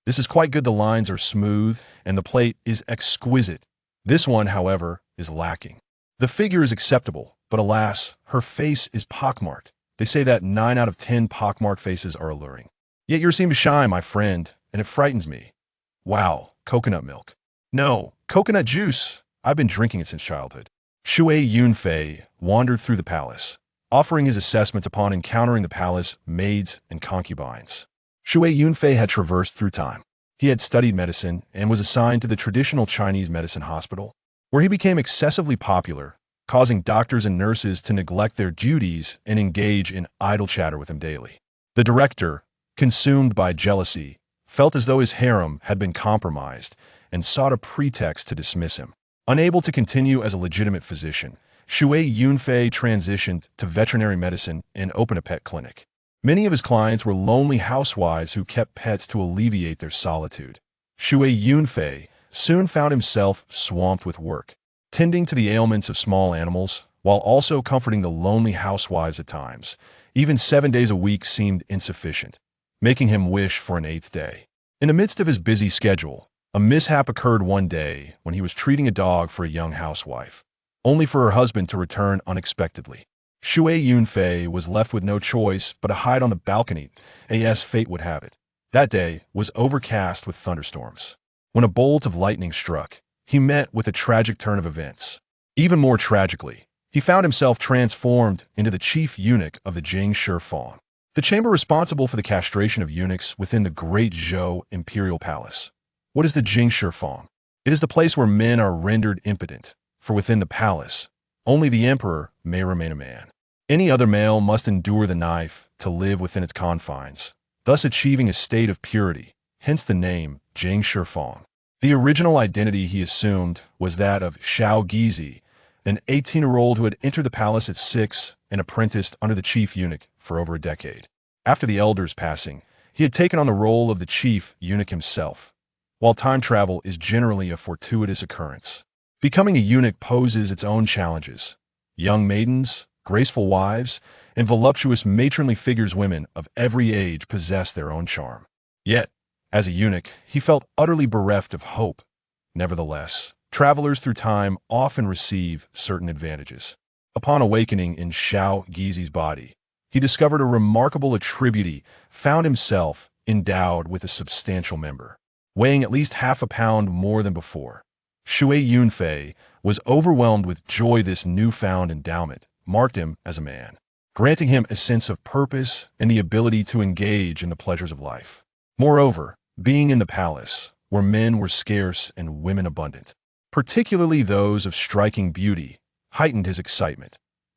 This is quite good. The lines are smooth, and the plate is exquisite. This one, however, is lacking. The figure is acceptable, but alas, her face is pockmarked. They say that 9 out of 10 pockmarked faces are alluring. Yet you seem shy, my friend, and it frightens me. Wow, coconut milk. No, coconut juice. I've been drinking it since childhood. Shui Yunfei wandered through the palace, offering his assessments upon encountering the palace maids and concubines. Shui Yunfei had traversed through time. He had studied medicine and was assigned to the traditional Chinese medicine hospital, where he became excessively popular, causing doctors and nurses to neglect their duties and engage in idle chatter with him daily. The director, consumed by jealousy, felt as though his harem had been compromised and sought a pretext to dismiss him. Unable to continue as a legitimate physician, Shui Yunfei transitioned to veterinary medicine and opened a pet clinic. Many of his clients were lonely housewives who kept pets to alleviate their solitude. Shui Yunfei soon found himself swamped with work, tending to the ailments of small animals, while also comforting the lonely housewives at times. Even 7 days a week seemed insufficient, making him wish for an 8th day. In the midst of his busy schedule, a mishap occurred one day when he was treating a dog for a young housewife, only for her husband to return unexpectedly. Shui Yunfei was left with no choice but to hide on the balcony, as fate would have it. That day was overcast with thunderstorms. When a bolt of lightning struck, he met with a tragic turn of events. Even more tragically, he found himself transformed into the chief eunuch of the Daqi, the chamber responsible for the castration of eunuchs within the great Zhou imperial palace. What is the Daqi? It is the place where men are rendered impotent, for within the palace, only the emperor may remain a man. Any other male must endure the knife to live within its confines, thus achieving a state of purity, hence the name Daqi. The original identity he assumed was that of Xiao Gizi, an 18-year-old who had entered the palace at 6 and apprenticed under the chief eunuch for over a decade. After the elder's passing, he had taken on the role of the chief eunuch himself. While time travel is generally a fortuitous occurrence, becoming a eunuch poses its own challenges. Young maidens, graceful wives, and voluptuous matronly figures, women of every age, possess their own charm. Yet, as a eunuch, he felt utterly bereft of hope. Nevertheless, travelers through time often receive certain advantages. Upon awakening in Xiao Gizi's body, he discovered a remarkable attribute, found himself endowed with a substantial member, weighing at least half a pound more than before. Shui Yunfei was overwhelmed with joy. This newfound endowment marked him as a man, granting him a sense of purpose and the ability to engage in the pleasures of life. Moreover, being in the palace, where men were scarce and women abundant, particularly those of striking beauty, heightened his excitement.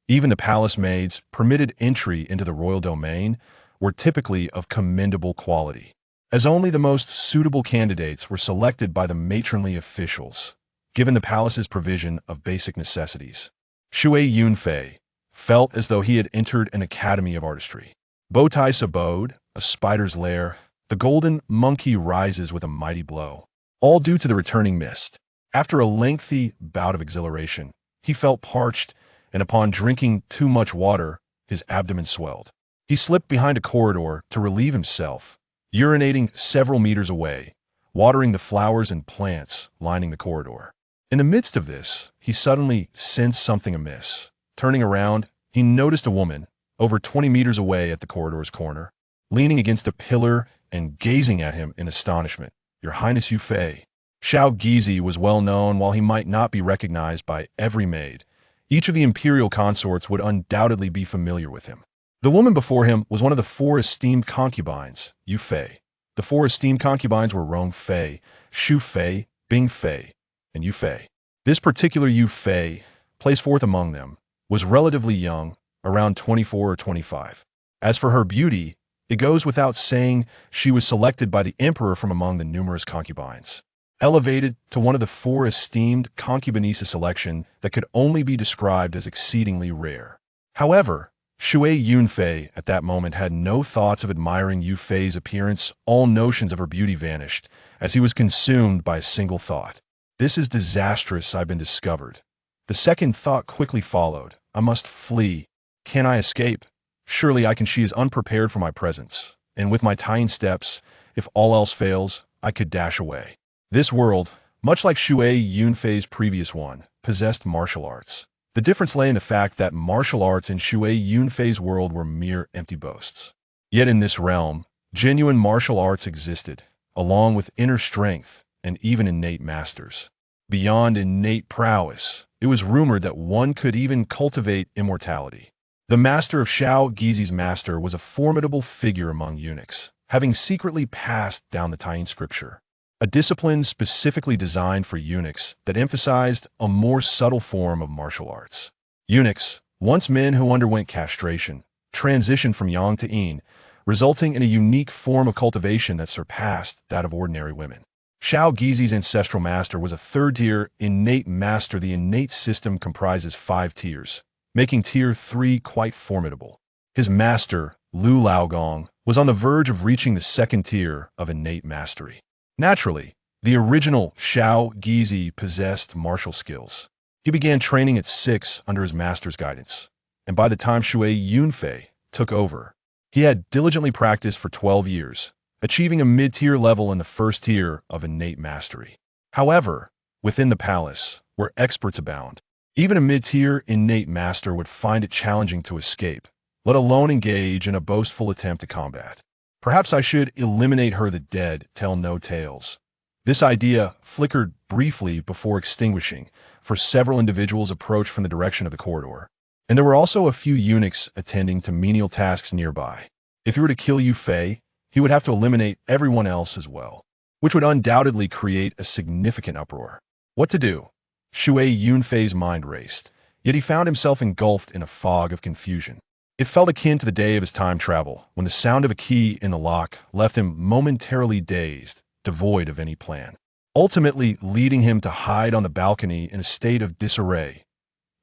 Even the palace maids permitted entry into the royal domain were typically of commendable quality, as only the most suitable candidates were selected by the matronly officials, given the palace's provision of basic necessities. Shui Yunfei felt as though he had entered an academy of artistry. Bowtie's abode, a spider's lair, the golden monkey rises with a mighty blow, all due to the returning mist. After a lengthy bout of exhilaration, he felt parched, and upon drinking too much water, his abdomen swelled. He slipped behind a corridor to relieve himself, urinating several meters away, watering the flowers and plants lining the corridor. In the midst of this, he suddenly sensed something amiss. Turning around, he noticed a woman, over 20 meters away at the corridor's corner, leaning against a pillar and gazing at him in astonishment. "Your Highness Yunfei." Xiao Gizi was well known. While he might not be recognized by every maid, each of the imperial consorts would undoubtedly be familiar with him. The woman before him was one of the 4 esteemed concubines, Yunfei. The 4 esteemed concubines were Rong Fei, Shu Fei, Bing Fei, and Yunfei. This particular Yunfei, placed fourth among them, was relatively young, around 24 or 25. As for her beauty, it goes without saying she was selected by the emperor from among the numerous concubines, elevated to one of the 4 esteemed concubinesse selection that could only be described as exceedingly rare. However, Shui Yunfei at that moment had no thoughts of admiring Yunfei's appearance. All notions of her beauty vanished, as he was consumed by a single thought. "This is disastrous. I've been discovered." The second thought quickly followed. "I must flee. Can I escape? Surely I can. She is unprepared for my presence, and with my tiny steps, if all else fails, I could dash away. This world, much like Shui Yunfei's previous one, possessed martial arts. The difference lay in the fact that martial arts in Shui Yunfei's world were mere empty boasts. Yet in this realm, genuine martial arts existed, along with inner strength and even innate masters. Beyond innate prowess, it was rumored that one could even cultivate immortality. The master of Shao Gizi's master was a formidable figure among eunuchs, having secretly passed down the Taiyin scripture, a discipline specifically designed for eunuchs that emphasized a more subtle form of martial arts. Eunuchs, once men who underwent castration, transitioned from yang to yin, resulting in a unique form of cultivation that surpassed that of ordinary women. Shao Gizi's ancestral master was a third-tier innate master. The innate system comprises 5 tiers, making Tier 3 quite formidable. His master, Lu Laogong, was on the verge of reaching the 2nd tier of innate mastery. Naturally, the original Shao Gizi possessed martial skills. He began training at 6 under his master's guidance, and by the time Shui Yunfei took over, he had diligently practiced for 12 years, achieving a mid-tier level in the 1st tier of innate mastery. However, within the palace, where experts abound, even a mid-tier innate master would find it challenging to escape, let alone engage in a boastful attempt to combat. Perhaps I should eliminate her. The dead tell no tales. This idea flickered briefly before extinguishing, for several individuals approached from the direction of the corridor. And there were also a few eunuchs attending to menial tasks nearby. If he were to kill Yunfei, he would have to eliminate everyone else as well, which would undoubtedly create a significant uproar. What to do? Shui Yunfei's mind raced, yet he found himself engulfed in a fog of confusion. It felt akin to the day of his time travel, when the sound of a key in the lock left him momentarily dazed, devoid of any plan, ultimately leading him to hide on the balcony in a state of disarray.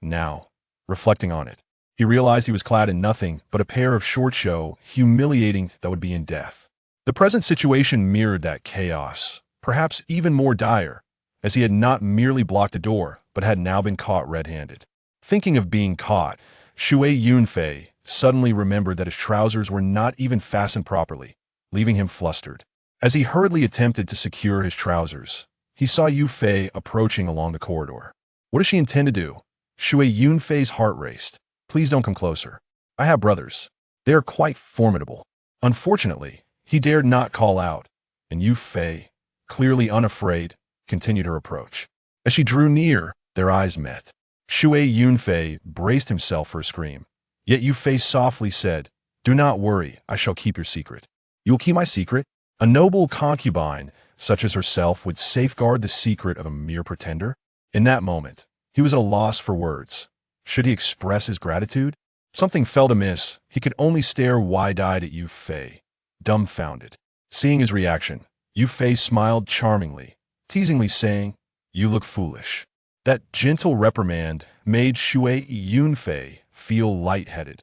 Now, reflecting on it, he realized he was clad in nothing but a pair of short show, humiliating that would be in death. The present situation mirrored that chaos, perhaps even more dire, as he had not merely blocked the door, but had now been caught red-handed. Thinking of being caught, Shui Yunfei suddenly remembered that his trousers were not even fastened properly, leaving him flustered. As he hurriedly attempted to secure his trousers, he saw Yunfei approaching along the corridor. What does she intend to do? Shui Yunfei's heart raced. Please don't come closer. I have brothers. They are quite formidable. Unfortunately, he dared not call out, and Yunfei, clearly unafraid, continued her approach. As she drew near, their eyes met. Shui Yunfei braced himself for a scream. Yet Yunfei softly said, "Do not worry, I shall keep your secret." "You will keep my secret?" A noble concubine, such as herself, would safeguard the secret of a mere pretender? In that moment, he was at a loss for words. Should he express his gratitude? Something felt amiss. He could only stare wide-eyed at Yunfei, dumbfounded. Seeing his reaction, Yunfei smiled charmingly, teasingly saying, "You look foolish." That gentle reprimand made Shui Yunfei feel lightheaded.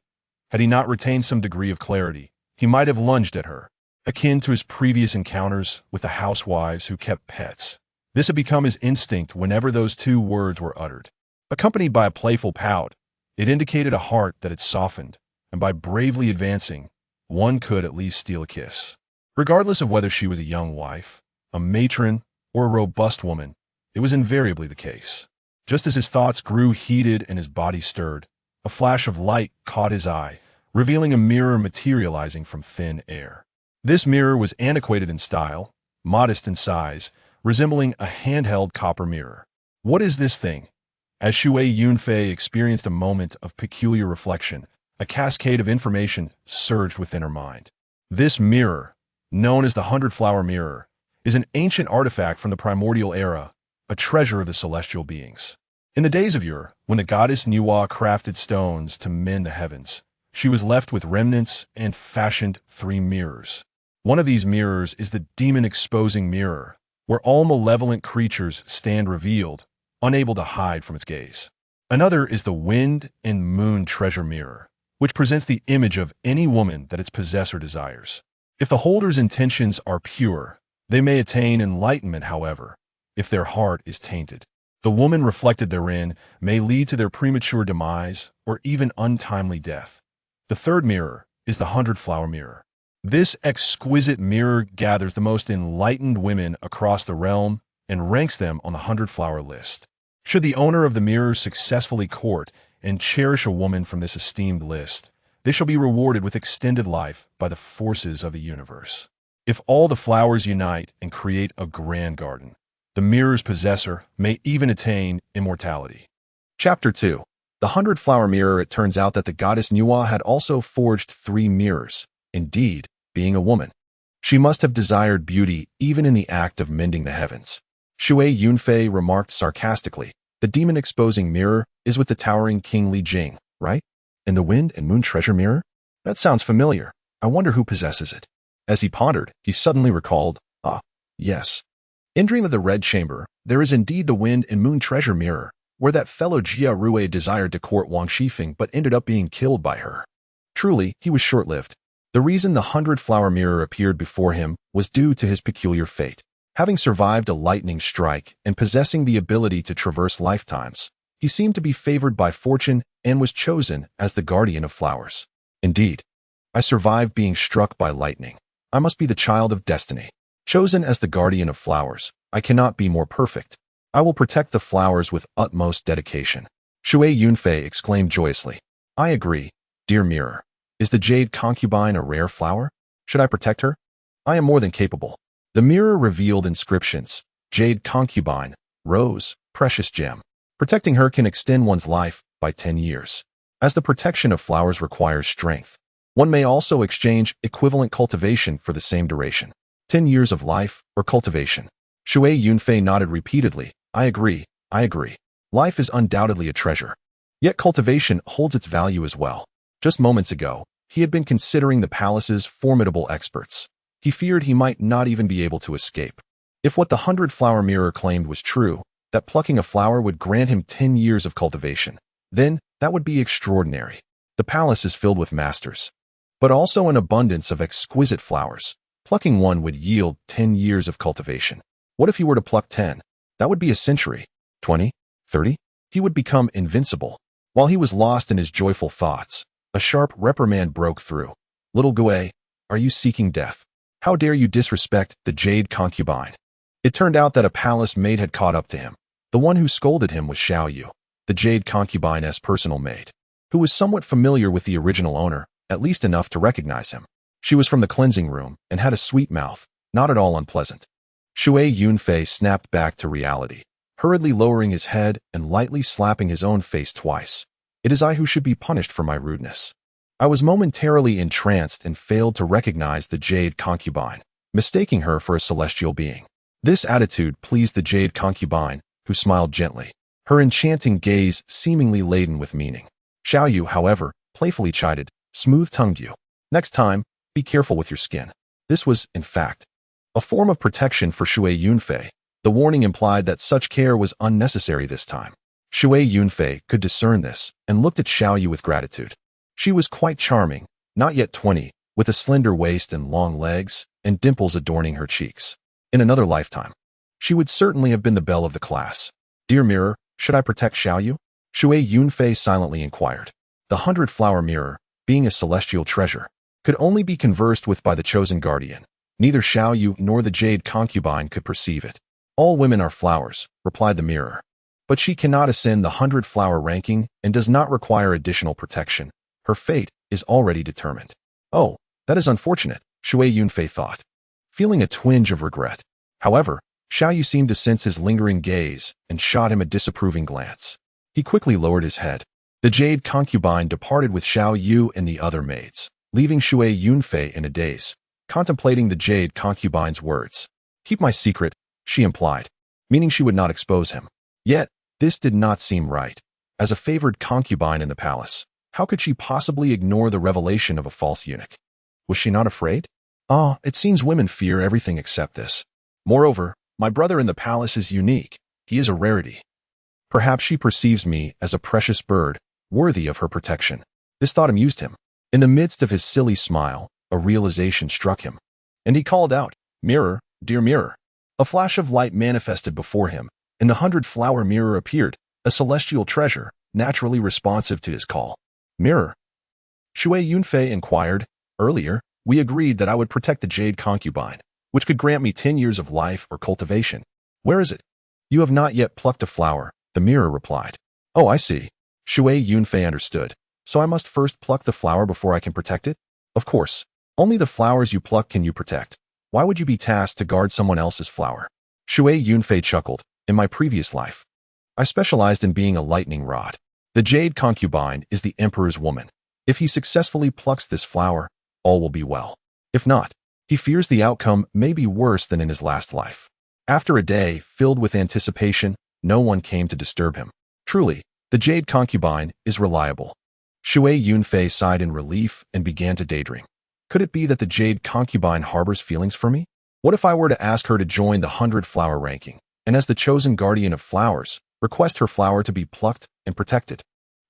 Had he not retained some degree of clarity, he might have lunged at her, akin to his previous encounters with the housewives who kept pets. This had become his instinct whenever those 2 words were uttered. Accompanied by a playful pout, it indicated a heart that had softened, and by bravely advancing, one could at least steal a kiss. Regardless of whether she was a young wife, a matron, or a robust woman, it was invariably the case. Just as his thoughts grew heated and his body stirred, a flash of light caught his eye, revealing a mirror materializing from thin air. This mirror was antiquated in style, modest in size, resembling a handheld copper mirror. What is this thing? As Shui Yunfei experienced a moment of peculiar reflection, a cascade of information surged within her mind. This mirror, known as the 100-Flower Mirror, is an ancient artifact from the primordial era, a treasure of the celestial beings. In the days of yore, when the goddess Niwa crafted stones to mend the heavens, she was left with remnants and fashioned 3 mirrors. One of these mirrors is the demon-exposing mirror, where all malevolent creatures stand revealed, unable to hide from its gaze. Another is the Wind and Moon Treasure Mirror, which presents the image of any woman that its possessor desires. If the holder's intentions are pure, they may attain enlightenment. However, if their heart is tainted, the woman reflected therein may lead to their premature demise or even untimely death. The third mirror is the 100-Flower Mirror. This exquisite mirror gathers the most enlightened women across the realm and ranks them on the 100-flower list. Should the owner of the mirror successfully court and cherish a woman from this esteemed list, they shall be rewarded with extended life by the forces of the universe. If all the flowers unite and create a grand garden, the mirror's possessor may even attain immortality. Chapter 2. The 100-flower mirror. It turns out that the goddess Nuwa had also forged 3 mirrors. Indeed, being a woman, she must have desired beauty even in the act of mending the heavens. Shui Yunfei remarked sarcastically, "The demon-exposing mirror is with the towering King Li Jing, right? And the wind and moon treasure mirror? That sounds familiar. I wonder who possesses it." As he pondered, he suddenly recalled, yes. In Dream of the Red Chamber, there is indeed the wind and moon treasure mirror, where that fellow Jia Rui desired to court Wang Shifeng but ended up being killed by her. Truly, he was short-lived. The reason the 100-flower mirror appeared before him was due to his peculiar fate. Having survived a lightning strike and possessing the ability to traverse lifetimes, he seemed to be favored by fortune and was chosen as the guardian of flowers. Indeed, I survived being struck by lightning. I must be the child of destiny. Chosen as the guardian of flowers, I cannot be more perfect. I will protect the flowers with utmost dedication. Shui Yunfei exclaimed joyously. I agree, dear mirror. Is the jade concubine a rare flower? Should I protect her? I am more than capable. The mirror revealed inscriptions. Jade concubine, rose, precious gem. Protecting her can extend one's life by 10 years. As the protection of flowers requires strength, one may also exchange equivalent cultivation for the same duration. 10 years of life or cultivation. Shui Yunfei nodded repeatedly. I agree. Life is undoubtedly a treasure. Yet cultivation holds its value as well. Just moments ago, he had been considering the palace's formidable experts. He feared he might not even be able to escape. If what the 100-flower mirror claimed was true, that plucking a flower would grant him 10 years of cultivation, then that would be extraordinary. The palace is filled with masters, but also an abundance of exquisite flowers. Plucking one would yield 10 years of cultivation. What if he were to pluck 10? That would be a century. 20? 30? He would become invincible. While he was lost in his joyful thoughts, a sharp reprimand broke through. Little Gui, are you seeking death? How dare you disrespect the jade concubine? It turned out that a palace maid had caught up to him. The one who scolded him was Xiao Yu, the jade concubine's personal maid, who was somewhat familiar with the original owner, at least enough to recognize him. She was from the cleansing room and had a sweet mouth, not at all unpleasant. Shui Yunfei snapped back to reality, hurriedly lowering his head and lightly slapping his own face twice. It is I who should be punished for my rudeness. I was momentarily entranced and failed to recognize the jade concubine, mistaking her for a celestial being. This attitude pleased the jade concubine, who smiled gently, her enchanting gaze seemingly laden with meaning. Xiao Yu, however, playfully chided, smooth-tongued you. Next time, be careful with your skin. This was, in fact, a form of protection for Shui Yunfei. The warning implied that such care was unnecessary this time. Shui Yunfei could discern this and looked at Xiao Yu with gratitude. She was quite charming, not yet 20, with a slender waist and long legs, and dimples adorning her cheeks. In another lifetime, she would certainly have been the belle of the class. Dear mirror, should I protect Xiao Yu? Shui Yunfei silently inquired. The 100-flower mirror, being a celestial treasure, could only be conversed with by the chosen guardian. Neither Xiao Yu nor the jade concubine could perceive it. All women are flowers, replied the mirror. But she cannot ascend the 100-flower ranking and does not require additional protection. Her fate is already determined. Oh, that is unfortunate, Shui Yunfei thought, feeling a twinge of regret. However, Xiao Yu seemed to sense his lingering gaze and shot him a disapproving glance. He quickly lowered his head. The jade concubine departed with Xiao Yu and the other maids, leaving Shui Yunfei in a daze, contemplating the jade concubine's words. Keep my secret, she implied, meaning she would not expose him. Yet, this did not seem right. As a favored concubine in the palace, how could she possibly ignore the revelation of a false eunuch? Was she not afraid? It seems women fear everything except this. Moreover, my brother in the palace is unique. He is a rarity. Perhaps she perceives me as a precious bird, worthy of her protection. This thought amused him. In the midst of his silly smile, a realization struck him, and he called out, Mirror, dear mirror. A flash of light manifested before him, and the 100-flower mirror appeared, a celestial treasure, naturally responsive to his call. Mirror? Shui Yunfei inquired. Earlier, We agreed that I would protect the jade concubine, which could grant me 10 years of life or cultivation. Where is it? You have not yet plucked a flower, the mirror replied. Oh, I see. Shui Yunfei understood. So I must first pluck the flower before I can protect it? Of course. Only the flowers you pluck can you protect. Why would you be tasked to guard someone else's flower? Shui Yunfei chuckled. In my previous life, I specialized in being a lightning rod. The jade concubine is the emperor's woman. If he successfully plucks this flower, all will be well. If not, he fears the outcome may be worse than in his last life. After a day filled with anticipation, no one came to disturb him. Truly, the jade concubine is reliable. Shui Yunfei sighed in relief and began to daydream. Could it be that the jade concubine harbors feelings for me? What if I were to ask her to join the 100-flower ranking, and as the chosen guardian of flowers, request her flower to be plucked and protected?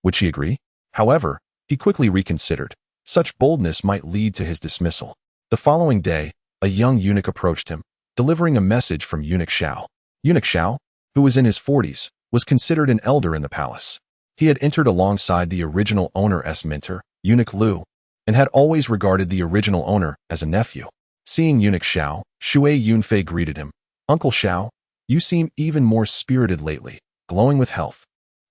Would she agree? However, he quickly reconsidered. Such boldness might lead to his dismissal. The following day, a young eunuch approached him, delivering a message from Eunuch Xiao. Eunuch Xiao, who was in his 40s, was considered an elder in the palace. He had entered alongside the original owner's mentor, Eunuch Lu, and had always regarded the original owner as a nephew. Seeing Eunuch Xiao, Shui Yunfei greeted him. Uncle Xiao, you seem even more spirited lately, glowing with health.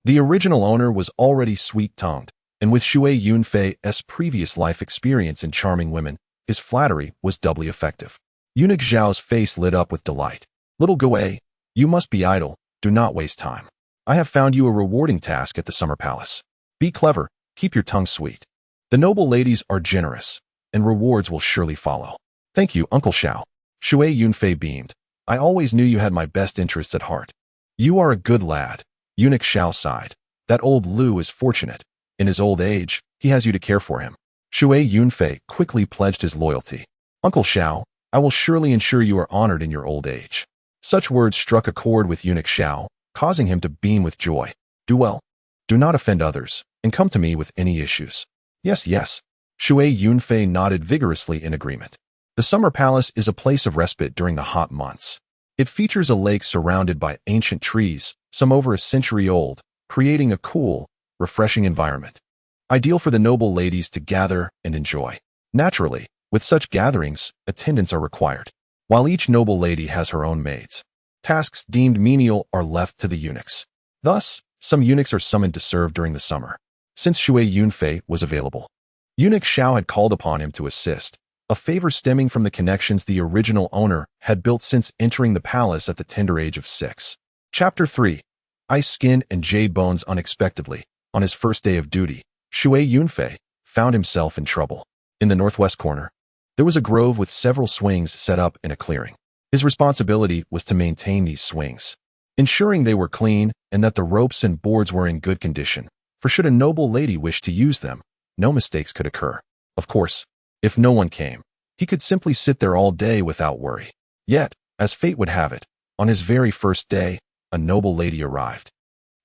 The original owner was already sweet-tongued, and with Shui Yunfei's previous life experience in charming women, his flattery was doubly effective. Eunuch Xiao's face lit up with delight. Little Gouei, you must be idle, do not waste time. I have found you a rewarding task at the Summer Palace. Be clever, keep your tongue sweet. The noble ladies are generous, and rewards will surely follow. Thank you, Uncle Xiao. Shui Yunfei beamed. I always knew you had my best interests at heart. You are a good lad. Eunuch Xiao sighed. That old Lu is fortunate. In his old age, he has you to care for him. Shui Yunfei quickly pledged his loyalty. Uncle Xiao, I will surely ensure you are honored in your old age. Such words struck a chord with Eunuch Xiao, causing him to beam with joy. Do well. Do not offend others, and come to me with any issues. Yes, yes. Shui Yunfei nodded vigorously in agreement. The Summer Palace is a place of respite during the hot months. It features a lake surrounded by ancient trees, some over a century old, creating a cool, refreshing environment. Ideal for the noble ladies to gather and enjoy. Naturally, with such gatherings, attendants are required, while each noble lady has her own maids. Tasks deemed menial are left to the eunuchs. Thus, some eunuchs are summoned to serve during the summer. Since Shui Yunfei was available, Eunuch Xiao had called upon him to assist, a favor stemming from the connections the original owner had built since entering the palace at the tender age of 6. Chapter 3. Ice Skin and Jade Bones. Unexpectedly, on his first day of duty, Shui Yunfei found himself in trouble. In the northwest corner, there was a grove with several swings set up in a clearing. His responsibility was to maintain these swings, ensuring they were clean and that the ropes and boards were in good condition, for should a noble lady wish to use them, no mistakes could occur. Of course, if no one came, he could simply sit there all day without worry. Yet, as fate would have it, on his very first day, a noble lady arrived,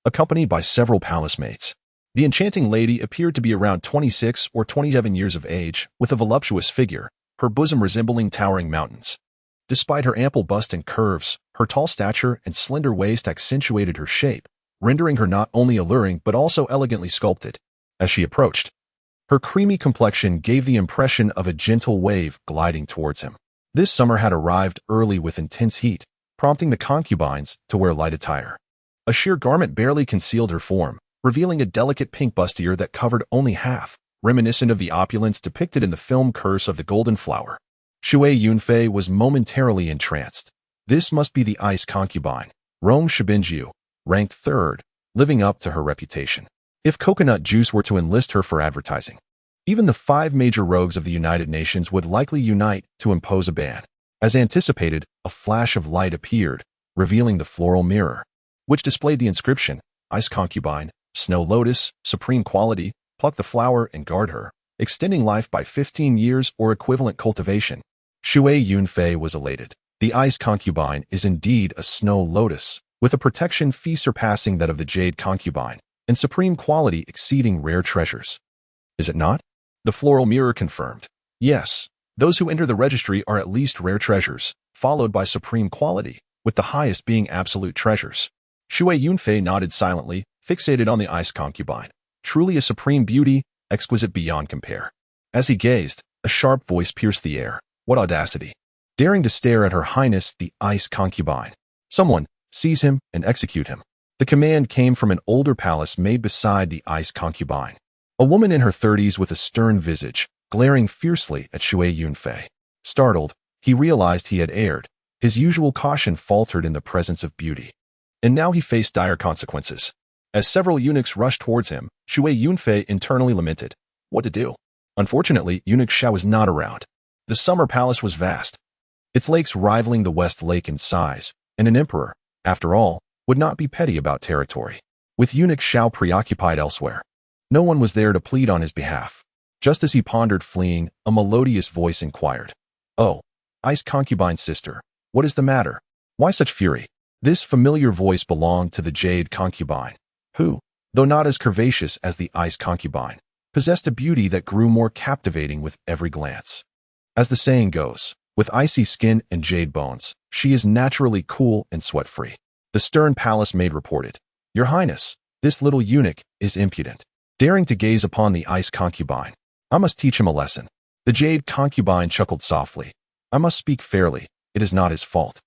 accompanied by several palace mates. The enchanting lady appeared to be around 26 or 27 years of age, with a voluptuous figure, her bosom resembling towering mountains. Despite her ample bust and curves, her tall stature and slender waist accentuated her shape, rendering her not only alluring but also elegantly sculpted. As she approached, her creamy complexion gave the impression of a gentle wave gliding towards him. This summer had arrived early with intense heat, prompting the concubines to wear light attire. A sheer garment barely concealed her form, revealing a delicate pink bustier that covered only half, reminiscent of the opulence depicted in the film Curse of the Golden Flower. Shui Yunfei was momentarily entranced. This must be the ice concubine, Rome Shibinjiu, ranked 3rd, living up to her reputation. If coconut juice were to enlist her for advertising, even the 5 major rogues of the United Nations would likely unite to impose a ban. As anticipated, a flash of light appeared, revealing the floral mirror, which displayed the inscription, Ice Concubine, Snow Lotus, Supreme Quality, pluck the flower and guard her, extending life by 15 years or equivalent cultivation. Shui Yunfei was elated. The Ice Concubine is indeed a Snow Lotus, with a protection fee surpassing that of the Jade Concubine, and supreme quality exceeding rare treasures. Is it not? The floral mirror confirmed. Yes, those who enter the registry are at least rare treasures, followed by supreme quality, with the highest being absolute treasures. Shui Yunfei nodded silently, fixated on the Ice Concubine. Truly a supreme beauty, exquisite beyond compare. As he gazed, A sharp voice pierced the air. What audacity! Daring to stare at Her Highness the Ice Concubine. Someone, seize him and execute him. The command came from an older palace maid beside the Ice Concubine. A woman in her 30s with a stern visage, glaring fiercely at Shui Yunfei. Startled, he realized he had erred. His usual caution faltered in the presence of beauty. And now he faced dire consequences. As several eunuchs rushed towards him, Shui Yunfei internally lamented. What to do? Unfortunately, Eunuch Xiao was not around. The summer palace was vast, its lakes rivaling the West Lake in size, and an emperor, after all, would not be petty about territory. With Eunuch Xiao preoccupied elsewhere, no one was there to plead on his behalf. Just as he pondered fleeing, a melodious voice inquired. Oh, Ice Concubine's sister, what is the matter? Why such fury? This familiar voice belonged to the Jade Concubine, who, though not as curvaceous as the Ice Concubine, possessed a beauty that grew more captivating with every glance. As the saying goes, with icy skin and jade bones, she is naturally cool and sweat-free. The stern palace maid reported, Your Highness, this little eunuch is impudent, daring to gaze upon the Ice Concubine. I must teach him a lesson. The Jade Concubine chuckled softly. I must speak fairly, it is not his fault.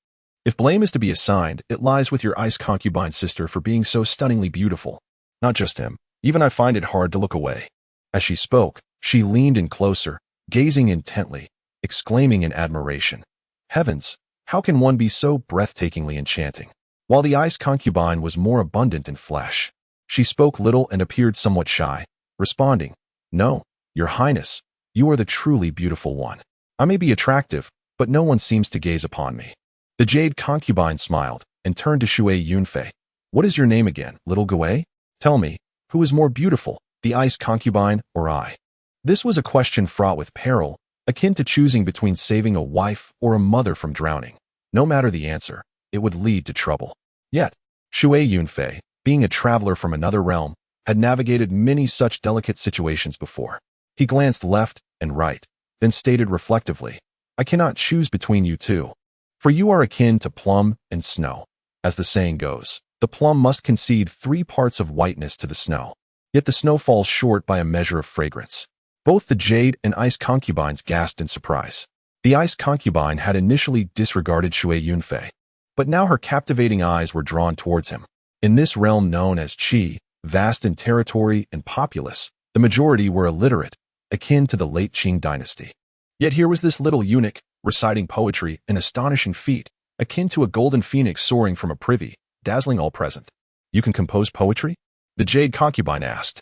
If blame is to be assigned, it lies with your Ice Concubine sister for being so stunningly beautiful. Not just him, even I find it hard to look away. As she spoke, she leaned in closer, gazing intently, exclaiming in admiration. Heavens, how can one be so breathtakingly enchanting? While the Ice Concubine was more abundant in flesh, she spoke little and appeared somewhat shy, responding, No, Your Highness, you are the truly beautiful one. I may be attractive, but no one seems to gaze upon me. The Jade Concubine smiled and turned to Shui Yunfei. What is your name again, little Gui? Tell me, who is more beautiful, the Ice Concubine or I? This was a question fraught with peril, akin to choosing between saving a wife or a mother from drowning. No matter the answer, it would lead to trouble. Yet, Shui Yunfei, being a traveler from another realm, had navigated many such delicate situations before. He glanced left and right, then stated reflectively, I cannot choose between you two. For you are akin to plum and snow. As the saying goes, the plum must concede 3 parts of whiteness to the snow. Yet the snow falls short by a measure of fragrance. Both the Jade and Ice Concubines gasped in surprise. The Ice Concubine had initially disregarded Shui Yunfei, but now her captivating eyes were drawn towards him. In this realm known as Qi, vast in territory and populous, the majority were illiterate, akin to the late Qing dynasty. Yet here was this little eunuch, reciting poetry, an astonishing feat, akin to a golden phoenix soaring from a privy, dazzling all present. You can compose poetry? The Jade Concubine asked.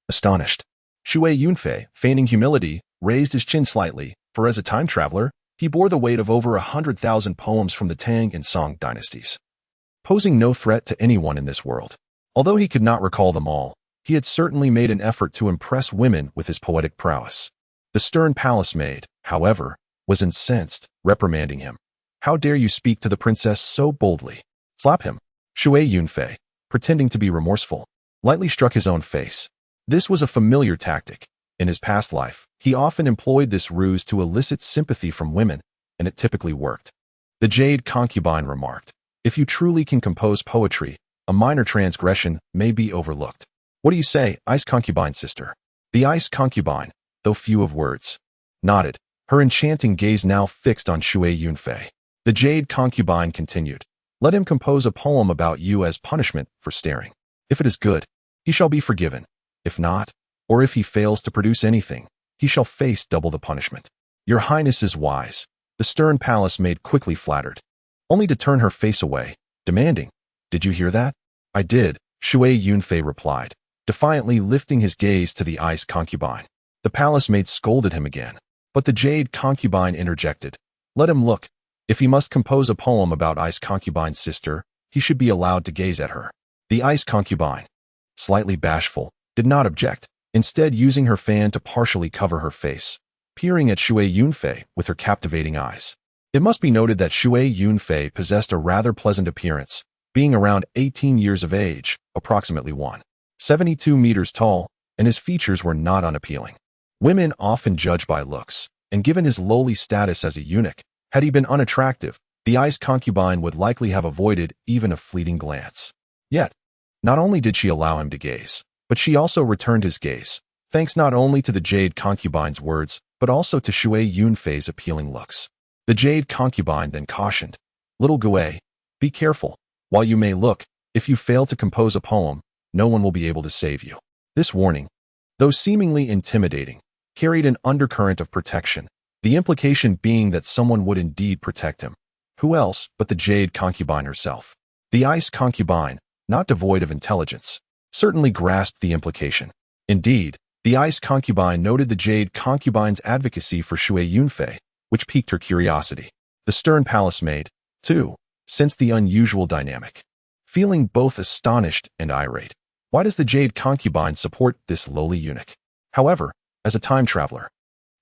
Astonished, Shui Yunfei, feigning humility, raised his chin slightly, for as a time traveler, he bore the weight of over 100,000 poems from the Tang and Song dynasties, posing no threat to anyone in this world. Although he could not recall them all, he had certainly made an effort to impress women with his poetic prowess. The stern palace maid, however, was incensed, reprimanding him. How dare you speak to the princess so boldly? Slap him. Shui Yunfei, pretending to be remorseful, lightly struck his own face. This was a familiar tactic. In his past life, he often employed this ruse to elicit sympathy from women, and it typically worked. The Jade Concubine remarked, If you truly can compose poetry, a minor transgression may be overlooked. What do you say, Ice Concubine sister? The Ice Concubine, though few of words, nodded, her enchanting gaze now fixed on Shui Yunfei. The Jade Concubine continued, Let him compose a poem about you as punishment for staring. If it is good, he shall be forgiven. If not, or if he fails to produce anything, he shall face double the punishment. Your Highness is wise, the stern palace maid quickly flattered, only to turn her face away, demanding, Did you hear that? I did, Shui Yunfei replied, defiantly lifting his gaze to the Ice Concubine. The palace maid scolded him again, but the Jade Concubine interjected, Let him look. If he must compose a poem about Ice Concubine's sister, he should be allowed to gaze at her. The Ice Concubine, slightly bashful, did not object, instead using her fan to partially cover her face, peering at Shui Yunfei with her captivating eyes. It must be noted that Shui Yunfei possessed a rather pleasant appearance, being around 18 years of age, approximately 1.72 meters tall, and his features were not unappealing. Women often judge by looks, and given his lowly status as a eunuch, had he been unattractive, the Ice Concubine would likely have avoided even a fleeting glance. Yet, not only did she allow him to gaze, but she also returned his gaze, thanks not only to the Jade Concubine's words, but also to Shui Yunfei's appealing looks. The jade concubine then cautioned, "Little Gui, be careful. While you may look, if you fail to compose a poem, no one will be able to save you." This warning, though seemingly intimidating, carried an undercurrent of protection, the implication being that someone would indeed protect him. Who else but the jade concubine herself? The ice concubine, not devoid of intelligence, certainly grasped the implication. Indeed, the ice concubine noted the jade concubine's advocacy for Shui Yunfei, which piqued her curiosity. The stern palace maid, too, sensed the unusual dynamic. Feeling both astonished and irate, why does the jade concubine support this lowly eunuch? However, as a time traveler,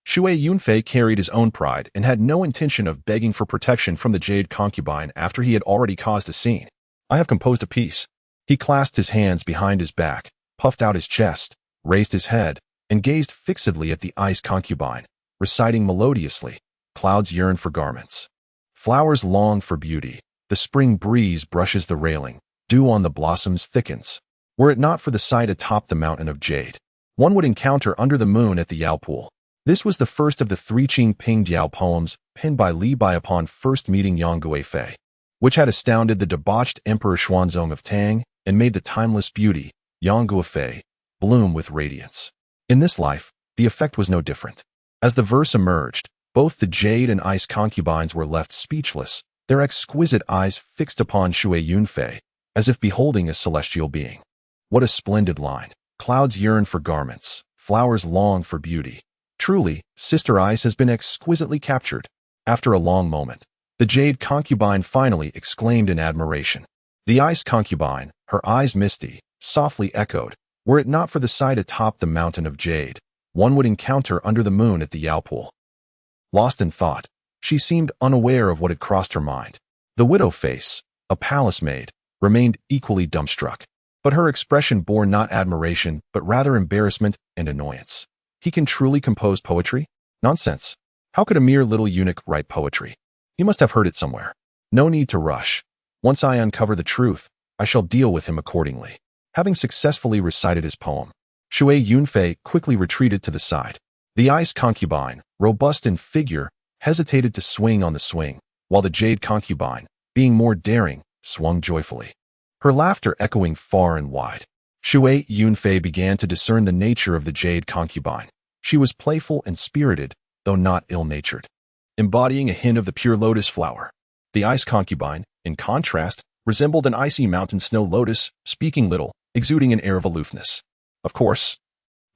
Shui Yunfei carried his own pride and had no intention of begging for protection from the jade concubine after he had already caused a scene. "I have composed a piece." He clasped his hands behind his back, puffed out his chest, raised his head, and gazed fixedly at the ice concubine, reciting melodiously, "Clouds yearn for garments. Flowers long for beauty. The spring breeze brushes the railing. Dew on the blossoms thickens. Were it not for the sight atop the mountain of jade, one would encounter under the moon at the Yao Pool." This was the first of the 3 Qing Ping Diao poems penned by Li Bai upon first meeting Yang Guifei, which had astounded the debauched Emperor Xuanzong of Tang and made the timeless beauty, Yang Guifei, bloom with radiance. In this life, the effect was no different. As the verse emerged, both the jade and ice concubines were left speechless, their exquisite eyes fixed upon Shui Yunfei, as if beholding a celestial being. What a splendid line. "Clouds yearn for garments, flowers long for beauty." Truly, Sister Ice has been exquisitely captured. After a long moment, the jade concubine finally exclaimed in admiration. The ice concubine, her eyes misty, softly echoed, "Were it not for the sight atop the mountain of jade, one would encounter under the moon at the Yao Pool." Lost in thought, she seemed unaware of what had crossed her mind. The widow face, a palace maid, remained equally dumbstruck, but her expression bore not admiration but rather embarrassment and annoyance. "He can truly compose poetry? Nonsense. How could a mere little eunuch write poetry? He must have heard it somewhere. No need to rush. Once I uncover the truth, I shall deal with him accordingly." Having successfully recited his poem, Shui Yunfei quickly retreated to the side. The ice concubine, robust in figure, hesitated to swing on the swing, while the jade concubine, being more daring, swung joyfully, her laughter echoing far and wide. Shui Yunfei began to discern the nature of the jade concubine. She was playful and spirited, though not ill-natured, embodying a hint of the pure lotus flower. The ice concubine, in contrast, resembled an icy mountain snow lotus, speaking little, exuding an air of aloofness. Of course,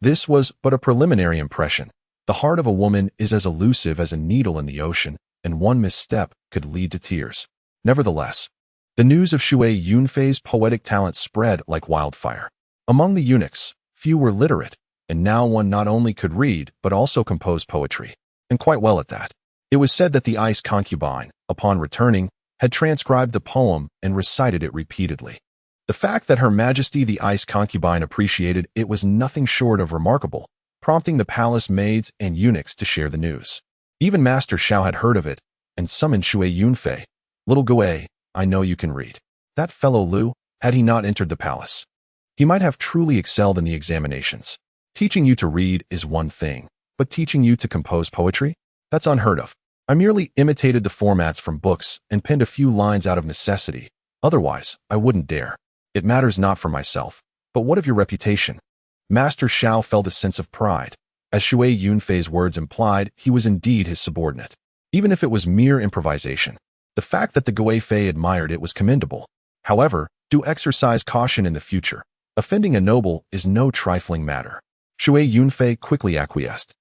this was but a preliminary impression. The heart of a woman is as elusive as a needle in the ocean, and one misstep could lead to tears. Nevertheless, the news of Shui Yunfei's poetic talent spread like wildfire. Among the eunuchs, few were literate, and now one not only could read but also compose poetry, and quite well at that. It was said that the ice concubine, upon returning, had transcribed the poem and recited it repeatedly. The fact that Her Majesty the ice concubine appreciated it was nothing short of remarkable, prompting the palace maids and eunuchs to share the news. Even Master Xiao had heard of it, and summoned Shui Yunfei. "Little Gui, I know you can read." That fellow Lu, had he not entered the palace, he might have truly excelled in the examinations. Teaching you to read is one thing, but teaching you to compose poetry? That's unheard of. I merely imitated the formats from books and penned a few lines out of necessity. Otherwise, I wouldn't dare. It matters not for myself, but what of your reputation? Master Xiao felt a sense of pride. As Shui Yunfei's words implied, he was indeed his subordinate. Even if it was mere improvisation, the fact that the Guifei admired it was commendable. However, do exercise caution in the future. Offending a noble is no trifling matter. Shui Yunfei quickly acquiesced.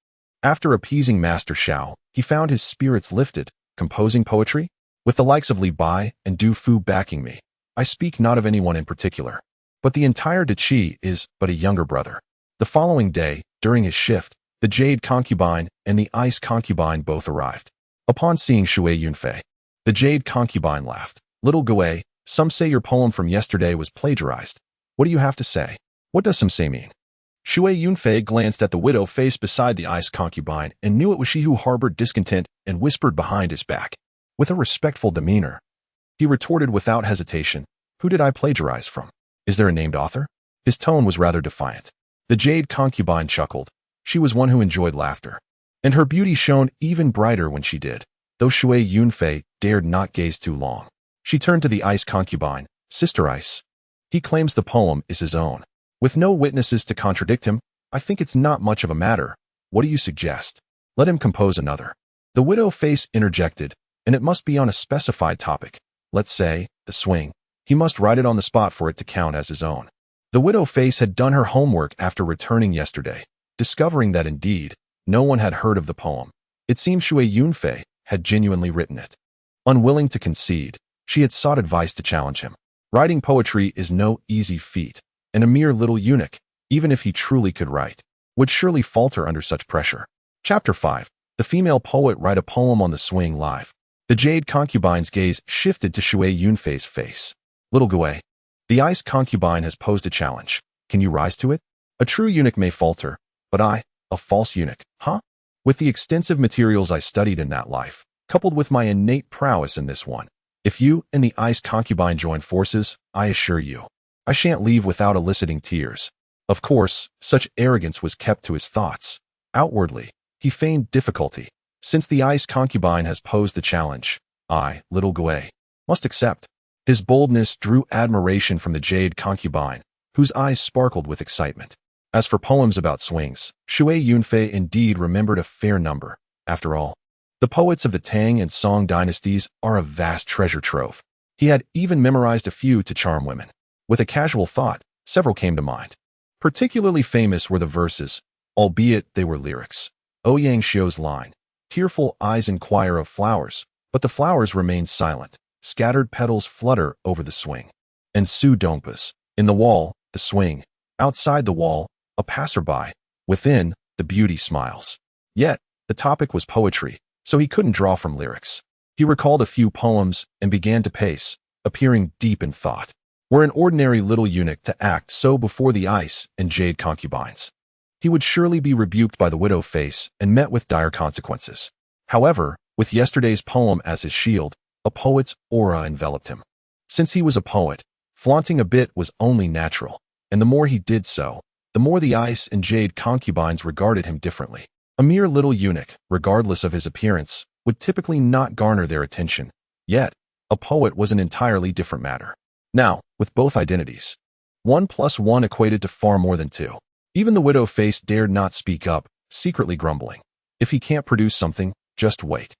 After appeasing Master Xiao, he found his spirits lifted, composing poetry? With the likes of Li Bai and Du Fu backing me, I speak not of anyone in particular, but the entire Daqi is but a younger brother. The following day, during his shift, the jade concubine and the ice concubine both arrived. Upon seeing Shui Yunfei, the jade concubine laughed. "Little Gui, some say your poem from yesterday was plagiarized. What do you have to say?" "What does some say mean?" Shui Yunfei glanced at the widow face beside the ice concubine and knew it was she who harbored discontent and whispered behind his back. With a respectful demeanor, he retorted without hesitation, "Who did I plagiarize from? Is there a named author?" His tone was rather defiant. The jade concubine chuckled. She was one who enjoyed laughter. and her beauty shone even brighter when she did, though Shui Yunfei dared not gaze too long. She turned to the ice concubine. Sister Ice. He claims the poem is his own. With no witnesses to contradict him, I think it's not much of a matter. What do you suggest? Let him compose another. The widow face interjected, and it must be on a specified topic. Let's say, the swing. He must write it on the spot for it to count as his own. The widow face had done her homework after returning yesterday, discovering that indeed, no one had heard of the poem. It seemed Shui Yunfei had genuinely written it. Unwilling to concede, she had sought advice to challenge him. Writing poetry is no easy feat, and a mere little eunuch, even if he truly could write, would surely falter under such pressure. Chapter 5. The female poet write a poem on the swing live. The jade concubine's gaze shifted to Shui Yunfei's face. Little Gui, the ice concubine has posed a challenge. Can you rise to it? A true eunuch may falter, but I, a false eunuch, huh? With the extensive materials I studied in that life, coupled with my innate prowess in this one, if you and the ice concubine join forces, I assure you, I shan't leave without eliciting tears. Of course, such arrogance was kept to his thoughts. Outwardly, he feigned difficulty. Since the ice concubine has posed the challenge, I, little Gui, must accept. His boldness drew admiration from the jade concubine, whose eyes sparkled with excitement. As for poems about swings, Shui Yunfei indeed remembered a fair number. After all, the poets of the Tang and Song dynasties are a vast treasure trove. He had even memorized a few to charm women. With a casual thought, several came to mind. Particularly famous were the verses, albeit they were lyrics. Ouyang Xiu's line, tearful eyes inquire of flowers, but the flowers remain silent. Scattered petals flutter over the swing. And Su Dongpa's, in the wall, the swing. Outside the wall, a passerby. Within, the beauty smiles. Yet, the topic was poetry, so he couldn't draw from lyrics. He recalled a few poems and began to pace, appearing deep in thought. Were an ordinary little eunuch to act so before the ice and jade concubines, he would surely be rebuked by the widow face and met with dire consequences. However, with yesterday's poem as his shield, a poet's aura enveloped him. Since he was a poet, flaunting a bit was only natural, and the more he did so, the more the ice and jade concubines regarded him differently. A mere little eunuch, regardless of his appearance, would typically not garner their attention. Yet, a poet was an entirely different matter. Now, with both identities, 1 + 1 equated to far more than 2. Even the widow face dared not speak up, secretly grumbling. If he can't produce something, just wait.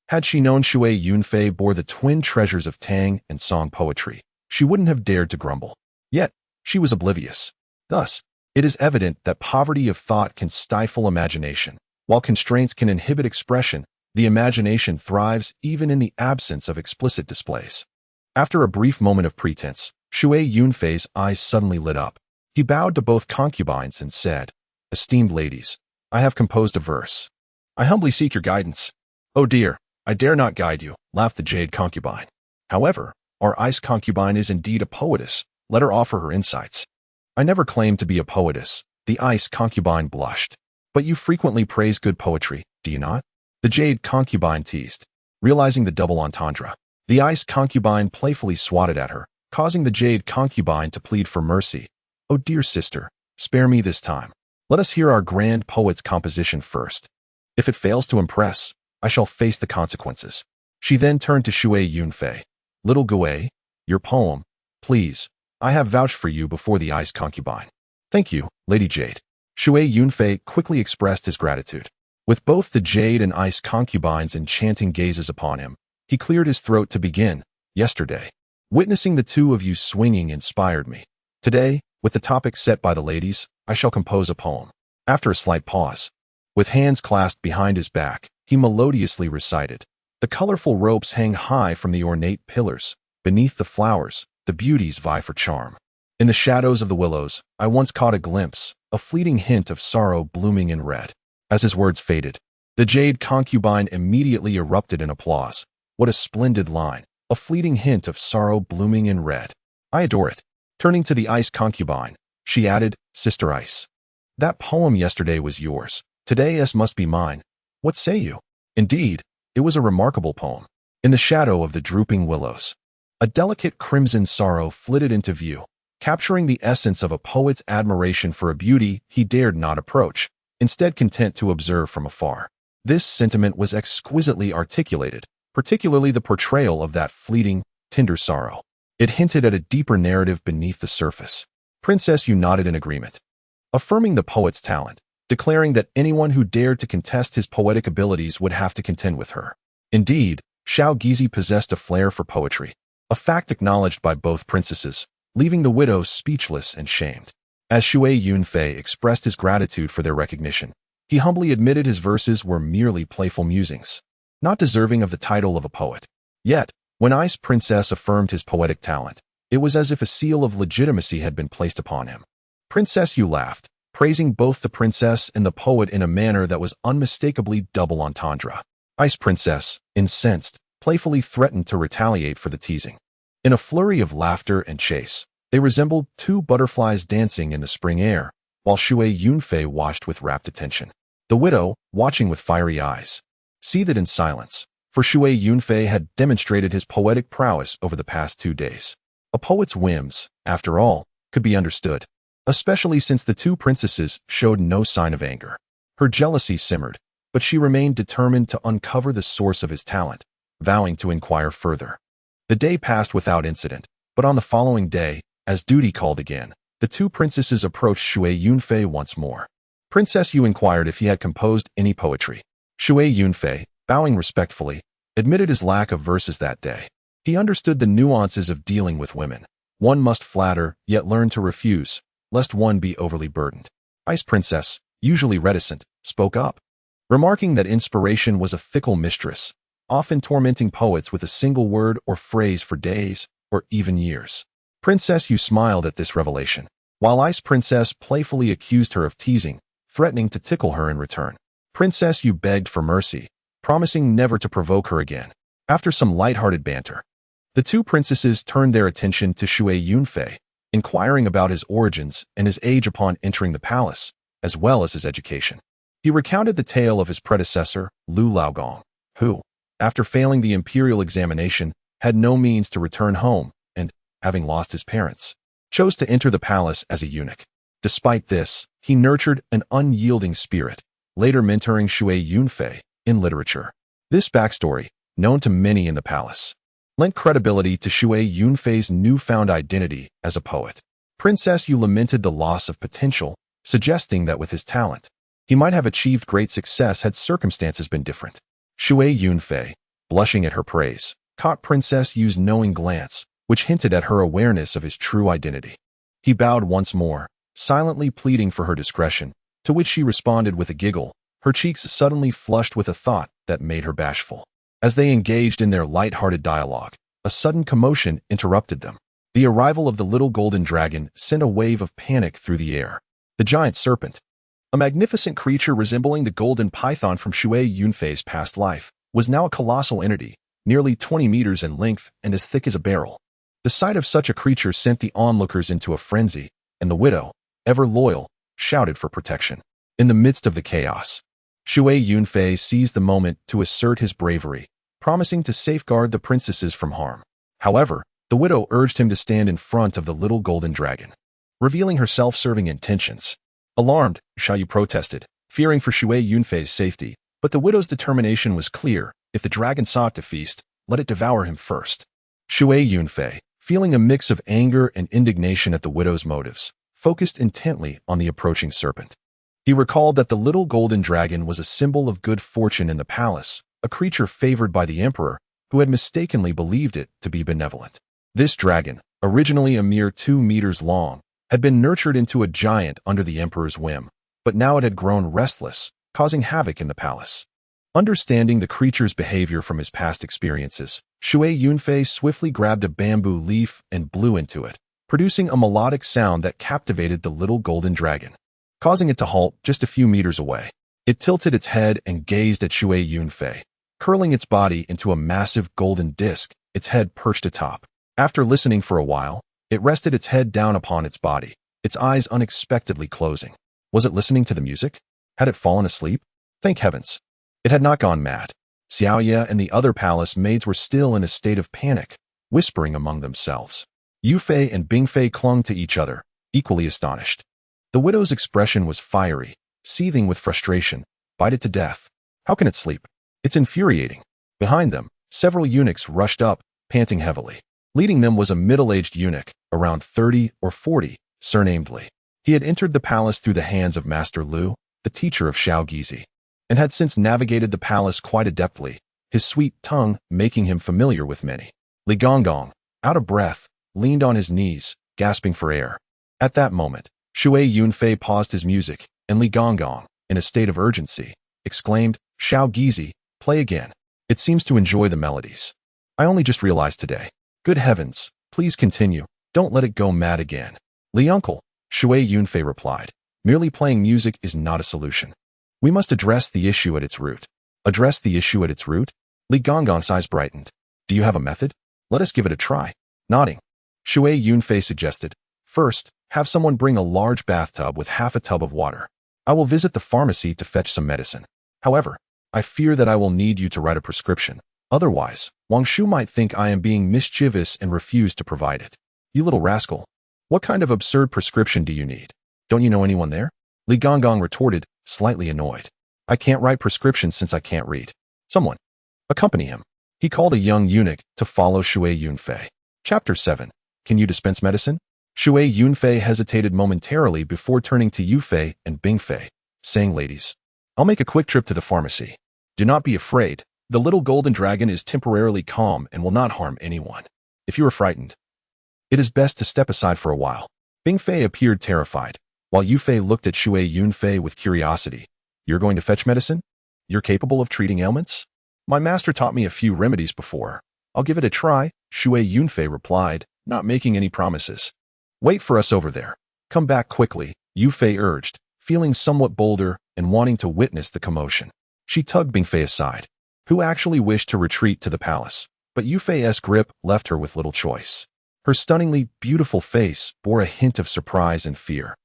Had she known Shui Yunfei bore the twin treasures of Tang and Song poetry, she wouldn't have dared to grumble. Yet, she was oblivious. Thus, it is evident that poverty of thought can stifle imagination. While constraints can inhibit expression, the imagination thrives even in the absence of explicit displays. After a brief moment of pretense, Shui Yunfei's eyes suddenly lit up. He bowed to both concubines and said, "Esteemed ladies, I have composed a verse. I humbly seek your guidance." "Oh dear, I dare not guide you," laughed the jade concubine. "However, our ice concubine is indeed a poetess. Let her offer her insights." "I never claimed to be a poetess," the ice concubine blushed. "But you frequently praise good poetry, do you not?" The jade concubine teased. Realizing the double entendre, the ice concubine playfully swatted at her, causing the jade concubine to plead for mercy. "Oh dear sister, spare me this time. Let us hear our grand poet's composition first. If it fails to impress, I shall face the consequences." She then turned to Shui Yunfei. "Little Gui, your poem, please. I have vouched for you before the ice concubine." "Thank you, Lady Jade." Shui Yunfei quickly expressed his gratitude. With both the jade and ice concubines enchanting gazes upon him, he cleared his throat to begin. "Yesterday, witnessing the two of you swinging inspired me. Today, with the topic set by the ladies, I shall compose a poem." After a slight pause, with hands clasped behind his back, he melodiously recited, "The colorful ropes hang high from the ornate pillars. Beneath the flowers, the beauties vie for charm. In the shadows of the willows, I once caught a glimpse, a fleeting hint of sorrow blooming in red." As his words faded, the jade concubine immediately erupted in applause. "What a splendid line, a fleeting hint of sorrow blooming in red. I adore it." Turning to the ice concubine, she added, "Sister Ice, that poem yesterday was yours. Today it must be mine. What say you?" Indeed, it was a remarkable poem. In the shadow of the drooping willows, a delicate crimson sorrow flitted into view, capturing the essence of a poet's admiration for a beauty he dared not approach, instead content to observe from afar. This sentiment was exquisitely articulated, particularly the portrayal of that fleeting, tender sorrow. It hinted at a deeper narrative beneath the surface. Princess Yu nodded in agreement, affirming the poet's talent, declaring that anyone who dared to contest his poetic abilities would have to contend with her. Indeed, Xiao Gizi possessed a flair for poetry, a fact acknowledged by both princesses, leaving the widow speechless and shamed. As Shui Yunfei expressed his gratitude for their recognition, he humbly admitted his verses were merely playful musings, not deserving of the title of a poet. Yet, when Ice Princess affirmed his poetic talent, it was as if a seal of legitimacy had been placed upon him. Princess Yu laughed, praising both the princess and the poet in a manner that was unmistakably double entendre. Ice Princess, incensed, playfully threatened to retaliate for the teasing. In a flurry of laughter and chase, they resembled two butterflies dancing in the spring air, while Shui Yunfei watched with rapt attention. The widow, watching with fiery eyes, seethed in silence, for Shui Yunfei had demonstrated his poetic prowess over the past 2 days. A poet's whims, after all, could be understood, especially since the two princesses showed no sign of anger. Her jealousy simmered, but she remained determined to uncover the source of his talent, vowing to inquire further. The day passed without incident, but on the following day, as duty called again, the two princesses approached Shui Yunfei once more. Princess Yu inquired if he had composed any poetry. Shui Yunfei, bowing respectfully, admitted his lack of verses that day. He understood the nuances of dealing with women. One must flatter, yet learn to refuse, lest one be overly burdened. Ice Princess, usually reticent, spoke up, remarking that inspiration was a fickle mistress, often tormenting poets with a single word or phrase for days or even years. Princess Yu smiled at this revelation, while Ice Princess playfully accused her of teasing, threatening to tickle her in return. Princess Yu begged for mercy, promising never to provoke her again. After some light-hearted banter, the two princesses turned their attention to Shui Yunfei, inquiring about his origins and his age upon entering the palace, as well as his education. He recounted the tale of his predecessor, Lu Laogong, who, after failing the imperial examination, had no means to return home and, having lost his parents, chose to enter the palace as a eunuch. Despite this, he nurtured an unyielding spirit, later mentoring Shui Yunfei in literature. This backstory, known to many in the palace, lent credibility to Shui Yunfei's newfound identity as a poet. Princess Yu lamented the loss of potential, suggesting that with his talent, he might have achieved great success had circumstances been different. Shui Yunfei, blushing at her praise, caught Princess Yu's knowing glance, which hinted at her awareness of his true identity. He bowed once more, silently pleading for her discretion, to which she responded with a giggle, her cheeks suddenly flushed with a thought that made her bashful. As they engaged in their light-hearted dialogue, a sudden commotion interrupted them. The arrival of the little golden dragon sent a wave of panic through the air. The giant serpent, a magnificent creature resembling the golden python from Shui Yunfei's past life, was now a colossal entity, nearly 20 meters in length and as thick as a barrel. The sight of such a creature sent the onlookers into a frenzy, and the widow, ever loyal, shouted for protection. In the midst of the chaos, Shui Yunfei seized the moment to assert his bravery, promising to safeguard the princesses from harm. However, the widow urged him to stand in front of the little golden dragon, revealing her self-serving intentions. Alarmed, Xiaoyu protested, fearing for Shui Yunfei's safety, but the widow's determination was clear. If the dragon sought to feast, let it devour him first. Shui Yunfei, feeling a mix of anger and indignation at the widow's motives, focused intently on the approaching serpent. He recalled that the little golden dragon was a symbol of good fortune in the palace, a creature favored by the emperor, who had mistakenly believed it to be benevolent. This dragon, originally a mere 2 meters long, had been nurtured into a giant under the emperor's whim, but now it had grown restless, causing havoc in the palace. Understanding the creature's behavior from his past experiences, Shui Yunfei swiftly grabbed a bamboo leaf and blew into it, producing a melodic sound that captivated the little golden dragon, causing it to halt just a few meters away. It tilted its head and gazed at Shui Yunfei, curling its body into a massive golden disc, its head perched atop. After listening for a while, it rested its head down upon its body, its eyes unexpectedly closing. Was it listening to the music? Had it fallen asleep? Thank heavens. It had not gone mad. Xiaoye and the other palace maids were still in a state of panic, whispering among themselves. Yufei and Bingfei clung to each other, equally astonished. The widow's expression was fiery, seething with frustration. Bite it to death. How can it sleep? It's infuriating. Behind them, several eunuchs rushed up, panting heavily. Leading them was a middle-aged eunuch, around 30 or 40, surnamed Li. He had entered the palace through the hands of Master Lu, the teacher of Xiao Gizi, and had since navigated the palace quite adeptly, his sweet tongue making him familiar with many. Li Gonggong, out of breath, leaned on his knees, gasping for air. At that moment, Shui Yunfei paused his music, and Li Gonggong, in a state of urgency, exclaimed, "Xiao Gizi, play again. It seems to enjoy the melodies. I only just realized today. Good heavens, please continue. Don't let it go mad again." "Li uncle," Shui Yunfei replied, "merely playing music is not a solution. We must address the issue at its root." "Address the issue at its root?" Li Gonggong's eyes brightened. "Do you have a method? Let us give it a try." Nodding, Shui Yunfei suggested, "First, have someone bring a large bathtub with half a tub of water. I will visit the pharmacy to fetch some medicine. However, I fear that I will need you to write a prescription. Otherwise, Wang Shu might think I am being mischievous and refuse to provide it." "You little rascal. What kind of absurd prescription do you need? Don't you know anyone there?" Li Gonggong retorted, slightly annoyed. "I can't write prescriptions since I can't read. Someone accompany him." He called a young eunuch to follow Shui Yunfei. Chapter 7. Can you dispense medicine? Shui Yunfei hesitated momentarily before turning to Yufei and Bingfei, saying, "Ladies, I'll make a quick trip to the pharmacy. Do not be afraid. The little golden dragon is temporarily calm and will not harm anyone. If you are frightened, it is best to step aside for a while." Bingfei appeared terrified, while Yufei looked at Shui Yunfei with curiosity. "You're going to fetch medicine? You're capable of treating ailments?" "My master taught me a few remedies before. I'll give it a try," Shui Yunfei replied, not making any promises. "Wait for us over there. Come back quickly," Yufei urged, feeling somewhat bolder and wanting to witness the commotion. She tugged Bingfei aside, who actually wished to retreat to the palace, but Yufei's grip left her with little choice. Her stunningly beautiful face bore a hint of surprise and fear,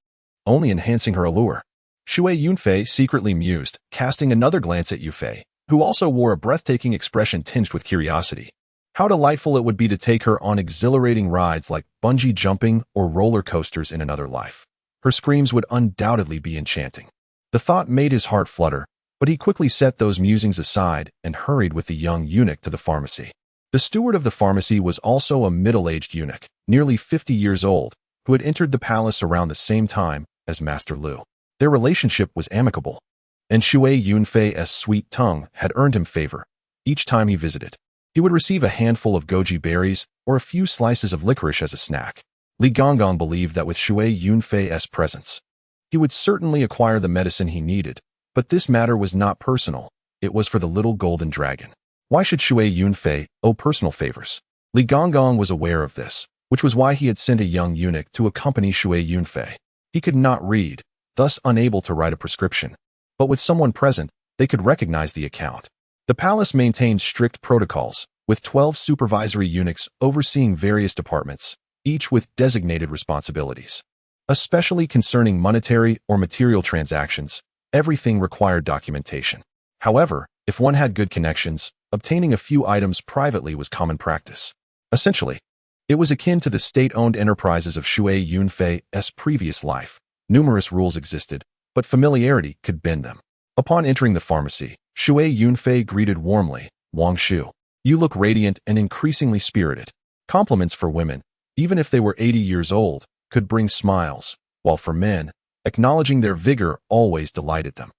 only enhancing her allure. Shui Yunfei secretly mused, casting another glance at Yufei, who also wore a breathtaking expression tinged with curiosity. How delightful it would be to take her on exhilarating rides like bungee jumping or roller coasters in another life. Her screams would undoubtedly be enchanting. The thought made his heart flutter, but he quickly set those musings aside and hurried with the young eunuch to the pharmacy. The steward of the pharmacy was also a middle-aged eunuch, nearly 50 years old, who had entered the palace around the same time as Master Lu. Their relationship was amicable, and Shui Yunfei's sweet tongue had earned him favor. Each time he visited, he would receive a handful of goji berries or a few slices of licorice as a snack. Li Gonggong believed that with Shui Yunfei's presence, he would certainly acquire the medicine he needed, but this matter was not personal. It was for the little golden dragon. Why should Shui Yunfei owe personal favors? Li Gonggong was aware of this, which was why he had sent a young eunuch to accompany Shui Yunfei. He could not read, thus unable to write a prescription, but with someone present, they could recognize the account. The palace maintained strict protocols, with 12 supervisory eunuchs overseeing various departments, each with designated responsibilities. Especially concerning monetary or material transactions, everything required documentation. However, if one had good connections, obtaining a few items privately was common practice. Essentially, it was akin to the state-owned enterprises of Shui Yunfei's previous life. Numerous rules existed, but familiarity could bend them. Upon entering the pharmacy, Shui Yunfei greeted warmly, "Wang Shu, you look radiant and increasingly spirited." Compliments for women, even if they were 80 years old, could bring smiles, while for men, acknowledging their vigor always delighted them.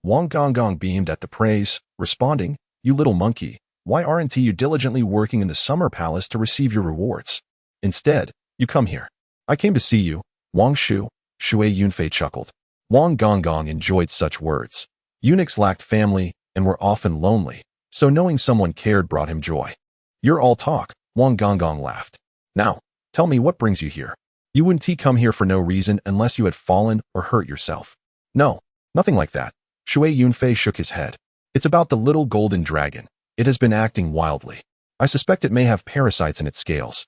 Wang Gonggong beamed at the praise, responding, "You little monkey, why aren't you diligently working in the summer palace to receive your rewards? Instead, you come here." "I came to see you, Wang Shu," Shui Yunfei chuckled. Wang Gonggong enjoyed such words. Eunuchs lacked family and were often lonely, so knowing someone cared brought him joy. "You're all talk," Wang Gonggong laughed. "Now, tell me what brings you here. You wouldn't come here for no reason unless you had fallen or hurt yourself." "No, nothing like that." Shui Yunfei shook his head. "It's about the little golden dragon. It has been acting wildly. I suspect it may have parasites in its scales.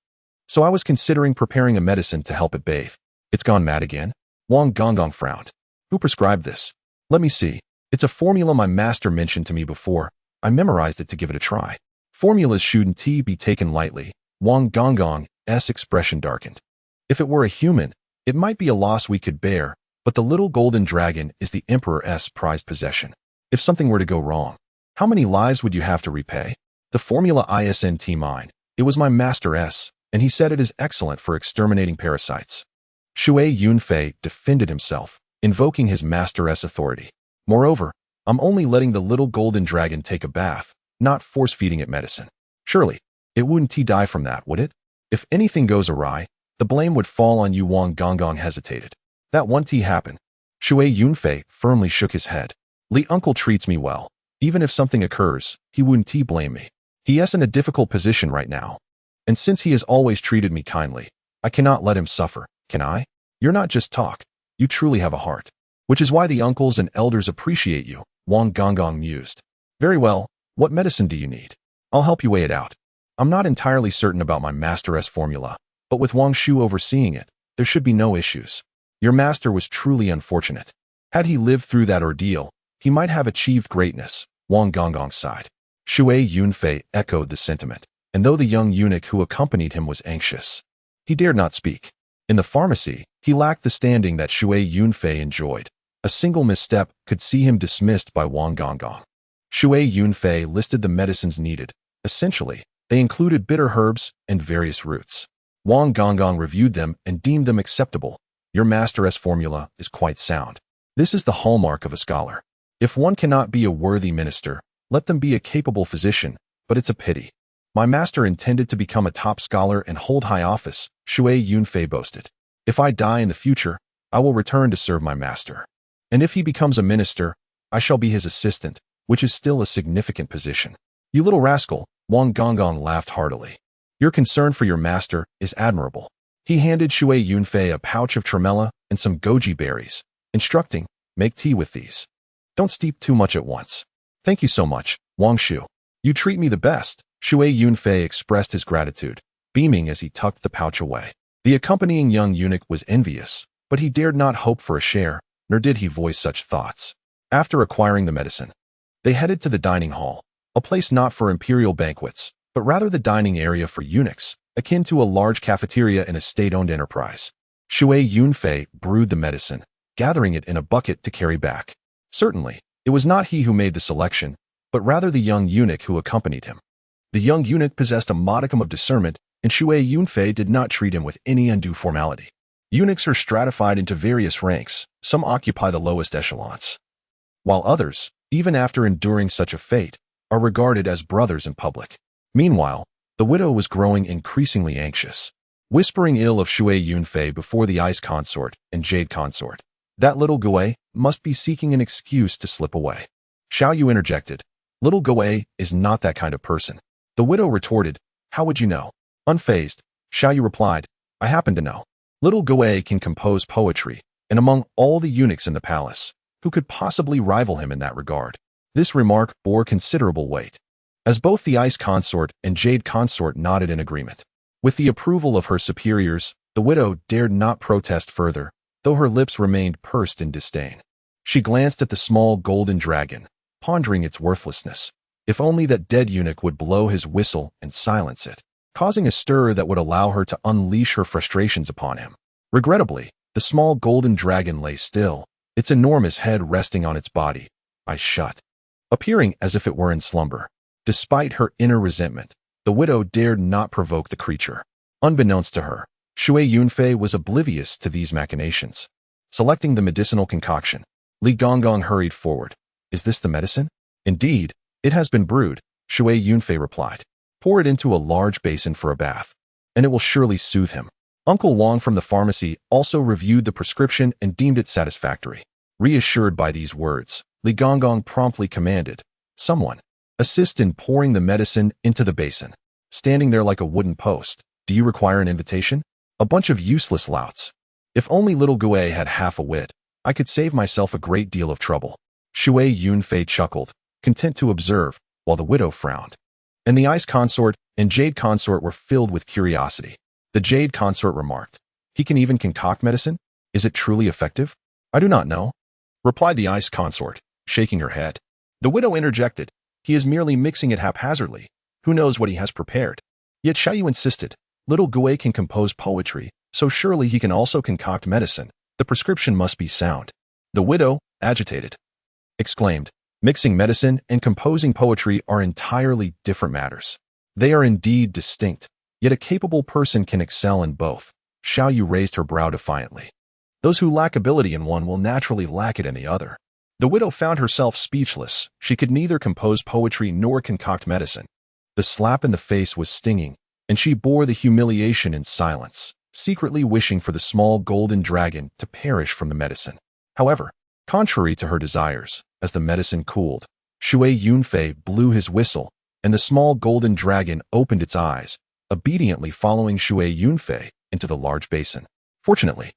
So I was considering preparing a medicine to help it bathe." "It's gone mad again?" Wang Gonggong frowned. "Who prescribed this?" "Let me see. It's a formula my master mentioned to me before. I memorized it to give it a try." Formulas shouldn't be taken lightly. Wang Gonggong's expression darkened. "If it were a human, it might be a loss we could bear, but the little golden dragon is the emperor's prized possession. If something were to go wrong, how many lives would you have to repay? The formula isn't mine. It was my Master S, and he said it is excellent for exterminating parasites. Shui Yunfei defended himself, invoking his Master S authority. Moreover, I'm only letting the little golden dragon take a bath, not force-feeding it medicine. Surely, it wouldn't die from that, would it? If anything goes awry, the blame would fall on you. Wang Gonggong hesitated. That won't happen. Shui Yunfei firmly shook his head. Li uncle treats me well. Even if something occurs, he wouldn't blame me. He is in a difficult position right now. And since he has always treated me kindly, I cannot let him suffer, can I? You're not just talk. You truly have a heart. Which is why the uncles and elders appreciate you, Wang Gonggong mused. Very well, what medicine do you need? I'll help you weigh it out. I'm not entirely certain about my Master S formula, but with Wang Shu overseeing it, there should be no issues. Your master was truly unfortunate. Had he lived through that ordeal, he might have achieved greatness, Wang Gonggong sighed. Shui Yunfei echoed the sentiment, and though the young eunuch who accompanied him was anxious, he dared not speak. In the pharmacy, he lacked the standing that Shui Yunfei enjoyed. A single misstep could see him dismissed by Wang Gonggong. Shui Yunfei listed the medicines needed. Essentially, they included bitter herbs and various roots. Wang Gonggong reviewed them and deemed them acceptable. Your Master S formula is quite sound. This is the hallmark of a scholar. If one cannot be a worthy minister, let them be a capable physician, but it's a pity. My master intended to become a top scholar and hold high office, Shui Yunfei boasted. If I die in the future, I will return to serve my master. And if he becomes a minister, I shall be his assistant, which is still a significant position. You little rascal, Wang Gonggong laughed heartily. Your concern for your master is admirable. He handed Shui Yunfei a pouch of tremella and some goji berries, instructing, make tea with these. Don't steep too much at once. Thank you so much, Wang Shu. You treat me the best. Shui Yunfei expressed his gratitude, beaming as he tucked the pouch away. The accompanying young eunuch was envious, but he dared not hope for a share, nor did he voice such thoughts. After acquiring the medicine, they headed to the dining hall, a place not for imperial banquets, but rather the dining area for eunuchs, akin to a large cafeteria in a state-owned enterprise. Shui Yunfei brewed the medicine, gathering it in a bucket to carry back. Certainly, it was not he who made the selection, but rather the young eunuch who accompanied him. The young eunuch possessed a modicum of discernment, and Shui Yunfei did not treat him with any undue formality. Eunuchs are stratified into various ranks. Some occupy the lowest echelons, while others, even after enduring such a fate, are regarded as brothers in public. Meanwhile, the widow was growing increasingly anxious, whispering ill of Shui Yunfei before the ice consort and jade consort. That little Gui must be seeking an excuse to slip away. Xiao Yu interjected. Little Gui is not that kind of person. The widow retorted, how would you know? Unfazed, Xiao Yu replied, I happen to know. Little Gui can compose poetry, and among all the eunuchs in the palace, who could possibly rival him in that regard? This remark bore considerable weight, as both the ice consort and jade consort nodded in agreement. With the approval of her superiors, the widow dared not protest further, though her lips remained pursed in disdain. She glanced at the small golden dragon, pondering its worthlessness. If only that dead eunuch would blow his whistle and silence it, causing a stir that would allow her to unleash her frustrations upon him. Regrettably, the small golden dragon lay still, its enormous head resting on its body, eyes shut, appearing as if it were in slumber. Despite her inner resentment, the widow dared not provoke the creature. Unbeknownst to her, Shui Yunfei was oblivious to these machinations. Selecting the medicinal concoction, Li Gonggong hurried forward. Is this the medicine? Indeed, it has been brewed, Shui Yunfei replied. Pour it into a large basin for a bath, and it will surely soothe him. Uncle Wang from the pharmacy also reviewed the prescription and deemed it satisfactory. Reassured by these words, Li Gonggong promptly commanded, someone, assist in pouring the medicine into the basin. Standing there like a wooden post, do you require an invitation? A bunch of useless louts. If only little Gui had half a wit, I could save myself a great deal of trouble. Shui Yunfei chuckled, content to observe, while the widow frowned. And the ice consort and jade consort were filled with curiosity. The jade consort remarked, he can even concoct medicine? Is it truly effective? I do not know, replied the ice consort, shaking her head. The widow interjected, he is merely mixing it haphazardly. Who knows what he has prepared? Yet Xiao Yu insisted, little Gui can compose poetry, so surely he can also concoct medicine. The prescription must be sound. The widow, agitated, exclaimed, Mixing medicine and composing poetry are entirely different matters. They are indeed distinct, yet a capable person can excel in both. Xiao Yu raised her brow defiantly. Those who lack ability in one will naturally lack it in the other. The widow found herself speechless. She could neither compose poetry nor concoct medicine. The slap in the face was stinging, and she bore the humiliation in silence, secretly wishing for the small golden dragon to perish from the medicine. However, contrary to her desires, as the medicine cooled, Shui Yunfei blew his whistle, and the small golden dragon opened its eyes, obediently following Shui Yunfei into the large basin. Fortunately,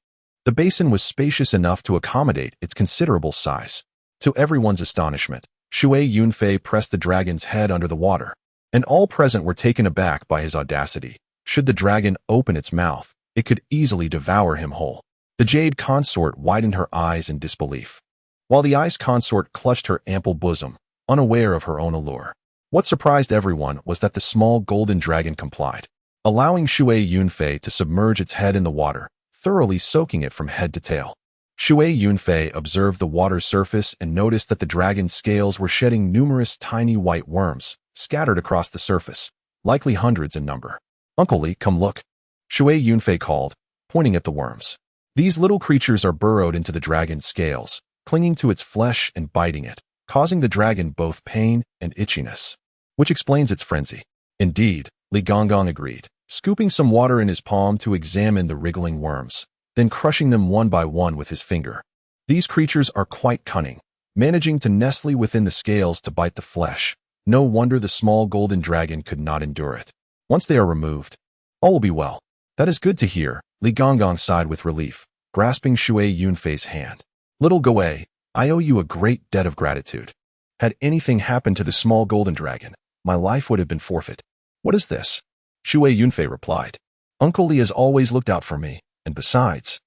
the basin was spacious enough to accommodate its considerable size. To everyone's astonishment, Shui Yunfei pressed the dragon's head under the water, and all present were taken aback by his audacity. Should the dragon open its mouth, it could easily devour him whole. The jade consort widened her eyes in disbelief, while the ice consort clutched her ample bosom, unaware of her own allure. What surprised everyone was that the small golden dragon complied, allowing Shui Yunfei to submerge its head in the water, thoroughly soaking it from head to tail. Shui Yunfei observed the water's surface and noticed that the dragon's scales were shedding numerous tiny white worms, scattered across the surface, likely hundreds in number. "Uncle Li, come look," Shui Yunfei called, pointing at the worms. These little creatures are burrowed into the dragon's scales, clinging to its flesh and biting it, causing the dragon both pain and itchiness, which explains its frenzy. Indeed, Li Gonggong agreed, scooping some water in his palm to examine the wriggling worms, then crushing them one by one with his finger. These creatures are quite cunning, managing to nestle within the scales to bite the flesh. No wonder the small golden dragon could not endure it. Once they are removed, all will be well. That is good to hear, Li Gonggong sighed with relief, grasping Shui Yunfei's hand. Little Goei, I owe you a great debt of gratitude. Had anything happened to the small golden dragon, my life would have been forfeit. What is this? Shui Yunfei replied. Uncle Li has always looked out for me, and besides,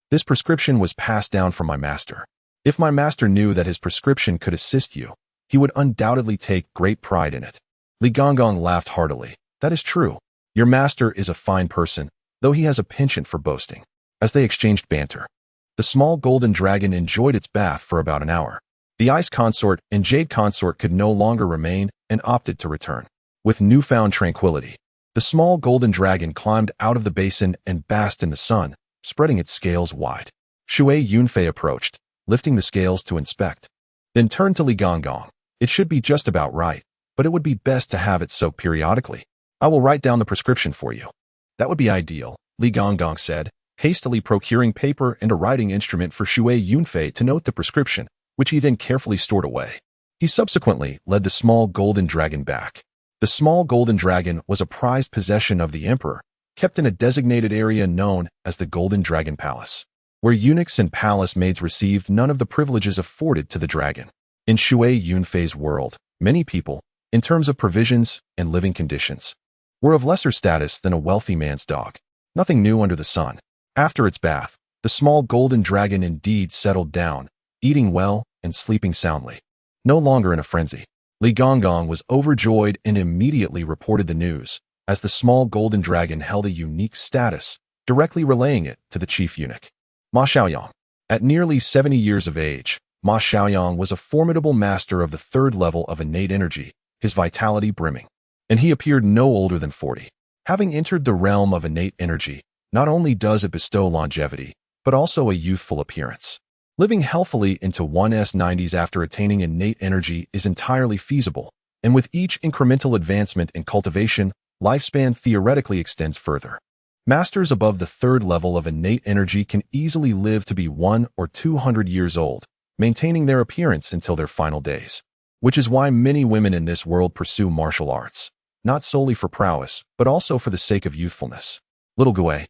this prescription was passed down from my master. If my master knew that his prescription could assist you, he would undoubtedly take great pride in it. Li Gonggong laughed heartily. That is true. Your master is a fine person, though he has a penchant for boasting. As they exchanged banter, the small golden dragon enjoyed its bath for about an hour. The ice consort and jade consort could no longer remain and opted to return. With newfound tranquility, the small golden dragon climbed out of the basin and basked in the sun, spreading its scales wide. Shui Yunfei approached, lifting the scales to inspect, then turned to Li Gonggong. It should be just about right, but it would be best to have it soaked periodically. I will write down the prescription for you. That would be ideal, Li Gonggong said, hastily procuring paper and a writing instrument for Shui Yunfei to note the prescription, which he then carefully stored away. He subsequently led the small golden dragon back. The small golden dragon was a prized possession of the emperor, kept in a designated area known as the Golden Dragon Palace, where eunuchs and palace maids received none of the privileges afforded to the dragon. In Shui Yunfei's world, many people, in terms of provisions and living conditions, were of lesser status than a wealthy man's dog. Nothing new under the sun. After its bath, the small golden dragon indeed settled down, eating well and sleeping soundly. No longer in a frenzy, Li Gonggong was overjoyed and immediately reported the news, as the small golden dragon held a unique status, directly relaying it to the chief eunuch. Ma Xiaoyang. At nearly 70 years of age, Ma Xiaoyang was a formidable master of the third level of innate energy, his vitality brimming. And he appeared no older than 40. Having entered the realm of innate energy, not only does it bestow longevity, but also a youthful appearance. Living healthily into one's 90s after attaining innate energy is entirely feasible, and with each incremental advancement in cultivation, lifespan theoretically extends further. Masters above the third level of innate energy can easily live to be 100 or 200 years old, maintaining their appearance until their final days. Which is why many women in this world pursue martial arts, not solely for prowess, but also for the sake of youthfulness. Little Gui,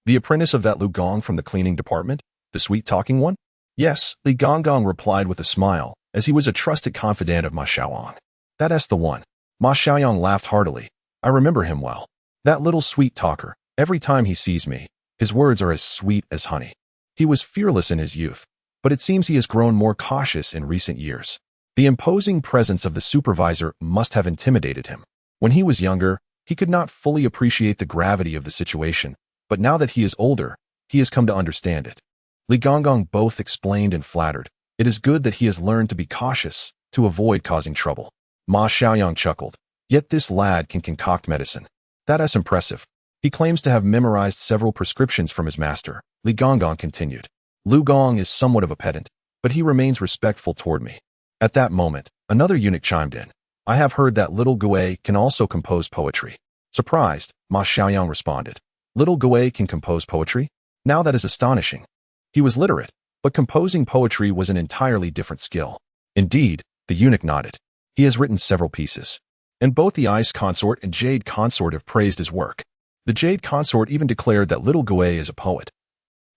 the apprentice of that Lu Gong from the cleaning department, the sweet-talking one? Yes, Li Gonggong replied with a smile, as he was a trusted confidant of Ma Xiaoyang. That's the one. Ma Xiaoyang laughed heartily. I remember him well. That little sweet talker, every time he sees me, his words are as sweet as honey. He was fearless in his youth, but it seems he has grown more cautious in recent years. The imposing presence of the supervisor must have intimidated him. When he was younger, he could not fully appreciate the gravity of the situation, but now that he is older, he has come to understand it. Li Gonggong both explained and flattered. It is good that he has learned to be cautious, to avoid causing trouble. Ma Xiaoyang chuckled. Yet this lad can concoct medicine. That's impressive. He claims to have memorized several prescriptions from his master. Li Gonggong continued. Lu Gong is somewhat of a pedant, but he remains respectful toward me. At that moment, another eunuch chimed in. I have heard that little Gui can also compose poetry. Surprised, Ma Xiaoyang responded. Little Gui can compose poetry? Now that is astonishing. He was literate, but composing poetry was an entirely different skill. Indeed, the eunuch nodded. He has written several pieces, and both the Ice Consort and Jade Consort have praised his work. The Jade Consort even declared that little Gui is a poet.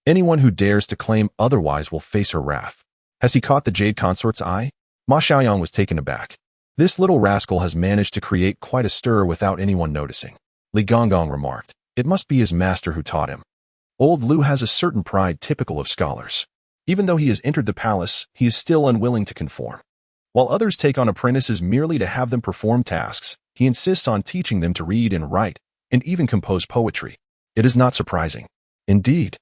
Anyone who dares to claim otherwise will face her wrath. Has he caught the Jade Consort's eye? Ma Xiaoyang was taken aback. This little rascal has managed to create quite a stir without anyone noticing. Li Gonggong remarked. It must be his master who taught him. Old Lu has a certain pride typical of scholars. Even though he has entered the palace, he is still unwilling to conform. While others take on apprentices merely to have them perform tasks, he insists on teaching them to read and write, and even compose poetry. It is not surprising. Indeed,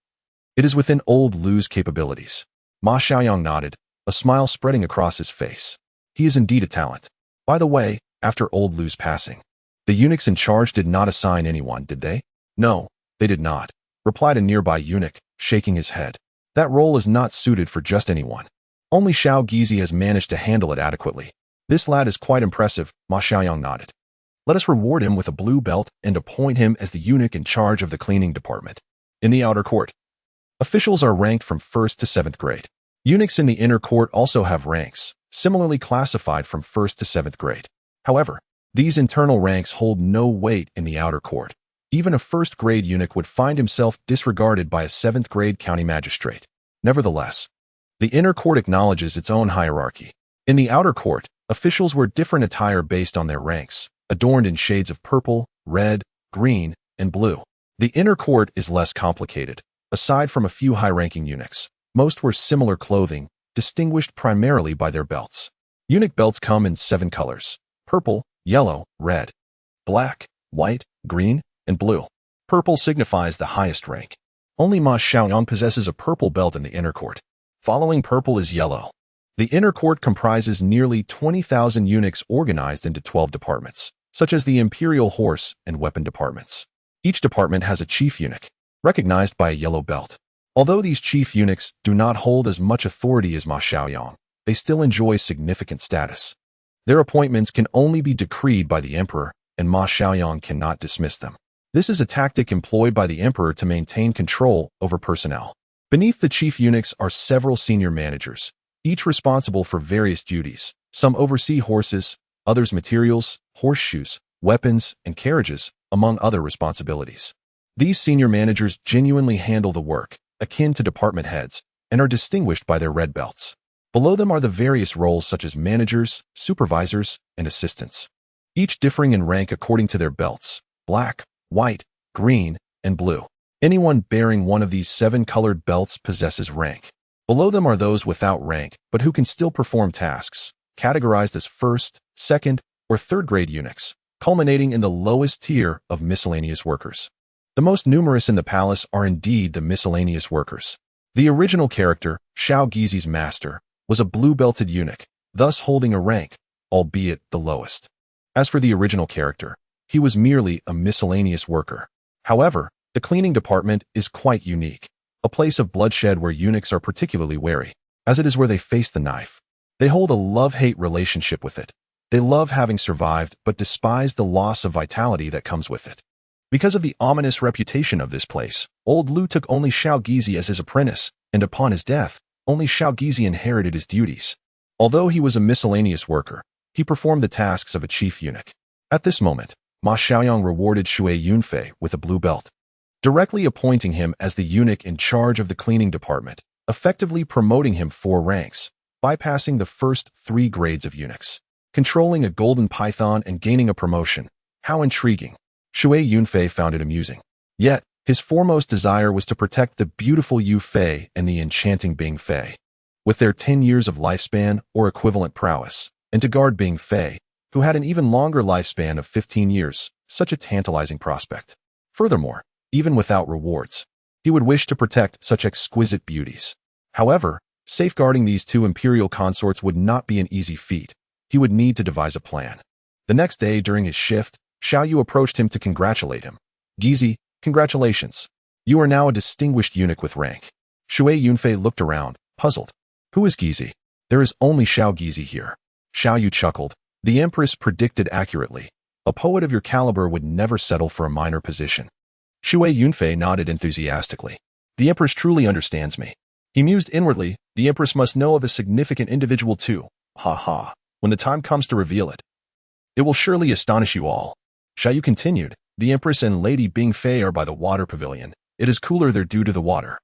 it is within old Lu's capabilities. Ma Xiaoyang nodded, a smile spreading across his face. He is indeed a talent. By the way, after old Lu's passing, the eunuchs in charge did not assign anyone, did they? No, they did not, replied a nearby eunuch, shaking his head. That role is not suited for just anyone. Only Xiao Gizi has managed to handle it adequately. This lad is quite impressive, Ma Xiaoyang nodded. Let us reward him with a blue belt and appoint him as the eunuch in charge of the cleaning department. In the outer court, officials are ranked from 1st to 7th grade. Eunuchs in the inner court also have ranks, similarly classified from 1st to 7th grade. However, these internal ranks hold no weight in the outer court. Even a 1st grade eunuch would find himself disregarded by a 7th grade county magistrate. Nevertheless, the inner court acknowledges its own hierarchy. In the outer court, officials wear different attire based on their ranks, adorned in shades of purple, red, green, and blue. The inner court is less complicated. Aside from a few high-ranking eunuchs, most wear similar clothing, distinguished primarily by their belts. Eunuch belts come in 7 colors: purple, yellow, red, black, white, green, and blue. Purple signifies the highest rank. Only Ma Xiaoyang possesses a purple belt in the inner court. Following purple is yellow. The inner court comprises nearly 20,000 eunuchs organized into 12 departments, such as the imperial horse and weapon departments. Each department has a chief eunuch, recognized by a yellow belt. Although these chief eunuchs do not hold as much authority as Ma Xiaoyang, they still enjoy significant status. Their appointments can only be decreed by the emperor, and Ma Xiaoyang cannot dismiss them. This is a tactic employed by the emperor to maintain control over personnel. Beneath the chief eunuchs are several senior managers, each responsible for various duties. Some oversee horses, others materials, horseshoes, weapons, and carriages, among other responsibilities. These senior managers genuinely handle the work, akin to department heads, and are distinguished by their red belts. Below them are the various roles such as managers, supervisors, and assistants, each differing in rank according to their belts: black, white, green, and blue. Anyone bearing one of these 7 colored belts possesses rank. Below them are those without rank, but who can still perform tasks, categorized as 1st, 2nd, or 3rd grade eunuchs, culminating in the lowest tier of miscellaneous workers. The most numerous in the palace are indeed the miscellaneous workers. The original character, Xiao Gizi's master, was a blue-belted eunuch, thus holding a rank, albeit the lowest. As for the original character, he was merely a miscellaneous worker. However, the cleaning department is quite unique, a place of bloodshed where eunuchs are particularly wary, as it is where they face the knife. They hold a love-hate relationship with it. They love having survived, but despise the loss of vitality that comes with it. Because of the ominous reputation of this place, old Lu took only Xiao Gizi as his apprentice, and upon his death, only Xiao Gizi inherited his duties. Although he was a miscellaneous worker, he performed the tasks of a chief eunuch. At this moment, Ma Xiaoyang rewarded Shui Yunfei with a blue belt, directly appointing him as the eunuch in charge of the cleaning department, effectively promoting him 4 ranks, bypassing the first 3 grades of eunuchs. Controlling a golden python and gaining a promotion. How intriguing. Shui Yunfei found it amusing. Yet, his foremost desire was to protect the beautiful Yu Fei and the enchanting Bing Fei, with their 10 years of lifespan or equivalent prowess, and to guard Bing Fei, who had an even longer lifespan of 15 years, such a tantalizing prospect. Furthermore, even without rewards, he would wish to protect such exquisite beauties. However, safeguarding these 2 imperial consorts would not be an easy feat, he would need to devise a plan. The next day during his shift, Xiao Yu approached him to congratulate him. Gizi, congratulations. You are now a distinguished eunuch with rank. Shui Yunfei looked around, puzzled. Who is Gizi? There is only Xiao Gizi here. Xiao Yu chuckled. The Empress predicted accurately. A poet of your caliber would never settle for a minor position. Shui Yunfei nodded enthusiastically. The Empress truly understands me. He mused inwardly, the Empress must know of a significant individual too. Ha ha. When the time comes to reveal it, it will surely astonish you all. Xiao Yu continued. The Empress and Lady Bingfei are by the water pavilion. It is cooler there due to the water,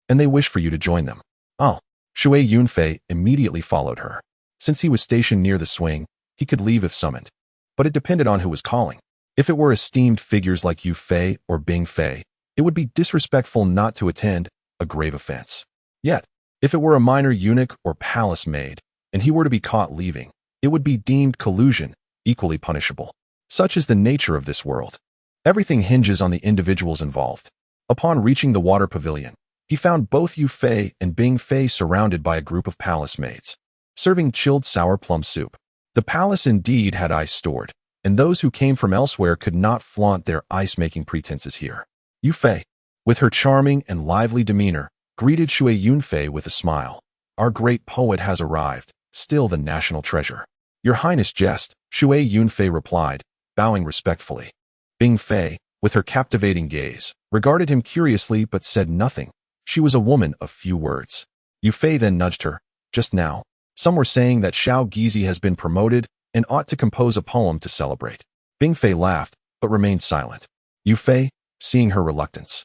and they wish for you to join them. Oh. Shui Yunfei immediately followed her. Since he was stationed near the swing, he could leave if summoned. But it depended on who was calling. If it were esteemed figures like Yu Fei or Bing Fei, it would be disrespectful not to attend, a grave offense. Yet, if it were a minor eunuch or palace maid, and he were to be caught leaving, it would be deemed collusion, equally punishable. Such is the nature of this world. Everything hinges on the individuals involved. Upon reaching the water pavilion, he found both Yu Fei and Bing Fei surrounded by a group of palace maids, serving chilled sour plum soup. The palace indeed had ice stored, and those who came from elsewhere could not flaunt their ice-making pretenses here. Yu Fei, with her charming and lively demeanor, greeted Shui Yunfei with a smile. Our great poet has arrived, still the national treasure. Your Highness jest, Shui Yunfei replied, bowing respectfully. Bing Fei, with her captivating gaze, regarded him curiously but said nothing. She was a woman of few words. Yu Fei then nudged her. Just now, some were saying that Xiao Gizi has been promoted and ought to compose a poem to celebrate. Bing Fei laughed, but remained silent. Yu Fei, seeing her reluctance,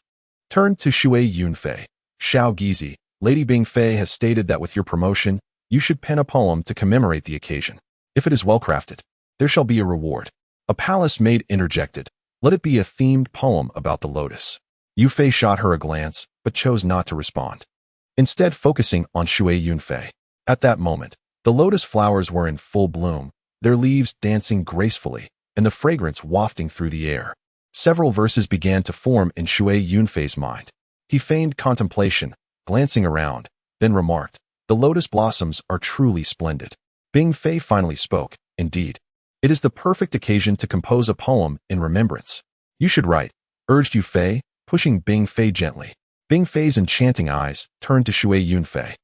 turned to Shui Yunfei. Xiao Gizi, Lady Bing Fei has stated that with your promotion, you should pen a poem to commemorate the occasion. If it is well crafted, there shall be a reward. A palace maid interjected. Let it be a themed poem about the lotus. Yu Fei shot her a glance, but chose not to respond, instead focusing on Shui Yunfei. At that moment, the lotus flowers were in full bloom, their leaves dancing gracefully, and the fragrance wafting through the air. Several verses began to form in Shui Yunfei's mind. He feigned contemplation, glancing around, then remarked, the lotus blossoms are truly splendid. Bing Fei finally spoke. Indeed, it is the perfect occasion to compose a poem in remembrance. You should write, urged Yu Fei, pushing Bing Fei gently. Bing Fei's enchanting eyes turned to Shui Yunfei.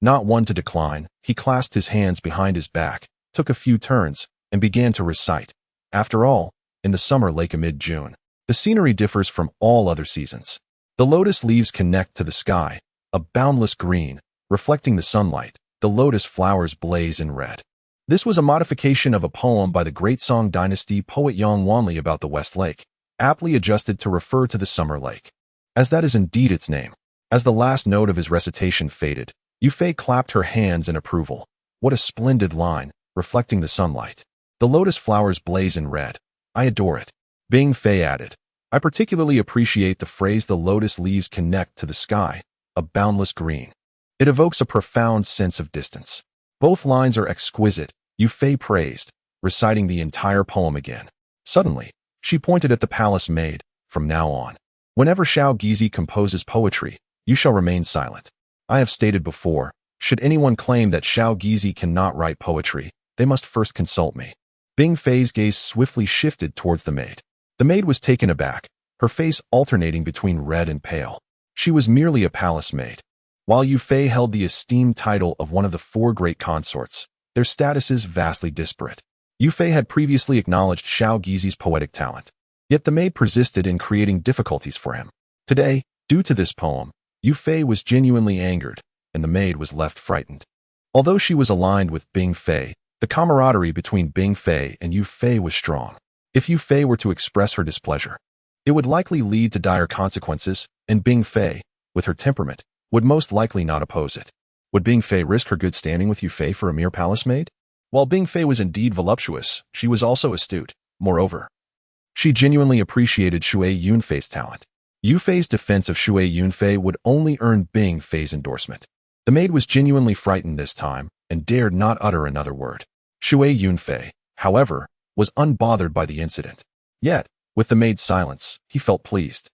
Not one to decline, he clasped his hands behind his back, took a few turns, and began to recite. After all, in the summer lake amid June, the scenery differs from all other seasons. The lotus leaves connect to the sky, a boundless green, reflecting the sunlight. The lotus flowers blaze in red. This was a modification of a poem by the Great Song Dynasty poet Yang Wanli about the West Lake, aptly adjusted to refer to the summer lake, as that is indeed its name. As the last note of his recitation faded, Yu Fei clapped her hands in approval. What a splendid line, reflecting the sunlight. The lotus flowers blaze in red. I adore it. Bing Fei added, I particularly appreciate the phrase the lotus leaves connect to the sky, a boundless green. It evokes a profound sense of distance. Both lines are exquisite, Yu Fei praised, reciting the entire poem again. Suddenly, she pointed at the palace maid. From now on, whenever Xiao Gizi composes poetry, you shall remain silent. I have stated before, should anyone claim that Xiao Gizi cannot write poetry, they must first consult me. Bing Fei's gaze swiftly shifted towards the maid. The maid was taken aback, her face alternating between red and pale. She was merely a palace maid. While Yu Fei held the esteemed title of one of the 4 great consorts, their statuses vastly disparate. Yu Fei had previously acknowledged Xiao Gizi's poetic talent, yet the maid persisted in creating difficulties for him. Today, due to this poem, Yu Fei was genuinely angered, and the maid was left frightened. Although she was aligned with Bing Fei, the camaraderie between Bing Fei and Yu Fei was strong. If Yu Fei were to express her displeasure, it would likely lead to dire consequences, and Bing Fei, with her temperament, would most likely not oppose it. Would Bing Fei risk her good standing with Yu Fei for a mere palace maid? While Bing Fei was indeed voluptuous, she was also astute. Moreover, she genuinely appreciated Shui Yunfei's talent. Yu Fei's defense of Shui Yunfei would only earn Bing Fei's endorsement. The maid was genuinely frightened this time and dared not utter another word. Shui Yunfei, however, was unbothered by the incident. Yet, with the maid's silence, he felt pleased.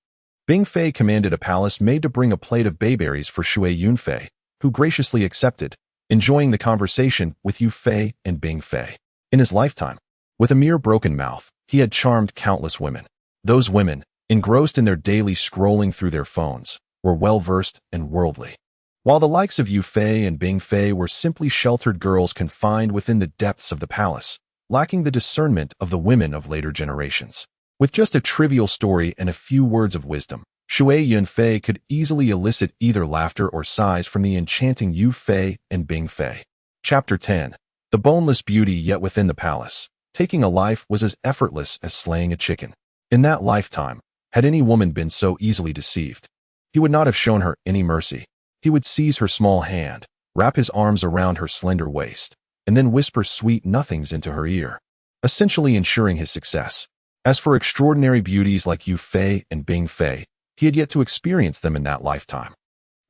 Bing Fei commanded a palace maid to bring a plate of bayberries for Shui Yunfei, who graciously accepted, enjoying the conversation with Yu Fei and Bing Fei. In his lifetime, with a mere broken mouth, he had charmed countless women. Those women, engrossed in their daily scrolling through their phones, were well-versed and worldly. While the likes of Yunfei and Bingfei were simply sheltered girls confined within the depths of the palace, lacking the discernment of the women of later generations. With just a trivial story and a few words of wisdom, Shui Yunfei could easily elicit either laughter or sighs from the enchanting Yunfei and Bingfei. Chapter 10. The boneless beauty yet within the palace. Taking a life was as effortless as slaying a chicken. In that lifetime, had any woman been so easily deceived, he would not have shown her any mercy. He would seize her small hand, wrap his arms around her slender waist, and then whisper sweet nothings into her ear, essentially ensuring his success. As for extraordinary beauties like Yunfei and Bingfei, he had yet to experience them in that lifetime.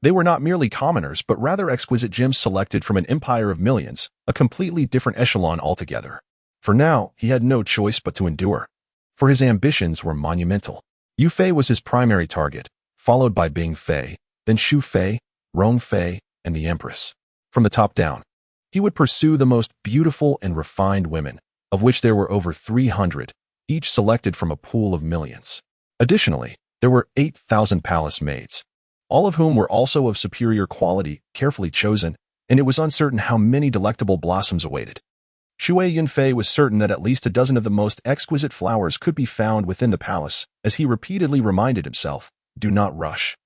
They were not merely commoners, but rather exquisite gems selected from an empire of millions, a completely different echelon altogether. For now, he had no choice but to endure. For his ambitions were monumental. Yunfei was his primary target, followed by Bingfei, then Shu Fei, Rong Fei, and the Empress. From the top down, he would pursue the most beautiful and refined women, of which there were over 300, each selected from a pool of millions. Additionally, there were 8,000 palace maids, all of whom were also of superior quality, carefully chosen, and it was uncertain how many delectable blossoms awaited. Shui Yunfei was certain that at least a dozen of the most exquisite flowers could be found within the palace, as he repeatedly reminded himself, do not rush.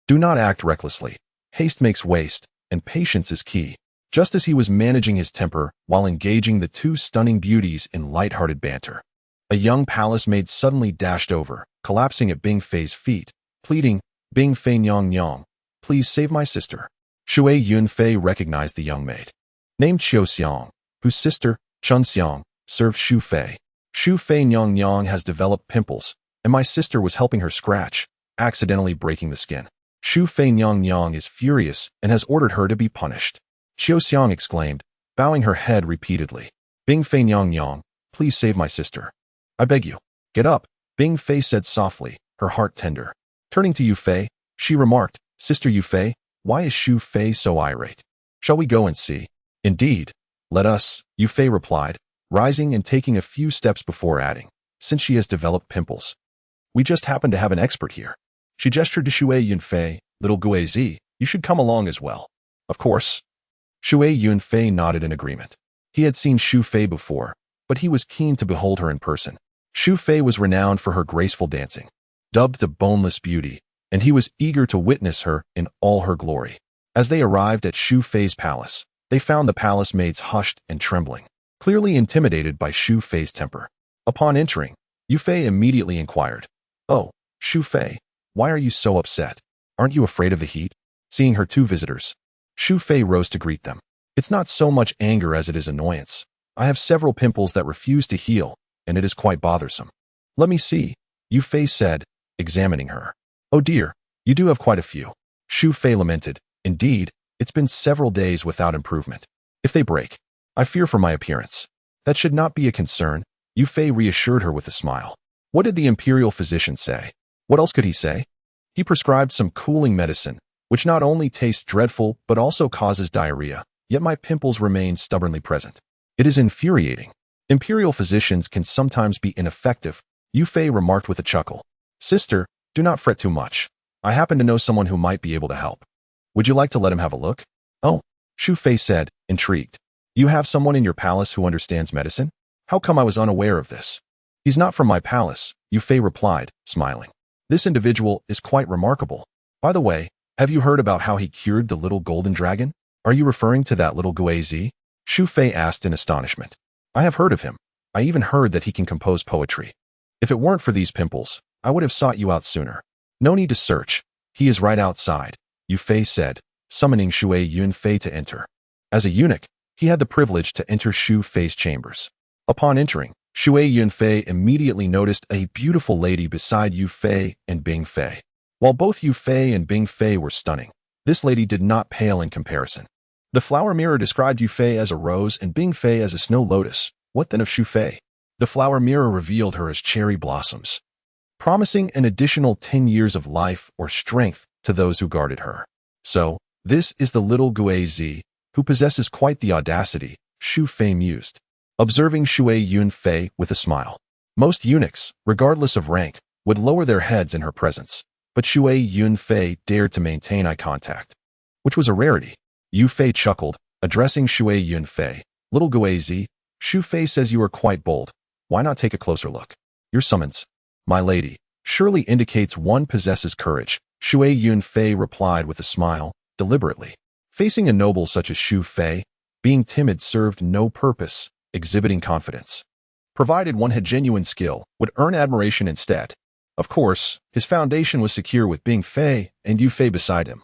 Do not act recklessly. Haste makes waste, and patience is key. Just as he was managing his temper while engaging the two stunning beauties in light-hearted banter, a young palace maid suddenly dashed over, collapsing at Bingfei's feet, pleading, Bingfei Nyang Nyang, please save my sister. Shui Yunfei recognized the young maid, named Qiu Xiang, whose sister, Chun Xiang, served Shu Fei. Shu Fei Nyang Nyang has developed pimples, and my sister was helping her scratch, accidentally breaking the skin. Shu Fei Nyang Nyang is furious and has ordered her to be punished. Qiu Xiang exclaimed, bowing her head repeatedly. Bingfei Nyang Nyang, please save my sister. I beg you. Get up, Bingfei said softly, her heart tender. Turning to Yunfei, she remarked, Sister Yunfei, why is Shu Fei so irate? Shall we go and see? Indeed. Let us, Yunfei replied, rising and taking a few steps before adding, since she has developed pimples. We just happen to have an expert here. She gestured to Shui Yunfei, little Guizi, you should come along as well. Of course. Shui Yunfei nodded in agreement. He had seen Shu Fei before, but he was keen to behold her in person. Shu Fei was renowned for her graceful dancing, dubbed the boneless beauty, and he was eager to witness her in all her glory. As they arrived at Shu Fei's palace, they found the palace maids hushed and trembling, clearly intimidated by Shu Fei's temper. Upon entering, Yunfei immediately inquired, Oh, Shu Fei, why are you so upset? Aren't you afraid of the heat? Seeing her two visitors, Shu Fei rose to greet them. It's not so much anger as it is annoyance. I have several pimples that refuse to heal, and it is quite bothersome. Let me see, Yunfei said, examining her. Oh dear, you do have quite a few. Shu Fei lamented. Indeed, it's been several days without improvement. If they break, I fear for my appearance. That should not be a concern, Yunfei reassured her with a smile. What did the imperial physician say? What else could he say? He prescribed some cooling medicine, which not only tastes dreadful but also causes diarrhea, yet my pimples remain stubbornly present. It is infuriating. Imperial physicians can sometimes be ineffective, Yunfei remarked with a chuckle. Sister, do not fret too much. I happen to know someone who might be able to help. Would you like to let him have a look? Oh, Shu Fei said, intrigued. You have someone in your palace who understands medicine? How come I was unaware of this? He's not from my palace, Yunfei replied, smiling. This individual is quite remarkable. By the way, have you heard about how he cured the little golden dragon? Are you referring to that little Guizi? Shu Fei asked in astonishment. I have heard of him. I even heard that he can compose poetry. If it weren't for these pimples, I would have sought you out sooner. No need to search. He is right outside, Yunfei said, summoning Shui Yunfei to enter. As a eunuch, he had the privilege to enter Shu Fei's chambers. Upon entering, Shui Yunfei immediately noticed a beautiful lady beside Yunfei and Bingfei. While both Yunfei and Bingfei were stunning, this lady did not pale in comparison. The flower mirror described Yunfei as a rose and Bingfei as a snow lotus. What then of Shu Fei? The flower mirror revealed her as cherry blossoms, promising an additional 10 years of life or strength to those who guarded her. So, this is the little Guizi, who possesses quite the audacity, Shu Fei mused. observing Shui Yunfei with a smile. Most eunuchs, regardless of rank, would lower their heads in her presence, but Shui Yunfei dared to maintain eye contact, which was a rarity. Yunfei chuckled, addressing Shui Yunfei. Little Guizi, Shu Fei says you are quite bold. Why not take a closer look? Your summons, my lady, surely indicates one possesses courage, Shui Yunfei replied with a smile, deliberately. Facing a noble such as Shu Fei, being timid served no purpose, exhibiting confidence, provided one had genuine skill, would earn admiration instead. Of course, his foundation was secure with being Fei and Yunfei beside him,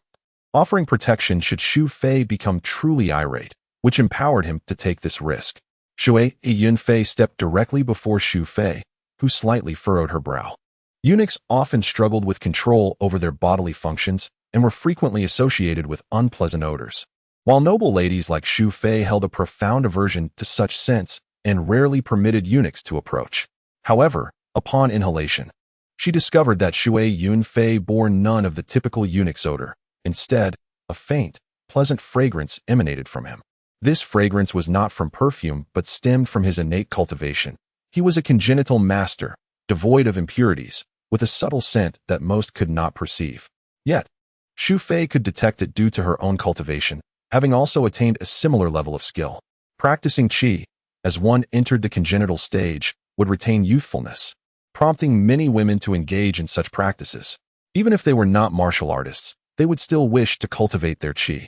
offering protection should Shu Fei become truly irate, which empowered him to take this risk. Shui Yunfei stepped directly before Shu Fei, who slightly furrowed her brow. Eunuchs often struggled with control over their bodily functions and were frequently associated with unpleasant odors, while noble ladies like Shu Fei held a profound aversion to such scents and rarely permitted eunuchs to approach. However, upon inhalation, she discovered that Shui Yunfei bore none of the typical eunuch's odor. Instead, a faint, pleasant fragrance emanated from him. This fragrance was not from perfume but stemmed from his innate cultivation. He was a congenital master, devoid of impurities, with a subtle scent that most could not perceive. Yet, Shu Fei could detect it due to her own cultivation, having also attained a similar level of skill. Practicing qi, as one entered the congenital stage, would retain youthfulness, prompting many women to engage in such practices. Even if they were not martial artists, they would still wish to cultivate their qi,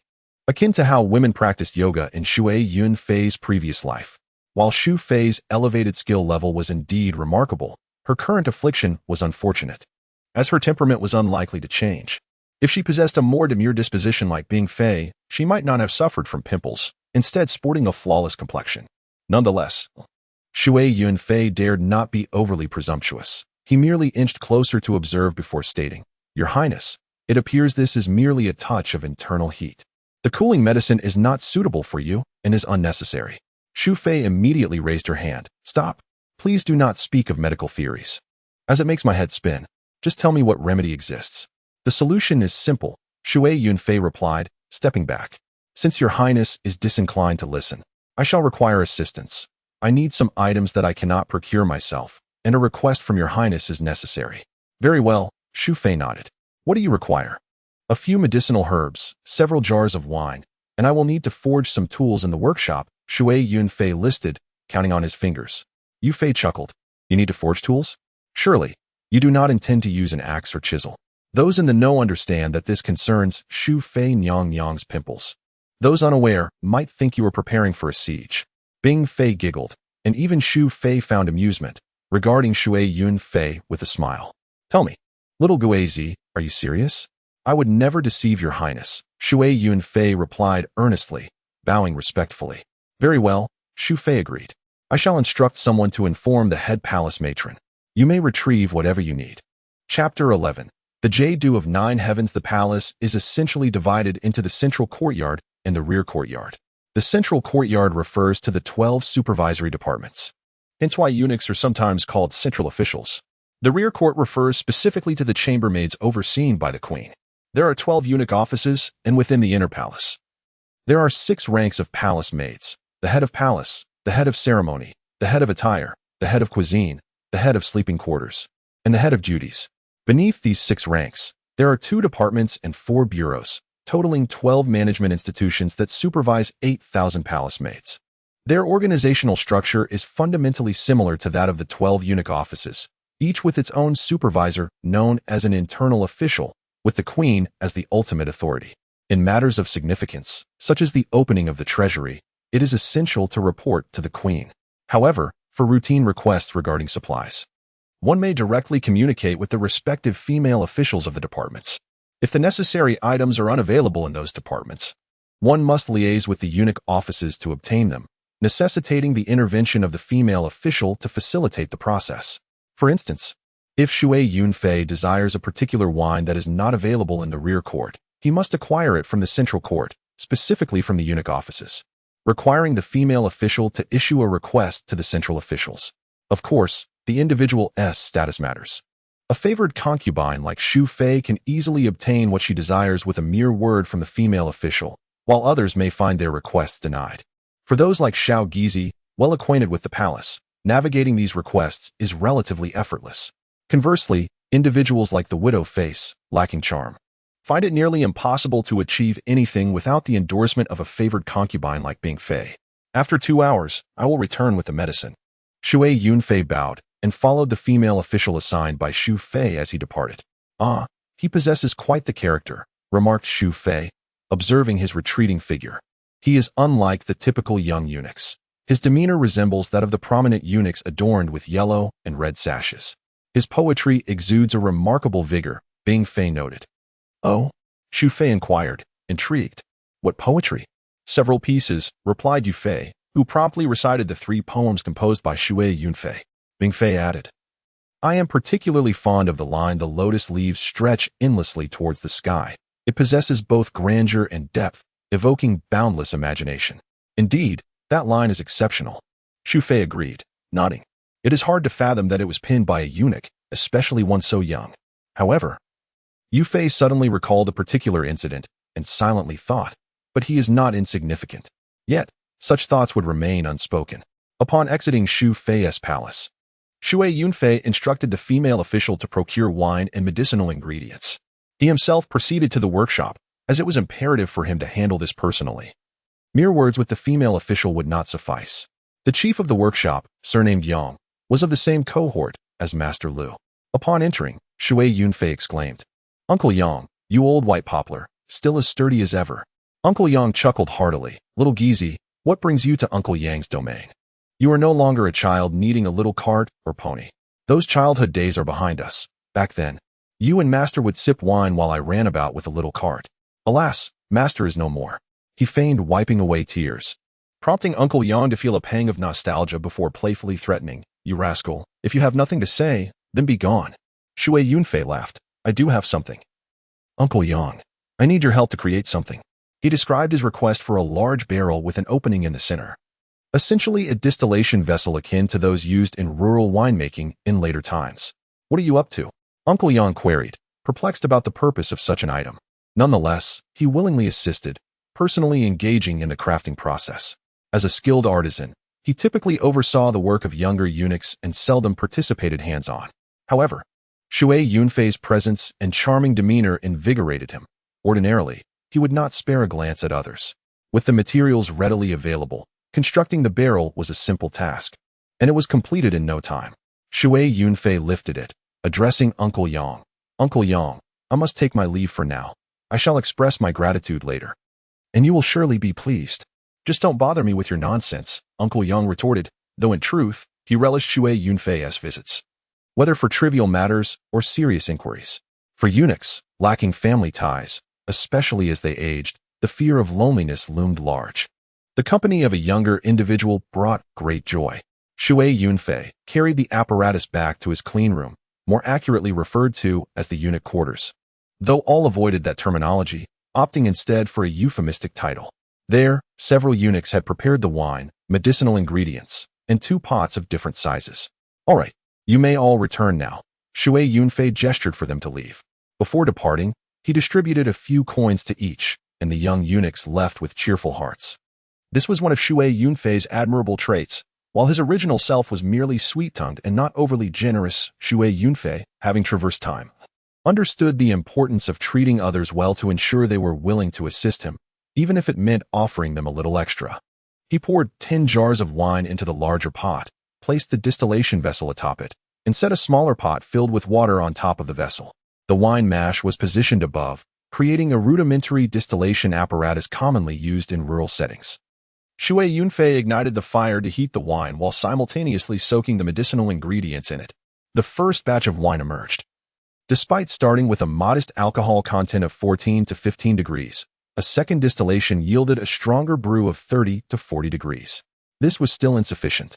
akin to how women practiced yoga in Shui Yunfei's previous life. While Shu Fei's elevated skill level was indeed remarkable, her current affliction was unfortunate, as her temperament was unlikely to change. If she possessed a more demure disposition like being Fei, she might not have suffered from pimples, instead sporting a flawless complexion. Nonetheless, Shui Yunfei dared not be overly presumptuous. He merely inched closer to observe before stating, Your Highness, it appears this is merely a touch of internal heat. The cooling medicine is not suitable for you and is unnecessary. Shu Fei immediately raised her hand. Stop. Please do not speak of medical theories, as it makes my head spin. Just tell me what remedy exists. The solution is simple, Shui Yunfei replied, stepping back. Since Your Highness is disinclined to listen, I shall require assistance. I need some items that I cannot procure myself, and a request from Your Highness is necessary. Very well, Shu Fei nodded. What do you require? A few medicinal herbs, several jars of wine, and I will need to forge some tools in the workshop, Shui Yunfei listed, counting on his fingers. Yunfei chuckled. You need to forge tools? Surely, you do not intend to use an axe or chisel. Those in the know understand that this concerns Shu Fei Nyang's pimples. Those unaware might think you are preparing for a siege. Bing Fei giggled, and even Shu Fei found amusement, regarding Shui Yunfei with a smile. Tell me, little Guizi, are you serious? I would never deceive Your Highness, Shui Yunfei replied earnestly, bowing respectfully. Very well, Shu Fei agreed. I shall instruct someone to inform the head palace matron. You may retrieve whatever you need. Chapter 11. The Jade of Nine Heavens. The palace is essentially divided into the central courtyard and the rear courtyard. The central courtyard refers to the 12 supervisory departments, hence why eunuchs are sometimes called central officials. The rear court refers specifically to the chambermaids overseen by the queen. There are 12 eunuch offices, and within the inner palace, there are 6 ranks of palace maids: the head of palace, the head of ceremony, the head of attire, the head of cuisine, the head of sleeping quarters, and the head of duties. Beneath these 6 ranks, there are 2 departments and 4 bureaus, totaling 12 management institutions that supervise 8,000 palace maids. Their organizational structure is fundamentally similar to that of the 12 eunuch offices, each with its own supervisor known as an internal official, with the queen as the ultimate authority. In matters of significance, such as the opening of the treasury, it is essential to report to the queen. However, for routine requests regarding supplies, one may directly communicate with the respective female officials of the departments. If the necessary items are unavailable in those departments, one must liaise with the eunuch offices to obtain them, necessitating the intervention of the female official to facilitate the process. For instance, if Shui Yunfei desires a particular wine that is not available in the rear court, he must acquire it from the central court, specifically from the eunuch offices, requiring the female official to issue a request to the central officials. Of course, the individual's status matters. A favored concubine like Shu Fei can easily obtain what she desires with a mere word from the female official, while others may find their requests denied. For those like Xiao Gizi, well acquainted with the palace, navigating these requests is relatively effortless. Conversely, individuals like the widow face, lacking charm, find it nearly impossible to achieve anything without the endorsement of a favored concubine like Bing Fei. After 2 hours, I will return with the medicine. Shui Yunfei bowed and followed the female official assigned by Shu Fei as he departed. Ah, he possesses quite the character, remarked Shu Fei, observing his retreating figure. He is unlike the typical young eunuchs. His demeanor resembles that of the prominent eunuchs adorned with yellow and red sashes. His poetry exudes a remarkable vigor, Bing Fei noted. Oh? Shu Fei inquired, intrigued. What poetry? Several pieces, replied Yunfei, who promptly recited the 3 poems composed by Shui Yunfei. Bing Fei added, I am particularly fond of the line the lotus leaves stretch endlessly towards the sky. It possesses both grandeur and depth, evoking boundless imagination. Indeed, that line is exceptional. Shu Fei agreed, nodding. It is hard to fathom that it was penned by a eunuch, especially one so young. However, Yunfei suddenly recalled a particular incident and silently thought, but he is not insignificant. Yet, such thoughts would remain unspoken. Upon exiting Shu Fei's palace, Shui Yunfei instructed the female official to procure wine and medicinal ingredients. He himself proceeded to the workshop, as it was imperative for him to handle this personally. Mere words with the female official would not suffice. The chief of the workshop, surnamed Yang, was of the same cohort as Master Lu. Upon entering, Shui Yunfei exclaimed, Uncle Yang, you old white poplar, still as sturdy as ever. Uncle Yang chuckled heartily. Little geezy, what brings you to Uncle Yang's domain? You are no longer a child needing a little cart or pony. Those childhood days are behind us. Back then, you and Master would sip wine while I ran about with a little cart. Alas, Master is no more. He feigned wiping away tears, prompting Uncle Yang to feel a pang of nostalgia before playfully threatening, You rascal, if you have nothing to say, then be gone. Shui Yunfei laughed. I do have something. Uncle Yang, I need your help to create something. He described his request for a large barrel with an opening in the center. Essentially a distillation vessel akin to those used in rural winemaking in later times. What are you up to? Uncle Yang queried, perplexed about the purpose of such an item. Nonetheless, he willingly assisted, personally engaging in the crafting process. As a skilled artisan, he typically oversaw the work of younger eunuchs and seldom participated hands-on. However, Shui Yunfei's presence and charming demeanor invigorated him. Ordinarily, he would not spare a glance at others. With the materials readily available, constructing the barrel was a simple task, and it was completed in no time. Shui Yunfei lifted it, addressing Uncle Yang. Uncle Yang, I must take my leave for now. I shall express my gratitude later. And you will surely be pleased. Just don't bother me with your nonsense, Uncle Yang retorted, though in truth, he relished Shui Yunfei's visits, whether for trivial matters or serious inquiries. For eunuchs, lacking family ties, especially as they aged, the fear of loneliness loomed large. The company of a younger individual brought great joy. Shui Yunfei carried the apparatus back to his clean room, more accurately referred to as the eunuch quarters, though all avoided that terminology, opting instead for a euphemistic title. There, several eunuchs had prepared the wine, medicinal ingredients, and 2 pots of different sizes. All right, you may all return now. Shui Yunfei gestured for them to leave. Before departing, he distributed a few coins to each, and the young eunuchs left with cheerful hearts. This was one of Shui Yunfei's admirable traits. While his original self was merely sweet-tongued and not overly generous, Shui Yunfei, having traversed time, understood the importance of treating others well to ensure they were willing to assist him, even if it meant offering them a little extra. He poured 10 jars of wine into the larger pot, placed the distillation vessel atop it, and set a smaller pot filled with water on top of the vessel. The wine mash was positioned above, creating a rudimentary distillation apparatus commonly used in rural settings. Shui Yunfei ignited the fire to heat the wine while simultaneously soaking the medicinal ingredients in it. The first batch of wine emerged. Despite starting with a modest alcohol content of 14 to 15 degrees, a second distillation yielded a stronger brew of 30 to 40 degrees. This was still insufficient.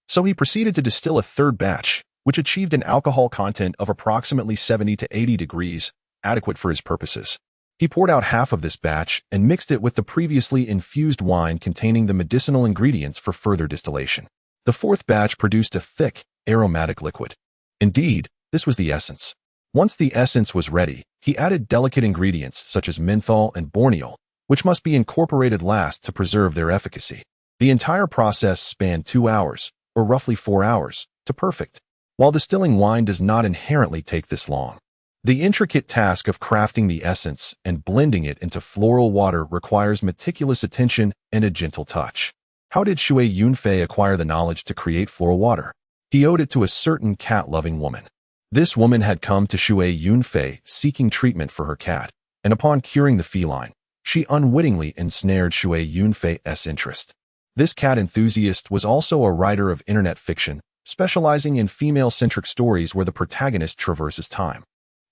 So he proceeded to distill a third batch, which achieved an alcohol content of approximately 70 to 80 degrees, adequate for his purposes. He poured out half of this batch and mixed it with the previously infused wine containing the medicinal ingredients for further distillation. The fourth batch produced a thick, aromatic liquid. Indeed, this was the essence. Once the essence was ready, he added delicate ingredients such as menthol and borneol, which must be incorporated last to preserve their efficacy. The entire process spanned 2 hours, or roughly 4 hours, to perfect. While distilling wine does not inherently take this long, the intricate task of crafting the essence and blending it into floral water requires meticulous attention and a gentle touch. How did Shui Yunfei acquire the knowledge to create floral water? He owed it to a certain cat-loving woman. This woman had come to Shui Yunfei seeking treatment for her cat, and upon curing the feline, she unwittingly ensnared Shui Yunfei's interest. This cat enthusiast was also a writer of internet fiction, specializing in female-centric stories where the protagonist traverses time,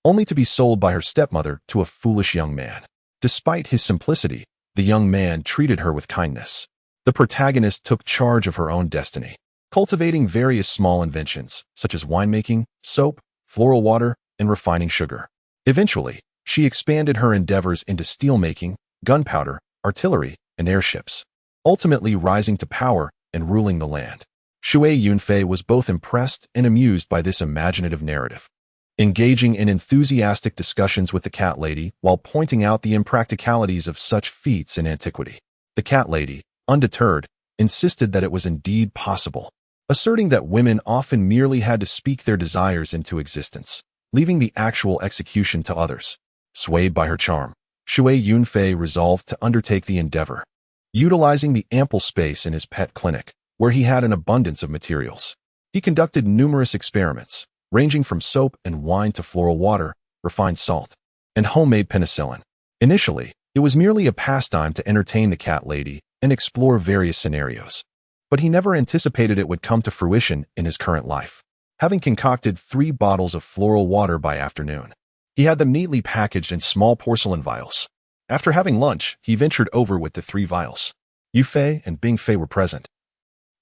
only to be sold by her stepmother to a foolish young man. Despite his simplicity, the young man treated her with kindness. The protagonist took charge of her own destiny, cultivating various small inventions, such as winemaking, soap, floral water, and refining sugar. Eventually, she expanded her endeavors into steelmaking, gunpowder, artillery, and airships, ultimately rising to power and ruling the land. Shui Yunfei was both impressed and amused by this imaginative narrative, engaging in enthusiastic discussions with the cat lady while pointing out the impracticalities of such feats in antiquity. The cat lady, undeterred, insisted that it was indeed possible, asserting that women often merely had to speak their desires into existence, leaving the actual execution to others. Swayed by her charm, Shui Yunfei resolved to undertake the endeavor, utilizing the ample space in his pet clinic, where he had an abundance of materials. He conducted numerous experiments, ranging from soap and wine to floral water, refined salt, and homemade penicillin. Initially, it was merely a pastime to entertain the cat lady and explore various scenarios, but he never anticipated it would come to fruition in his current life. Having concocted 3 bottles of floral water by afternoon, he had them neatly packaged in small porcelain vials. After having lunch, he ventured over with the 3 vials. Yunfei and Bingfei were present.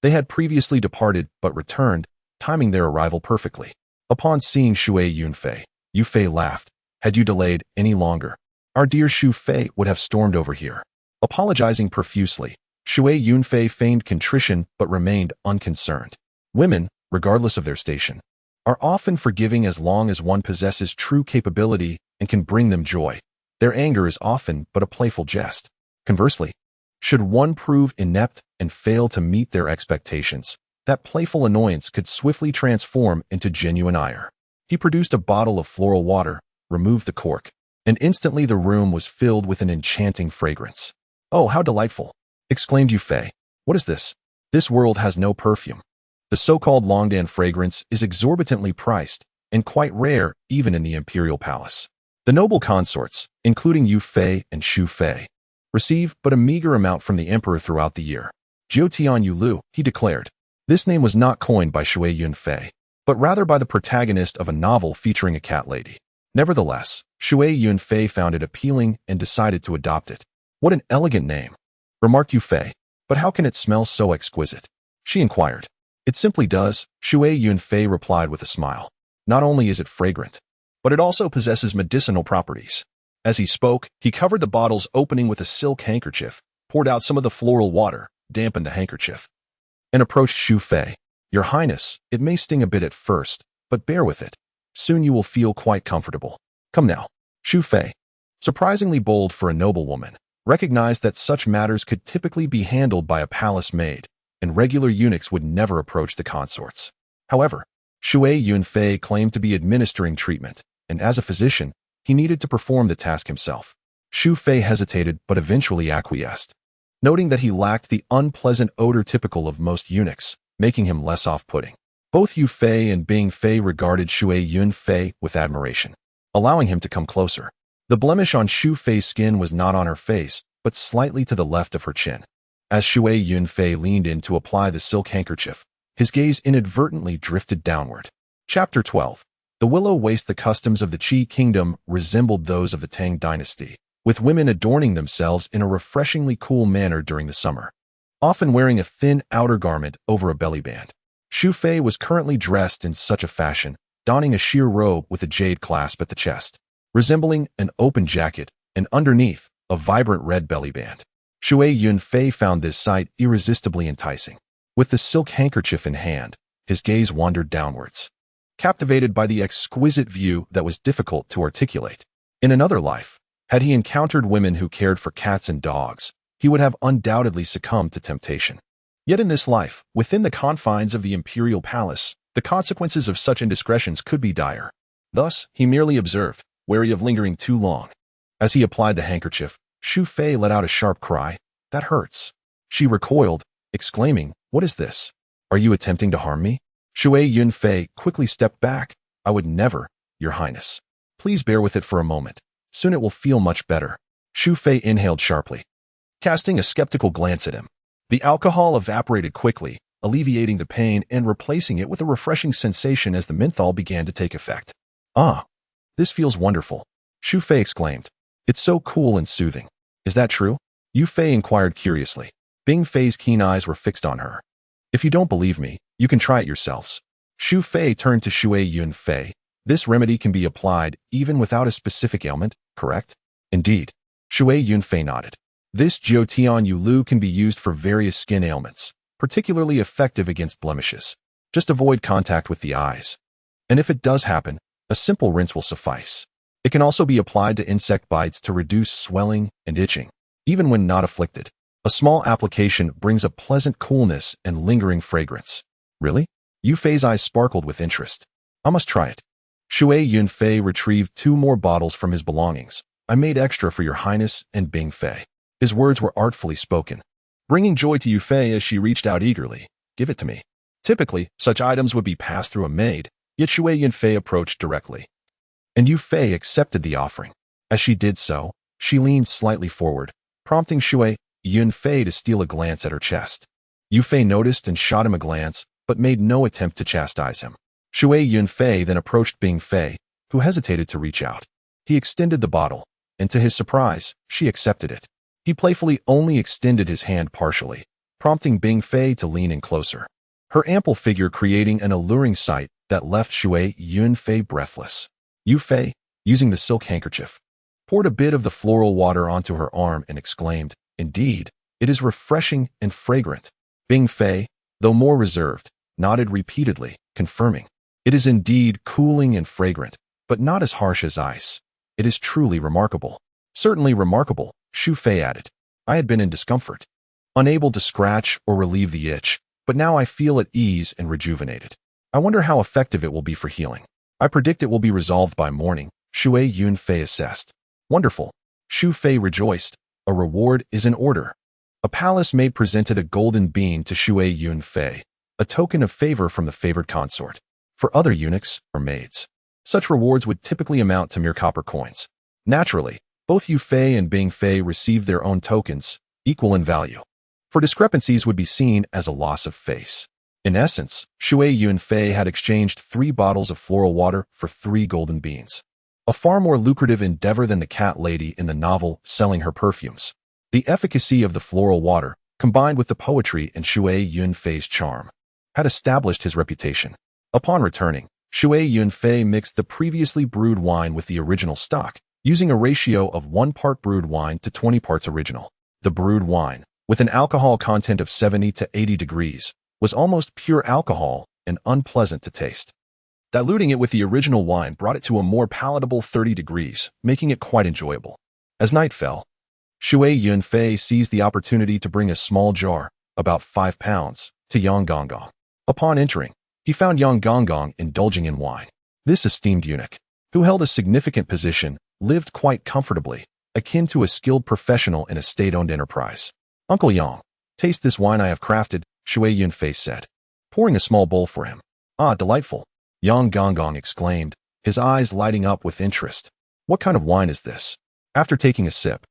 They had previously departed but returned, timing their arrival perfectly. Upon seeing Shui Yunfei, Yunfei laughed. "Had you delayed any longer, our dear Shui Fei would have stormed over here." Apologizing profusely, Shui Yunfei feigned contrition but remained unconcerned. Women, regardless of their station, are often forgiving as long as one possesses true capability and can bring them joy. Their anger is often but a playful jest. Conversely, should one prove inept and fail to meet their expectations, that playful annoyance could swiftly transform into genuine ire. He produced a bottle of floral water, removed the cork, and instantly the room was filled with an enchanting fragrance. "Oh, how delightful!" exclaimed Yunfei. "What is this? This world has no perfume." The so-called Longdan fragrance is exorbitantly priced and quite rare even in the imperial palace. The noble consorts, including Yunfei and Shui Fei, receive but a meager amount from the emperor throughout the year. Jiutian Yulu, he declared. This name was not coined by Shui Yunfei, but rather by the protagonist of a novel featuring a cat lady. Nevertheless, Shui Yunfei found it appealing and decided to adopt it. "What an elegant name," remarked Yunfei. "But how can it smell so exquisite?" she inquired. "It simply does," Shui Yunfei replied with a smile. "Not only is it fragrant, but it also possesses medicinal properties." As he spoke, he covered the bottle's opening with a silk handkerchief, poured out some of the floral water, dampened the handkerchief, and approached Shui Fei. "Your Highness, it may sting a bit at first, but bear with it. Soon you will feel quite comfortable. Come now." Shui Fei, surprisingly bold for a noble woman, recognized that such matters could typically be handled by a palace maid, and regular eunuchs would never approach the consorts. However, Shui Yunfei claimed to be administering treatment, and as a physician, he needed to perform the task himself. Shui Fei hesitated but eventually acquiesced, noting that he lacked the unpleasant odor typical of most eunuchs, making him less off-putting. Both Yunfei and Bingfei regarded Shui Yunfei with admiration, allowing him to come closer. The blemish on Shui Fei's skin was not on her face, but slightly to the left of her chin. As Shui Yunfei leaned in to apply the silk handkerchief, his gaze inadvertently drifted downward. Chapter 12. The willow waist. The customs of the Qi kingdom resembled those of the Tang dynasty, with women adorning themselves in a refreshingly cool manner during the summer, often wearing a thin outer garment over a belly band. Shui Fei was currently dressed in such a fashion, donning a sheer robe with a jade clasp at the chest, resembling an open jacket, and underneath, a vibrant red belly band. Shui Yunfei found this sight irresistibly enticing. With the silk handkerchief in hand, his gaze wandered downwards, captivated by the exquisite view that was difficult to articulate. In another life, had he encountered women who cared for cats and dogs, he would have undoubtedly succumbed to temptation. Yet in this life, within the confines of the imperial palace, the consequences of such indiscretions could be dire. Thus, he merely observed, wary of lingering too long. As he applied the handkerchief, Shui Yunfei let out a sharp cry. That hurts. She recoiled, exclaiming, What is this? Are you attempting to harm me? Shui Yunfei quickly stepped back. I would never, Your Highness. Please bear with it for a moment. Soon it will feel much better. Shui Yunfei inhaled sharply, casting a skeptical glance at him. The alcohol evaporated quickly, alleviating the pain and replacing it with a refreshing sensation as the menthol began to take effect. Ah, this feels wonderful, Shui Yunfei exclaimed. It's so cool and soothing. Is that true? Yunfei inquired curiously. Bing Fei's keen eyes were fixed on her. If you don't believe me, you can try it yourselves. Shui Yunfei turned to Shui Yunfei. This remedy can be applied even without a specific ailment, correct? Indeed. Shui Yunfei nodded. This Jiutian Yulu can be used for various skin ailments, particularly effective against blemishes. Just avoid contact with the eyes. And if it does happen, a simple rinse will suffice. It can also be applied to insect bites to reduce swelling and itching, even when not afflicted. A small application brings a pleasant coolness and lingering fragrance. Really? Yunfei's eyes sparkled with interest. I must try it. Shui Yunfei retrieved 2 more bottles from his belongings. I made extra for Your Highness and Bing Fei. His words were artfully spoken, bringing joy to Yunfei as she reached out eagerly. Give it to me. Typically, such items would be passed through a maid, yet Shui Yunfei approached directly. And Yunfei accepted the offering. As she did so, she leaned slightly forward, prompting Shui Yunfei to steal a glance at her chest. Yunfei noticed and shot him a glance, but made no attempt to chastise him. Shui Yunfei then approached Bing Fei, who hesitated to reach out. He extended the bottle, and to his surprise, she accepted it. He playfully only extended his hand partially, prompting Bing Fei to lean in closer, her ample figure creating an alluring sight that left Shui Yunfei breathless. Yunfei, using the silk handkerchief, poured a bit of the floral water onto her arm and exclaimed, Indeed, it is refreshing and fragrant. Bing Fei, though more reserved, nodded repeatedly, confirming, It is indeed cooling and fragrant, but not as harsh as ice. It is truly remarkable. Certainly remarkable, Shui Yunfei added. I had been in discomfort, unable to scratch or relieve the itch, but now I feel at ease and rejuvenated. I wonder how effective it will be for healing. I predict it will be resolved by morning, Shui Yunfei assessed. Wonderful. Shui Yunfei rejoiced. A reward is in order. A palace maid presented a golden bean to Shui Yunfei, a token of favor from the favored consort. For other eunuchs or maids, such rewards would typically amount to mere copper coins. Naturally, both Yunfei and Bing Fei received their own tokens, equal in value. For discrepancies would be seen as a loss of face. In essence, Shui Yunfei had exchanged 3 bottles of floral water for 3 golden beans. A far more lucrative endeavor than the cat lady in the novel selling her perfumes. The efficacy of the floral water, combined with the poetry and Shui Yunfei's charm, had established his reputation. Upon returning, Shui Yunfei mixed the previously brewed wine with the original stock, using a ratio of 1 part brewed wine to 20 parts original. The brewed wine, with an alcohol content of 70 to 80 degrees, was almost pure alcohol and unpleasant to taste. Diluting it with the original wine brought it to a more palatable 30 degrees, making it quite enjoyable. As night fell, Shui Yunfei seized the opportunity to bring a small jar, about 5 pounds, to Yang Gonggong. Upon entering, he found Yang Gonggong indulging in wine. This esteemed eunuch, who held a significant position, lived quite comfortably, akin to a skilled professional in a state-owned enterprise. Uncle Yang, taste this wine I have crafted, Shui Yunfei said, pouring a small bowl for him. Ah, delightful, Yang Gonggong exclaimed, his eyes lighting up with interest. What kind of wine is this? After taking a sip,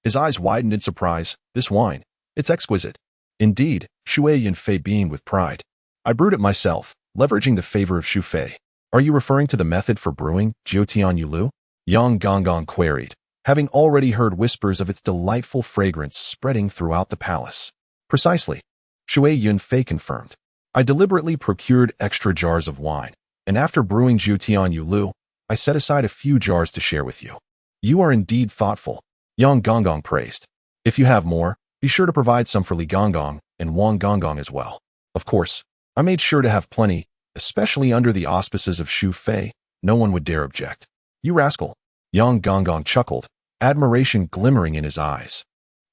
his eyes widened in surprise. This wine, it's exquisite. Indeed, Shui Yunfei beamed with pride. I brewed it myself, leveraging the favor of Shui Yunfei. Are you referring to the method for brewing, Jiutian Yulu? Yang Gonggong queried, having already heard whispers of its delightful fragrance spreading throughout the palace. Precisely, Shui Yunfei confirmed. I deliberately procured extra jars of wine, and after brewing Jiutian Yulu, I set aside a few jars to share with you. You are indeed thoughtful, Yang Gonggong praised. If you have more, be sure to provide some for Li Gonggong and Wang Gonggong as well. Of course, I made sure to have plenty, especially under the auspices of Shui Yunfei. No one would dare object. You rascal, Yang Gonggong chuckled, admiration glimmering in his eyes,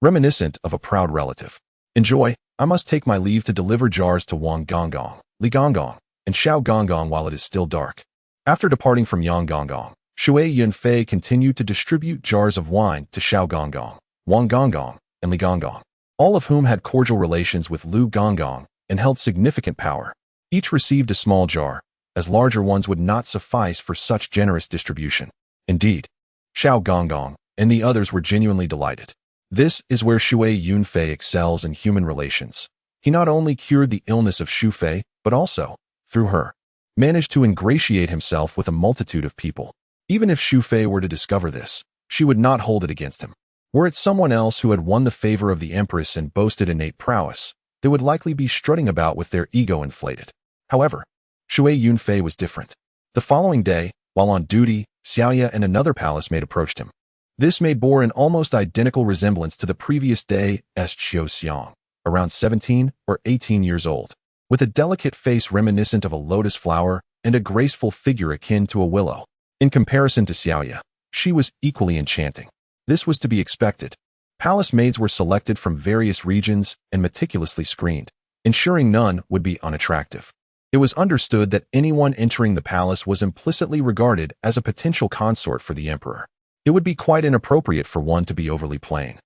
reminiscent of a proud relative. Enjoy, I must take my leave to deliver jars to Wang Gonggong, Li Gonggong, and Xiao Gonggong while it is still dark. After departing from Yang Gonggong, Shui Yunfei continued to distribute jars of wine to Xiao Gonggong, Wang Gonggong, and Li Gonggong, all of whom had cordial relations with Lu Gonggong and held significant power. Each received a small jar, as larger ones would not suffice for such generous distribution. Indeed, Xiao Gonggong and the others were genuinely delighted. This is where Shui Yunfei excels in human relations. He not only cured the illness of Shu Fei, but also, through her, managed to ingratiate himself with a multitude of people. Even if Shu Fei were to discover this, she would not hold it against him. Were it someone else who had won the favor of the empress and boasted innate prowess, they would likely be strutting about with their ego inflated. However, Shui Yunfei was different. The following day, while on duty, Xiaoya and another palace maid approached him. This maid bore an almost identical resemblance to the previous day as Qiu Xiang, around 17 or 18 years old, with a delicate face reminiscent of a lotus flower and a graceful figure akin to a willow. In comparison to Xiaoya, she was equally enchanting. This was to be expected. Palace maids were selected from various regions and meticulously screened, ensuring none would be unattractive. It was understood that anyone entering the palace was implicitly regarded as a potential consort for the emperor. It would be quite inappropriate for one to be overly plain,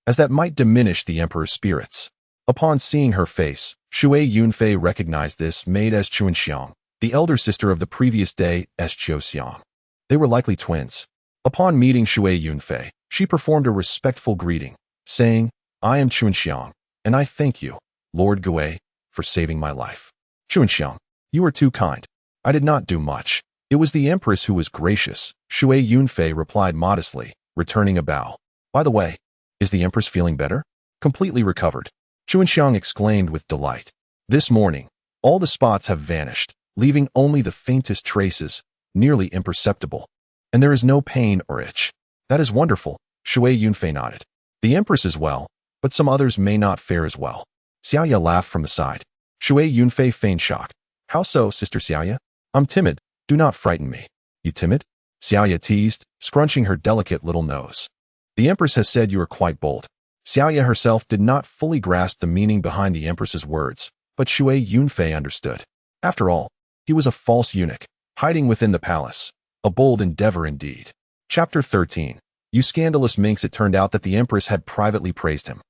as that might diminish the emperor's spirits. Upon seeing her face, Shui Yunfei recognized this maid as Chuanxiang, the elder sister of the previous day as Qiu Xiang. They were likely twins. Upon meeting Shui Yunfei, she performed a respectful greeting, saying, "I am Chuanxiang, and I thank you, Lord Gui, for saving my life." "Chuanxiang, you are too kind. I did not do much. It was the empress who was gracious," Shui Yunfei replied modestly, returning a bow. "By the way, is the empress feeling better?" "Completely recovered," Chuanxiang exclaimed with delight. "This morning, all the spots have vanished, leaving only the faintest traces, nearly imperceptible. And there is no pain or itch." "That is wonderful," Shui Yunfei nodded. "The empress is well, but some others may not fare as well." Xiaoya laughed from the side. Shui Yunfei feigned shock. "How so, Sister Xiaoya?" "I'm timid. Do not frighten me." "You timid?" Xiaoya teased, scrunching her delicate little nose. "The empress has said you are quite bold." Xiaoya herself did not fully grasp the meaning behind the empress's words, but Shui Yunfei understood. After all, he was a false eunuch, hiding within the palace. A bold endeavor indeed. Chapter 13. You scandalous minx. It turned out that the empress had privately praised him.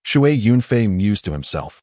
Shui Yunfei mused to himself,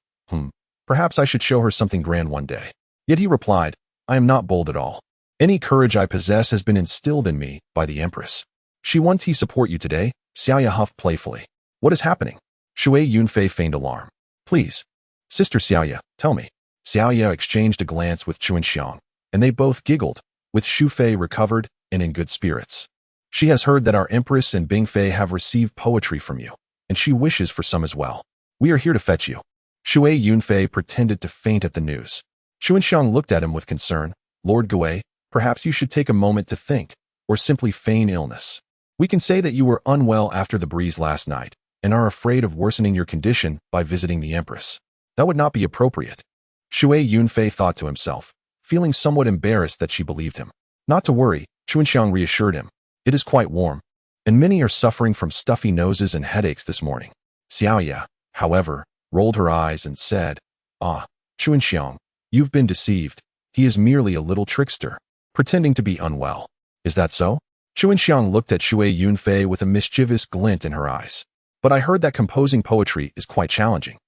perhaps I should show her something grand one day. Yet he replied, "I am not bold at all. Any courage I possess has been instilled in me by the empress." "She wants to support you today," Xiaoya huffed playfully. "What is happening?" Shui Yunfei feigned alarm. "Please, Sister Xiaoya, tell me." Xiaoya exchanged a glance with Chuanxiang, and they both giggled, with Shu Fei recovered and in good spirits. "She has heard that our empress and Bing Fei have received poetry from you, and she wishes for some as well. We are here to fetch you." Shui Yunfei pretended to faint at the news. Chuanxiang looked at him with concern. "Lord Gui, perhaps you should take a moment to think, or simply feign illness. We can say that you were unwell after the breeze last night, and are afraid of worsening your condition by visiting the empress. That would not be appropriate." Shui Yunfei thought to himself, feeling somewhat embarrassed that she believed him. "Not to worry," Chuanxiang reassured him. "It is quite warm, and many are suffering from stuffy noses and headaches this morning." Xiaoya, however, rolled her eyes and said, "Ah, Chuanxiang, you've been deceived. He is merely a little trickster, pretending to be unwell. Is that so?" Chuanxiang looked at Shui Yunfei with a mischievous glint in her eyes. "But I heard that composing poetry is quite challenging.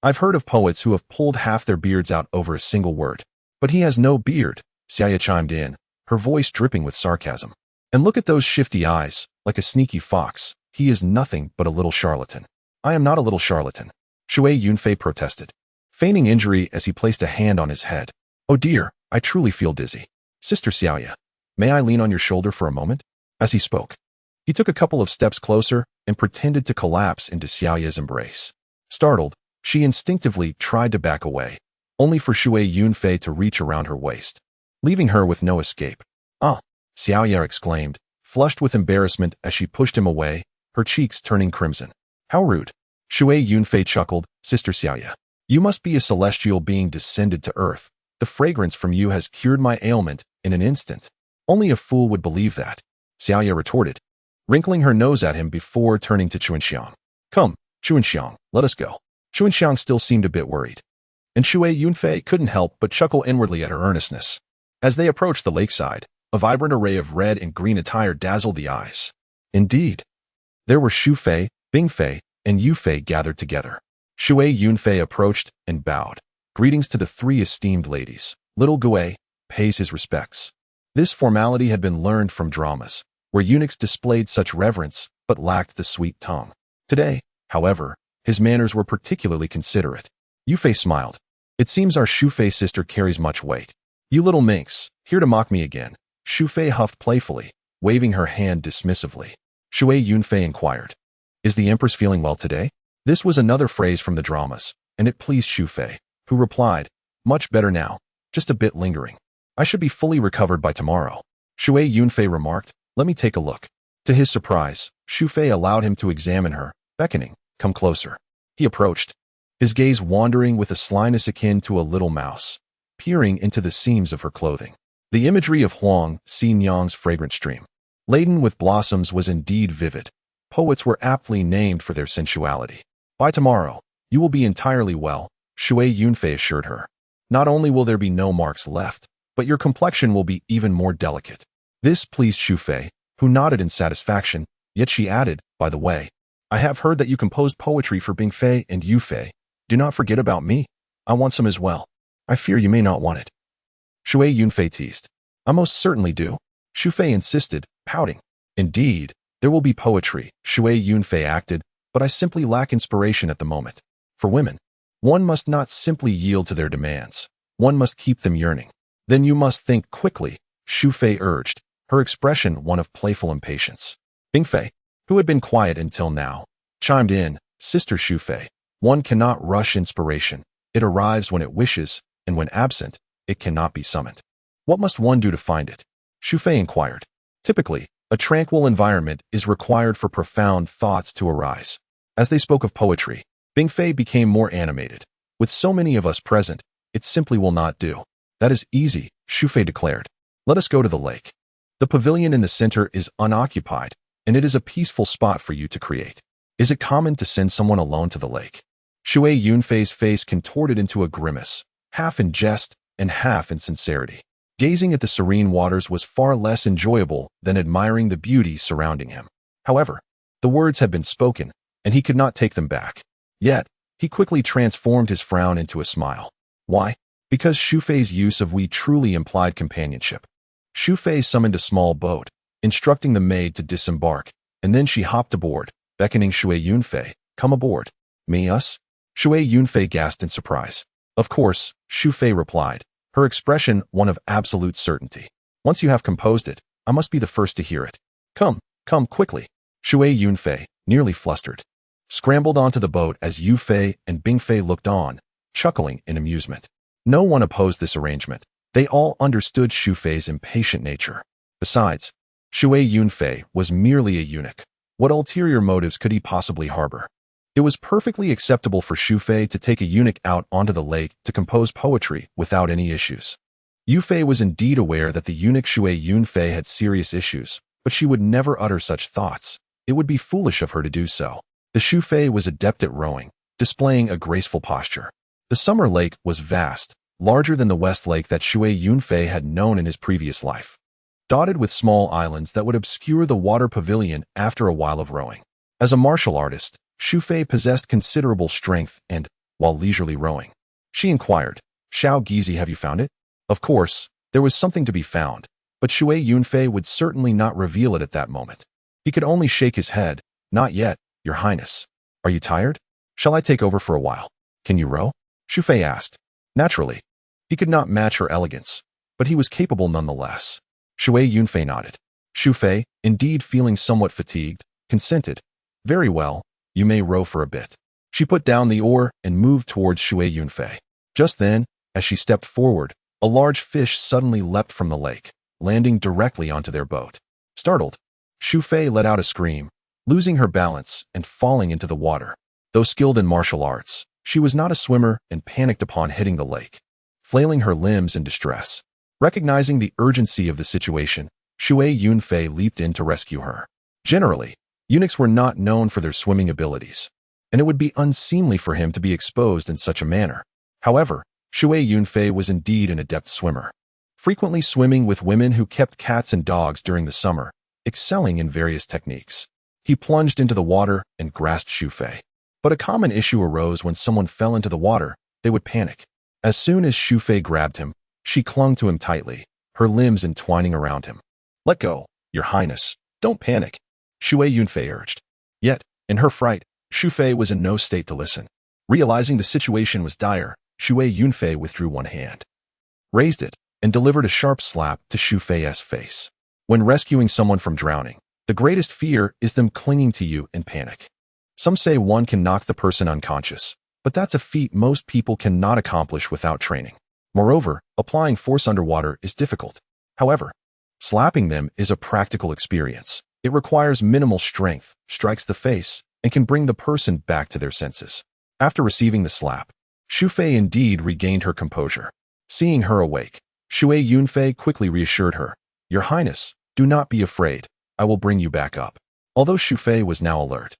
I've heard of poets who have pulled half their beards out over a single word. But he has no beard," Xiaoya chimed in, her voice dripping with sarcasm. "And look at those shifty eyes, like a sneaky fox. He is nothing but a little charlatan." "I am not a little charlatan," Shui Yunfei protested, feigning injury as he placed a hand on his head. "Oh dear, I truly feel dizzy. Sister Xiaoya, may I lean on your shoulder for a moment?" As he spoke, he took a couple of steps closer and pretended to collapse into Xiaoya's embrace. Startled, she instinctively tried to back away, only for Shui Yunfei to reach around her waist, leaving her with no escape. "Ah!" Xiaoya exclaimed, flushed with embarrassment as she pushed him away, her cheeks turning crimson. "How rude." Shui Yunfei chuckled. "Sister Xiaoya, you must be a celestial being descended to earth. The fragrance from you has cured my ailment in an instant. Only a fool would believe that," Xiaoya retorted, wrinkling her nose at him before turning to Chuanxiang. "Come, Chuanxiang, let us go." Shui Xiang still seemed a bit worried, and Shui Yunfei couldn't help but chuckle inwardly at her earnestness. As they approached the lakeside, a vibrant array of red and green attire dazzled the eyes. Indeed, there were Shu Fei, Bing Fei, and Yu Fei gathered together. Shui Yunfei approached and bowed. Greetings to the three esteemed ladies. Little Gui pays his respects. This formality had been learned from dramas, where eunuchs displayed such reverence but lacked the sweet tongue. Today, however, his manners were particularly considerate. Yu Fei smiled. It seems our Shu Fei sister carries much weight. You little minx, here to mock me again. Shu Fei huffed playfully, waving her hand dismissively. Shui Yunfei inquired, is the Empress feeling well today? This was another phrase from the dramas, and it pleased Shu Fei, who replied, much better now, just a bit lingering. I should be fully recovered by tomorrow. Shui Yunfei remarked, let me take a look. To his surprise, Shu Fei allowed him to examine her, beckoning, come closer. He approached, his gaze wandering with a slyness akin to a little mouse, peering into the seams of her clothing. The imagery of Huang Xinyang's fragrant stream, laden with blossoms, was indeed vivid. Poets were aptly named for their sensuality. By tomorrow, you will be entirely well, Shui Yunfei assured her. Not only will there be no marks left, but your complexion will be even more delicate. This pleased Shu Fei, who nodded in satisfaction, yet she added, by the way, I have heard that you composed poetry for Bing Fei and Yu Fei. Do not forget about me. I want some as well. I fear you may not want it. Shui Yunfei teased. I most certainly do. Shu Fei insisted, pouting. Indeed, there will be poetry, Shui Yunfei acted, but I simply lack inspiration at the moment. For women, one must not simply yield to their demands. One must keep them yearning. Then you must think quickly, Shu Fei urged, her expression one of playful impatience. Bing Fei, who had been quiet until now, chimed in, Sister Shu Fei, one cannot rush inspiration. It arrives when it wishes, and when absent, it cannot be summoned. What must one do to find it? Shu Fei inquired. Typically, a tranquil environment is required for profound thoughts to arise. As they spoke of poetry, Bing Fei became more animated. With so many of us present, it simply will not do. That is easy, Shu Fei declared. Let us go to the lake. The pavilion in the center is unoccupied, and it is a peaceful spot for you to create. Is it common to send someone alone to the lake? Shui Yunfei's face contorted into a grimace, half in jest and half in sincerity. Gazing at the serene waters was far less enjoyable than admiring the beauty surrounding him. However, the words had been spoken, and he could not take them back. Yet, he quickly transformed his frown into a smile. Why? Because Shu Fei's use of we truly implied companionship. Shu Fei summoned a small boat, instructing the maid to disembark, and then she hopped aboard, beckoning Shui Yunfei, come aboard. Me, us? Shui Yunfei gasped in surprise. Of course, Shu Fei replied, her expression one of absolute certainty. Once you have composed it, I must be the first to hear it. Come quickly. Shui Yunfei, nearly flustered, scrambled onto the boat as Yu Fei and Bing Fei looked on, chuckling in amusement. No one opposed this arrangement. They all understood Shu Fei's impatient nature. Besides, Shui Yunfei was merely a eunuch. What ulterior motives could he possibly harbor? It was perfectly acceptable for Shu Fei to take a eunuch out onto the lake to compose poetry without any issues. Yu Fei was indeed aware that the eunuch Shui Yunfei had serious issues, but she would never utter such thoughts. It would be foolish of her to do so. The Shu Fei was adept at rowing, displaying a graceful posture. The summer lake was vast, larger than the West Lake that Shui Yunfei had known in his previous life, dotted with small islands that would obscure the water pavilion after a while of rowing. As a martial artist, Shu Fei possessed considerable strength and, while leisurely rowing, she inquired, Xiao Gizi, have you found it? Of course, there was something to be found, but Shui Yunfei would certainly not reveal it at that moment. He could only shake his head. Not yet, Your Highness. Are you tired? Shall I take over for a while? Can you row? Shu Fei asked. Naturally. He could not match her elegance, but he was capable nonetheless. Shui Yunfei nodded. Shu Fei, indeed feeling somewhat fatigued, consented. Very well, you may row for a bit. She put down the oar and moved towards Shui Yunfei. Just then, as she stepped forward, a large fish suddenly leapt from the lake, landing directly onto their boat. Startled, Shu Fei let out a scream, losing her balance and falling into the water. Though skilled in martial arts, she was not a swimmer and panicked upon hitting the lake, flailing her limbs in distress. Recognizing the urgency of the situation, Shui Yunfei leaped in to rescue her. Generally, eunuchs were not known for their swimming abilities. and it would be unseemly for him to be exposed in such a manner. However, Shui Yunfei was indeed an adept swimmer, frequently swimming with women who kept cats and dogs during the summer, excelling in various techniques. He plunged into the water and grasped Shui Yunfei. But a common issue arose when someone fell into the water. They would panic. As soon as Shui Yunfei grabbed him, she clung to him tightly, her limbs entwining around him. "Let go, Your Highness. Don't panic," Shui Yunfei urged. Yet, in her fright, Shui Yunfei was in no state to listen. Realizing the situation was dire, Shui Yunfei withdrew one hand, raised it, and delivered a sharp slap to Shui Yunfei's face. When rescuing someone from drowning, the greatest fear is them clinging to you in panic. Some say one can knock the person unconscious, but that's a feat most people cannot accomplish without training. Moreover, applying force underwater is difficult. However, slapping them is a practical experience. It requires minimal strength, strikes the face, and can bring the person back to their senses. After receiving the slap, Shui Yunfei indeed regained her composure. Seeing her awake, Shui Yunfei quickly reassured her, "Your Highness, do not be afraid. I will bring you back up." Although Shui Yunfei was now alert,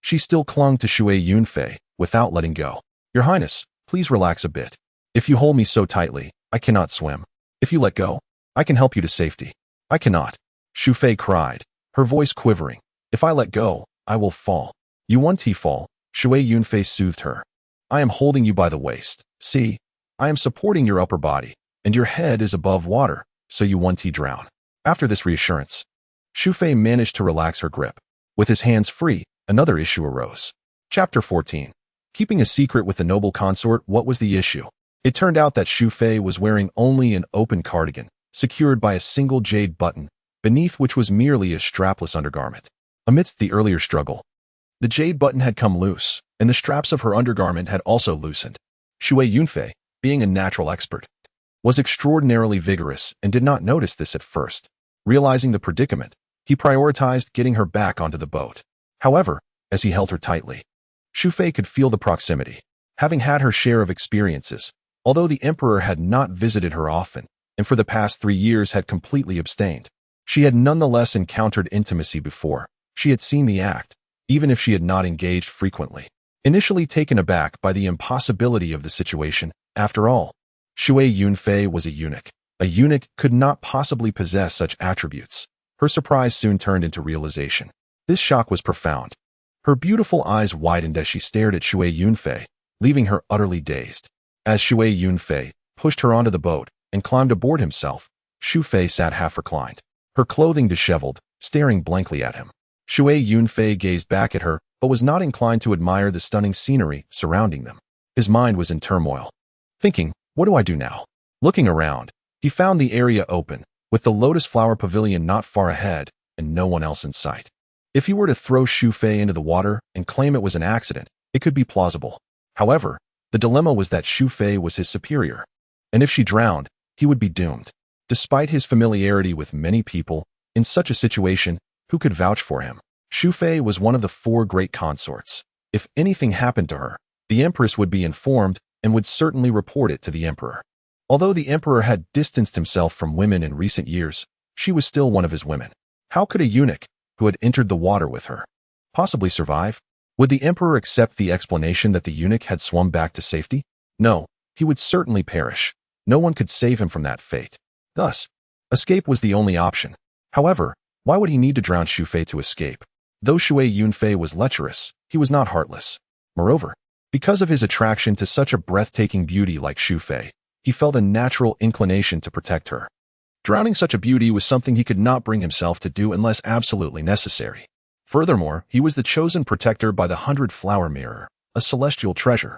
she still clung to Shui Yunfei without letting go. "Your Highness, please relax a bit. If you hold me so tightly, I cannot swim. If you let go, I can help you to safety." "I cannot," Shui Yunfei cried, her voice quivering. "If I let go, I will fall." "You won't fall," Shui Yunfei soothed her. "I am holding you by the waist. See, I am supporting your upper body, and your head is above water, so you won't drown." After this reassurance, Shui Yunfei managed to relax her grip. With his hands free, another issue arose. Chapter 14. Keeping a secret with the noble consort. What was the issue? It turned out that Shui Yunfei was wearing only an open cardigan, secured by a single jade button, beneath which was merely a strapless undergarment. Amidst the earlier struggle, the jade button had come loose, and the straps of her undergarment had also loosened. Shui Yunfei, being a natural expert, was extraordinarily vigorous and did not notice this at first. Realizing the predicament, he prioritized getting her back onto the boat. However, as he held her tightly, Shui Yunfei could feel the proximity. Having had her share of experiences, although the emperor had not visited her often, and for the past 3 years had completely abstained, she had nonetheless encountered intimacy before. She had seen the act, even if she had not engaged frequently. Initially taken aback by the impossibility of the situation, after all, Shui Yunfei was a eunuch. A eunuch could not possibly possess such attributes. Her surprise soon turned into realization. This shock was profound. Her beautiful eyes widened as she stared at Shui Yunfei, leaving her utterly dazed. As Shui Yunfei pushed her onto the boat and climbed aboard himself, Shui Yunfei sat half reclined, her clothing disheveled, staring blankly at him. Shui Yunfei gazed back at her, but was not inclined to admire the stunning scenery surrounding them. His mind was in turmoil, thinking, "What do I do now?" Looking around, he found the area open, with the lotus flower pavilion not far ahead and no one else in sight. If he were to throw Shui Yunfei into the water and claim it was an accident, it could be plausible. However, the dilemma was that Shui Yunfei was his superior, and if she drowned, he would be doomed. Despite his familiarity with many people, in such a situation, who could vouch for him? Shui Yunfei was one of the 4 great consorts. If anything happened to her, the empress would be informed and would certainly report it to the emperor. Although the emperor had distanced himself from women in recent years, she was still one of his women. How could a eunuch, who had entered the water with her, possibly survive? Would the emperor accept the explanation that the eunuch had swum back to safety? No, he would certainly perish. No one could save him from that fate. Thus, escape was the only option. However, why would he need to drown Shui Yunfei to escape? Though Shui Yunfei was lecherous, he was not heartless. Moreover, because of his attraction to such a breathtaking beauty like Shui Yunfei, he felt a natural inclination to protect her. Drowning such a beauty was something he could not bring himself to do unless absolutely necessary. Furthermore, he was the chosen protector by the 100-flower mirror, a celestial treasure,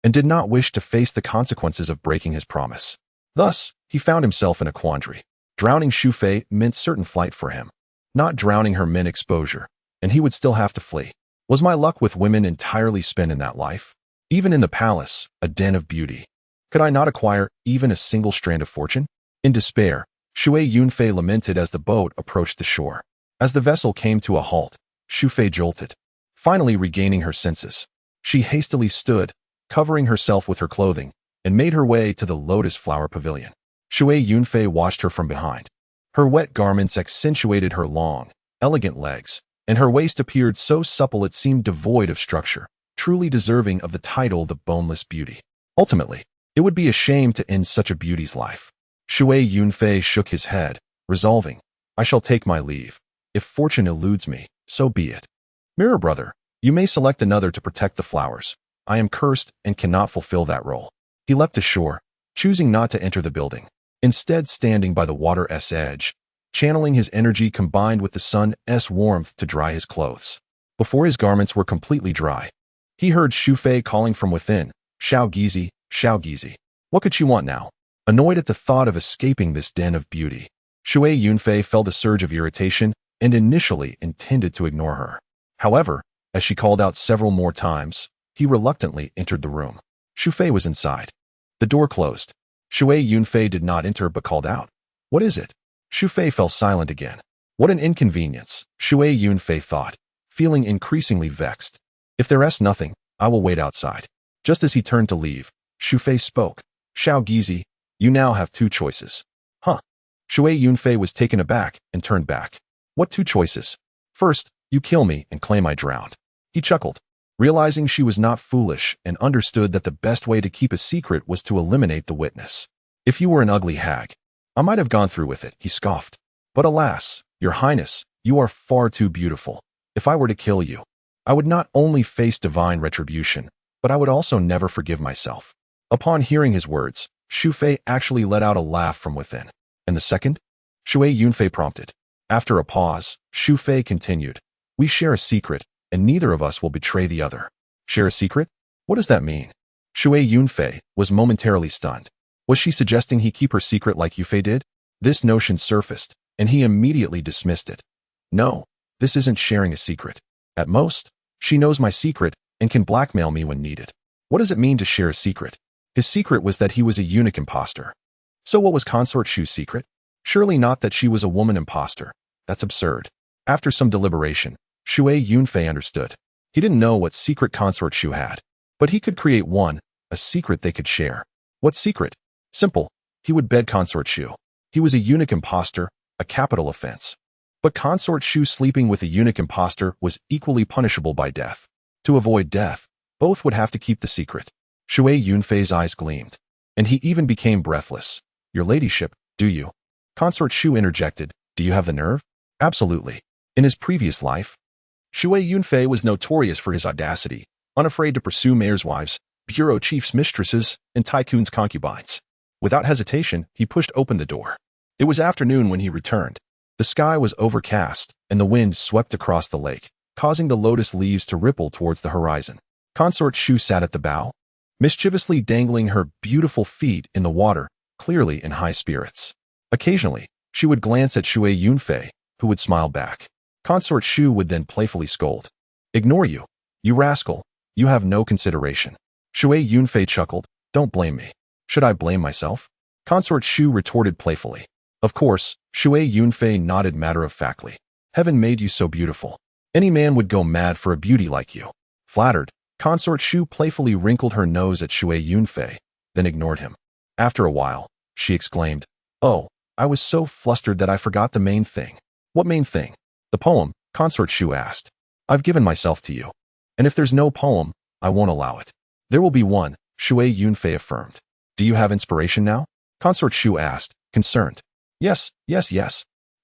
and did not wish to face the consequences of breaking his promise. Thus, he found himself in a quandary. Drowning Shui Yunfei meant certain flight for him. Not drowning her meant exposure, and he would still have to flee. Was my luck with women entirely spent in that life? Even in the palace, a den of beauty, could I not acquire even a single strand of fortune? In despair, Shui Yunfei lamented as the boat approached the shore. As the vessel came to a halt, Shui Yunfei jolted. Finally regaining her senses, she hastily stood, covering herself with her clothing, and made her way to the lotus flower pavilion. Shui Yunfei watched her from behind. Her wet garments accentuated her long, elegant legs, and her waist appeared so supple it seemed devoid of structure. truly deserving of the title the boneless beauty. Ultimately, it would be a shame to end such a beauty's life. Shui Yunfei shook his head, resolving, I shall take my leave. If fortune eludes me, so be it. Mirror brother, you may select another to protect the flowers. I am cursed and cannot fulfill that role. He leapt ashore, choosing not to enter the building, instead standing by the water's edge, channeling his energy combined with the sun's warmth to dry his clothes. Before his garments were completely dry, he heard Shu Fei calling from within, Xiao Gizi. What could she want now? Annoyed at the thought of escaping this den of beauty, Shui Yunfei felt a surge of irritation and initially intended to ignore her. However, as she called out several more times, he reluctantly entered the room. Shu Fei was inside. The door closed. Shui Yunfei did not enter but called out, What is it? Shu Fei fell silent again. What an inconvenience, Shui Yunfei thought, feeling increasingly vexed. If there's nothing, I will wait outside. Just as he turned to leave, Shu Fei spoke. Xiao Gizi, you now have two choices. Huh? Shui Yunfei was taken aback and turned back. What two choices? First, you kill me and claim I drowned. He chuckled, realizing she was not foolish and understood that the best way to keep a secret was to eliminate the witness. If you were an ugly hag, I might have gone through with it, he scoffed. But alas, your highness, you are far too beautiful. If I were to kill you, I would not only face divine retribution, but I would also never forgive myself. Upon hearing his words, Shu Fei actually let out a laugh from within. And the second? Shui Yunfei prompted. After a pause, Shu Fei continued. We share a secret, and neither of us will betray the other. Share a secret? What does that mean? Shui Yunfei was momentarily stunned. Was she suggesting he keep her secret like Yunfei did? This notion surfaced, and he immediately dismissed it. No, this isn't sharing a secret. At most, she knows my secret and can blackmail me when needed. What does it mean to share a secret? His secret was that he was a eunuch imposter. So what was Consort Shu's secret? Surely not that she was a woman imposter. That's absurd. After some deliberation, Shui Yunfei understood. He didn't know what secret Consort Shu had, but he could create one, a secret they could share. What secret? Simple. He would bed Consort Shu. He was a eunuch imposter, a capital offense. But Consort Shu sleeping with a eunuch imposter was equally punishable by death. To avoid death, both would have to keep the secret. Shui Yunfei's eyes gleamed, and he even became breathless. Your ladyship, do you? Consort Shu interjected. Do you have the nerve? Absolutely. In his previous life, Shui Yunfei was notorious for his audacity, unafraid to pursue mayor's wives, bureau chief's mistresses, and tycoon's concubines. Without hesitation, he pushed open the door. It was afternoon when he returned. The sky was overcast, and the wind swept across the lake, causing the lotus leaves to ripple towards the horizon. Consort Shu sat at the bow, mischievously dangling her beautiful feet in the water, clearly in high spirits. Occasionally, she would glance at Shui Yunfei, who would smile back. Consort Shu would then playfully scold. Ignore you. You rascal. You have no consideration. Shui Yunfei chuckled. Don't blame me. Should I blame myself? Consort Shu retorted playfully. Of course, Shui Yunfei nodded matter-of-factly. Heaven made you so beautiful. Any man would go mad for a beauty like you. Flattered, Consort Shu playfully wrinkled her nose at Shui Yunfei, then ignored him. After a while, she exclaimed, Oh, I was so flustered that I forgot the main thing. What main thing? The poem, Consort Shu asked. I've given myself to you. And if there's no poem, I won't allow it. There will be one, Shui Yunfei affirmed. Do you have inspiration now? Consort Shu asked, concerned. Yes.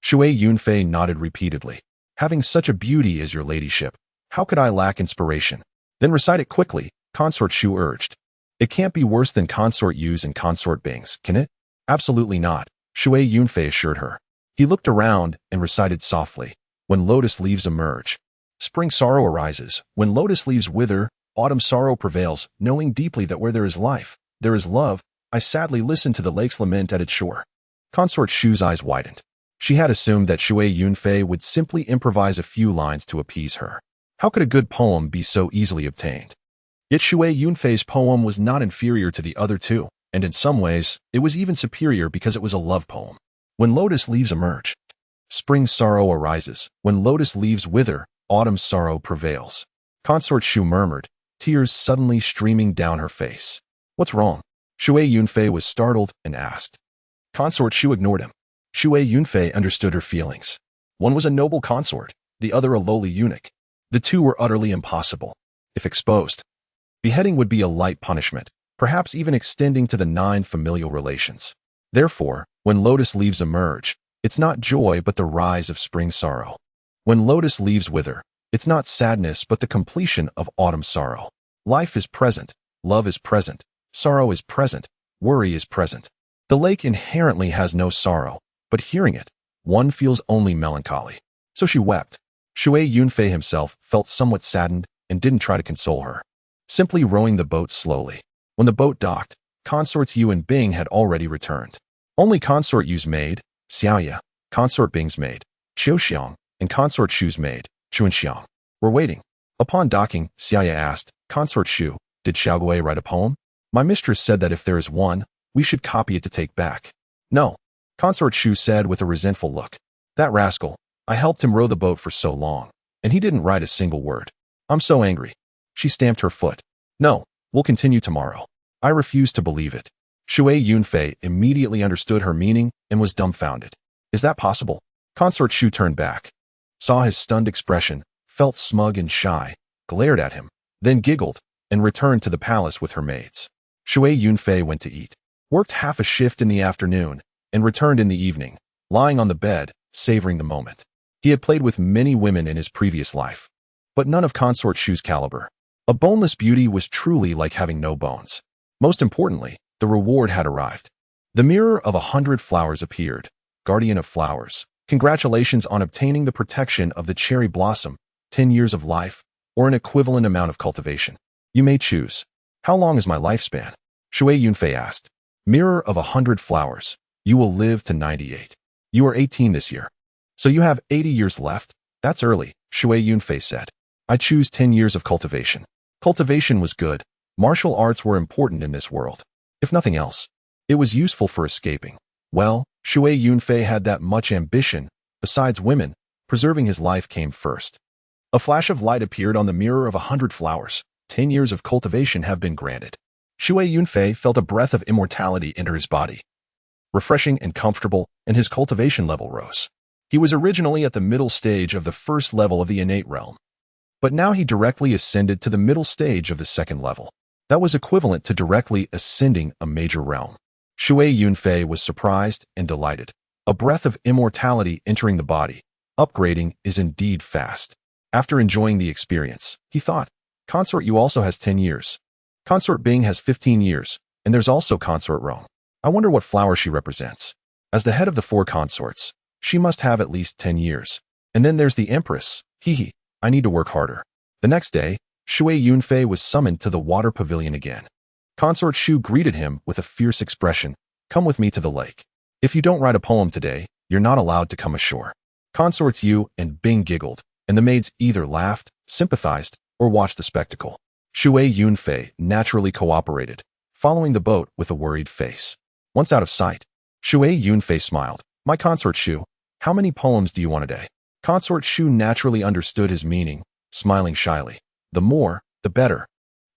Shui Yunfei nodded repeatedly. Having such a beauty as your ladyship, how could I lack inspiration? Then recite it quickly, Consort Shu urged. It can't be worse than Consort Yu's and Consort Bing's, can it? Absolutely not, Shui Yunfei assured her. He looked around and recited softly. When lotus leaves emerge, spring sorrow arises. When lotus leaves wither, autumn sorrow prevails, knowing deeply that where there is life, there is love. I sadly listen to the lake's lament at its shore. Consort Shu's eyes widened. She had assumed that Shui Yunfei would simply improvise a few lines to appease her. How could a good poem be so easily obtained? Yet Shui Yunfei's poem was not inferior to the other two, and in some ways, it was even superior because it was a love poem. When lotus leaves emerge, spring sorrow arises. When lotus leaves wither, autumn sorrow prevails. Consort Shu murmured, tears suddenly streaming down her face. What's wrong? Shui Yunfei was startled and asked. Consort Shu ignored him. Shui Yunfei understood her feelings. One was a noble consort, the other a lowly eunuch. The two were utterly impossible. if exposed. Beheading would be a light punishment, perhaps even extending to the 9 familial relations. Therefore, when lotus leaves emerge, it's not joy but the rise of spring sorrow. When lotus leaves wither, it's not sadness but the completion of autumn sorrow. Life is present, love is present, sorrow is present, worry is present. The lake inherently has no sorrow, but hearing it, one feels only melancholy. So she wept. Shui Yunfei himself felt somewhat saddened and didn't try to console her, simply rowing the boat slowly. When the boat docked, consorts Yu and Bing had already returned. Only consort Yu's maid, Xiaoya, consort Bing's maid, Qiuxiang, and consort Shu's maid, Chuanxiang, were waiting. Upon docking, Xiaoya asked, "Consort Shu, did Xiaogui write a poem? My mistress said that if there is one, we should copy it to take back." "No," consort Shu said with a resentful look. "That rascal, I helped him row the boat for so long, and he didn't write a single word. I'm so angry." She stamped her foot. "No, we'll continue tomorrow." I refuse to believe it. Shui Yunfei immediately understood her meaning and was dumbfounded. "Is that possible?" Consort Shu turned back, saw his stunned expression, felt smug and shy, glared at him, then giggled, and returned to the palace with her maids. Shui Yunfei went to eat, worked half a shift in the afternoon, and returned in the evening, lying on the bed, savoring the moment. He had played with many women in his previous life, but none of Consort Shu's caliber. A boneless beauty was truly like having no bones. Most importantly, the reward had arrived. The mirror of 100 flowers appeared. Guardian of flowers, congratulations on obtaining the protection of the cherry blossom, 10 years of life, or an equivalent amount of cultivation. You may choose. How long is my lifespan? Shui Yunfei asked. Mirror of 100 flowers. You will live to 98. You are 18 this year. So you have 80 years left? That's early, Shui Yunfei said. I choose 10 years of cultivation. Cultivation was good. Martial arts were important in this world. If nothing else, it was useful for escaping. Well, Shui Yunfei had that much ambition. Besides women, preserving his life came first. A flash of light appeared on the mirror of 100 flowers. 10 years of cultivation have been granted. Shui Yunfei felt a breath of immortality enter his body. Refreshing and comfortable, and his cultivation level rose. He was originally at the middle stage of the first level of the innate realm, but now he directly ascended to the middle stage of the second level. That was equivalent to directly ascending a major realm. Shui Yunfei was surprised and delighted. A breath of immortality entering the body. Upgrading is indeed fast. After enjoying the experience, he thought, Consort Yu also has 10 years. Consort Bing has 15 years, and there's also Consort Rome. I wonder what flower she represents. As the head of the 4 consorts, she must have at least 10 years. And then there's the Empress. Hee, I need to work harder. The next day, Shui Yunfei was summoned to the water pavilion again. Consort Shu greeted him with a fierce expression. Come with me to the lake. If you don't write a poem today, you're not allowed to come ashore. Consorts Yu and Bing giggled, and the maids either laughed, sympathized, or watched the spectacle. Shui Yunfei naturally cooperated, following the boat with a worried face. Once out of sight, Shui Yunfei smiled. My consort Shu, how many poems do you want a day? Consort Shu naturally understood his meaning, smiling shyly. The more, the better.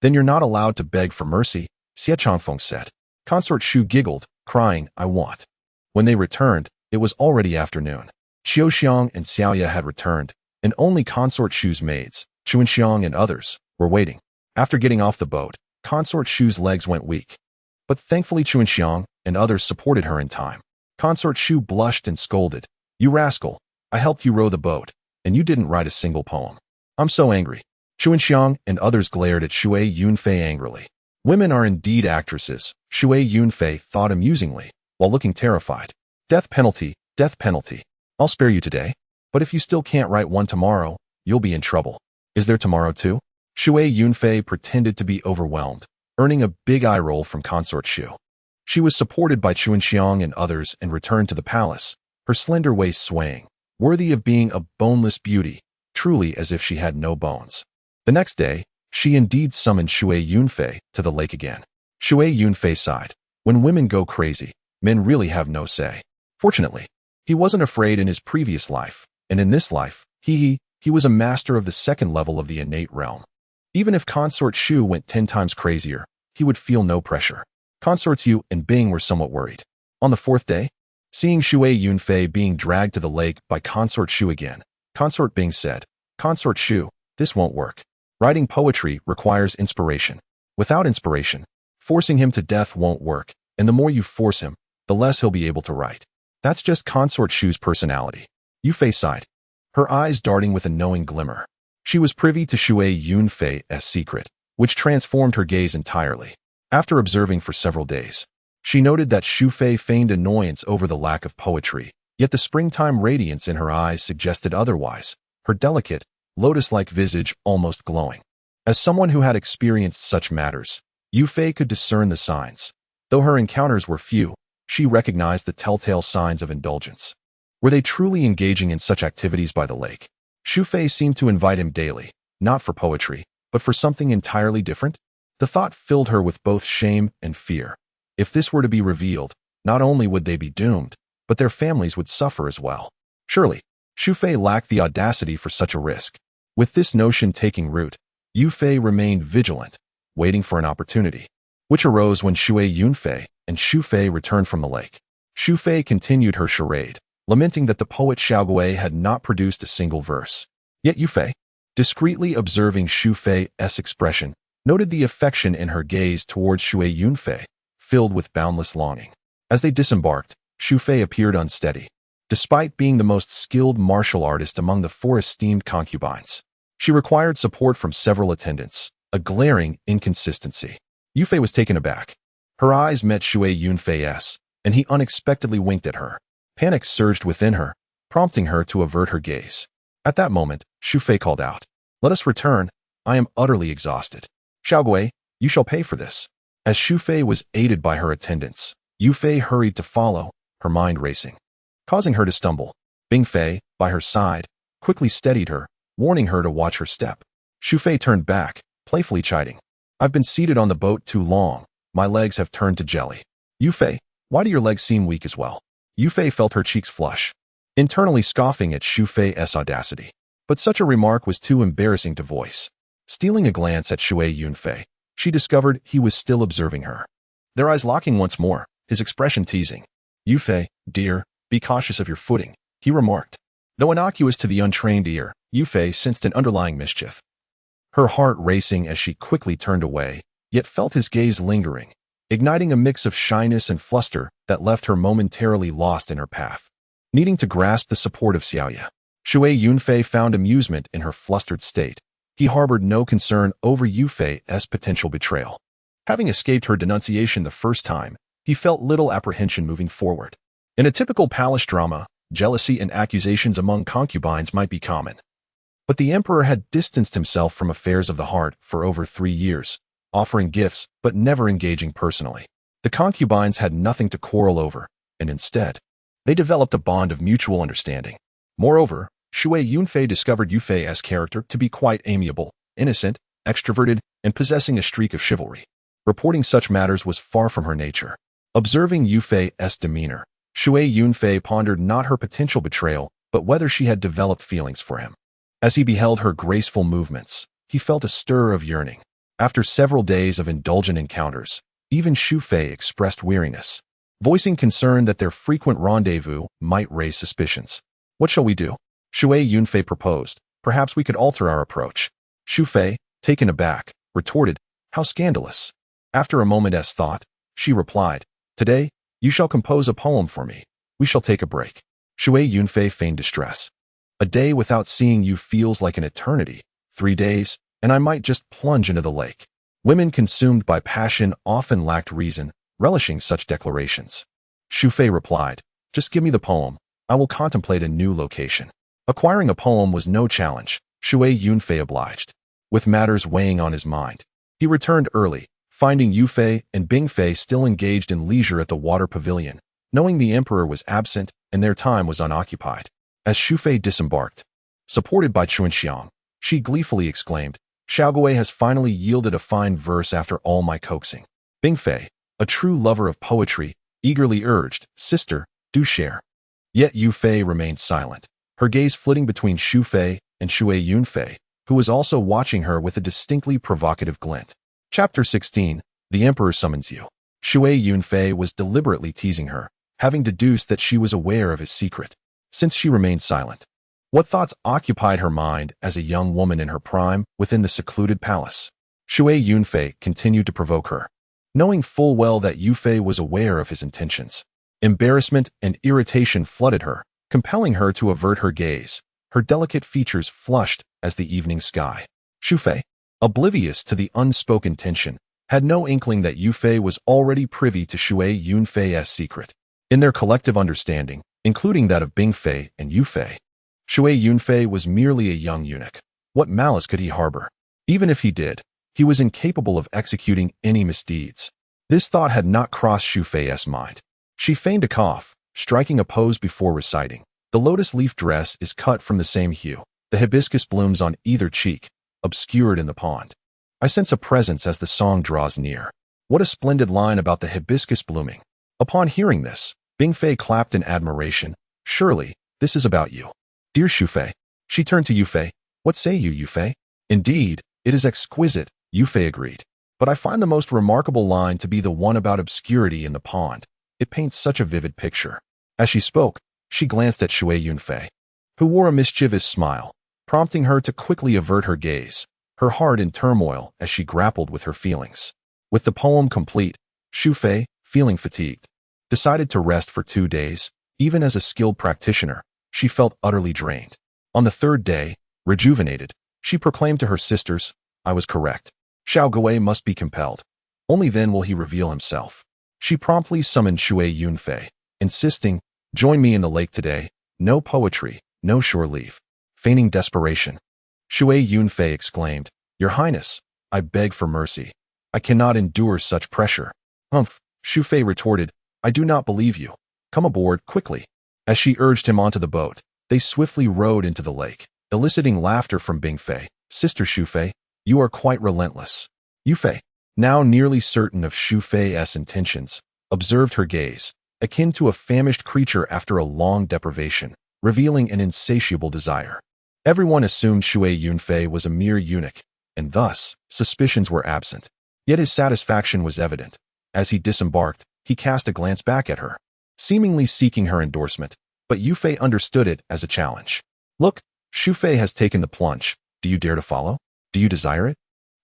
Then you're not allowed to beg for mercy, Xie Changfeng said. Consort Shu giggled, crying, I want. When they returned, it was already afternoon. Qiuxiang and Xiaoya had returned, and only Consort Shu's maids, Chuanxiang and others, were waiting. After getting off the boat, Consort Shu's legs went weak. But thankfully Chuanxiang and others supported her in time. Consort Shu blushed and scolded. You rascal, I helped you row the boat, and you didn't write a single poem. I'm so angry. Chuanxiang and others glared at Shui Yunfei angrily. Women are indeed actresses, Shui Yunfei thought amusingly, while looking terrified. Death penalty, death penalty. I'll spare you today, but if you still can't write one tomorrow, you'll be in trouble. Is there tomorrow too? Shui Yunfei pretended to be overwhelmed, earning a big eye roll from Consort Shu. She was supported by Chuanxiang and others and returned to the palace, her slender waist swaying, worthy of being a boneless beauty, truly as if she had no bones. The next day, she indeed summoned Shui Yunfei to the lake again. Shui Yunfei sighed. When women go crazy, men really have no say. Fortunately, he wasn't afraid in his previous life, and in this life, he was a master of the second level of the innate realm. Even if Consort Shu went 10 times crazier, he would feel no pressure. Consorts Yu and Bing were somewhat worried. On the 4th day, seeing Shui Yunfei being dragged to the lake by Consort Shu again, Consort Bing said, Consort Shu, this won't work. Writing poetry requires inspiration. Without inspiration, forcing him to death won't work, and the more you force him, the less he'll be able to write. That's just Consort Shu's personality. Yunfei sighed, her eyes darting with a knowing glimmer. She was privy to Shui Yunfei's secret, which transformed her gaze entirely. After observing for several days, she noted that Yunfei feigned annoyance over the lack of poetry, yet the springtime radiance in her eyes suggested otherwise, her delicate, lotus-like visage almost glowing. As someone who had experienced such matters, Yunfei could discern the signs. Though her encounters were few, she recognized the telltale signs of indulgence. Were they truly engaging in such activities by the lake? Yunfei seemed to invite him daily, not for poetry, but for something entirely different. The thought filled her with both shame and fear. If this were to be revealed, not only would they be doomed, but their families would suffer as well. Surely, Yunfei lacked the audacity for such a risk. With this notion taking root, Yunfei remained vigilant, waiting for an opportunity, which arose when Shui Yunfei and Yunfei returned from the lake. Yunfei continued her charade, lamenting that the poet Xiaogui had not produced a single verse. Yet Yunfei, discreetly observing Yunfei's expression, noted the affection in her gaze towards Shui Yunfei, filled with boundless longing. As they disembarked, Yunfei appeared unsteady. Despite being the most skilled martial artist among the 4 esteemed concubines, she required support from several attendants, a glaring inconsistency. Yunfei was taken aback. Her eyes met Shui Yunfei's, and he unexpectedly winked at her. Panic surged within her, prompting her to avert her gaze. At that moment, Yunfei called out, "Let us return. I am utterly exhausted. Xiaogui, you shall pay for this." As Yunfei was aided by her attendants, Yunfei hurried to follow, her mind racing, causing her to stumble. Bingfei, by her side, quickly steadied her, warning her to watch her step. Yunfei turned back, playfully chiding, "I've been seated on the boat too long. My legs have turned to jelly." "Yunfei, why do your legs seem weak as well?" Yunfei felt her cheeks flush, internally scoffing at Yunfei's audacity. But such a remark was too embarrassing to voice. Stealing a glance at Shui Yunfei, she discovered he was still observing her. Their eyes locking once more, his expression teasing. "Yunfei, dear, be cautious of your footing," he remarked. Though innocuous to the untrained ear, Yunfei sensed an underlying mischief. Her heart racing as she quickly turned away, yet felt his gaze lingering, igniting a mix of shyness and fluster that left her momentarily lost in her path. Needing to grasp the support of Xiaoya, Shui Yunfei found amusement in her flustered state. He harbored no concern over Yunfei's potential betrayal. Having escaped her denunciation the first time, he felt little apprehension moving forward. In a typical palace drama, jealousy and accusations among concubines might be common. But the emperor had distanced himself from affairs of the heart for over 3 years, offering gifts but never engaging personally. The concubines had nothing to quarrel over, and instead, they developed a bond of mutual understanding. Moreover, Shui Yunfei discovered Yunfei's character to be quite amiable, innocent, extroverted, and possessing a streak of chivalry. Reporting such matters was far from her nature. Observing Yunfei's demeanor, Shui Yunfei pondered not her potential betrayal, but whether she had developed feelings for him. As he beheld her graceful movements, he felt a stir of yearning. After several days of indulgent encounters, even Yunfei expressed weariness, voicing concern that their frequent rendezvous might raise suspicions. "What shall we do?" Shui Yunfei proposed. "Perhaps we could alter our approach." Yunfei, taken aback, retorted, "How scandalous." After a moment's thought, she replied, "Today, you shall compose a poem for me. We shall take a break." Shui Yunfei feigned distress. "A day without seeing you feels like an eternity. 3 days, and I might just plunge into the lake." Women consumed by passion often lacked reason, relishing such declarations. Yunfei replied, "Just give me the poem. I will contemplate a new location." Acquiring a poem was no challenge. Shui Yunfei obliged. With matters weighing on his mind, he returned early, finding Yunfei and Bingfei still engaged in leisure at the water pavilion, knowing the emperor was absent and their time was unoccupied. As Yunfei disembarked, supported by Chuanxiang, she gleefully exclaimed, "Xiaogui has finally yielded a fine verse after all my coaxing." Bingfei, a true lover of poetry, eagerly urged, "Sister, do share." Yet Yunfei remained silent, her gaze flitting between Yunfei and Shui Yunfei, who was also watching her with a distinctly provocative glint. Chapter 16, The Emperor Summons You. Shui Yunfei was deliberately teasing her, having deduced that she was aware of his secret. Since she remained silent, What thoughts occupied her mind as a young woman in her prime within the secluded palace? Shui Yunfei continued to provoke her, knowing full well that Yufei was aware of his intentions. Embarrassment and irritation flooded her, compelling her to avert her gaze, her delicate features flushed as the evening sky. Shufei, oblivious to the unspoken tension, had no inkling that Yufei was already privy to Shui Yunfei's secret. In their collective understanding, including that of Bingfei and Yufei, Shui Yunfei was merely a young eunuch. What malice could he harbor? Even if he did, he was incapable of executing any misdeeds. This thought had not crossed Shufei's mind. She feigned a cough, striking a pose before reciting. The lotus leaf dress is cut from the same hue. The hibiscus blooms on either cheek, obscured in the pond. I sense a presence as the song draws near. What a splendid line about the hibiscus blooming. Upon hearing this, Bingfei clapped in admiration. Surely, this is about you. Dear Shufei. She turned to Yufei. What say you, Yufei? Indeed, it is exquisite, Yufei agreed. But I find the most remarkable line to be the one about obscurity in the pond. It paints such a vivid picture. As she spoke, she glanced at Shui Yunfei, who wore a mischievous smile, prompting her to quickly avert her gaze, her heart in turmoil as she grappled with her feelings. With the poem complete, Shufei, feeling fatigued, decided to rest for 2 days. Even as a skilled practitioner, she felt utterly drained. On the 3rd day, rejuvenated, she proclaimed to her sisters, I was correct. Xiao Guo must be compelled. Only then will he reveal himself. She promptly summoned Shui Yunfei, insisting, join me in the lake today. No poetry, no shore leave. Feigning desperation, Shui Yunfei exclaimed, Your Highness, I beg for mercy. I cannot endure such pressure. Humph, Shufei retorted, I do not believe you. Come aboard, quickly. As she urged him onto the boat, they swiftly rowed into the lake, eliciting laughter from Bingfei. Sister Shufei, you are quite relentless. Yufei, now nearly certain of Shufei's intentions, observed her gaze, akin to a famished creature after a long deprivation, revealing an insatiable desire. Everyone assumed Shui Yunfei was a mere eunuch, and thus, suspicions were absent. Yet his satisfaction was evident. As he disembarked, he cast a glance back at her, seemingly seeking her endorsement, but Yufei understood it as a challenge. Look, Shufei has taken the plunge. Do you dare to follow? Do you desire it?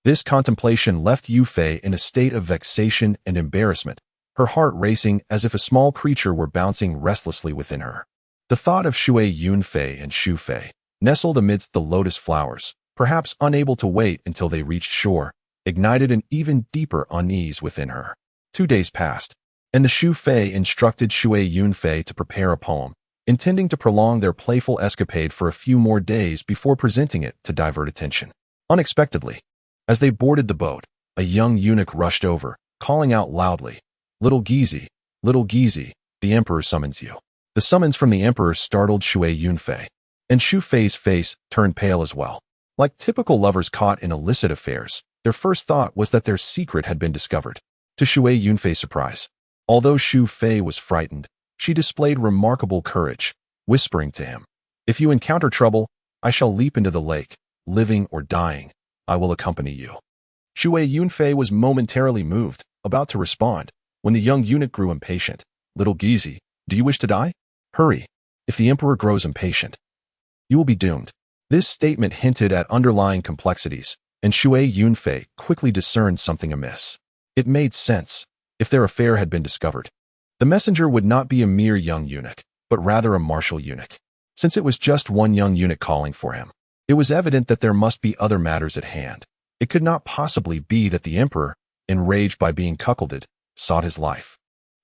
This contemplation left Yufei in a state of vexation and embarrassment, her heart racing as if a small creature were bouncing restlessly within her. The thought of Shui Yunfei and Shufei, nestled amidst the lotus flowers, perhaps unable to wait until they reached shore, ignited an even deeper unease within her. 2 days passed, and the Shufei instructed Shui Yunfei to prepare a poem, intending to prolong their playful escapade for a few more days before presenting it to divert attention. Unexpectedly, as they boarded the boat, a young eunuch rushed over, calling out loudly, Little Gizi, the emperor summons you. The summons from the emperor startled Shui Yunfei, and Shufei's face turned pale as well. Like typical lovers caught in illicit affairs, their first thought was that their secret had been discovered. To Shui Yunfei's surprise, although Shufei was frightened, she displayed remarkable courage, whispering to him, If you encounter trouble, I shall leap into the lake, living or dying, I will accompany you. Shui Yunfei was momentarily moved, about to respond, when the young eunuch grew impatient. Little Gizi, do you wish to die? Hurry. If the emperor grows impatient, you will be doomed. This statement hinted at underlying complexities, and Shui Yunfei quickly discerned something amiss. It made sense. If their affair had been discovered, the messenger would not be a mere young eunuch, but rather a martial eunuch. Since it was just one young eunuch calling for him, it was evident that there must be other matters at hand. It could not possibly be that the emperor, enraged by being cuckolded, sought his life.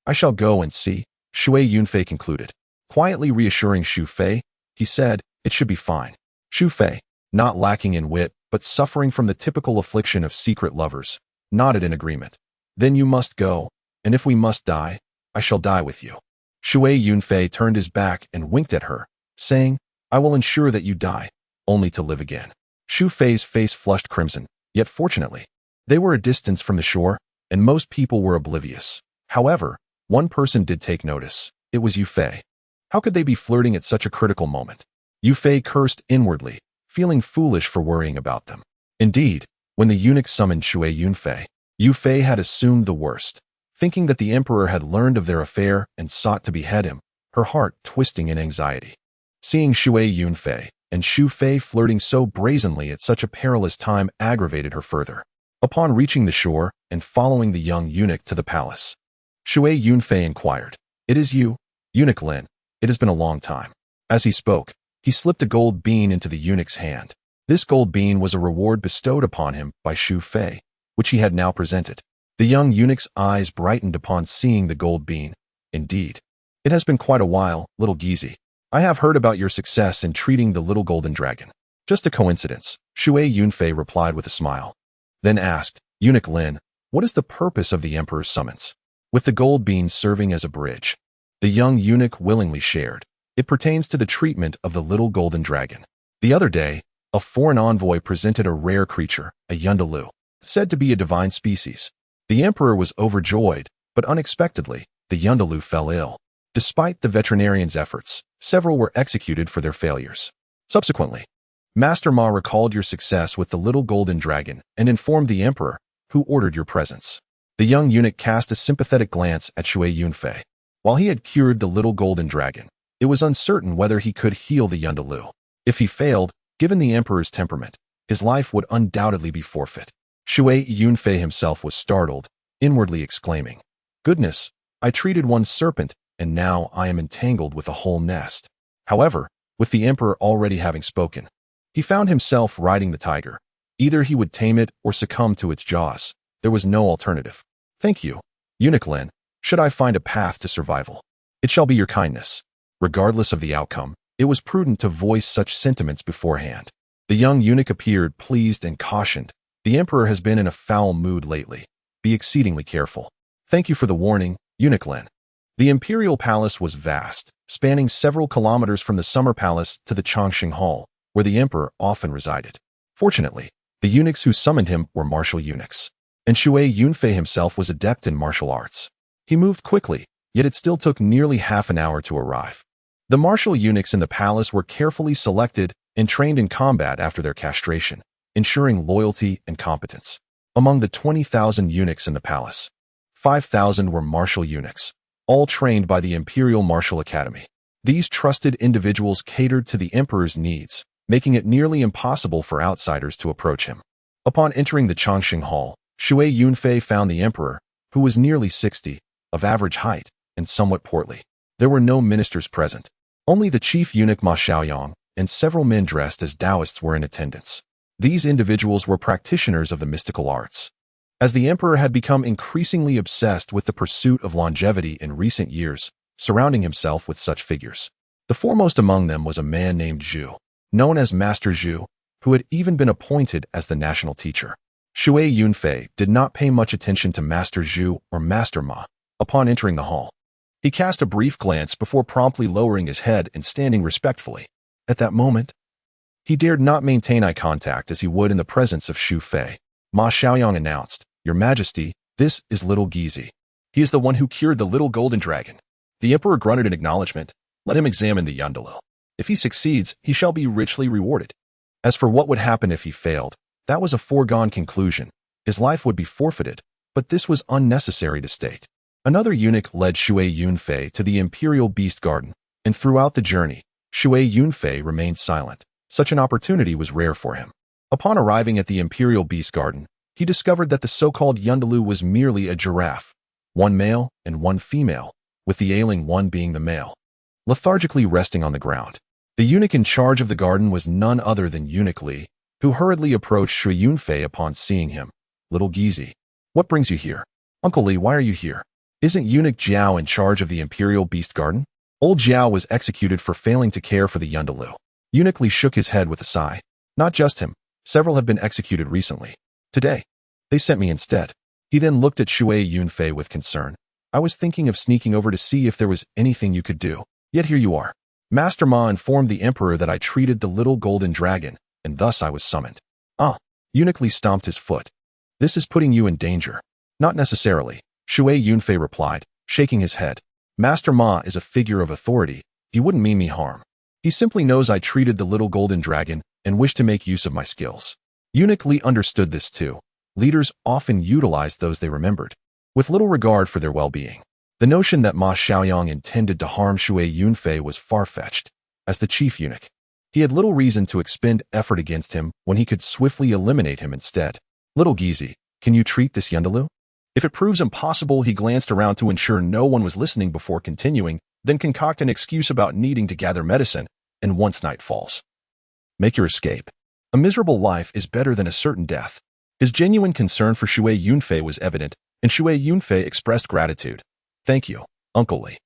I shall go and see, Shui Yunfei concluded. Quietly reassuring Shufei, he said, it should be fine. Shufei, not lacking in wit, but suffering from the typical affliction of secret lovers, nodded in agreement. Then you must go, and if we must die, I shall die with you. Shui Yunfei turned his back and winked at her, saying, I will ensure that you die, only to live again. Shufei's face flushed crimson, yet fortunately, they were a distance from the shore, and most people were oblivious. However, one person did take notice. It was Yufei. How could they be flirting at such a critical moment? Yufei cursed inwardly, feeling foolish for worrying about them. Indeed, when the eunuch summoned Shui Yunfei, Yufei had assumed the worst, thinking that the emperor had learned of their affair and sought to behead him, her heart twisting in anxiety. Seeing Shui Yunfei and Shu Fei flirting so brazenly at such a perilous time aggravated her further. Upon reaching the shore and following the young eunuch to the palace, Shui Yunfei inquired, "It is you, Eunuch Lin? It has been a long time." As he spoke, he slipped a gold bean into the eunuch's hand. This gold bean was a reward bestowed upon him by Shu Fei, which he had now presented. The young eunuch's eyes brightened upon seeing the gold bean. "Indeed. It has been quite a while, little Gizi. I have heard about your success in treating the little golden dragon." "Just a coincidence," Shui Yunfei replied with a smile. Then asked, "Eunuch Lin, what is the purpose of the emperor's summons?" With the gold bean serving as a bridge, the young eunuch willingly shared. "It pertains to the treatment of the little golden dragon. The other day, a foreign envoy presented a rare creature, a yundalu, said to be a divine species. The emperor was overjoyed, but unexpectedly, the yundalu fell ill. Despite the veterinarian's efforts, several were executed for their failures. Subsequently, Master Ma recalled your success with the little golden dragon and informed the emperor, who ordered your presence." The young eunuch cast a sympathetic glance at Shui Yunfei. While he had cured the little golden dragon, it was uncertain whether he could heal the yundalu. If he failed, given the emperor's temperament, his life would undoubtedly be forfeit. Shui Yunfei himself was startled, inwardly exclaiming, "Goodness, I treated one serpent, and now I am entangled with a whole nest." However, with the emperor already having spoken, he found himself riding the tiger. Either he would tame it or succumb to its jaws. There was no alternative. "Thank you, Eunuch Lin. Should I find a path to survival, it shall be your kindness." Regardless of the outcome, it was prudent to voice such sentiments beforehand. The young eunuch appeared pleased and cautioned, "The emperor has been in a foul mood lately. Be exceedingly careful." "Thank you for the warning, Eunuch Lin." The imperial palace was vast, spanning several kilometers from the summer palace to the Chongqing Hall, where the emperor often resided. Fortunately, the eunuchs who summoned him were martial eunuchs, and Shui Yunfei himself was adept in martial arts. He moved quickly, yet it still took nearly half an hour to arrive. The martial eunuchs in the palace were carefully selected and trained in combat after their castration, ensuring loyalty and competence. Among the 20,000 eunuchs in the palace, 5,000 were martial eunuchs, all trained by the Imperial Martial Academy. These trusted individuals catered to the emperor's needs, making it nearly impossible for outsiders to approach him. Upon entering the Chongqing Hall, Shui Yunfei found the emperor, who was nearly 60, of average height, and somewhat portly. There were no ministers present. Only the chief eunuch Ma Xiaoyang and several men dressed as Taoists were in attendance. These individuals were practitioners of the mystical arts. As the emperor had become increasingly obsessed with the pursuit of longevity in recent years, surrounding himself with such figures. The foremost among them was a man named Zhu, known as Master Zhu, who had even been appointed as the national teacher. Shui Yunfei did not pay much attention to Master Zhu or Master Ma. Upon entering the hall, he cast a brief glance before promptly lowering his head and standing respectfully. At that moment, he dared not maintain eye contact as he would in the presence of Shu Fei. Ma Xiaoyang announced, "Your Majesty, this is little Gizi. He is the one who cured the little golden dragon." The emperor grunted in acknowledgement. "Let him examine the yundalu. If he succeeds, he shall be richly rewarded. As for what would happen if he failed, that was a foregone conclusion. His life would be forfeited, but this was unnecessary to state." Another eunuch led Shui Yunfei to the imperial beast garden, and throughout the journey, Shui Yunfei remained silent. Such an opportunity was rare for him. Upon arriving at the imperial beast garden, he discovered that the so-called yundalu was merely a giraffe, one male and one female, with the ailing one being the male, lethargically resting on the ground. The eunuch in charge of the garden was none other than Eunuch Li, who hurriedly approached Shui Yunfei upon seeing him. "Little Gizi, what brings you here?" "Uncle Li, why are you here? Isn't Eunuch Jiao in charge of the imperial beast garden?" Old Jiao was executed for failing to care for the yundalu. Eunuch Li shook his head with a sigh. "Not just him. Several have been executed recently. Today, they sent me instead." He then looked at Shui Yunfei with concern. "I was thinking of sneaking over to see if there was anything you could do. Yet here you are." "Master Ma informed the emperor that I treated the little golden dragon, and thus I was summoned." "Ah." Eunuch Li stomped his foot. "This is putting you in danger." "Not necessarily," Shui Yunfei replied, shaking his head. "Master Ma is a figure of authority. He wouldn't mean me harm. He simply knows I treated the little golden dragon and wished to make use of my skills." Eunuch Li understood this too. Leaders often utilized those they remembered, with little regard for their well-being. The notion that Ma Xiaoyang intended to harm Shui Yunfei was far-fetched. as the chief eunuch. He had little reason to expend effort against him when he could swiftly eliminate him instead. Little Gizi, can you treat this Yundalu? If it proves impossible, he glanced around to ensure no one was listening before continuing, then concoct an excuse about needing to gather medicine, and once night falls. Make your escape. A miserable life is better than a certain death. His genuine concern for Shui Yunfei was evident, and Shui Yunfei expressed gratitude. Thank you, Uncle Li.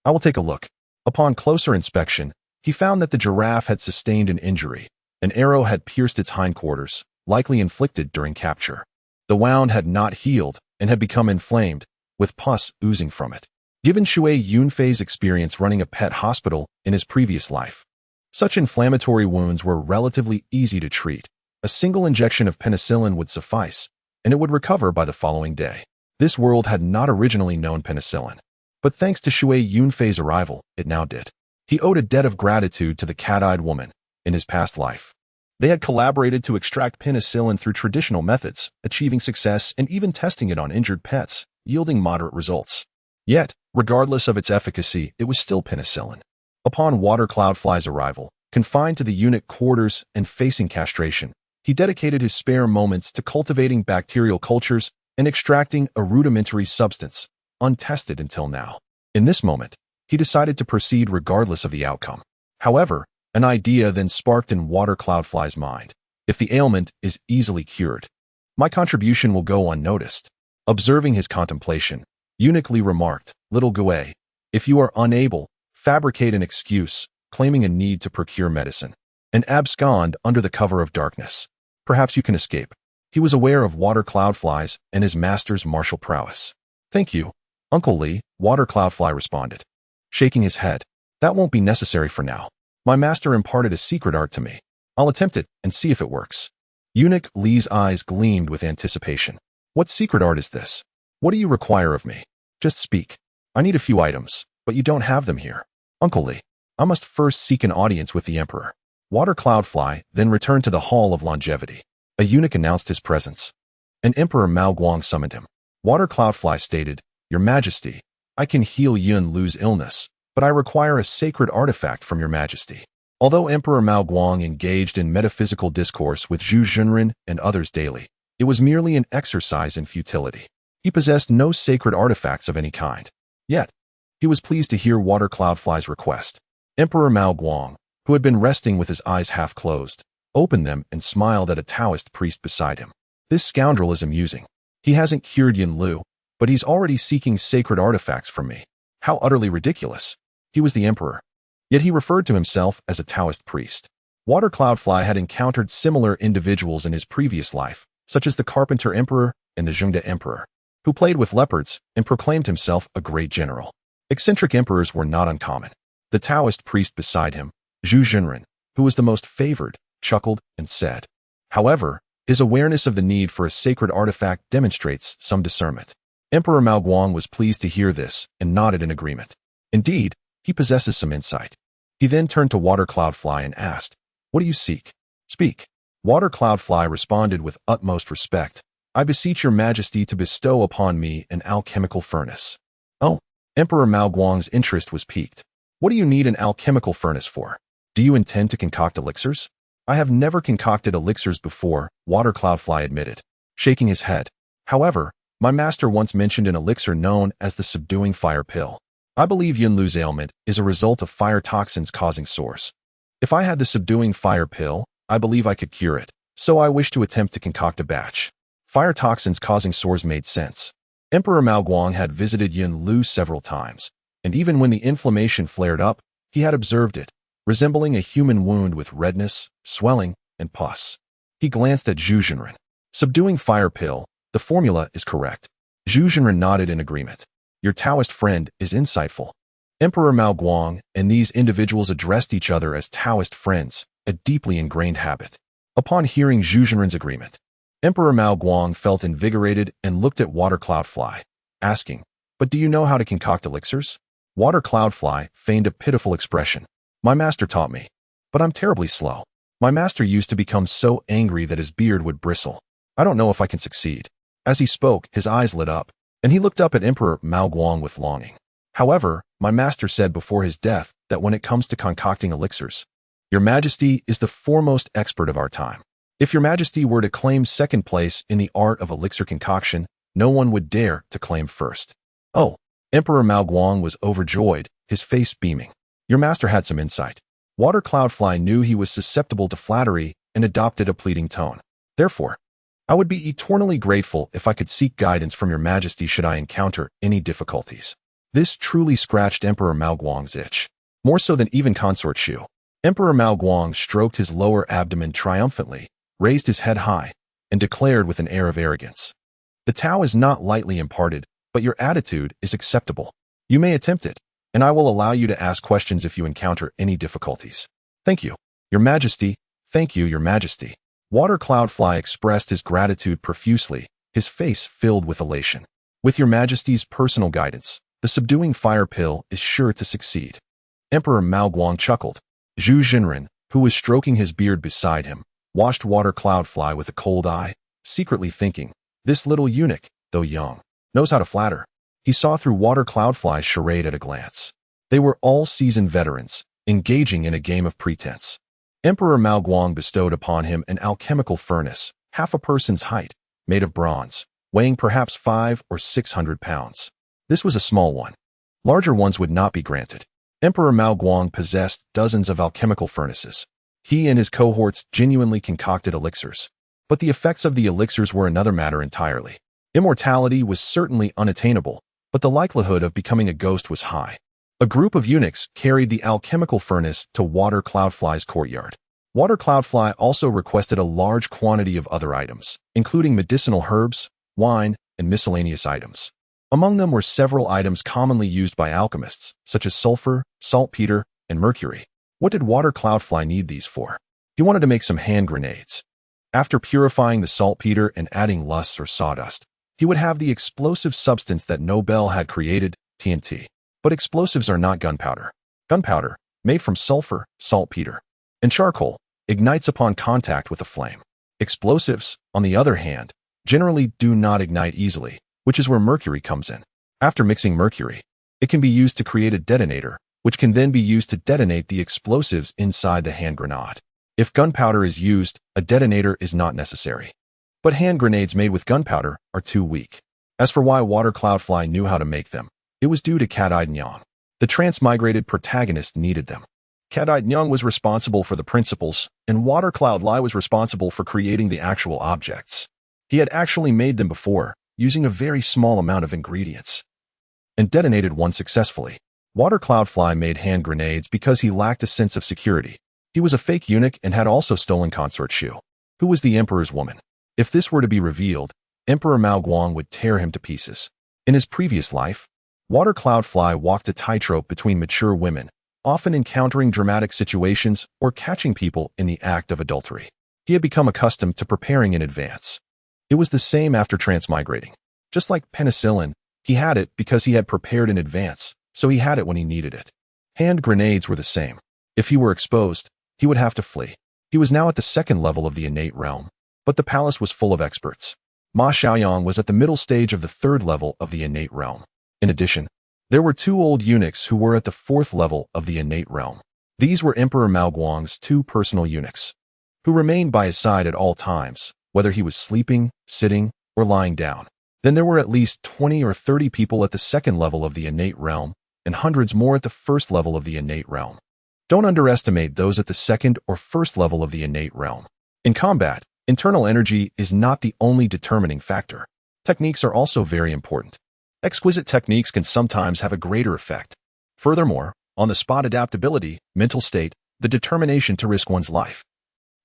I will take a look. Upon closer inspection, he found that the giraffe had sustained an injury. An arrow had pierced its hindquarters, likely inflicted during capture. The wound had not healed and had become inflamed, with pus oozing from it. Given Shui Yunfei's experience running a pet hospital in his previous life, such inflammatory wounds were relatively easy to treat. A single injection of penicillin would suffice, and it would recover by the following day. This world had not originally known penicillin, but thanks to Shui Yunfei's arrival, it now did. He owed a debt of gratitude to the cat-eyed woman in his past life. They had collaborated to extract penicillin through traditional methods, achieving success and even testing it on injured pets, yielding moderate results. Yet, regardless of its efficacy, it was still penicillin. Upon Water Cloudfly's arrival, confined to the eunuch quarters and facing castration, he dedicated his spare moments to cultivating bacterial cultures and extracting a rudimentary substance, untested until now. In this moment, he decided to proceed regardless of the outcome. However, an idea then sparked in Water Cloudfly's mind. If the ailment is easily cured, my contribution will go unnoticed. Observing his contemplation, Eunuch Li remarked, Little Gui, if you are unable, fabricate an excuse, claiming a need to procure medicine, and abscond under the cover of darkness. Perhaps you can escape. He was aware of Water Cloudfly's and his master's martial prowess. Thank you, Uncle Li, Water Cloudfly responded, shaking his head. That won't be necessary for now. My master imparted a secret art to me. I'll attempt it and see if it works. Eunuch Li's eyes gleamed with anticipation. What secret art is this? What do you require of me? Just speak. I need a few items, but you don't have them here. Uncle Li, I must first seek an audience with the Emperor. Water Cloudfly then returned to the Hall of Longevity. A eunuch announced his presence. And Emperor Mao Guang summoned him. Water Cloudfly stated, Your Majesty, I can heal Yun Lu's illness, but I require a sacred artifact from Your Majesty. Although Emperor Mao Guang engaged in metaphysical discourse with Zhu Junren and others daily, it was merely an exercise in futility. He possessed no sacred artifacts of any kind. Yet, he was pleased to hear Water Cloudfly's request. Emperor Mao Guang, who had been resting with his eyes half closed, opened them and smiled at a Taoist priest beside him. This scoundrel is amusing. He hasn't cured Yun Lu, but he's already seeking sacred artifacts from me. How utterly ridiculous. He was the emperor. Yet he referred to himself as a Taoist priest. Water Cloudfly had encountered similar individuals in his previous life, such as the Carpenter Emperor and the Zhengde Emperor, who played with leopards and proclaimed himself a great general. Eccentric emperors were not uncommon. The Taoist priest beside him, Zhu Junren, who was the most favored, chuckled and said. However, his awareness of the need for a sacred artifact demonstrates some discernment. Emperor Mao Guang was pleased to hear this and nodded in agreement. Indeed, he possesses some insight. He then turned to Water Cloudfly and asked, What do you seek? Speak. Water Cloudfly responded with utmost respect. I beseech Your Majesty to bestow upon me an alchemical furnace. Oh, Emperor Mao Guang's interest was piqued. What do you need an alchemical furnace for? Do you intend to concoct elixirs? I have never concocted elixirs before, Water Cloudfly admitted, shaking his head. However, my master once mentioned an elixir known as the subduing fire pill. I believe Yun Lu's ailment is a result of fire toxins causing sores. If I had the subduing fire pill, I believe I could cure it, so I wish to attempt to concoct a batch. Fire toxins causing sores made sense. Emperor Mao Guang had visited Yun Lu several times, and even when the inflammation flared up, he had observed it, resembling a human wound with redness, swelling, and pus. He glanced at Zhu Junren. Subduing fire pill, the formula is correct. Zhu Junren nodded in agreement. Your Taoist friend is insightful. Emperor Mao Guang and these individuals addressed each other as Taoist friends, a deeply ingrained habit. Upon hearing Zhu Junren's agreement, Emperor Mao Guang felt invigorated and looked at Water Cloudfly, asking, But do you know how to concoct elixirs? Water Cloudfly feigned a pitiful expression. My master taught me, but I'm terribly slow. My master used to become so angry that his beard would bristle. I don't know if I can succeed. As he spoke, his eyes lit up, and he looked up at Emperor Mao Guang with longing. However, my master said before his death that when it comes to concocting elixirs, Your Majesty is the foremost expert of our time. If Your Majesty were to claim second place in the art of elixir concoction, no one would dare to claim first. Oh, Emperor Mao Guang was overjoyed, his face beaming. Your master had some insight. Water Cloudfly knew he was susceptible to flattery and adopted a pleading tone. Therefore, I would be eternally grateful if I could seek guidance from Your Majesty should I encounter any difficulties. This truly scratched Emperor Mao Guang's itch. More so than even Consort Shu. Emperor Mao Guang stroked his lower abdomen triumphantly, raised his head high, and declared with an air of arrogance. The Tao is not lightly imparted, but your attitude is acceptable. You may attempt it, and I will allow you to ask questions if you encounter any difficulties. Thank you, Your Majesty. Thank you, Your Majesty. Water Cloudfly expressed his gratitude profusely, his face filled with elation. With Your Majesty's personal guidance, the subduing fire pill is sure to succeed. Emperor Mao Guang chuckled. Zhu Jinren, who was stroking his beard beside him, watched Water Cloudfly with a cold eye, secretly thinking, this little eunuch, though young, knows how to flatter. He saw through Water Cloudfly's charade at a glance. They were all seasoned veterans, engaging in a game of pretense. Emperor Mao Guang bestowed upon him an alchemical furnace, half a person's height, made of bronze, weighing perhaps 500 or 600 pounds. This was a small one. Larger ones would not be granted. Emperor Mao Guang possessed dozens of alchemical furnaces. He and his cohorts genuinely concocted elixirs. But the effects of the elixirs were another matter entirely. Immortality was certainly unattainable, but the likelihood of becoming a ghost was high. A group of eunuchs carried the alchemical furnace to Water Cloudfly's courtyard. Water Cloudfly also requested a large quantity of other items, including medicinal herbs, wine, and miscellaneous items. Among them were several items commonly used by alchemists, such as sulfur, saltpeter, and mercury. What did Water Cloudfly need these for? He wanted to make some hand grenades. After purifying the saltpeter and adding lust or sawdust, he would have the explosive substance that Nobel had created, TNT. But explosives are not gunpowder. Gunpowder, made from sulfur, saltpeter, and charcoal, ignites upon contact with a flame. Explosives, on the other hand, generally do not ignite easily, which is where mercury comes in. After mixing mercury, it can be used to create a detonator, which can then be used to detonate the explosives inside the hand grenade. If gunpowder is used, a detonator is not necessary. But hand grenades made with gunpowder are too weak. As for why Water Cloudfly knew how to make them, it was due to Cat-Eyed Nyang. The transmigrated protagonist needed them. Cat-Eyed Nyang was responsible for the principles, and Water Cloudfly was responsible for creating the actual objects. He had actually made them before, using a very small amount of ingredients, and detonated one successfully. Water Cloudfly made hand grenades because he lacked a sense of security. He was a fake eunuch and had also stolen Consort Shu, who was the emperor's woman. If this were to be revealed, Emperor Mao Guang would tear him to pieces. In his previous life, Water Cloudfly walked a tightrope between mature women, often encountering dramatic situations or catching people in the act of adultery. He had become accustomed to preparing in advance. It was the same after transmigrating. Just like penicillin, he had it because he had prepared in advance, so he had it when he needed it. Hand grenades were the same. If he were exposed, he would have to flee. He was now at the second level of the innate realm, but the palace was full of experts. Ma Xiaoyang was at the middle stage of the third level of the innate realm. In addition, there were two old eunuchs who were at the fourth level of the innate realm. These were Emperor Mao Guang's two personal eunuchs, who remained by his side at all times, whether he was sleeping, sitting, or lying down. Then there were at least 20 or 30 people at the second level of the innate realm, and hundreds more at the first level of the innate realm. Don't underestimate those at the second or first level of the innate realm. In combat, internal energy is not the only determining factor. Techniques are also very important. Exquisite techniques can sometimes have a greater effect. Furthermore, on-the-spot adaptability, mental state, the determination to risk one's life,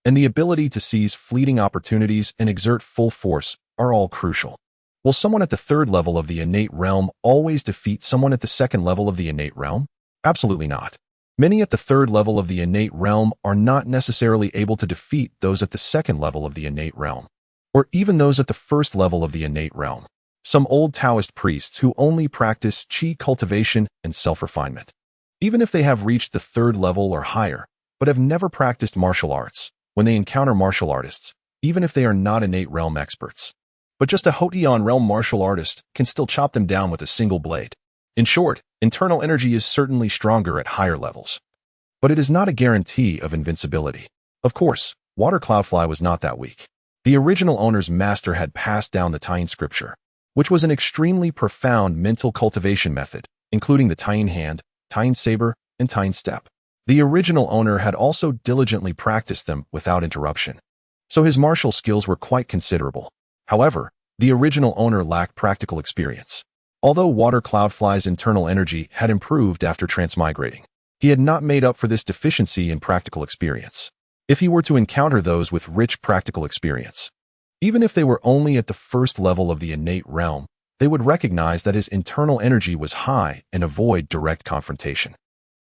and the ability to seize fleeting opportunities and exert full force are all crucial. Will someone at the third level of the innate realm always defeat someone at the second level of the innate realm? Absolutely not. Many at the third level of the innate realm are not necessarily able to defeat those at the second level of the innate realm, or even those at the first level of the innate realm. Some old Taoist priests who only practice qi cultivation and self-refinement, even if they have reached the third level or higher, but have never practiced martial arts, when they encounter martial artists, even if they are not innate realm experts. But just a Hotian realm martial artist can still chop them down with a single blade. In short, internal energy is certainly stronger at higher levels, but it is not a guarantee of invincibility. Of course, Water Cloudfly was not that weak. The original owner's master had passed down the Tying scripture, which was an extremely profound mental cultivation method, including the Tying hand, Tying saber, and Tying step. The original owner had also diligently practiced them without interruption, so his martial skills were quite considerable. However, the original owner lacked practical experience. Although Water Cloudfly's internal energy had improved after transmigrating, he had not made up for this deficiency in practical experience. If he were to encounter those with rich practical experience, even if they were only at the first level of the innate realm, they would recognize that his internal energy was high and avoid direct confrontation,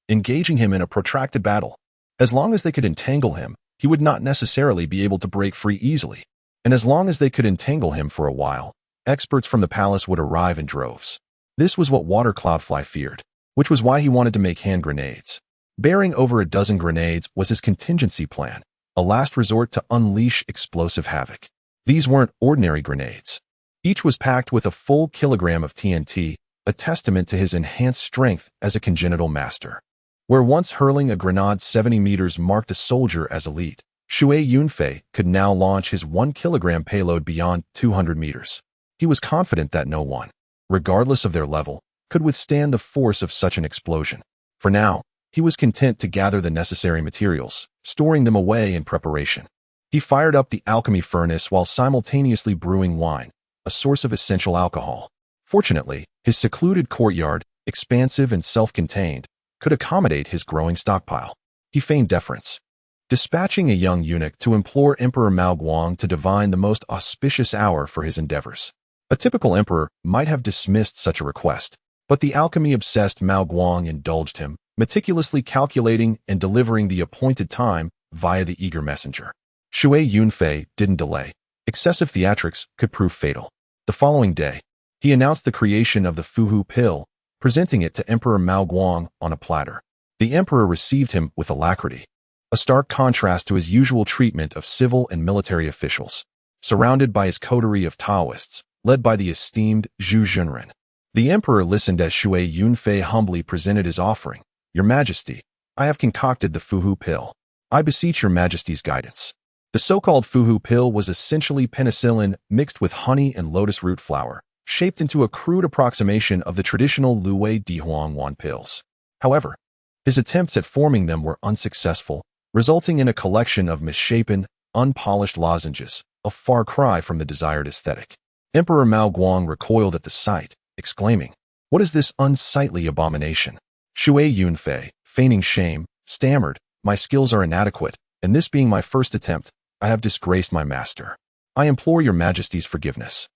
engaging him in a protracted battle. As long as they could entangle him, he would not necessarily be able to break free easily. And as long as they could entangle him for a while, experts from the palace would arrive in droves. This was what Water Cloudfly feared, which was why he wanted to make hand grenades. Bearing over a dozen grenades was his contingency plan, a last resort to unleash explosive havoc. These weren't ordinary grenades. Each was packed with a full kilogram of TNT, a testament to his enhanced strength as a congenital master. Where once hurling a grenade 70 meters marked a soldier as elite, Shui Yunfei could now launch his 1 kilogram payload beyond 200 meters. He was confident that no one, regardless of their level, could withstand the force of such an explosion. For now, he was content to gather the necessary materials, storing them away in preparation. He fired up the alchemy furnace while simultaneously brewing wine, a source of essential alcohol. Fortunately, his secluded courtyard, expansive and self-contained, could accommodate his growing stockpile. He feigned deference, dispatching a young eunuch to implore Emperor Mao Guang to divine the most auspicious hour for his endeavors. A typical emperor might have dismissed such a request, but the alchemy-obsessed Mao Guang indulged him, meticulously calculating and delivering the appointed time via the eager messenger. Shui Yunfei didn't delay. Excessive theatrics could prove fatal. The following day, he announced the creation of the Fuhu pill, presenting it to Emperor Mao Guang on a platter. The emperor received him with alacrity, a stark contrast to his usual treatment of civil and military officials. Surrounded by his coterie of Taoists, led by the esteemed Zhu Junren, the emperor listened as Shui Yunfei humbly presented his offering. Your Majesty, I have concocted the Fuhu pill. I beseech your Majesty's guidance. The so-called Fuhu pill was essentially penicillin mixed with honey and lotus root flower, shaped into a crude approximation of the traditional Luwei Dihuangwan pills. However, his attempts at forming them were unsuccessful, resulting in a collection of misshapen, unpolished lozenges, a far cry from the desired aesthetic. Emperor Mao Guang recoiled at the sight, exclaiming, "What is this unsightly abomination?" Shui Yunfei, feigning shame, stammered, "My skills are inadequate, and this being my first attempt, I have disgraced my master. I implore your Majesty's forgiveness."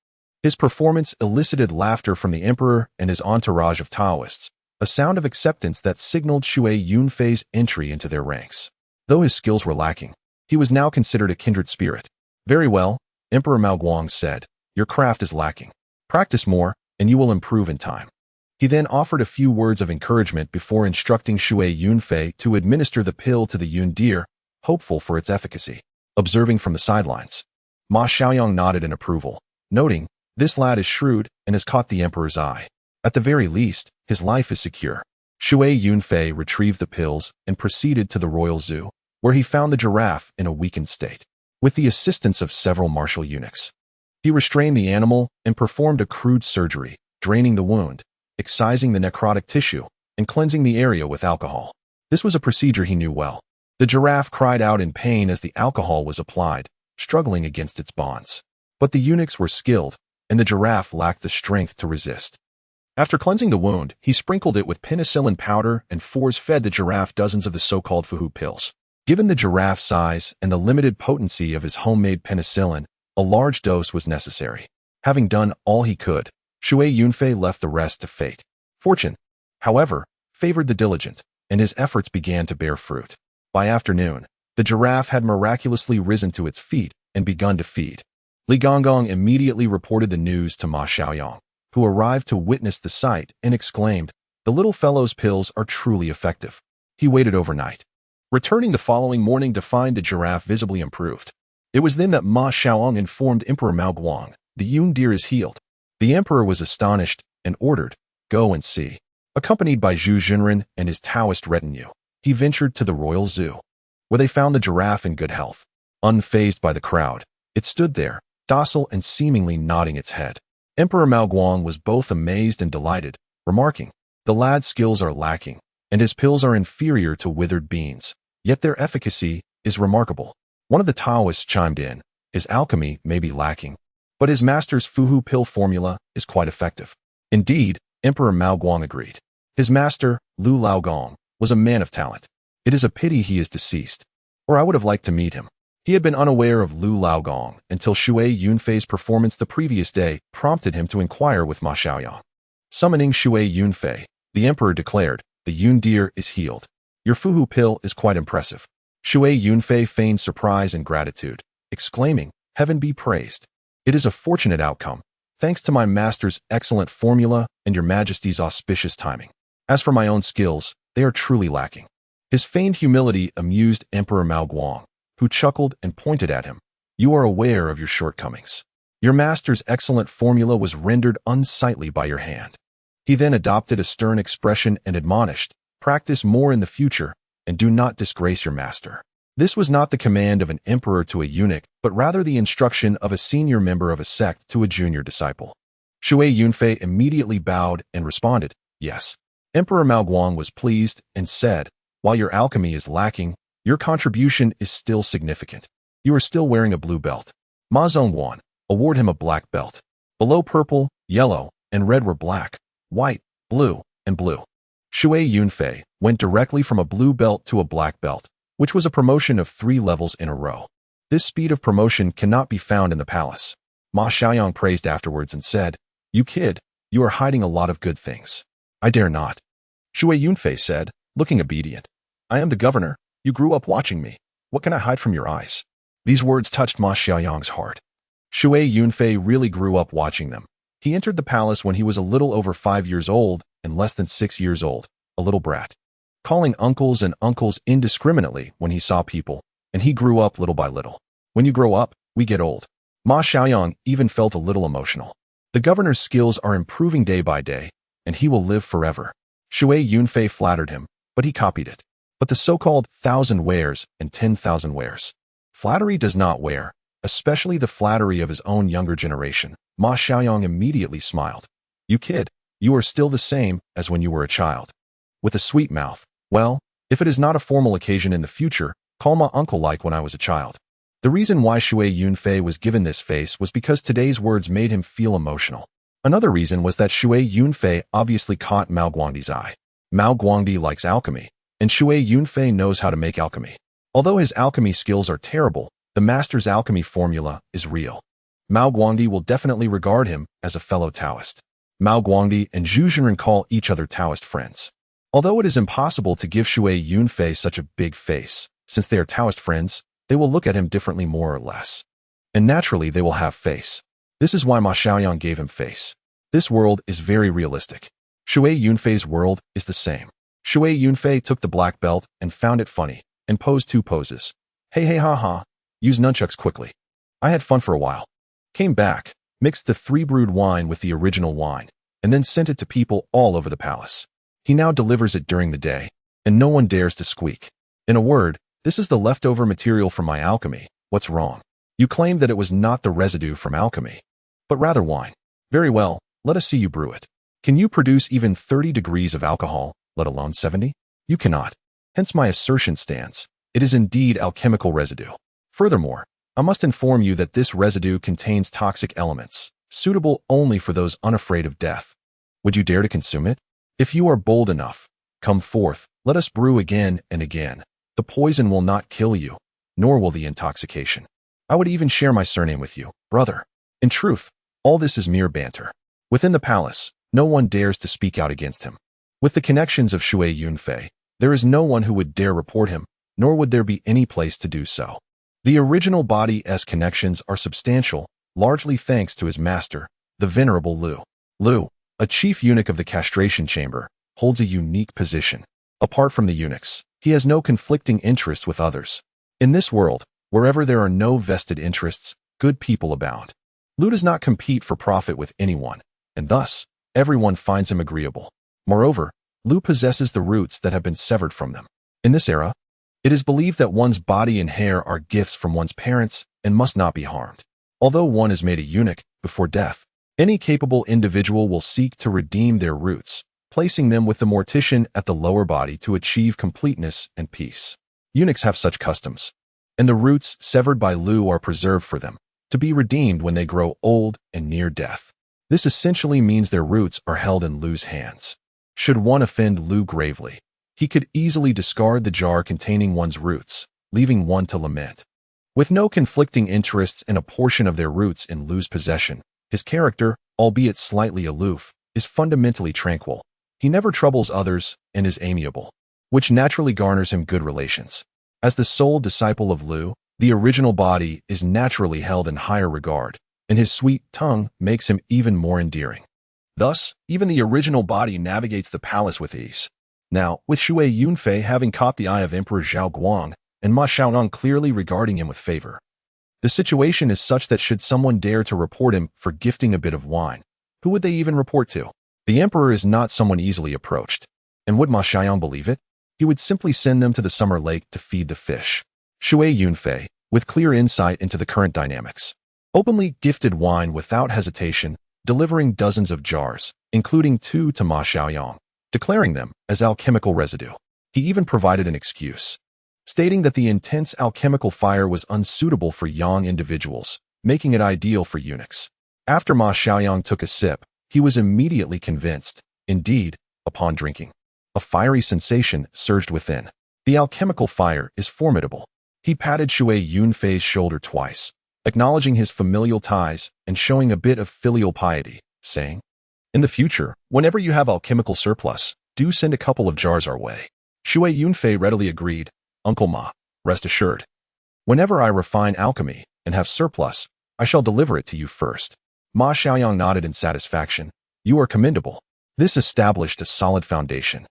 His performance elicited laughter from the emperor and his entourage of Taoists, a sound of acceptance that signaled Shui Yunfei's entry into their ranks. Though his skills were lacking, he was now considered a kindred spirit. "Very well," Emperor Mao Guang said, "your craft is lacking. Practice more, and you will improve in time." He then offered a few words of encouragement before instructing Shui Yunfei to administer the pill to the Yun deer, hopeful for its efficacy. Observing from the sidelines, Ma Xiaoyang nodded in approval, noting, "This lad is shrewd and has caught the emperor's eye. At the very least, his life is secure." Shui Yunfei retrieved the pills and proceeded to the royal zoo, where he found the giraffe in a weakened state. With the assistance of several martial eunuchs, he restrained the animal and performed a crude surgery, draining the wound, excising the necrotic tissue, and cleansing the area with alcohol. This was a procedure he knew well. The giraffe cried out in pain as the alcohol was applied, struggling against its bonds. But the eunuchs were skilled, and the giraffe lacked the strength to resist. After cleansing the wound, he sprinkled it with penicillin powder and force-fed the giraffe dozens of the so-called Fuhu pills. Given the giraffe's size and the limited potency of his homemade penicillin, a large dose was necessary. Having done all he could, Shui Yunfei left the rest to fate. Fortune, however, favored the diligent, and his efforts began to bear fruit. By afternoon, the giraffe had miraculously risen to its feet and begun to feed. Li Gonggong immediately reported the news to Ma Xiaoyang, who arrived to witness the sight and exclaimed, "The little fellow's pills are truly effective." He waited overnight, returning the following morning to find the giraffe visibly improved. It was then that Ma Xiaoyang informed Emperor Mao Guang, "The Yun deer is healed." The emperor was astonished and ordered, "Go and see." Accompanied by Zhu Junren and his Taoist retinue, he ventured to the royal zoo, where they found the giraffe in good health. Unfazed by the crowd, it stood there, docile and seemingly nodding its head. Emperor Mao Guang was both amazed and delighted, remarking, "The lad's skills are lacking, and his pills are inferior to withered beans, yet their efficacy is remarkable." One of the Taoists chimed in, "His alchemy may be lacking, but his master's Fuhu pill formula is quite effective." Indeed, Emperor Mao Guang agreed. His master, Lu Laogong, was a man of talent. It is a pity he is deceased, or I would have liked to meet him. He had been unaware of Lu Laogong until Shui Yunfei's performance the previous day prompted him to inquire with Ma Xiaoyang. Summoning Shui Yunfei, the emperor declared, "The Yun deer is healed. Your Fuhu pill is quite impressive." Shui Yunfei feigned surprise and gratitude, exclaiming, "Heaven be praised. It is a fortunate outcome, thanks to my master's excellent formula and your majesty's auspicious timing. As for my own skills, they are truly lacking." His feigned humility amused Emperor Mao Guang, who chuckled and pointed at him. "You are aware of your shortcomings. Your master's excellent formula was rendered unsightly by your hand." He then adopted a stern expression and admonished, "Practice more in the future, and do not disgrace your master." This was not the command of an emperor to a eunuch, but rather the instruction of a senior member of a sect to a junior disciple. Shui Yunfei immediately bowed and responded, "Yes." Emperor Mao Guang was pleased and said, "While your alchemy is lacking, your contribution is still significant. You are still wearing a blue belt. Ma Zongguan, award him a black belt." Below purple, yellow, and red were black, white, blue, and blue. Shui Yunfei went directly from a blue belt to a black belt, which was a promotion of 3 levels in a row. This speed of promotion cannot be found in the palace. Ma Xiaoyang praised afterwards and said, "You kid, you are hiding a lot of good things." "I dare not." Shui Yunfei said, looking obedient. "I am the governor. You grew up watching me. What can I hide from your eyes?" These words touched Ma Xiaoyang's heart. Shui Yunfei really grew up watching them. He entered the palace when he was a little over 5 years old and less than 6 years old, a little brat, calling uncles and uncles indiscriminately when he saw people, and he grew up little by little. When you grow up, we get old. Ma Xiaoyang even felt a little emotional. The governor's skills are improving day by day, and he will live forever. Shui Yunfei flattered him, but he copied it. But the so-called 1,000 wears and 10,000 wears. Flattery does not wear, especially the flattery of his own younger generation. Ma Xiaoyang immediately smiled. "You kid, you are still the same as when you were a child. With a sweet mouth. Well, if it is not a formal occasion in the future, call ma uncle like when I was a child." The reason why Shui Yunfei was given this face was because today's words made him feel emotional. Another reason was that Shui Yunfei obviously caught Mao Guangdi's eye. Mao Guangdi likes alchemy, and Shui Yunfei knows how to make alchemy. Although his alchemy skills are terrible, the master's alchemy formula is real. Mao Guangdi will definitely regard him as a fellow Taoist. Mao Guangdi and Zhu Junren call each other Taoist friends. Although it is impossible to give Shui Yunfei such a big face, since they are Taoist friends, they will look at him differently more or less. And naturally they will have face. This is why Ma Xiaoyang gave him face. This world is very realistic. Shui Yunfei's world is the same. Shui Yunfei took the black belt and found it funny, and posed 2 poses. Hey hey ha ha, use nunchucks quickly. I had fun for a while. Came back, mixed the 3 brewed wine with the original wine, and then sent it to people all over the palace. He now delivers it during the day, and no one dares to squeak. In a word, this is the leftover material from my alchemy. What's wrong? You claim that it was not the residue from alchemy, but rather wine. Very well, let us see you brew it. Can you produce even 30 degrees of alcohol, let alone 70? You cannot. Hence my assertion stands. It is indeed alchemical residue. Furthermore, I must inform you that this residue contains toxic elements, suitable only for those unafraid of death. Would you dare to consume it? If you are bold enough, come forth, let us brew again and again. The poison will not kill you, nor will the intoxication. I would even share my surname with you, brother. In truth, all this is mere banter. Within the palace, no one dares to speak out against him. With the connections of Shui Yunfei, there is no one who would dare report him, nor would there be any place to do so. The original body's connections are substantial, largely thanks to his master, the venerable Lu. Lu, a chief eunuch of the castration chamber, holds a unique position. Apart from the eunuchs, he has no conflicting interests with others. In this world, wherever there are no vested interests, good people abound. Lu does not compete for profit with anyone, and thus, everyone finds him agreeable. Moreover, Lu possesses the roots that have been severed from them. In this era, it is believed that one's body and hair are gifts from one's parents and must not be harmed. Although one is made a eunuch before death, any capable individual will seek to redeem their roots, placing them with the mortician at the lower body to achieve completeness and peace. Eunuchs have such customs, and the roots severed by Lu are preserved for them, to be redeemed when they grow old and near death. This essentially means their roots are held in Lu's hands. Should one offend Lu gravely, he could easily discard the jar containing one's roots, leaving one to lament. With no conflicting interests and a portion of their roots in Lu's possession, his character, albeit slightly aloof, is fundamentally tranquil. He never troubles others and is amiable, which naturally garners him good relations. As the sole disciple of Lu, the original body is naturally held in higher regard, and his sweet tongue makes him even more endearing. Thus, even the original body navigates the palace with ease. Now, with Shui Yunfei having caught the eye of Emperor Zhao Guang and Ma Xiaonong clearly regarding him with favor, the situation is such that should someone dare to report him for gifting a bit of wine, who would they even report to? The emperor is not someone easily approached. And would Ma Xiaonong believe it? He would simply send them to the summer lake to feed the fish. Shui Yunfei, with clear insight into the current dynamics, openly gifted wine without hesitation, delivering dozens of jars, including 2 to Ma Xiaoyong, declaring them as alchemical residue. He even provided an excuse, stating that the intense alchemical fire was unsuitable for young individuals, making it ideal for eunuchs. After Ma Xiaoyong took a sip, he was immediately convinced. Indeed, upon drinking, a fiery sensation surged within. The alchemical fire is formidable. He patted Shui Yunfei's shoulder twice, acknowledging his familial ties and showing a bit of filial piety, saying, "In the future, whenever you have alchemical surplus, do send a couple of jars our way." Shui Yunfei readily agreed. "Uncle Ma, rest assured. Whenever I refine alchemy and have surplus, I shall deliver it to you first." Ma Xiaoyong nodded in satisfaction. "You are commendable." This established a solid foundation.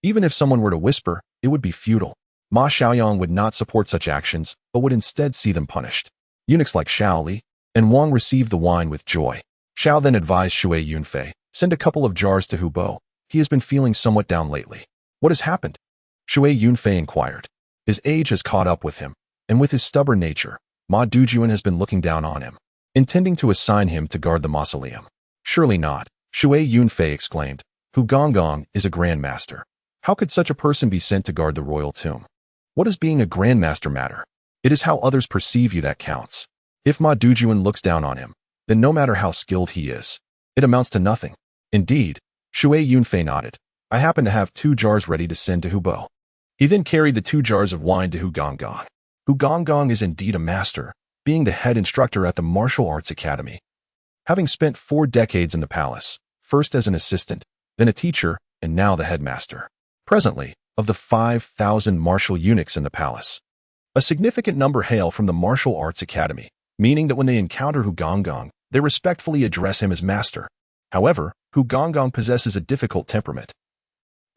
Even if someone were to whisper, it would be futile. Ma Xiaoyong would not support such actions, but would instead see them punished. Eunuchs like Xiao Li and Wang received the wine with joy. Xiao then advised Shui Yunfei, "Send a couple of jars to Hubo. He has been feeling somewhat down lately." "What has happened?" Shui Yunfei inquired. His age has caught up with him, and with his stubborn nature, Ma Dujuan has been looking down on him, intending to assign him to guard the mausoleum. "Surely not," Shui Yunfei exclaimed. "Hu Gongong is a grandmaster. How could such a person be sent to guard the royal tomb? What does being a grandmaster matter? It is how others perceive you that counts. If Ma Dujuan looks down on him, then no matter how skilled he is, it amounts to nothing." "Indeed," Shui Yunfei nodded. "I happen to have 2 jars ready to send to Hubo." He then carried the 2 jars of wine to Hu Gongong. Hu Gongong is indeed a master, being the head instructor at the Martial Arts Academy. Having spent 4 decades in the palace, first as an assistant, then a teacher, and now the headmaster. Presently, of the 5,000 martial eunuchs in the palace, a significant number hail from the Martial Arts Academy, meaning that when they encounter Hu Gongong, they respectfully address him as master. However, Hu Gongong possesses a difficult temperament.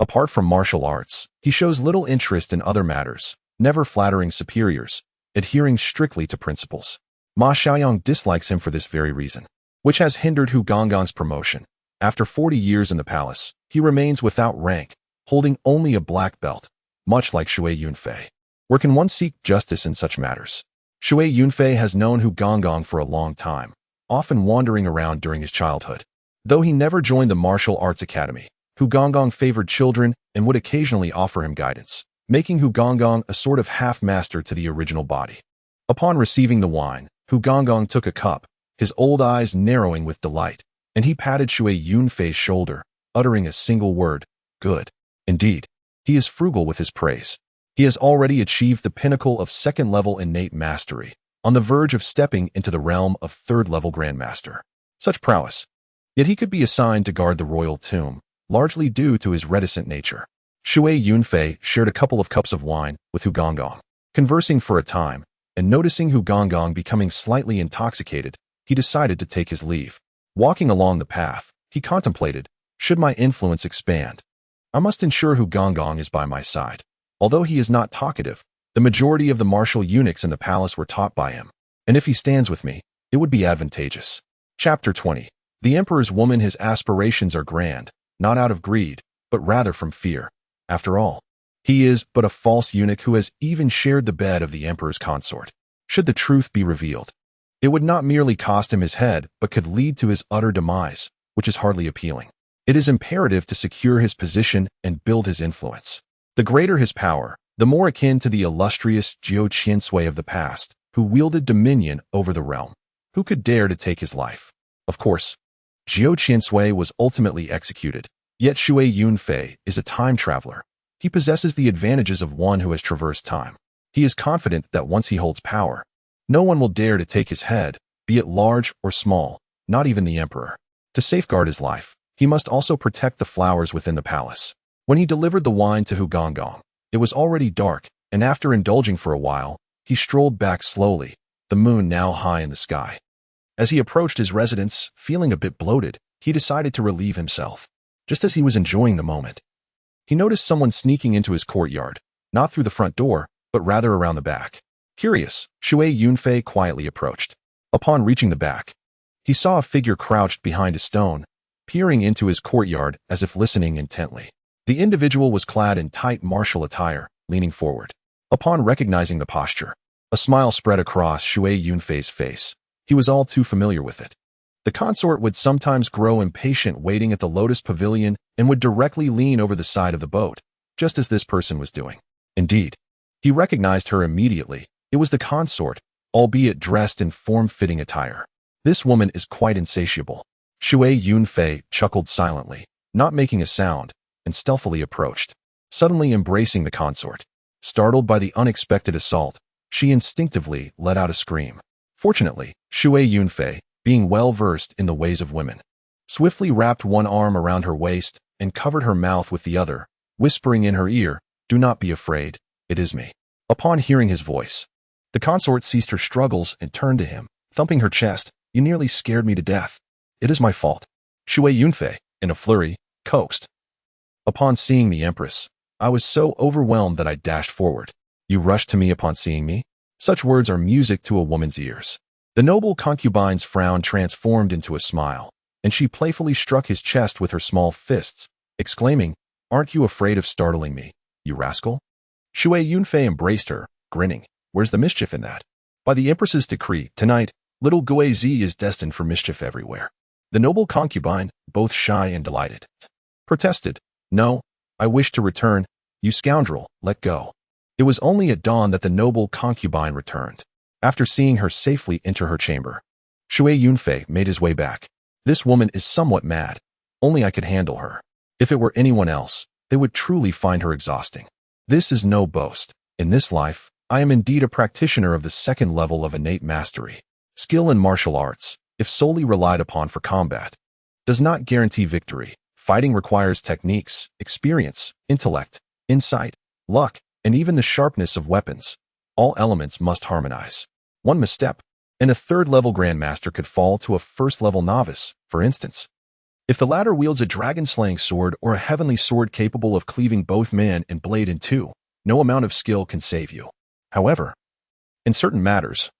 Apart from martial arts, he shows little interest in other matters, never flattering superiors, adhering strictly to principles. Ma Xiaoyong dislikes him for this very reason, which has hindered Hu Gongong's promotion. After 40 years in the palace, he remains without rank, holding only a black belt, much like Shui Yunfei. Where can one seek justice in such matters? Shui Yunfei has known Hu Gongong for a long time, often wandering around during his childhood. Though he never joined the Martial Arts Academy, Hu Gongong favored children and would occasionally offer him guidance, making Hu Gongong a sort of half-master to the original body. Upon receiving the wine, Hu Gongong took a cup, his old eyes narrowing with delight, and he patted Shui Yunfei's shoulder, uttering a single word, "Good." Indeed, he is frugal with his praise. He has already achieved the pinnacle of 2nd-level innate mastery, on the verge of stepping into the realm of 3rd-level grandmaster. Such prowess. Yet he could be assigned to guard the royal tomb, largely due to his reticent nature. Shui Yunfei shared a couple of cups of wine with Hu Gongong. Conversing for a time, and noticing Hu Gongong becoming slightly intoxicated, he decided to take his leave. Walking along the path, he contemplated, should my influence expand, I must ensure Hu Gongong is by my side. Although he is not talkative, the majority of the martial eunuchs in the palace were taught by him, and if he stands with me, it would be advantageous. Chapter 20. The emperor's woman. His aspirations are grand, not out of greed, but rather from fear. After all, he is but a false eunuch who has even shared the bed of the emperor's consort. Should the truth be revealed, it would not merely cost him his head, but could lead to his utter demise, which is hardly appealing. It is imperative to secure his position and build his influence. The greater his power, the more akin to the illustrious Shui Yunfei of the past, who wielded dominion over the realm. Who could dare to take his life? Of course, Shui Yunfei was ultimately executed, yet Shui Yunfei is a time traveler. He possesses the advantages of one who has traversed time. He is confident that once he holds power, no one will dare to take his head, be it large or small, not even the emperor. To safeguard his life, he must also protect the flowers within the palace. When he delivered the wine to Hu Gongong, it was already dark, and after indulging for a while, he strolled back slowly, the moon now high in the sky. As he approached his residence, feeling a bit bloated, he decided to relieve himself. Just as he was enjoying the moment, he noticed someone sneaking into his courtyard, not through the front door, but rather around the back. Curious, Shui Yunfei quietly approached. Upon reaching the back, he saw a figure crouched behind a stone, peering into his courtyard as if listening intently. The individual was clad in tight martial attire, leaning forward. Upon recognizing the posture, a smile spread across Shui Yunfei's face. He was all too familiar with it. The consort would sometimes grow impatient waiting at the Lotus Pavilion and would directly lean over the side of the boat, just as this person was doing. Indeed, he recognized her immediately. It was the consort, albeit dressed in form-fitting attire. This woman is quite insatiable. Shui Yunfei chuckled silently, not making a sound, and stealthily approached, suddenly embracing the consort. Startled by the unexpected assault, she instinctively let out a scream. Fortunately, Shui Yunfei, being well-versed in the ways of women, swiftly wrapped one arm around her waist and covered her mouth with the other, whispering in her ear, "Do not be afraid, it is me." Upon hearing his voice, the consort ceased her struggles and turned to him, thumping her chest. "You nearly scared me to death." "It is my fault," Shui Yunfei, in a flurry, coaxed. Upon seeing the empress, I was so overwhelmed that I dashed forward. "You rushed to me upon seeing me?" Such words are music to a woman's ears. The noble concubine's frown transformed into a smile, and she playfully struck his chest with her small fists, exclaiming, "Aren't you afraid of startling me, you rascal?" Shui Yunfei embraced her, grinning. "Where's the mischief in that? By the empress's decree, tonight, little Guizi is destined for mischief everywhere." The noble concubine, both shy and delighted, protested, "No, I wish to return. You scoundrel, let go." It was only at dawn that the noble concubine returned. After seeing her safely enter her chamber, Shui Yunfei made his way back. "This woman is somewhat mad. Only I could handle her. If it were anyone else, they would truly find her exhausting. This is no boast. In this life, I am indeed a practitioner of the second level of innate mastery. Skill in martial arts, if solely relied upon for combat, does not guarantee victory. Fighting requires techniques, experience, intellect, insight, luck, and even the sharpness of weapons. All elements must harmonize. One misstep, and a third-level grandmaster could fall to a first-level novice, for instance. If the latter wields a dragon-slaying sword or a heavenly sword capable of cleaving both man and blade in two, no amount of skill can save you. However, in certain matters,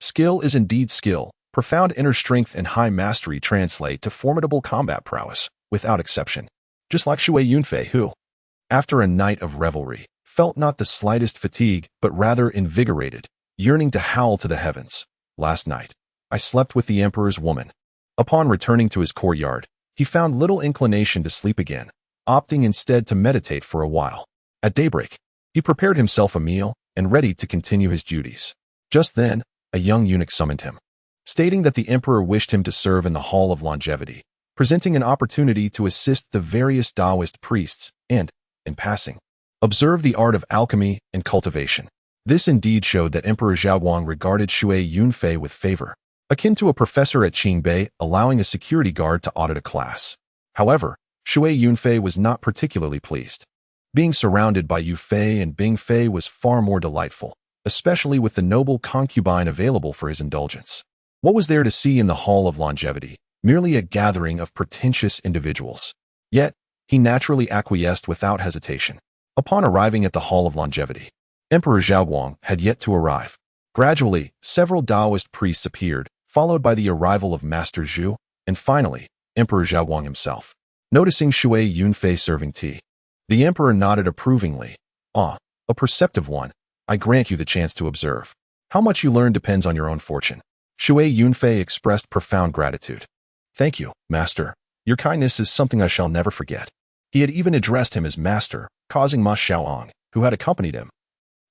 skill is indeed skill. Profound inner strength and high mastery translate to formidable combat prowess, without exception. Just like Shui Yunfei who, after a night of revelry, felt not the slightest fatigue, but rather invigorated, yearning to howl to the heavens. "Last night, I slept with the emperor's woman." Upon returning to his courtyard, he found little inclination to sleep again, opting instead to meditate for a while. At daybreak, he prepared himself a meal and ready to continue his duties. Just then, a young eunuch summoned him, stating that the emperor wished him to serve in the Hall of Longevity, presenting an opportunity to assist the various Taoist priests and, in passing, observe the art of alchemy and cultivation. This indeed showed that Emperor Zhaoguang regarded Shui Yunfei with favor, akin to a professor at Qingbei allowing a security guard to audit a class. However, Shui Yunfei was not particularly pleased. Being surrounded by Yufei and Bingfei was far more delightful, especially with the noble concubine available for his indulgence. What was there to see in the Hall of Longevity? Merely a gathering of pretentious individuals. Yet, he naturally acquiesced without hesitation. Upon arriving at the Hall of Longevity, Emperor Zhaoguang had yet to arrive. Gradually, several Taoist priests appeared, followed by the arrival of Master Zhu, and finally, Emperor Zhaoguang himself. noticing Shui Yunfei serving tea. The emperor nodded approvingly. Ah, a perceptive one. I grant you the chance to observe. How much you learn depends on your own fortune. Shui Yunfei expressed profound gratitude. Thank you, master. Your kindness is something I shall never forget. He had even addressed him as master, causing Ma Xiaoang, who had accompanied him,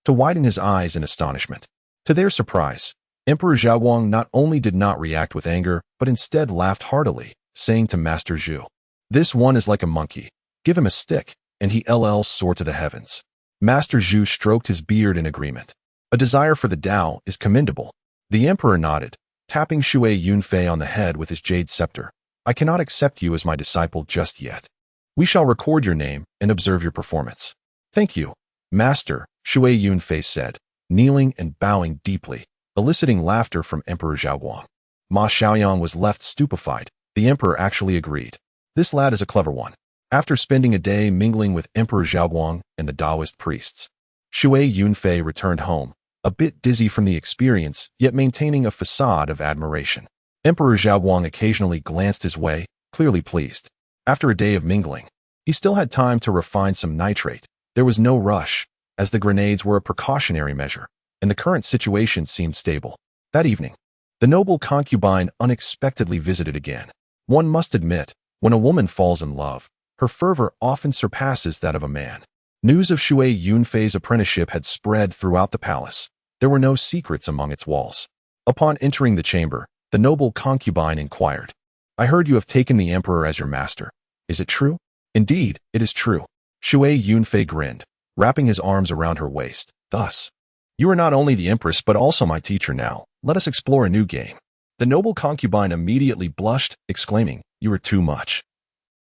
to widen his eyes in astonishment. To their surprise, Emperor Xiaoguang not only did not react with anger, but instead laughed heartily, saying to Master Zhu, "This one is like a monkey. Give him a stick, and he'll soar to the heavens." Master Zhu stroked his beard in agreement. A desire for the Tao is commendable. The emperor nodded, tapping Shui Yunfei on the head with his jade scepter. I cannot accept you as my disciple just yet. We shall record your name and observe your performance. Thank you, Master, Shui Yunfei said, kneeling and bowing deeply, eliciting laughter from Emperor Xiaoguang. Ma Xiaoyang was left stupefied. The emperor actually agreed. This lad is a clever one. After spending a day mingling with Emperor Xiaoguang and the Taoist priests, Shui Yunfei returned home, a bit dizzy from the experience, yet maintaining a facade of admiration. Emperor Xiaoguang occasionally glanced his way, clearly pleased. After a day of mingling, he still had time to refine some nitrate. There was no rush, as the grenades were a precautionary measure, and the current situation seemed stable. That evening, the noble concubine unexpectedly visited again. One must admit, when a woman falls in love, her fervor often surpasses that of a man. News of Shui Yunfei's apprenticeship had spread throughout the palace. There were no secrets among its walls. Upon entering the chamber, the noble concubine inquired, I heard you have taken the emperor as your master. Is it true? Indeed, it is true. Shui Yunfei grinned, wrapping his arms around her waist. Thus, you are not only the empress but also my teacher now. Let us explore a new game. The noble concubine immediately blushed, exclaiming, You are too much.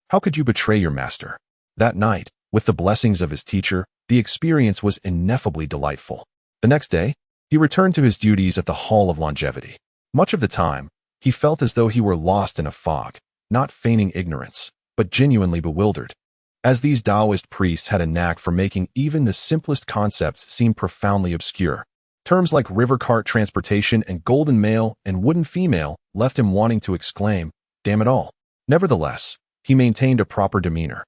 How could you betray your master? That night, with the blessings of his teacher, the experience was ineffably delightful. The next day, he returned to his duties at the Hall of Longevity. Much of the time, he felt as though he were lost in a fog, not feigning ignorance, but genuinely bewildered. As these Taoist priests had a knack for making even the simplest concepts seem profoundly obscure, terms like river cart transportation and golden male and wooden female left him wanting to exclaim, damn it all. Nevertheless, he maintained a proper demeanor,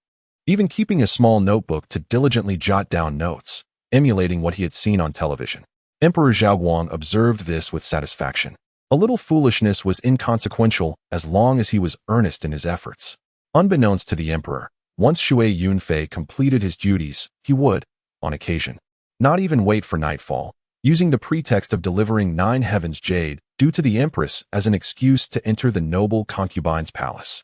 even keeping a small notebook to diligently jot down notes, emulating what he had seen on television. Emperor Xiaoguang observed this with satisfaction. A little foolishness was inconsequential as long as he was earnest in his efforts. Unbeknownst to the emperor, once Shui Yunfei completed his duties, he would, on occasion, not even wait for nightfall, using the pretext of delivering 9 heavens jade due to the empress as an excuse to enter the noble concubine's palace.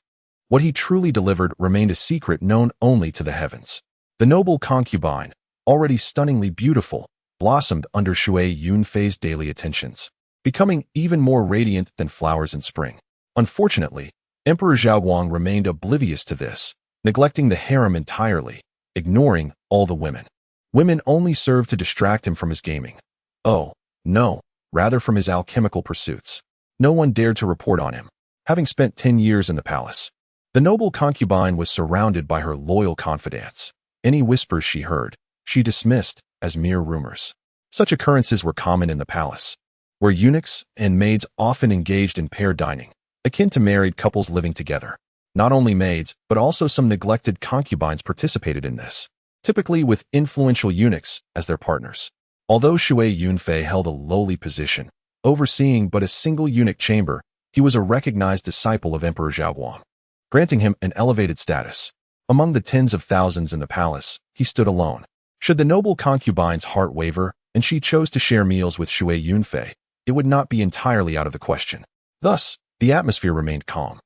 What he truly delivered remained a secret known only to the heavens. The noble concubine, already stunningly beautiful, blossomed under Shui Yunfei's daily attentions, becoming even more radiant than flowers in spring. Unfortunately, Emperor Xiaoguang remained oblivious to this, neglecting the harem entirely, ignoring all the women. Women only served to distract him from his gaming. Oh, no, rather from his alchemical pursuits. No one dared to report on him, having spent 10 years in the palace. The noble concubine was surrounded by her loyal confidants. Any whispers she heard, she dismissed as mere rumors. Such occurrences were common in the palace, where eunuchs and maids often engaged in pair dining, akin to married couples living together. Not only maids, but also some neglected concubines participated in this, typically with influential eunuchs as their partners. Although Shui Yunfei held a lowly position, overseeing but a single eunuch chamber, he was a recognized disciple of Emperor Xiaoguang, granting him an elevated status. Among the tens of thousands in the palace, he stood alone. Should the noble concubine's heart waver, and she chose to share meals with Shui Yunfei, it would not be entirely out of the question. Thus, the atmosphere remained calm,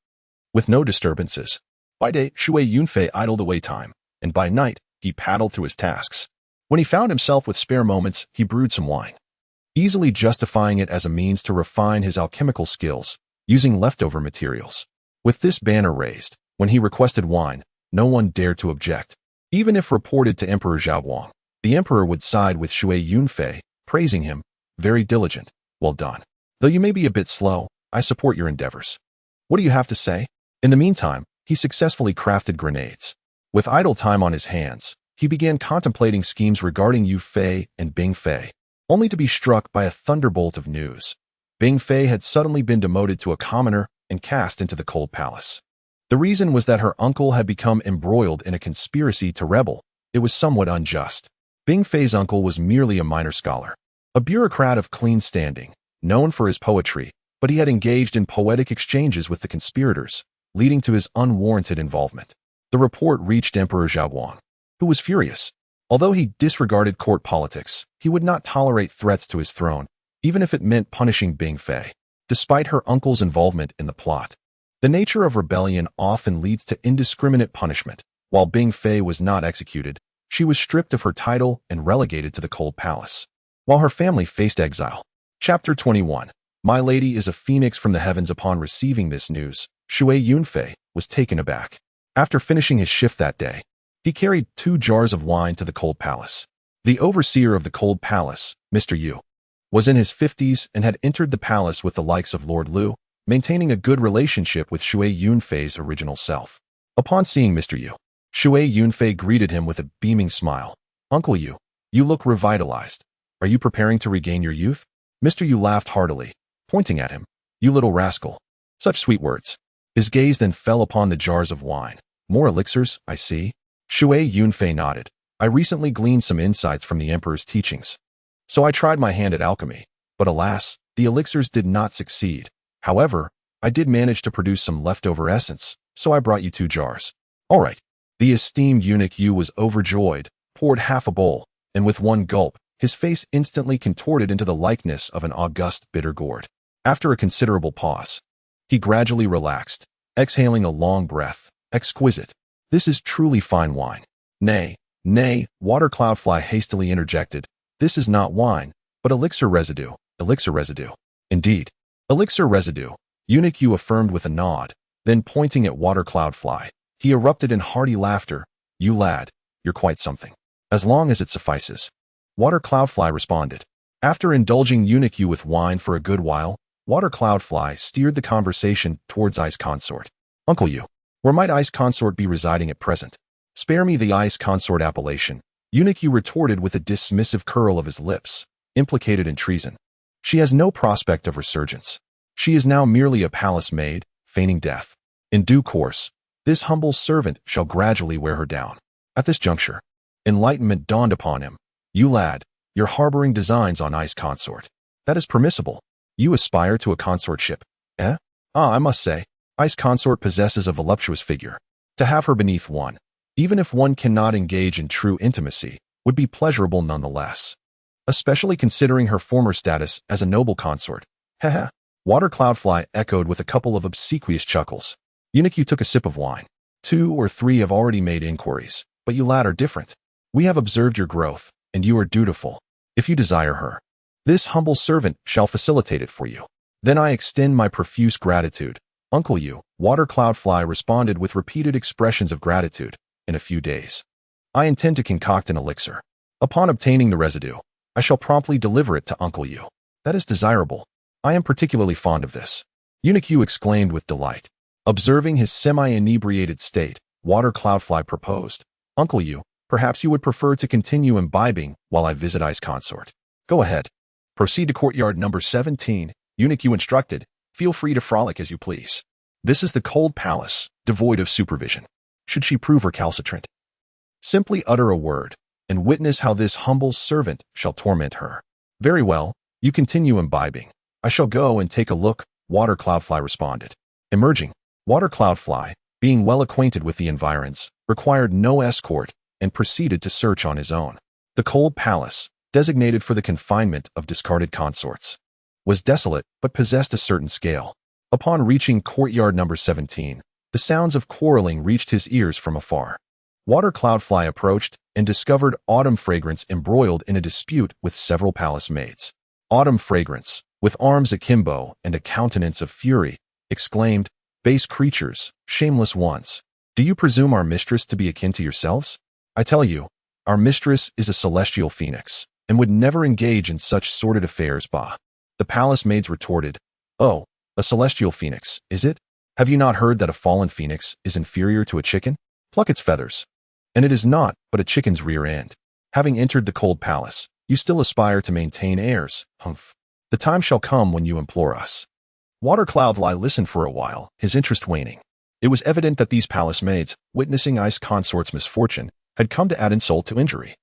with no disturbances. By day, Shui Yunfei idled away time, and by night, he paddled through his tasks. When he found himself with spare moments, he brewed some wine, easily justifying it as a means to refine his alchemical skills, using leftover materials. With this banner raised, when he requested wine, no one dared to object. Even if reported to Emperor Xiaoguang, the emperor would side with Shui Yunfei, praising him, very diligent, well done. Though you may be a bit slow, I support your endeavors. What do you have to say? In the meantime, he successfully crafted grenades. With idle time on his hands, he began contemplating schemes regarding Yu Fei and Bing Fei, only to be struck by a thunderbolt of news. Bing Fei had suddenly been demoted to a commoner and cast into the cold palace. The reason was that her uncle had become embroiled in a conspiracy to rebel. It was somewhat unjust. Bing Fei's uncle was merely a minor scholar, a bureaucrat of clean standing, known for his poetry, but he had engaged in poetic exchanges with the conspirators, leading to his unwarranted involvement. The report reached Emperor Zhaoguang, who was furious. Although he disregarded court politics, he would not tolerate threats to his throne, even if it meant punishing Bing Fei, despite her uncle's involvement in the plot. The nature of rebellion often leads to indiscriminate punishment. While Bing Fei was not executed, she was stripped of her title and relegated to the cold palace, while her family faced exile. Chapter 21. My lady is a phoenix from the heavens. Upon receiving this news, Shui Yunfei was taken aback. After finishing his shift that day, he carried 2 jars of wine to the cold palace. The overseer of the cold palace, Mr. Yu, was in his 50s and had entered the palace with the likes of Lord Liu, maintaining a good relationship with Shui Yunfei's original self. Upon seeing Mr. Yu, Shui Yunfei greeted him with a beaming smile. Uncle Yu, you look revitalized. Are you preparing to regain your youth? Mr. Yu laughed heartily, pointing at him. You little rascal. Such sweet words. His gaze then fell upon the jars of wine. More elixirs, I see. Shui Yunfei nodded. I recently gleaned some insights from the emperor's teachings. So I tried my hand at alchemy, but alas, the elixirs did not succeed. However, I did manage to produce some leftover essence, so I brought you 2 jars. All right. The esteemed eunuch Yu was overjoyed, poured half a bowl, and with one gulp, his face instantly contorted into the likeness of an august bitter gourd. After a considerable pause, he gradually relaxed, exhaling a long breath. Exquisite. This is truly fine wine. Nay, Water Cloudfly hastily interjected. This is not wine, but elixir residue. Elixir residue. Indeed. Elixir residue. Eunuch Yu affirmed with a nod. Then pointing at Water Cloudfly, he erupted in hearty laughter. You lad, you're quite something. As long as it suffices. Water Cloudfly responded. After indulging Eunuch Yu with wine for a good while, Water Cloudfly steered the conversation towards Ice Consort. Uncle Yu, where might Ice Consort be residing at present? Spare me the Ice Consort appellation. Eunuch Yu retorted with a dismissive curl of his lips, implicated in treason. She has no prospect of resurgence. She is now merely a palace maid, feigning death. In due course, this humble servant shall gradually wear her down. At this juncture, enlightenment dawned upon him. You lad, you're harboring designs on Ice Consort. That is permissible. You aspire to a consortship, eh? I must say, Ice Consort possesses a voluptuous figure. To have her beneath one, even if one cannot engage in true intimacy, would be pleasurable nonetheless. Especially considering her former status as a noble consort. Heh. Water Cloudfly echoed with a couple of obsequious chuckles. Eunuch Yu took a sip of wine. 2 or 3 have already made inquiries, but you lad are different. We have observed your growth, and you are dutiful. If you desire her, this humble servant shall facilitate it for you. Then I extend my profuse gratitude. Uncle Yu, Water Cloudfly responded with repeated expressions of gratitude. In a few days, I intend to concoct an elixir. Upon obtaining the residue, I shall promptly deliver it to Uncle Yu. That is desirable. I am particularly fond of this. Eunuch Yu exclaimed with delight. Observing his semi-inebriated state, Water Cloudfly proposed. Uncle Yu, perhaps you would prefer to continue imbibing while I visit Ice Consort. Go ahead. Proceed to courtyard number 17. Eunuch Yu instructed. Feel free to frolic as you please. This is the cold palace, devoid of supervision. Should she prove recalcitrant, simply utter a word, and witness how this humble servant shall torment her. Very well, you continue imbibing. I shall go and take a look, Water Cloudfly responded. Emerging, Water Cloudfly, being well acquainted with the environs, required no escort and proceeded to search on his own. The cold palace, designated for the confinement of discarded consorts, was desolate but possessed a certain scale. Upon reaching courtyard number 17, the sounds of quarreling reached his ears from afar. Water Cloudfly approached and discovered Autumn Fragrance embroiled in a dispute with several palace maids. Autumn Fragrance, with arms akimbo and a countenance of fury, exclaimed, Base creatures, shameless ones, do you presume our mistress to be akin to yourselves? I tell you, our mistress is a celestial phoenix, and would never engage in such sordid affairs. Bah. The palace maids retorted, Oh, a celestial phoenix, is it? Have you not heard that a fallen phoenix is inferior to a chicken? Pluck its feathers. And it is not but a chicken's rear end. Having entered the cold palace, you still aspire to maintain airs. Humph. The time shall come when you implore us. Water Cloudfly listened for a while, his interest waning. It was evident that these palace maids, witnessing Ice Consort's misfortune, had come to add insult to injury.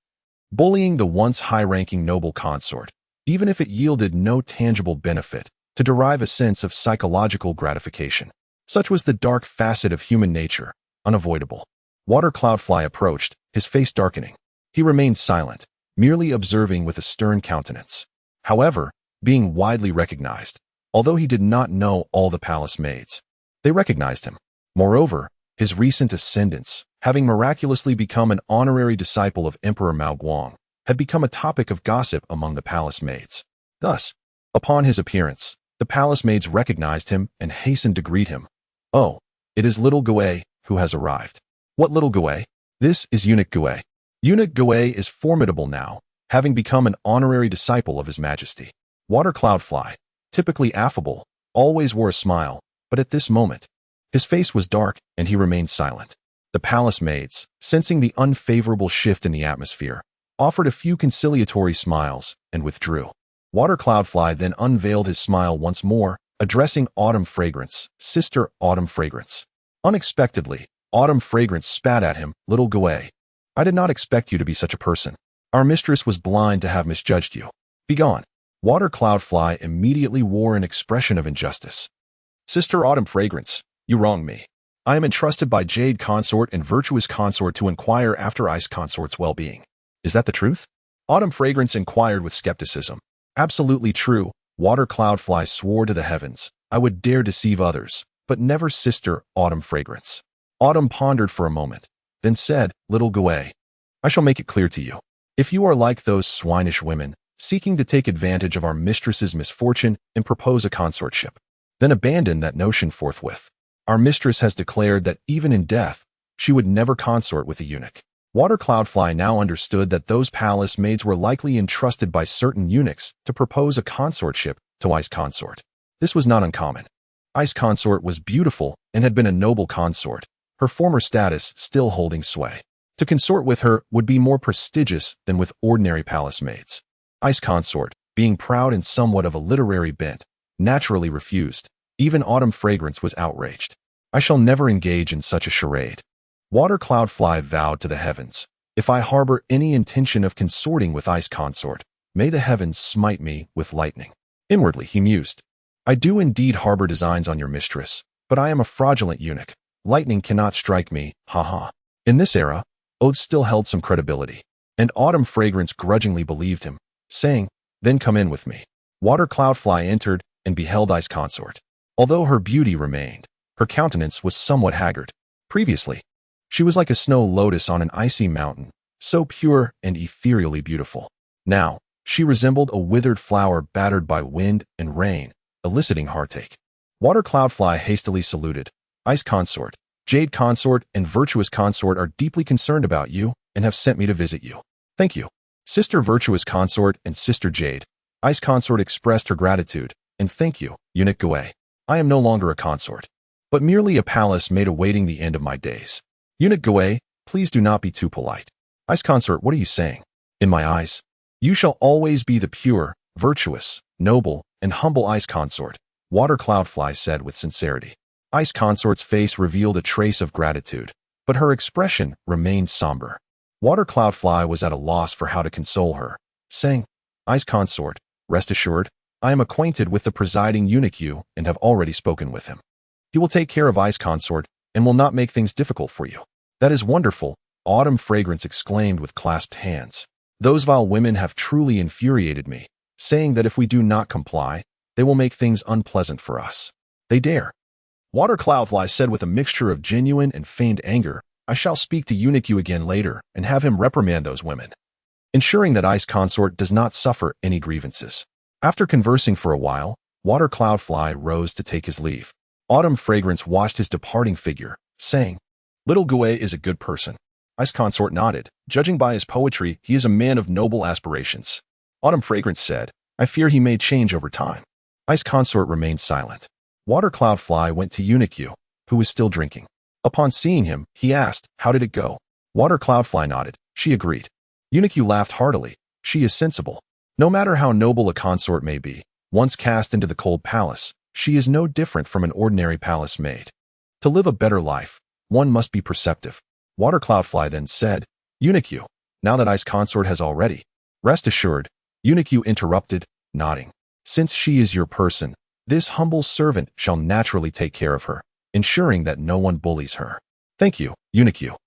Bullying the once high-ranking noble consort, even if it yielded no tangible benefit, to derive a sense of psychological gratification. Such was the dark facet of human nature, unavoidable. Water Cloudfly approached, his face darkening. He remained silent, merely observing with a stern countenance. However, being widely recognized, although he did not know all the palace maids, they recognized him. Moreover, his recent ascendance, having miraculously become an honorary disciple of Emperor Mao Guang, had become a topic of gossip among the palace maids. Thus, upon his appearance, the palace maids recognized him and hastened to greet him. "Oh, it is little Gui who has arrived." "What little Gui?" "This is Eunuch Gui. Eunuch Gui is formidable now, having become an honorary disciple of His Majesty." Water Cloudfly, typically affable, always wore a smile, but at this moment, his face was dark and he remained silent. The palace maids, sensing the unfavorable shift in the atmosphere, offered a few conciliatory smiles and withdrew. Water Cloudfly then unveiled his smile once more, addressing Autumn Fragrance, "Sister Autumn Fragrance." Unexpectedly, Autumn Fragrance spat at him, "Little Gui, I did not expect you to be such a person. Our mistress was blind to have misjudged you. Begone." Water Cloudfly immediately wore an expression of injustice. "Sister Autumn Fragrance, you wrong me. I am entrusted by Jade Consort and Virtuous Consort to inquire after Ice Consort's well-being. Is that the truth?" Autumn Fragrance inquired with skepticism. "Absolutely true." Water Cloudfly swore to the heavens, "I would dare deceive others, but never Sister Autumn Fragrance." Autumn pondered for a moment, then said, "Little Gui, I shall make it clear to you. If you are like those swinish women, seeking to take advantage of our mistress's misfortune and propose a consortship, then abandon that notion forthwith. Our mistress has declared that even in death, she would never consort with a eunuch." Water Cloudfly now understood that those palace maids were likely entrusted by certain eunuchs to propose a consortship to Ice Consort. This was not uncommon. Ice Consort was beautiful and had been a noble consort, her former status still holding sway. To consort with her would be more prestigious than with ordinary palace maids. Ice Consort, being proud and somewhat of a literary bent, naturally refused. Even Autumn Fragrance was outraged. "I shall never engage in such a charade." Water Cloudfly vowed to the heavens, "If I harbor any intention of consorting with Ice Consort, may the heavens smite me with lightning." Inwardly he mused, "I do indeed harbor designs on your mistress, but I am a fraudulent eunuch. Lightning cannot strike me, ha." In this era, oaths still held some credibility, and Autumn Fragrance grudgingly believed him, saying, "Then come in with me." Water Cloudfly entered and beheld Ice Consort. Although her beauty remained, her countenance was somewhat haggard. Previously, she was like a snow lotus on an icy mountain, so pure and ethereally beautiful. Now, she resembled a withered flower battered by wind and rain, eliciting heartache. Water Cloudfly hastily saluted. "Ice Consort, Jade Consort, and Virtuous Consort are deeply concerned about you and have sent me to visit you." "Thank you." Sister Virtuous Consort and Sister Jade, Ice Consort expressed her gratitude, "And thank you, Eunuch Gui. I am no longer a consort, but merely a palace maid awaiting the end of my days." "Eunuch Gui, please do not be too polite." "Ice Consort, what are you saying?" "In my eyes, you shall always be the pure, virtuous, noble, and humble Ice Consort," Water Cloudfly said with sincerity. Ice Consort's face revealed a trace of gratitude, but her expression remained somber. Water Cloudfly was at a loss for how to console her, saying, "Ice Consort, rest assured, I am acquainted with the presiding eunuch and have already spoken with him. He will take care of Ice Consort and will not make things difficult for you." "That is wonderful," Autumn Fragrance exclaimed with clasped hands. "Those vile women have truly infuriated me, saying that if we do not comply, they will make things unpleasant for us. They dare." Water Cloudfly said with a mixture of genuine and feigned anger, "I shall speak to Eunuch again later and have him reprimand those women, ensuring that Ice Consort does not suffer any grievances." After conversing for a while, Water Cloudfly rose to take his leave. Autumn Fragrance watched his departing figure, saying, "Little Gui is a good person." Ice Consort nodded. "Judging by his poetry, he is a man of noble aspirations." Autumn Fragrance said, "I fear he may change over time." Ice Consort remained silent. Water Cloudfly went to Eunuch, who was still drinking. Upon seeing him, he asked, "How did it go?" Water Cloudfly nodded. She agreed. Eunuch laughed heartily. "She is sensible. No matter how noble a consort may be, once cast into the cold palace, she is no different from an ordinary palace maid. To live a better life, one must be perceptive. Water Cloudfly then said, Eunuch, now that Ice Consort has already. Rest assured, Eunuch interrupted, nodding. Since she is your person, this humble servant shall naturally take care of her, ensuring that no one bullies her. Thank you, Eunuch.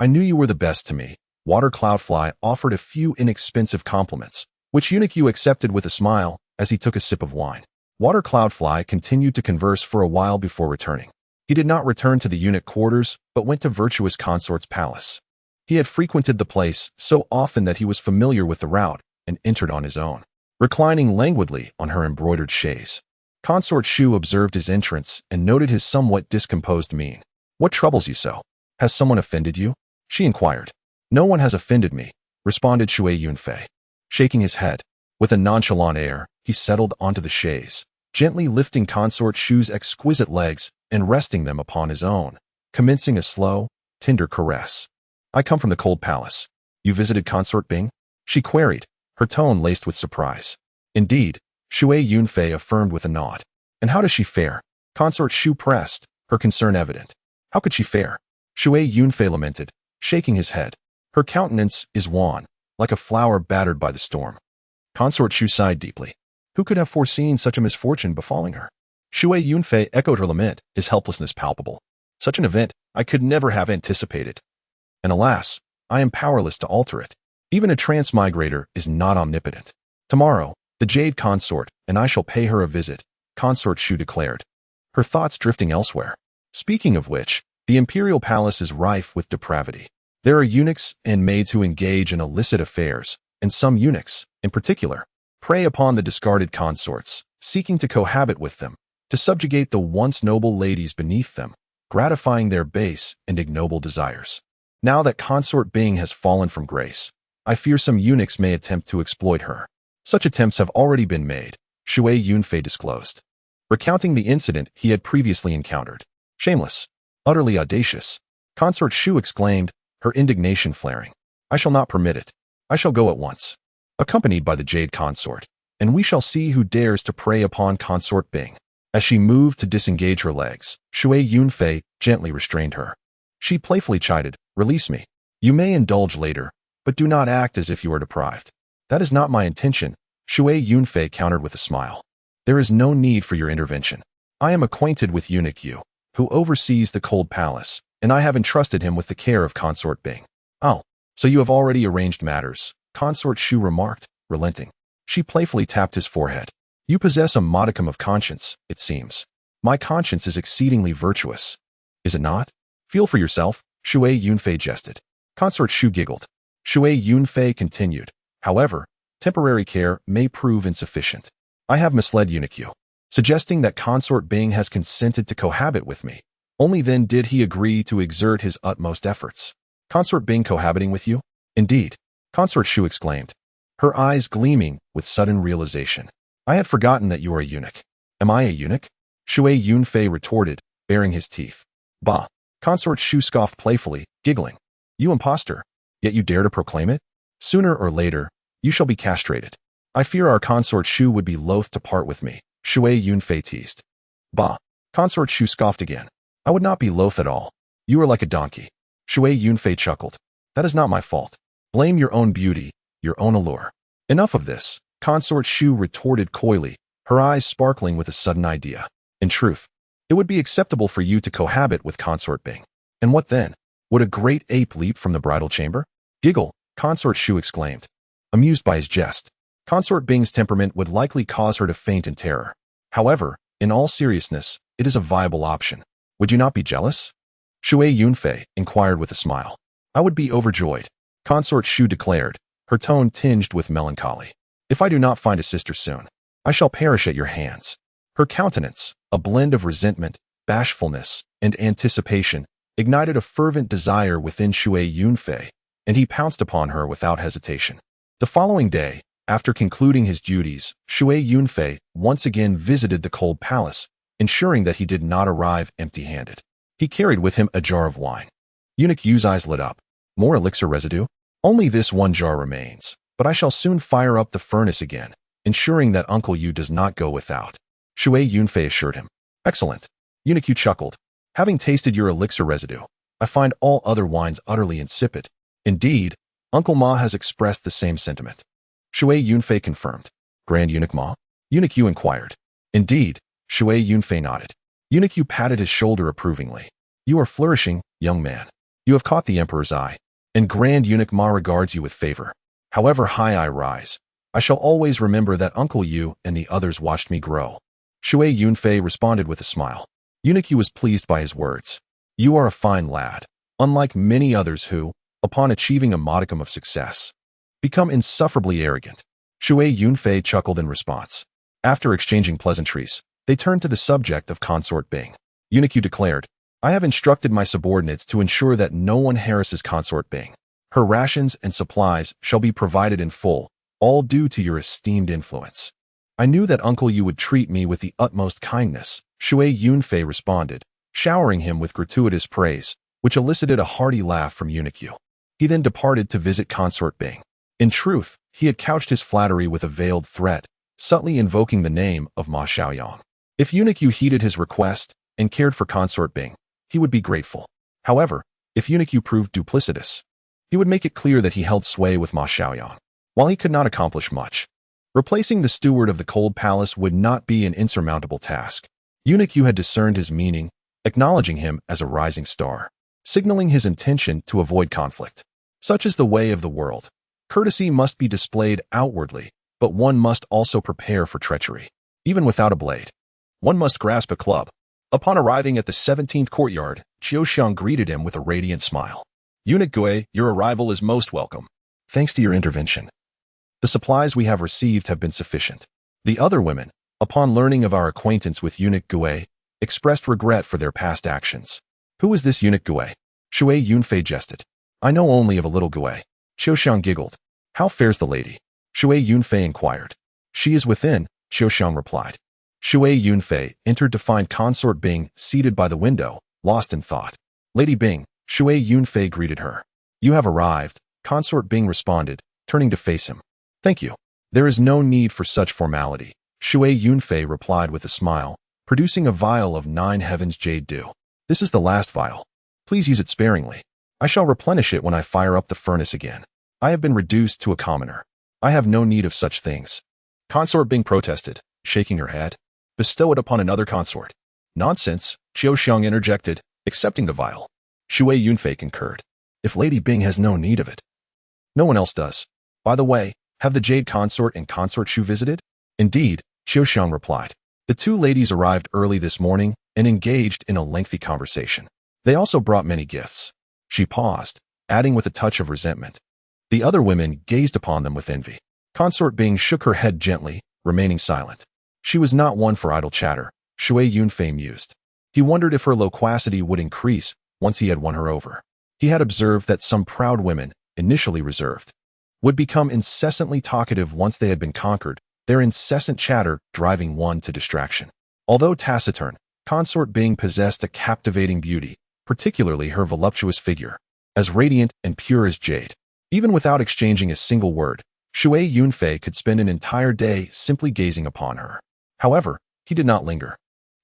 I knew you were the best to me. Water Cloudfly offered a few inexpensive compliments, which Eunuch accepted with a smile as he took a sip of wine. Water Cloudfly continued to converse for a while before returning. He did not return to the eunuch quarters, but went to Virtuous Consort's palace. He had frequented the place so often that he was familiar with the route and entered on his own, reclining languidly on her embroidered chaise. Consort Shu observed his entrance and noted his somewhat discomposed mien. What troubles you so? Has someone offended you? She inquired. No one has offended me, responded Shui Yunfei. Shaking his head, with a nonchalant air, he settled onto the chaise, gently lifting Consort Shu's exquisite legs and resting them upon his own, commencing a slow, tender caress. I come from the cold palace. You visited Consort Bing? She queried, her tone laced with surprise. Indeed, Shui Yunfei affirmed with a nod. And how does she fare? Consort Shu pressed, her concern evident. How could she fare? Shui Yunfei lamented, shaking his head. Her countenance is wan, like a flower battered by the storm. Consort Shu sighed deeply. Who could have foreseen such a misfortune befalling her? Shui Yunfei echoed her lament, his helplessness palpable. Such an event I could never have anticipated. And alas, I am powerless to alter it. Even a transmigrator is not omnipotent. Tomorrow, the Jade Consort and I shall pay her a visit, Consort Shu declared, her thoughts drifting elsewhere. Speaking of which, the Imperial Palace is rife with depravity. There are eunuchs and maids who engage in illicit affairs, and some eunuchs, in particular, prey upon the discarded consorts, seeking to cohabit with them, to subjugate the once noble ladies beneath them, gratifying their base and ignoble desires. Now that Consort Bing has fallen from grace, I fear some eunuchs may attempt to exploit her. Such attempts have already been made, Shui Yunfei disclosed, recounting the incident he had previously encountered. Shameless, utterly audacious, Consort Shu exclaimed, her indignation flaring. I shall not permit it. I shall go at once, accompanied by the Jade Consort, and we shall see who dares to prey upon Consort Bing. As she moved to disengage her legs, Shui Yunfei gently restrained her. She playfully chided, release me. You may indulge later, but do not act as if you are deprived. That is not my intention, Shui Yunfei countered with a smile. There is no need for your intervention. I am acquainted with Eunuch Yu, who oversees the Cold Palace, and I have entrusted him with the care of Consort Bing. Oh, so you have already arranged matters, Consort Shu remarked, relenting. She playfully tapped his forehead. You possess a modicum of conscience, it seems. My conscience is exceedingly virtuous. Is it not? Feel for yourself, Shui Yunfei jested. Consort Shu giggled. Shui Yunfei continued. However, temporary care may prove insufficient. I have misled Eunuch Yu, suggesting that Consort Bing has consented to cohabit with me. Only then did he agree to exert his utmost efforts. Consort Bing cohabiting with you? Indeed, Consort Shu exclaimed, her eyes gleaming with sudden realization. I had forgotten that you are a eunuch. Am I a eunuch? Shui Yunfei retorted, baring his teeth. Bah! Consort Shu scoffed playfully, giggling. You impostor, yet you dare to proclaim it? Sooner or later, you shall be castrated. I fear our Consort Shu would be loath to part with me, Shui Yunfei teased. Bah! Consort Shu scoffed again. I would not be loath at all. You are like a donkey. Shui Yunfei chuckled. That is not my fault. Blame your own beauty, your own allure. Enough of this, Consort Shu retorted coyly, her eyes sparkling with a sudden idea. In truth, it would be acceptable for you to cohabit with Consort Bing. And what then? Would a great ape leap from the bridal chamber? Giggle, Consort Shu exclaimed, amused by his jest. Consort Bing's temperament would likely cause her to faint in terror. However, in all seriousness, it is a viable option. Would you not be jealous? Shui Yunfei inquired with a smile. I would be overjoyed, Consort Shu declared, her tone tinged with melancholy. If I do not find a sister soon, I shall perish at your hands. Her countenance, a blend of resentment, bashfulness, and anticipation, ignited a fervent desire within Shui Yunfei, and he pounced upon her without hesitation. The following day, after concluding his duties, Shui Yunfei once again visited the Cold Palace, ensuring that he did not arrive empty-handed. He carried with him a jar of wine. Eunuch Yu's eyes lit up. More elixir residue? Only this one jar remains, but I shall soon fire up the furnace again, ensuring that Uncle Yu does not go without, Shui Yunfei assured him. Excellent. Eunuch Yu chuckled. Having tasted your elixir residue, I find all other wines utterly insipid. Indeed, Uncle Ma has expressed the same sentiment. Shui Yunfei confirmed. Grand Eunuch Ma? Eunuch Yu inquired. Indeed, Shui Yunfei nodded. Eunuch Yu patted his shoulder approvingly. You are flourishing, young man. You have caught the emperor's eye, and Grand Eunuch Ma regards you with favor. However high I rise, I shall always remember that Uncle Yu and the others watched me grow. Shui Yunfei responded with a smile. Eunuch Yu was pleased by his words. You are a fine lad, unlike many others who, upon achieving a modicum of success, become insufferably arrogant. Shui Yunfei chuckled in response. After exchanging pleasantries, they turned to the subject of Consort Bing. Eunuch Yu declared, I have instructed my subordinates to ensure that no one harasses Consort Bing. Her rations and supplies shall be provided in full, all due to your esteemed influence. I knew that Uncle Yu would treat me with the utmost kindness, Shui Yunfei responded, showering him with gratuitous praise, which elicited a hearty laugh from Eunuch Yu. He then departed to visit Consort Bing. In truth, he had couched his flattery with a veiled threat, subtly invoking the name of Ma Xiaoyang. If Eunuch Yu heeded his request and cared for Consort Bing, he would be grateful. However, if Eunuch Yu proved duplicitous, he would make it clear that he held sway with Ma Xiaoyang. While he could not accomplish much, replacing the steward of the cold palace would not be an insurmountable task. Eunuch Yu had discerned his meaning, acknowledging him as a rising star, signaling his intention to avoid conflict. Such is the way of the world. Courtesy must be displayed outwardly, but one must also prepare for treachery. Even without a blade, one must grasp a club. Upon arriving at the 17th courtyard, Qiu Xiang greeted him with a radiant smile. Eunuch Gui, your arrival is most welcome. Thanks to your intervention, the supplies we have received have been sufficient. The other women, upon learning of our acquaintance with Eunuch Gui, expressed regret for their past actions. Who is this Eunuch Gui? Shui Yunfei jested. I know only of a little Gui. Qiu Xiang giggled. How fares the lady? Shui Yunfei inquired. She is within, Qiu Xiang replied. Shui Yunfei entered to find Consort Bing seated by the window, lost in thought. Lady Bing, Shui Yunfei greeted her. You have arrived, Consort Bing responded, turning to face him. Thank you. There is no need for such formality, Shui Yunfei replied with a smile, producing a vial of 9 heavens jade dew. This is the last vial. Please use it sparingly. I shall replenish it when I fire up the furnace again. I have been reduced to a commoner. I have no need of such things. Consort Bing protested, shaking her head. Bestow it upon another consort. Nonsense, Qiu Xiang interjected, accepting the vial. Shui Yunfei concurred. If Lady Bing has no need of it, no one else does. By the way, have the Jade Consort and Consort Shu visited? Indeed, Qiu Xiang replied. The two ladies arrived early this morning and engaged in a lengthy conversation. They also brought many gifts. She paused, adding with a touch of resentment. The other women gazed upon them with envy. Consort Bing shook her head gently, remaining silent. She was not one for idle chatter, Shui Yunfei mused. He wondered if her loquacity would increase once he had won her over. He had observed that some proud women, initially reserved, would become incessantly talkative once they had been conquered, their incessant chatter driving one to distraction. Although taciturn, Consort Bing possessed a captivating beauty, particularly her voluptuous figure, as radiant and pure as jade. Even without exchanging a single word, Shui Yunfei could spend an entire day simply gazing upon her. However, he did not linger,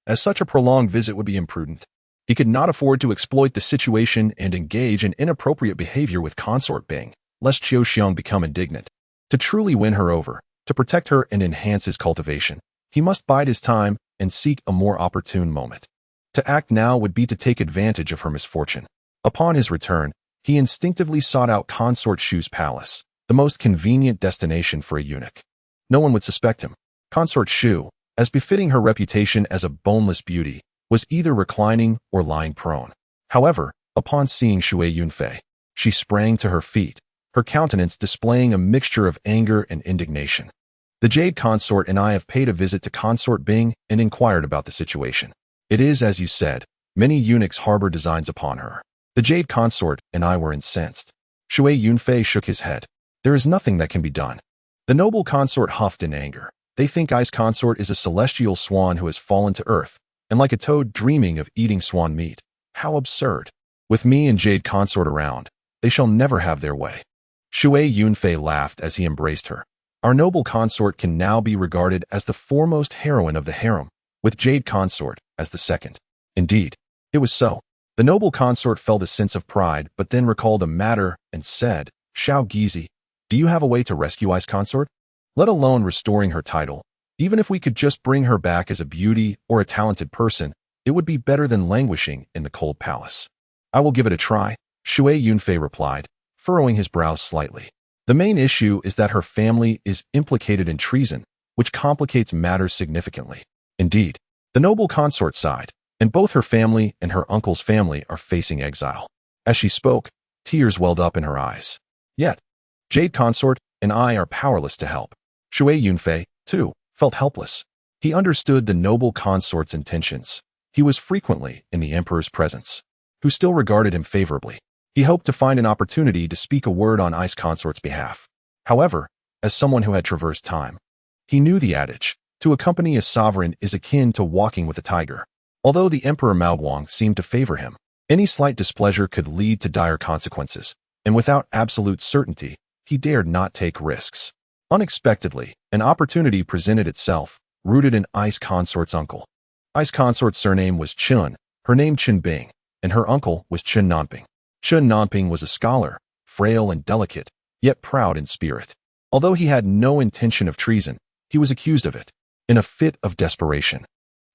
as such a prolonged visit would be imprudent. He could not afford to exploit the situation and engage in inappropriate behavior with Consort Bing, lest Qiu Xiang become indignant. To truly win her over, to protect her and enhance his cultivation, he must bide his time and seek a more opportune moment. To act now would be to take advantage of her misfortune. Upon his return, he instinctively sought out Consort Shu's palace, the most convenient destination for a eunuch. No one would suspect him. Consort Shu, as befitting her reputation as a boneless beauty, was either reclining or lying prone. However, upon seeing Shui Yunfei, she sprang to her feet, her countenance displaying a mixture of anger and indignation. The Jade Consort and I have paid a visit to Consort Bing and inquired about the situation. It is as you said, many eunuchs harbor designs upon her. The Jade Consort and I were incensed. Shui Yunfei shook his head. There is nothing that can be done. The noble consort huffed in anger. They think Ice Consort is a celestial swan who has fallen to earth, and like a toad dreaming of eating swan meat. How absurd. With me and Jade Consort around, they shall never have their way. Shui Yunfei laughed as he embraced her. Our noble consort can now be regarded as the foremost heroine of the harem, with Jade Consort as the second. Indeed, It was so. The noble consort felt a sense of pride, but then recalled a matter and said, Shao Gizi, do you have a way to rescue Ice Consort? Let alone restoring her title. Even if we could just bring her back as a beauty or a talented person, it would be better than languishing in the cold palace. I will give it a try, Shui Yunfei replied, furrowing his brows slightly. The main issue is that her family is implicated in treason, which complicates matters significantly. Indeed, the noble consort sighed, and both her family and her uncle's family are facing exile. As she spoke, tears welled up in her eyes. Yet, Jade Consort and I are powerless to help. Shui Yunfei, too, felt helpless. He understood the noble consort's intentions. He was frequently in the emperor's presence, who still regarded him favorably. He hoped to find an opportunity to speak a word on Ice Consort's behalf. However, as someone who had traversed time, he knew the adage, to accompany a sovereign is akin to walking with a tiger. Although the Emperor Maoguang seemed to favor him, any slight displeasure could lead to dire consequences, and without absolute certainty, he dared not take risks. Unexpectedly, an opportunity presented itself, rooted in Ice Consort's uncle. Ice Consort's surname was Chun, her name Chen Bing, and her uncle was Chen Nanping. Chen Nanping was a scholar, frail and delicate, yet proud in spirit. Although he had no intention of treason, he was accused of it. In a fit of desperation,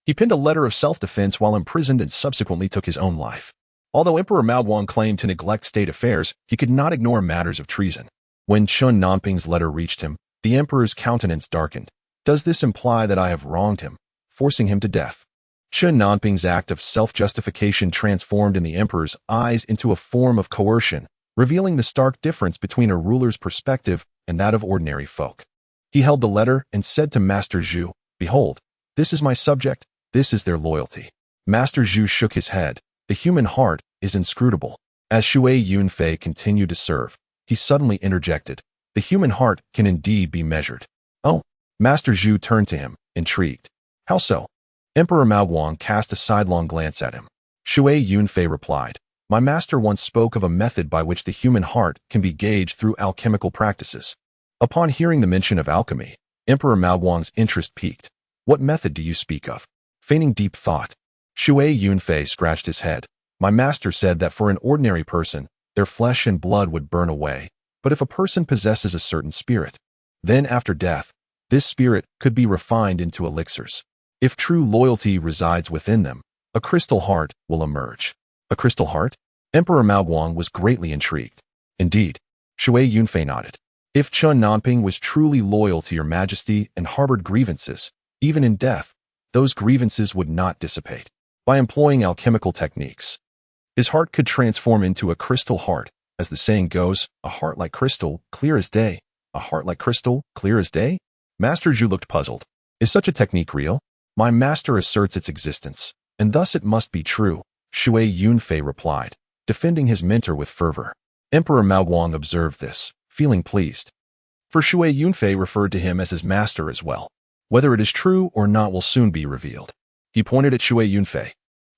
he penned a letter of self-defense while imprisoned and subsequently took his own life. Although Emperor Maoguang claimed to neglect state affairs, he could not ignore matters of treason. When Chen Nanping's letter reached him, the emperor's countenance darkened. Does this imply that I have wronged him, forcing him to death? Chen Nanping's act of self-justification transformed in the emperor's eyes into a form of coercion, revealing the stark difference between a ruler's perspective and that of ordinary folk. He held the letter and said to Master Zhu, Behold, this is my subject, this is their loyalty. Master Zhu shook his head. The human heart is inscrutable. As Shui Yunfei continued to serve, he suddenly interjected. The human heart can indeed be measured. Oh, Master Zhu turned to him, intrigued. How so? Emperor Maoguang cast a sidelong glance at him. Shui Yunfei replied, My master once spoke of a method by which the human heart can be gauged through alchemical practices. Upon hearing the mention of alchemy, Emperor Maoguang's interest piqued. What method do you speak of? Feigning deep thought, Shui Yunfei scratched his head. My master said that for an ordinary person, their flesh and blood would burn away, but if a person possesses a certain spirit, then after death, this spirit could be refined into elixirs. If true loyalty resides within them, a crystal heart will emerge. A crystal heart? Emperor Maoguang was greatly intrigued. Indeed, Shui Yunfei nodded. If Chen Nanping was truly loyal to your majesty and harbored grievances, even in death, those grievances would not dissipate. By employing alchemical techniques, his heart could transform into a crystal heart. As the saying goes, a heart like crystal, clear as day. A heart like crystal, clear as day? Master Zhu looked puzzled. Is such a technique real? My master asserts its existence, and thus it must be true, Shui Yunfei replied, defending his mentor with fervor. Emperor Maoguang observed this, feeling pleased. For Shui Yunfei referred to him as his master as well. Whether it is true or not will soon be revealed. He pointed at Shui Yunfei.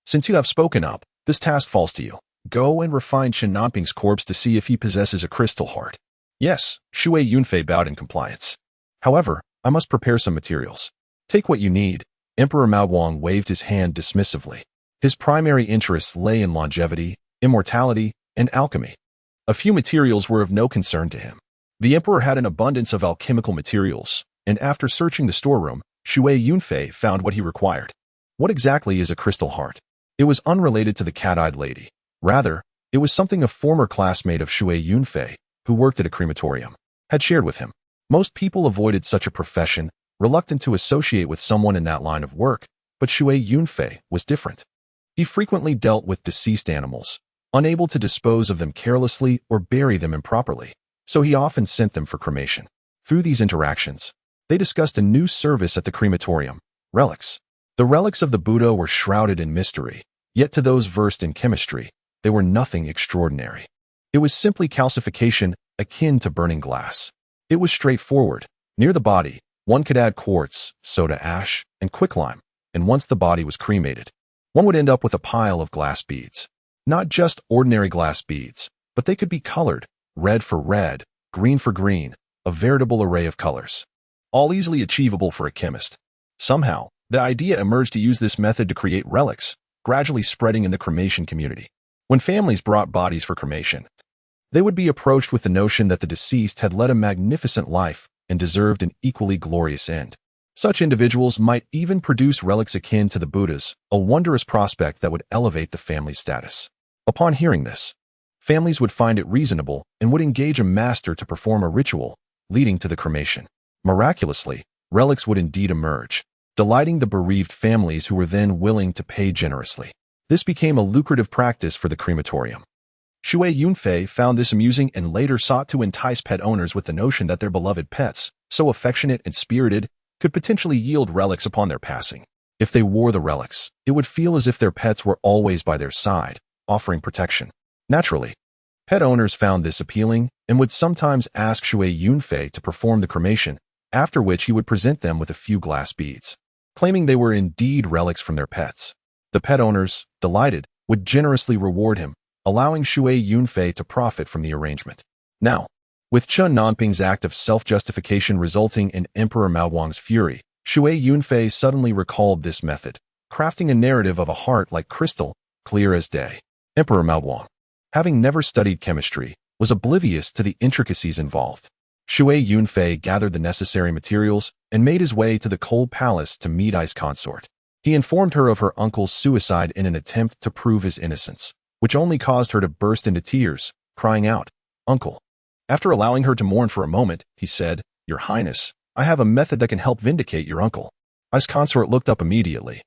Since you have spoken up, this task falls to you. Go and refine Chen Nanping's corpse to see if he possesses a crystal heart. Yes, Shui Yunfei bowed in compliance. However, I must prepare some materials. Take what you need. Emperor Maoguang waved his hand dismissively. His primary interests lay in longevity, immortality, and alchemy. A few materials were of no concern to him. The emperor had an abundance of alchemical materials, and after searching the storeroom, Shui Yunfei found what he required. What exactly is a crystal heart? It was unrelated to the cat-eyed lady. Rather, it was something a former classmate of Shui Yunfei, who worked at a crematorium, had shared with him. Most people avoided such a profession, reluctant to associate with someone in that line of work, but Shui Yunfei was different. He frequently dealt with deceased animals, unable to dispose of them carelessly or bury them improperly, so he often sent them for cremation. Through these interactions, they discussed a new service at the crematorium, relics. The relics of the Buddha were shrouded in mystery, yet to those versed in chemistry, they were nothing extraordinary. It was simply calcification akin to burning glass. It was straightforward. Near the body, one could add quartz, soda ash, and quicklime, and once the body was cremated, one would end up with a pile of glass beads. Not just ordinary glass beads, but they could be colored, red for red, green for green, a veritable array of colors. All easily achievable for a chemist. Somehow, the idea emerged to use this method to create relics, gradually spreading in the cremation community. When families brought bodies for cremation, they would be approached with the notion that the deceased had led a magnificent life and deserved an equally glorious end. Such individuals might even produce relics akin to the Buddhas, a wondrous prospect that would elevate the family's status. Upon hearing this, families would find it reasonable and would engage a master to perform a ritual, leading to the cremation. Miraculously, relics would indeed emerge, delighting the bereaved families who were then willing to pay generously. This became a lucrative practice for the crematorium. Shui Yunfei found this amusing and later sought to entice pet owners with the notion that their beloved pets, so affectionate and spirited, could potentially yield relics upon their passing. If they wore the relics, it would feel as if their pets were always by their side, offering protection. Naturally, pet owners found this appealing and would sometimes ask Shui Yunfei to perform the cremation, after which he would present them with a few glass beads, claiming they were indeed relics from their pets. The pet owners, delighted, would generously reward him, allowing Shui Yunfei to profit from the arrangement. Now, with Chen Nanping's act of self-justification resulting in Emperor Maowang's fury, Shui Yunfei suddenly recalled this method, crafting a narrative of a heart like crystal, clear as day. Emperor Maowang, having never studied chemistry, was oblivious to the intricacies involved. Shui Yunfei gathered the necessary materials and made his way to the cold palace to meet Ai's consort. He informed her of her uncle's suicide in an attempt to prove his innocence, which only caused her to burst into tears, crying out, "Uncle." After allowing her to mourn for a moment, he said, "Your Highness, I have a method that can help vindicate your uncle." Ai's consort looked up immediately,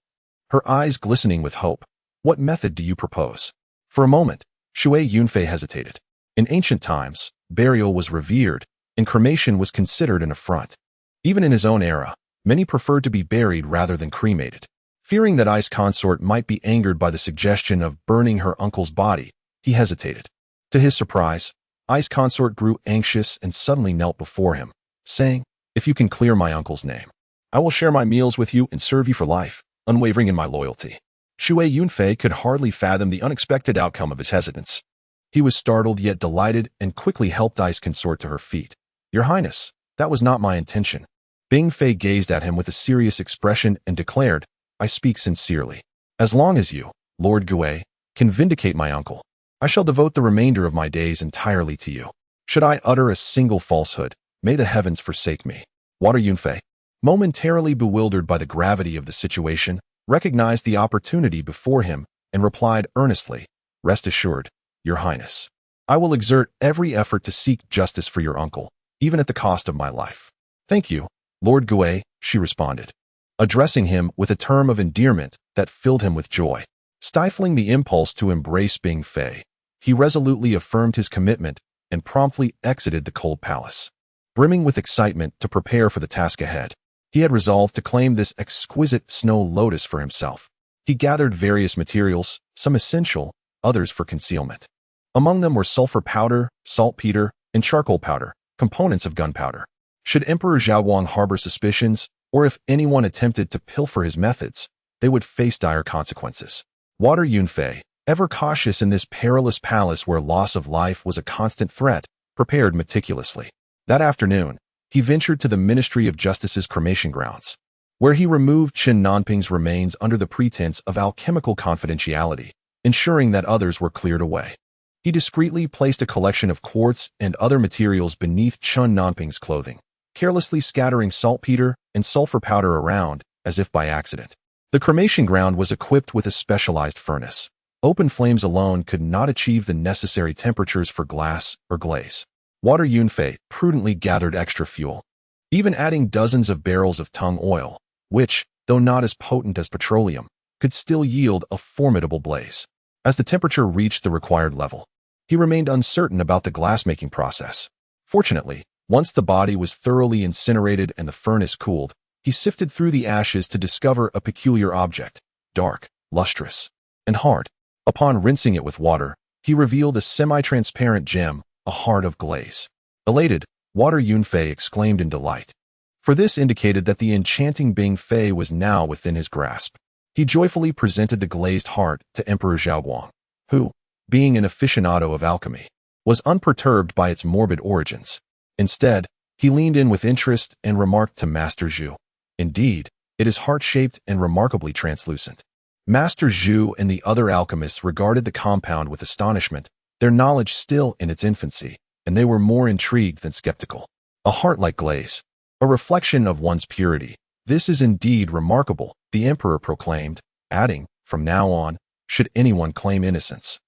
her eyes glistening with hope. "What method do you propose?" For a moment, Shui Yunfei hesitated. In ancient times, burial was revered, and cremation was considered an affront. Even in his own era, many preferred to be buried rather than cremated. Fearing that Ai's consort might be angered by the suggestion of burning her uncle's body, he hesitated. To his surprise, Ai's consort grew anxious and suddenly knelt before him, saying, "If you can clear my uncle's name, I will share my meals with you and serve you for life, unwavering in my loyalty." Shui Yunfei could hardly fathom the unexpected outcome of his hesitance. He was startled yet delighted and quickly helped Ai's consort to her feet. "Your Highness, that was not my intention." Bing Fei gazed at him with a serious expression and declared, "I speak sincerely. As long as you, Lord Gui, can vindicate my uncle, I shall devote the remainder of my days entirely to you. Should I utter a single falsehood, may the heavens forsake me." Water Yunfei, momentarily bewildered by the gravity of the situation, recognized the opportunity before him and replied earnestly, "Rest assured, Your Highness, I will exert every effort to seek justice for your uncle, even at the cost of my life." "Thank you, Lord Gui," she responded, addressing him with a term of endearment that filled him with joy. Stifling the impulse to embrace Bing Fei, he resolutely affirmed his commitment and promptly exited the cold palace. Brimming with excitement to prepare for the task ahead, he had resolved to claim this exquisite snow lotus for himself. He gathered various materials, some essential, others for concealment. Among them were sulfur powder, saltpeter, and charcoal powder, components of gunpowder. Should Emperor Zhaowang harbor suspicions, or if anyone attempted to pilfer his methods, they would face dire consequences. Water Yunfei, ever cautious in this perilous palace where loss of life was a constant threat, prepared meticulously. That afternoon, he ventured to the Ministry of Justice's cremation grounds, where he removed Chen Nanping's remains under the pretense of alchemical confidentiality, ensuring that others were cleared away. He discreetly placed a collection of quartz and other materials beneath Chen Nanping's clothing, carelessly scattering saltpeter and sulfur powder around, as if by accident. The cremation ground was equipped with a specialized furnace. Open flames alone could not achieve the necessary temperatures for glass or glaze. Water Yunfei prudently gathered extra fuel, even adding dozens of barrels of tung oil, which, though not as potent as petroleum, could still yield a formidable blaze. As the temperature reached the required level, he remained uncertain about the glass-making process. Fortunately, once the body was thoroughly incinerated and the furnace cooled, he sifted through the ashes to discover a peculiar object, dark, lustrous, and hard. Upon rinsing it with water, he revealed a semi-transparent gem, a heart of glaze. Elated, Water Yunfei exclaimed in delight, for this indicated that the enchanting Bing Fei was now within his grasp. He joyfully presented the glazed heart to Emperor Zhaowang, who, being an aficionado of alchemy, was unperturbed by its morbid origins. Instead, he leaned in with interest and remarked to Master Zhu, "Indeed, it is heart-shaped and remarkably translucent." Master Zhu and the other alchemists regarded the compound with astonishment, their knowledge still in its infancy, and they were more intrigued than skeptical. A heart-like glaze, a reflection of one's purity. This is indeed remarkable, the emperor proclaimed, adding, from now on, should anyone claim innocence,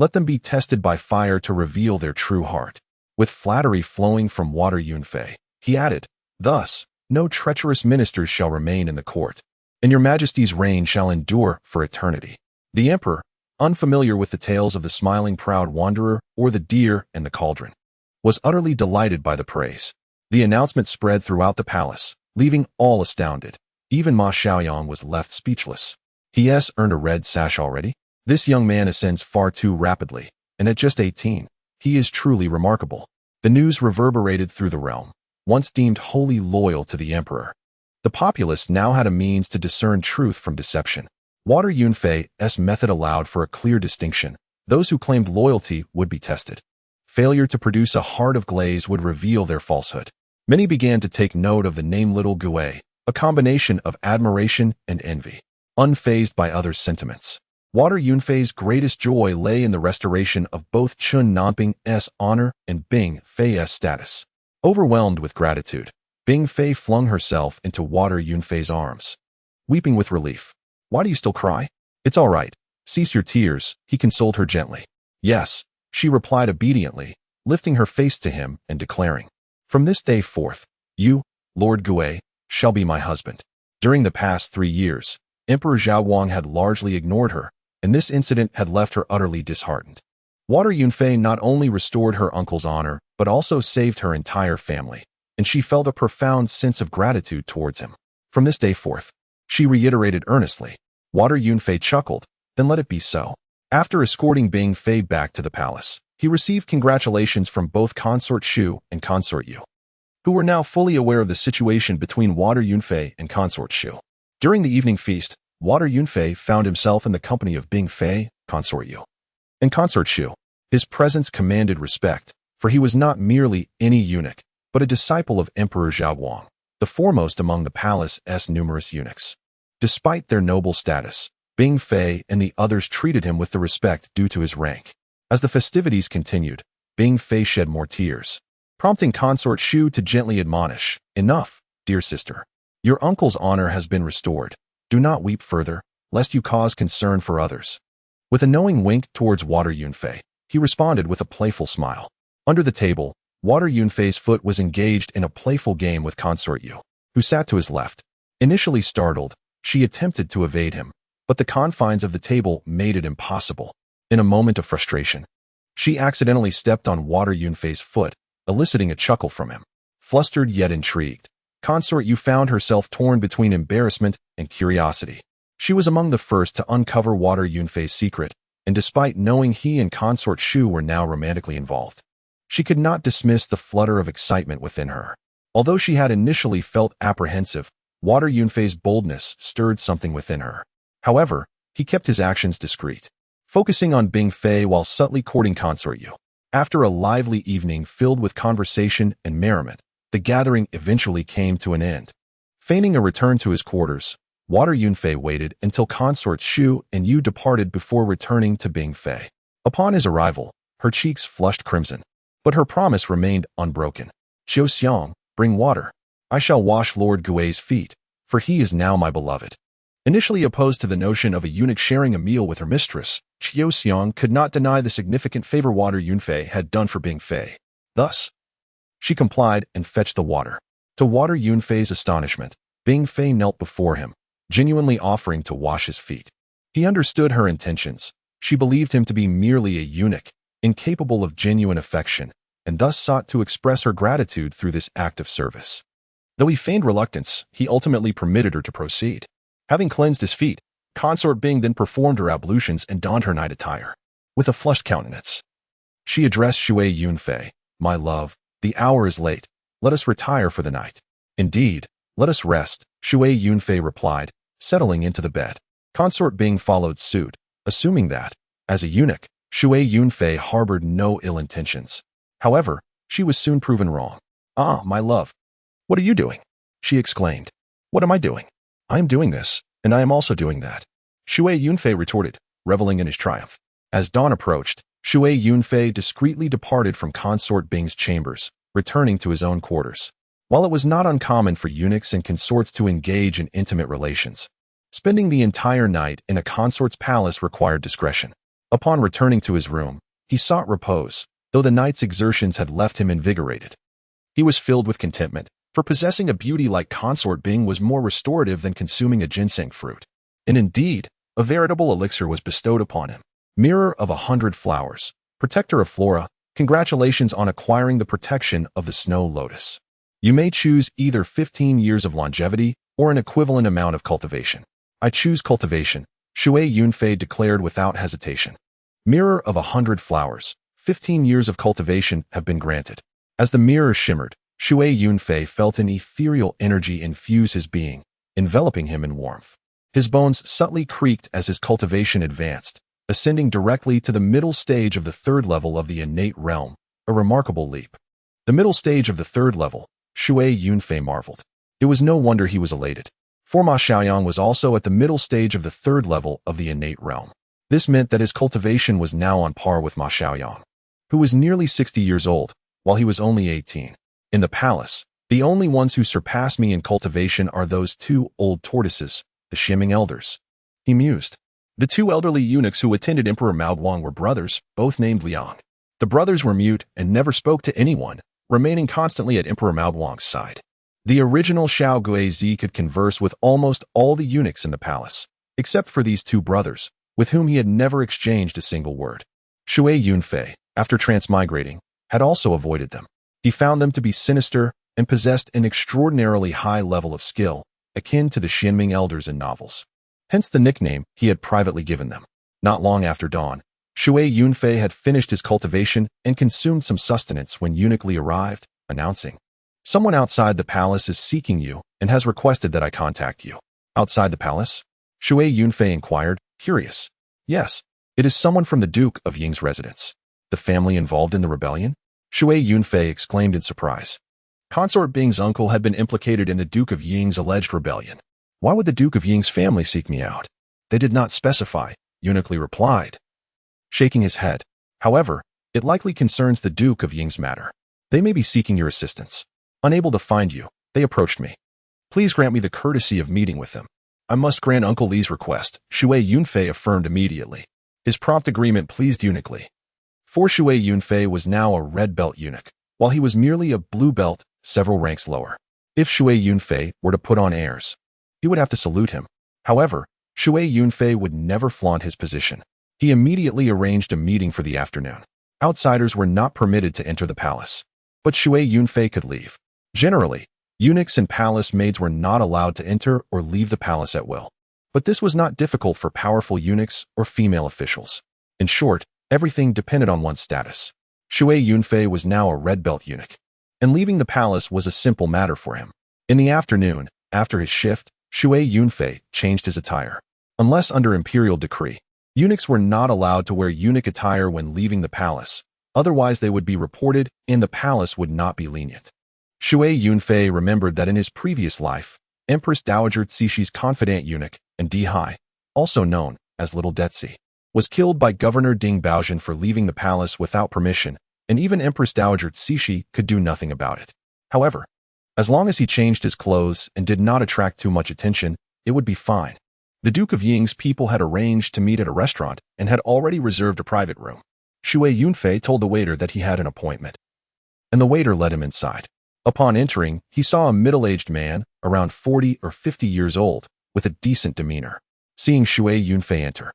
let them be tested by fire to reveal their true heart. With flattery flowing from Water Yunfei, he added, thus, no treacherous ministers shall remain in the court, and your majesty's reign shall endure for eternity. The emperor, unfamiliar with the tales of the smiling proud wanderer or the deer and the cauldron, was utterly delighted by the praise. The announcement spread throughout the palace, leaving all astounded. Even Ma Xiaoyang was left speechless. He has earned a red sash already? This young man ascends far too rapidly, and at just 18, he is truly remarkable. The news reverberated through the realm, once deemed wholly loyal to the emperor. The populace now had a means to discern truth from deception. Water Yunfei's method allowed for a clear distinction. Those who claimed loyalty would be tested. Failure to produce a heart of glaze would reveal their falsehood. Many began to take note of the name Little Gui, a combination of admiration and envy. Unfazed by others' sentiments, Water Yunfei's greatest joy lay in the restoration of both Chun Nanping's honor and Bing Fei's status. Overwhelmed with gratitude, Bing Fei flung herself into Water Yunfei's arms, weeping with relief. Why do you still cry? It's all right. Cease your tears, he consoled her gently. Yes, she replied obediently, lifting her face to him and declaring, from this day forth, you, Lord Gui, shall be my husband. During the past 3 years, Emperor Zhaowang had largely ignored her, and this incident had left her utterly disheartened. Water Yunfei not only restored her uncle's honor, but also saved her entire family, and she felt a profound sense of gratitude towards him. From this day forth, she reiterated earnestly. Water Yunfei chuckled, then let it be so. After escorting Bing Fei back to the palace, he received congratulations from both Consort Shu and Consort Yu, who were now fully aware of the situation between Water Yunfei and Consort Shu. During the evening feast, Water Yunfei found himself in the company of Bing Fei, Consort Yu, and Consort Shu. His presence commanded respect, for he was not merely any eunuch, but a disciple of Emperor Zhaowang, the foremost among the palace's numerous eunuchs. Despite their noble status, Bing Fei and the others treated him with the respect due to his rank. As the festivities continued, Bing Fei shed more tears, prompting Consort Shu to gently admonish, enough, dear sister. Your uncle's honor has been restored. Do not weep further, lest you cause concern for others. With a knowing wink towards Water Yunfei, he responded with a playful smile. Under the table, Water Yunfei's foot was engaged in a playful game with Consort Yu, who sat to his left. Initially startled, she attempted to evade him, but the confines of the table made it impossible. In a moment of frustration, she accidentally stepped on Water Yunfei's foot, eliciting a chuckle from him. Flustered yet intrigued, Consort Yu found herself torn between embarrassment and curiosity. She was among the first to uncover Water Yunfei's secret, and despite knowing he and Consort Shu were now romantically involved, she could not dismiss the flutter of excitement within her. Although she had initially felt apprehensive, Water Yunfei's boldness stirred something within her. However, he kept his actions discreet, focusing on Bing Fei while subtly courting Consort Yu. After a lively evening filled with conversation and merriment, the gathering eventually came to an end. Feigning a return to his quarters, Water Yunfei waited until Consorts Shu and Yu departed before returning to Bing Fei. Upon his arrival, her cheeks flushed crimson, but her promise remained unbroken. Qiu Xiang, bring water. I shall wash Lord Gui's feet, for he is now my beloved. Initially opposed to the notion of a eunuch sharing a meal with her mistress, Qiu Xiang could not deny the significant favor Water Yunfei had done for Bing Fei. Thus, she complied and fetched the water. To Water Yunfei's astonishment, Bing Fei knelt before him, genuinely offering to wash his feet. He understood her intentions. She believed him to be merely a eunuch, incapable of genuine affection, and thus sought to express her gratitude through this act of service. Though he feigned reluctance, he ultimately permitted her to proceed. Having cleansed his feet, Consort Bing then performed her ablutions and donned her night attire. With a flushed countenance, she addressed Shui Yunfei, my love, the hour is late. Let us retire for the night. Indeed, let us rest, Shui Yunfei replied, settling into the bed. Consort Bing followed suit, assuming that, as a eunuch, Shui Yunfei harbored no ill intentions. However, she was soon proven wrong. Ah, my love. What are you doing? She exclaimed. What am I doing? I am doing this, and I am also doing that. Shui Yunfei retorted, reveling in his triumph. As dawn approached, Shui Yunfei discreetly departed from Consort Bing's chambers, returning to his own quarters. While it was not uncommon for eunuchs and consorts to engage in intimate relations, spending the entire night in a consort's palace required discretion. Upon returning to his room, he sought repose, though the night's exertions had left him invigorated. He was filled with contentment, for possessing a beauty like Consort Bing was more restorative than consuming a ginseng fruit. And indeed, a veritable elixir was bestowed upon him. Mirror of 100 flowers, protector of flora, congratulations on acquiring the protection of the snow lotus. You may choose either 15 years of longevity or an equivalent amount of cultivation. I choose cultivation, Shui Yunfei declared without hesitation. Mirror of 100 flowers, 15 years of cultivation have been granted. As the mirror shimmered, Shui Yunfei felt an ethereal energy infuse his being, enveloping him in warmth. His bones subtly creaked as his cultivation advanced, ascending directly to the middle stage of the third level of the innate realm, a remarkable leap. The middle stage of the third level, Shui Yunfei marveled. It was no wonder he was elated, for Ma Xiaoyang was also at the middle stage of the third level of the innate realm. This meant that his cultivation was now on par with Ma Xiaoyang, who was nearly 60 years old, while he was only 18. In the palace, the only ones who surpass me in cultivation are those two old tortoises, the Shimming elders. He mused. The two elderly eunuchs who attended Emperor Mao Guang were brothers, both named Liang. The brothers were mute and never spoke to anyone, remaining constantly at Emperor Mao Guang's side. The original Xiao Guizi could converse with almost all the eunuchs in the palace, except for these two brothers, with whom he had never exchanged a single word. Shui Yunfei, after transmigrating, had also avoided them. He found them to be sinister and possessed an extraordinarily high level of skill, akin to the Xianming elders in novels. Hence the nickname he had privately given them. Not long after dawn, Shui Yunfei had finished his cultivation and consumed some sustenance when eunuch Li arrived, announcing, "Someone outside the palace is seeking you and has requested that I contact you." Outside the palace? Shui Yunfei inquired, curious. Yes, it is someone from the Duke of Ying's residence. The family involved in the rebellion? Shui Yunfei exclaimed in surprise. Consort Bing's uncle had been implicated in the Duke of Ying's alleged rebellion. Why would the Duke of Ying's family seek me out? They did not specify, eunuch Li replied, shaking his head. However, it likely concerns the Duke of Ying's matter. They may be seeking your assistance. Unable to find you, they approached me. Please grant me the courtesy of meeting with them. I must grant Uncle Li's request, Shui Yunfei affirmed immediately. His prompt agreement pleased eunuch Li. For Shui Yunfei was now a red belt eunuch, while he was merely a blue belt, several ranks lower. If Shui Yunfei were to put on airs, he would have to salute him. However, Shui Yunfei would never flaunt his position. He immediately arranged a meeting for the afternoon. Outsiders were not permitted to enter the palace, but Shui Yunfei could leave. Generally, eunuchs and palace maids were not allowed to enter or leave the palace at will. But this was not difficult for powerful eunuchs or female officials. In short, everything depended on one's status. Shui Yunfei was now a red belt eunuch, and leaving the palace was a simple matter for him. In the afternoon, after his shift, Shui Yunfei changed his attire. Unless under imperial decree, eunuchs were not allowed to wear eunuch attire when leaving the palace, otherwise they would be reported and the palace would not be lenient. Shui Yunfei remembered that in his previous life, Empress Dowager Cixi's confidant eunuch and Di Hai, also known as Little Detzi, was killed by Governor Ding Baojian for leaving the palace without permission, and even Empress Dowager Cixi could do nothing about it. However, as long as he changed his clothes and did not attract too much attention, it would be fine. The Duke of Ying's people had arranged to meet at a restaurant and had already reserved a private room. Shui Yunfei told the waiter that he had an appointment, and the waiter led him inside. Upon entering, he saw a middle-aged man, around 40 or 50 years old, with a decent demeanor. Seeing Shui Yunfei enter,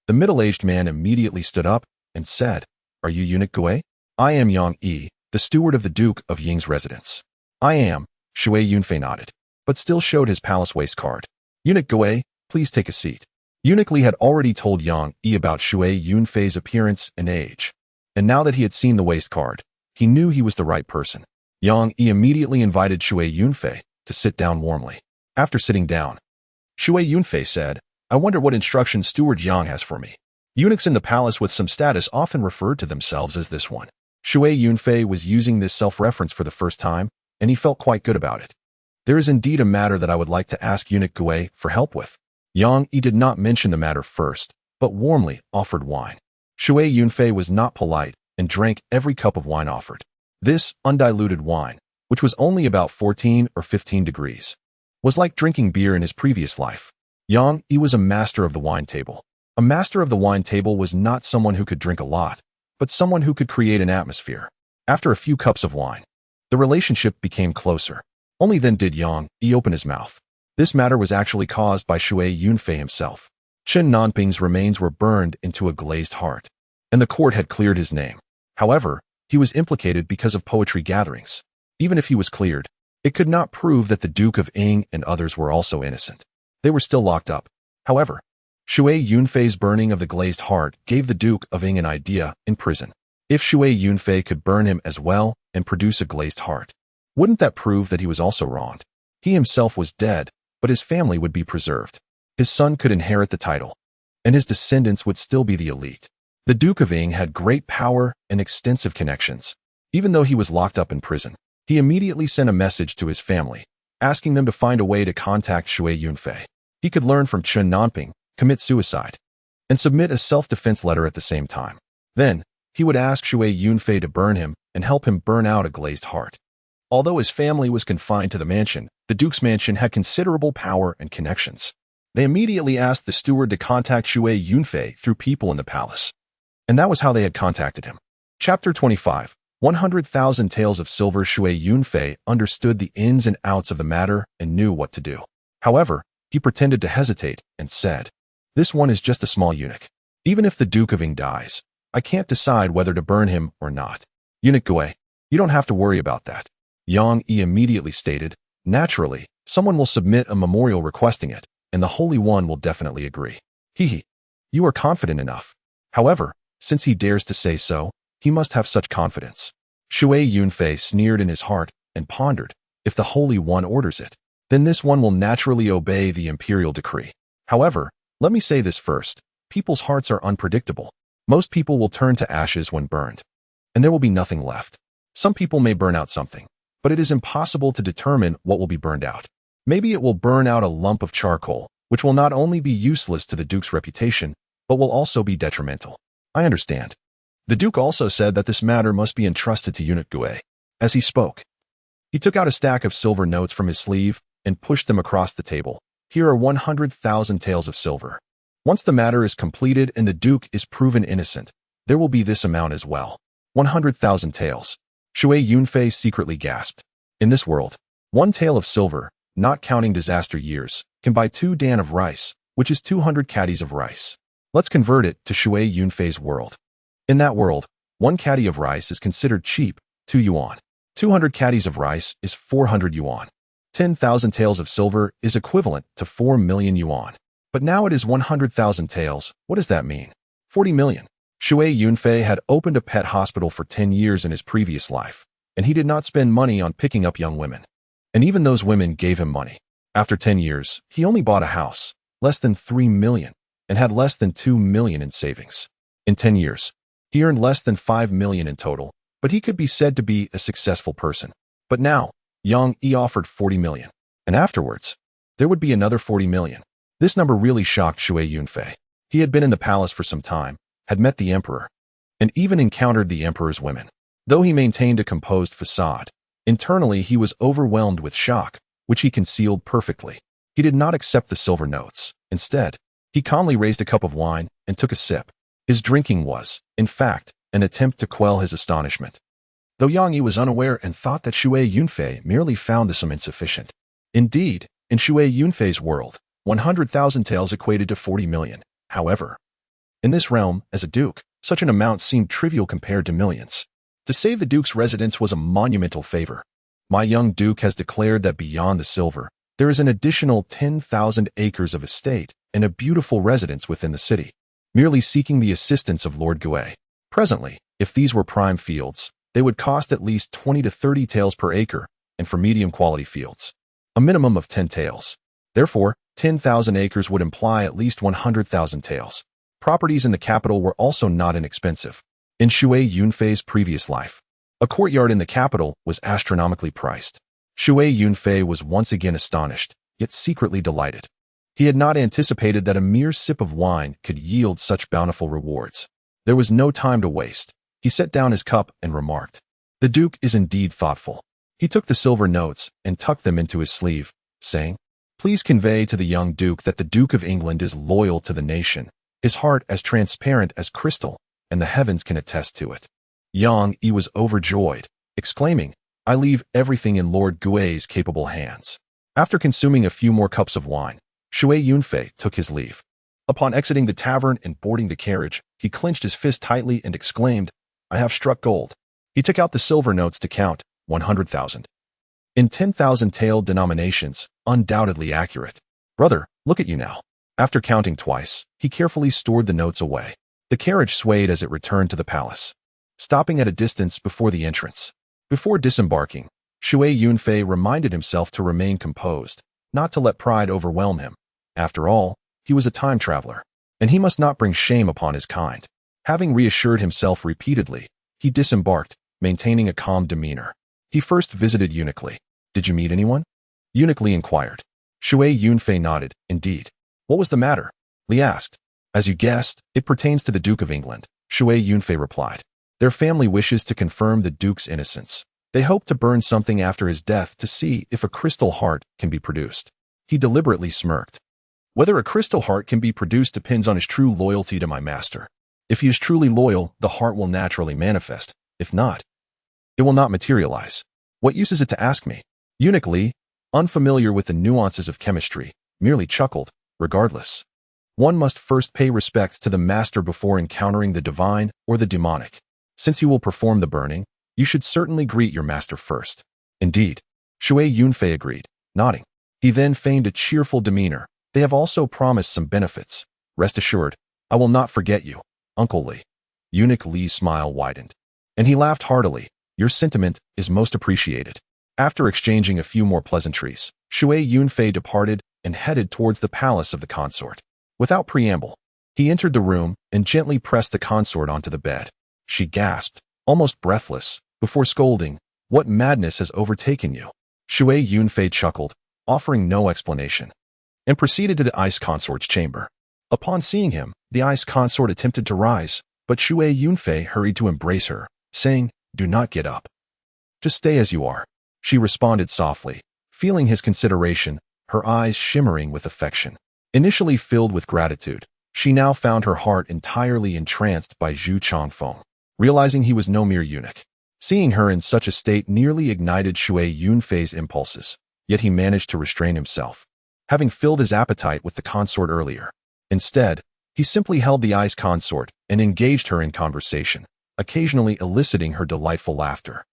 the middle-aged man immediately stood up and said, "Are you eunuch Gui? I am Yang Yi, the steward of the Duke of Ying's residence." "I am," Shui Yunfei nodded, but still showed his palace waist card. "Eunuch Gui, please take a seat." Eunuch Li had already told Yang Yi about Shui Yunfei's appearance and age, and now that he had seen the waist card, he knew he was the right person. Yang Yi immediately invited Shui Yunfei to sit down warmly. After sitting down, Shui Yunfei said, "I wonder what instructions Steward Yang has for me." Eunuchs in the palace with some status often referred to themselves as this one. Shui Yunfei was using this self-reference for the first time, and he felt quite good about it. "There is indeed a matter that I would like to ask Eunuch Gui for help with." Yang Yi did not mention the matter first, but warmly offered wine. Shui Yunfei was not polite and drank every cup of wine offered. This undiluted wine, which was only about 14 or 15 degrees, was like drinking beer in his previous life. Yang Yi was a master of the wine table. A master of the wine table was not someone who could drink a lot, but someone who could create an atmosphere. After a few cups of wine, the relationship became closer. Only then did Yang Yi open his mouth. This matter was actually caused by Shui Yunfei himself. Chen Nanping's remains were burned into a glazed heart, and the court had cleared his name. However, he was implicated because of poetry gatherings. Even if he was cleared, it could not prove that the Duke of Ying and others were also innocent. They were still locked up. However, Shui Yunfei's burning of the glazed heart gave the Duke of Ying an idea in prison. If Shui Yunfei could burn him as well and produce a glazed heart, wouldn't that prove that he was also wronged? He himself was dead, but his family would be preserved. His son could inherit the title, and his descendants would still be the elite. The Duke of Ying had great power and extensive connections. Even though he was locked up in prison, he immediately sent a message to his family, asking them to find a way to contact Shui Yunfei. He could learn from Chen Nanping, commit suicide, and submit a self-defense letter at the same time. Then, he would ask Shui Yunfei to burn him and help him burn out a glazed heart. Although his family was confined to the mansion, the Duke's mansion had considerable power and connections. They immediately asked the steward to contact Shui Yunfei through people in the palace. And that was how they had contacted him. Chapter 25. 100,000 Tales of Silver. Shui Yunfei understood the ins and outs of the matter and knew what to do. However, he pretended to hesitate and said, "This one is just a small eunuch. Even if the Duke of Ying dies, I can't decide whether to burn him or not. Eunuch Gui, you don't have to worry about that." Yang Yi immediately stated, "Naturally, someone will submit a memorial requesting it, and the Holy One will definitely agree." He, you are confident enough. However, since he dares to say so, he must have such confidence. Shui Yunfei sneered in his heart and pondered, if the Holy One orders it, then this one will naturally obey the imperial decree. However, let me say this first, people's hearts are unpredictable. Most people will turn to ashes when burned, and there will be nothing left. Some people may burn out something, but it is impossible to determine what will be burned out. Maybe it will burn out a lump of charcoal, which will not only be useless to the Duke's reputation, but will also be detrimental. I understand. The Duke also said that this matter must be entrusted to Eunuch Gui. As he spoke, he took out a stack of silver notes from his sleeve and pushed them across the table. Here are 100,000 taels of silver. Once the matter is completed and the Duke is proven innocent, there will be this amount as well. 100,000 taels. Shui Yunfei secretly gasped. In this world, one tael of silver, not counting disaster years, can buy 2 dan of rice, which is 200 caddies of rice. Let's convert it to Shui Yunfei's world. In that world, 1 caddy of rice is considered cheap, 2 yuan. 200 caddies of rice is 400 yuan. 10,000 taels of silver is equivalent to 4 million yuan. But now it is 100,000 taels. What does that mean? 40 million. Shui Yunfei had opened a pet hospital for 10 years in his previous life, and he did not spend money on picking up young women. And even those women gave him money. After 10 years, he only bought a house, less than 3 million, and had less than 2 million in savings. In 10 years, he earned less than 5 million in total, but he could be said to be a successful person. But now, Yang Yi offered 40 million. And afterwards, there would be another 40 million. This number really shocked Shui Yunfei. He had been in the palace for some time, had met the emperor, and even encountered the emperor's women. Though he maintained a composed facade, internally he was overwhelmed with shock, which he concealed perfectly. He did not accept the silver notes. Instead, he calmly raised a cup of wine and took a sip. His drinking was, in fact, an attempt to quell his astonishment. Though Yang Yi was unaware and thought that Shui Yunfei merely found this insufficient. Indeed, in Shui Yunfei's world, 100,000 taels equated to 40 million. However, in this realm, as a duke, such an amount seemed trivial compared to millions. To save the duke's residence was a monumental favor. My young duke has declared that beyond the silver, there is an additional 10,000 acres of estate and a beautiful residence within the city, merely seeking the assistance of Lord Gui. Presently, if these were prime fields, they would cost at least 20 to 30 taels per acre, and for medium quality fields, a minimum of 10 taels. Therefore, 10,000 acres would imply at least 100,000 taels. Properties in the capital were also not inexpensive. In Shui Yunfei's previous life, a courtyard in the capital was astronomically priced. Shui Yunfei was once again astonished, yet secretly delighted. He had not anticipated that a mere sip of wine could yield such bountiful rewards. There was no time to waste. He set down his cup and remarked, "The Duke is indeed thoughtful." He took the silver notes and tucked them into his sleeve, saying, "Please convey to the young Duke that the Duke of England is loyal to the nation, his heart as transparent as crystal, and the heavens can attest to it." Yang Yi was overjoyed, exclaiming, "I leave everything in Lord Gui's capable hands." After consuming a few more cups of wine, Shui Yunfei took his leave. Upon exiting the tavern and boarding the carriage, he clenched his fist tightly and exclaimed, "I have struck gold." He took out the silver notes to count 100,000. In 10,000 tael denominations, undoubtedly accurate. "Brother, look at you now." After counting twice, he carefully stored the notes away. The carriage swayed as it returned to the palace, stopping at a distance before the entrance. Before disembarking, Shui Yunfei reminded himself to remain composed, not to let pride overwhelm him. After all, he was a time traveler, and he must not bring shame upon his kind. Having reassured himself repeatedly, he disembarked, maintaining a calm demeanor. He first visited Eunuch Li. "Did you meet anyone?" Eunuch Li inquired. Shui Yunfei nodded. "Indeed." "What was the matter?" Li asked. "As you guessed, it pertains to the Duke of England," Shui Yunfei replied. "Their family wishes to confirm the Duke's innocence. They hope to burn something after his death to see if a crystal heart can be produced." He deliberately smirked. "Whether a crystal heart can be produced depends on his true loyalty to my master. If he is truly loyal, the heart will naturally manifest. If not, it will not materialize. What use is it to ask me?" Eunuch Li, unfamiliar with the nuances of chemistry, merely chuckled. "Regardless, one must first pay respect to the master before encountering the divine or the demonic. Since you will perform the burning, you should certainly greet your master first." "Indeed," Shui Yunfei agreed, nodding. He then feigned a cheerful demeanor. "They have also promised some benefits. Rest assured, I will not forget you, Uncle Li." Eunuch Li's smile widened, and he laughed heartily. "Your sentiment is most appreciated." After exchanging a few more pleasantries, Shui Yunfei departed and headed towards the palace of the consort. Without preamble, he entered the room and gently pressed the consort onto the bed. She gasped, almost breathless, before scolding, "What madness has overtaken you?" Shui Yunfei chuckled, offering no explanation, and proceeded to the ice consort's chamber. Upon seeing him, the ice consort attempted to rise, but Shui Yunfei hurried to embrace her, saying, "Do not get up. Just stay as you are." She responded softly, feeling his consideration, her eyes shimmering with affection. Initially filled with gratitude, she now found her heart entirely entranced by Zhu Changfeng. Realizing he was no mere eunuch, seeing her in such a state nearly ignited Shui Yunfei's impulses, yet he managed to restrain himself, having filled his appetite with the consort earlier. Instead, he simply held the ice consort and engaged her in conversation, occasionally eliciting her delightful laughter.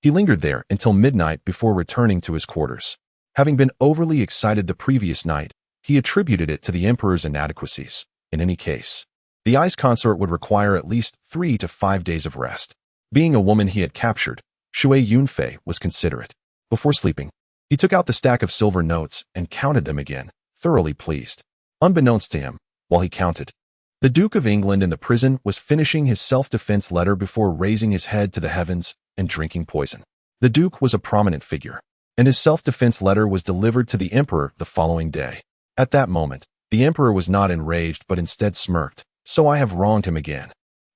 He lingered there until midnight before returning to his quarters. Having been overly excited the previous night, he attributed it to the emperor's inadequacies. In any case, the ice consort would require at least 3 to 5 days of rest. Being a woman he had captured, Shui Yunfei was considerate. Before sleeping, he took out the stack of silver notes and counted them again, thoroughly pleased. Unbeknownst to him, while he counted, the Duke of England in the prison was finishing his self-defense letter before raising his head to the heavens and drinking poison. The Duke was a prominent figure, and his self-defense letter was delivered to the emperor the following day. At that moment, the emperor was not enraged but instead smirked. "So I have wronged him again.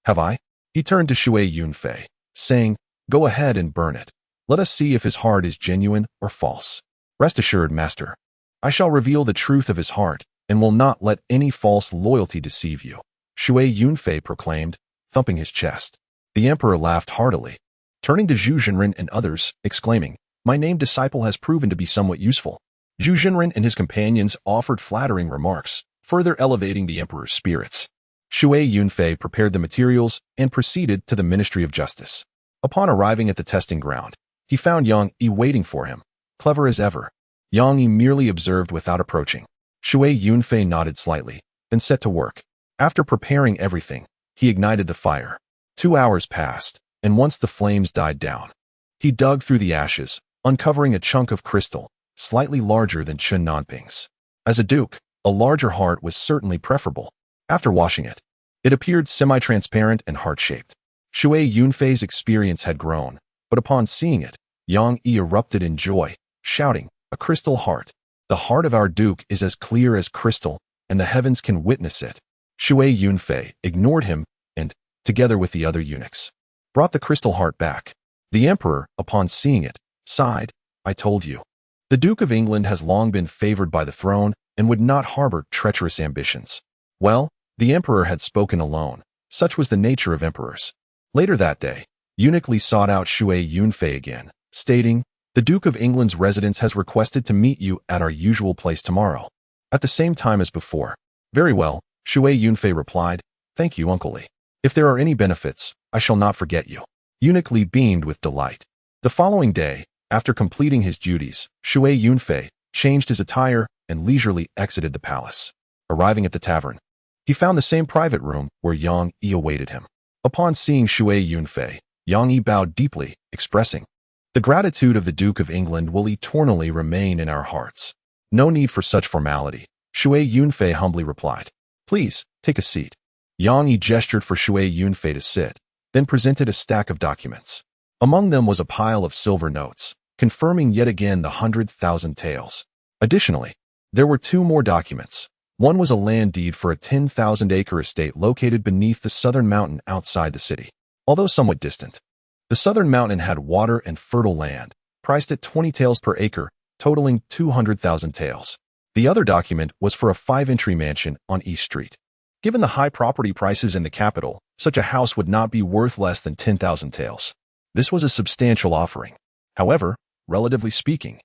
Have I?" He turned to Shui Yunfei, saying, "Go ahead and burn it. Let us see if his heart is genuine or false." "Rest assured, master, I shall reveal the truth of his heart and will not let any false loyalty deceive you," Shui Yunfei proclaimed, thumping his chest. The emperor laughed heartily, turning to Zhu Jinren and others, exclaiming, "My named disciple has proven to be somewhat useful." Zhu Jinren and his companions offered flattering remarks, further elevating the emperor's spirits. Shui Yunfei prepared the materials and proceeded to the Ministry of Justice. Upon arriving at the testing ground, he found Yang Yi waiting for him, clever as ever. Yang Yi merely observed without approaching. Shui Yunfei nodded slightly, then set to work. After preparing everything, he ignited the fire. 2 hours passed, and once the flames died down, he dug through the ashes, uncovering a chunk of crystal, slightly larger than Chen Nanping's. As a duke, a larger heart was certainly preferable. After washing it, it appeared semi-transparent and heart-shaped. Shui Yunfei's experience had grown, but upon seeing it, Yang Yi erupted in joy, shouting, "A crystal heart! The heart of our duke is as clear as crystal, and the heavens can witness it. Shui Yunfei ignored him and, together with the other eunuchs, brought the crystal heart back. The emperor, upon seeing it, sighed. I told you. The Duke of England has long been favored by the throne and would not harbor treacherous ambitions. Well, the emperor had spoken alone. Such was the nature of emperors. Later that day, Eunuch Li sought out Shui Yunfei again, stating, "The Duke of England's residence has requested to meet you at our usual place tomorrow, at the same time as before." "Very well," Shui Yunfei replied. "Thank you, Uncle Li. If there are any benefits, I shall not forget you." Eunuch Li beamed with delight. The following day, after completing his duties, Shui Yunfei changed his attire and leisurely exited the palace. Arriving at the tavern, he found the same private room where Yang Yi awaited him. Upon seeing Shui Yunfei, Yang Yi bowed deeply, expressing, "The gratitude of the Duke of England will eternally remain in our hearts." "No need for such formality," Shui Yunfei humbly replied. "Please, take a seat." Yang Yi gestured for Shui Yunfei to sit, then presented a stack of documents. Among them was a pile of silver notes, confirming yet again the 100,000 taels. Additionally, there were two more documents. One was a land deed for a 10,000-acre estate located beneath the southern mountain outside the city. Although somewhat distant, the southern mountain had water and fertile land, priced at 20 taels per acre, totaling 200,000 taels. The other document was for a 5-entry mansion on East Street. Given the high property prices in the capital, such a house would not be worth less than 10,000 taels. This was a substantial offering. However, relatively speaking,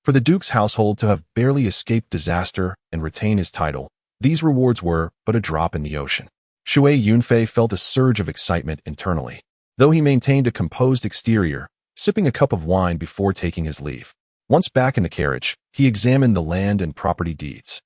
for the Duke's household to have barely escaped disaster and retain his title, these rewards were but a drop in the ocean. Shui Yunfei felt a surge of excitement internally, though he maintained a composed exterior, sipping a cup of wine before taking his leave. Once back in the carriage, he examined the land and property deeds.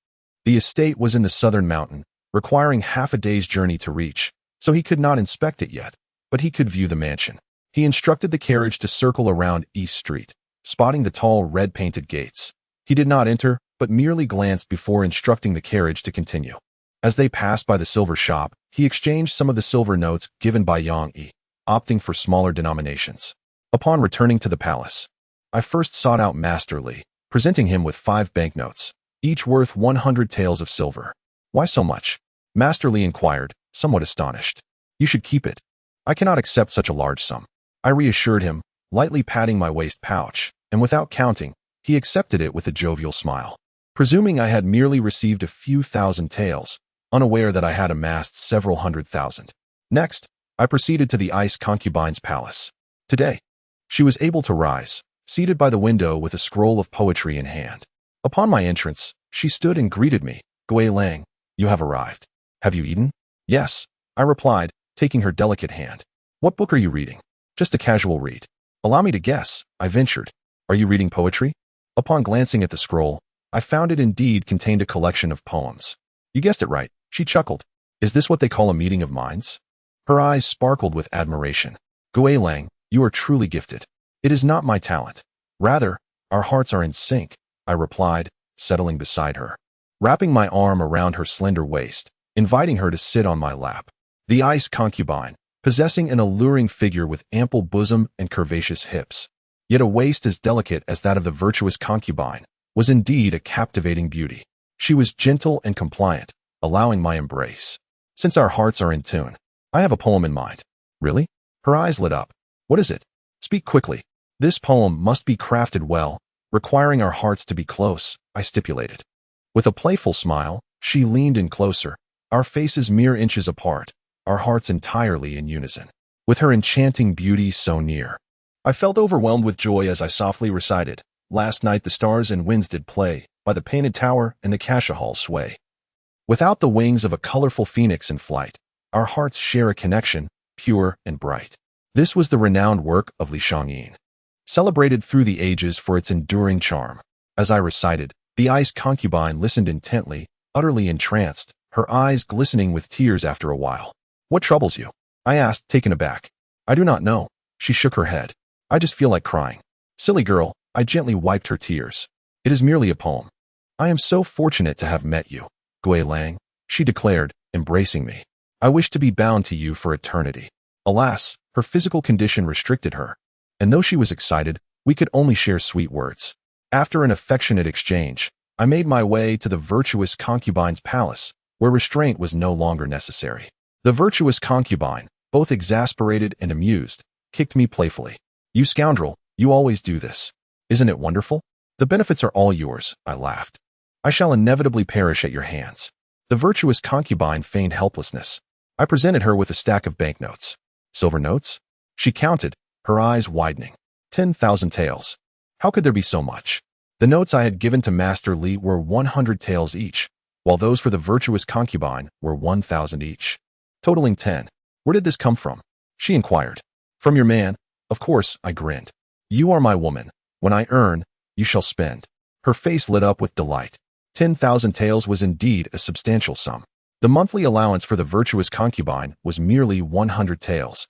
The estate was in the southern mountain, requiring half a day's journey to reach, so he could not inspect it yet, but he could view the mansion. He instructed the carriage to circle around East Street, spotting the tall red-painted gates. He did not enter, but merely glanced before instructing the carriage to continue. As they passed by the silver shop, he exchanged some of the silver notes given by Yang Yi, opting for smaller denominations. Upon returning to the palace, I first sought out Master Li, presenting him with 5 banknotes, each worth 100 taels of silver. "Why so much?" Master Li inquired, somewhat astonished. "You should keep it. I cannot accept such a large sum." I reassured him, lightly patting my waist pouch, and without counting, he accepted it with a jovial smile. Presuming I had merely received a few thousand taels, unaware that I had amassed several 100,000. Next, I proceeded to the ice concubine's palace. Today, she was able to rise, seated by the window with a scroll of poetry in hand. Upon my entrance, she stood and greeted me. "Gui Lang, you have arrived. Have you eaten?" "Yes," I replied, taking her delicate hand. "What book are you reading?" "Just a casual read." "Allow me to guess," I ventured. "Are you reading poetry?" Upon glancing at the scroll, I found it indeed contained a collection of poems. "You guessed it right," she chuckled. "Is this what they call a meeting of minds?" Her eyes sparkled with admiration. "Gui Lang, you are truly gifted." "It is not my talent. Rather, our hearts are in sync," I replied, settling beside her, wrapping my arm around her slender waist, inviting her to sit on my lap. The ice concubine, possessing an alluring figure with ample bosom and curvaceous hips, yet a waist as delicate as that of the virtuous concubine, was indeed a captivating beauty. She was gentle and compliant, allowing my embrace. "Since our hearts are in tune, I have a poem in mind." "Really?" Her eyes lit up. "What is it? Speak quickly." "This poem must be crafted well, requiring our hearts to be close," I stipulated. With a playful smile, she leaned in closer, our faces mere inches apart, our hearts entirely in unison. With her enchanting beauty so near, I felt overwhelmed with joy as I softly recited, "Last night the stars and winds did play, by the painted tower and the Kasha hall sway. Without the wings of a colorful phoenix in flight, our hearts share a connection, pure and bright." This was the renowned work of Li Shangyin, celebrated through the ages for its enduring charm. As I recited, the ice concubine listened intently, utterly entranced, her eyes glistening with tears after a while. "What troubles you?" I asked, taken aback. "I do not know." She shook her head. "I just feel like crying." "Silly girl," I gently wiped her tears. "It is merely a poem." "I am so fortunate to have met you, Gui Lang," she declared, embracing me. "I wish to be bound to you for eternity." Alas, her physical condition restricted her, and though she was excited, we could only share sweet words. After an affectionate exchange, I made my way to the virtuous concubine's palace, where restraint was no longer necessary. The virtuous concubine, both exasperated and amused, kicked me playfully. "You scoundrel, you always do this. Isn't it wonderful? The benefits are all yours," I laughed. "I shall inevitably perish at your hands." The virtuous concubine feigned helplessness. I presented her with a stack of banknotes. "Silver notes?" She counted, her eyes widening. 10,000 taels. How could there be so much? The notes I had given to Master Li were 100 taels each, while those for the virtuous concubine were 1,000 each, totaling 10. "Where did this come from?" she inquired. "From your man." Of course, I grinned. "You are my woman. When I earn, you shall spend." Her face lit up with delight. 10,000 taels was indeed a substantial sum. The monthly allowance for the virtuous concubine was merely 100 taels,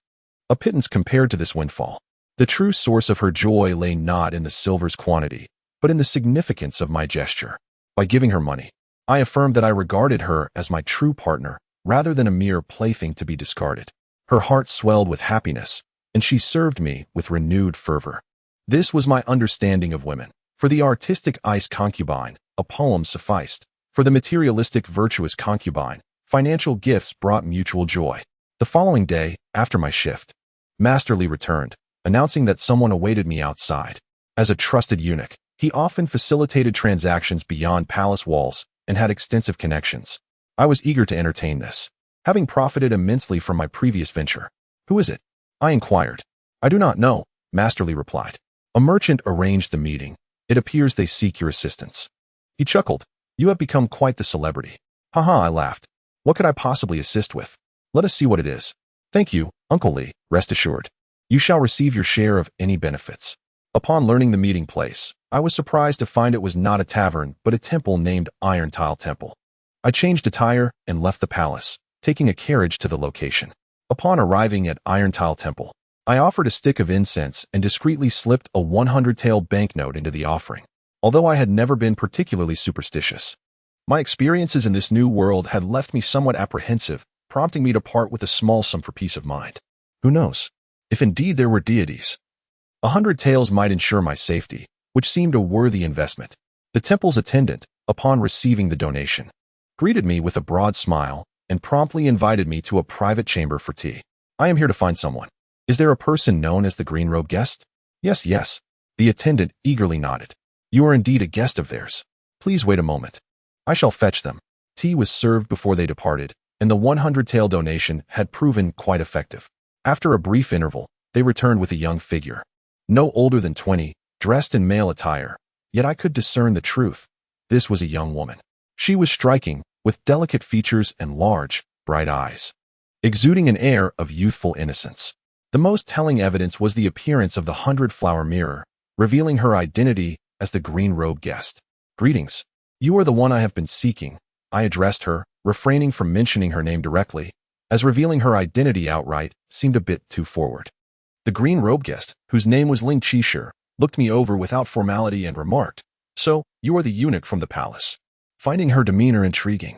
a pittance compared to this windfall. The true source of her joy lay not in the silver's quantity, but in the significance of my gesture. By giving her money, I affirmed that I regarded her as my true partner, rather than a mere plaything to be discarded. Her heart swelled with happiness, and she served me with renewed fervor. This was my understanding of women. For the artistic ice concubine, a poem sufficed. For the materialistic virtuous concubine, financial gifts brought mutual joy. The following day, after my shift, Master Li returned, announcing that someone awaited me outside. As a trusted eunuch, he often facilitated transactions beyond palace walls and had extensive connections. I was eager to entertain this, having profited immensely from my previous venture. "Who is it?" I inquired. "I do not know," Master Li replied. "A merchant arranged the meeting. It appears they seek your assistance." He chuckled. "You have become quite the celebrity." "Haha," I laughed. "What could I possibly assist with? Let us see what it is." "Thank you, Uncle Li. Rest assured. You shall receive your share of any benefits." Upon learning the meeting place, I was surprised to find it was not a tavern, but a temple named Iron Tile Temple. I changed attire and left the palace, taking a carriage to the location. Upon arriving at Iron Tile Temple, I offered a stick of incense and discreetly slipped a 100 tael banknote into the offering. Although I had never been particularly superstitious, my experiences in this new world had left me somewhat apprehensive, prompting me to part with a small sum for peace of mind. Who knows? If indeed there were deities, 100 taels might ensure my safety, which seemed a worthy investment. The temple's attendant, upon receiving the donation, greeted me with a broad smile and promptly invited me to a private chamber for tea. "I am here to find someone. Is there a person known as the green robe guest?" Yes. The attendant eagerly nodded. "You are indeed a guest of theirs. Please wait a moment. I shall fetch them." Tea was served before they departed, and the 100 tael donation had proven quite effective. After a brief interval, they returned with a young figure, no older than 20, dressed in male attire, yet I could discern the truth. This was a young woman. She was striking, with delicate features and large, bright eyes, exuding an air of youthful innocence. The most telling evidence was the appearance of the 100-flower mirror, revealing her identity as the green robe guest. "Greetings. You are the one I have been seeking," I addressed her, refraining from mentioning her name directly, as revealing her identity outright seemed a bit too forward. The green robe guest, whose name was Ling Qishir, looked me over without formality and remarked, "So, you are the eunuch from the palace." Finding her demeanor intriguing,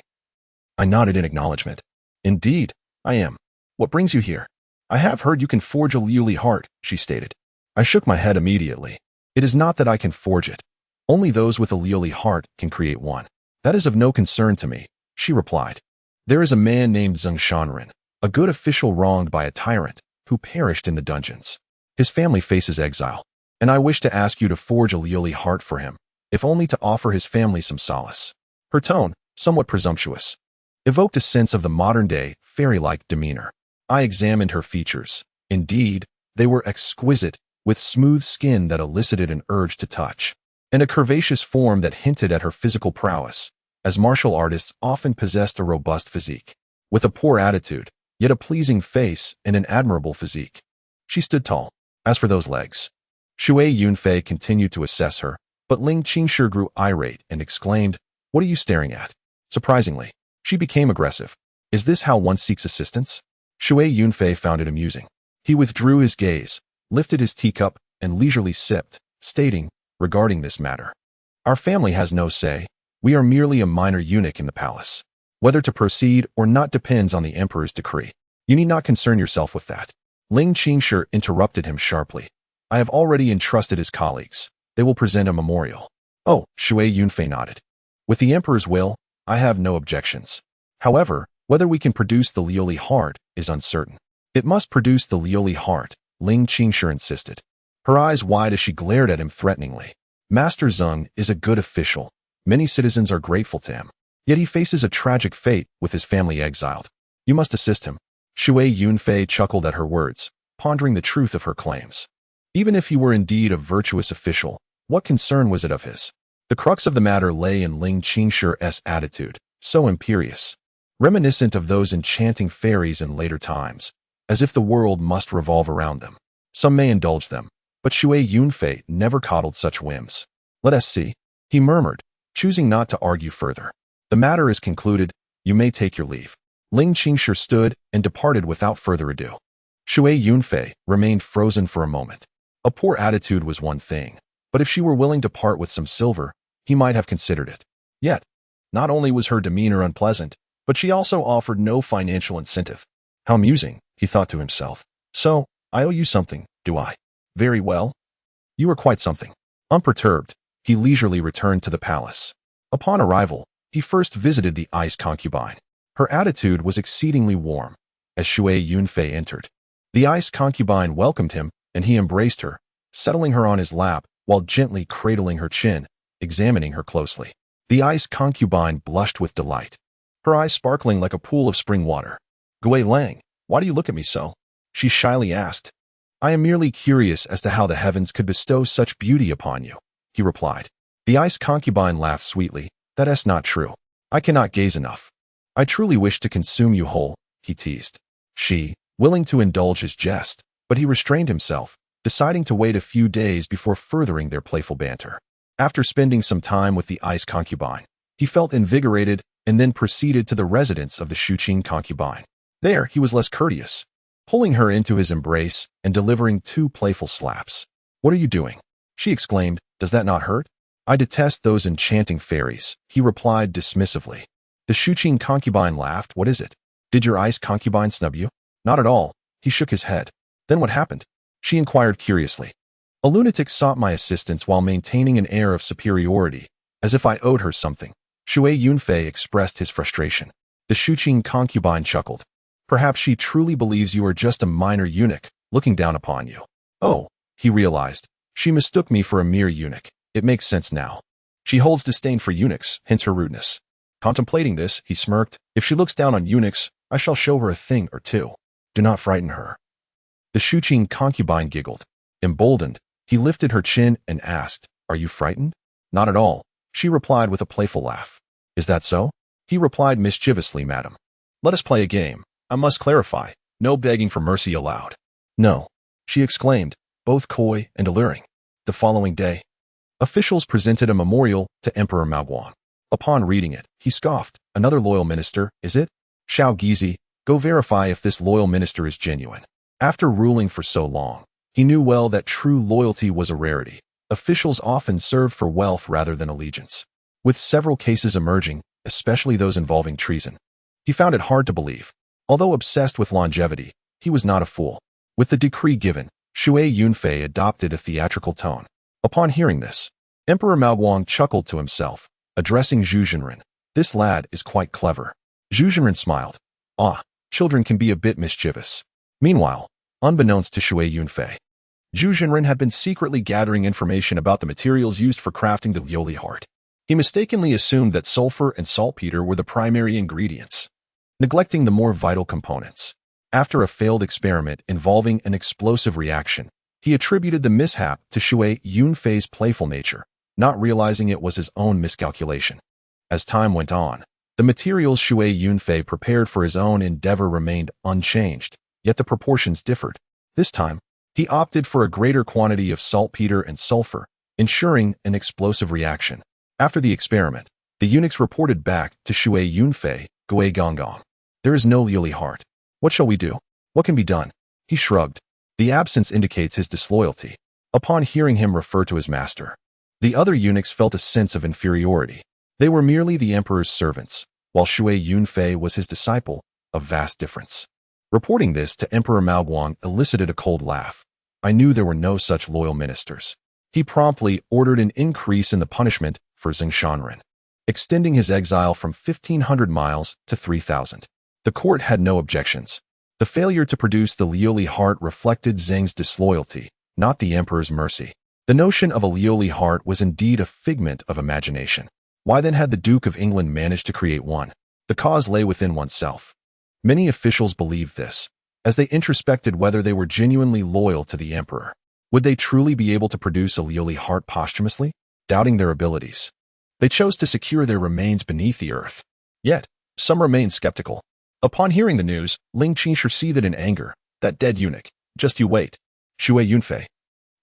I nodded in acknowledgement. "Indeed, I am. What brings you here?" "I have heard you can forge a Liuli heart," she stated. I shook my head immediately. "It is not that I can forge it. Only those with a Liuli heart can create one." "That is of no concern to me," she replied. "There is a man named Zheng Shanren, a good official wronged by a tyrant, who perished in the dungeons. His family faces exile, and I wish to ask you to forge a Liuli heart for him, if only to offer his family some solace." Her tone, somewhat presumptuous, evoked a sense of the modern-day, fairy-like demeanor. I examined her features. Indeed, they were exquisite, with smooth skin that elicited an urge to touch, and a curvaceous form that hinted at her physical prowess, as martial artists often possessed a robust physique, with a poor attitude, yet a pleasing face and an admirable physique. She stood tall. As for those legs, Shui Yunfei continued to assess her, but Ling Qingshi grew irate and exclaimed, "What are you staring at?" Surprisingly, she became aggressive. "Is this how one seeks assistance?" Shui Yunfei found it amusing. He withdrew his gaze, lifted his teacup, and leisurely sipped, stating, regarding this matter, "Our family has no say. We are merely a minor eunuch in the palace. Whether to proceed or not depends on the emperor's decree. You need not concern yourself with that." Ling Qingshi interrupted him sharply. "I have already entrusted his colleagues. They will present a memorial." "Oh," Shui Yunfei nodded. With the emperor's will, I have no objections. However, whether we can produce the Liuli heart is uncertain. It must produce the Liuli heart, Ling Qingshi insisted. Her eyes wide as she glared at him threateningly. Master Zeng is a good official. Many citizens are grateful to him. Yet he faces a tragic fate with his family exiled. You must assist him. Shui Yunfei chuckled at her words, pondering the truth of her claims. Even if he were indeed a virtuous official, what concern was it of his? The crux of the matter lay in Ling Qingshi's attitude, so imperious, reminiscent of those enchanting fairies in later times, as if the world must revolve around them. Some may indulge them, but Shui Yunfei never coddled such whims. Let us see, he murmured, choosing not to argue further. The matter is concluded, you may take your leave. Ling Qingshi stood and departed without further ado. Shui Yunfei remained frozen for a moment. A poor attitude was one thing, but if she were willing to part with some silver, he might have considered it. Yet, not only was her demeanor unpleasant, but she also offered no financial incentive. How amusing, he thought to himself. So, I owe you something, do I? Very well. You are quite something. Unperturbed, he leisurely returned to the palace. Upon arrival, he first visited the ice concubine. Her attitude was exceedingly warm. As Shui Yunfei entered, the ice concubine welcomed him, and he embraced her, settling her on his lap while gently cradling her chin, examining her closely. The ice concubine blushed with delight, her eyes sparkling like a pool of spring water. Gui Lang, why do you look at me so? She shyly asked. I am merely curious as to how the heavens could bestow such beauty upon you, he replied. The ice concubine laughed sweetly. That is not true. I cannot gaze enough. I truly wish to consume you whole, he teased. She, willing to indulge his jest, but he restrained himself, deciding to wait a few days before furthering their playful banter. After spending some time with the ice concubine, he felt invigorated and then proceeded to the residence of the Shuqing concubine. There, he was less courteous, pulling her into his embrace and delivering 2 playful slaps. What are you doing? She exclaimed. Does that not hurt? I detest those enchanting fairies, he replied dismissively. The Shuqing concubine laughed. What is it? Did your ice concubine snub you? Not at all. He shook his head. Then what happened? She inquired curiously. A lunatic sought my assistance while maintaining an air of superiority, as if I owed her something. Shui Yunfei expressed his frustration. The Shuqing concubine chuckled. Perhaps she truly believes you are just a minor eunuch, looking down upon you. Oh, he realized. She mistook me for a mere eunuch. It makes sense now. She holds disdain for eunuchs, hence her rudeness. Contemplating this, he smirked. If she looks down on eunuchs, I shall show her a thing or two. Do not frighten her. The Shuqing concubine giggled. Emboldened, he lifted her chin and asked, Are you frightened? Not at all, she replied with a playful laugh. Is that so? He replied mischievously, madam. Let us play a game. I must clarify. No begging for mercy allowed. No, she exclaimed, both coy and alluring. The following day, officials presented a memorial to Emperor Maoguang. Upon reading it, he scoffed. Another loyal minister, is it? Xiao Gizi, go verify if this loyal minister is genuine. After ruling for so long, he knew well that true loyalty was a rarity. Officials often served for wealth rather than allegiance. With several cases emerging, especially those involving treason, he found it hard to believe. Although obsessed with longevity, he was not a fool. With the decree given, Shui Yunfei adopted a theatrical tone. Upon hearing this, Emperor Maoguang chuckled to himself, addressing Zhu Zhenren. This lad is quite clever. Zhu Zhenren smiled. Ah, children can be a bit mischievous. Meanwhile, unbeknownst to Shui Yunfei, Zhu Zhenren had been secretly gathering information about the materials used for crafting the Liuli heart. He mistakenly assumed that sulfur and saltpeter were the primary ingredients, neglecting the more vital components. After a failed experiment involving an explosive reaction, he attributed the mishap to Shui Yunfei's playful nature, not realizing it was his own miscalculation. As time went on, the materials Shui Yunfei prepared for his own endeavor remained unchanged, yet the proportions differed. This time, he opted for a greater quantity of saltpeter and sulfur, ensuring an explosive reaction. After the experiment, the eunuchs reported back to Shui Yunfei, Gui Gonggong. There is no Liuli heart. What shall we do? What can be done? He shrugged. The absence indicates his disloyalty. Upon hearing him refer to his master, the other eunuchs felt a sense of inferiority. They were merely the emperor's servants, while Shui Yunfei was his disciple, a vast difference. Reporting this to Emperor Maoguang elicited a cold laugh. I knew there were no such loyal ministers. He promptly ordered an increase in the punishment for Zeng Shanren. extending his exile from 1,500 miles to 3,000. The court had no objections. The failure to produce the Liuli heart reflected Zheng's disloyalty, not the emperor's mercy. The notion of a Liuli heart was indeed a figment of imagination. Why then had the Duke of England managed to create one? The cause lay within oneself. Many officials believed this, as they introspected whether they were genuinely loyal to the emperor. Would they truly be able to produce a Liuli heart posthumously? Doubting their abilities, they chose to secure their remains beneath the earth. Yet, some remained skeptical. Upon hearing the news, Ling Qinshi receded in anger. That dead eunuch. Just you wait. Shui Yunfei,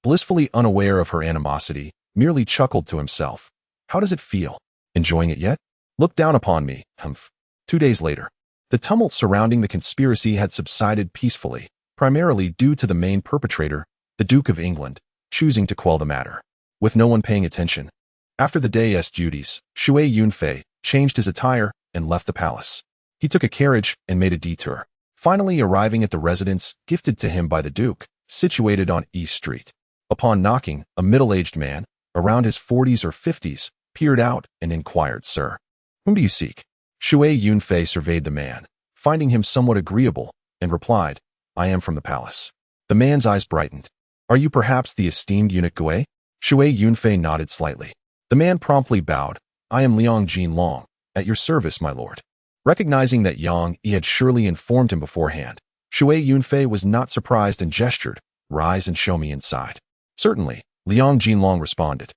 blissfully unaware of her animosity, merely chuckled to himself. How does it feel? Enjoying it yet? Look down upon me, humph. 2 days later, the tumult surrounding the conspiracy had subsided peacefully, primarily due to the main perpetrator, the Duke of England, choosing to quell the matter. With no one paying attention, after the day's duties, Shui Yunfei changed his attire and left the palace. He took a carriage and made a detour, finally arriving at the residence gifted to him by the Duke, situated on East Street. Upon knocking, a middle-aged man, around his 40s or 50s, peered out and inquired, "Sir, whom do you seek?" Shui Yunfei surveyed the man, finding him somewhat agreeable, and replied, "I am from the palace." The man's eyes brightened. "Are you perhaps the esteemed eunuch Gui?" Shui Yunfei nodded slightly. The man promptly bowed. "I am Liang Jinlong, at your service, my lord." Recognizing that Yang Yi had surely informed him beforehand, Shui Yunfei was not surprised and gestured, "Rise and show me inside." "Certainly," Liang Jinlong responded,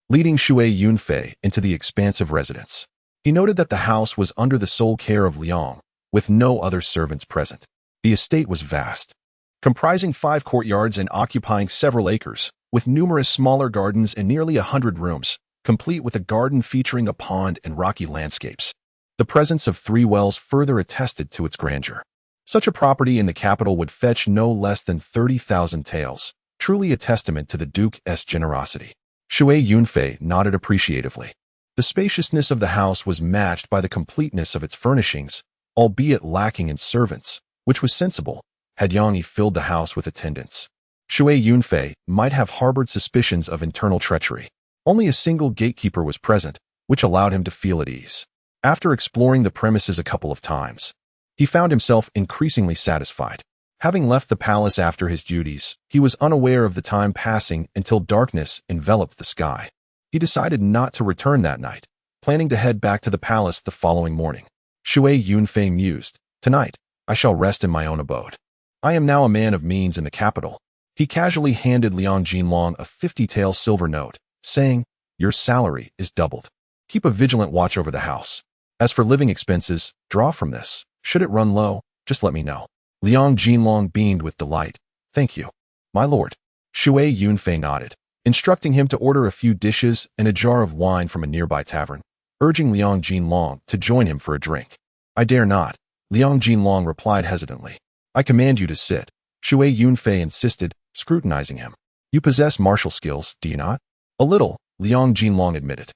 leading Shui Yunfei into the expansive residence. He noted that the house was under the sole care of Liang, with no other servants present. The estate was vast, comprising 5 courtyards and occupying several acres, with numerous smaller gardens and nearly 100 rooms, complete with a garden featuring a pond and rocky landscapes. The presence of 3 wells further attested to its grandeur. Such a property in the capital would fetch no less than 30,000 taels, truly a testament to the Duke's generosity. Shui Yunfei nodded appreciatively. The spaciousness of the house was matched by the completeness of its furnishings, albeit lacking in servants, which was sensible, had Yang Yi filled the house with attendants. Shui Yunfei might have harbored suspicions of internal treachery. Only a single gatekeeper was present, which allowed him to feel at ease. After exploring the premises a couple of times, he found himself increasingly satisfied. Having left the palace after his duties, he was unaware of the time passing until darkness enveloped the sky. He decided not to return that night, planning to head back to the palace the following morning. Shui Yunfei mused, "Tonight, I shall rest in my own abode. I am now a man of means in the capital." He casually handed Liang Jinlong a 50-tael silver note, saying, "Your salary is doubled. Keep a vigilant watch over the house. As for living expenses, draw from this. Should it run low, just let me know." Liang Jinlong beamed with delight. "Thank you, my lord." Shui Yunfei nodded, instructing him to order a few dishes and a jar of wine from a nearby tavern, urging Liang Jinlong to join him for a drink. "I dare not," Liang Jinlong replied hesitantly. "I command you to sit," Shui Yunfei insisted, scrutinizing him. "You possess martial skills, do you not?" "A little," Liang Jinlong admitted.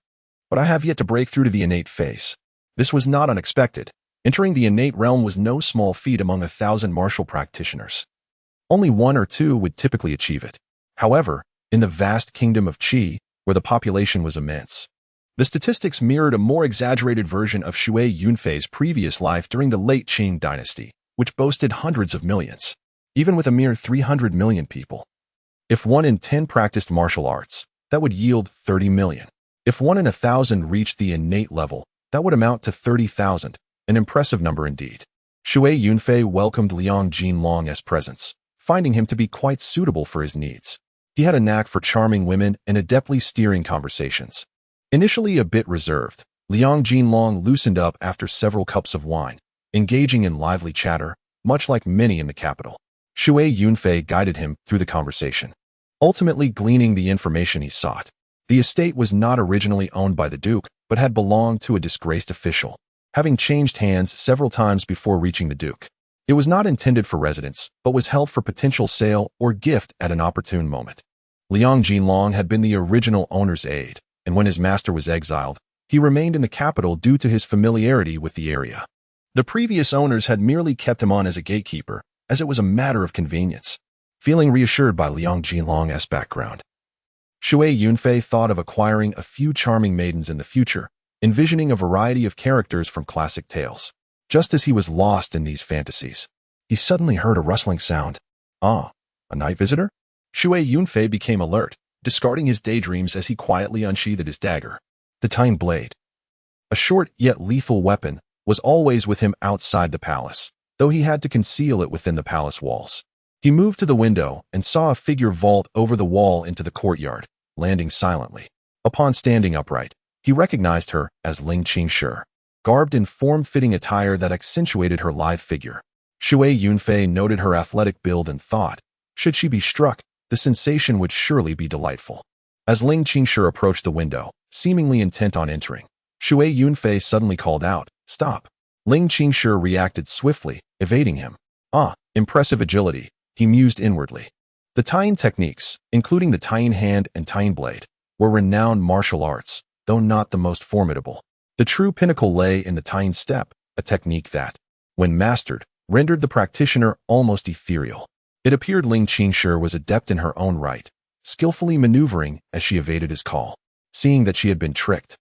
"But I have yet to break through to the innate phase." This was not unexpected. Entering the innate realm was no small feat among 1,000 martial practitioners. Only 1 or 2 would typically achieve it. However, in the vast kingdom of Qi, where the population was immense, the statistics mirrored a more exaggerated version of Shui Yunfei's previous life during the late Qing dynasty, which boasted hundreds of millions, even with a mere 300 million people. If 1 in 10 practiced martial arts, that would yield 30 million. If 1 in 1,000 reached the innate level, that would amount to 30,000, an impressive number indeed. Shui Yunfei welcomed Liang Jinlong's presence, finding him to be quite suitable for his needs. He had a knack for charming women and adeptly steering conversations. Initially a bit reserved, Liang Jinlong loosened up after several cups of wine, engaging in lively chatter, much like many in the capital. Shui Yunfei guided him through the conversation, ultimately gleaning the information he sought. The estate was not originally owned by the Duke, but had belonged to a disgraced official, having changed hands several times before reaching the Duke. It was not intended for residence, but was held for potential sale or gift at an opportune moment. Liang Jinlong had been the original owner's aide, and when his master was exiled, he remained in the capital due to his familiarity with the area. The previous owners had merely kept him on as a gatekeeper, as it was a matter of convenience. Feeling reassured by Liang Jinlong's background, Shui Yunfei thought of acquiring a few charming maidens in the future, envisioning a variety of characters from classic tales. Just as he was lost in these fantasies, he suddenly heard a rustling sound. Ah, a night visitor? Shui Yunfei became alert, discarding his daydreams as he quietly unsheathed his dagger. The tine blade, a short yet lethal weapon, was always with him outside the palace, though he had to conceal it within the palace walls. He moved to the window and saw a figure vault over the wall into the courtyard, landing silently. Upon standing upright, he recognized her as Ling Qingshi, garbed in form-fitting attire that accentuated her lithe figure. Shui Yunfei noted her athletic build and thought, should she be struck, the sensation would surely be delightful. As Ling Qingshi approached the window, seemingly intent on entering, Shui Yunfei suddenly called out, "Stop!" Ling Qingshi reacted swiftly, evading him. Ah, impressive agility, he mused inwardly. The tying techniques, including the tying hand and tying blade, were renowned martial arts, though not the most formidable. The true pinnacle lay in the tying step, a technique that, when mastered, rendered the practitioner almost ethereal. It appeared Ling Qingshi was adept in her own right, skillfully maneuvering as she evaded his call. Seeing that she had been tricked,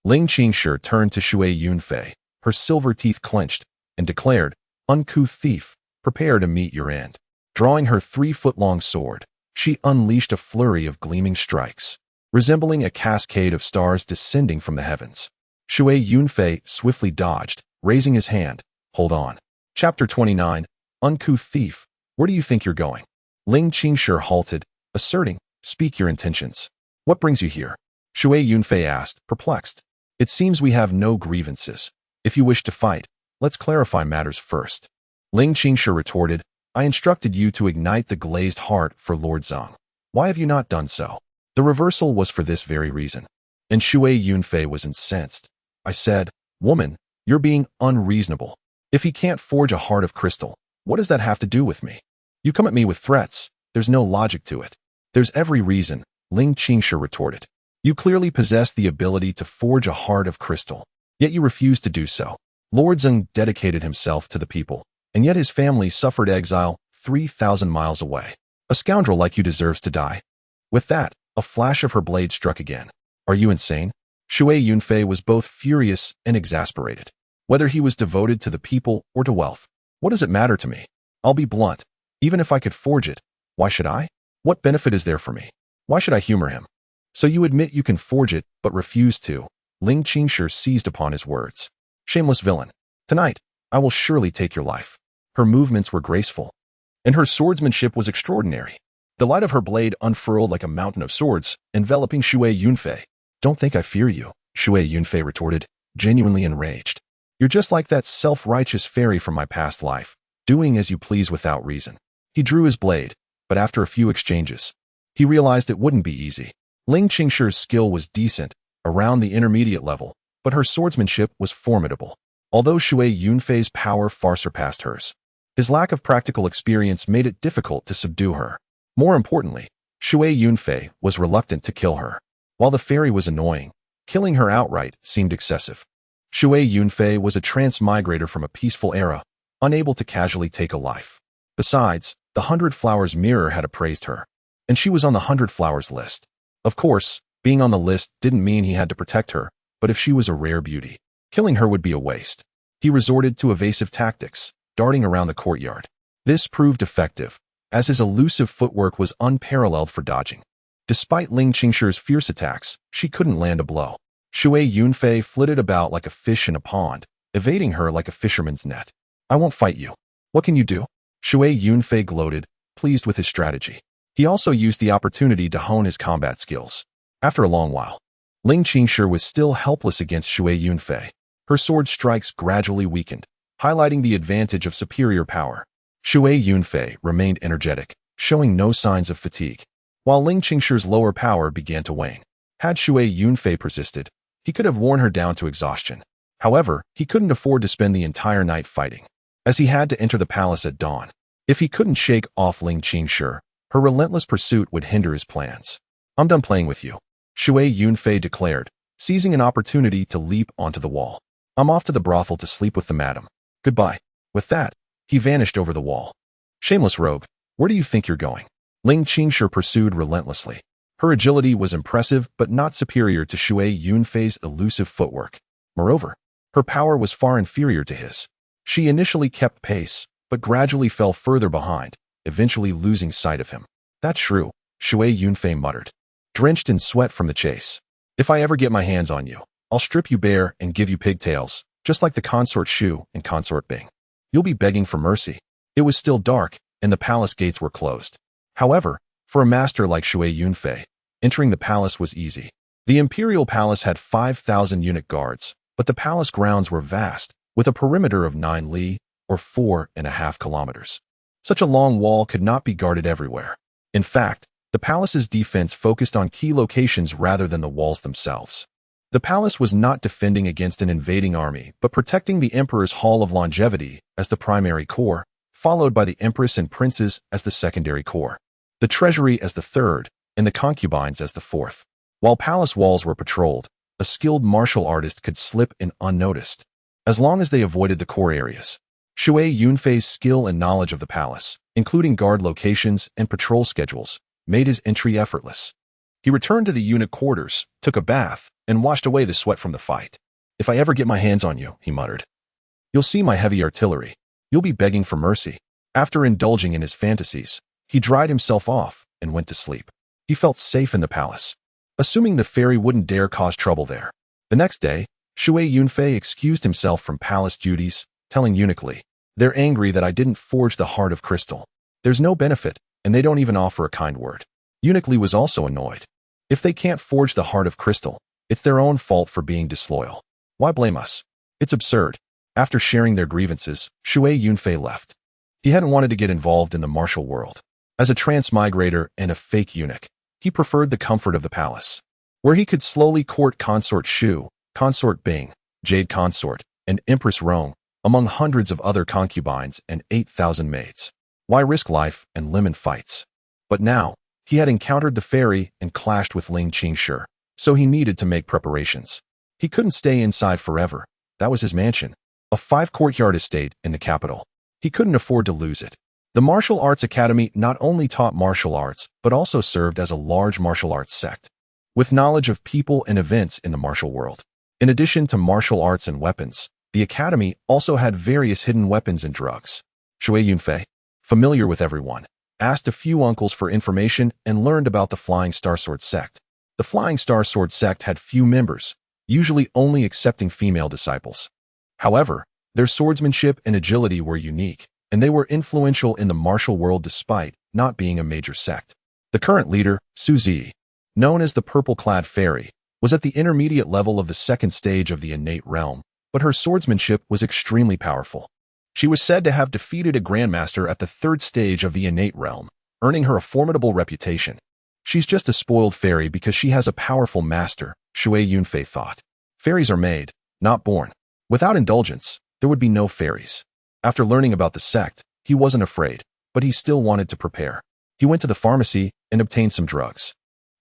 Ling Qingshi turned to Shui Yunfei, her silver teeth clenched, and declared, "Uncouth thief, prepare to meet your end." Drawing her 3-foot-long sword, she unleashed a flurry of gleaming strikes, resembling a cascade of stars descending from the heavens. Shui Yunfei swiftly dodged, raising his hand. "Hold on." Chapter 29, Uncouth Thief, where do you think you're going? Ling Qingshi halted, asserting, "Speak your intentions. What brings you here?" Shui Yunfei asked, perplexed. "It seems we have no grievances. If you wish to fight, let's clarify matters first." Ling Qingshi retorted, "I instructed you to ignite the glazed heart for Lord Zhang. Why have you not done so?" The reversal was for this very reason. And Shui Yunfei was incensed. "I said, woman, you're being unreasonable. If he can't forge a heart of crystal, what does that have to do with me? You come at me with threats. There's no logic to it." "There's every reason," Ling Qingshi retorted. "You clearly possess the ability to forge a heart of crystal, yet you refuse to do so. Lord Zhang dedicated himself to the people, and yet his family suffered exile 3,000 miles away. A scoundrel like you deserves to die." With that, a flash of her blade struck again. "Are you insane?" Shui Yunfei was both furious and exasperated. Whether he was devoted to the people or to wealth, what does it matter to me? I'll be blunt. Even if I could forge it, why should I? What benefit is there for me? Why should I humor him? "So you admit you can forge it, but refuse to." Ling Qingshi seized upon his words. "Shameless villain. Tonight, I will surely take your life." Her movements were graceful, and her swordsmanship was extraordinary. The light of her blade unfurled like a mountain of swords, enveloping Shui Yunfei. "Don't think I fear you," Shui Yunfei retorted, genuinely enraged. "You're just like that self-righteous fairy from my past life, doing as you please without reason." He drew his blade, but after a few exchanges, he realized it wouldn't be easy. Ling Qingshi's skill was decent, around the intermediate level, but her swordsmanship was formidable. Although Shui Yunfei's power far surpassed hers, his lack of practical experience made it difficult to subdue her. More importantly, Shui Yunfei was reluctant to kill her. While the fairy was annoying, killing her outright seemed excessive. Shui Yunfei was a transmigrator from a peaceful era, unable to casually take a life. Besides, the 100 Flowers mirror had appraised her, and she was on the 100 Flowers list. Of course, being on the list didn't mean he had to protect her, but if she was a rare beauty, killing her would be a waste. He resorted to evasive tactics, darting around the courtyard. This proved effective, as his elusive footwork was unparalleled for dodging. Despite Ling Qingshi's fierce attacks, she couldn't land a blow. Shui Yunfei flitted about like a fish in a pond, evading her like a fisherman's net. "I won't fight you. What can you do?" Shui Yunfei gloated, pleased with his strategy. He also used the opportunity to hone his combat skills. After a long while, Ling Qingshi was still helpless against Shui Yunfei. Her sword strikes gradually weakened, highlighting the advantage of superior power. Shui Yunfei remained energetic, showing no signs of fatigue, while Ling Qingshi's lower power began to wane. Had Shui Yunfei persisted, he could have worn her down to exhaustion. However, he couldn't afford to spend the entire night fighting, as he had to enter the palace at dawn. If he couldn't shake off Ling Qingshi, her relentless pursuit would hinder his plans. "I'm done playing with you," Shui Yunfei declared, seizing an opportunity to leap onto the wall. "I'm off to the brothel to sleep with the madam. Goodbye." With that, he vanished over the wall. "Shameless rogue, where do you think you're going?" Ling Qingshi pursued relentlessly. Her agility was impressive but not superior to Shui Yunfei's elusive footwork. Moreover, her power was far inferior to his. She initially kept pace, but gradually fell further behind, eventually losing sight of him. "That's true," Shui Yunfei muttered, drenched in sweat from the chase. "If I ever get my hands on you, I'll strip you bare and give you pigtails, just like the consort Shu and consort Bing. You'll be begging for mercy." It was still dark, and the palace gates were closed. However, for a master like Shui Yunfei, entering the palace was easy. The imperial palace had 5,000 eunuch guards, but the palace grounds were vast, with a perimeter of 9 li, or 4.5 kilometers. Such a long wall could not be guarded everywhere. In fact, the palace's defense focused on key locations rather than the walls themselves. The palace was not defending against an invading army, but protecting the emperor's Hall of Longevity as the primary core, followed by the empress and princes as the secondary core, the treasury as the third, and the concubines as the fourth. While palace walls were patrolled, a skilled martial artist could slip in unnoticed, as long as they avoided the core areas. Shui Yunfei's skill and knowledge of the palace, including guard locations and patrol schedules, made his entry effortless. He returned to the eunuch quarters, took a bath, and washed away the sweat from the fight. "If I ever get my hands on you," he muttered, "you'll see my heavy artillery. You'll be begging for mercy." After indulging in his fantasies, he dried himself off and went to sleep. He felt safe in the palace, assuming the fairy wouldn't dare cause trouble there. The next day, Shui Yunfei excused himself from palace duties, telling Eunuch Li, "They're angry that I didn't forge the heart of crystal. There's no benefit, and they don't even offer a kind word." Eunuch Li was also annoyed. If they can't forge the heart of crystal, it's their own fault for being disloyal. Why blame us? It's absurd. After sharing their grievances, Shui Yunfei left. He hadn't wanted to get involved in the martial world. As a transmigrator and a fake eunuch, he preferred the comfort of the palace, where he could slowly court consort Shu, consort Bing, Jade Consort, and Empress Rong, among hundreds of other concubines and 8,000 maids. Why risk life and limb in fights? But now, he had encountered the fairy and clashed with Ling Qingshi, so he needed to make preparations. He couldn't stay inside forever. That was his mansion, a 5-courtyard estate in the capital. He couldn't afford to lose it. The Martial Arts Academy not only taught martial arts, but also served as a large martial arts sect, with knowledge of people and events in the martial world. In addition to martial arts and weapons, the academy also had various hidden weapons and drugs. Shui Yunfei, familiar with everyone, asked a few uncles for information and learned about the Flying Star Sword sect. The Flying Star Sword sect had few members, usually only accepting female disciples. However, their swordsmanship and agility were unique, and they were influential in the martial world despite not being a major sect. The current leader, Suzi, known as the Purple-Clad Fairy, was at the intermediate level of the second stage of the innate realm, but her swordsmanship was extremely powerful. She was said to have defeated a grandmaster at the third stage of the innate realm, earning her a formidable reputation. She's just a spoiled fairy because she has a powerful master, Shui Yunfei thought. Fairies are made, not born. Without indulgence, there would be no fairies. After learning about the sect, he wasn't afraid, but he still wanted to prepare. He went to the pharmacy and obtained some drugs.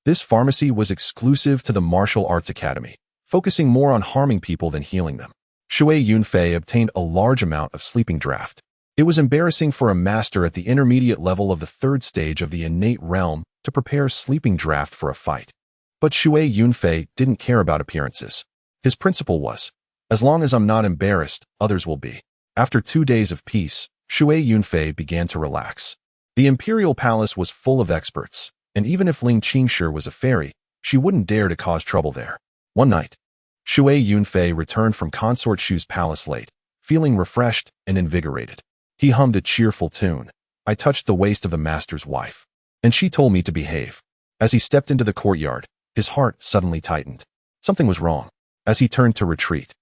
This pharmacy was exclusive to the Martial Arts Academy, focusing more on harming people than healing them. Shui Yunfei obtained a large amount of sleeping draft. It was embarrassing for a master at the intermediate level of the third stage of the innate realm to prepare sleeping draft for a fight. But Shui Yunfei didn't care about appearances. His principle was, as long as I'm not embarrassed, others will be. After 2 days of peace, Shui Yunfei began to relax. The imperial palace was full of experts, and even if Ling Qingshi was a fairy, she wouldn't dare to cause trouble there. One night, Shui Yunfei returned from Consort Shu's palace late, feeling refreshed and invigorated. He hummed a cheerful tune. "I touched the waist of the master's wife, and she told me to behave." As he stepped into the courtyard, his heart suddenly tightened. Something was wrong. As he turned to retreat,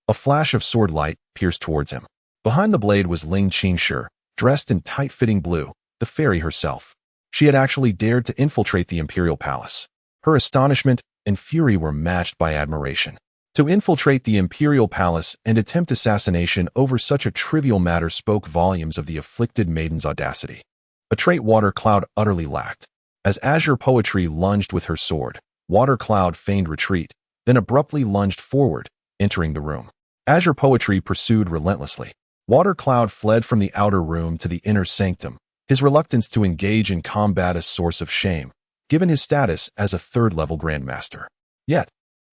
a flash of sword light pierced towards him. Behind the blade was Ling Qingshi, dressed in tight-fitting blue, the fairy herself. She had actually dared to infiltrate the imperial palace. Her astonishment and fury were matched by admiration. To infiltrate the imperial palace and attempt assassination over such a trivial matter spoke volumes of the afflicted maiden's audacity. A trait Water Cloud utterly lacked. As Azure Poetry lunged with her sword, Water Cloud feigned retreat, then abruptly lunged forward, entering the room. Azure Poetry pursued relentlessly. Water Cloud fled from the outer room to the inner sanctum, his reluctance to engage in combat a source of shame. given his status as a third-level grandmaster. Yet,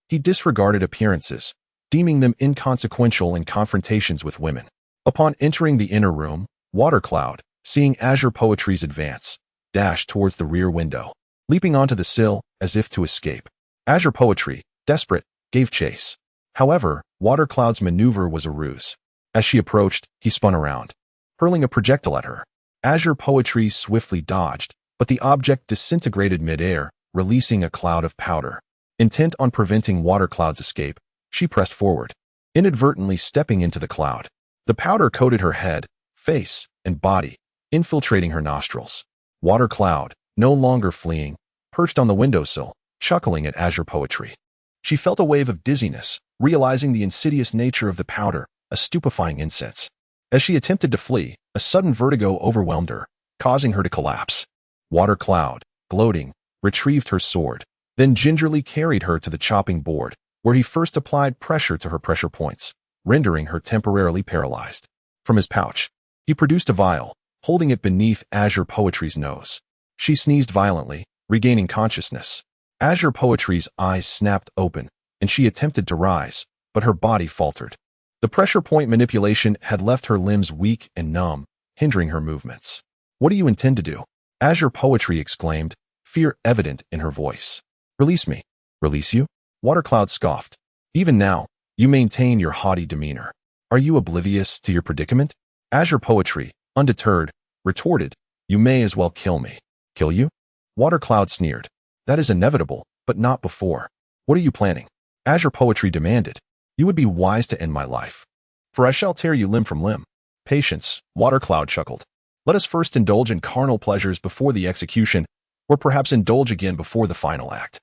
he disregarded appearances, deeming them inconsequential in confrontations with women. Upon entering the inner room, Watercloud, seeing Azure Poetry's advance, dashed towards the rear window, leaping onto the sill as if to escape. Azure Poetry, desperate, gave chase. However, Watercloud's maneuver was a ruse. As she approached, he spun around, hurling a projectile at her. Azure Poetry swiftly dodged, but the object disintegrated mid-air, releasing a cloud of powder. Intent on preventing Watercloud's escape, she pressed forward, inadvertently stepping into the cloud. The powder coated her head, face, and body, infiltrating her nostrils. Watercloud, no longer fleeing, perched on the windowsill, chuckling at Azure Poetry. She felt a wave of dizziness, realizing the insidious nature of the powder, a stupefying incense. As she attempted to flee, a sudden vertigo overwhelmed her, causing her to collapse. Watercloud, gloating, retrieved her sword, then gingerly carried her to the chopping board, where he first applied pressure to her pressure points, rendering her temporarily paralyzed. From his pouch, he produced a vial, holding it beneath Azure Poetry's nose. She sneezed violently, regaining consciousness. Azure Poetry's eyes snapped open, and she attempted to rise, but her body faltered. The pressure point manipulation had left her limbs weak and numb, hindering her movements. "What do you intend to do?" Azure Poetry exclaimed, fear evident in her voice. "Release me." "Release you?" Watercloud scoffed. "Even now, you maintain your haughty demeanor. Are you oblivious to your predicament?" Azure Poetry, undeterred, retorted, "You may as well kill me." "Kill you?" Watercloud sneered. "That is inevitable, but not before." "What are you planning?" Azure Poetry demanded. "You would be wise to end my life, for I shall tear you limb from limb." "Patience," Watercloud chuckled. "Let us first indulge in carnal pleasures before the execution, or perhaps indulge again before the final act.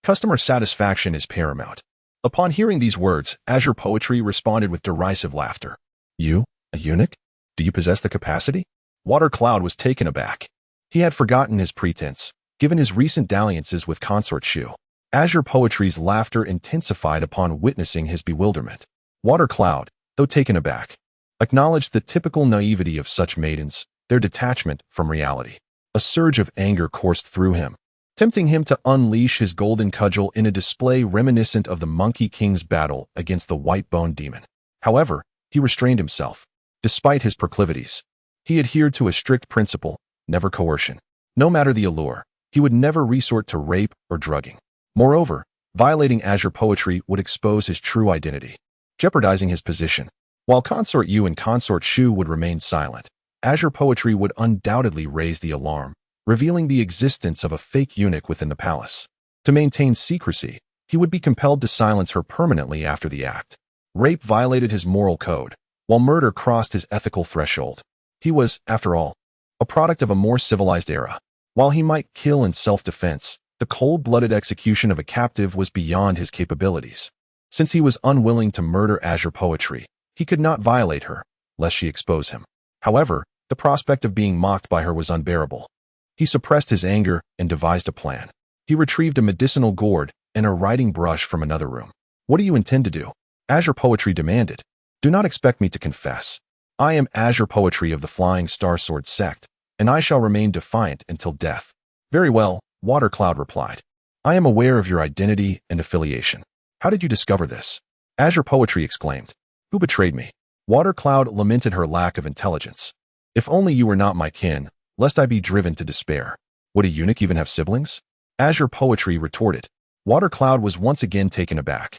Customer satisfaction is paramount." Upon hearing these words, Azure Poetry responded with derisive laughter. "You, a eunuch? Do you possess the capacity?" Watercloud was taken aback. He had forgotten his pretense, given his recent dalliances with Consort Shui. Azure Poetry's laughter intensified upon witnessing his bewilderment. Watercloud, though taken aback, acknowledged the typical naivety of such maidens, their detachment from reality. A surge of anger coursed through him, tempting him to unleash his golden cudgel in a display reminiscent of the Monkey King's battle against the white-boned demon. However, he restrained himself. Despite his proclivities, he adhered to a strict principle, never coercion. No matter the allure, he would never resort to rape or drugging. Moreover, violating Azure Poetry would expose his true identity, jeopardizing his position. While Consort Yu and Consort Shu would remain silent, Azure Poetry would undoubtedly raise the alarm, revealing the existence of a fake eunuch within the palace. To maintain secrecy, he would be compelled to silence her permanently after the act. Rape violated his moral code, while murder crossed his ethical threshold. He was, after all, a product of a more civilized era. While he might kill in self-defense, the cold-blooded execution of a captive was beyond his capabilities. Since he was unwilling to murder Azure Poetry, he could not violate her, lest she expose him. However, the prospect of being mocked by her was unbearable. He suppressed his anger and devised a plan. He retrieved a medicinal gourd and a writing brush from another room. "What do you intend to do?" Azure Poetry demanded. "Do not expect me to confess. I am Azure Poetry of the Flying Star Sword sect, and I shall remain defiant until death." "Very well," Watercloud replied. "I am aware of your identity and affiliation. How did you discover this?" Azure Poetry exclaimed. "Who betrayed me?" Watercloud lamented her lack of intelligence. "If only you were not my kin, lest I be driven to despair." "Would a eunuch even have siblings?" Azure Poetry retorted. Watercloud was once again taken aback.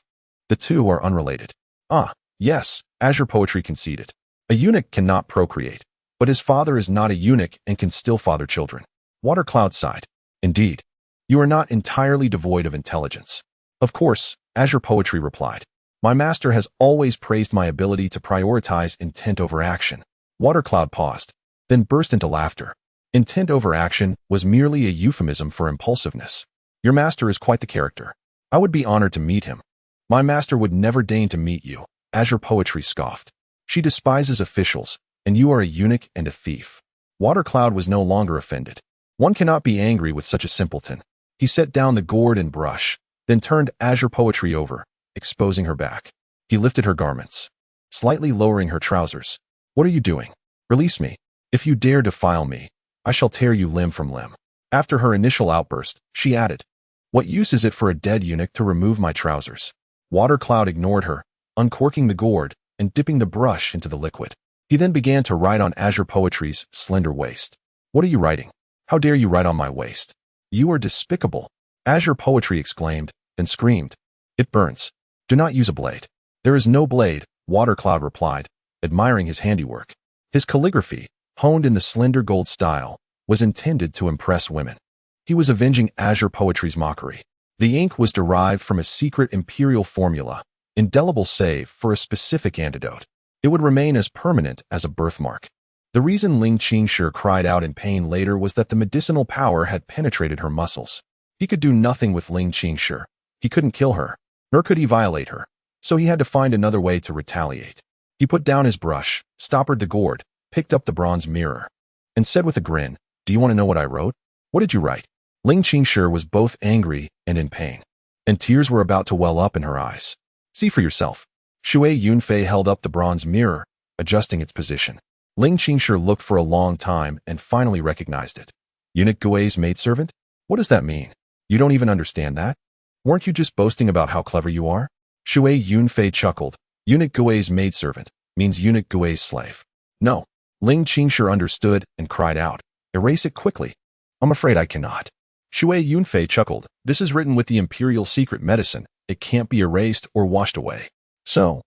"The two are unrelated." "Ah, yes," Azure Poetry conceded. "A eunuch cannot procreate, but his father is not a eunuch and can still father children." Watercloud sighed. "Indeed, you are not entirely devoid of intelligence." "Of course," Azure Poetry replied. "My master has always praised my ability to prioritize intent over action." Watercloud paused, then burst into laughter. Intent over action was merely a euphemism for impulsiveness. "Your master is quite the character. I would be honored to meet him." "My master would never deign to meet you," Azure Poetry scoffed. "She despises officials, and you are a eunuch and a thief." Watercloud was no longer offended. One cannot be angry with such a simpleton. He set down the gourd and brush, then turned Azure Poetry over, exposing her back. He lifted her garments, slightly lowering her trousers. "What are you doing? Release me. If you dare defile me, I shall tear you limb from limb." After her initial outburst, she added, "What use is it for a dead eunuch to remove my trousers?" Water Cloud ignored her, uncorking the gourd and dipping the brush into the liquid. He then began to write on Azure Poetry's slender waist. "What are you writing? How dare you write on my waist? You are despicable." Azure Poetry exclaimed, then screamed, "It burns. Do not use a blade." "There is no blade," Water Cloud replied, admiring his handiwork. His calligraphy, honed in the slender gold style, was intended to impress women. He was avenging Azure Poetry's mockery. The ink was derived from a secret imperial formula, indelible save for a specific antidote. It would remain as permanent as a birthmark. The reason Ling Qingshi cried out in pain later was that the medicinal power had penetrated her muscles. He could do nothing with Ling Qingshi. He couldn't kill her, nor could he violate her, so he had to find another way to retaliate. He put down his brush, stoppered the gourd, picked up the bronze mirror, and said with a grin, "Do you want to know what I wrote?" "What did you write?" Ling Qingshi was both angry and in pain, and tears were about to well up in her eyes. "See for yourself." Shui Yunfei held up the bronze mirror, adjusting its position. Ling Qingshi looked for a long time and finally recognized it. "Eunuch Gui's maidservant? What does that mean? You don't even understand that? Weren't you just boasting about how clever you are?" Shui Yunfei chuckled. "Eunuch Gui's maidservant means Eunuch Gui's slave." "No." Ling Qingshi understood and cried out, "Erase it quickly." "I'm afraid I cannot." Shui Yunfei chuckled. "This is written with the imperial secret medicine. It can't be erased or washed away. So,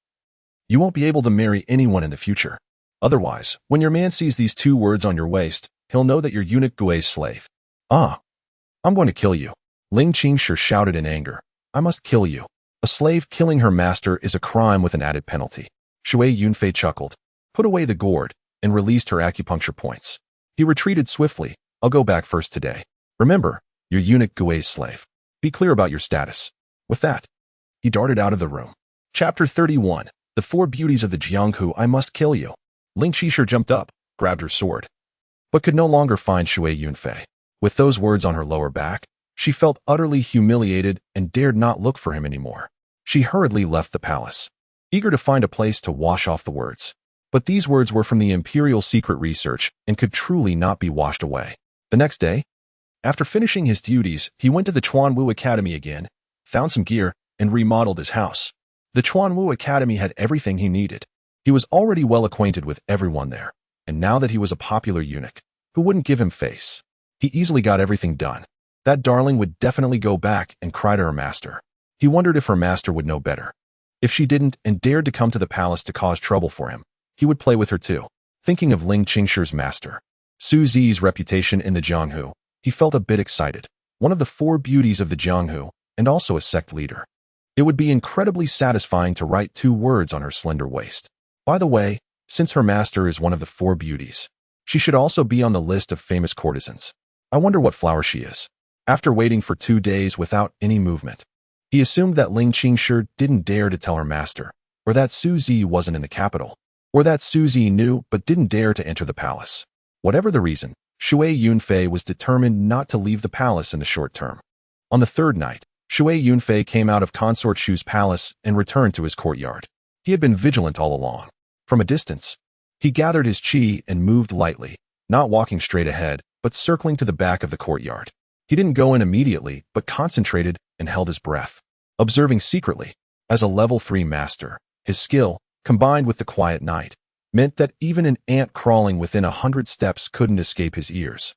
you won't be able to marry anyone in the future. Otherwise, when your man sees these 2 words on your waist, he'll know that you're Eunuch Gui's slave." "Ah, I'm going to kill you." Ling Qingshi shouted in anger. "I must kill you." A slave killing her master is a crime with an added penalty. Shui Yunfei chuckled, put away the gourd, and released her acupuncture points. He retreated swiftly. "I'll go back first today. Remember, you're Eunuch Gui's slave. Be clear about your status." With that, he darted out of the room. Chapter 31. The 4 Beauties of the Jianghu. "I must kill you." Ling Qingshi jumped up, grabbed her sword, but could no longer find Shui Yunfei. With those words on her lower back, she felt utterly humiliated and dared not look for him anymore. She hurriedly left the palace, eager to find a place to wash off the words. But these words were from the imperial secret research and could truly not be washed away. The next day, after finishing his duties, he went to the Chuanwu Academy again, found some gear, and remodeled his house. The Chuanwu Academy had everything he needed. He was already well acquainted with everyone there, and now that he was a popular eunuch, who wouldn't give him face, he easily got everything done. That darling would definitely go back and cry to her master. He wondered if her master would know better. If she didn't and dared to come to the palace to cause trouble for him, he would play with her too. Thinking of Ling Qingshi's master, Su Zi's reputation in the Jianghu, he felt a bit excited. One of the 4 beauties of the Jianghu, and also a sect leader. It would be incredibly satisfying to write 2 words on her slender waist. By the way, since her master is one of the 4 beauties, she should also be on the list of famous courtesans. I wonder what flower she is. After waiting for 2 days without any movement, he assumed that Ling Qingshi didn't dare to tell her master, or that Su Zi wasn't in the capital, or that Su Zi knew but didn't dare to enter the palace. Whatever the reason, Shui Yunfei was determined not to leave the palace in the short term. On the 3rd night, Shui Yunfei came out of Consort Shu's palace and returned to his courtyard. He had been vigilant all along. From a distance, he gathered his qi and moved lightly, not walking straight ahead, but circling to the back of the courtyard. He didn't go in immediately, but concentrated and held his breath, observing secretly. As a level 3 master, his skill, combined with the quiet night, meant that even an ant crawling within 100 steps couldn't escape his ears.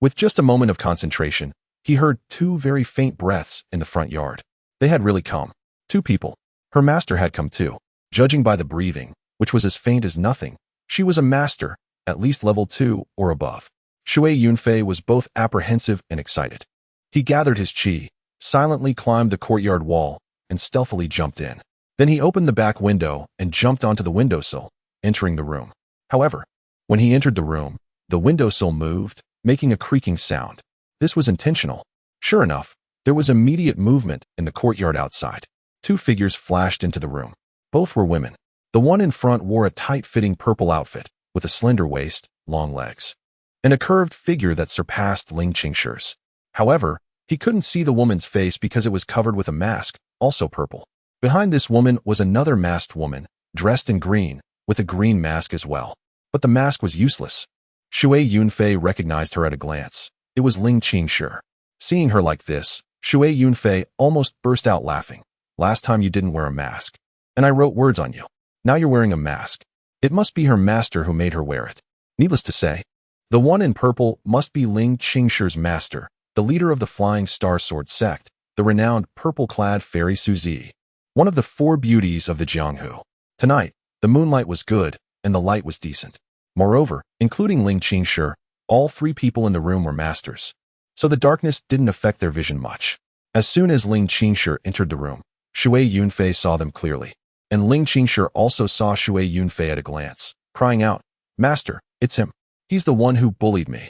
With just a moment of concentration, he heard 2 very faint breaths in the front yard. They had really come. 2 people. Her master had come too. Judging by the breathing, which was as faint as nothing, she was a master, at least level 2 or above. Shui Yunfei was both apprehensive and excited. He gathered his qi, silently climbed the courtyard wall, and stealthily jumped in. Then he opened the back window and jumped onto the windowsill, entering the room. However, when he entered the room, the windowsill moved, making a creaking sound. This was intentional. Sure enough, there was immediate movement in the courtyard outside. 2 figures flashed into the room. Both were women. The one in front wore a tight-fitting purple outfit, with a slender waist, long legs, and a curved figure that surpassed Ling Qingshi's. However, he couldn't see the woman's face because it was covered with a mask, also purple. Behind this woman was another masked woman, dressed in green, with a green mask as well. But the mask was useless. Shui Yunfei recognized her at a glance. It was Ling Qingshi. Seeing her like this, Shui Yunfei almost burst out laughing. Last time you didn't wear a mask, and I wrote words on you. Now you're wearing a mask. It must be her master who made her wear it. Needless to say, the one in purple must be Ling Qingshi's master, the leader of the Flying Star Sword sect, the renowned purple-clad fairy Suzi, one of the 4 beauties of the Jianghu. Tonight, the moonlight was good, and the light was decent. Moreover, including Ling Qingshi, all 3 people in the room were masters, so the darkness didn't affect their vision much. As soon as Ling Qingshi entered the room, Shui Yunfei saw them clearly, and Ling Qingshi also saw Shui Yunfei at a glance, crying out, "Master, it's him. He's the one who bullied me.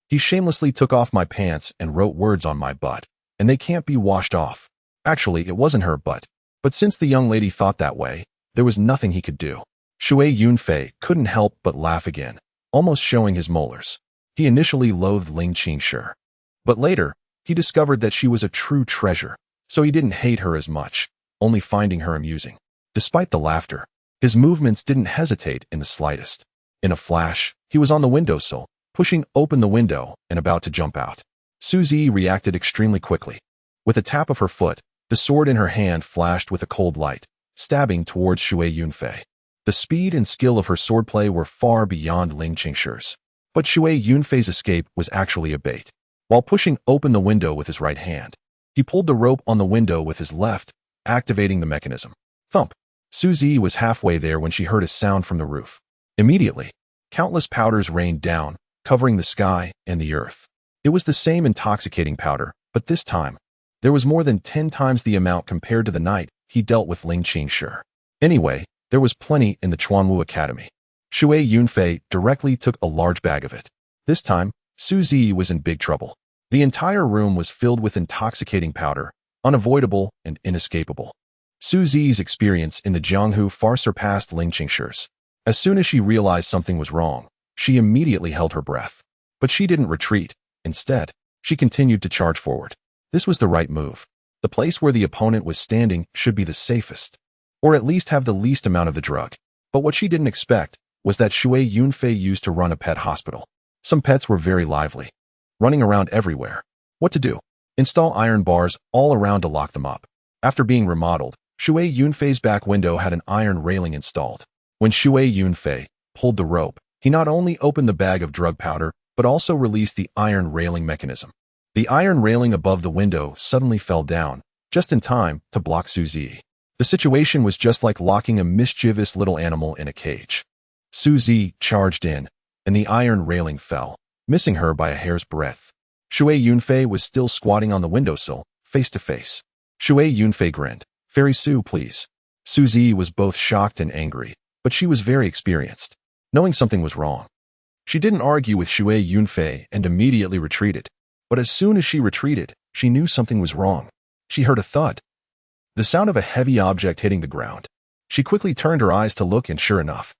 He shamelessly took off my pants and wrote words on my butt, and they can't be washed off." Actually, it wasn't her butt, but since the young lady thought that way, there was nothing he could do. Shui Yunfei couldn't help but laugh again, almost showing his molars. He initially loathed Ling Qingshi, but later, he discovered that she was a true treasure, so he didn't hate her as much, only finding her amusing. Despite the laughter, his movements didn't hesitate in the slightest. In a flash, he was on the windowsill, pushing open the window and about to jump out. Suzi reacted extremely quickly. With a tap of her foot, the sword in her hand flashed with a cold light, stabbing towards Shui Yunfei. The speed and skill of her swordplay were far beyond Ling Qingshi's. But Shui Yunfei's escape was actually a bait. While pushing open the window with his right hand, he pulled the rope on the window with his left, activating the mechanism. Thump! Suzi was halfway there when she heard a sound from the roof. Immediately, countless powders rained down, covering the sky and the earth. It was the same intoxicating powder, but this time, there was more than 10 times the amount compared to the night he dealt with Ling Qingshi. Anyway, there was plenty in the Chuanwu Academy. Shui Yunfei directly took a large bag of it. This time, Suzi was in big trouble. The entire room was filled with intoxicating powder, unavoidable and inescapable. Suzi's experience in the Jianghu far surpassed Ling Qingshi's. As soon as she realized something was wrong, she immediately held her breath. But she didn't retreat. Instead, she continued to charge forward. This was the right move. The place where the opponent was standing should be the safest, or at least have the least amount of the drug. But what she didn't expect was that Shui Yunfei used to run a pet hospital. Some pets were very lively, running around everywhere. What to do? Install iron bars all around to lock them up. After being remodeled, Shui Yunfei's back window had an iron railing installed. When Shui Yunfei pulled the rope, he not only opened the bag of drug powder, but also released the iron railing mechanism. The iron railing above the window suddenly fell down, just in time to block Suzi. The situation was just like locking a mischievous little animal in a cage. Suzi charged in, and the iron railing fell, missing her by a hair's breadth. Shui Yunfei was still squatting on the windowsill, face to face. Shui Yunfei grinned. "Fairy Su, please." Suzi was both shocked and angry, but she was very experienced, knowing something was wrong. She didn't argue with Shui Yunfei and immediately retreated. But as soon as she retreated, she knew something was wrong. She heard a thud, the sound of a heavy object hitting the ground. She quickly turned her eyes to look, and sure enough,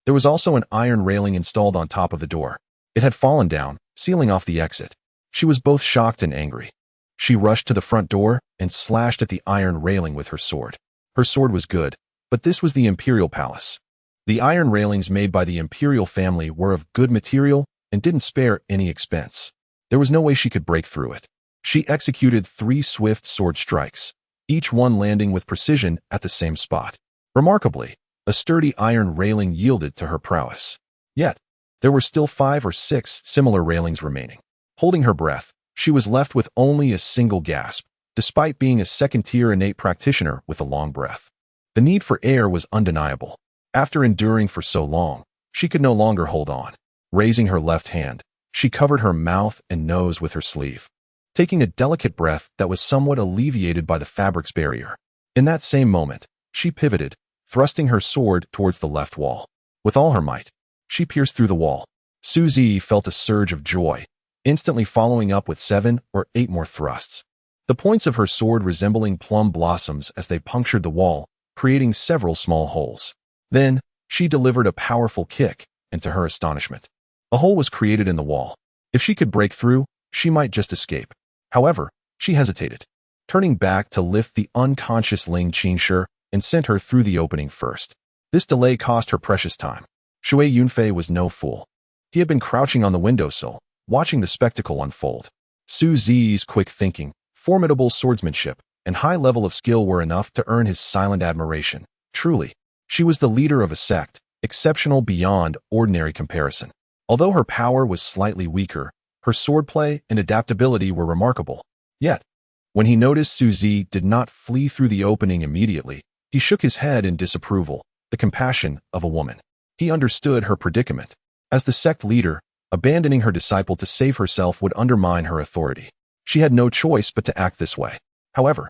there was also an iron railing installed on top of the door. It had fallen down, sealing off the exit. She was both shocked and angry. She rushed to the front door and slashed at the iron railing with her sword. Her sword was good, but this was the Imperial Palace. The iron railings made by the Imperial family were of good material and didn't spare any expense. There was no way she could break through it. She executed 3 swift sword strikes, each one landing with precision at the same spot. Remarkably, a sturdy iron railing yielded to her prowess. Yet, there were still 5 or 6 similar railings remaining. Holding her breath, she was left with only a single gasp, despite being a second-tier innate practitioner with a long breath. The need for air was undeniable. After enduring for so long, she could no longer hold on. Raising her left hand, she covered her mouth and nose with her sleeve, taking a delicate breath that was somewhat alleviated by the fabric's barrier. In that same moment, she pivoted, thrusting her sword towards the left wall. With all her might, she pierced through the wall. Suzi felt a surge of joy, instantly following up with 7 or 8 more thrusts. The points of her sword resembling plum blossoms as they punctured the wall, creating several small holes. Then, she delivered a powerful kick, and to her astonishment, a hole was created in the wall. If she could break through, she might just escape. However, she hesitated, turning back to lift the unconscious Ling Qingshi and sent her through the opening first. This delay cost her precious time. Shui Yunfei was no fool. He had been crouching on the windowsill, watching the spectacle unfold. Su Zi's quick thinking, formidable swordsmanship, and high level of skill were enough to earn his silent admiration. Truly, she was the leader of a sect, exceptional beyond ordinary comparison. Although her power was slightly weaker, her swordplay and adaptability were remarkable. Yet, when he noticed Su Zi did not flee through the opening immediately, he shook his head in disapproval, the compassion of a woman. He understood her predicament. As the sect leader, abandoning her disciple to save herself would undermine her authority. She had no choice but to act this way. However,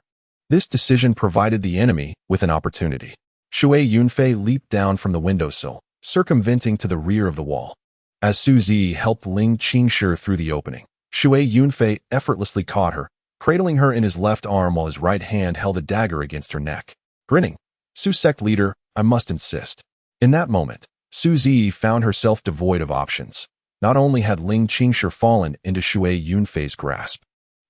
this decision provided the enemy with an opportunity. Shui Yunfei leaped down from the windowsill, circumventing to the rear of the wall. As Su Zi helped Ling Qingshi through the opening, Shui Yunfei effortlessly caught her, cradling her in his left arm while his right hand held a dagger against her neck. Grinning, "Su sect leader, I must insist." In that moment, Su Zi found herself devoid of options. Not only had Ling Qingshi fallen into Shui Yunfei's grasp,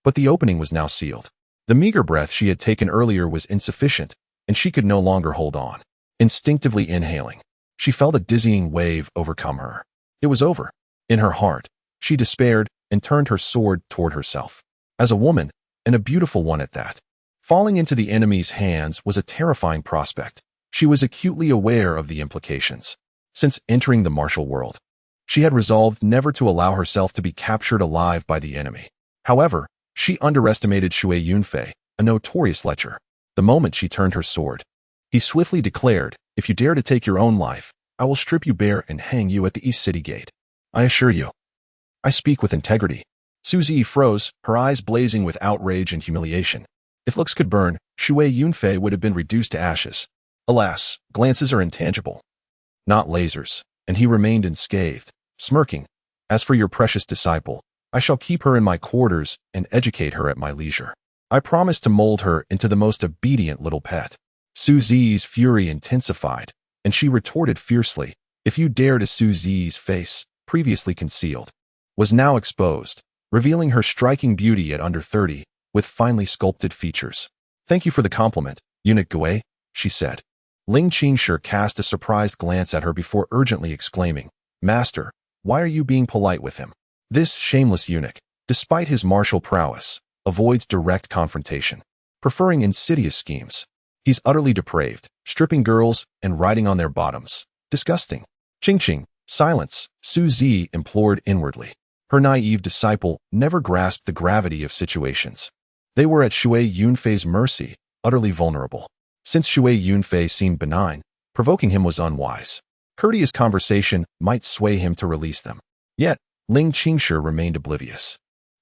but the opening was now sealed. The meager breath she had taken earlier was insufficient, and she could no longer hold on. Instinctively inhaling, she felt a dizzying wave overcome her. It was over. In her heart, she despaired and turned her sword toward herself. As a woman, and a beautiful one at that, falling into the enemy's hands was a terrifying prospect. She was acutely aware of the implications. Since entering the martial world, she had resolved never to allow herself to be captured alive by the enemy. However, she underestimated Shui Yunfei, a notorious lecher. The moment she turned her sword, he swiftly declared, "If you dare to take your own life, I will strip you bare and hang you at the East City Gate. I assure you, I speak with integrity." Su Zi froze, her eyes blazing with outrage and humiliation. If looks could burn, Shui Yunfei would have been reduced to ashes. Alas, glances are intangible, not lasers, and he remained unscathed, smirking. "As for your precious disciple, I shall keep her in my quarters and educate her at my leisure. I promise to mold her into the most obedient little pet." Su Zi's fury intensified, and she retorted fiercely, "If you dare to." Su Zi's face, previously concealed, was now exposed, revealing her striking beauty at under 30, with finely sculpted features. "Thank you for the compliment, eunuch Gui," she said. Ling Qingshi cast a surprised glance at her before urgently exclaiming, "Master, why are you being polite with him?" This shameless eunuch, despite his martial prowess, avoids direct confrontation, preferring insidious schemes. He's utterly depraved, stripping girls and riding on their bottoms. Disgusting. "Qingqing, silence," Su Zi implored inwardly. Her naive disciple never grasped the gravity of situations. They were at Shui Yunfei's mercy, utterly vulnerable. Since Shui Yunfei seemed benign, provoking him was unwise. Courteous conversation might sway him to release them. Yet, Ling Qingshi remained oblivious.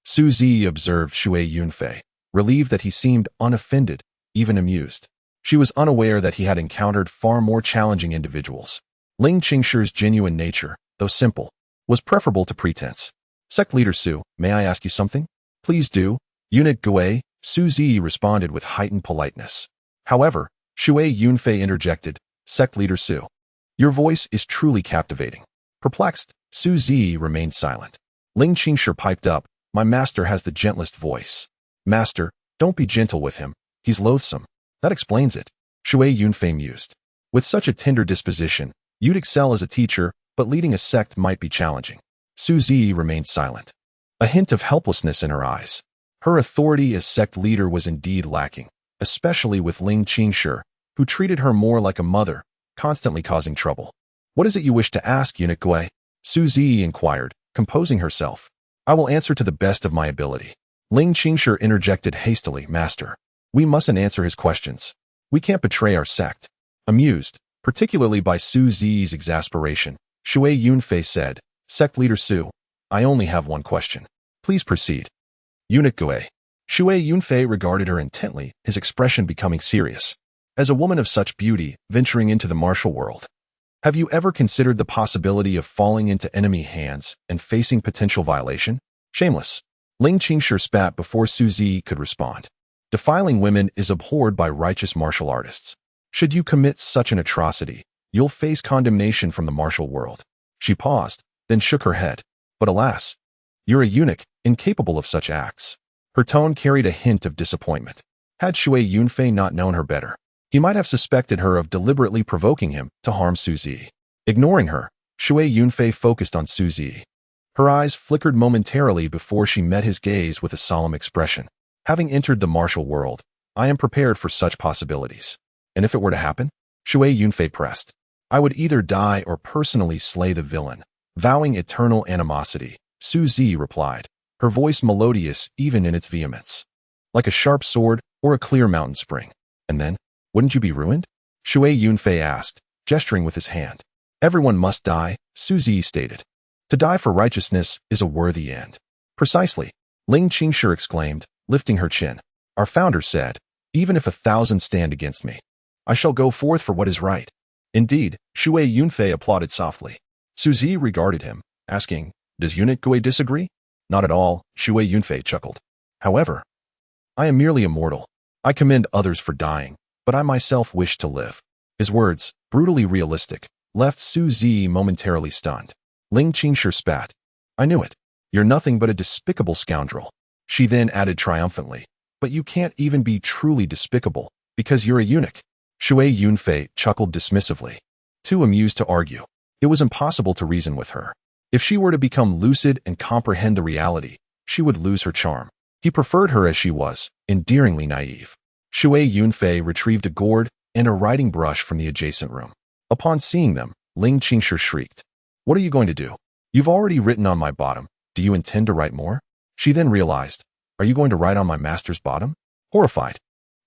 Su Zi observed Shui Yunfei, relieved that he seemed unoffended, even amused. She was unaware that he had encountered far more challenging individuals. Ling Qingshi's genuine nature, though simple, was preferable to pretense. "Sect leader Su, may I ask you something?" "Please do." "Eunuch Gui," Su Zi responded with heightened politeness. However, Shui Yunfei interjected, "Sect leader Su, your voice is truly captivating." Perplexed, Su Zi remained silent. Ling Qingshi piped up, "My master has the gentlest voice." "Master, don't be gentle with him. He's loathsome." "That explains it," Shui Yunfei mused. "With such a tender disposition, you'd excel as a teacher, but leading a sect might be challenging." Su Zi remained silent, a hint of helplessness in her eyes. Her authority as sect leader was indeed lacking, especially with Ling Qingshi, who treated her more like a mother, constantly causing trouble. "What is it you wish to ask, eunuch Gui?" Su Zi inquired, composing herself. "I will answer to the best of my ability." Ling Qingshi interjected hastily, "Master, we mustn't answer his questions. We can't betray our sect." Amused, particularly by Su Zi's exasperation, Shui Yunfei said, "Sect leader Su, I only have one question. Please proceed." "Eunuch Gui." Shui Yunfei regarded her intently, his expression becoming serious. "As a woman of such beauty, venturing into the martial world, have you ever considered the possibility of falling into enemy hands and facing potential violation?" "Shameless." Ling Qingshi spat before Su Zi could respond. "Defiling women is abhorred by righteous martial artists. Should you commit such an atrocity, you'll face condemnation from the martial world." She paused, then shook her head. "But alas, you're a eunuch, incapable of such acts." Her tone carried a hint of disappointment. Had Shui Yunfei not known her better, he might have suspected her of deliberately provoking him to harm Su Zi. Ignoring her, Shui Yunfei focused on Su Zi. Her eyes flickered momentarily before she met his gaze with a solemn expression. Having entered the martial world, I am prepared for such possibilities. And if it were to happen? Shui Yunfei pressed. I would either die or personally slay the villain. Vowing eternal animosity, Su Zi replied, her voice melodious even in its vehemence. Like a sharp sword or a clear mountain spring. And then, wouldn't you be ruined? Shui Yunfei asked, gesturing with his hand. Everyone must die, Su Zi stated. To die for righteousness is a worthy end. Precisely, Ling Qingshi exclaimed, lifting her chin. Our founder said, even if 1,000 stand against me, I shall go forth for what is right. Indeed, Shui Yunfei applauded softly. Su Zi regarded him, asking, does eunuch Gui disagree? Not at all, Shui Yunfei chuckled. However, I am merely a mortal. I commend others for dying, but I myself wish to live. His words, brutally realistic, left Su Zi momentarily stunned. Ling Qingshi spat. I knew it. You're nothing but a despicable scoundrel. She then added triumphantly, but you can't even be truly despicable, because you're a eunuch. Shui Yunfei chuckled dismissively. Too amused to argue. It was impossible to reason with her. If she were to become lucid and comprehend the reality, she would lose her charm. He preferred her as she was, endearingly naive. Shui Yunfei retrieved a gourd and a writing brush from the adjacent room. Upon seeing them, Ling Qingshi shrieked. What are you going to do? You've already written on my bottom. Do you intend to write more? She then realized. Are you going to write on my master's bottom? Horrified.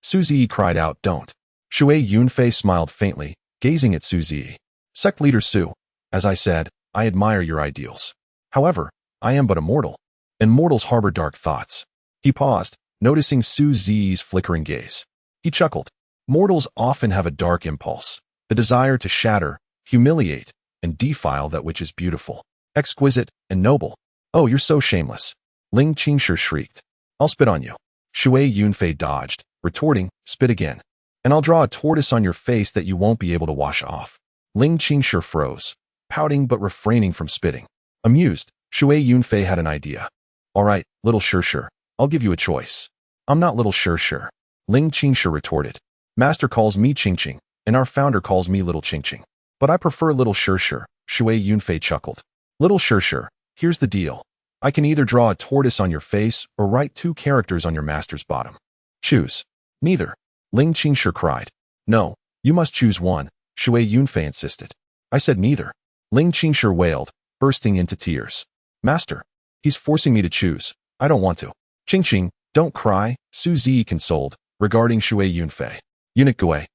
Su Zi cried out, don't. Shui Yunfei smiled faintly, gazing at Su Zi. Sect leader Su, as I said, I admire your ideals. However, I am but a mortal, and mortals harbor dark thoughts. He paused, noticing Su Zi's flickering gaze. He chuckled. Mortals often have a dark impulse, the desire to shatter, humiliate, and defile that which is beautiful, exquisite, and noble. Oh, you're so shameless. Ling Qingshi shrieked. I'll spit on you. Shui Yunfei dodged, retorting, spit again. And I'll draw a tortoise on your face that you won't be able to wash off. Ling Qingshi froze, pouting but refraining from spitting. Amused, Shui Yunfei had an idea. All right, little Shir, I'll give you a choice. I'm not little Shir. Ling Qingshi retorted. Master calls me Qingqing, and our founder calls me little Qingqing. But I prefer little Shir, Shui Yunfei chuckled. Little Shir, here's the deal. I can either draw a tortoise on your face or write 2 characters on your master's bottom. Choose. Neither. Ling Qingshi cried. No, you must choose one, Shui Yunfei insisted. I said neither. Ling Qingshi wailed, bursting into tears. Master, he's forcing me to choose. I don't want to. Qingqing, don't cry, Su Zi consoled, regarding Shui Yunfei. Eunuch Gui,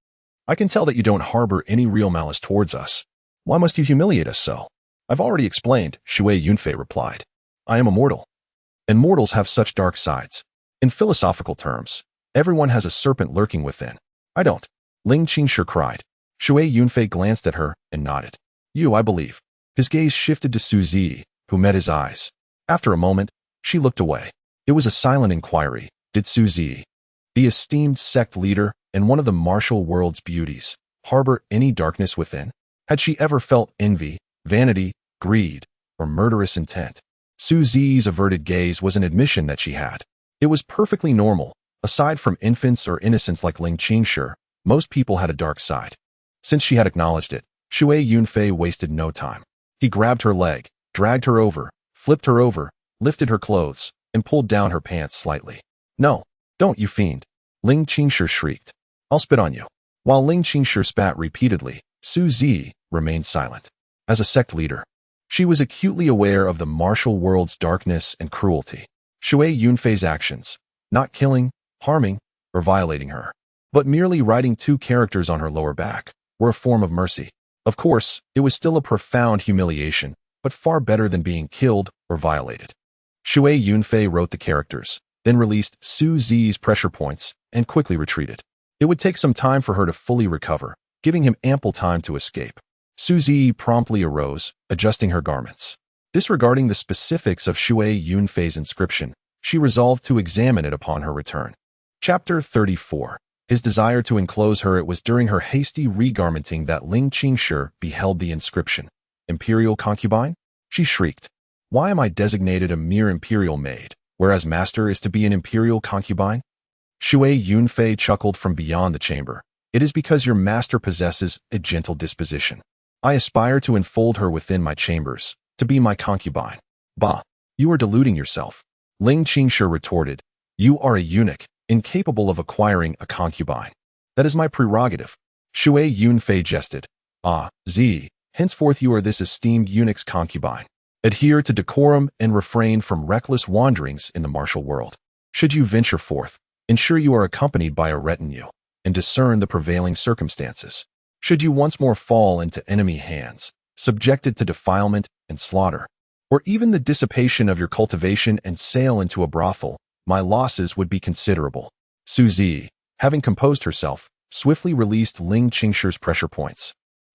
I can tell that you don't harbor any real malice towards us. Why must you humiliate us so? I've already explained, Shui Yunfei replied. I am a mortal. And mortals have such dark sides. In philosophical terms, everyone has a serpent lurking within. I don't. Ling Qingshi cried. Shui Yunfei glanced at her and nodded. You, I believe. His gaze shifted to Su Zi, who met his eyes. After a moment, she looked away. It was a silent inquiry. Did Su Zi, the esteemed sect leader and one of the martial world's beauties, harbor any darkness within? Had she ever felt envy, vanity, greed, or murderous intent? Su Zi's averted gaze was an admission that she had. It was perfectly normal. Aside from infants or innocents like Ling Qingshi, most people had a dark side. Since she had acknowledged it, Shui Yunfei wasted no time. He grabbed her leg, dragged her over, flipped her over, lifted her clothes, and pulled down her pants slightly. No, don't, you fiend. Ling Qingshi shrieked. I'll spit on you. While Ling Qingshi spat repeatedly, Su Zi remained silent. As a sect leader, she was acutely aware of the martial world's darkness and cruelty. Shui Yunfei's actions, not killing, harming, or violating her, but merely writing 2 characters on her lower back, were a form of mercy. Of course, it was still a profound humiliation, but far better than being killed or violated. Shui Yunfei wrote the characters, then released Su Zi's pressure points and quickly retreated. It would take some time for her to fully recover, giving him ample time to escape. Su Zi promptly arose, adjusting her garments. Disregarding the specifics of Shui Yunfei's inscription, she resolved to examine it upon her return. Chapter 34. His desire to enclose her. It was during her hasty regarmenting that Ling Qingshi beheld the inscription. Imperial concubine? She shrieked. Why am I designated a mere imperial maid, whereas master is to be an imperial concubine? Shui Yunfei chuckled from beyond the chamber. It is because your master possesses a gentle disposition. I aspire to enfold her within my chambers, to be my concubine. Bah, you are deluding yourself. Ling Qingshe retorted. You are a eunuch, incapable of acquiring a concubine. That is my prerogative. Shui Yunfei jested. Ah, Zi, henceforth you are this esteemed eunuch's concubine. Adhere to decorum and refrain from reckless wanderings in the martial world. Should you venture forth, ensure you are accompanied by a retinue, and discern the prevailing circumstances. Should you once more fall into enemy hands, subjected to defilement and slaughter, or even the dissipation of your cultivation and sail into a brothel, my losses would be considerable. Suzy, having composed herself, swiftly released Ling Qingshe's pressure points,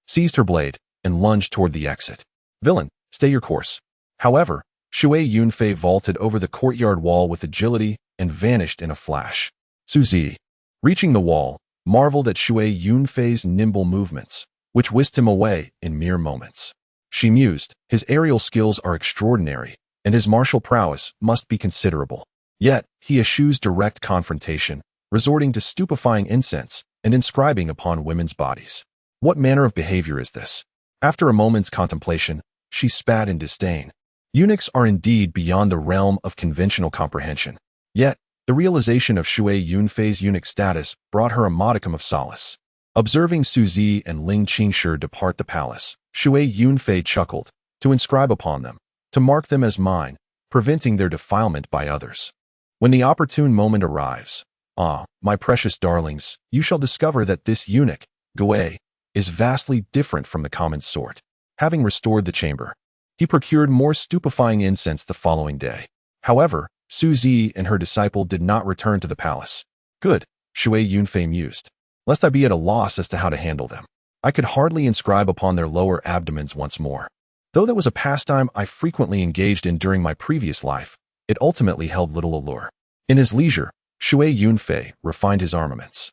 seized her blade, and lunged toward the exit. Villain, stay your course. However, Shui Yunfei vaulted over the courtyard wall with agility and vanished in a flash. Suzy, reaching the wall, marveled at Shui Yunfei's nimble movements, which whisked him away in mere moments. She mused, his aerial skills are extraordinary, and his martial prowess must be considerable. Yet, he eschews direct confrontation, resorting to stupefying incense and inscribing upon women's bodies. What manner of behavior is this? After a moment's contemplation, she spat in disdain. Eunuchs are indeed beyond the realm of conventional comprehension. Yet, the realization of Shui Yunfei's eunuch status brought her a modicum of solace. Observing Suzy and Ling Qingshe depart the palace, Shui Yunfei chuckled, to inscribe upon them, to mark them as mine, preventing their defilement by others. When the opportune moment arrives, ah, my precious darlings, you shall discover that this eunuch, Gui, is vastly different from the common sort. Having restored the chamber, he procured more stupefying incense the following day. However, Suzy and her disciple did not return to the palace. Good, Shui Yunfei mused, lest I be at a loss as to how to handle them. I could hardly inscribe upon their lower abdomens once more. Though that was a pastime I frequently engaged in during my previous life, it ultimately held little allure. In his leisure, Shui Yunfei refined his armaments.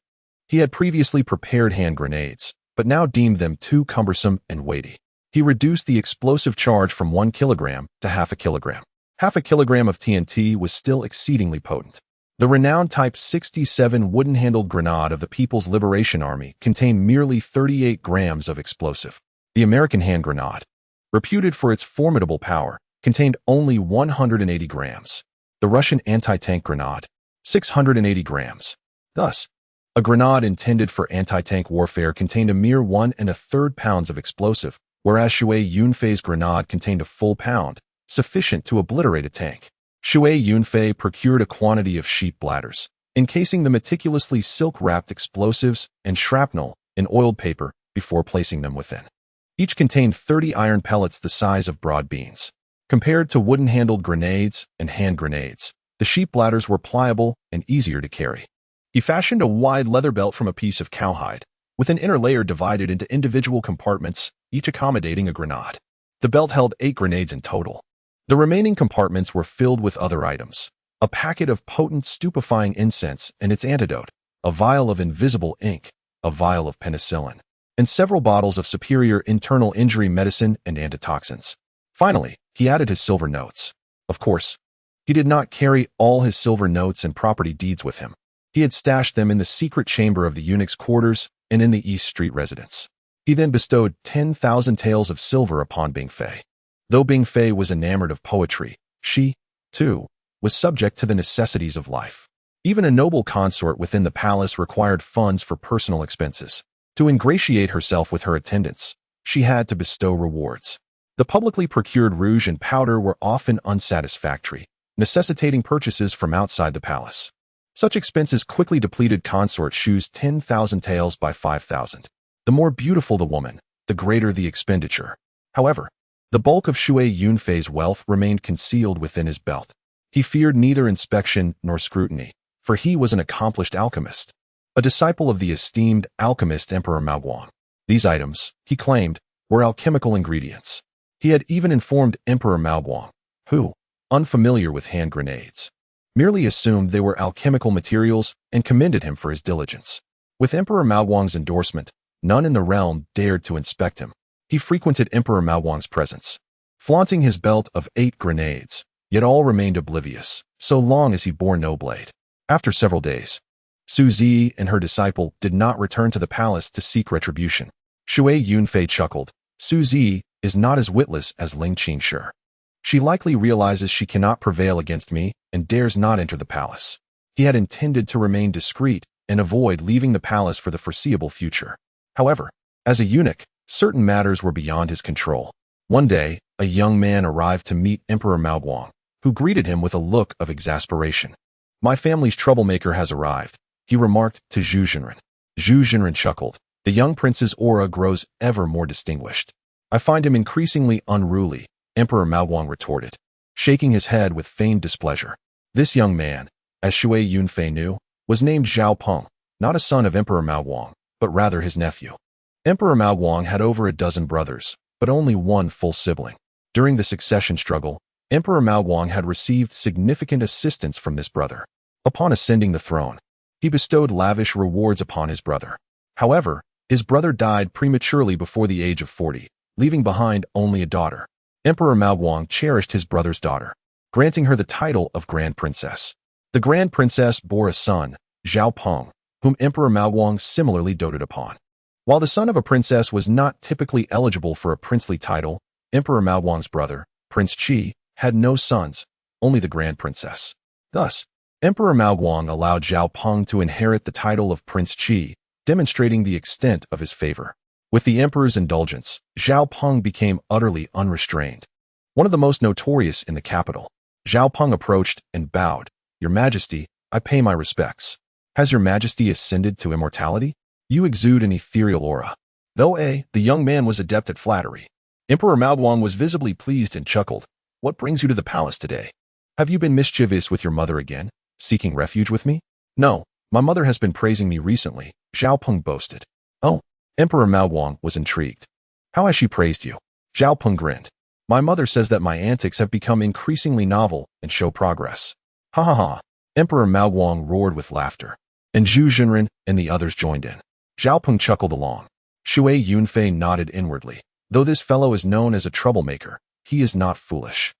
He had previously prepared hand grenades, but now deemed them too cumbersome and weighty. He reduced the explosive charge from 1 kilogram to half a kilogram. Half a kilogram of TNT was still exceedingly potent. The renowned Type 67 wooden-handled grenade of the People's Liberation Army contained merely 38 grams of explosive. The American hand grenade, reputed for its formidable power, contained only 180 grams. The Russian anti-tank grenade, 680 grams. Thus, a grenade intended for anti-tank warfare contained a mere 1 1/3 pounds of explosive, whereas Shui Yunfei's grenade contained a full pound, sufficient to obliterate a tank. Shui Yunfei procured a quantity of sheep bladders, encasing the meticulously silk-wrapped explosives and shrapnel in oiled paper before placing them within. Each contained 30 iron pellets the size of broad beans. Compared to wooden-handled grenades and hand grenades, the sheep bladders were pliable and easier to carry. He fashioned a wide leather belt from a piece of cowhide, with an inner layer divided into individual compartments, each accommodating a grenade. The belt held 8 grenades in total. The remaining compartments were filled with other items: a packet of potent stupefying incense and its antidote, a vial of invisible ink, a vial of penicillin, and several bottles of superior internal injury medicine and antitoxins. Finally, he added his silver notes. Of course, he did not carry all his silver notes and property deeds with him. He had stashed them in the secret chamber of the eunuch's quarters and in the East Street residence. He then bestowed 10,000 taels of silver upon Bing Fei. Though Bing Fei was enamored of poetry, she, too, was subject to the necessities of life. Even a noble consort within the palace required funds for personal expenses. To ingratiate herself with her attendants, she had to bestow rewards. The publicly procured rouge and powder were often unsatisfactory, necessitating purchases from outside the palace. Such expenses quickly depleted consort Shu's 10,000 taels by 5,000. The more beautiful the woman, the greater the expenditure. However, the bulk of Shui Yunfei's wealth remained concealed within his belt. He feared neither inspection nor scrutiny, for he was an accomplished alchemist, a disciple of the esteemed alchemist Emperor Maoguang. These items, he claimed, were alchemical ingredients. He had even informed Emperor Maoguang, who, unfamiliar with hand grenades, merely assumed they were alchemical materials and commended him for his diligence. With Emperor Maoguang's endorsement, none in the realm dared to inspect him. He frequented Emperor Maoguang's presence, flaunting his belt of 8 grenades, yet all remained oblivious, so long as he bore no blade. After several days, Suzy and her disciple did not return to the palace to seek retribution. Shui Yunfei chuckled. Suzy is not as witless as Ling Qingshe. She likely realizes she cannot prevail against me and dares not enter the palace. He had intended to remain discreet and avoid leaving the palace for the foreseeable future. However, as a eunuch, certain matters were beyond his control. One day, a young man arrived to meet Emperor Maoguang, who greeted him with a look of exasperation. "My family's troublemaker has arrived," he remarked to Zhu Zhenren. Zhu Zhenren chuckled. "The young prince's aura grows ever more distinguished. I find him increasingly unruly," Emperor Maoguang retorted, shaking his head with feigned displeasure. This young man, as Shui Yunfei knew, was named Zhao Peng, not a son of Emperor Maoguang, but rather his nephew. Emperor Maoguang had over a dozen brothers, but only one full sibling. During the succession struggle, Emperor Maoguang had received significant assistance from this brother. Upon ascending the throne, he bestowed lavish rewards upon his brother. However, his brother died prematurely before the age of 40, leaving behind only a daughter. Emperor Maoguang cherished his brother's daughter, granting her the title of Grand Princess. The Grand Princess bore a son, Zhao Peng, whom Emperor Maoguang similarly doted upon. While the son of a princess was not typically eligible for a princely title, Emperor Maoguang's brother, Prince Qi, had no sons, only the Grand Princess. Thus, Emperor Maoguang allowed Zhao Peng to inherit the title of Prince Qi, demonstrating the extent of his favor. With the emperor's indulgence, Zhao Peng became utterly unrestrained. One of the most notorious in the capital, Zhao Peng approached and bowed. "Your Majesty, I pay my respects. Has your Majesty ascended to immortality? You exude an ethereal aura." Though the young man was adept at flattery, Emperor Maoguang was visibly pleased and chuckled. "What brings you to the palace today? Have you been mischievous with your mother again, seeking refuge with me?" "No, my mother has been praising me recently," Zhao Peng boasted. "Oh." Emperor Maoguang was intrigued. "How has she praised you?" Zhao Peng grinned. "My mother says that my antics have become increasingly novel and show progress." "Ha ha ha." Emperor Maoguang roared with laughter, and Zhu Zhenren and the others joined in. Zhao Peng chuckled along. Shui Yunfei nodded inwardly. Though this fellow is known as a troublemaker, he is not foolish.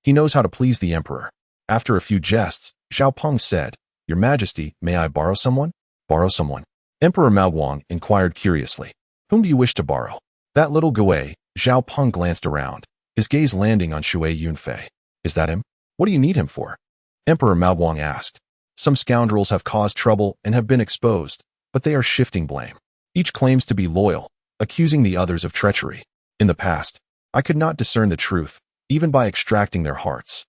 He knows how to please the emperor. After a few jests, Zhao Peng said, "Your Majesty, may I borrow someone?" "Borrow someone?" Emperor Maoguang inquired curiously. "Whom do you wish to borrow?" "That little Gui." Zhao Peng glanced around, his gaze landing on Shui Yunfei. "Is that him? What do you need him for?" Emperor Maoguang asked. "Some scoundrels have caused trouble and have been exposed, but they are shifting blame. Each claims to be loyal, accusing the others of treachery. In the past, I could not discern the truth, even by extracting their hearts.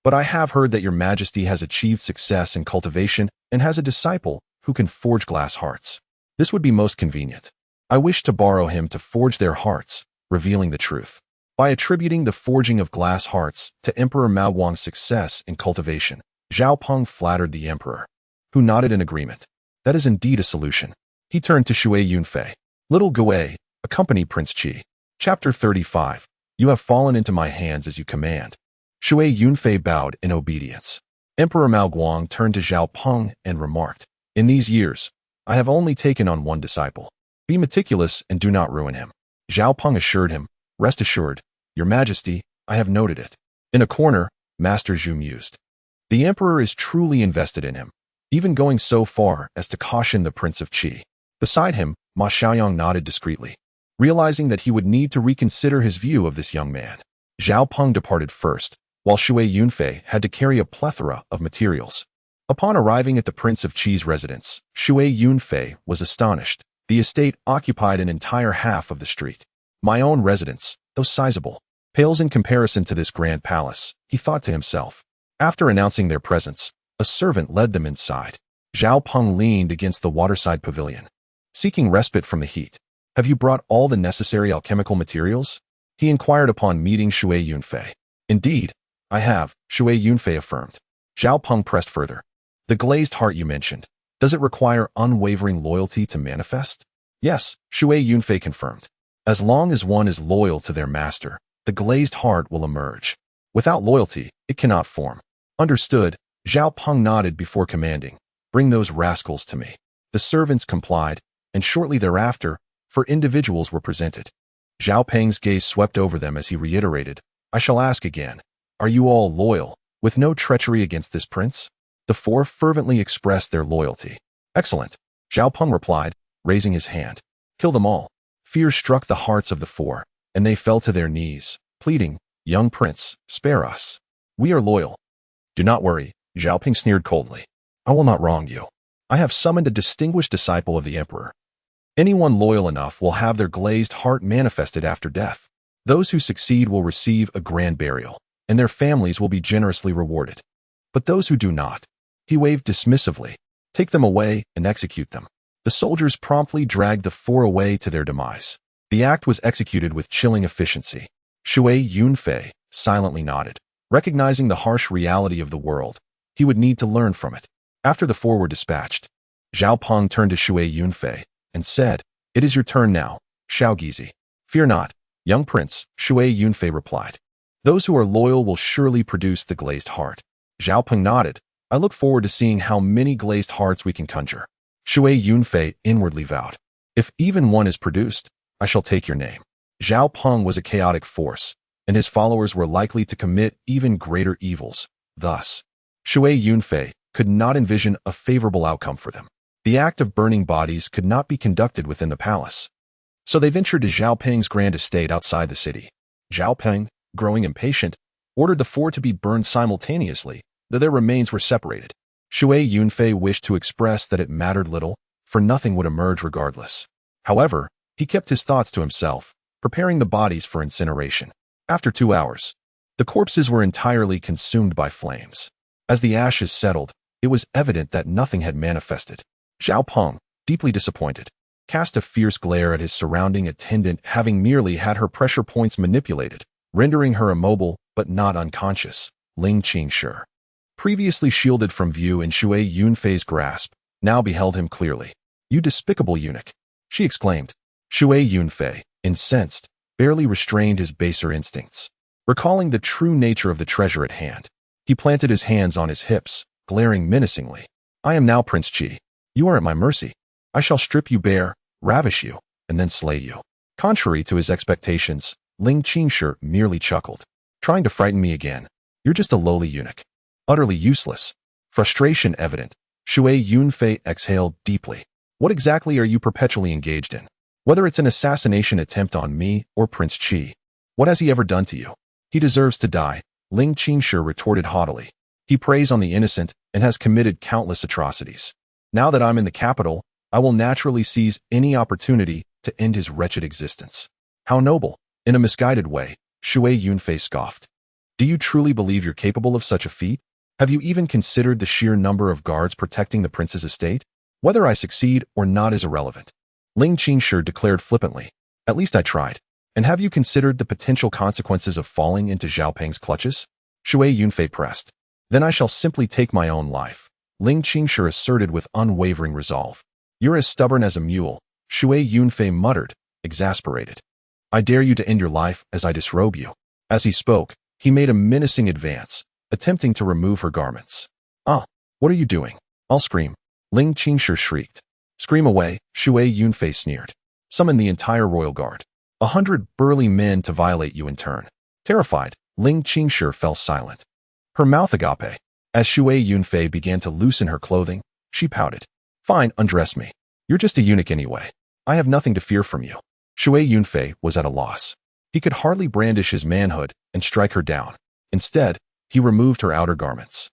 But I have heard that your Majesty has achieved success in cultivation and has a disciple who can forge glass hearts. This would be most convenient. I wish to borrow him to forge their hearts, revealing the truth." By attributing the forging of glass hearts to Emperor Maoguang's success in cultivation, Zhao Peng flattered the emperor, who nodded in agreement. "That is indeed a solution." He turned to Shui Yunfei. "Little Gui, accompany Prince Qi." Chapter 35. "You have fallen into my hands as you command." Shui Yunfei bowed in obedience. Emperor Maoguang turned to Zhao Peng and remarked, "In these years, I have only taken on one disciple. Be meticulous and do not ruin him." Zhao Peng assured him, "Rest assured, your Majesty, I have noted it." In a corner, Master Zhu mused. The emperor is truly invested in him, even going so far as to caution the Prince of Qi. Beside him, Ma Xiaoyang nodded discreetly, realizing that he would need to reconsider his view of this young man. Zhao Peng departed first, while Shui Yunfei had to carry a plethora of materials. Upon arriving at the Prince of Qi's residence, Shui Yunfei was astonished. The estate occupied an entire half of the street. "My own residence, though sizable, pales in comparison to this grand palace," he thought to himself. After announcing their presence, a servant led them inside. Zhao Peng leaned against the waterside pavilion, seeking respite from the heat. "Have you brought all the necessary alchemical materials?" he inquired upon meeting Shui Yunfei. "Indeed, I have," Shui Yunfei affirmed. Zhao Peng pressed further. "The glazed heart you mentioned, does it require unwavering loyalty to manifest?" "Yes," Shui Yunfei confirmed. "As long as one is loyal to their master, the glazed heart will emerge. Without loyalty, it cannot form." "Understood." Zhao Peng nodded before commanding, "Bring those rascals to me." The servants complied, and shortly thereafter, 4 individuals were presented. Zhao Peng's gaze swept over them as he reiterated, "I shall ask again, are you all loyal, with no treachery against this prince?" The 4 fervently expressed their loyalty. "Excellent," Zhao Peng replied, raising his hand. "Kill them all." Fear struck the hearts of the 4, and they fell to their knees, pleading, Young prince, spare us. We are loyal. Do not worry, Zhaoping sneered coldly. I will not wrong you. I have summoned a distinguished disciple of the emperor. Anyone loyal enough will have their glazed heart manifested after death. Those who succeed will receive a grand burial, and their families will be generously rewarded. But those who do not, he waved dismissively, take them away and execute them. The soldiers promptly dragged the four away to their demise. The act was executed with chilling efficiency. Shui Yunfei silently nodded, recognizing the harsh reality of the world. He would need to learn from it. After the four were dispatched, Zhao Peng turned to Shui Yunfei and said, "It is your turn now, Xiao Gizi." "Fear not, young prince," Shui Yunfei replied. "Those who are loyal will surely produce the glazed heart." Zhao Peng nodded. "I look forward to seeing how many glazed hearts we can conjure." Shui Yunfei inwardly vowed, "If even one is produced, I shall take your name." Zhao Peng was a chaotic force, and his followers were likely to commit even greater evils. Thus, Shui Yunfei could not envision a favorable outcome for them. The act of burning bodies could not be conducted within the palace. So they ventured to Zhao Peng's grand estate outside the city. Zhao Peng, growing impatient, ordered the four to be burned simultaneously, though their remains were separated. Shui Yunfei wished to express that it mattered little, for nothing would emerge regardless. However, he kept his thoughts to himself, preparing the bodies for incineration. After 2 hours, the corpses were entirely consumed by flames. As the ashes settled, it was evident that nothing had manifested. Zhao Peng, deeply disappointed, cast a fierce glare at his surrounding attendant, having merely had her pressure points manipulated, rendering her immobile but not unconscious. Ling Qingshi, previously shielded from view in Shui Yunfei's grasp, now beheld him clearly. "You despicable eunuch!" she exclaimed. Shui Yunfei, incensed, barely restrained his baser instincts. Recalling the true nature of the treasure at hand, he planted his hands on his hips, glaring menacingly. "I am now Prince Qi. You are at my mercy. I shall strip you bare, ravish you, and then slay you." Contrary to his expectations, Ling Qingshi merely chuckled. "Trying to frighten me again? You're just a lowly eunuch. Utterly useless." Frustration evident, Shui Yunfei exhaled deeply. "What exactly are you perpetually engaged in? Whether it's an assassination attempt on me or Prince Qi, what has he ever done to you?" "He deserves to die," Ling Qingshi retorted haughtily. "He preys on the innocent and has committed countless atrocities. Now that I'm in the capital, I will naturally seize any opportunity to end his wretched existence." "How noble!" In a misguided way, Shui Yunfei scoffed. "Do you truly believe you're capable of such a feat? Have you even considered the sheer number of guards protecting the prince's estate? Whether I succeed or not is irrelevant." Ling Qingshi declared flippantly. "At least I tried. And have you considered the potential consequences of falling into Zhao Peng's clutches?" Shui Yunfei pressed. "Then I shall simply take my own life," Ling Qingshi asserted with unwavering resolve. "You're as stubborn as a mule," Shui Yunfei muttered, exasperated. "I dare you to end your life as I disrobe you." As he spoke, he made a menacing advance, attempting to remove her garments. "Ah, what are you doing? I'll scream," Ling Qingshi shrieked. "Scream away," Shui Yunfei sneered. "Summon the entire royal guard. 100 burly men to violate you in turn." Terrified, Ling Qingshi fell silent. Her mouth agape. As Shui Yunfei began to loosen her clothing, she pouted. "Fine, undress me. You're just a eunuch anyway. I have nothing to fear from you." Shui Yunfei was at a loss. He could hardly brandish his manhood and strike her down. Instead, he removed her outer garments,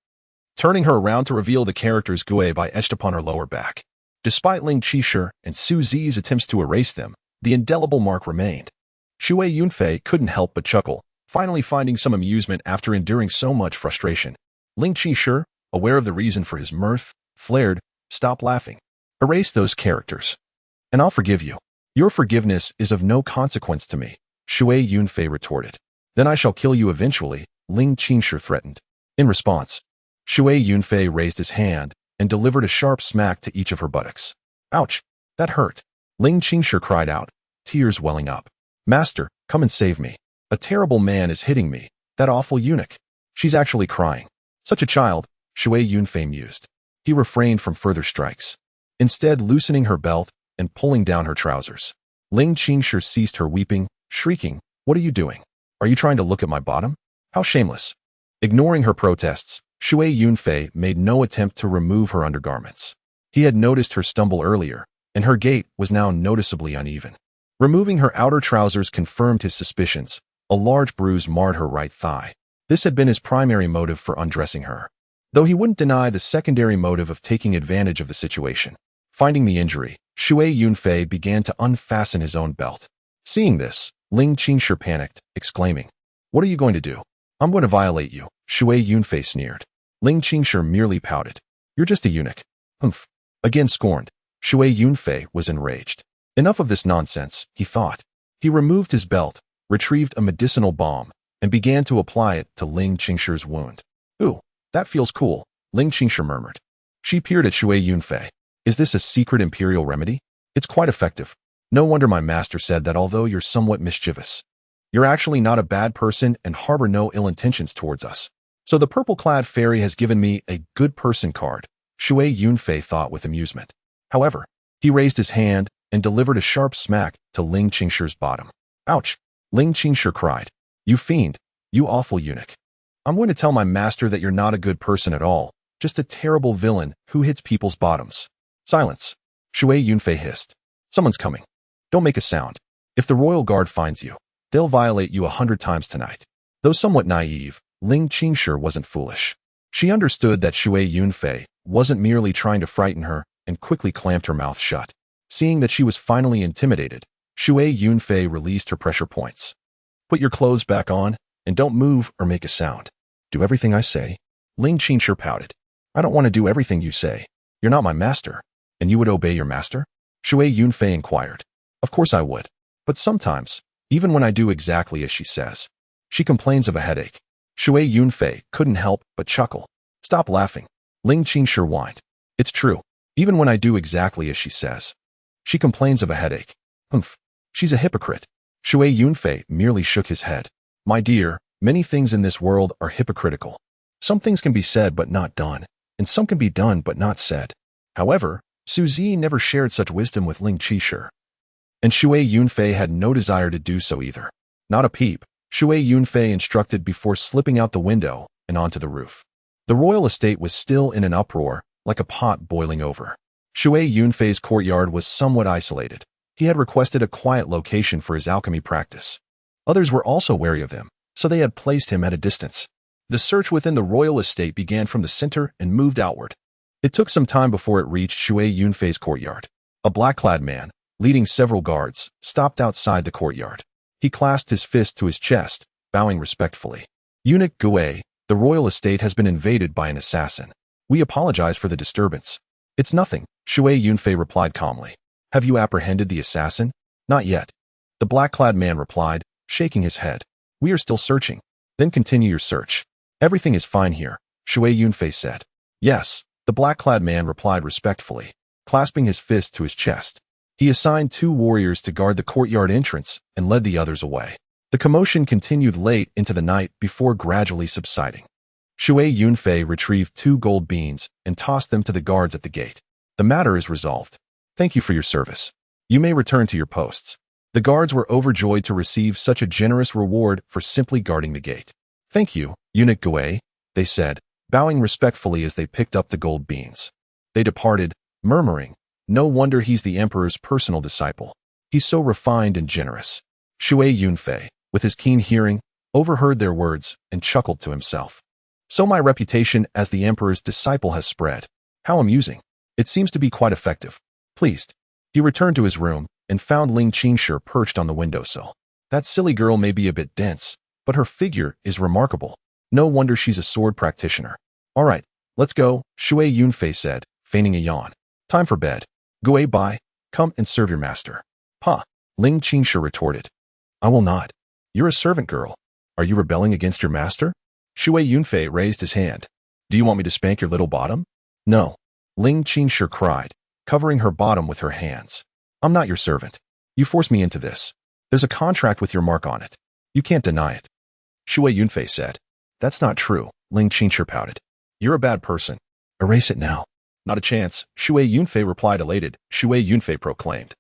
turning her around to reveal the characters Gui Bai etched upon her lower back. Despite Ling Qingshi and Su Zi's attempts to erase them, the indelible mark remained. Shui Yunfei couldn't help but chuckle, finally finding some amusement after enduring so much frustration. Ling Qingshi, aware of the reason for his mirth, flared, "Stop laughing. Erase those characters, and I'll forgive you." "Your forgiveness is of no consequence to me," Shui Yunfei retorted. "Then I shall kill you eventually," Ling Qingshi threatened. In response, Shui Yunfei raised his hand and delivered a sharp smack to each of her buttocks. "Ouch, that hurt," Ling Qingshi cried out, tears welling up. "Master, come and save me. A terrible man is hitting me, that awful eunuch." "She's actually crying." "Such a child," Shui Yunfei mused. He refrained from further strikes, instead loosening her belt and pulling down her trousers. Ling Qingshi ceased her weeping, shrieking, "What are you doing? Are you trying to look at my bottom? How shameless." Ignoring her protests, Shui Yunfei made no attempt to remove her undergarments. He had noticed her stumble earlier, and her gait was now noticeably uneven. Removing her outer trousers confirmed his suspicions, A large bruise marred her right thigh. This had been his primary motive for undressing her, though he wouldn't deny the secondary motive of taking advantage of the situation. Finding the injury, Shui Yunfei began to unfasten his own belt. Seeing this, Ling Qingshi panicked, exclaiming, "What are you going to do?" "I'm going to violate you," Shui Yunfei sneered. Ling Qingshi merely pouted. "You're just a eunuch." "Humph." Again scorned, Shui Yunfei was enraged. Enough of this nonsense, he thought. He removed his belt, retrieved a medicinal balm, and began to apply it to Ling Qingshi's wound. "Ooh, that feels cool," Ling Qingshi murmured. She peered at Shui Yunfei. "Is this a secret imperial remedy? It's quite effective. No wonder my master said that although you're somewhat mischievous, you're actually not a bad person and harbor no ill intentions towards us. So the purple-clad fairy has given me a good person card," Shui Yunfei thought with amusement. However, he raised his hand and delivered a sharp smack to Ling Qingshi's bottom. "Ouch!" Ling Qingshi cried. "You fiend, you awful eunuch. I'm going to tell my master that you're not a good person at all, just a terrible villain who hits people's bottoms." "Silence," Shui Yunfei hissed. "Someone's coming. Don't make a sound. If the royal guard finds you, they'll violate you 100 times tonight." Though somewhat naive, Ling Qingshi wasn't foolish. She understood that Shui Yunfei wasn't merely trying to frighten her and quickly clamped her mouth shut. Seeing that she was finally intimidated, Shui Yunfei released her pressure points. "Put your clothes back on and don't move or make a sound. Do everything I say." Ling Qingshi pouted. "I don't want to do everything you say. You're not my master. And you would obey your master?" Shui Yunfei inquired. "Of course I would. But sometimes, even when I do exactly as she says, she complains of a headache." Shui Yunfei couldn't help but chuckle. "Stop laughing," Ling Qingshi whined. "It's true. Even when I do exactly as she says, she complains of a headache." "Humph. She's a hypocrite." Shui Yunfei merely shook his head. "My dear, many things in this world are hypocritical. Some things can be said but not done, and some can be done but not said." However, Suzy never shared such wisdom with Ling Qingshi, and Shui Yunfei had no desire to do so either. "Not a peep," Shui Yunfei instructed before slipping out the window and onto the roof. The royal estate was still in an uproar, like a pot boiling over. Shui Yunfei's courtyard was somewhat isolated. He had requested a quiet location for his alchemy practice. Others were also wary of him, so they had placed him at a distance. The search within the royal estate began from the center and moved outward. It took some time before it reached Shui Yunfei's courtyard. A black-clad man, leading several guards, stopped outside the courtyard. He clasped his fist to his chest, bowing respectfully. "Eunuch Gui, the royal estate has been invaded by an assassin. We apologize for the disturbance." "It's nothing," Shui Yunfei replied calmly. "Have you apprehended the assassin?" "Not yet," the black-clad man replied, shaking his head. "We are still searching." "Then continue your search. Everything is fine here," Shui Yunfei said. "Yes," the black-clad man replied respectfully, clasping his fist to his chest. He assigned 2 warriors to guard the courtyard entrance and led the others away. The commotion continued late into the night before gradually subsiding. Shui Yunfei retrieved 2 gold beans and tossed them to the guards at the gate. "The matter is resolved. Thank you for your service. You may return to your posts." The guards were overjoyed to receive such a generous reward for simply guarding the gate. "Thank you, Eunuch Gui," they said, bowing respectfully as they picked up the gold beans. They departed, murmuring, "No wonder he's the emperor's personal disciple. He's so refined and generous." Shui Yunfei, with his keen hearing, overheard their words and chuckled to himself. "So my reputation as the emperor's disciple has spread. How amusing. It seems to be quite effective." Pleased, he returned to his room and found Ling Qingshi perched on the windowsill. "That silly girl may be a bit dense, but her figure is remarkable. No wonder she's a sword practitioner." "All right, let's go," Shui Yunfei said, feigning a yawn. "Time for bed. Gui Bai, come and serve your master." "Pa," Ling Qingshi retorted. "I will not. You're a servant girl. Are you rebelling against your master?" Shui Yunfei raised his hand. "Do you want me to spank your little bottom?" "No," Ling Qingshi cried, covering her bottom with her hands. "I'm not your servant. You forced me into this. There's a contract with your mark on it. You can't deny it." Shui Yunfei said. "That's not true," Ling Qingshi pouted. "You're a bad person. Erase it now." "Not a chance," Shui Yunfei replied elated. Shui Yunfei proclaimed.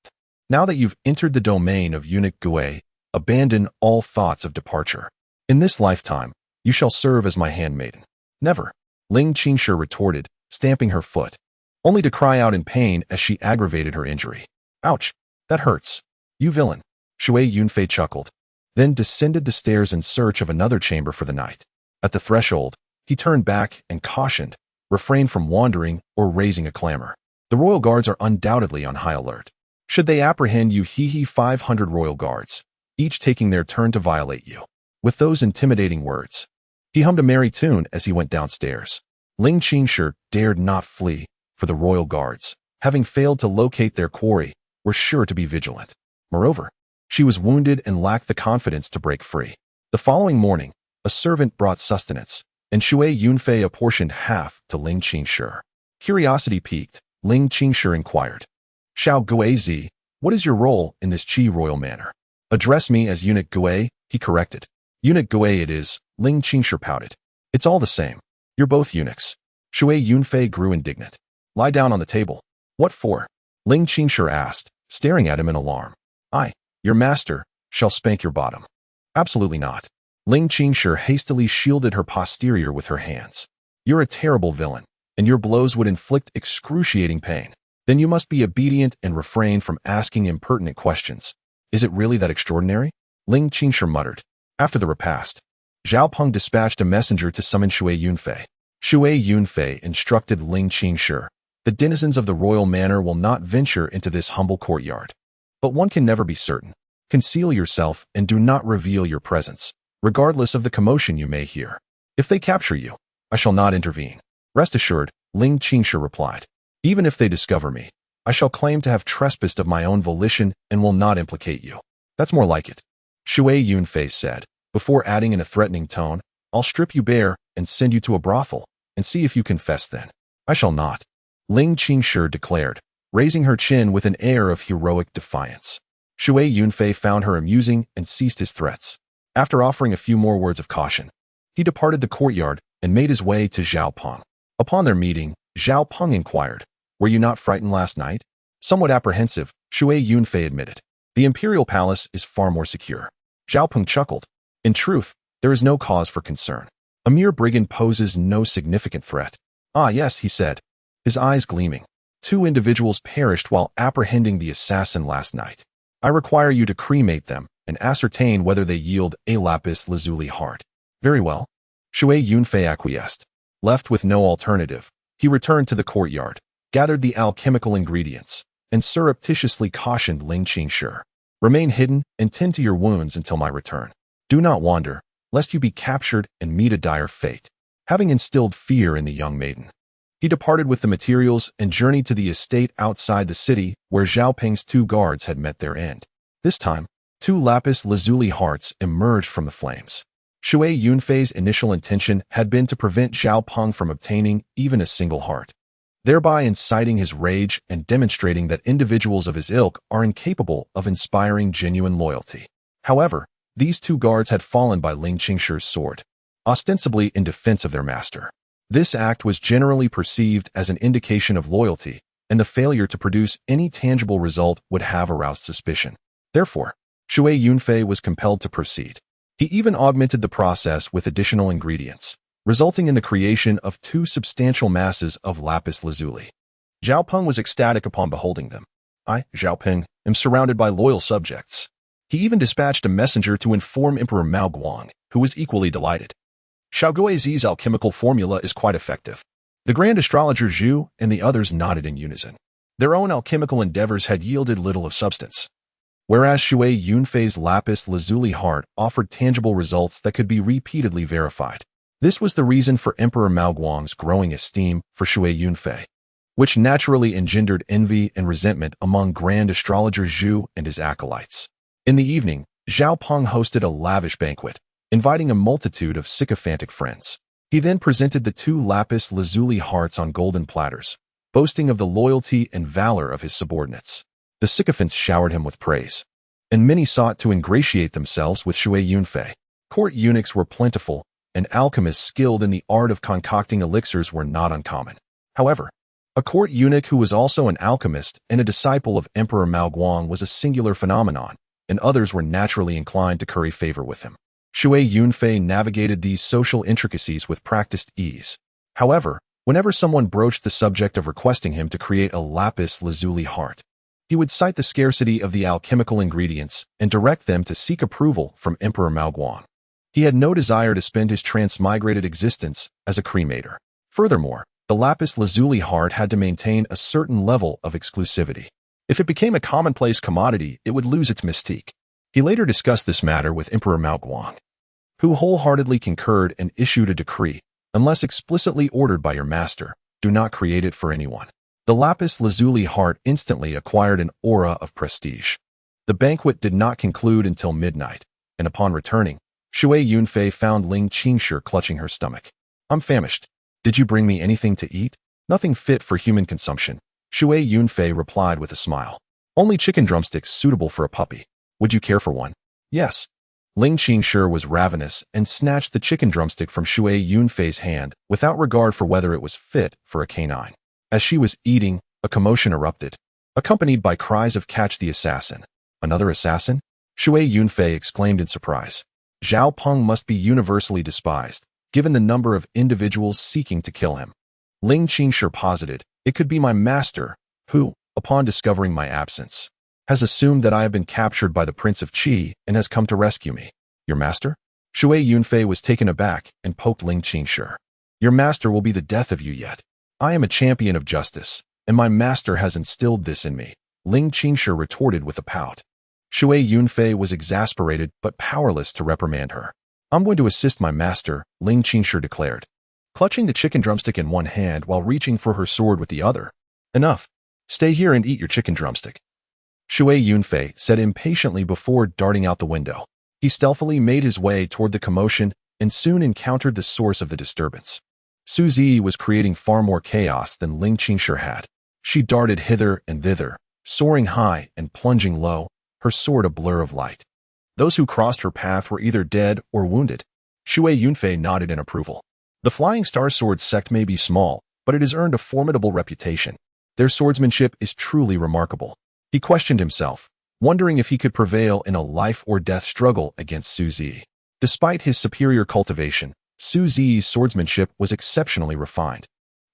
"Now that you've entered the domain of Eunuch Gui, abandon all thoughts of departure. In this lifetime, you shall serve as my handmaiden." "Never," Ling Qingshi retorted, stamping her foot, only to cry out in pain as she aggravated her injury. "Ouch, that hurts. You villain." Shui Yunfei chuckled. then descended the stairs in search of another chamber for the night. At the threshold, he turned back and cautioned, refrain from wandering or raising a clamor. The royal guards are undoubtedly on high alert. Should they apprehend you, 500 royal guards, each taking their turn to violate you. With those intimidating words, he hummed a merry tune as he went downstairs. Ling Qingshi dared not flee, for the royal guards, having failed to locate their quarry, were sure to be vigilant. Moreover, she was wounded and lacked the confidence to break free. The following morning, a servant brought sustenance, and Shui Yunfei apportioned half to Ling Qingshi. Curiosity piqued, Ling Qingshi inquired, "Xiao Guizi, what is your role in this Qi royal manor?" "Address me as Eunuch Gui," he corrected. "Eunuch Gui it is," Ling Qingshi pouted. "It's all the same. You're both eunuchs." Shui Yunfei grew indignant. "Lie down on the table." "What for?" Ling Qingshi asked, staring at him in alarm. "I, your master, shall spank your bottom." "Absolutely not." Ling Qingshi hastily shielded her posterior with her hands. "You're a terrible villain, and your blows would inflict excruciating pain. Then you must be obedient and refrain from asking impertinent questions. Is it really that extraordinary?" Ling Qingshi muttered. After the repast, Zhao Peng dispatched a messenger to summon Shui Yunfei. Shui Yunfei instructed Ling Qingshi, "The denizens of the royal manor will not venture into this humble courtyard. But one can never be certain. Conceal yourself and do not reveal your presence, regardless of the commotion you may hear. If they capture you, I shall not intervene." "Rest assured," Ling Qingshi replied. "Even if they discover me, I shall claim to have trespassed of my own volition and will not implicate you." "That's more like it," Shui Yunfei said, before adding in a threatening tone, "I'll strip you bare and send you to a brothel, and see if you confess then." "I shall not," Ling Qingshi declared, raising her chin with an air of heroic defiance. Shui Yunfei found her amusing and ceased his threats. After offering a few more words of caution, he departed the courtyard and made his way to Zhao Peng. Upon their meeting, Zhao Peng inquired, "Were you not frightened last night?" Somewhat apprehensive, Shui Yunfei admitted. "The imperial palace is far more secure." Zhao Peng chuckled. "In truth, there is no cause for concern. A mere brigand poses no significant threat." "Ah yes," he said, his eyes gleaming. "Two individuals perished while apprehending the assassin last night. I require you to cremate them and ascertain whether they yield a lapis lazuli heart." "Very well." Shui Yunfei acquiesced. Left with no alternative, he returned to the courtyard, gathered the alchemical ingredients, and surreptitiously cautioned Ling Qingshi, "Remain hidden and tend to your wounds until my return. Do not wander, lest you be captured and meet a dire fate." Having instilled fear in the young maiden, he departed with the materials and journeyed to the estate outside the city where Zhao Peng's two guards had met their end. This time, two lapis lazuli hearts emerged from the flames. Shui Yunfei's initial intention had been to prevent Zhao Peng from obtaining even a single heart, thereby inciting his rage and demonstrating that individuals of his ilk are incapable of inspiring genuine loyalty. However, these two guards had fallen by Ling Qingshi's sword, ostensibly in defense of their master. This act was generally perceived as an indication of loyalty, and the failure to produce any tangible result would have aroused suspicion. Therefore, Shui Yunfei was compelled to proceed. He even augmented the process with additional ingredients, resulting in the creation of two substantial masses of lapis lazuli. Zhao Peng was ecstatic upon beholding them. "I, Zhao Peng, am surrounded by loyal subjects." He even dispatched a messenger to inform Emperor Mao Guang, who was equally delighted. "Xiao Guizi's alchemical formula is quite effective." The Grand Astrologer Zhu and the others nodded in unison. Their own alchemical endeavors had yielded little of substance, whereas Shui Yunfei's lapis lazuli heart offered tangible results that could be repeatedly verified. This was the reason for Emperor Mao Guang's growing esteem for Shui Yunfei, which naturally engendered envy and resentment among Grand Astrologer Zhu and his acolytes. In the evening, Zhao Peng hosted a lavish banquet, inviting a multitude of sycophantic friends. He then presented the two lapis lazuli hearts on golden platters, boasting of the loyalty and valor of his subordinates. The sycophants showered him with praise, and many sought to ingratiate themselves with Shui Yunfei. Court eunuchs were plentiful, and alchemists skilled in the art of concocting elixirs were not uncommon. However, a court eunuch who was also an alchemist and a disciple of Emperor Mao Guang was a singular phenomenon, and others were naturally inclined to curry favor with him. Shui Yunfei navigated these social intricacies with practiced ease. However, whenever someone broached the subject of requesting him to create a lapis lazuli heart, He would cite the scarcity of the alchemical ingredients and direct them to seek approval from Emperor Maoguang. He had no desire to spend his transmigrated existence as a cremator. Furthermore, the lapis lazuli heart had to maintain a certain level of exclusivity. If it became a commonplace commodity, it would lose its mystique. He later discussed this matter with Emperor Maoguang, who wholeheartedly concurred and issued a decree: unless explicitly ordered by your master, do not create it for anyone. The lapis lazuli heart instantly acquired an aura of prestige. The banquet did not conclude until midnight, and upon returning, Shui Yunfei found Ling Qingshi clutching her stomach. I'm famished. Did you bring me anything to eat? Nothing fit for human consumption, Shui Yunfei replied with a smile. Only chicken drumsticks suitable for a puppy. Would you care for one? Yes. Ling Qingshi was ravenous and snatched the chicken drumstick from Shui Yunfei's hand without regard for whether it was fit for a canine. As she was eating, a commotion erupted, accompanied by cries of "Catch the assassin!" Another assassin? Shui Yunfei exclaimed in surprise. Zhao Peng must be universally despised, given the number of individuals seeking to kill him. Ling Qingshi posited, it could be my master, who, upon discovering my absence, has assumed that I have been captured by the Prince of Qi and has come to rescue me. Your master? Shui Yunfei was taken aback and poked Ling Qingshi. Your master will be the death of you yet. I am a champion of justice, and my master has instilled this in me, Ling Qingshi retorted with a pout. Shui Yunfei was exasperated but powerless to reprimand her. I'm going to assist my master, Ling Qingshi declared, clutching the chicken drumstick in one hand while reaching for her sword with the other. Enough. Stay here and eat your chicken drumstick, Shui Yunfei said impatiently before darting out the window. He stealthily made his way toward the commotion and soon encountered the source of the disturbance. Su Zi was creating far more chaos than Ling Qingshi had. She darted hither and thither, soaring high and plunging low, her sword a blur of light. Those who crossed her path were either dead or wounded. Shui Yunfei nodded in approval. The Flying Star Sword sect may be small, but it has earned a formidable reputation. Their swordsmanship is truly remarkable. He questioned himself, wondering if he could prevail in a life-or-death struggle against Su Zi. Despite his superior cultivation, Su Zi's swordsmanship was exceptionally refined,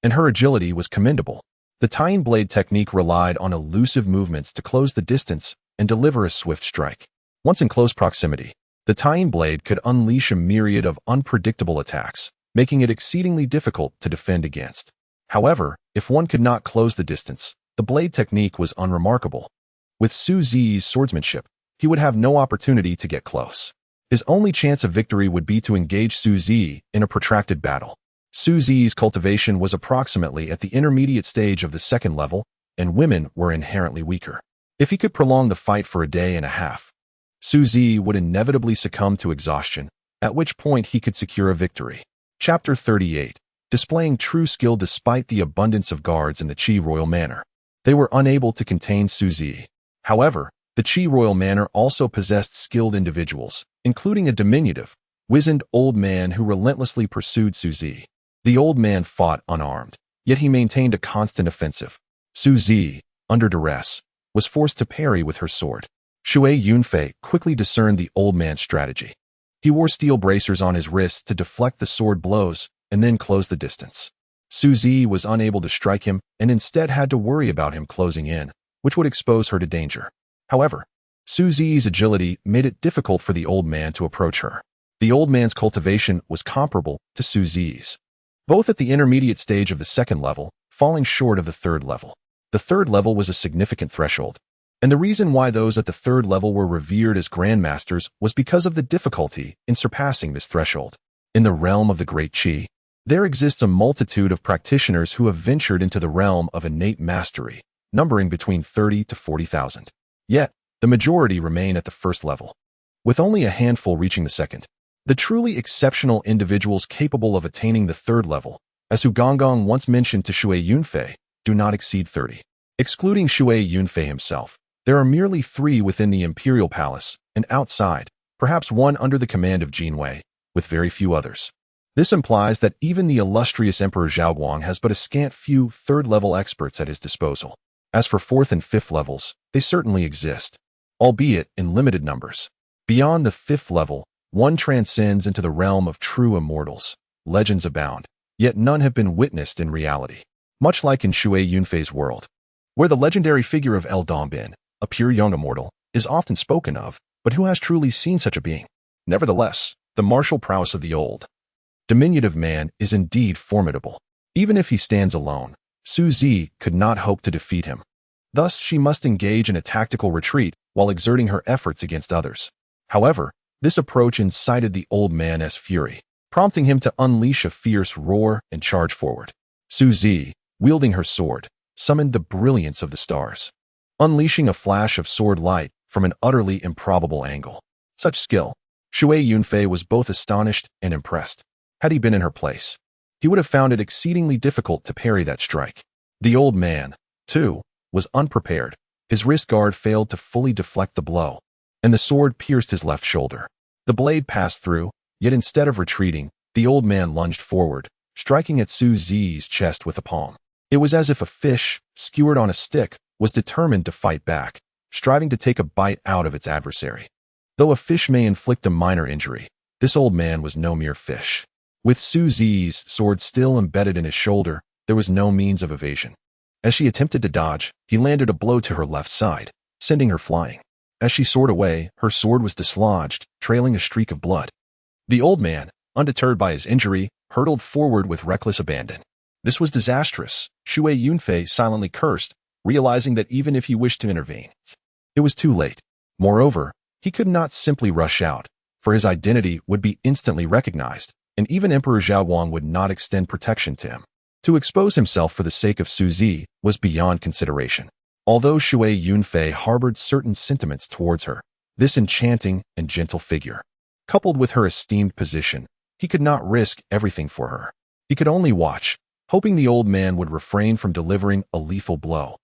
and her agility was commendable. The tying blade technique relied on elusive movements to close the distance and deliver a swift strike. Once in close proximity, the tying blade could unleash a myriad of unpredictable attacks, making it exceedingly difficult to defend against. However, if one could not close the distance, the blade technique was unremarkable. With Su Zi's swordsmanship, he would have no opportunity to get close. His only chance of victory would be to engage Su Zi in a protracted battle. Su Zi's cultivation was approximately at the intermediate stage of the second level, and women were inherently weaker. If he could prolong the fight for a day and a half, Su Zi would inevitably succumb to exhaustion, at which point he could secure a victory. Chapter 38. Displaying true skill despite the abundance of guards in the Qi royal manor. They were unable to contain Su Zi. However, the Qi royal manor also possessed skilled individuals, including a diminutive, wizened old man who relentlessly pursued Su Zi. The old man fought unarmed, yet he maintained a constant offensive. Su Zi, under duress, was forced to parry with her sword. Shui Yunfei quickly discerned the old man's strategy. He wore steel bracers on his wrists to deflect the sword blows and then close the distance. Su Zi was unable to strike him and instead had to worry about him closing in, which would expose her to danger. However, Su Zi's agility made it difficult for the old man to approach her. The old man's cultivation was comparable to Su Zi's, both at the intermediate stage of the second level, falling short of the third level. The third level was a significant threshold, and the reason why those at the third level were revered as grandmasters was because of the difficulty in surpassing this threshold. In the realm of the Great Qi, there exists a multitude of practitioners who have ventured into the realm of innate mastery, numbering between 30 to 40,000. Yet, the majority remain at the first level, with only a handful reaching the second. The truly exceptional individuals capable of attaining the third level, as Hu Gongong once mentioned to Shui Yunfei, do not exceed 30. Excluding Shui Yunfei himself, there are merely 3 within the Imperial Palace, and outside, perhaps 1 under the command of Jinwei, with very few others. This implies that even the illustrious Emperor Zhaoguang has but a scant few third-level experts at his disposal. As for 4th and 5th levels, they certainly exist, albeit in limited numbers. Beyond the 5th level, one transcends into the realm of true immortals. Legends abound, yet none have been witnessed in reality. Much like in Shui Yunfei's world, where the legendary figure of El Dombin, a pure young immortal, is often spoken of, but who has truly seen such a being? Nevertheless, the martial prowess of the old, diminutive man is indeed formidable. Even if he stands alone, Su Zi could not hope to defeat him. Thus, she must engage in a tactical retreat while exerting her efforts against others. However, this approach incited the old man's fury, prompting him to unleash a fierce roar and charge forward. Su Zi, wielding her sword, summoned the brilliance of the stars, unleashing a flash of sword light from an utterly improbable angle. Such skill, Shui Yunfei was both astonished and impressed. Had he been in her place, he would have found it exceedingly difficult to parry that strike. The old man, too, was unprepared. His wrist guard failed to fully deflect the blow, and the sword pierced his left shoulder. The blade passed through, yet instead of retreating, the old man lunged forward, striking at Su Zi's chest with the palm. It was as if a fish, skewered on a stick, was determined to fight back, striving to take a bite out of its adversary. Though a fish may inflict a minor injury, this old man was no mere fish. With Su Zi's sword still embedded in his shoulder, there was no means of evasion. As she attempted to dodge, he landed a blow to her left side, sending her flying. As she soared away, her sword was dislodged, trailing a streak of blood. The old man, undeterred by his injury, hurtled forward with reckless abandon. This was disastrous. Shui Yunfei silently cursed, realizing that even if he wished to intervene, it was too late. Moreover, he could not simply rush out, for his identity would be instantly recognized, and even Emperor Zhaowang would not extend protection to him. To expose himself for the sake of Su Zi was beyond consideration. Although Shui Yunfei harbored certain sentiments towards her, this enchanting and gentle figure, coupled with her esteemed position, he could not risk everything for her. He could only watch, hoping the old man would refrain from delivering a lethal blow.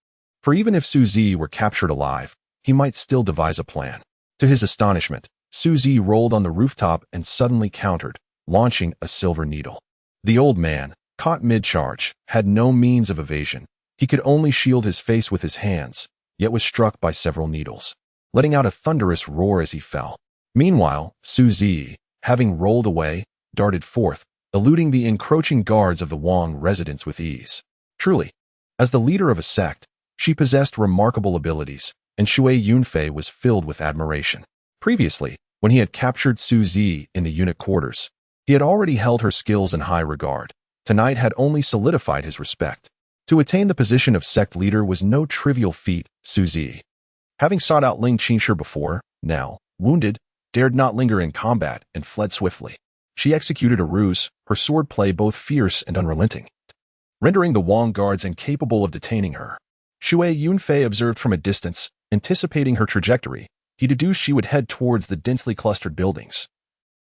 For even if Su Zi were captured alive, he might still devise a plan. To his astonishment, Su Zi rolled on the rooftop and suddenly countered, launching a silver needle. The old man, caught mid-charge, had no means of evasion. He could only shield his face with his hands, yet was struck by several needles, letting out a thunderous roar as he fell. Meanwhile, Su Zi, having rolled away, darted forth, eluding the encroaching guards of the Wang residence with ease. Truly, as the leader of a sect, she possessed remarkable abilities, and Shui Yunfei was filled with admiration. Previously, when he had captured Su Zi in the eunuch quarters, he had already held her skills in high regard. Tonight had only solidified his respect. To attain the position of sect leader was no trivial feat. Su Zi, having sought out Ling Qingshi before, now, wounded, dared not linger in combat and fled swiftly. She executed a ruse, her swordplay both fierce and unrelenting, rendering the Wang guards incapable of detaining her. Shui Yunfei observed from a distance, anticipating her trajectory. He deduced she would head towards the densely clustered buildings,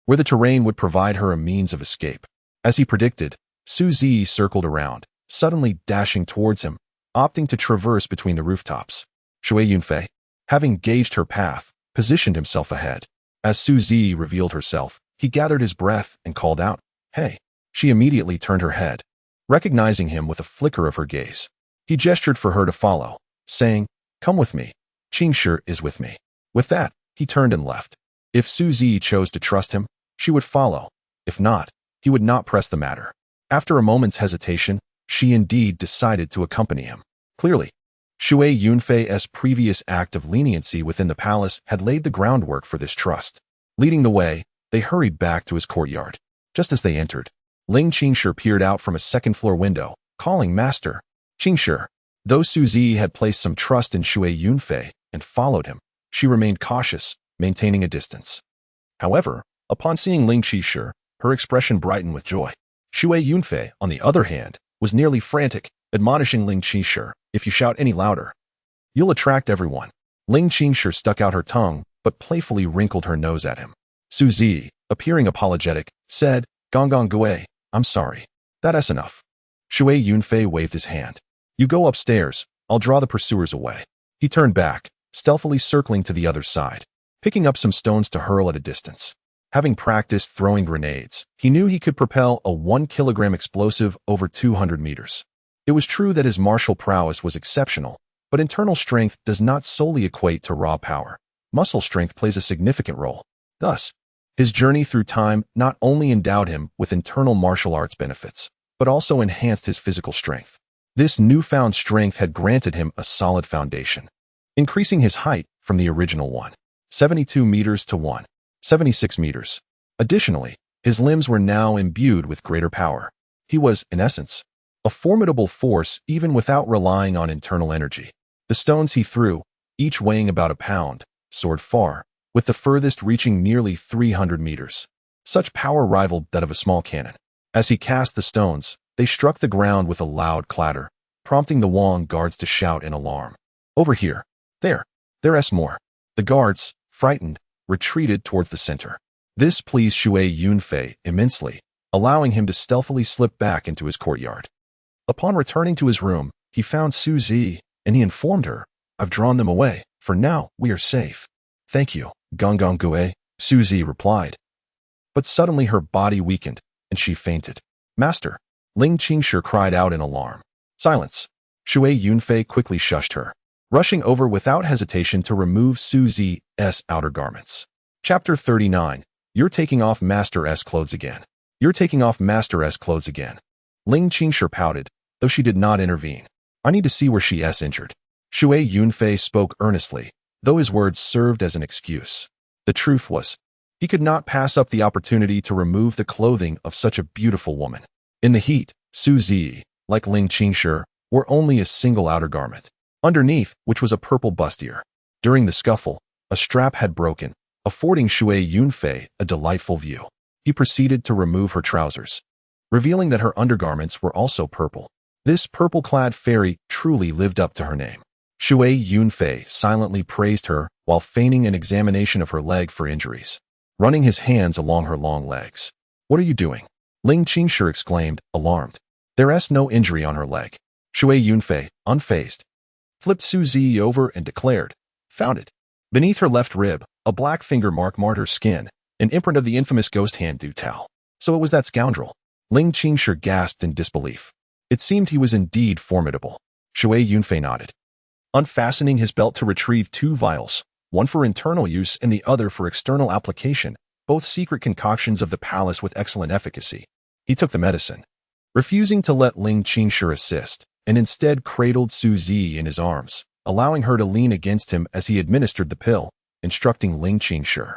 where the terrain would provide her a means of escape. As he predicted, Su Zi circled around, suddenly dashing towards him, opting to traverse between the rooftops. Shui Yunfei, having gauged her path, positioned himself ahead. As Su Zi revealed herself, he gathered his breath and called out, "Hey!" She immediately turned her head, recognizing him with a flicker of her gaze. He gestured for her to follow, saying, "Come with me. Qingshi is with me." With that, he turned and left. If Su Zi chose to trust him, she would follow. If not, he would not press the matter. After a moment's hesitation, she indeed decided to accompany him. Clearly, Shui Yunfei's previous act of leniency within the palace had laid the groundwork for this trust. Leading the way, they hurried back to his courtyard. Just as they entered, Ling Qingshi peered out from a second-floor window, calling, "Master." Qingshi, though Su Zi had placed some trust in Shui Yunfei and followed him, she remained cautious, maintaining a distance. However, upon seeing Ling Qingshi, her expression brightened with joy. Shui Yunfei, on the other hand, was nearly frantic, admonishing Ling Qingshi, "If you shout any louder, you'll attract everyone." Ling Qingshi stuck out her tongue, but playfully wrinkled her nose at him. Su Zi, appearing apologetic, said, "Gong Gui, I'm sorry. That's enough." Shui Yunfei waved his hand. "You go upstairs, I'll draw the pursuers away." He turned back, stealthily circling to the other side, picking up some stones to hurl at a distance. Having practiced throwing grenades, he knew he could propel a 1-kilogram explosive over 200 meters. It was true that his martial prowess was exceptional, but internal strength does not solely equate to raw power. Muscle strength plays a significant role. Thus, his journey through time not only endowed him with internal martial arts benefits, but also enhanced his physical strength. This newfound strength had granted him a solid foundation, increasing his height from the original 172 meters to 176 meters. Additionally, his limbs were now imbued with greater power. He was, in essence, a formidable force even without relying on internal energy. The stones he threw, each weighing about a pound, soared far, with the furthest reaching nearly 300 meters. Such power rivaled that of a small cannon. As he cast the stones, they struck the ground with a loud clatter, prompting the Wong guards to shout in alarm. "Over here! There's more!" The guards, frightened, retreated towards the center. This pleased Shui Yunfei immensely, allowing him to stealthily slip back into his courtyard. Upon returning to his room, he found Su Zi, and he informed her, "I've drawn them away. For now, we are safe." "Thank you, Gong Gue," Su Zi replied. But suddenly her body weakened, and she fainted. "Master!" Ling Qingshi cried out in alarm. "Silence!" Shui Yunfei quickly shushed her, rushing over without hesitation to remove Su Zi's outer garments. Chapter 39. You're taking off Master's clothes again. You're taking off Master's clothes again. Ling Qingshi pouted, though she did not intervene. "I need to see where she's injured." Shui Yunfei spoke earnestly, though his words served as an excuse. The truth was, he could not pass up the opportunity to remove the clothing of such a beautiful woman. In the heat, Su Zi, like Ling Qingshi, wore only a single outer garment, underneath which was a purple bustier. During the scuffle, a strap had broken, affording Shui Yunfei a delightful view. He proceeded to remove her trousers, revealing that her undergarments were also purple. This purple-clad fairy truly lived up to her name. Shui Yunfei silently praised her while feigning an examination of her leg for injuries, running his hands along her long legs. "What are you doing?" Ling Qingshi exclaimed, alarmed. "There's no injury on her leg." Shui Yunfei, unfazed, flipped Su Zi over and declared, "Found it." Beneath her left rib, a black finger mark marred her skin, an imprint of the infamous ghost hand Du Tao. So it was that scoundrel. Ling Qingshi gasped in disbelief. It seemed he was indeed formidable. Shui Yunfei nodded. Unfastening his belt to retrieve 2 vials, one for internal use and the other for external application, both secret concoctions of the palace with excellent efficacy, he took the medicine, refusing to let Ling Qingshi assist, and instead cradled Su Zi in his arms, allowing her to lean against him as he administered the pill, instructing Ling Qingshi,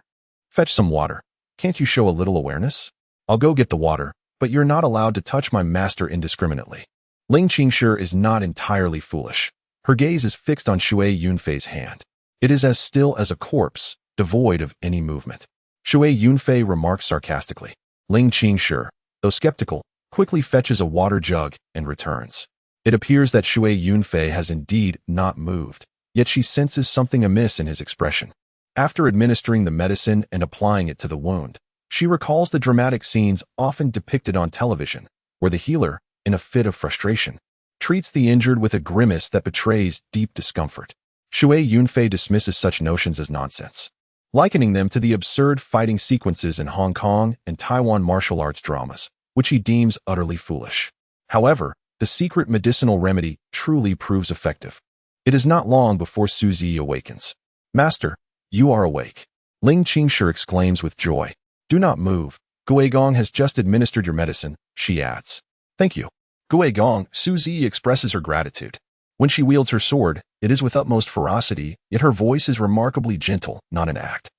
"Fetch some water. Can't you show a little awareness?" "I'll go get the water, but you're not allowed to touch my master indiscriminately." Ling Qingshi is not entirely foolish. Her gaze is fixed on Shui Yunfei's hand. It is as still as a corpse, devoid of any movement. Shui Yunfei remarks sarcastically. Ling Qingshi, though skeptical, quickly fetches a water jug and returns. It appears that Shui Yunfei has indeed not moved, yet she senses something amiss in his expression. After administering the medicine and applying it to the wound, she recalls the dramatic scenes often depicted on television, where the healer, in a fit of frustration, treats the injured with a grimace that betrays deep discomfort. Shui Yunfei dismisses such notions as nonsense, likening them to the absurd fighting sequences in Hong Kong and Taiwan martial arts dramas, which he deems utterly foolish. However, the secret medicinal remedy truly proves effective. It is not long before Su Zi awakens. "Master, you are awake," Ling Qingshi exclaims with joy. "Do not move. Guigong has just administered your medicine," she adds. "Thank you." Guigong, Su Zi expresses her gratitude. When she wields her sword, it is with utmost ferocity, yet her voice is remarkably gentle, not an act,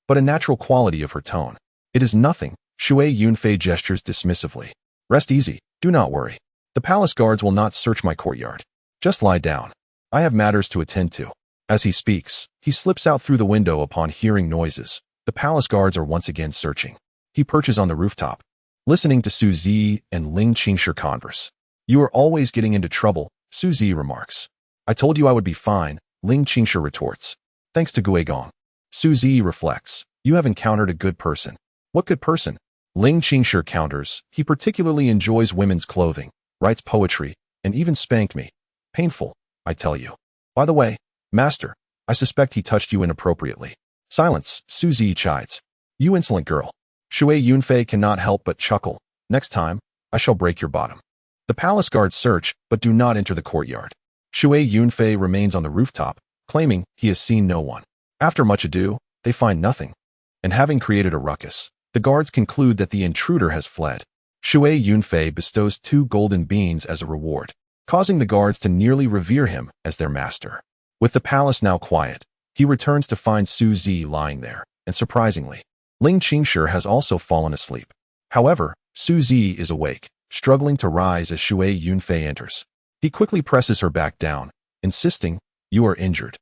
but a natural quality of her tone. "It is nothing," Shui Yunfei gestures dismissively. "Rest easy, do not worry. The palace guards will not search my courtyard. Just lie down. I have matters to attend to." As he speaks, he slips out through the window upon hearing noises. The palace guards are once again searching. He perches on the rooftop, listening to Su Zi and Ling Qingshi converse. "You are always getting into trouble," Su Zi remarks. "I told you I would be fine," Ling Qingshi retorts. "Thanks to Guigong." Su Zi reflects. "You have encountered a good person." "What good person?" Ling Qingshi counters. "He particularly enjoys women's clothing, writes poetry, and even spanked me. Painful, I tell you. By the way, master, I suspect he touched you inappropriately." "Silence," Su Zi chides. "You insolent girl." Shui Yunfei cannot help but chuckle. "Next time, I shall break your bottom." The palace guards search, but do not enter the courtyard. Shui Yunfei remains on the rooftop, claiming he has seen no one. After much ado, they find nothing, and having created a ruckus, the guards conclude that the intruder has fled. Shui Yunfei bestows 2 golden beans as a reward, causing the guards to nearly revere him as their master. With the palace now quiet, he returns to find Su Zi lying there, and surprisingly, Ling Qingshi has also fallen asleep. However, Su Zi is awake, struggling to rise as Shui Yunfei enters. He quickly presses her back down, insisting, "You are injured.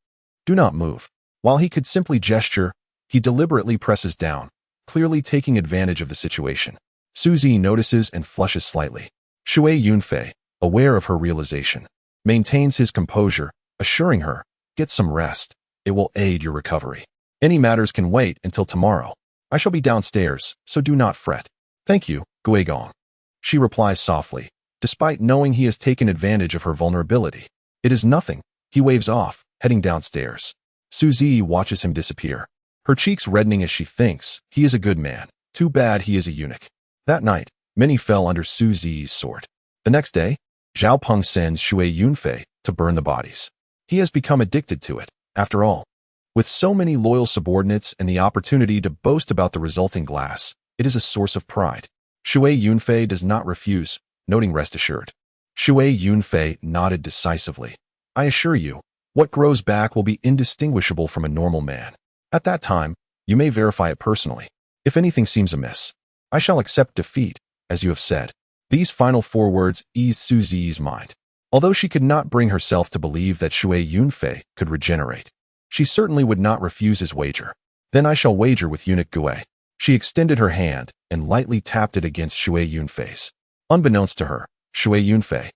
Do not move." While he could simply gesture, he deliberately presses down, clearly taking advantage of the situation. Su Zi notices and flushes slightly. Shui Yunfei, aware of her realization, maintains his composure, assuring her, "Get some rest. It will aid your recovery. Any matters can wait until tomorrow. I shall be downstairs, so do not fret." "Thank you, Guigong," she replies softly, despite knowing he has taken advantage of her vulnerability. "It is nothing," he waves off, heading downstairs. Su Zi watches him disappear, her cheeks reddening as she thinks, he is a good man. Too bad he is a eunuch. That night, many fell under Su Zi's sword. The next day, Zhao Peng sends Shui Yunfei to burn the bodies. He has become addicted to it, after all. With so many loyal subordinates and the opportunity to boast about the resulting glass, it is a source of pride. Shui Yunfei does not refuse, noting rest assured. Shui Yunfei nodded decisively. "I assure you, what grows back will be indistinguishable from a normal man. At that time, you may verify it personally. If anything seems amiss, I shall accept defeat, as you have said." These final 4 words eased Su Zi's mind. Although she could not bring herself to believe that Shui Yunfei could regenerate, she certainly would not refuse his wager. "Then I shall wager with eunuch Gui." She extended her hand and lightly tapped it against Shui Yunfei's. Unbeknownst to her, Shui Yunfei,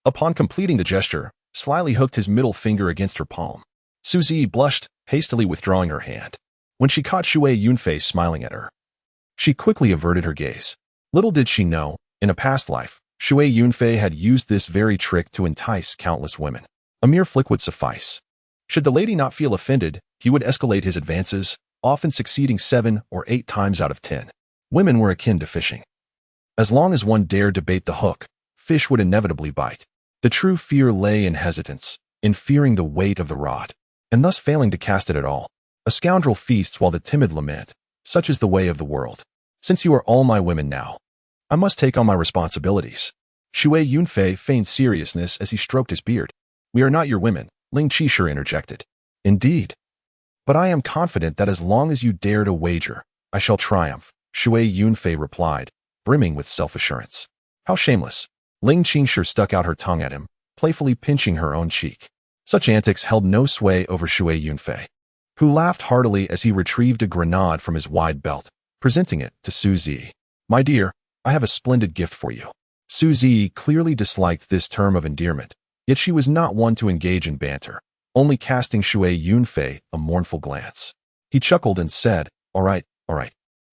upon completing the gesture, slyly hooked his middle finger against her palm. Su Zi blushed, hastily withdrawing her hand. When she caught Shui Yunfei smiling at her, she quickly averted her gaze. Little did she know, in a past life, Shui Yunfei had used this very trick to entice countless women. A mere flick would suffice. Should the lady not feel offended, he would escalate his advances, often succeeding 7 or 8 times out of 10. Women were akin to fishing. As long as one dared to bait the hook, fish would inevitably bite. The true fear lay in hesitance, in fearing the weight of the rod, and thus failing to cast it at all. A scoundrel feasts while the timid lament. Such is the way of the world. Since you are all my women now, I must take on my responsibilities. Shui Yunfei feigned seriousness as he stroked his beard. "We are not your women," Ling Qingshi interjected. "Indeed. But I am confident that as long as you dare to wager, I shall triumph," Shui Yunfei replied, brimming with self-assurance. "How shameless." Ling Qingshi stuck out her tongue at him, playfully pinching her own cheek. Such antics held no sway over Shui Yunfei, who laughed heartily as he retrieved a grenade from his wide belt, presenting it to Su Zi. "My dear, I have a splendid gift for you." Su Zi clearly disliked this term of endearment, yet she was not one to engage in banter, only casting Shui Yunfei a mournful glance. He chuckled and said, all right.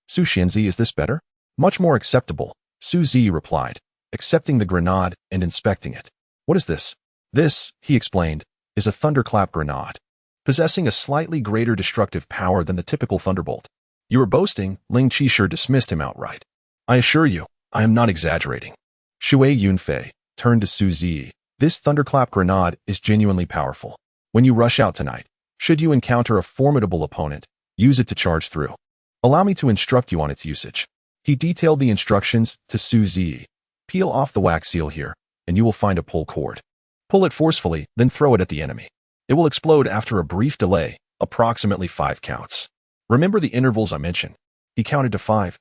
"Su Xianzi, is this better?" "Much more acceptable," Su Zi replied, accepting the grenade and inspecting it. "What is this?" "This," he explained, "is a thunderclap grenade, possessing a slightly greater destructive power than the typical thunderbolt." "You are boasting," Ling Qingshi dismissed him outright. "I assure you, I am not exaggerating." Shui Yunfei turned to Su Zi. "This thunderclap grenade is genuinely powerful. When you rush out tonight, should you encounter a formidable opponent, use it to charge through. Allow me to instruct you on its usage." He detailed the instructions to Su Zi. "Peel off the wax seal here, and you will find a pull cord. Pull it forcefully, then throw it at the enemy. It will explode after a brief delay, approximately 5 counts. Remember the intervals I mentioned." He counted to 5.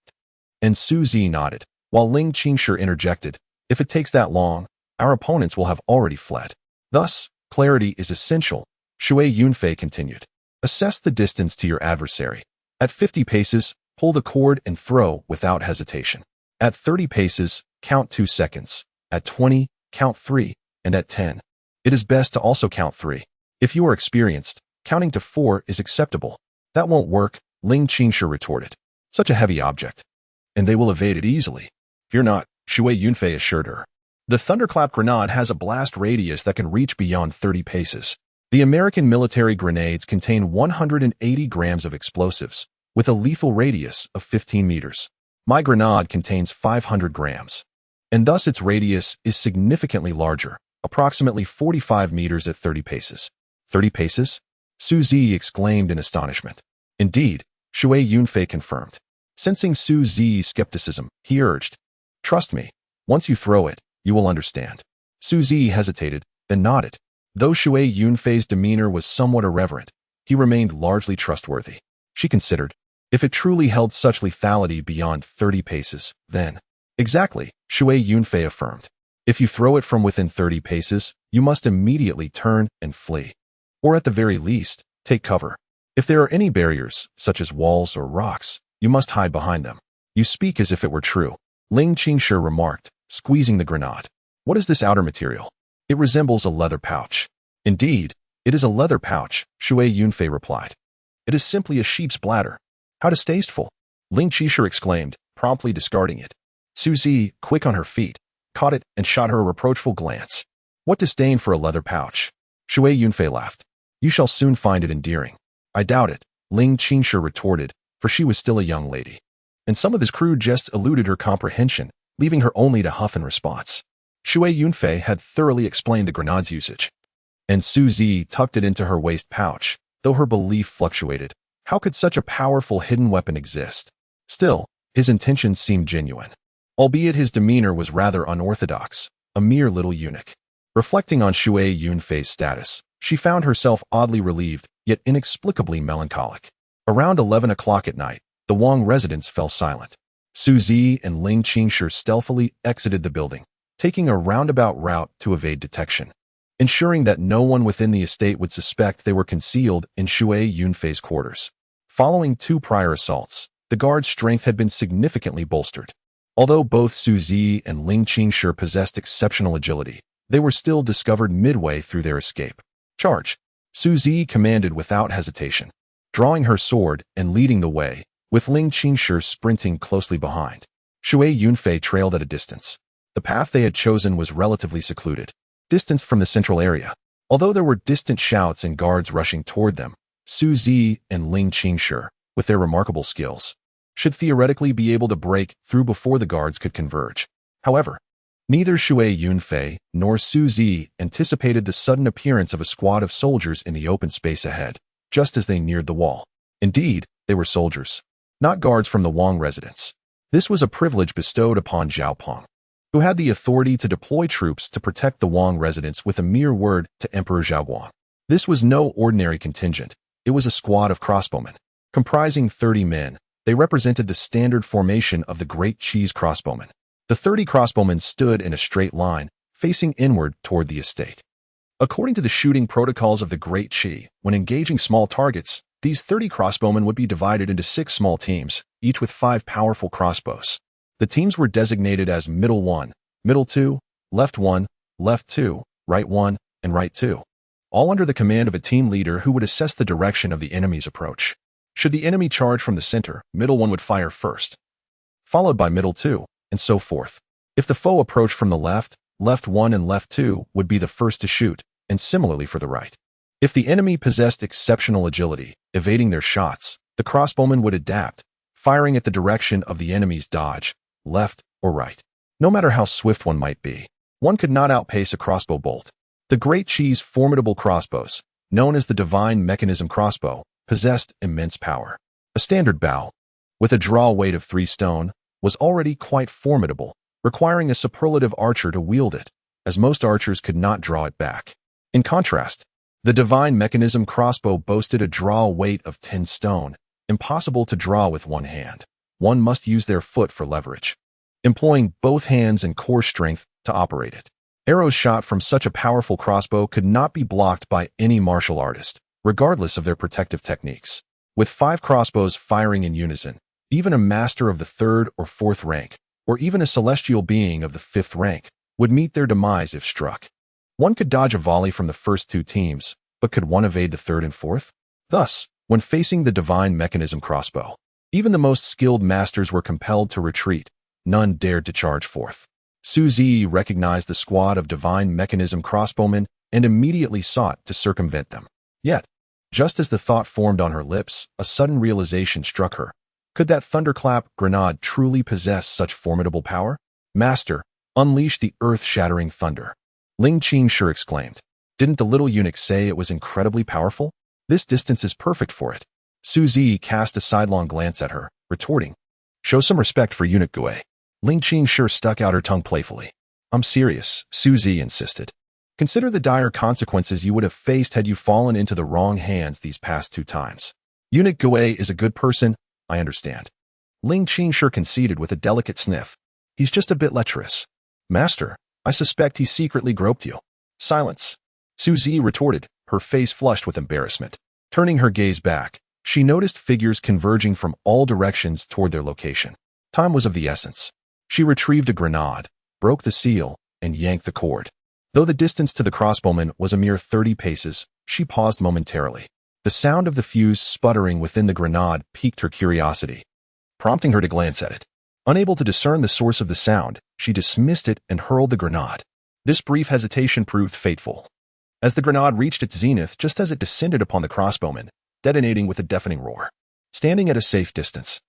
And Su Zi nodded, while Ling Qingshi interjected, "If it takes that long, our opponents will have already fled. Thus, clarity is essential." Shui Yunfei continued. "Assess the distance to your adversary. At 50 paces, pull the cord and throw without hesitation. At 30 paces, count 2 seconds. At 20, count 3, and at 10. It is best to also count 3. If you are experienced, counting to 4 is acceptable." "That won't work," Ling Qingshi retorted. "Such a heavy object, and they will evade it easily." "Fear not," Shui Yunfei assured her. "The thunderclap grenade has a blast radius that can reach beyond 30 paces. The American military grenades contain 180 grams of explosives, with a lethal radius of 15 meters. My grenade contains 500 grams, and thus its radius is significantly larger, approximately 45 meters at 30 paces. 30 paces? Su Zi exclaimed in astonishment. Indeed, Shui Yunfei confirmed. Sensing Su Zi's skepticism, he urged, "Trust me, once you throw it, you will understand." Suzy hesitated, then nodded. Though Shui Yunfei's demeanor was somewhat irreverent, he remained largely trustworthy. She considered, if it truly held such lethality beyond 30 paces, then… Exactly, Shui Yunfei affirmed. If you throw it from within 30 paces, you must immediately turn and flee. Or at the very least, take cover. If there are any barriers, such as walls or rocks, you must hide behind them. You speak as if it were true, Ling Qingshi remarked, squeezing the grenade. What is this outer material? It resembles a leather pouch. Indeed, it is a leather pouch, Shui Yunfei replied. It is simply a sheep's bladder. How distasteful, Ling Qingshi exclaimed, promptly discarding it. Suzy, quick on her feet, caught it and shot her a reproachful glance. What disdain for a leather pouch? Shui Yunfei laughed. You shall soon find it endearing. I doubt it, Ling Qingshi retorted, for she was still a young lady. And some of his crude jests eluded her comprehension, leaving her only to huff in response. Shui Yunfei had thoroughly explained the grenade's usage. And Suzy tucked it into her waist pouch, though her belief fluctuated. How could such a powerful hidden weapon exist? Still, his intentions seemed genuine. Albeit his demeanor was rather unorthodox, a mere little eunuch. Reflecting on Shui Yunfei's status, she found herself oddly relieved, yet inexplicably melancholic. Around 11 o'clock at night, the Wang residence fell silent. Suzy and Ling Qingshi stealthily exited the building, taking a roundabout route to evade detection, ensuring that no one within the estate would suspect they were concealed in Shui Yunfei's quarters. Following 2 prior assaults, the guard's strength had been significantly bolstered. Although both Suzy and Ling Qingshi possessed exceptional agility, they were still discovered midway through their escape. Charge! Suzy commanded without hesitation, drawing her sword and leading the way, with Ling Qingshi sprinting closely behind. Shui Yunfei trailed at a distance. The path they had chosen was relatively secluded, distanced from the central area. Although there were distant shouts and guards rushing toward them, Suzy and Ling Qingshi, with their remarkable skills, should theoretically be able to break through before the guards could converge. However, neither Shui Yunfei nor Suzy anticipated the sudden appearance of a squad of soldiers in the open space ahead, just as they neared the wall. Indeed, they were soldiers, not guards from the Wang residence. This was a privilege bestowed upon Zhao Peng, who had the authority to deploy troops to protect the Wang residence with a mere word to Emperor Zhaoguang. This was no ordinary contingent. It was a squad of crossbowmen. Comprising 30 men, they represented the standard formation of the Great Qi's crossbowmen. The 30 crossbowmen stood in a straight line, facing inward toward the estate. According to the shooting protocols of the Great Qi, when engaging small targets, these 30 crossbowmen would be divided into 6 small teams, each with 5 powerful crossbows. The teams were designated as Middle 1, Middle 2, Left 1, Left 2, Right 1, and Right 2, all under the command of a team leader who would assess the direction of the enemy's approach. Should the enemy charge from the center, Middle 1 would fire first, followed by Middle 2, and so forth. If the foe approached from the left, Left 1 and Left 2 would be the first to shoot, and similarly for the right. If the enemy possessed exceptional agility, evading their shots, the crossbowman would adapt, firing at the direction of the enemy's dodge, left or right. No matter how swift one might be, one could not outpace a crossbow bolt. The Great Qi's formidable crossbows, known as the Divine Mechanism crossbow, possessed immense power. A standard bow, with a draw weight of 3 stone, was already quite formidable, requiring a superlative archer to wield it, as most archers could not draw it back. In contrast, the Divine Mechanism crossbow boasted a draw weight of 10 stone, impossible to draw with one hand. One must use their foot for leverage, employing both hands and core strength to operate it. Arrows shot from such a powerful crossbow could not be blocked by any martial artist, regardless of their protective techniques. With 5 crossbows firing in unison, even a master of the 3rd or 4th rank, or even a celestial being of the 5th rank, would meet their demise if struck. One could dodge a volley from the first 2 teams, but could one evade the 3rd and 4th? Thus, when facing the Divine Mechanism crossbow, even the most skilled masters were compelled to retreat. None dared to charge forth. Suzy recognized the squad of Divine Mechanism crossbowmen and immediately sought to circumvent them. Yet, just as the thought formed on her lips, a sudden realization struck her. Could that thunderclap grenade truly possess such formidable power? Master, unleash the earth-shattering thunder, Ling Qingshi exclaimed. Didn't the little eunuch say it was incredibly powerful? This distance is perfect for it. Suzy cast a sidelong glance at her, retorting, show some respect for Eunuch Gui. Ling Qingshi stuck out her tongue playfully. I'm serious, Suzy insisted. Consider the dire consequences you would have faced had you fallen into the wrong hands these past 2 times. Eunuch Gui is a good person, I understand. Ling Qingshe conceded with a delicate sniff. He's just a bit lecherous. Master, I suspect he secretly groped you. Silence. Suzy retorted, her face flushed with embarrassment. Turning her gaze back, she noticed figures converging from all directions toward their location. Time was of the essence. She retrieved a grenade, broke the seal, and yanked the cord. Though the distance to the crossbowman was a mere 30 paces, she paused momentarily. The sound of the fuse sputtering within the grenade piqued her curiosity, prompting her to glance at it. Unable to discern the source of the sound, she dismissed it and hurled the grenade. This brief hesitation proved fateful, as the grenade reached its zenith just as it descended upon the crossbowman, detonating with a deafening roar. Standing at a safe distance,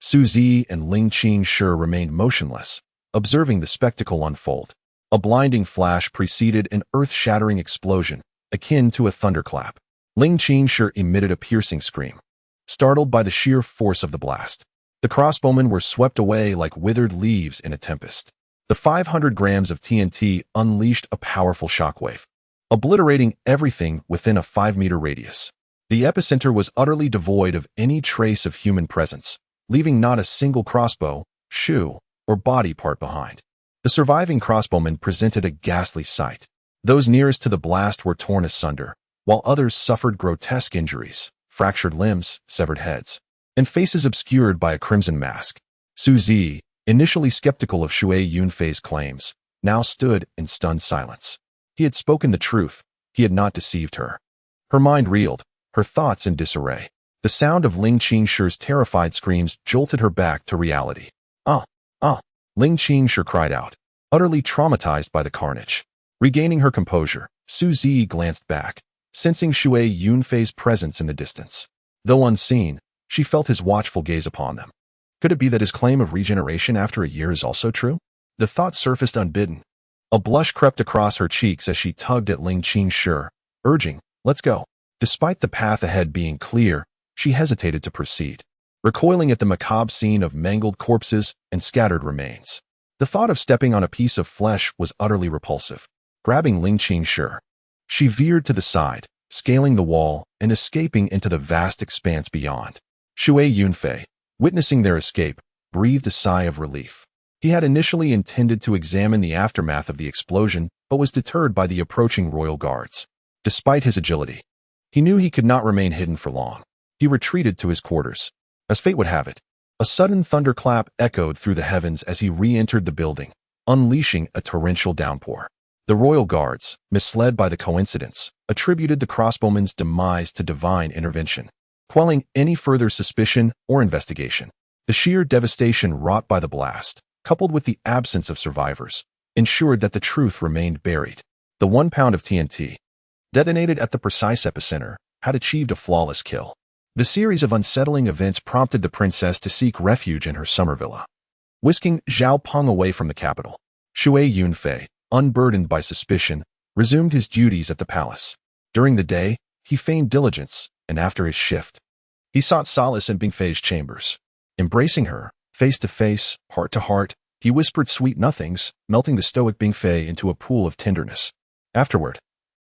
Suzy and Ling Qingshe remained motionless, observing the spectacle unfold. A blinding flash preceded an earth-shattering explosion, akin to a thunderclap. Ling Qingshe emitted a piercing scream, startled by the sheer force of the blast. The crossbowmen were swept away like withered leaves in a tempest. The 500 grams of TNT unleashed a powerful shockwave, obliterating everything within a 5-meter radius. The epicenter was utterly devoid of any trace of human presence, leaving not a single crossbow, shoe, or body part behind. The surviving crossbowmen presented a ghastly sight. Those nearest to the blast were torn asunder, while others suffered grotesque injuries, fractured limbs, severed heads, and faces obscured by a crimson mask. Suzy, initially skeptical of Shui Yunfei's claims, now stood in stunned silence. He had spoken the truth. He had not deceived her. Her mind reeled, her thoughts in disarray. The sound of Ling Qingshe's terrified screams jolted her back to reality. Ling Qingshe cried out, utterly traumatized by the carnage. Regaining her composure, Suzy glanced back, sensing Shui Yunfei's presence in the distance. Though unseen, she felt his watchful gaze upon them. Could it be that his claim of regeneration after a year is also true? The thought surfaced unbidden. A blush crept across her cheeks as she tugged at Ling Qingshe, urging, let's go. Despite the path ahead being clear, she hesitated to proceed, recoiling at the macabre scene of mangled corpses and scattered remains. The thought of stepping on a piece of flesh was utterly repulsive. Grabbing Ling Qingshe, she veered to the side, scaling the wall and escaping into the vast expanse beyond. Shui Yunfei, witnessing their escape, breathed a sigh of relief. He had initially intended to examine the aftermath of the explosion, but was deterred by the approaching royal guards. Despite his agility, he knew he could not remain hidden for long. He retreated to his quarters. As fate would have it, a sudden thunderclap echoed through the heavens as he re-entered the building, unleashing a torrential downpour. The royal guards, misled by the coincidence, attributed the crossbowman's demise to divine intervention, quelling any further suspicion or investigation. The sheer devastation wrought by the blast, coupled with the absence of survivors, ensured that the truth remained buried. The 1 pound of TNT, detonated at the precise epicenter, had achieved a flawless kill. The series of unsettling events prompted the princess to seek refuge in her summer villa, whisking Zhao Peng away from the capital. Shui Yunfei, unburdened by suspicion, resumed his duties at the palace. During the day, he feigned diligence, and after his shift, he sought solace in Bingfei's chambers. Embracing her, face to face, heart to heart, he whispered sweet nothings, melting the stoic Bingfei into a pool of tenderness. Afterward,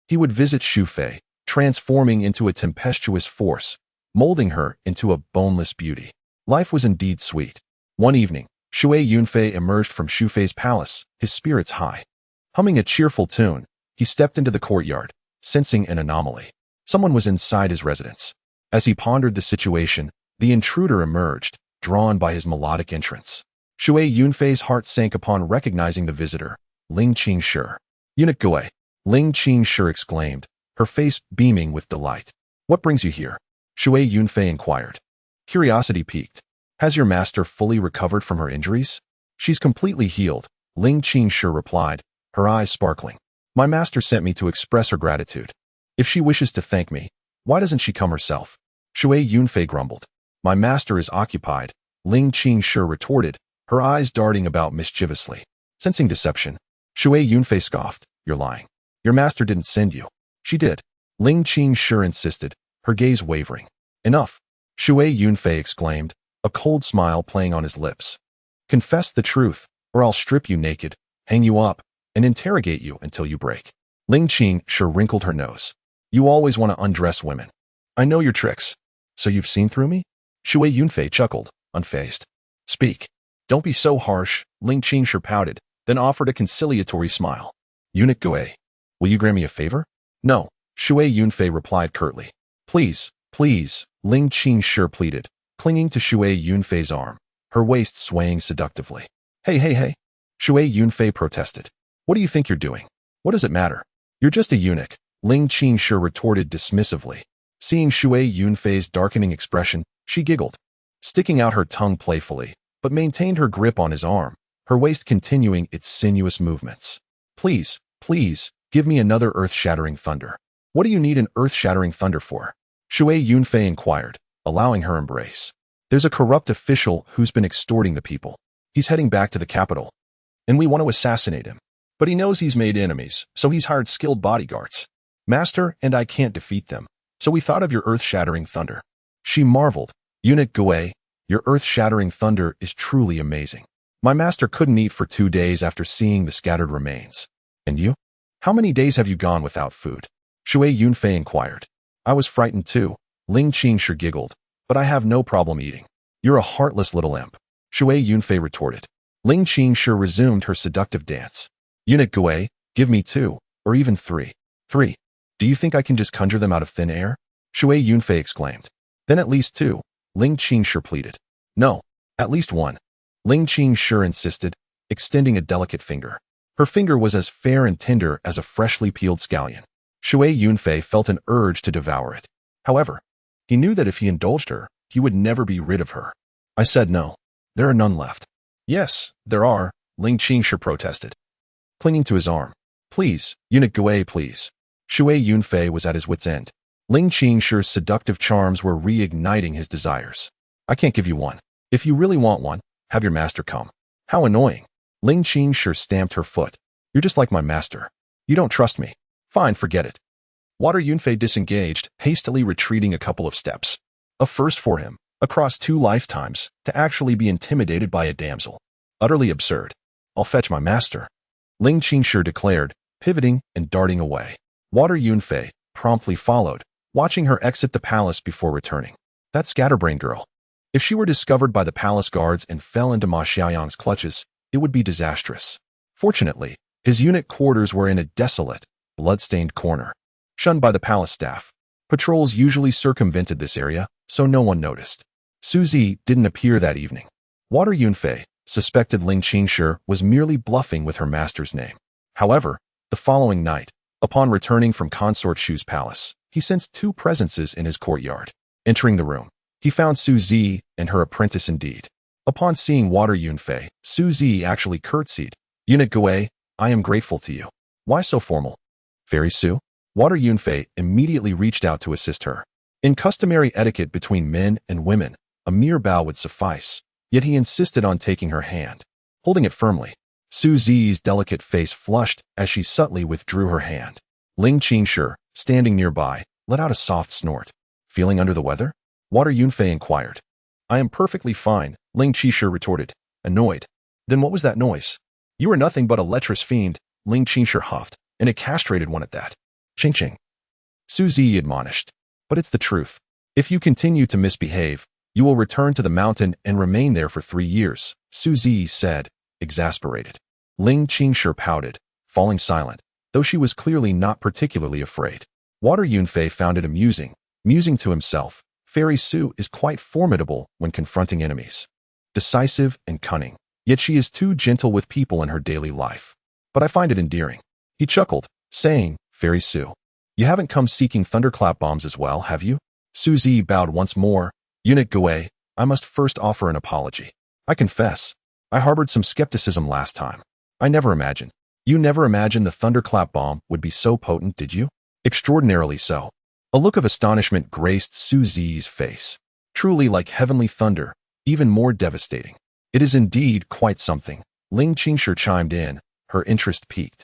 he would visit Shufei, transforming into a tempestuous force, molding her into a boneless beauty. Life was indeed sweet. One evening, Shui Yunfei emerged from Shufei's palace, his spirits high. Humming a cheerful tune, he stepped into the courtyard, sensing an anomaly. Someone was inside his residence. As he pondered the situation, the intruder emerged, drawn by his melodic entrance. Shui Yunfei's heart sank upon recognizing the visitor, Ling Qingshe. Eunuch Gui, Ling Qingshe exclaimed, her face beaming with delight. What brings you here? Shui Yunfei inquired. Curiosity piqued. Has your master fully recovered from her injuries? She's completely healed, Ling Qingshe replied, her eyes sparkling. My master sent me to express her gratitude. If she wishes to thank me, why doesn't she come herself? Shui Yunfei grumbled. My master is occupied, Ling Qingshe retorted, her eyes darting about mischievously. Sensing deception, Shui Yunfei scoffed. You're lying. Your master didn't send you. She did. Ling Qingshe insisted, her gaze wavering. Enough, Shui Yunfei exclaimed, a cold smile playing on his lips. Confess the truth, or I'll strip you naked, hang you up, and interrogate you until you break. Ling Qing sure wrinkled her nose. You always want to undress women. I know your tricks. So you've seen through me? Shui Yunfei chuckled, unfazed. Speak. Don't be so harsh, Ling Qing sure pouted, then offered a conciliatory smile. Eunuch Gui, will you grant me a favor? No, Shui Yunfei replied curtly. Please, please, Ling Qing sure pleaded, clinging to Shui Yunfei's arm, her waist swaying seductively. Hey, Shui Yunfei protested. What do you think you're doing? What does it matter? You're just a eunuch, Ling Qing sure retorted dismissively. Seeing Shui Yunfei's darkening expression, she giggled, sticking out her tongue playfully, but maintained her grip on his arm, her waist continuing its sinuous movements. Please, please, give me another earth-shattering thunder. What do you need an earth-shattering thunder for? Shui Yunfei inquired, allowing her embrace. There's a corrupt official who's been extorting the people. He's heading back to the capital, and we want to assassinate him. But he knows he's made enemies, so he's hired skilled bodyguards. Master and I can't defeat them, so we thought of your earth-shattering thunder. She marveled. Eunuch Gui, your earth-shattering thunder is truly amazing. My master couldn't eat for 2 days after seeing the scattered remains. And you? How many days have you gone without food? Shui Yunfei inquired. I was frightened too, Ling Qing sure giggled, but I have no problem eating. You're a heartless little imp, Shui Yunfei retorted. Ling Qing sure resumed her seductive dance. Eunuch Gui, give me 2, or even 3. 3. Do you think I can just conjure them out of thin air? Shui Yunfei exclaimed. Then at least 2, Ling Qing sure pleaded. No, at least 1. Ling Qing sure insisted, extending a delicate finger. Her finger was as fair and tender as a freshly peeled scallion. Shui Yunfei felt an urge to devour it. However, he knew that if he indulged her, he would never be rid of her. I said no. There are none left. Yes, there are, Ling Qing sure protested, clinging to his arm. Please, Eunuch Gui, please. Shui Yunfei was at his wit's end. Ling Qing sure's seductive charms were reigniting his desires. I can't give you one. If you really want one, have your master come. How annoying. Ling Qing sure stamped her foot. You're just like my master. You don't trust me. Fine, forget it. Water Yunfei disengaged, hastily retreating a couple of steps. A first for him, across 2 lifetimes, to actually be intimidated by a damsel. Utterly absurd. I'll fetch my master, Ling Qing sure declared, pivoting and darting away. Water Yunfei promptly followed, watching her exit the palace before returning. That scatterbrain girl. If she were discovered by the palace guards and fell into Ma Xiaoyang's clutches, it would be disastrous. Fortunately, his eunuch quarters were in a desolate, blood-stained corner. Shunned by the palace staff, patrols usually circumvented this area, so no one noticed. Suzy didn't appear that evening. Water Yunfei suspected Ling Qingshi was merely bluffing with her master's name. However, the following night, upon returning from Consort Shu's palace, he sensed 2 presences in his courtyard. Entering the room, he found Suzy and her apprentice indeed. Upon seeing Water Yunfei, Suzy actually curtsied. Eunuch Gui, I am grateful to you. Why so formal? Fairy Su? Water Yunfei immediately reached out to assist her. In customary etiquette between men and women, a mere bow would suffice, yet he insisted on taking her hand. Holding it firmly, Suzy's delicate face flushed as she subtly withdrew her hand. Ling Qingshi, standing nearby, let out a soft snort. Feeling under the weather? Water Yunfei inquired. I am perfectly fine, Ling Qingshi retorted, annoyed. Then what was that noise? You are nothing but a lecherous fiend, Ling Qingshi huffed, and a castrated one at that. Ching ching. Suzy admonished. But it's the truth. If you continue to misbehave, you will return to the mountain and remain there for 3 years, Suzy said, exasperated. Ling Qingshi pouted, falling silent, though she was clearly not particularly afraid. Water Yunfei found it amusing, musing to himself, Fairy Su is quite formidable when confronting enemies. Decisive and cunning, yet she is too gentle with people in her daily life. But I find it endearing. He chuckled, saying, Fairy Su, you haven't come seeking thunderclap bombs as well, have you? Suzy bowed once more. Eunuch Gui, I must first offer an apology. I confess, I harbored some skepticism last time. I never imagined. You never imagined the thunderclap bomb would be so potent, did you? Extraordinarily so. A look of astonishment graced Suzy's face. Truly like heavenly thunder, even more devastating. It is indeed quite something. Ling Qingshi chimed in, her interest piqued.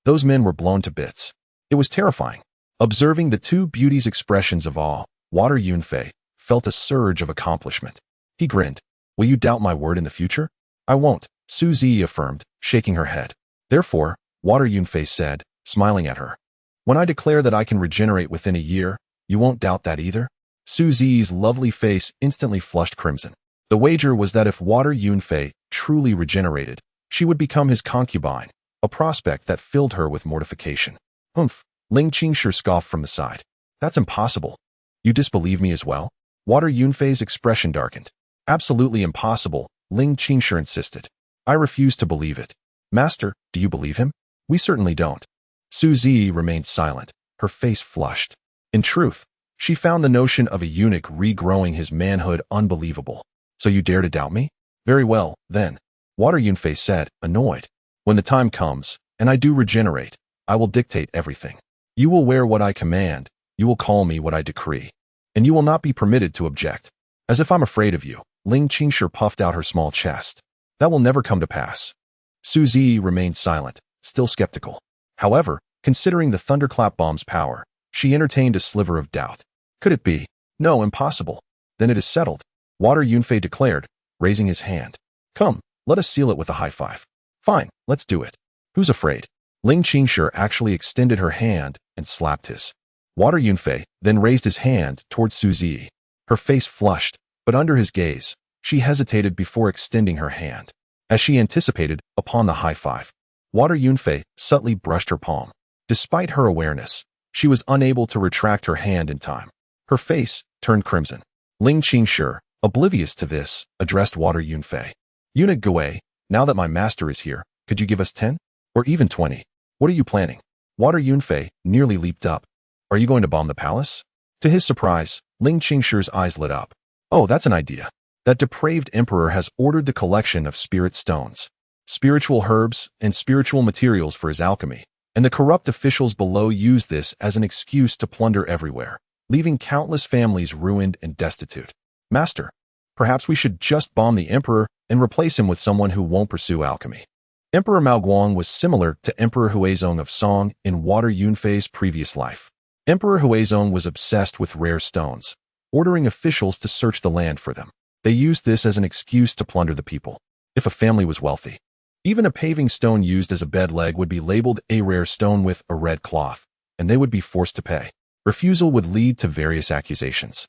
Those men were blown to bits. It was terrifying. Observing the 2 beauties' expressions of awe, Water Yunfei felt a surge of accomplishment. He grinned. Will you doubt my word in the future? I won't, Suzy affirmed, shaking her head. Therefore, Water Yunfei said, smiling at her. When I declare that I can regenerate within a year, you won't doubt that either? Su Zi's lovely face instantly flushed crimson. The wager was that if Water Yunfei truly regenerated, she would become his concubine, a prospect that filled her with mortification. Humph, Ling Qingshi scoffed from the side. That's impossible. You disbelieve me as well? Water Yunfei's expression darkened. Absolutely impossible, Ling Qingshi insisted. I refuse to believe it. Master, do you believe him? We certainly don't. Su Zi remained silent, her face flushed. In truth, she found the notion of a eunuch regrowing his manhood unbelievable. So you dare to doubt me? Very well, then. Water Yunfei said, annoyed. When the time comes, and I do regenerate, I will dictate everything. You will wear what I command, you will call me what I decree. And you will not be permitted to object. As if I'm afraid of you, Ling Qingshi puffed out her small chest. That will never come to pass. Su Zi remained silent, still skeptical. However, considering the thunderclap bomb's power, she entertained a sliver of doubt. Could it be? No, impossible. Then it is settled, Water Yunfei declared, raising his hand. Come, let us seal it with a high five. Fine, let's do it. Who's afraid? Ling Qingshi actually extended her hand and slapped his. Water Yunfei then raised his hand towards Su Zi. Her face flushed, but under his gaze, she hesitated before extending her hand. As she anticipated, upon the high five, Water Yunfei subtly brushed her palm. Despite her awareness, she was unable to retract her hand in time. Her face turned crimson. Ling Qingshi, oblivious to this, addressed Water Yunfei. Eunuch Gui, now that my master is here, could you give us 10? Or even 20? What are you planning? Water Yunfei nearly leaped up. Are you going to bomb the palace? To his surprise, Ling Qingshi's eyes lit up. Oh, that's an idea. That depraved emperor has ordered the collection of spirit stones, spiritual herbs, and spiritual materials for his alchemy, and the corrupt officials below use this as an excuse to plunder everywhere, leaving countless families ruined and destitute. Master, perhaps we should just bomb the emperor and replace him with someone who won't pursue alchemy. Emperor Mao Guang was similar to Emperor Huizong of Song in Water Yunfei's previous life. Emperor Huizong was obsessed with rare stones, ordering officials to search the land for them. They used this as an excuse to plunder the people. If a family was wealthy, even a paving stone used as a bed leg would be labeled a rare stone with a red cloth, and they would be forced to pay. Refusal would lead to various accusations: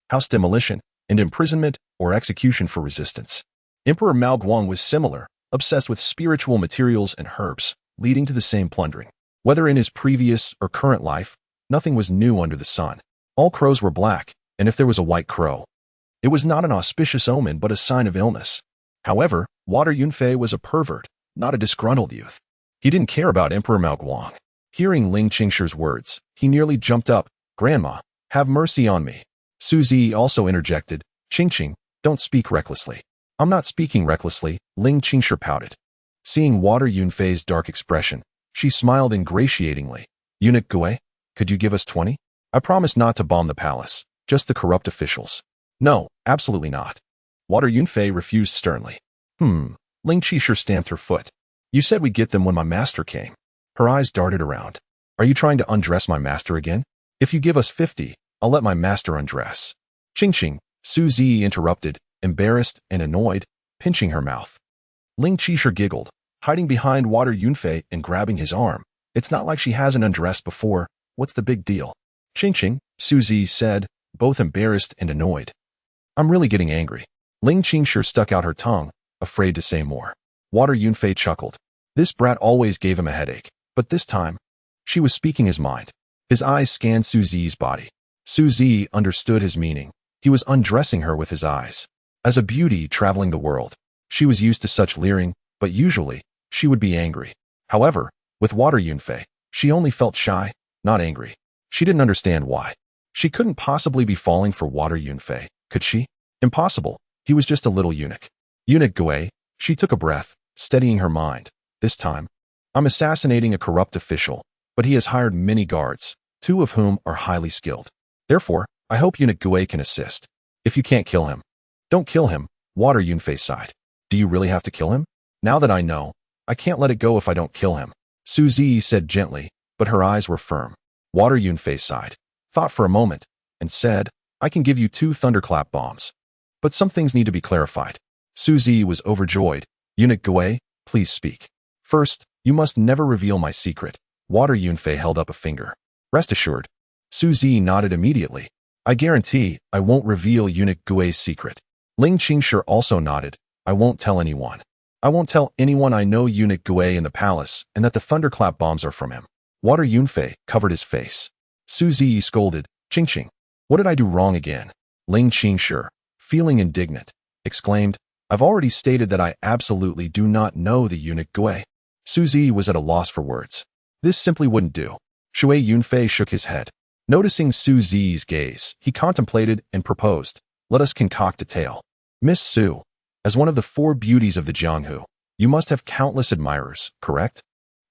house demolition and imprisonment or execution for resistance. Emperor Mao Guang was similar, obsessed with spiritual materials and herbs, leading to the same plundering. Whether in his previous or current life, nothing was new under the sun. All crows were black, and if there was a white crow, it was not an auspicious omen but a sign of illness. However, Water Yunfei was a pervert, not a disgruntled youth. He didn't care about Emperor Mao Guang. Hearing Ling Qingshi's words, he nearly jumped up. Grandma, have mercy on me. Su Zi also interjected. Qingqing, don't speak recklessly. I'm not speaking recklessly, Ling Qingshi pouted. Seeing Water Yunfei's dark expression, she smiled ingratiatingly. Eunuch Gui, could you give us 20? I promise not to bomb the palace, just the corrupt officials. No, absolutely not. Water Yunfei refused sternly. Ling Qingshi stamped her foot. You said we'd get them when my master came. Her eyes darted around. Are you trying to undress my master again? If you give us 50, I'll let my master undress. Qingqing, Su Zi interrupted, embarrassed and annoyed, pinching her mouth. Ling Qingshi giggled, hiding behind Water Yunfei and grabbing his arm. It's not like she hasn't undressed before. What's the big deal? Qingqing, Su Zi said, both embarrassed and annoyed. I'm really getting angry. Ling Qingshi stuck out her tongue, afraid to say more. Water Yunfei chuckled. This brat always gave him a headache, but this time, she was speaking his mind. His eyes scanned Su Zi's body. Su Zi understood his meaning. He was undressing her with his eyes. As a beauty traveling the world, she was used to such leering, but usually, she would be angry. However, with Water Yunfei, she only felt shy, not angry. She didn't understand why. She couldn't possibly be falling for Water Yunfei, could she? Impossible. He was just a little eunuch. Eunuch Gui, she took a breath, steadying her mind. This time, I'm assassinating a corrupt official, but he has hired many guards, 2 of whom are highly skilled. Therefore, I hope Eunuch Gui can assist. If you can't kill him, don't kill him, Water Yunfei sighed. Do you really have to kill him? Now that I know, I can't let it go if I don't kill him. Su Zi said gently, but her eyes were firm. Water Yunfei sighed, thought for a moment, and said, I can give you 2 thunderclap bombs. But some things need to be clarified. Su Zi was overjoyed. Eunuch Gui, please speak. First, You must never reveal my secret. Water Yunfei held up a finger. Rest assured. Su Zi nodded immediately. I guarantee I won't reveal eunuch Gui's secret. Ling Qingshi also nodded. I won't tell anyone. I won't tell anyone I know eunuch Gui in the palace and that the thunderclap bombs are from him. Water Yunfei covered his face. Su Zi scolded. Qingqing. What did I do wrong again? Ling Qingshi, feeling indignant, exclaimed, I've already stated that I absolutely do not know the eunuch Gui. Su Zi was at a loss for words. This simply wouldn't do. Shui Yunfei shook his head. Noticing Su Zi's gaze, he contemplated and proposed, let us concoct a tale. Miss Su, as one of the 4 beauties of the Jianghu, you must have countless admirers, correct?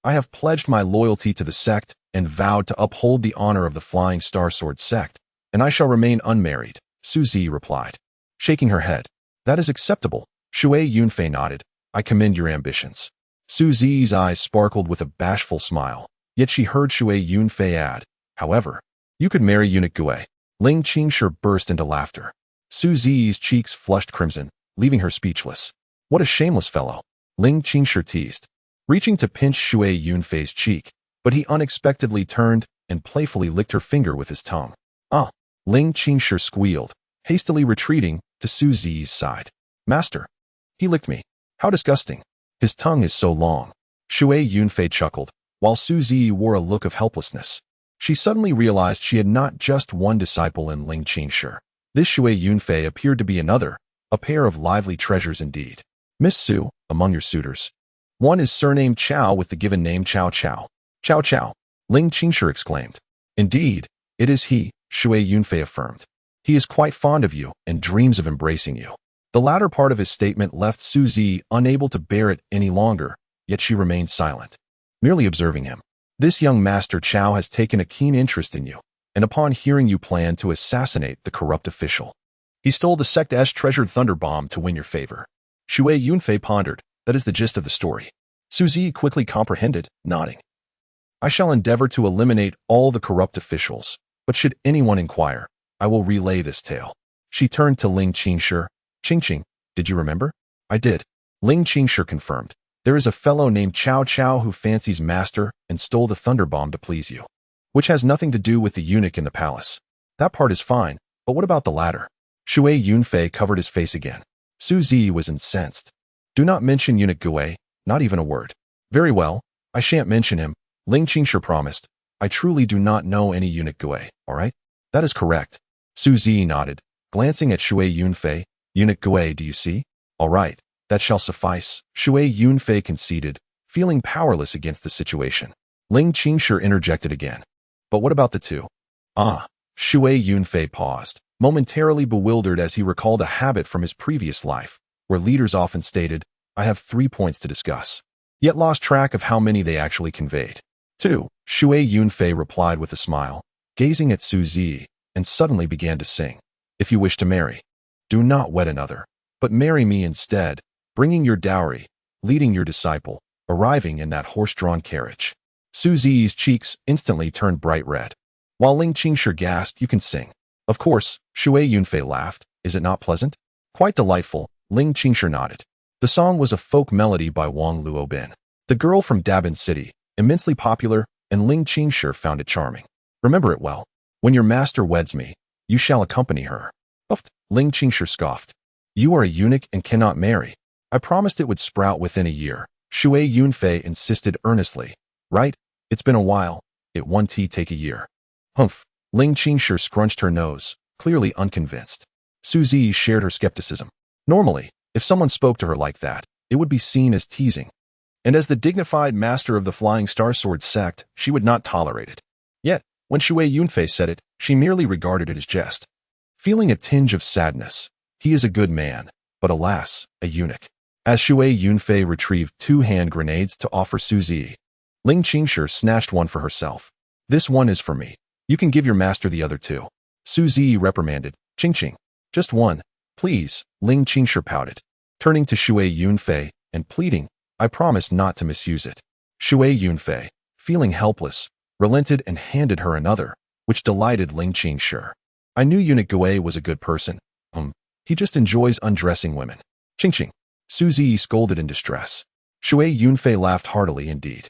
I have pledged my loyalty to the sect and vowed to uphold the honor of the Flying Star Sword sect, and I shall remain unmarried, Su Zi replied, shaking her head. That is acceptable. Shui Yunfei nodded. I commend your ambitions. Su Zi's eyes sparkled with a bashful smile, yet she heard Shui Yunfei add, however, you could marry eunuch Gui. Ling Qingshi burst into laughter. Su Zi's cheeks flushed crimson, leaving her speechless. What a shameless fellow. Ling Qingshi teased, reaching to pinch Shui Yunfei's cheek, but he unexpectedly turned and playfully licked her finger with his tongue. Ah! Ling Qingshi squealed, hastily retreating to Su Zi's side. Master! He licked me. How disgusting. His tongue is so long. Shui Yunfei chuckled, while Su Zi wore a look of helplessness. She suddenly realized she had not just one disciple in Ling Qingshi. This Shui Yunfei appeared to be another, a pair of lively treasures indeed. Miss Su, among your suitors. One is surnamed Chao with the given name Chao Chao. Chao Chao, Ling Qingshi exclaimed. Indeed, it is he, Shui Yunfei affirmed. He is quite fond of you and dreams of embracing you. The latter part of his statement left Su Zi unable to bear it any longer, yet she remained silent, merely observing him. This young master Chao has taken a keen interest in you, and upon hearing you plan to assassinate the corrupt official, he stole the sect's treasured thunder bomb to win your favor. Shui Yunfei pondered. That is the gist of the story. Su Zi quickly comprehended, nodding. I shall endeavor to eliminate all the corrupt officials, but should anyone inquire, I will relay this tale. She turned to Ling Qingshi. Qingqing, did you remember? I did. Ling Qingshi confirmed. There is a fellow named Chao Chao who fancies master and stole the thunder bomb to please you, which has nothing to do with the eunuch in the palace. That part is fine, but what about the latter? Shui Yunfei covered his face again. Su Zi was incensed. Do not mention eunuch Gui, not even a word. Very well, I shan't mention him, Ling Qingshi promised. I truly do not know any eunuch Gui, all right? That is correct. Su Zi nodded, glancing at Shui Yunfei. Eunuch Gui, do you see? All right, that shall suffice, Shui Yunfei conceded, feeling powerless against the situation. Ling Qingshi interjected again. But what about the 2? Ah, Shui Yunfei paused, momentarily bewildered as he recalled a habit from his previous life, where leaders often stated, I have 3 points to discuss, yet lost track of how many they actually conveyed. 2, Shui Yunfei replied with a smile, gazing at Su Zi, and suddenly began to sing. If you wish to marry, do not wed another, but marry me instead, bringing your dowry, leading your disciple, arriving in that horse-drawn carriage. Su Zi's cheeks instantly turned bright red. While Ling Qingshi gasped, you can sing. Of course, Shui Yunfei laughed. Is it not pleasant? Quite delightful, Ling Qingshi nodded. The song was a folk melody by Wang Luobin, the girl from Dabin City, immensely popular, and Ling Qingshi found it charming. Remember it well. When your master weds me, you shall accompany her. Uft, Ling Qingshi scoffed. You are a eunuch and cannot marry. I promised it would sprout within a year. Shui Yunfei insisted earnestly. Right? It's been a while. It won't take a year. Humph. Ling Qingshi scrunched her nose, clearly unconvinced. Su Zi shared her skepticism. Normally, if someone spoke to her like that, it would be seen as teasing. And as the dignified master of the Flying Star Sword sect, she would not tolerate it. Yet, when Shui Yunfei said it, she merely regarded it as jest. Feeling a tinge of sadness, he is a good man, but alas, a eunuch. As Shui Yunfei retrieved 2 hand grenades to offer Su Zi, Ling Qingshi snatched one for herself. This one is for me. You can give your master the other 2. Su Zi reprimanded. Qingqing. Just one, please, Ling Qingshi pouted, turning to Shui Yunfei and pleading, I promise not to misuse it. Shui Yunfei, feeling helpless, relented and handed her another, which delighted Ling Qingshi. I knew eunuch Gui was a good person. He just enjoys undressing women. Qingqing. Su Zi scolded in distress. Shui Yunfei laughed heartily indeed.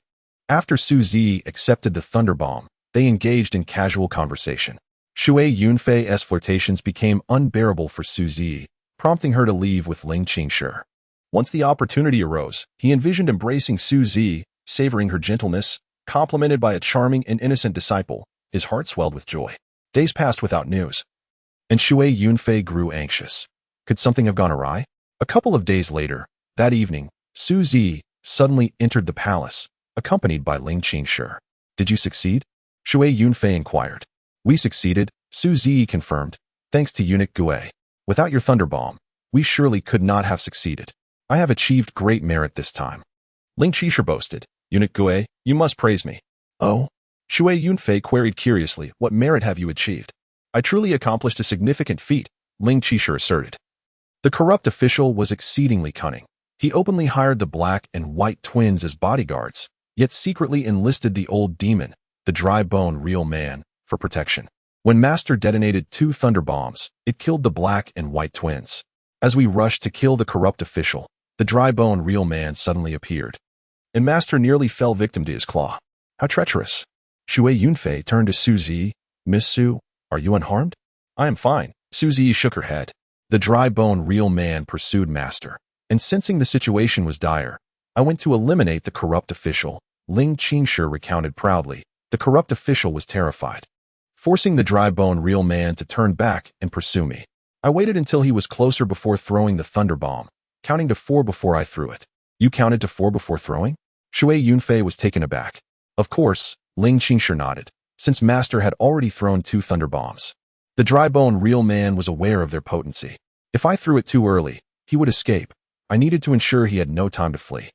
After Su Zi accepted the thunder bomb, they engaged in casual conversation. Shui Yunfei's flirtations became unbearable for Su Zi, prompting her to leave with Ling Qingshi. Once the opportunity arose, he envisioned embracing Su Zi, savoring her gentleness, complimented by a charming and innocent disciple. His heart swelled with joy. Days passed without news, and Shui Yunfei grew anxious. Could something have gone awry? A couple of days later, that evening, Su Zi suddenly entered the palace, accompanied by Ling Qingshi. Did you succeed? Shui Yunfei inquired. We succeeded, Su Zi confirmed, thanks to eunuch Gue. Without your thunder bomb, we surely could not have succeeded. I have achieved great merit this time. Ling Qingshi boasted. Eunuch Gue, you must praise me. Oh? Shui Yunfei queried curiously, what merit have you achieved? I truly accomplished a significant feat, Ling Qingshi asserted. The corrupt official was exceedingly cunning. He openly hired the black and white twins as bodyguards, yet secretly enlisted the old demon, the dry-bone real man, for protection. When Master detonated 2 thunder bombs, it killed the black and white twins. As we rushed to kill the corrupt official, the dry-bone real man suddenly appeared, and Master nearly fell victim to his claw. How treacherous. Shui Yunfei turned to Su Zi. Miss Su, are you unharmed? I am fine. Su Zi shook her head. The dry-bone real man pursued Master, and sensing the situation was dire, I went to eliminate the corrupt official. Ling Qingshi recounted proudly. The corrupt official was terrified, forcing the dry-bone real man to turn back and pursue me. I waited until he was closer before throwing the thunder bomb, counting to 4 before I threw it. You counted to 4 before throwing? Shui Yunfei was taken aback. Of course, Ling Qingshi nodded, since Master had already thrown 2 thunder bombs. The dry-bone real man was aware of their potency. If I threw it too early, he would escape. I needed to ensure he had no time to flee.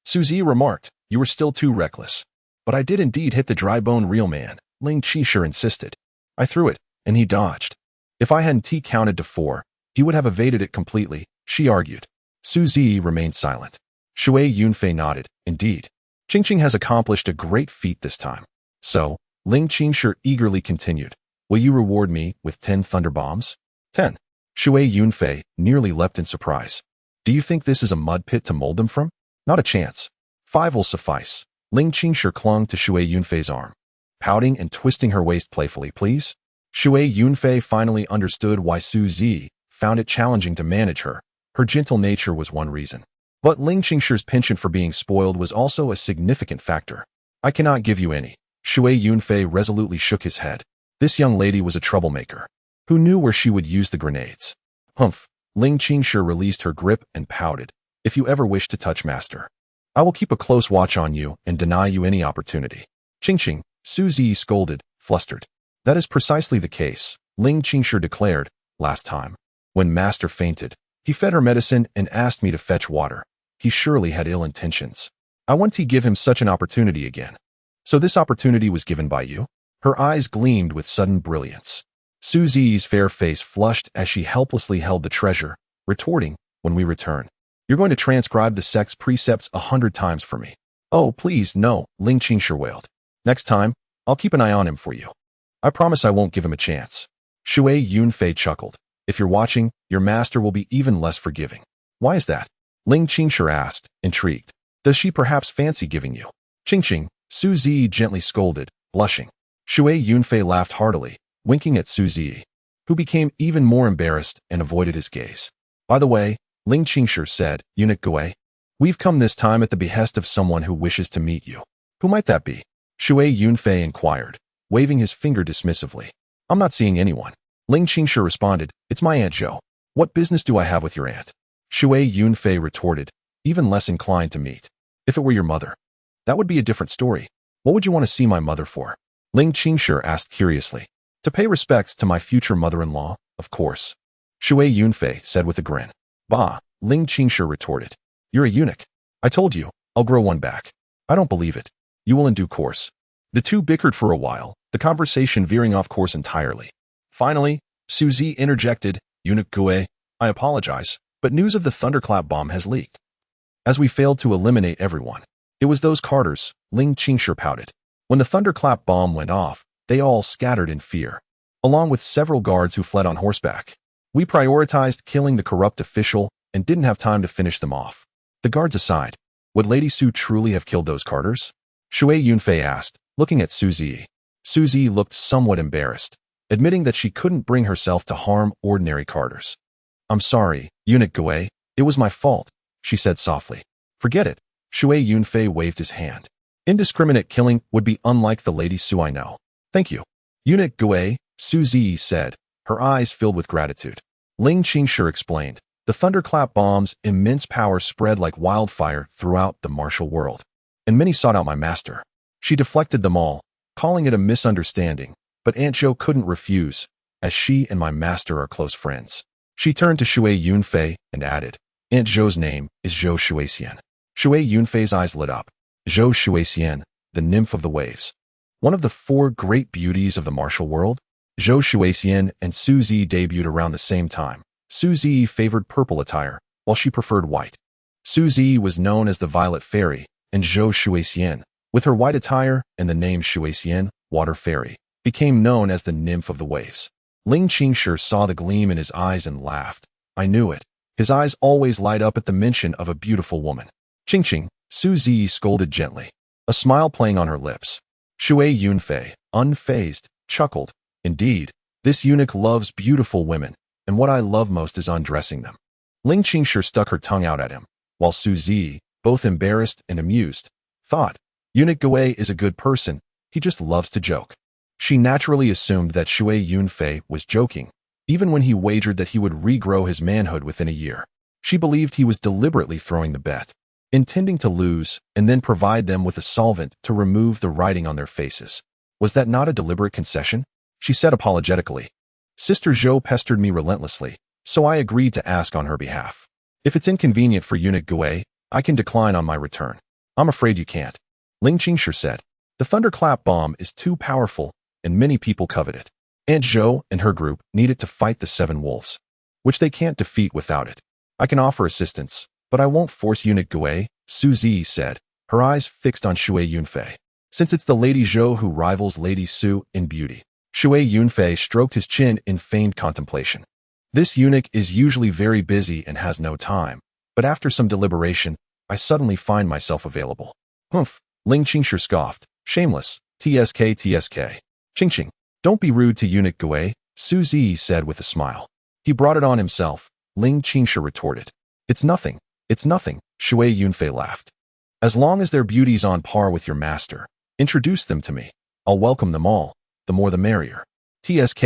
Su Zi remarked, you were still too reckless. But I did indeed hit the dry-bone real man, Ling Qingshi insisted. I threw it, and he dodged. If I hadn't counted to 4, he would have evaded it completely, she argued. Su Zi remained silent. Shui Yunfei nodded. Indeed. Qingqing has accomplished a great feat this time. So, Ling Qingshi eagerly continued. Will you reward me with 10 thunder bombs? 10. Shui Yunfei nearly leapt in surprise. Do you think this is a mud pit to mold them from? Not a chance. 5 will suffice. Ling Qingshi clung to Shui Yunfei's arm, pouting and twisting her waist playfully. Please? Shui Yunfei finally understood why Su Zi found it challenging to manage her. Her gentle nature was one reason. But Ling Qingshi's penchant for being spoiled was also a significant factor. I cannot give you any. Shui Yunfei resolutely shook his head. This young lady was a troublemaker. Who knew where she would use the grenades? Humph. Ling Qingshi released her grip and pouted. If you ever wish to touch Master, I will keep a close watch on you and deny you any opportunity. Qingqing, Su Zi scolded, flustered. That is precisely the case, Ling Qingshi declared. Last time, when Master fainted, he fed her medicine and asked me to fetch water. He surely had ill intentions. I want to give him such an opportunity again. So this opportunity was given by you? Her eyes gleamed with sudden brilliance. Su Zi's fair face flushed as she helplessly held the treasure, retorting, when we return, you're going to transcribe the sect's precepts 100 times for me. Oh, please, no, Ling Qingshi wailed. Next time, I'll keep an eye on him for you. I promise I won't give him a chance. Shui Yunfei chuckled. If you're watching, your master will be even less forgiving. Why is that? Ling Qingshi asked, intrigued. Does she perhaps fancy giving you? Qingqing, Su Zi gently scolded, blushing. Shui Yunfei laughed heartily, winking at Su Zi, who became even more embarrassed and avoided his gaze. By the way, Ling Qingshi said, Eunuch Gue, we've come this time at the behest of someone who wishes to meet you. Who might that be? Shui Yunfei inquired, waving his finger dismissively. I'm not seeing anyone. Ling Qingshi responded, it's my Aunt Zhou. What business do I have with your aunt? Shui Yunfei retorted, even less inclined to meet. If it were your mother, that would be a different story. What would you want to see my mother for? Ling Qingshi asked curiously. To pay respects to my future mother-in-law, of course. Shui Yunfei said with a grin. Bah, Ling Qingshi retorted. You're a eunuch. I told you, I'll grow one back. I don't believe it. You will in due course. The two bickered for a while, the conversation veering off course entirely. Finally, Su Zi interjected, Eunuch Gue, I apologize, but news of the thunderclap bomb has leaked. As we failed to eliminate everyone, it was those carters, Ling Qingshi pouted. When the thunderclap bomb went off, they all scattered in fear, along with several guards who fled on horseback. We prioritized killing the corrupt official and didn't have time to finish them off. The guards aside, Would Lady Su truly have killed those carters? Shui Yunfei asked, looking at Su Zi. Su Zi looked somewhat embarrassed, admitting that she couldn't bring herself to harm ordinary carters. I'm sorry, Eunuch Gui, it was my fault, she said softly. Forget it. Shui Yunfei waved his hand. Indiscriminate killing would be unlike the Lady Su I know. Thank you. Eunuch Gui, Su Zi said, her eyes filled with gratitude. Ling Qingshi explained. The thunderclap bomb's immense power spread like wildfire throughout the martial world, and many sought out my master. She deflected them all, calling it a misunderstanding, but Aunt Zhou couldn't refuse, as she and my master are close friends. She turned to Shui Yunfei and added, Aunt Zhou's name is Zhou Shuixian. Shui Yunfei's eyes lit up. Zhou Shuixian, the nymph of the waves. One of the 4 great beauties of the martial world? Zhou Shuixian and Su Zi debuted around the same time. Su Zi favored purple attire, while she preferred white. Su Zi was known as the Violet Fairy, and Zhou Shuixian, with her white attire and the name Shuixian, Water Fairy, became known as the Nymph of the Waves. Ling Qingshi saw the gleam in his eyes and laughed. I knew it. His eyes always light up at the mention of a beautiful woman. Qingqing, Su Zi scolded gently, a smile playing on her lips. Shui Yunfei, unfazed, chuckled. Indeed, this eunuch loves beautiful women, and what I love most is undressing them. Ling Qingshi stuck her tongue out at him, while Su Zi, both embarrassed and amused, thought, Eunuch Gui is a good person, he just loves to joke. She naturally assumed that Shui Yunfei was joking, even when he wagered that he would regrow his manhood within a year. She believed he was deliberately throwing the bet, intending to lose and then provide them with a solvent to remove the writing on their faces. Was that not a deliberate concession? She said apologetically. Sister Zhou pestered me relentlessly, so I agreed to ask on her behalf. If it's inconvenient for Eunuch Gui, I can decline on my return. I'm afraid you can't. Ling Qingshi said. The thunderclap bomb is too powerful, and many people covet it. Aunt Zhou and her group need it to fight the 7 wolves, which they can't defeat without it. I can offer assistance, but I won't force Eunuch Gui, Su Zi said, her eyes fixed on Shui Yunfei. Since it's the Lady Zhou who rivals Lady Su in beauty. Shui Yunfei stroked his chin in feigned contemplation. This eunuch is usually very busy and has no time, but after some deliberation, I suddenly find myself available. Humph, Ling Qingshi scoffed. Shameless, TSK. Qingqing, don't be rude to Eunuch Gui, Su Zi said with a smile. He brought it on himself, Ling Qingshi retorted. It's nothing, Shui Yunfei laughed. As long as their beauty's on par with your master, introduce them to me. I'll welcome them all. The more the merrier. TSK.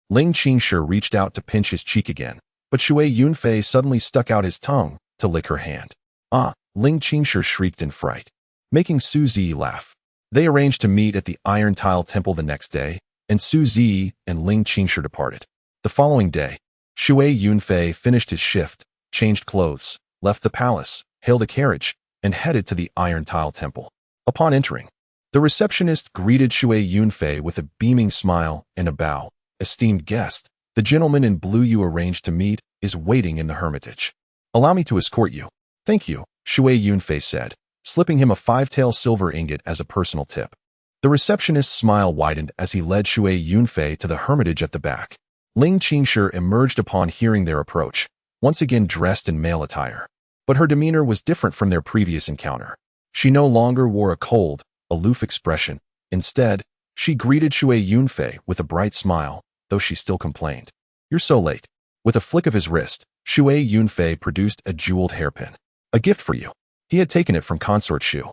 Ling Qingshi reached out to pinch his cheek again, but Shui Yunfei suddenly stuck out his tongue to lick her hand. Ah, Ling Qingshi shrieked in fright, making Su Zi laugh. They arranged to meet at the Iron Tile Temple the next day, and Su Zi and Ling Qingshi departed. The following day, Shui Yunfei finished his shift, changed clothes, left the palace, hailed a carriage, and headed to the Iron Tile Temple. Upon entering, the receptionist greeted Shui Yunfei with a beaming smile and a bow. Esteemed guest, the gentleman in blue you arranged to meet is waiting in the hermitage. Allow me to escort you. Thank you, Shui Yunfei said, slipping him a 5-tael silver ingot as a personal tip. The receptionist's smile widened as he led Shui Yunfei to the hermitage at the back. Ling Qingshi emerged upon hearing their approach, once again dressed in male attire. But her demeanor was different from their previous encounter. She no longer wore a cold, aloof expression. Instead, she greeted Shui Yunfei with a bright smile, though she still complained. You're so late. With a flick of his wrist, Shui Yunfei produced a jeweled hairpin. A gift for you. He had taken it from Consort Shu.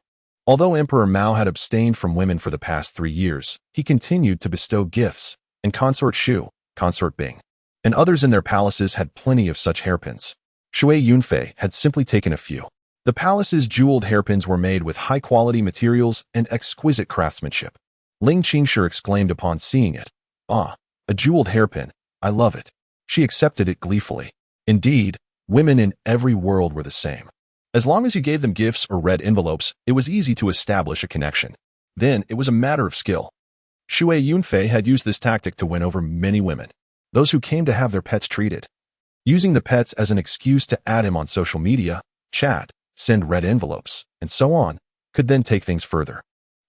Although Emperor Mao had abstained from women for the past 3 years, he continued to bestow gifts, and Consort Shu, Consort Bing, and others in their palaces had plenty of such hairpins. Shui Yunfei had simply taken a few. The palace's jeweled hairpins were made with high-quality materials and exquisite craftsmanship. Ling Qingshi exclaimed upon seeing it. Ah, a jeweled hairpin. I love it. She accepted it gleefully. Indeed, women in every world were the same. As long as you gave them gifts or red envelopes, it was easy to establish a connection. Then it was a matter of skill. Shui Yunfei had used this tactic to win over many women, those who came to have their pets treated. Using the pets as an excuse to add him on social media, chat, send red envelopes, and so on, could then take things further.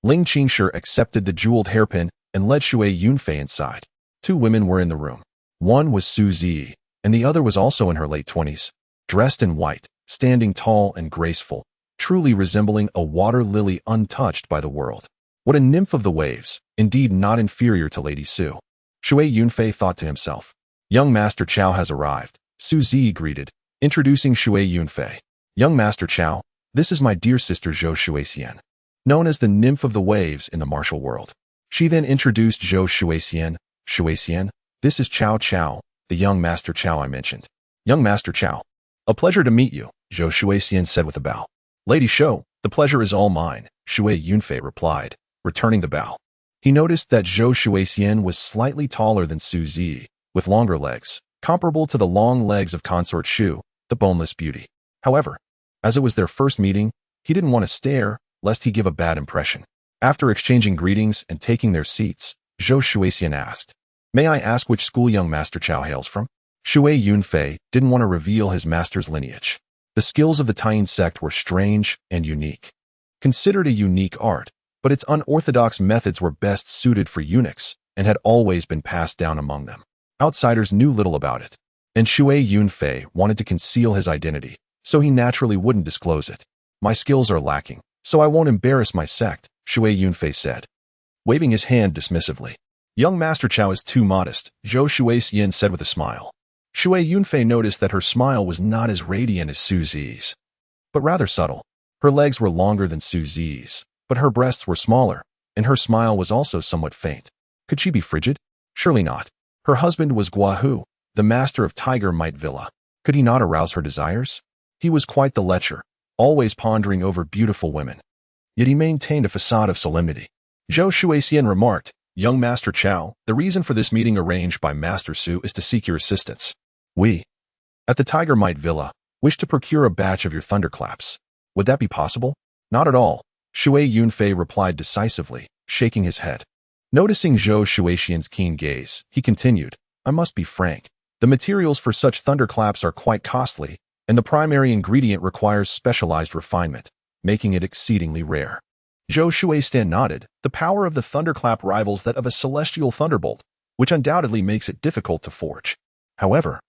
Ling Qingshi accepted the jeweled hairpin and led Shui Yunfei inside. 2 women were in the room. One was Su Zi, and the other was also in her late 20s, dressed in white, standing tall and graceful, truly resembling a water lily untouched by the world. What a nymph of the waves, indeed not inferior to Lady Su. Shui Yunfei thought to himself. Young Master Chow has arrived, Su Zi greeted, introducing Shui Yunfei. Young Master Chow, this is my dear sister Zhou Shuixian, known as the nymph of the waves in the martial world. She then introduced Zhou Shuixian. Shuixian, this is Chow Chow, the young Master Chow I mentioned. Young Master Chow. A pleasure to meet you, Zhou Shuixian said with a bow. Lady Shou, the pleasure is all mine, Shui Yunfei replied, returning the bow. He noticed that Zhou Shuixian was slightly taller than Su Zi, with longer legs, comparable to the long legs of Consort Shu, the boneless beauty. However, as it was their first meeting, he didn't want to stare, lest he give a bad impression. After exchanging greetings and taking their seats, Zhou Shuixian asked, May I ask which school young Master Chow hails from? Shui Yunfei didn't want to reveal his master's lineage. The skills of the Taiyin sect were strange and unique. Considered a unique art, but its unorthodox methods were best suited for eunuchs and had always been passed down among them. Outsiders knew little about it, and Shui Yunfei wanted to conceal his identity, so he naturally wouldn't disclose it. My skills are lacking, so I won't embarrass my sect, Shui Yunfei said, waving his hand dismissively. Young Master Chow is too modest, Zhou Shuixian said with a smile. Shui Yunfei noticed that her smile was not as radiant as Su Zi's, but rather subtle. Her legs were longer than Su Zi's, but her breasts were smaller, and her smile was also somewhat faint. Could she be frigid? Surely not. Her husband was Guahu, the master of Tiger Might Villa. Could he not arouse her desires? He was quite the lecher, always pondering over beautiful women. Yet he maintained a facade of solemnity. Zhou Shuixian remarked, Young Master Chow, the reason for this meeting arranged by Master Su is to seek your assistance. We, at the Tiger Might Villa, wish to procure a batch of your thunderclaps. Would that be possible? Not at all, Shui Yunfei replied decisively, shaking his head. Noticing Zhou Shuixian's keen gaze, he continued, I must be frank. The materials for such thunderclaps are quite costly, and the primary ingredient requires specialized refinement, making it exceedingly rare. Zhou Shuixian nodded. The power of the thunderclap rivals that of a celestial thunderbolt, which undoubtedly makes it difficult to forge. However,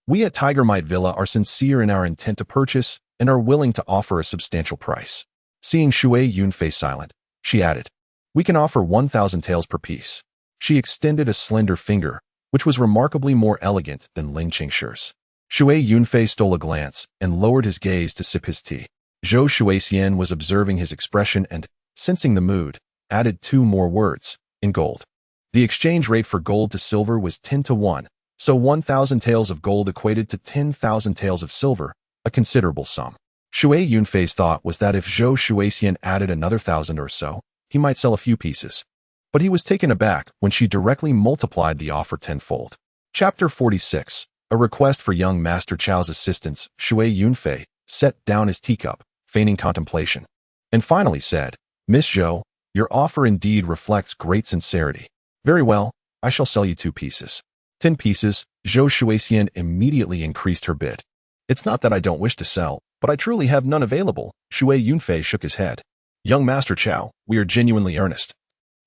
we at Tiger Might Villa are sincere in our intent to purchase and are willing to offer a substantial price. Seeing Shui Yunfei silent, she added, We can offer 1,000 taels per piece. She extended a slender finger, which was remarkably more elegant than Ling Qingshi's. Shui Yunfei stole a glance and lowered his gaze to sip his tea. Zhou Shuixian was observing his expression and, sensing the mood, added 2 more words, in gold. The exchange rate for gold to silver was 10-1, so 1,000 taels of gold equated to 10,000 taels of silver, a considerable sum. Shui Yunfei's thought was that if Zhou Shuixian added another 1,000 or so, he might sell a few pieces. But he was taken aback when she directly multiplied the offer tenfold. Chapter 46, A Request for Young Master Chow's Assistance. Shui Yunfei set down his teacup, feigning contemplation, and finally said, Miss Zhou, your offer indeed reflects great sincerity. Very well, I shall sell you 2 pieces. 10 pieces, Zhou Shuixian immediately increased her bid. It's not that I don't wish to sell, but I truly have none available. Shui Yunfei shook his head. Young Master Chow, we are genuinely earnest.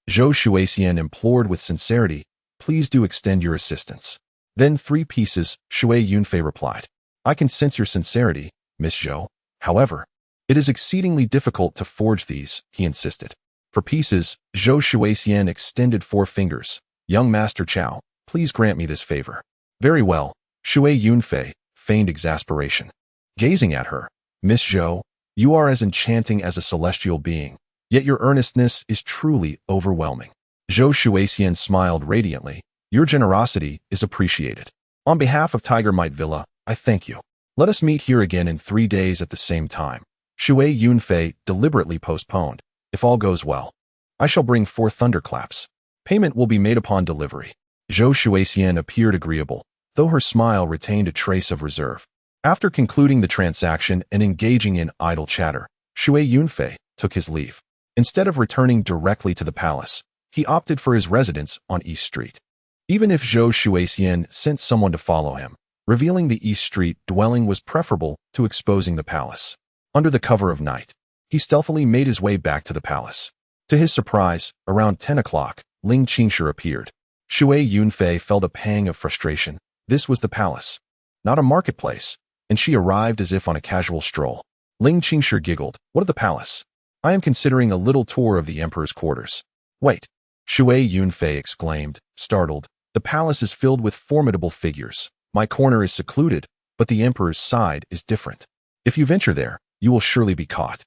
Zhou Shuixian implored with sincerity, Please do extend your assistance. Then 3 pieces, Shui Yunfei replied. I can sense your sincerity, Miss Zhou. However, it is exceedingly difficult to forge these, he insisted. For pieces, Zhou Shuixian extended 4 fingers. Young Master Chow, please grant me this favor. Very well, Shui Yunfei feigned exasperation. Gazing at her, Miss Zhou, you are as enchanting as a celestial being, yet your earnestness is truly overwhelming. Zhou Shuixian smiled radiantly. Your generosity is appreciated. On behalf of Tiger Might Villa, I thank you. Let us meet here again in 3 days at the same time. Shui Yunfei deliberately postponed. If all goes well, I shall bring 4 thunderclaps. Payment will be made upon delivery. Zhou Shuixian appeared agreeable, though her smile retained a trace of reserve. After concluding the transaction and engaging in idle chatter, Shui Yunfei took his leave. Instead of returning directly to the palace, he opted for his residence on East Street. Even if Zhou Shuixian sent someone to follow him, revealing the East Street dwelling was preferable to exposing the palace. Under the cover of night, he stealthily made his way back to the palace. To his surprise, around 10 o'clock, Ling Qingshi appeared. Shui Yunfei felt a pang of frustration. This was the palace, not a marketplace, and she arrived as if on a casual stroll. Ling Qingshi giggled. What of the palace? I am considering a little tour of the emperor's quarters. Wait. Shui Yunfei exclaimed, startled. The palace is filled with formidable figures. My corner is secluded, but the emperor's side is different. If you venture there, you will surely be caught.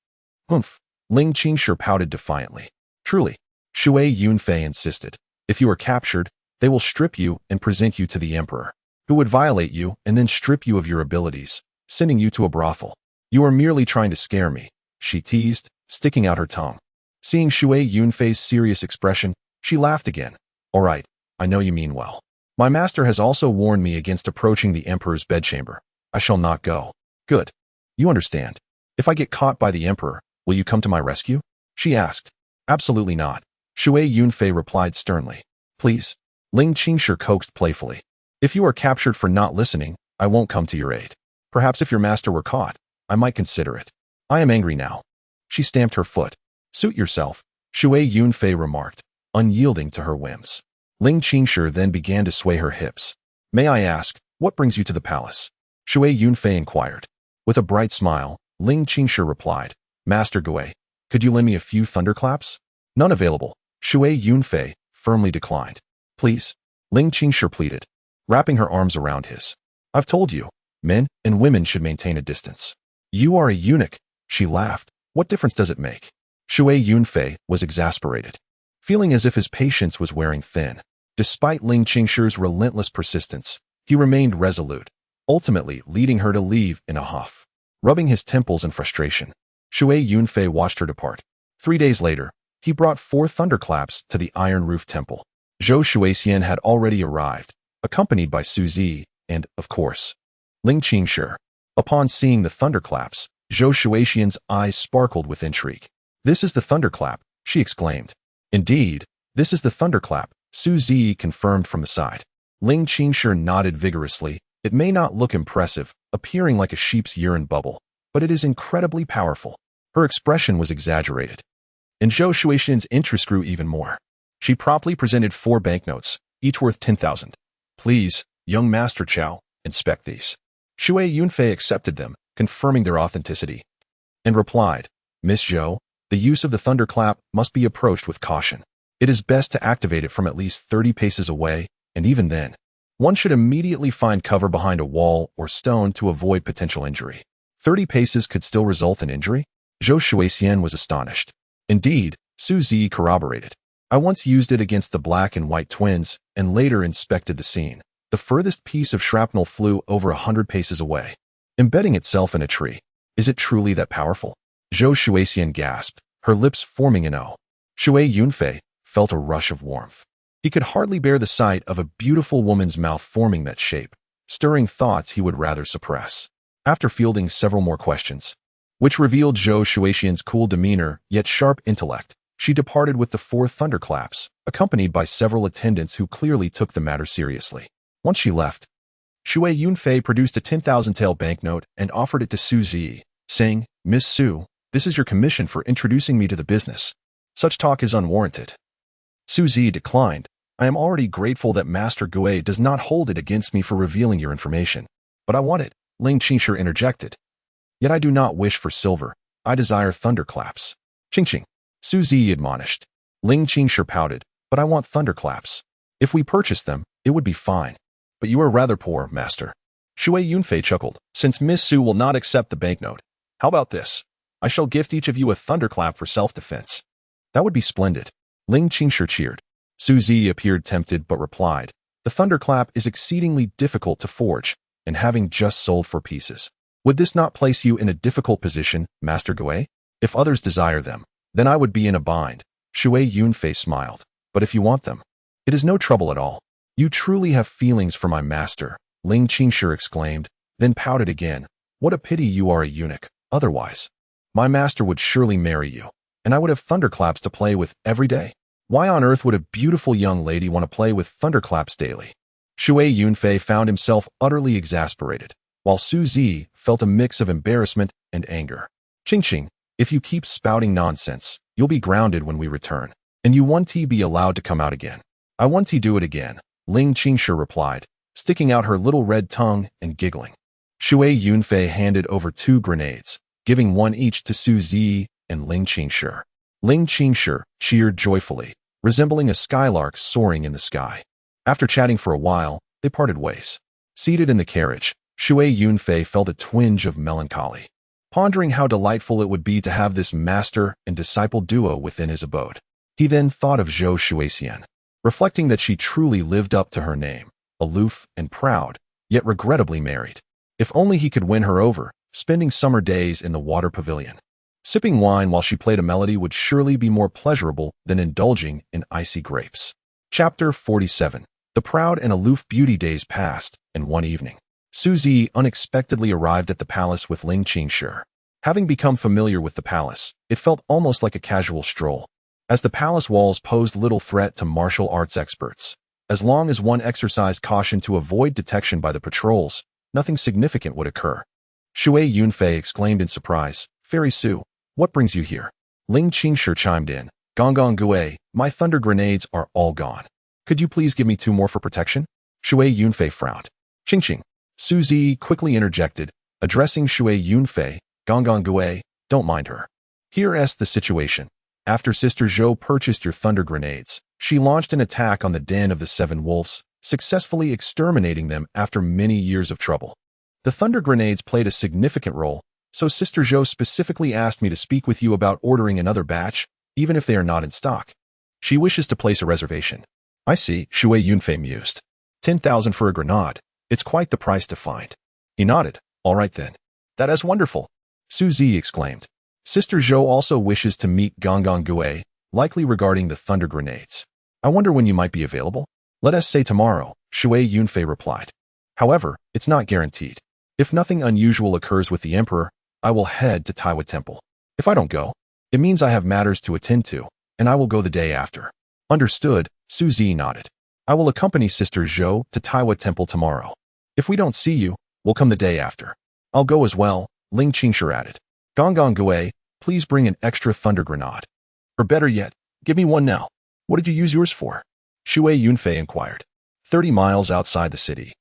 Humph. Ling Qingshi pouted defiantly. Truly. Shui Yunfei insisted. If you are captured, they will strip you and present you to the emperor, who would violate you and then strip you of your abilities, sending you to a brothel. You are merely trying to scare me, she teased, sticking out her tongue. Seeing Shui Yunfei's serious expression, she laughed again. All right, I know you mean well. My master has also warned me against approaching the emperor's bedchamber. I shall not go. Good. You understand. If I get caught by the emperor, will you come to my rescue? She asked. Absolutely not. Shui Yunfei replied sternly. Please. Ling Qingshi coaxed playfully. If you are captured for not listening, I won't come to your aid. Perhaps if your master were caught, I might consider it. I am angry now. She stamped her foot. Suit yourself, Shui Yunfei remarked, unyielding to her whims. Ling Qingshi then began to sway her hips. May I ask, what brings you to the palace? Shui Yunfei inquired. With a bright smile, Ling Qingshi replied, Master Gui, could you lend me a few thunderclaps? None available. Shui Yunfei firmly declined. Please, Ling Qingshi pleaded, wrapping her arms around his. I've told you, men and women should maintain a distance. You are a eunuch, she laughed. What difference does it make? Shui Yunfei was exasperated, feeling as if his patience was wearing thin. Despite Ling Qingshi's relentless persistence, he remained resolute, ultimately leading her to leave in a huff. Rubbing his temples in frustration, Shui Yunfei watched her depart. 3 days later, he brought 4 thunderclaps to the Iron Roof Temple. Zhou Shuixian had already arrived, accompanied by Su Zi and, of course, Ling Qingshi. Upon seeing the thunderclaps, Zhou Shuixian's eyes sparkled with intrigue. This is the thunderclap, she exclaimed. Indeed, this is the thunderclap, Su Zi confirmed from the side. Ling Qingshi nodded vigorously. It may not look impressive, appearing like a sheep's urine bubble, but it is incredibly powerful. Her expression was exaggerated, and Zhou Shuixian's interest grew even more. She promptly presented 4 banknotes, each worth 10,000. Please, young Master Chow, inspect these. Shui Yunfei accepted them, confirming their authenticity, and replied, Miss Zhou, the use of the thunderclap must be approached with caution. It is best to activate it from at least 30 paces away, and even then, one should immediately find cover behind a wall or stone to avoid potential injury. 30 paces could still result in injury? Zhou Shuixian was astonished. Indeed, Su Zi corroborated. I once used it against the black and white twins, and later inspected the scene. The furthest piece of shrapnel flew over 100 paces away, embedding itself in a tree. Is it truly that powerful? Zhou Shuixian gasped, her lips forming an O. Shui Yunfei felt a rush of warmth. He could hardly bear the sight of a beautiful woman's mouth forming that shape, stirring thoughts he would rather suppress. After fielding several more questions, which revealed Zhou Shuixian's cool demeanor yet sharp intellect, she departed with the 4 thunderclaps, accompanied by several attendants who clearly took the matter seriously. Once she left, Shui Yunfei produced a 10,000 tael banknote and offered it to Su Zi, saying, Miss Su, this is your commission for introducing me to the business. Such talk is unwarranted. Su Zi declined. I am already grateful that Master Gui does not hold it against me for revealing your information. But I want it, Ling Qingshi interjected. Yet I do not wish for silver. I desire thunderclaps. Ching. Su Zi admonished. Ling Qingshi pouted. But I want thunderclaps. If we purchase them, it would be fine. But you are rather poor, master. Shui Yunfei chuckled. Since Miss Su will not accept the banknote, how about this? I shall gift each of you a thunderclap for self-defense. That would be splendid. Ling Qingshi cheered. Su Zi appeared tempted but replied, the thunderclap is exceedingly difficult to forge, and having just sold 4 pieces. Would this not place you in a difficult position, Master Gui? If others desire them, then I would be in a bind. Shui Yunfei smiled. But if you want them, it is no trouble at all. You truly have feelings for my master, Ling Qingshi exclaimed, then pouted again. What a pity you are a eunuch. Otherwise, my master would surely marry you, and I would have thunderclaps to play with every day. Why on earth would a beautiful young lady want to play with thunderclaps daily? Shui Yunfei found himself utterly exasperated, while Su Zi felt a mix of embarrassment and anger. Ching, if you keep spouting nonsense, you'll be grounded when we return, and you won't be allowed to come out again. I won't do it again, Ling Qingshi replied, sticking out her little red tongue and giggling. Shui Yunfei handed over 2 grenades, giving one each to Su Zi and Ling Qingshi. Ling Qingshi cheered joyfully, resembling a skylark soaring in the sky. After chatting for a while, they parted ways. Seated in the carriage, Shui Yunfei felt a twinge of melancholy, pondering how delightful it would be to have this master and disciple duo within his abode. He then thought of Zhou Shuixian, reflecting that she truly lived up to her name, aloof and proud, yet regrettably married. If only he could win her over, spending summer days in the water pavilion. Sipping wine while she played a melody would surely be more pleasurable than indulging in icy grapes. Chapter 47. The proud and aloof beauty days passed, and one evening, Su Zi unexpectedly arrived at the palace with Ling Qingshi. Having become familiar with the palace, it felt almost like a casual stroll, as the palace walls posed little threat to martial arts experts. As long as one exercised caution to avoid detection by the patrols, nothing significant would occur. Shui Yunfei exclaimed in surprise, "Fairy Su, what brings you here?" Ling Qingshi chimed in, "Gong Gui, my thunder grenades are all gone. Could you please give me 2 more for protection?" Shui Yunfei frowned. "Ching. Su Zi quickly interjected, addressing Shui Yunfei, "Gong Gui, don't mind her. Here's the situation. After Sister Zhou purchased your thunder grenades, she launched an attack on the den of the 7 wolves, successfully exterminating them after many years of trouble. The thunder grenades played a significant role, so Sister Zhou specifically asked me to speak with you about ordering another batch, even if they are not in stock. She wishes to place a reservation." "I see," Shui Yunfei mused. 10,000 for a grenade. It's quite the price to find." He nodded. "All right then. That is wonderful," Su Zi exclaimed. "Sister Zhou also wishes to meet Gong Gui, likely regarding the thunder grenades. I wonder when you might be available?" "Let us say tomorrow," Shui Yunfei replied. "However, it's not guaranteed. If nothing unusual occurs with the emperor, I will head to Taiwa Temple. If I don't go, it means I have matters to attend to, and I will go the day after." "Understood," Su Zi nodded. "I will accompany Sister Zhou to Taiwa Temple tomorrow. If we don't see you, we'll come the day after." "I'll go as well," Ling Qingshi added. "Gong Gui, please bring an extra thunder grenade. Or better yet, give me one now." "What did you use yours for?" Shui Yunfei inquired. 30 miles outside the city,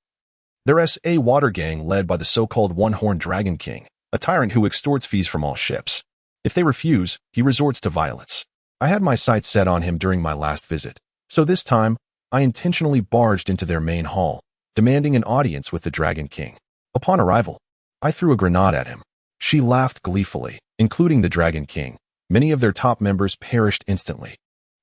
there's a water gang led by the so-called One-Horned Dragon King, a tyrant who extorts fees from all ships. If they refuse, he resorts to violence. I had my sights set on him during my last visit, so this time, I intentionally barged into their main hall, demanding an audience with the Dragon King. Upon arrival, I threw a grenade at him. She laughed gleefully, including the Dragon King. Many of their top members perished instantly.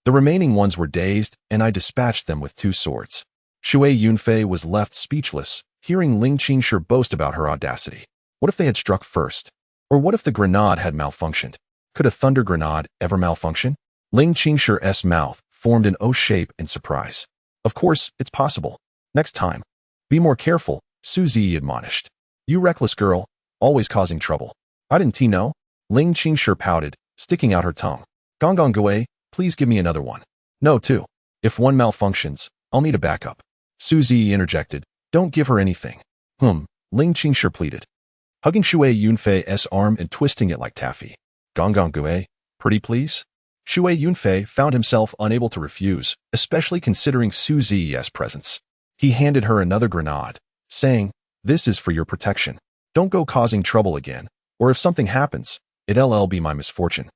The remaining ones were dazed, and I dispatched them with 2 swords. Shui Yunfei was left speechless, hearing Ling Qingshi boast about her audacity. What if they had struck first? Or what if the grenade had malfunctioned? Could a thunder grenade ever malfunction? Ling Qingshi's mouth formed an O shape in surprise. "Of course, it's possible. Next time, be more careful," Su Zi admonished. "You reckless girl, always causing trouble." "I didn't know." Ling Qingshi pouted, sticking out her tongue. "Gong Gui, please give me another one." "No, 2. If one malfunctions, I'll need a backup." Su Zi interjected. "Don't give her anything." Ling Qingshi pleaded, hugging Shui Yunfei's arm and twisting it like taffy. "Gong Gui, pretty please?" Shui Yunfei found himself unable to refuse, especially considering Su Zi's presence. He handed her another grenade, saying, "This is for your protection. Don't go causing trouble again, or if something happens, it'll be my misfortune."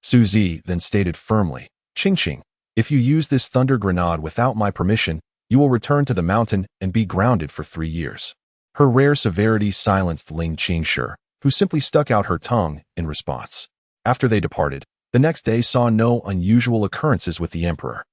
Su Zi then stated firmly, "Ching, if you use this thunder grenade without my permission, you will return to the mountain and be grounded for 3 years." Her rare severity silenced Ling Qingshi, who simply stuck out her tongue in response. After they departed, the next day saw no unusual occurrences with the emperor.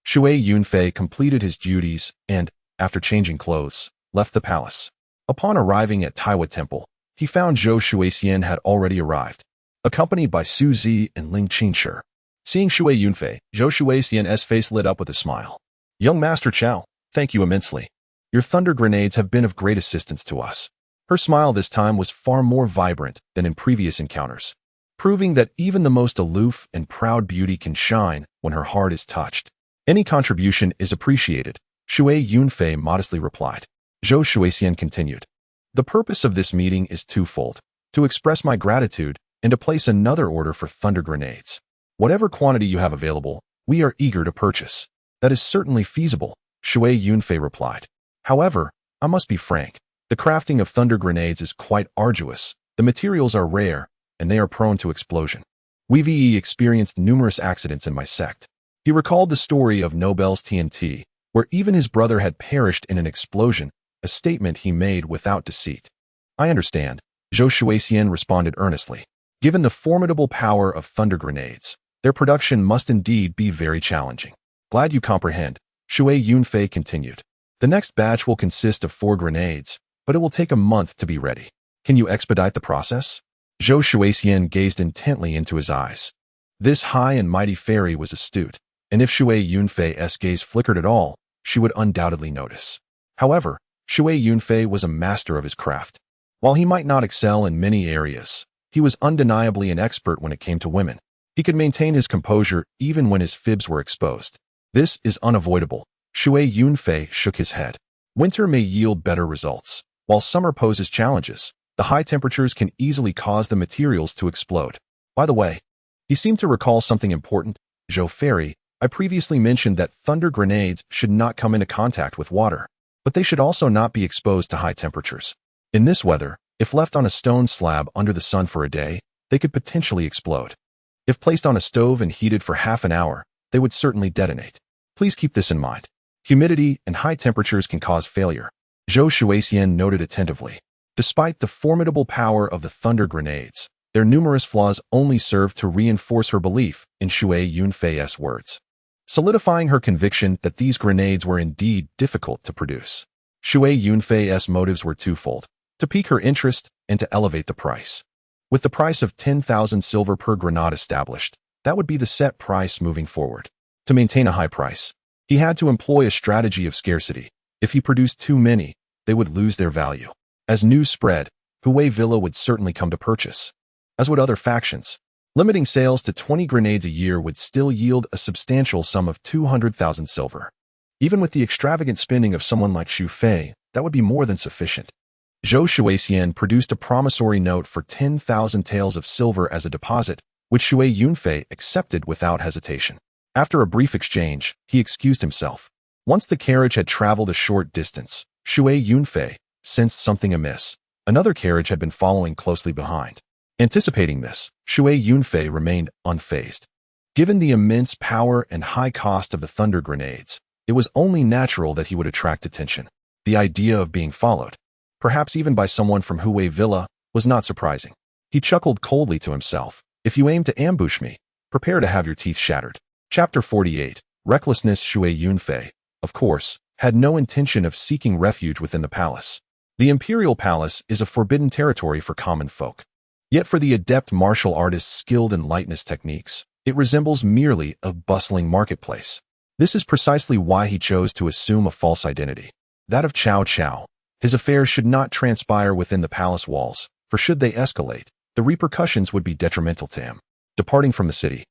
Shui Yunfei completed his duties and, after changing clothes, left the palace. Upon arriving at Taiwa Temple, he found Zhou Shuixian had already arrived, accompanied by Su Zi and Ling Qingshi. Seeing Shui Yunfei, Zhou Shuixian's face lit up with a smile. "Young Master Chao, thank you immensely. Your thunder grenades have been of great assistance to us." Her smile this time was far more vibrant than in previous encounters, proving that even the most aloof and proud beauty can shine when her heart is touched. "Any contribution is appreciated," Shui Yunfei modestly replied. Zhou Shuixian continued. "The purpose of this meeting is twofold: to express my gratitude and to place another order for thunder grenades. Whatever quantity you have available, we are eager to purchase." "That is certainly feasible," Shui Yunfei replied. "However, I must be frank. The crafting of thunder grenades is quite arduous. The materials are rare, and they are prone to explosion. We've experienced numerous accidents in my sect. He recalled the story of Nobel's TNT, where even his brother had perished in an explosion, a statement he made without deceit. I understand, Zhou Shuixian responded earnestly. Given the formidable power of thunder grenades, their production must indeed be very challenging. Glad you comprehend, Shui Yunfei continued. The next batch will consist of 4 grenades, but it will take a month to be ready. Can you expedite the process? Zhou Shuixian gazed intently into his eyes. This high and mighty fairy was astute, and if Shui Yunfei's gaze flickered at all, she would undoubtedly notice. However, Shui Yunfei was a master of his craft. While he might not excel in many areas, he was undeniably an expert when it came to women. He could maintain his composure even when his fibs were exposed. This is unavoidable. Shui Yunfei shook his head. Winter may yield better results, while summer poses challenges. The high temperatures can easily cause the materials to explode. By the way, he seemed to recall something important. Zhou Fairy, I previously mentioned that thunder grenades should not come into contact with water, but they should also not be exposed to high temperatures. In this weather, if left on a stone slab under the sun for a day, they could potentially explode. If placed on a stove and heated for half an hour, they would certainly detonate. Please keep this in mind. Humidity and high temperatures can cause failure. Zhou Shuixian noted attentively. Despite the formidable power of the thunder grenades, their numerous flaws only served to reinforce her belief in Shui Yunfei's words, solidifying her conviction that these grenades were indeed difficult to produce. Shui Yunfei's motives were twofold: to pique her interest and to elevate the price. With the price of 10,000 silver per grenade established, that would be the set price moving forward. To maintain a high price, he had to employ a strategy of scarcity. If he produced too many, they would lose their value. As news spread, Huey Villa would certainly come to purchase, as would other factions. Limiting sales to 20 grenades a year would still yield a substantial sum of 200,000 silver. Even with the extravagant spending of someone like Xu Fei, that would be more than sufficient. Zhou Shuixian produced a promissory note for 10,000 taels of silver as a deposit, which Shui Yunfei accepted without hesitation. After a brief exchange, he excused himself. Once the carriage had traveled a short distance, Shui Yunfei sensed something amiss. Another carriage had been following closely behind. Anticipating this, Shui Yunfei remained unfazed. Given the immense power and high cost of the thunder grenades, it was only natural that he would attract attention. The idea of being followed, perhaps even by someone from Huey Villa, was not surprising. He chuckled coldly to himself. If you aim to ambush me, prepare to have your teeth shattered. Chapter 48. Recklessness. Shui Yunfei, of course, had no intention of seeking refuge within the palace. The imperial palace is a forbidden territory for common folk. Yet for the adept martial artists skilled in lightness techniques, it resembles merely a bustling marketplace. This is precisely why he chose to assume a false identity, that of Cao Cao. His affairs should not transpire within the palace walls, for should they escalate, the repercussions would be detrimental to him. Departing from the city,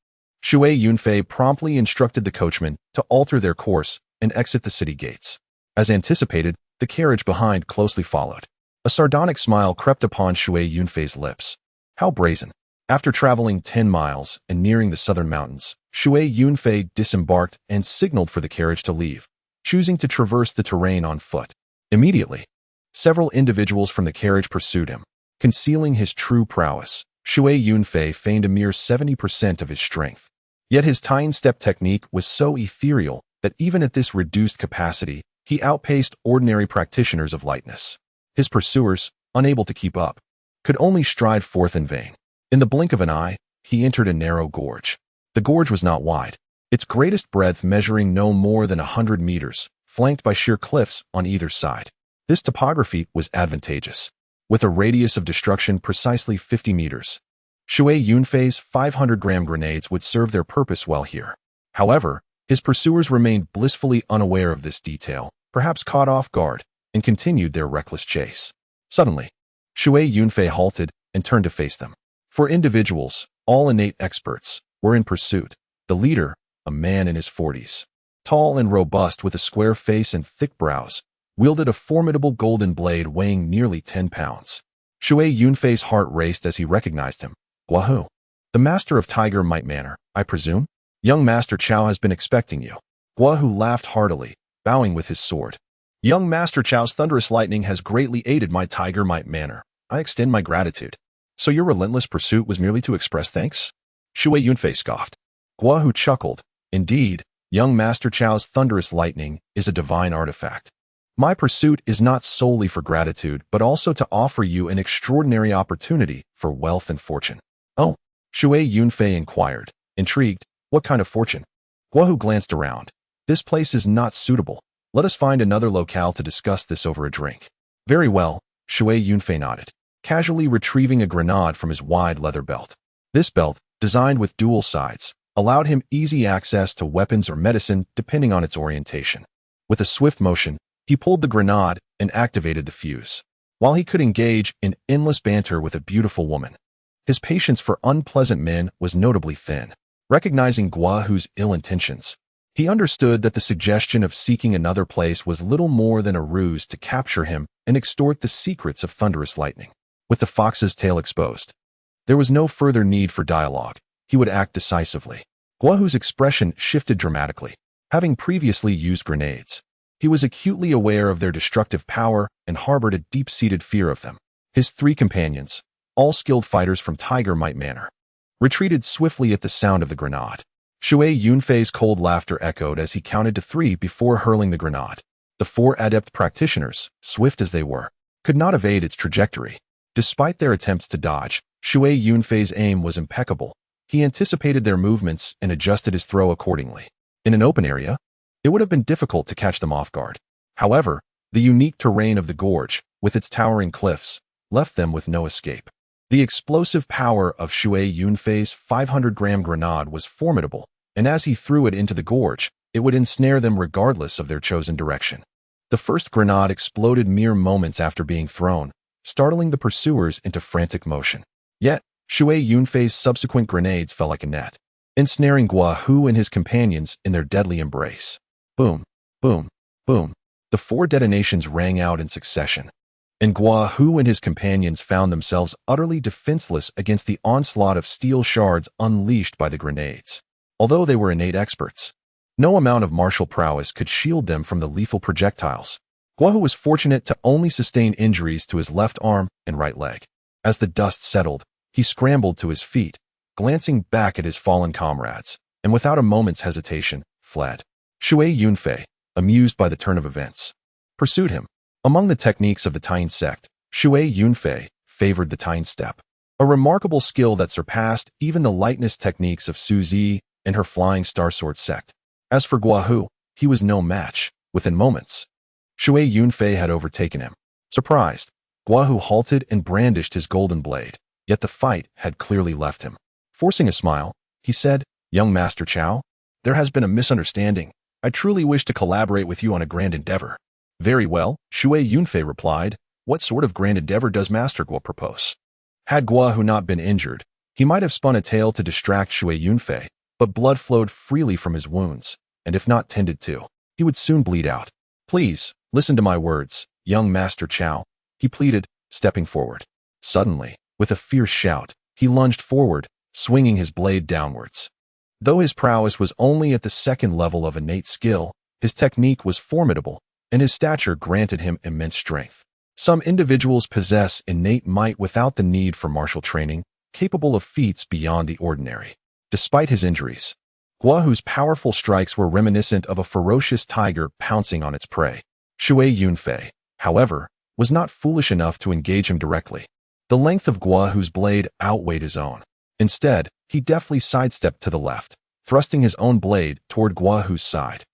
Shui Yunfei promptly instructed the coachmen to alter their course and exit the city gates. As anticipated, the carriage behind closely followed. A sardonic smile crept upon Shui Yunfei's lips. How brazen. After traveling 10 miles and nearing the southern mountains, Shui Yunfei disembarked and signaled for the carriage to leave, choosing to traverse the terrain on foot. Immediately, several individuals from the carriage pursued him. Concealing his true prowess, Shui Yunfei feigned a mere 70% of his strength. Yet his tying step technique was so ethereal that even at this reduced capacity, he outpaced ordinary practitioners of lightness. His pursuers, unable to keep up, could only stride forth in vain. In the blink of an eye, he entered a narrow gorge. The gorge was not wide, its greatest breadth measuring no more than 100 meters, flanked by sheer cliffs on either side. This topography was advantageous, with a radius of destruction precisely 50 meters. Shui Yunfei's 500-gram grenades would serve their purpose well here. However, his pursuers remained blissfully unaware of this detail, perhaps caught off guard, and continued their reckless chase. Suddenly, Shui Yunfei halted and turned to face them. Four individuals, all innate experts, were in pursuit. The leader, a man in his 40s, tall and robust with a square face and thick brows, wielded a formidable golden blade weighing nearly 10 pounds. Shui Yunfei's heart raced as he recognized him. Wahoo! The master of Tiger Might Manor, I presume? Young Master Chao has been expecting you. Guahu laughed heartily, bowing with his sword. Young Master Chao's thunderous lightning has greatly aided my Tiger Might Manor. I extend my gratitude. So your relentless pursuit was merely to express thanks? Shui Yunfei scoffed. Guo Hu chuckled. Indeed, young Master Chao's thunderous lightning is a divine artifact. My pursuit is not solely for gratitude, but also to offer you an extraordinary opportunity for wealth and fortune. Oh, Shui Yunfei inquired, intrigued. What kind of fortune? Guo Hu glanced around. This place is not suitable. Let us find another locale to discuss this over a drink. Very well, Shui Yunfei nodded, casually retrieving a grenade from his wide leather belt. This belt, designed with dual sides, allowed him easy access to weapons or medicine depending on its orientation. With a swift motion, he pulled the grenade and activated the fuse. While he could engage in endless banter with a beautiful woman, his patience for unpleasant men was notably thin. Recognizing Guo Hu's ill intentions, he understood that the suggestion of seeking another place was little more than a ruse to capture him and extort the secrets of thunderous lightning. With the fox's tail exposed, there was no further need for dialogue. He would act decisively. Guo Hu's expression shifted dramatically. Having previously used grenades, he was acutely aware of their destructive power and harbored a deep-seated fear of them. His three companions, all skilled fighters from Tiger Might Manor, retreated swiftly at the sound of the grenade. Shui Yunfei's cold laughter echoed as he counted to 3 before hurling the grenade. The 4 adept practitioners, swift as they were, could not evade its trajectory. Despite their attempts to dodge, Shui Yunfei's aim was impeccable. He anticipated their movements and adjusted his throw accordingly. In an open area, it would have been difficult to catch them off guard. However, the unique terrain of the gorge, with its towering cliffs, left them with no escape. The explosive power of Shui Yunfei's 500-gram grenade was formidable, and as he threw it into the gorge, it would ensnare them regardless of their chosen direction. The first grenade exploded mere moments after being thrown, startling the pursuers into frantic motion. Yet, Shui Yunfei's subsequent grenades fell like a net, ensnaring Guo Hu and his companions in their deadly embrace. Boom, boom, boom. The 4 detonations rang out in succession, and Guo Hu and his companions found themselves utterly defenseless against the onslaught of steel shards unleashed by the grenades. Although they were innate experts, no amount of martial prowess could shield them from the lethal projectiles. Guo Hu was fortunate to only sustain injuries to his left arm and right leg. As the dust settled, he scrambled to his feet, glancing back at his fallen comrades, and without a moment's hesitation, fled. Shui Yunfei, amused by the turn of events, pursued him. Among the techniques of the Taiying sect, Shui Yunfei favored the Taiying step, a remarkable skill that surpassed even the lightness techniques of Su Zi and her flying star sword sect. As for Guo Hu, he was no match. Within moments, Shui Yunfei had overtaken him. Surprised, Guo Hu halted and brandished his golden blade, yet the fight had clearly left him. Forcing a smile, he said, "Young Master Chao, there has been a misunderstanding. I truly wish to collaborate with you on a grand endeavor." "Very well," Shui Yunfei replied. "What sort of grand endeavor does Master Guo propose?" Had Guo Hu not been injured, he might have spun a tale to distract Shui Yunfei, but blood flowed freely from his wounds, and if not tended to, he would soon bleed out. "Please, listen to my words, young Master Chao," he pleaded, stepping forward. Suddenly, with a fierce shout, he lunged forward, swinging his blade downwards. Though his prowess was only at the second level of innate skill, his technique was formidable, and his stature granted him immense strength. Some individuals possess innate might without the need for martial training, capable of feats beyond the ordinary. Despite his injuries, Guo Hu's powerful strikes were reminiscent of a ferocious tiger pouncing on its prey. Shui Yunfei, however, was not foolish enough to engage him directly. The length of Guo Hu's blade outweighed his own. Instead, he deftly sidestepped to the left, thrusting his own blade toward Guo Hu's side.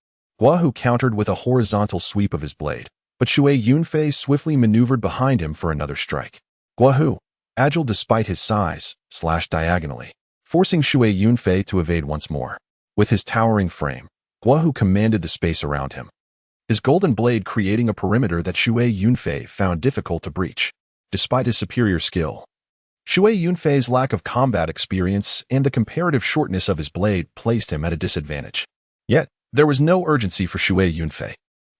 Guo Hu countered with a horizontal sweep of his blade, but Shui Yunfei swiftly maneuvered behind him for another strike. Guo Hu, agile despite his size, slashed diagonally, forcing Shui Yunfei to evade once more. With his towering frame, Guo Hu commanded the space around him, his golden blade creating a perimeter that Shui Yunfei found difficult to breach. Despite his superior skill, Shui Yunfei's lack of combat experience and the comparative shortness of his blade placed him at a disadvantage. Yet, there was no urgency for Shui Yunfei.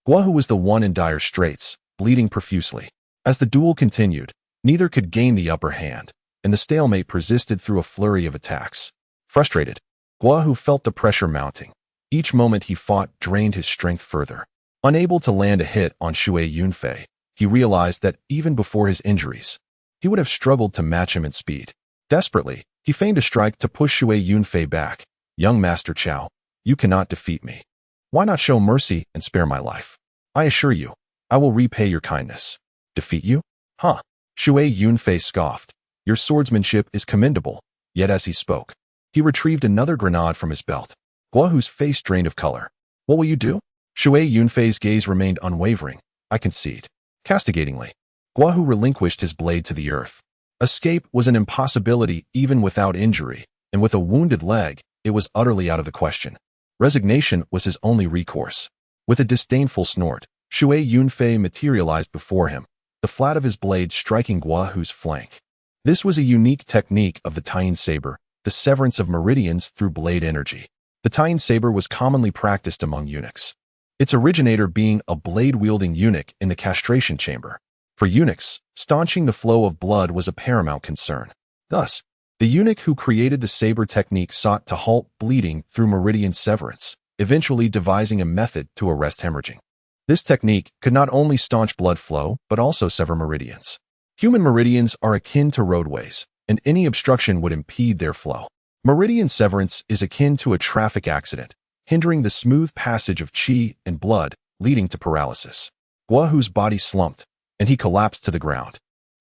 Guo Hu was the one in dire straits, bleeding profusely. As the duel continued, neither could gain the upper hand, and the stalemate persisted through a flurry of attacks. Frustrated, Guo Hu felt the pressure mounting. Each moment he fought drained his strength further. Unable to land a hit on Shui Yunfei, he realized that even before his injuries, he would have struggled to match him in speed. Desperately, he feigned a strike to push Shui Yunfei back. Young Master Chow, you cannot defeat me. Why not show mercy and spare my life? I assure you, I will repay your kindness. Defeat you? Huh? Shui Yunfei scoffed. Your swordsmanship is commendable. Yet as he spoke, he retrieved another grenade from his belt. Guohu's face drained of color. What will you do? Shui Yunfei's gaze remained unwavering. I concede. Castigatingly, Guohu relinquished his blade to the earth. Escape was an impossibility even without injury, and with a wounded leg, it was utterly out of the question. Resignation was his only recourse. With a disdainful snort, Shui Yunfei materialized before him, the flat of his blade striking Guohu's flank. This was a unique technique of the Taiyin saber, the severance of meridians through blade energy. The Taiyin saber was commonly practiced among eunuchs, its originator being a blade-wielding eunuch in the castration chamber. For eunuchs, staunching the flow of blood was a paramount concern. Thus, the eunuch who created the saber technique sought to halt bleeding through meridian severance, eventually devising a method to arrest hemorrhaging. This technique could not only staunch blood flow, but also sever meridians. Human meridians are akin to roadways, and any obstruction would impede their flow. Meridian severance is akin to a traffic accident, hindering the smooth passage of qi and blood, leading to paralysis. Guohu's body slumped, and he collapsed to the ground.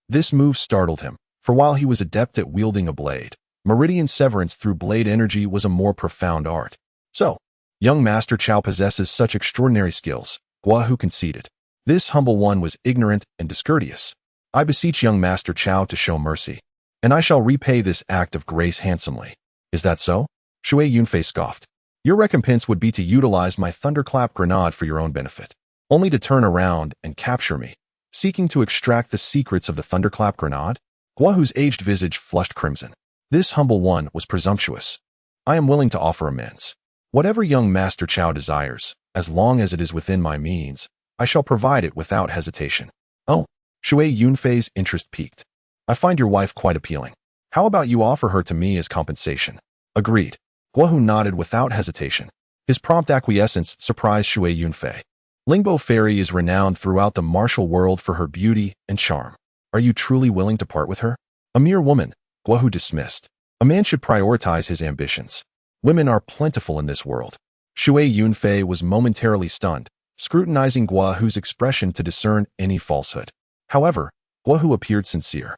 This move startled him, for while he was adept at wielding a blade, meridian severance through blade energy was a more profound art. So, young Master Chow possesses such extraordinary skills, Guohu conceded. This humble one was ignorant and discourteous. I beseech young Master Chow to show mercy, and I shall repay this act of grace handsomely. Is that so? Shui Yunfei scoffed. Your recompense would be to utilize my thunderclap grenade for your own benefit, only to turn around and capture me, seeking to extract the secrets of the thunderclap grenade? Guohu's aged visage flushed crimson. This humble one was presumptuous. I am willing to offer amends. Whatever young Master Chow desires, as long as it is within my means, I shall provide it without hesitation. Oh, Shui Yunfei's interest piqued. I find your wife quite appealing. How about you offer her to me as compensation? Agreed. Guohu nodded without hesitation. His prompt acquiescence surprised Shui Yunfei. Lingbo Fairy is renowned throughout the martial world for her beauty and charm. Are you truly willing to part with her? A mere woman, Guohu dismissed. A man should prioritize his ambitions. Women are plentiful in this world. Shui Yunfei was momentarily stunned, scrutinizing Guohu's expression to discern any falsehood. However, Guohu appeared sincere.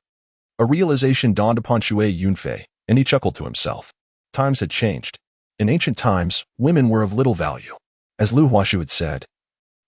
A realization dawned upon Shui Yunfei, and he chuckled to himself. Times had changed. In ancient times, women were of little value. As Lu Huashu had said,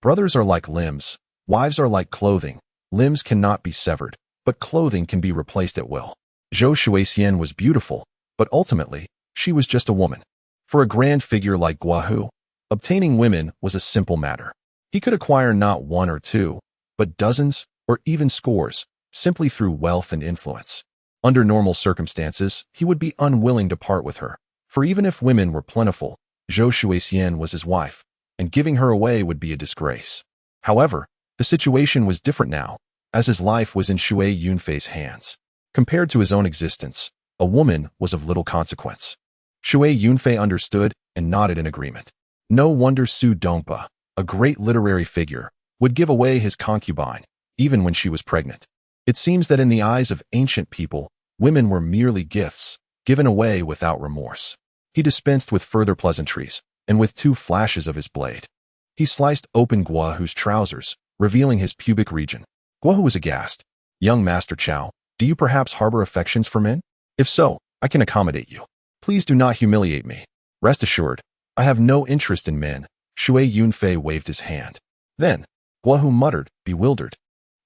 brothers are like limbs, wives are like clothing. Limbs cannot be severed, but clothing can be replaced at will. Zhou Shuixian was beautiful, but ultimately, she was just a woman. For a grand figure like Guohu, obtaining women was a simple matter. He could acquire not one or two, but dozens or even scores, simply through wealth and influence. Under normal circumstances, he would be unwilling to part with her, for even if women were plentiful, Zhou Shuixian was his wife, and giving her away would be a disgrace. However, the situation was different now, as his life was in Shui Yunfei's hands. Compared to his own existence, a woman was of little consequence. Shui Yunfei understood and nodded in agreement. No wonder Su Dongpa, a great literary figure, would give away his concubine, even when she was pregnant. It seems that in the eyes of ancient people, women were merely gifts, given away without remorse. He dispensed with further pleasantries, and with 2 flashes of his blade, he sliced open Guohu's trousers, revealing his pubic region. Guohu was aghast. Young Master Chow, do you perhaps harbor affections for men? If so, I can accommodate you. Please do not humiliate me. Rest assured, I have no interest in men. Shui Yunfei waved his hand. Then, Guohu muttered, bewildered.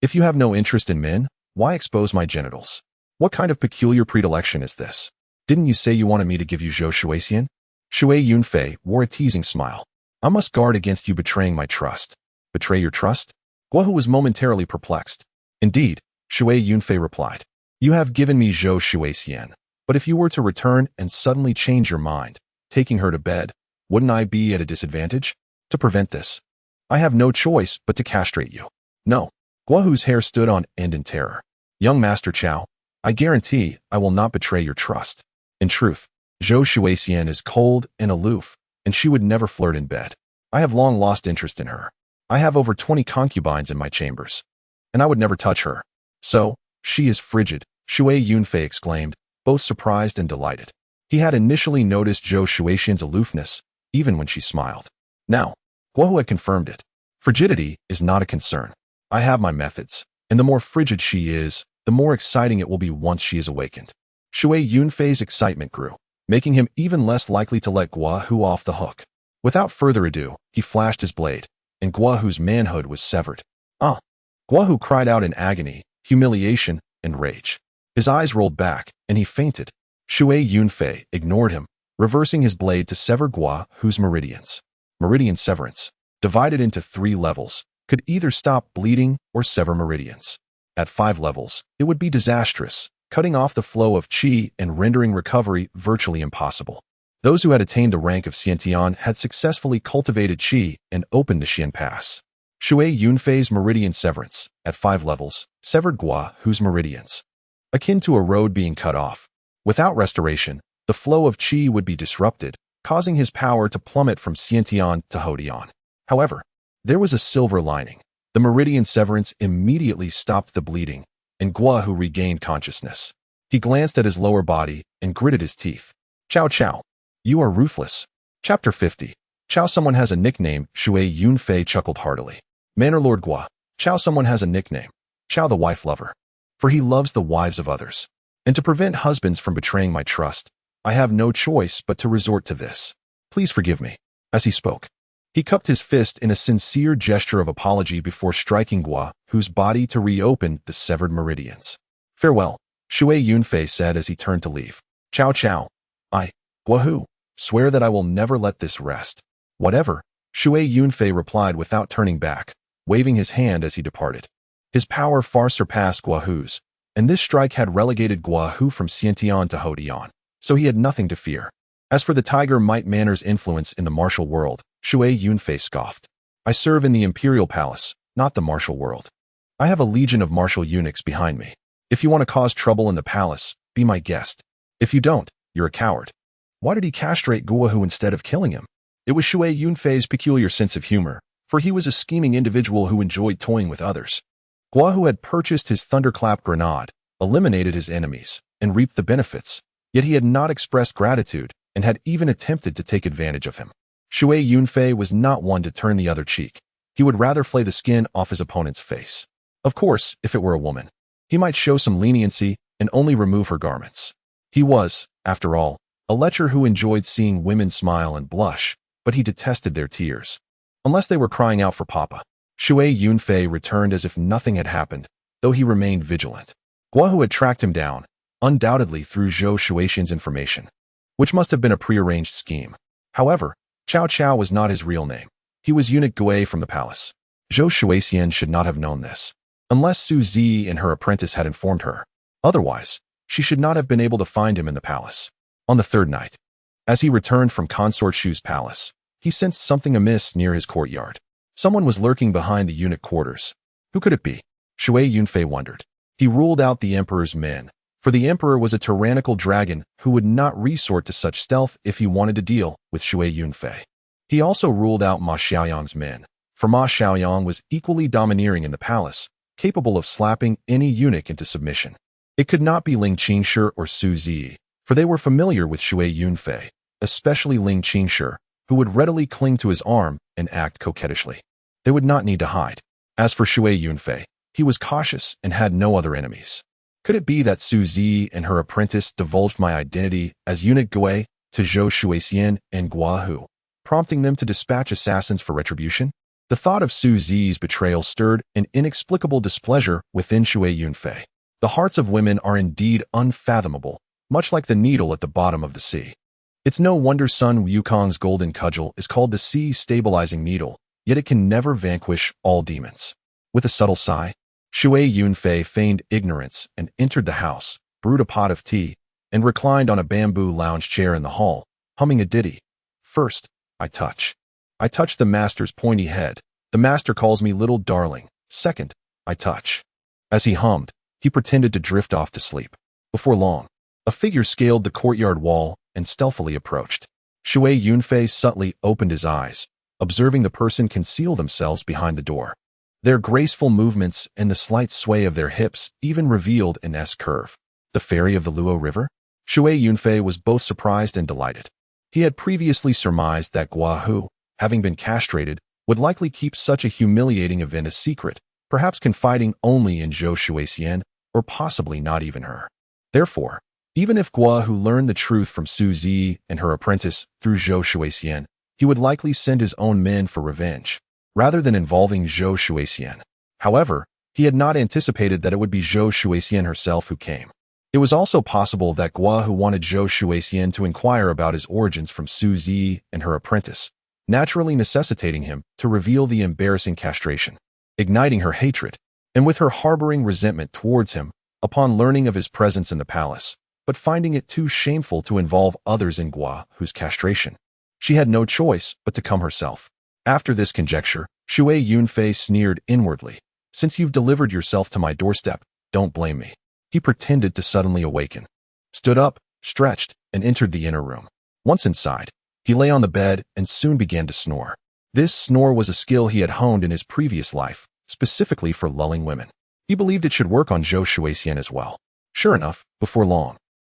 If you have no interest in men, why expose my genitals? What kind of peculiar predilection is this? Didn't you say you wanted me to give you Zhou Shuixian? Shui Yunfei wore a teasing smile. I must guard against you betraying my trust. Betray your trust? Guohu was momentarily perplexed. Indeed, Shui Yunfei replied. You have given me Zhou Shuixian, but if you were to return and suddenly change your mind, taking her to bed, wouldn't I be at a disadvantage? To prevent this, I have no choice but to castrate you. No. Guohu's hair stood on end in terror. Young Master Chow, I guarantee I will not betray your trust. In truth, Zhou Shuixian is cold and aloof, and she would never flirt in bed. I have long lost interest in her. I have over 20 concubines in my chambers, and I would never touch her. So, She is frigid, Shui Yunfei exclaimed, both surprised and delighted. He had initially noticed Zhou Shuixian's aloofness, even when she smiled. Now, Guohu had confirmed it. Frigidity is not a concern. I have my methods, and the more frigid she is, the more exciting it will be once she is awakened. Shui Yunfei's excitement grew, making him even less likely to let Guohu off the hook. Without further ado, he flashed his blade, and Guohu's manhood was severed. Ah! Guohu cried out in agony, humiliation, and rage. His eyes rolled back, and he fainted. Shui Yunfei ignored him, reversing his blade to sever Guohu's meridians. Meridian severance, divided into 3 levels, could either stop bleeding or sever meridians. At 5 levels, it would be disastrous, cutting off the flow of qi and rendering recovery virtually impossible. Those who had attained the rank of Xiantian had successfully cultivated qi and opened the Xian Pass. Shui Yunfei's meridian severance, at 5 levels, severed Guohu's meridians. Akin to a road being cut off. Without restoration, the flow of qi would be disrupted, causing his power to plummet from Xiantian to Hodian. However, there was a silver lining. The meridian severance immediately stopped the bleeding, and Guohu regained consciousness. He glanced at his lower body and gritted his teeth. Chow Chow. You are ruthless. Chapter 50. Chow someone has a nickname, Shui Yunfei chuckled heartily. Manor Lord Guo. Chow someone has a nickname. Chow the wife lover. For he loves the wives of others. And to prevent husbands from betraying my trust, I have no choice but to resort to this. Please forgive me. As he spoke, he cupped his fist in a sincere gesture of apology before striking Guohu's body to reopen the severed meridians. Farewell, Shui Yunfei said as he turned to leave. Chow Chow. Guohu, swear that I will never let this rest. Whatever, Shui Yunfei replied without turning back, waving his hand as he departed. His power far surpassed Guohu's, and this strike had relegated Guohu from Xiantian to Hodian, so he had nothing to fear. As for the Tiger Might Manor's influence in the martial world, Shui Yunfei scoffed. I serve in the imperial palace, not the martial world. I have a legion of martial eunuchs behind me. If you want to cause trouble in the palace, be my guest. If you don't, you're a coward. Why did he castrate Guohu instead of killing him? It was Shui Yunfei's peculiar sense of humor, for he was a scheming individual who enjoyed toying with others. Guohu had purchased his thunderclap grenade, eliminated his enemies, and reaped the benefits, yet he had not expressed gratitude and had even attempted to take advantage of him. Shui Yunfei was not one to turn the other cheek. He would rather flay the skin off his opponent's face. Of course, if it were a woman, he might show some leniency and only remove her garments. He was, after all, a lecher who enjoyed seeing women smile and blush, but he detested their tears. Unless they were crying out for Papa. Shui Yunfei returned as if nothing had happened, though he remained vigilant. Guohu had tracked him down, undoubtedly through Zhou Shuixian's information, which must have been a prearranged scheme. However, Chow Chow was not his real name. He was eunuch Gui from the palace. Zhou Shuixian should not have known this, unless Su Zi and her apprentice had informed her. Otherwise, she should not have been able to find him in the palace. On the 3rd night, as he returned from Consort Shu's palace, he sensed something amiss near his courtyard. Someone was lurking behind the eunuch quarters. Who could it be? Shui Yunfei wondered. He ruled out the emperor's men, for the emperor was a tyrannical dragon who would not resort to such stealth if he wanted to deal with Shui Yunfei. He also ruled out Ma Xiaoyang's men, for Ma Xiaoyang was equally domineering in the palace, capable of slapping any eunuch into submission. It could not be Ling Qingshi or Su Zi, for they were familiar with Shui Yunfei, especially Ling Qingshi, who would readily cling to his arm and act coquettishly. They would not need to hide. As for Shui Yunfei, he was cautious and had no other enemies. Could it be that Su Zi and her apprentice divulged my identity as eunuch Gui to Zhou Shuixian and Guohu, prompting them to dispatch assassins for retribution? The thought of Su Zi's betrayal stirred an inexplicable displeasure within Shui Yunfei. The hearts of women are indeed unfathomable, much like the needle at the bottom of the sea. It's no wonder Sun Wukong's golden cudgel is called the Sea's stabilizing needle, yet it can never vanquish all demons. With a subtle sigh, Shui Yunfei feigned ignorance and entered the house, brewed a pot of tea, and reclined on a bamboo lounge chair in the hall, humming a ditty. First, I touch the master's pointy head. The master calls me little darling. Second, I touch. As he hummed, he pretended to drift off to sleep. Before long, a figure scaled the courtyard wall and stealthily approached. Shui Yunfei subtly opened his eyes, observing the person conceal themselves behind the door. Their graceful movements and the slight sway of their hips even revealed an S-curve. The ferry of the Luo River? Shui Yunfei was both surprised and delighted. He had previously surmised that Gua Hu, having been castrated, would likely keep such a humiliating event a secret, perhaps confiding only in Zhou Shuixian, or possibly not even her. Therefore, even if Gua Hu learned the truth from Su Zi and her apprentice through Zhou Shuixian, he would likely send his own men for revenge, rather than involving Zhou Shuixian. However, he had not anticipated that it would be Zhou Shuixian herself who came. It was also possible that Gua Hu wanted Zhou Shuixian to inquire about his origins from Su Zi and her apprentice, naturally necessitating him to reveal the embarrassing castration, igniting her hatred, and with her harboring resentment towards him upon learning of his presence in the palace, but finding it too shameful to involve others in Gua Hu's castration. She had no choice but to come herself. After this conjecture, Shui Yunfei sneered inwardly. Since you've delivered yourself to my doorstep, don't blame me. He pretended to suddenly awaken, stood up, stretched, and entered the inner room. Once inside, he lay on the bed and soon began to snore. This snore was a skill he had honed in his previous life, specifically for lulling women. He believed it should work on Zhou Shuixian as well. Sure enough, before long,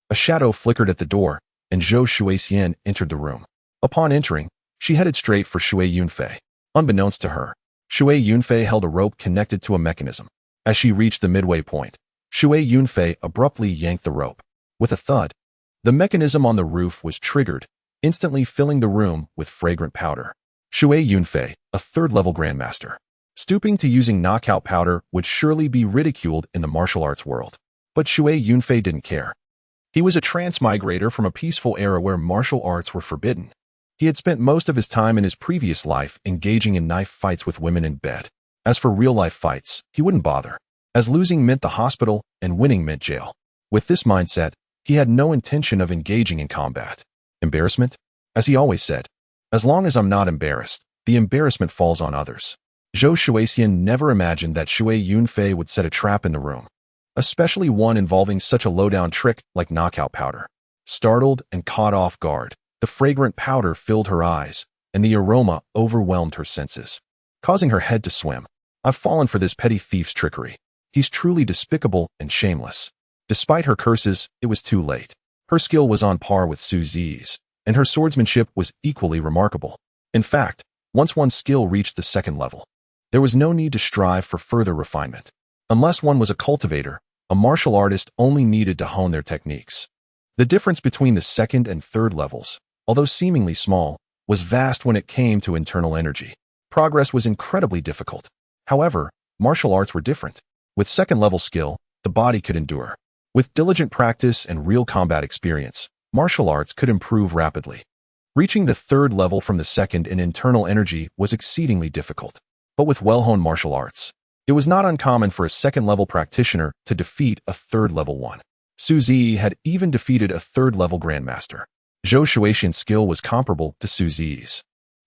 a shadow flickered at the door, and Zhou Shuixian entered the room. Upon entering, she headed straight for Shui Yunfei. Unbeknownst to her, Shui Yunfei held a rope connected to a mechanism. As she reached the midway point, Shui Yunfei abruptly yanked the rope. With a thud, the mechanism on the roof was triggered, instantly filling the room with fragrant powder. Shui Yunfei, a third-level grandmaster, stooping to using knockout powder would surely be ridiculed in the martial arts world. But Shui Yunfei didn't care. He was a transmigrator from a peaceful era where martial arts were forbidden. He had spent most of his time in his previous life engaging in knife fights with women in bed. As for real-life fights, he wouldn't bother, as losing meant the hospital and winning meant jail. With this mindset, he had no intention of engaging in combat. Embarrassment? As he always said, as long as I'm not embarrassed, the embarrassment falls on others. Zhou Shuixian never imagined that Shui Yunfei would set a trap in the room, especially one involving such a low-down trick like knockout powder. Startled and caught off guard, the fragrant powder filled her eyes, and the aroma overwhelmed her senses, causing her head to swim. I've fallen for this petty thief's trickery. He's truly despicable and shameless. Despite her curses, it was too late. Her skill was on par with Su Zi's, and her swordsmanship was equally remarkable. In fact, once one's skill reached the second level, there was no need to strive for further refinement. Unless one was a cultivator, a martial artist only needed to hone their techniques. The difference between the second and third levels, although seemingly small, was vast when it came to internal energy. Progress was incredibly difficult. However, martial arts were different. With second-level skill, the body could endure. With diligent practice and real combat experience, martial arts could improve rapidly. Reaching the third level from the second in internal energy was exceedingly difficult. But with well-honed martial arts, it was not uncommon for a second-level practitioner to defeat a third-level one. Su Zi had even defeated a third-level grandmaster. Zhou Shuixian's skill was comparable to Su Zi's,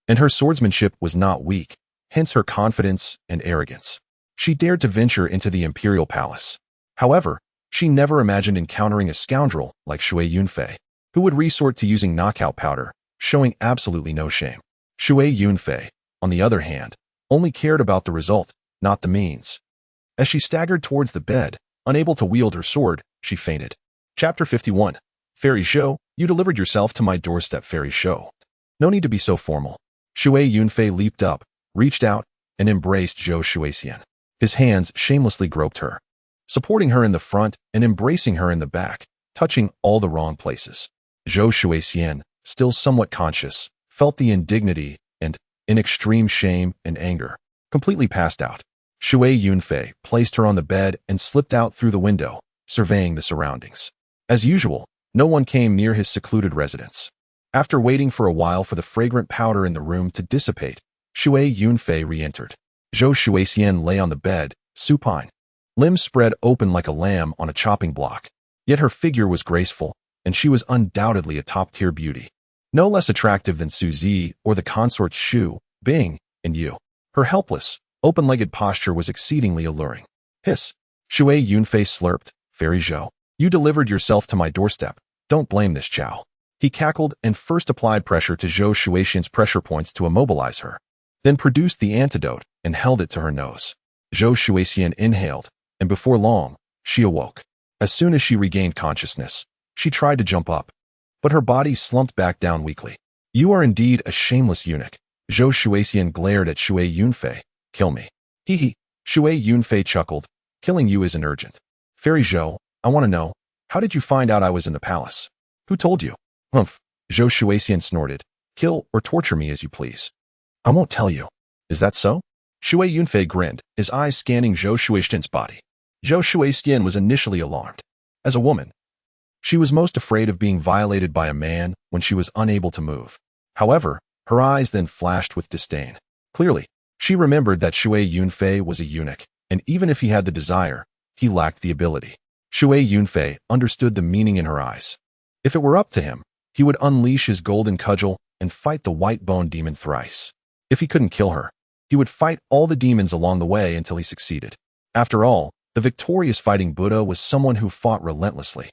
and her swordsmanship was not weak, hence her confidence and arrogance. She dared to venture into the imperial palace. However, she never imagined encountering a scoundrel like Shui Yunfei, who would resort to using knockout powder, showing absolutely no shame. Shui Yunfei, on the other hand, only cared about the result, not the means. As she staggered towards the bed, unable to wield her sword, she fainted. Chapter 51. Fairy Zhou, you delivered yourself to my doorstep, Fairy Zhou. No need to be so formal. Shui Yunfei leaped up, reached out, and embraced Zhou Shuixian. His hands shamelessly groped her, supporting her in the front and embracing her in the back, touching all the wrong places. Zhou Shuixian, still somewhat conscious, felt the indignity and, in extreme shame and anger, completely passed out. Shui Yunfei placed her on the bed and slipped out through the window, surveying the surroundings. As usual, no one came near his secluded residence. After waiting for a while for the fragrant powder in the room to dissipate, Shui Yunfei re-entered. Zhou Shuixian lay on the bed, supine, limbs spread open like a lamb on a chopping block. Yet her figure was graceful, and she was undoubtedly a top-tier beauty, no less attractive than Su Zi or the consorts Shu, Bing, and Yu. Her helpless, open-legged posture was exceedingly alluring. Hiss! Shui Yunfei slurped. Fairy Zhou, you delivered yourself to my doorstep. Don't blame this chow. He cackled and first applied pressure to Zhou Shuixian's pressure points to immobilize her, then produced the antidote and held it to her nose. Zhou Shuixian inhaled, and before long, she awoke. As soon as she regained consciousness, she tried to jump up, but her body slumped back down weakly. You are indeed a shameless eunuch. Zhou Shuixian glared at Shui Yunfei. Kill me. Hee hee. Shui Yunfei chuckled. Killing you isn't urgent. Fairy Zhou, I want to know, how did you find out I was in the palace? Who told you? Humph. Zhou Shuixian snorted. Kill or torture me as you please. I won't tell you. Is that so? Shui Yunfei grinned, his eyes scanning Zhou Shuixian's body. Zhou Shuixian was initially alarmed. As a woman, she was most afraid of being violated by a man when she was unable to move. However, her eyes then flashed with disdain. Clearly, she remembered that Shui Yunfei was a eunuch, and even if he had the desire, he lacked the ability. Shui Yunfei understood the meaning in her eyes. If it were up to him, he would unleash his golden cudgel and fight the white-bone demon thrice. If he couldn't kill her, he would fight all the demons along the way until he succeeded. After all, the victorious fighting Buddha was someone who fought relentlessly.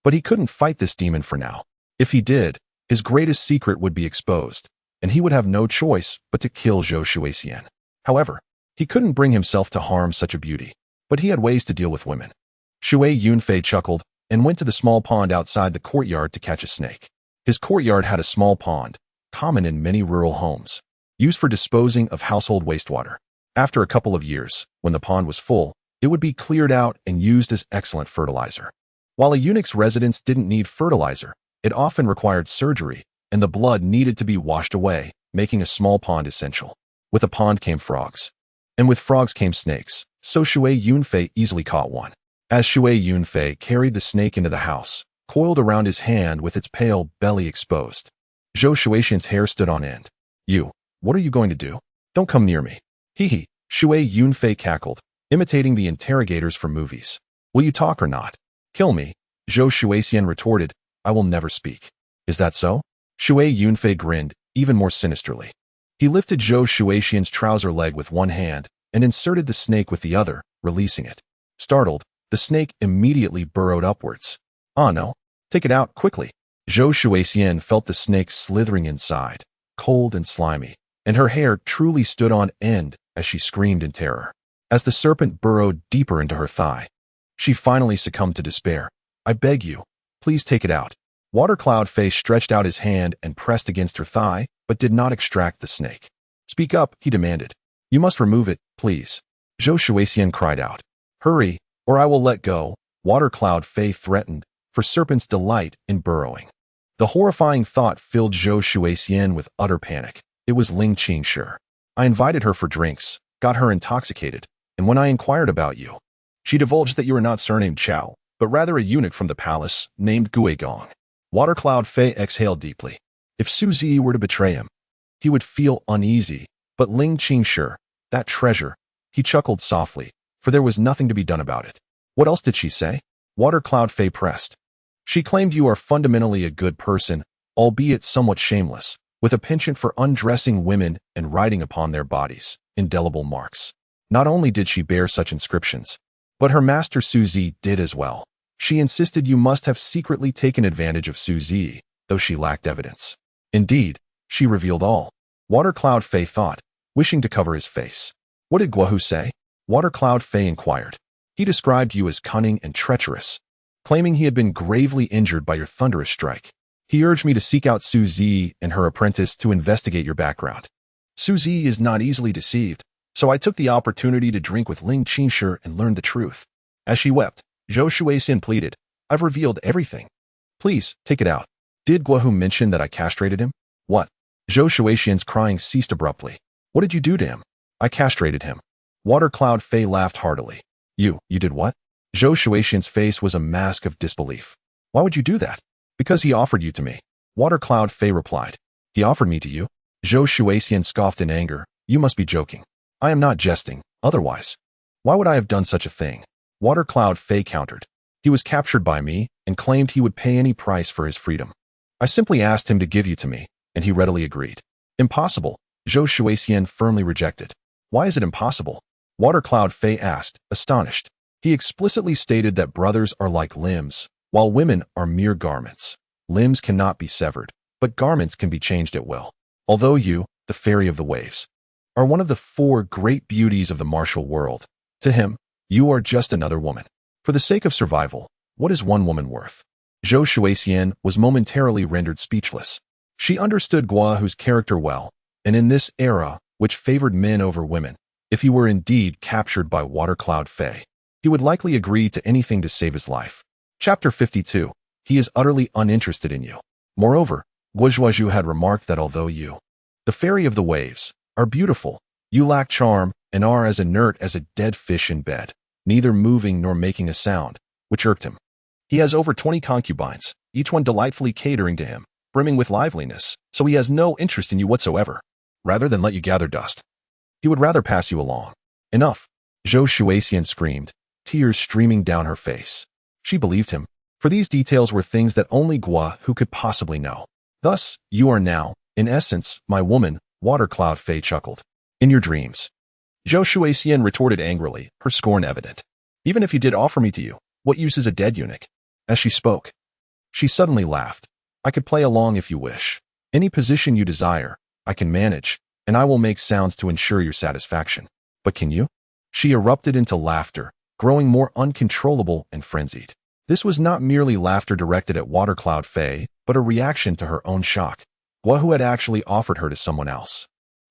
But he couldn't fight this demon for now. If he did, his greatest secret would be exposed, and he would have no choice but to kill Zhou Shuixian. However, he couldn't bring himself to harm such a beauty, but he had ways to deal with women. Shui Yunfei chuckled and went to the small pond outside the courtyard to catch a snake. His courtyard had a small pond, common in many rural homes, used for disposing of household wastewater. After a couple of years, when the pond was full, it would be cleared out and used as excellent fertilizer. While a eunuch's residence didn't need fertilizer, it often required surgery, and the blood needed to be washed away, making a small pond essential. With a pond came frogs. And with frogs came snakes, so Shui Yunfei easily caught one. As Shui Yunfei carried the snake into the house, coiled around his hand with its pale belly exposed, Zhou Shuixian's hair stood on end. You, what are you going to do? Don't come near me. Hee hee, Shui Yunfei cackled, imitating the interrogators from movies. Will you talk or not? Kill me, Zhou Shuixian retorted. I will never speak. Is that so? Shui Yunfei grinned, even more sinisterly. He lifted Zhou Shuixian's trouser leg with one hand and inserted the snake with the other, releasing it. Startled, the snake immediately burrowed upwards. Ah no, take it out, quickly. Zhou Shuixian felt the snake slithering inside, cold and slimy, and her hair truly stood on end as she screamed in terror. As the serpent burrowed deeper into her thigh, she finally succumbed to despair. I beg you, please take it out. Watercloud Face stretched out his hand and pressed against her thigh, but did not extract the snake. Speak up, he demanded. You must remove it, please. Zhou Shuixian cried out. Hurry, or I will let go, Watercloud Fei threatened, for serpents delight in burrowing. The horrifying thought filled Zhou Shuixian with utter panic. It was Ling Qingshi. I invited her for drinks, got her intoxicated, and when I inquired about you, she divulged that you were not surnamed Chao, but rather a eunuch from the palace named Guigong. Watercloud Fei exhaled deeply. If Su Zi were to betray him, he would feel uneasy, but Ling Qingshi, that treasure, he chuckled softly, for there was nothing to be done about it. What else did she say? Watercloud Fei pressed. She claimed you are fundamentally a good person, albeit somewhat shameless, with a penchant for undressing women and writing upon their bodies indelible marks. Not only did she bear such inscriptions, but her master Su Zi did as well. She insisted you must have secretly taken advantage of Su Zi, though she lacked evidence. Indeed, she revealed all. Watercloud Fei thought, wishing to cover his face. What did Guohu say? Watercloud Fei inquired. He described you as cunning and treacherous, claiming he had been gravely injured by your thunderous strike. He urged me to seek out Su Zi and her apprentice to investigate your background. Su Zi is not easily deceived, so I took the opportunity to drink with Ling Qingshi and learn the truth. As she wept, Zhou Shuixian pleaded, I've revealed everything. Please, take it out. Did Guohu mention that I castrated him? What? Zhou Shuixian's crying ceased abruptly. What did you do to him? I castrated him. Watercloud Fei laughed heartily. You did what? Zhou Shuixian's face was a mask of disbelief. Why would you do that? Because he offered you to me. Watercloud Fei replied. He offered me to you? Zhou Shuixian scoffed in anger. You must be joking. I am not jesting, otherwise. Why would I have done such a thing? Watercloud Fei countered. He was captured by me and claimed he would pay any price for his freedom. I simply asked him to give you to me, and he readily agreed. Impossible, Zhou Shuixian firmly rejected. Why is it impossible? Watercloud Fei asked, astonished. He explicitly stated that brothers are like limbs, while women are mere garments. Limbs cannot be severed, but garments can be changed at will. Although you, the fairy of the waves, are one of the 4 great beauties of the martial world, To him, you are just another woman. For the sake of survival, what is one woman worth? Zhou Shuixian was momentarily rendered speechless. She understood Guahu's character well, and in this era, which favored men over women, if he were indeed captured by Water Cloud Fei, he would likely agree to anything to save his life. Chapter 52. He is utterly uninterested in you. Moreover, Guozhuazhu had remarked that although you, the fairy of the waves, are beautiful, you lack charm and are as inert as a dead fish in bed, neither moving nor making a sound, which irked him. He has over 20 concubines, each one delightfully catering to him, brimming with liveliness, so he has no interest in you whatsoever. Rather than let you gather dust, he would rather pass you along. Enough! Zhou Shuixian screamed, tears streaming down her face. She believed him, for these details were things that only Guahu could possibly know. Thus, you are now, in essence, my woman, Water Cloud Fei chuckled. In your dreams. Zhou Shuixian retorted angrily, her scorn evident. Even if he did offer me to you, what use is a dead eunuch? As she spoke, she suddenly laughed. I could play along if you wish. Any position you desire, I can manage, and I will make sounds to ensure your satisfaction. But can you? She erupted into laughter, growing more uncontrollable and frenzied. This was not merely laughter directed at Water Cloud Fei, but a reaction to her own shock. Guahu had actually offered her to someone else.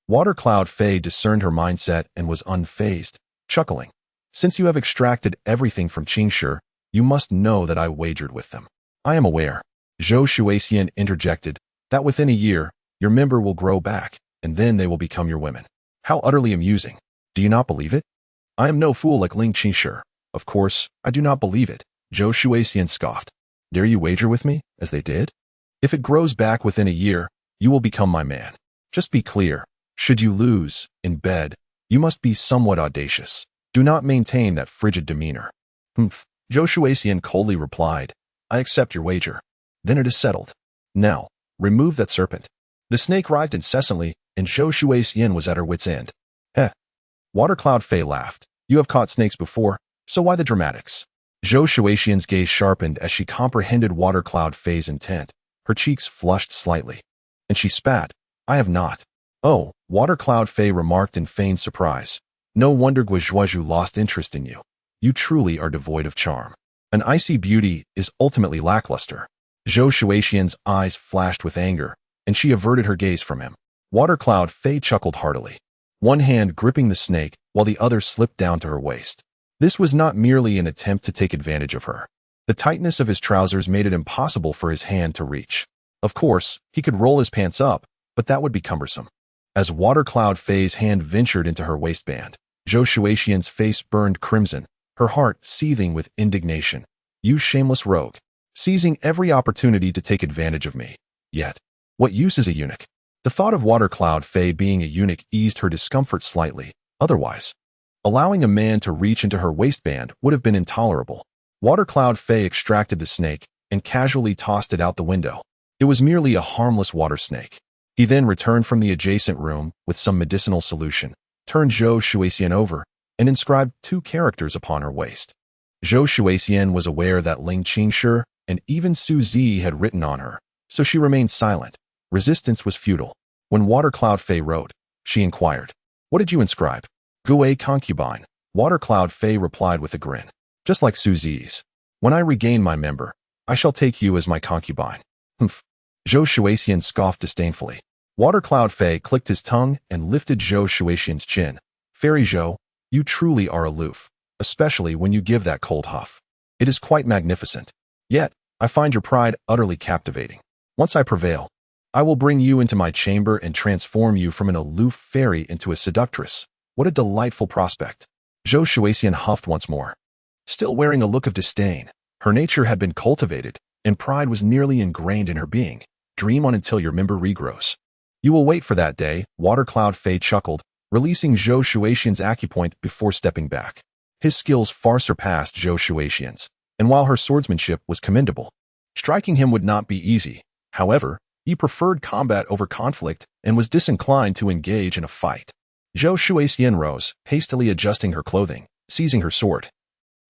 Water Cloud Fei discerned her mindset and was unfazed, chuckling. Since you have extracted everything from Qingshi, you must know that I wagered with them. I am aware, Zhou Shuixian interjected, that within a year, your member will grow back, and then they will become your women. How utterly amusing. Do you not believe it? I am no fool like Ling Qingshi. Of course, I do not believe it, Zhou Shuixian scoffed. Dare you wager with me, as they did? If it grows back within a year, you will become my man. Just be clear. Should you lose, in bed, you must be somewhat audacious. Do not maintain that frigid demeanor. Humph. Zhou Shuixian coldly replied, I accept your wager. Then it is settled. Now, remove that serpent. The snake writhed incessantly, and Zhou Shuixian was at her wit's end. Heh. Water Cloud Fei laughed. You have caught snakes before, so why the dramatics? Zhou Shuixian's gaze sharpened as she comprehended Water Cloud Fei's intent. Her cheeks flushed slightly. And she spat. I have not. Oh, Water Cloud Fei remarked in feigned surprise. No wonder Guozhuazhu lost interest in you. You truly are devoid of charm. An icy beauty is ultimately lackluster. Zhou Shuixian's eyes flashed with anger, and she averted her gaze from him. Water Cloud Fei chuckled heartily, one hand gripping the snake while the other slipped down to her waist. This was not merely an attempt to take advantage of her. The tightness of his trousers made it impossible for his hand to reach. Of course, he could roll his pants up, but that would be cumbersome. As Water Cloud Fei's hand ventured into her waistband, Zhou Shuixian's face burned crimson, her heart seething with indignation. You shameless rogue, seizing every opportunity to take advantage of me. Yet, what use is a eunuch? The thought of Water Cloud Fei being a eunuch eased her discomfort slightly. Otherwise, allowing a man to reach into her waistband would have been intolerable. Water Cloud Fei extracted the snake and casually tossed it out the window. It was merely a harmless water snake. He then returned from the adjacent room with some medicinal solution, turned Zhou Shuixian over, and inscribed 2 characters upon her waist. Zhou Shuixian was aware that Ling Qingshi and even Su Zi had written on her, so she remained silent. Resistance was futile. When Water Cloud Fei wrote, she inquired, What did you inscribe? Gue concubine. Water Cloud Fei replied with a grin. Just like Su Zi's. When I regain my member, I shall take you as my concubine. Humph. Zhou Shuixian scoffed disdainfully. Water Cloud Fei clicked his tongue and lifted Zhou Shuixian's chin. Fairy Zhou, you truly are aloof, especially when you give that cold huff. It is quite magnificent. Yet, I find your pride utterly captivating. Once I prevail, I will bring you into my chamber and transform you from an aloof fairy into a seductress. What a delightful prospect. Zhou Shuixian huffed once more, still wearing a look of disdain. Her nature had been cultivated, and pride was nearly ingrained in her being. Dream on until your member regrows. You will wait for that day, Water Cloud Fei chuckled, releasing Zhou Shuixian's acupoint before stepping back. His skills far surpassed Zhou Shuixian's, and while her swordsmanship was commendable, striking him would not be easy. However, he preferred combat over conflict and was disinclined to engage in a fight. Zhou Shuixian rose, hastily adjusting her clothing, seizing her sword,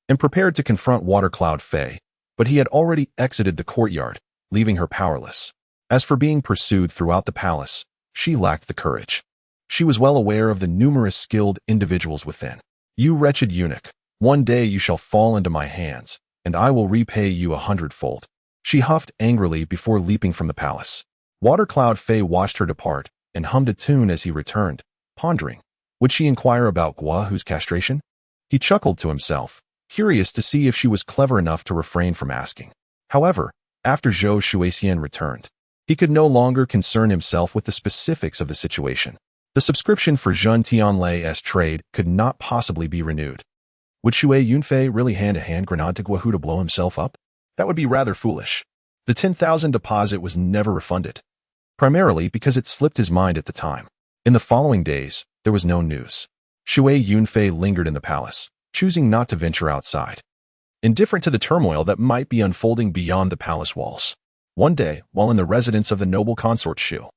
and prepared to confront Water Cloud Fei, but he had already exited the courtyard, leaving her powerless. As for being pursued throughout the palace, she lacked the courage. She was well aware of the numerous skilled individuals within. You wretched eunuch, one day you shall fall into my hands, and I will repay you 100-fold. She huffed angrily before leaping from the palace. Watercloud Fei watched her depart and hummed a tune as he returned, pondering. Would she inquire about Guahu's castration? He chuckled to himself, curious to see if she was clever enough to refrain from asking. However, after Zhou Shuixian returned, he could no longer concern himself with the specifics of the situation. The subscription for Zhen Tianlei's trade could not possibly be renewed. Would Shui Yunfei really hand a hand grenade to Guahu to blow himself up? That would be rather foolish. The 10,000 deposit was never refunded, primarily because it slipped his mind at the time. In the following days, there was no news. Shui Yunfei lingered in the palace, choosing not to venture outside, indifferent to the turmoil that might be unfolding beyond the palace walls. One day, while in the residence of the noble consort Shu,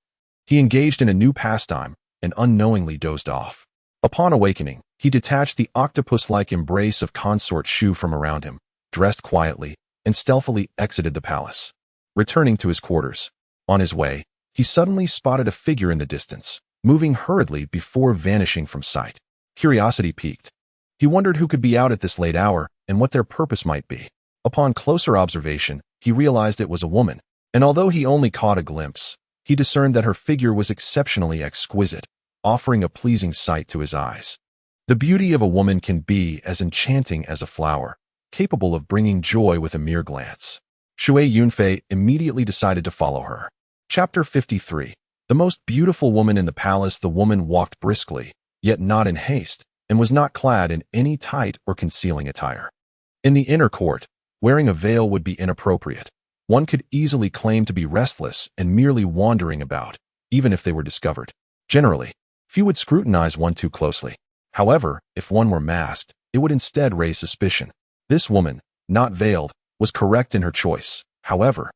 he engaged in a new pastime and unknowingly dozed off. Upon awakening, he detached the octopus-like embrace of consort Shu from around him, dressed quietly, and stealthily exited the palace. Returning to his quarters, on his way, he suddenly spotted a figure in the distance, moving hurriedly before vanishing from sight. Curiosity piqued. He wondered who could be out at this late hour and what their purpose might be. Upon closer observation, he realized it was a woman, and although he only caught a glimpse, he discerned that her figure was exceptionally exquisite, offering a pleasing sight to his eyes. The beauty of a woman can be as enchanting as a flower, capable of bringing joy with a mere glance. Shui Yunfei immediately decided to follow her. Chapter 53. The most beautiful woman in the palace. The woman walked briskly, yet not in haste, and was not clad in any tight or concealing attire. In the inner court, wearing a veil would be inappropriate. One could easily claim to be restless and merely wandering about, even if they were discovered. Generally, few would scrutinize one too closely. However, if one were masked, it would instead raise suspicion. This woman, not veiled, was correct in her choice. However,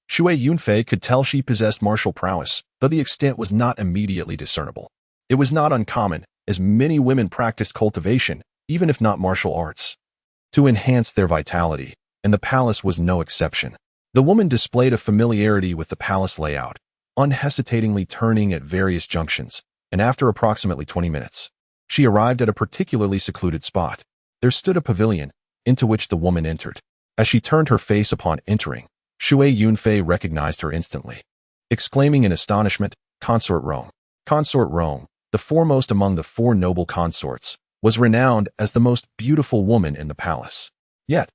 Shui Yunfei could tell she possessed martial prowess, though the extent was not immediately discernible. It was not uncommon, as many women practiced cultivation, even if not martial arts, to enhance their vitality, and the palace was no exception. The woman displayed a familiarity with the palace layout, unhesitatingly turning at various junctions, and after approximately 20 minutes, she arrived at a particularly secluded spot. There stood a pavilion, into which the woman entered. As she turned her face upon entering, Shui Yunfei recognized her instantly, exclaiming in astonishment, "Consort Rong." Consort Rong, the foremost among the four noble consorts, was renowned as the most beautiful woman in the palace. Yet,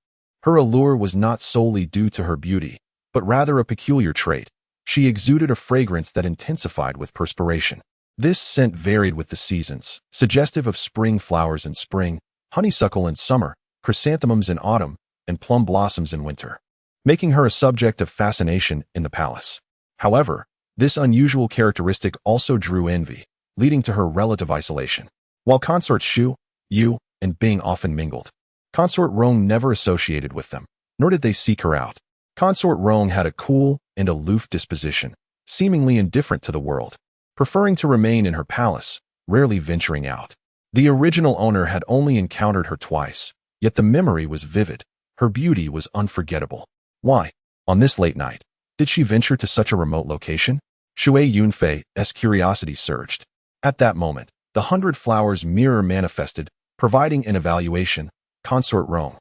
her allure was not solely due to her beauty, but rather a peculiar trait. She exuded a fragrance that intensified with perspiration. This scent varied with the seasons, suggestive of spring flowers in spring, honeysuckle in summer, chrysanthemums in autumn, and plum blossoms in winter, making her a subject of fascination in the palace. However, this unusual characteristic also drew envy, leading to her relative isolation. While consorts Shu, Yu, and Bing often mingled, Consort Rong never associated with them, nor did they seek her out. Consort Rong had a cool and aloof disposition, seemingly indifferent to the world, preferring to remain in her palace, rarely venturing out. The original owner had only encountered her twice, yet the memory was vivid. Her beauty was unforgettable. Why, on this late night, did she venture to such a remote location? Shui Yunfei's curiosity surged. At that moment, the 100 flowers mirror manifested, providing an evaluation. Consort Rong,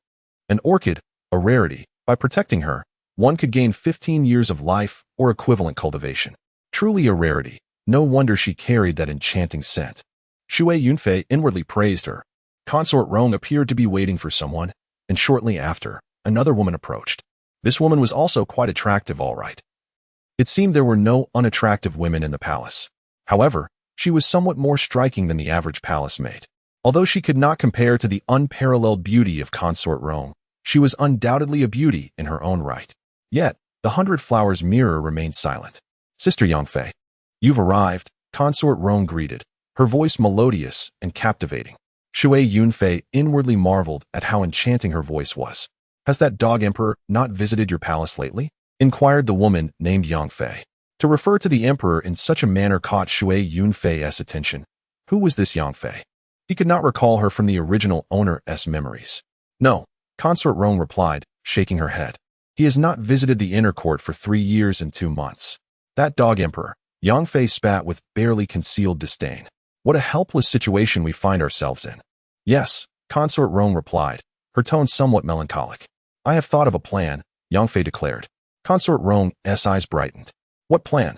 an orchid, a rarity. By protecting her, one could gain 15 years of life or equivalent cultivation. Truly a rarity. No wonder she carried that enchanting scent. Shui Yunfei inwardly praised her. Consort Rong appeared to be waiting for someone, and shortly after, another woman approached. This woman was also quite attractive, all right. It seemed there were no unattractive women in the palace. However, she was somewhat more striking than the average palace maid. Although she could not compare to the unparalleled beauty of Consort Rong, she was undoubtedly a beauty in her own right. Yet, the 100 flowers mirror remained silent. "Sister Yunfei, you've arrived," Consort Rong greeted, her voice melodious and captivating. Shui Yunfei inwardly marveled at how enchanting her voice was. "Has that dog emperor not visited your palace lately?" inquired the woman named Yunfei. To refer to the emperor in such a manner caught Shui Yunfei's attention. Who was this Yunfei? He could not recall her from the original owner's memories. "No," Consort Rong replied, shaking her head. "He has not visited the inner court for 3 years and 2 months. That dog emperor," Yunfei spat with barely concealed disdain. "What a helpless situation we find ourselves in." Yes, Consort Rong replied, her tone somewhat melancholic. I have thought of a plan, Yunfei declared. Consort Rong's eyes brightened. What plan?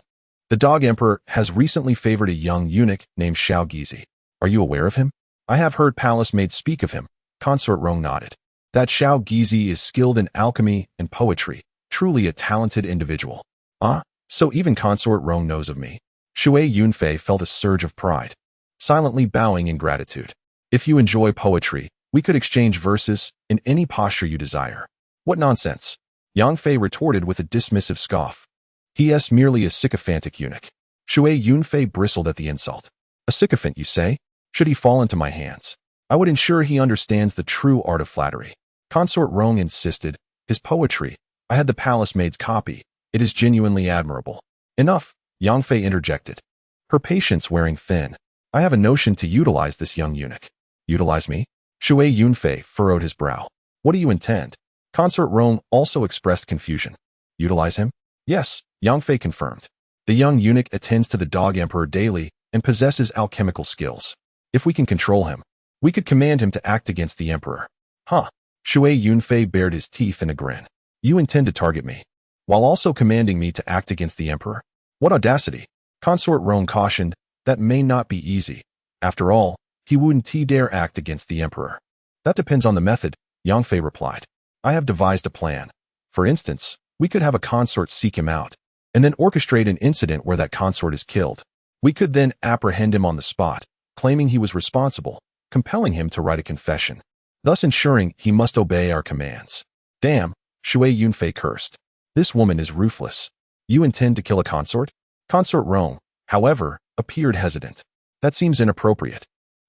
The Dog Emperor has recently favored a young eunuch named Xiao Gizi. Are you aware of him? I have heard palace maids speak of him. Consort Rong nodded. That Xiao Gizi is skilled in alchemy and poetry, truly a talented individual. Ah, so even Consort Rong knows of me. Shui Yunfei felt a surge of pride, silently bowing in gratitude. If you enjoy poetry, we could exchange verses in any posture you desire. What nonsense! Yunfei retorted with a dismissive scoff. He is merely a sycophantic eunuch. Shui Yunfei bristled at the insult. A sycophant, you say? Should he fall into my hands, I would ensure he understands the true art of flattery. Consort Rong insisted. His poetry, I had the palace maid's copy. It is genuinely admirable. Enough, Yunfei interjected, her patience wearing thin. I have a notion to utilize this young eunuch. Utilize me? Shui Yunfei furrowed his brow. What do you intend? Consort Rong also expressed confusion. Utilize him? Yes, Yunfei confirmed. The young eunuch attends to the Dog Emperor daily and possesses alchemical skills. If we can control him, we could command him to act against the Emperor. Huh? Shui Yunfei bared his teeth in a grin. You intend to target me, while also commanding me to act against the Emperor? What audacity! Consort Rong cautioned, that may not be easy. After all, he wouldn't dare act against the Emperor. That depends on the method, Yunfei replied. I have devised a plan. For instance, we could have a consort seek him out, and then orchestrate an incident where that consort is killed. We could then apprehend him on the spot, claiming he was responsible, compelling him to write a confession, thus ensuring he must obey our commands. Damn, Shui Yunfei cursed. This woman is ruthless. You intend to kill a consort? Consort Rong, however, appeared hesitant. That seems inappropriate.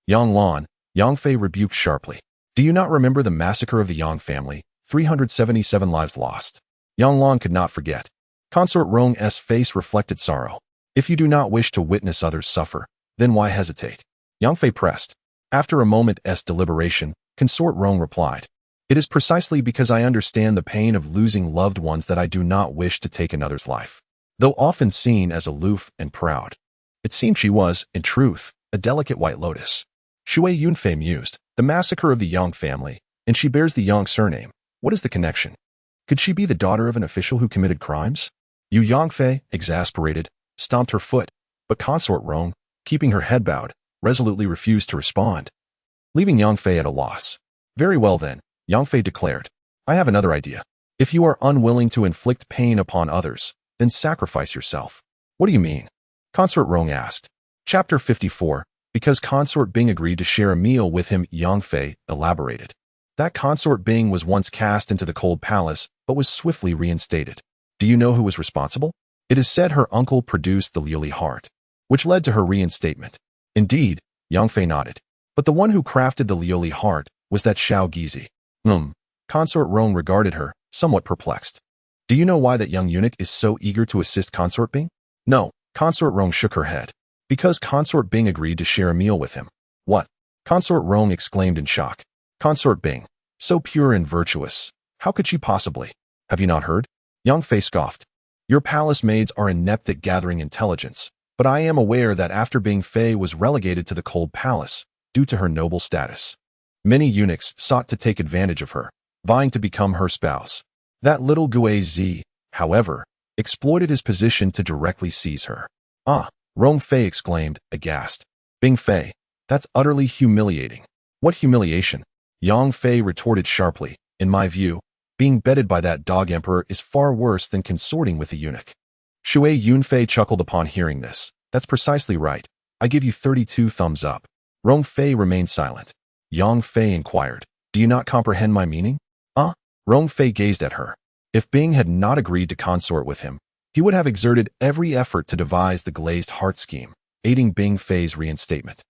Yang Lan, Yunfei rebuked sharply. Do you not remember the massacre of the Yang family? 377 lives lost. Yang Lan could not forget. Consort Rong's face reflected sorrow. If you do not wish to witness others suffer, then why hesitate? Yunfei pressed. After a moment's deliberation, Consort Rong replied. It is precisely because I understand the pain of losing loved ones that I do not wish to take another's life. Though often seen as aloof and proud, it seemed she was, in truth, a delicate white lotus. Shui Yunfei mused. The massacre of the Yang family, and she bears the Yang surname. What is the connection? Could she be the daughter of an official who committed crimes? Yunfei, exasperated, stomped her foot, but Consort Rong, keeping her head bowed, resolutely refused to respond, leaving Yunfei at a loss. Very well then, Yunfei declared. I have another idea. If you are unwilling to inflict pain upon others, then sacrifice yourself. What do you mean? Consort Rong asked. Chapter 54. Because Consort Bing agreed to share a meal with him, Yunfei elaborated. That Consort Bing was once cast into the cold palace, but was swiftly reinstated. Do you know who was responsible? It is said her uncle produced the lily heart, which led to her reinstatement. Indeed, Yunfei nodded. But the one who crafted the lily heart was that Xiao Gizi. Consort Rong regarded her, somewhat perplexed. Do you know why that young eunuch is so eager to assist Consort Bing? No, Consort Rong shook her head. Because Consort Bing agreed to share a meal with him. What? Consort Rong exclaimed in shock. Consort Bing, so pure and virtuous. How could she possibly? Have you not heard? Yunfei scoffed. Your palace maids are inept at gathering intelligence, but I am aware that after Bing Fei was relegated to the cold palace, due to her noble status, many eunuchs sought to take advantage of her, vying to become her spouse. That little Gui Zi, however, exploited his position to directly seize her. Ah, Rong Fei exclaimed, aghast. Bing Fei, that's utterly humiliating. What humiliation? Yunfei retorted sharply. In my view, being bedded by that Dog Emperor is far worse than consorting with a eunuch. Shui Yunfei chuckled upon hearing this. That's precisely right. I give you 32 thumbs up. Rong Fei remained silent. Yunfei inquired. Do you not comprehend my meaning? Rong Fei gazed at her. If Bing had not agreed to consort with him, he would have exerted every effort to devise the glazed heart scheme, aiding Bing Fei's reinstatement.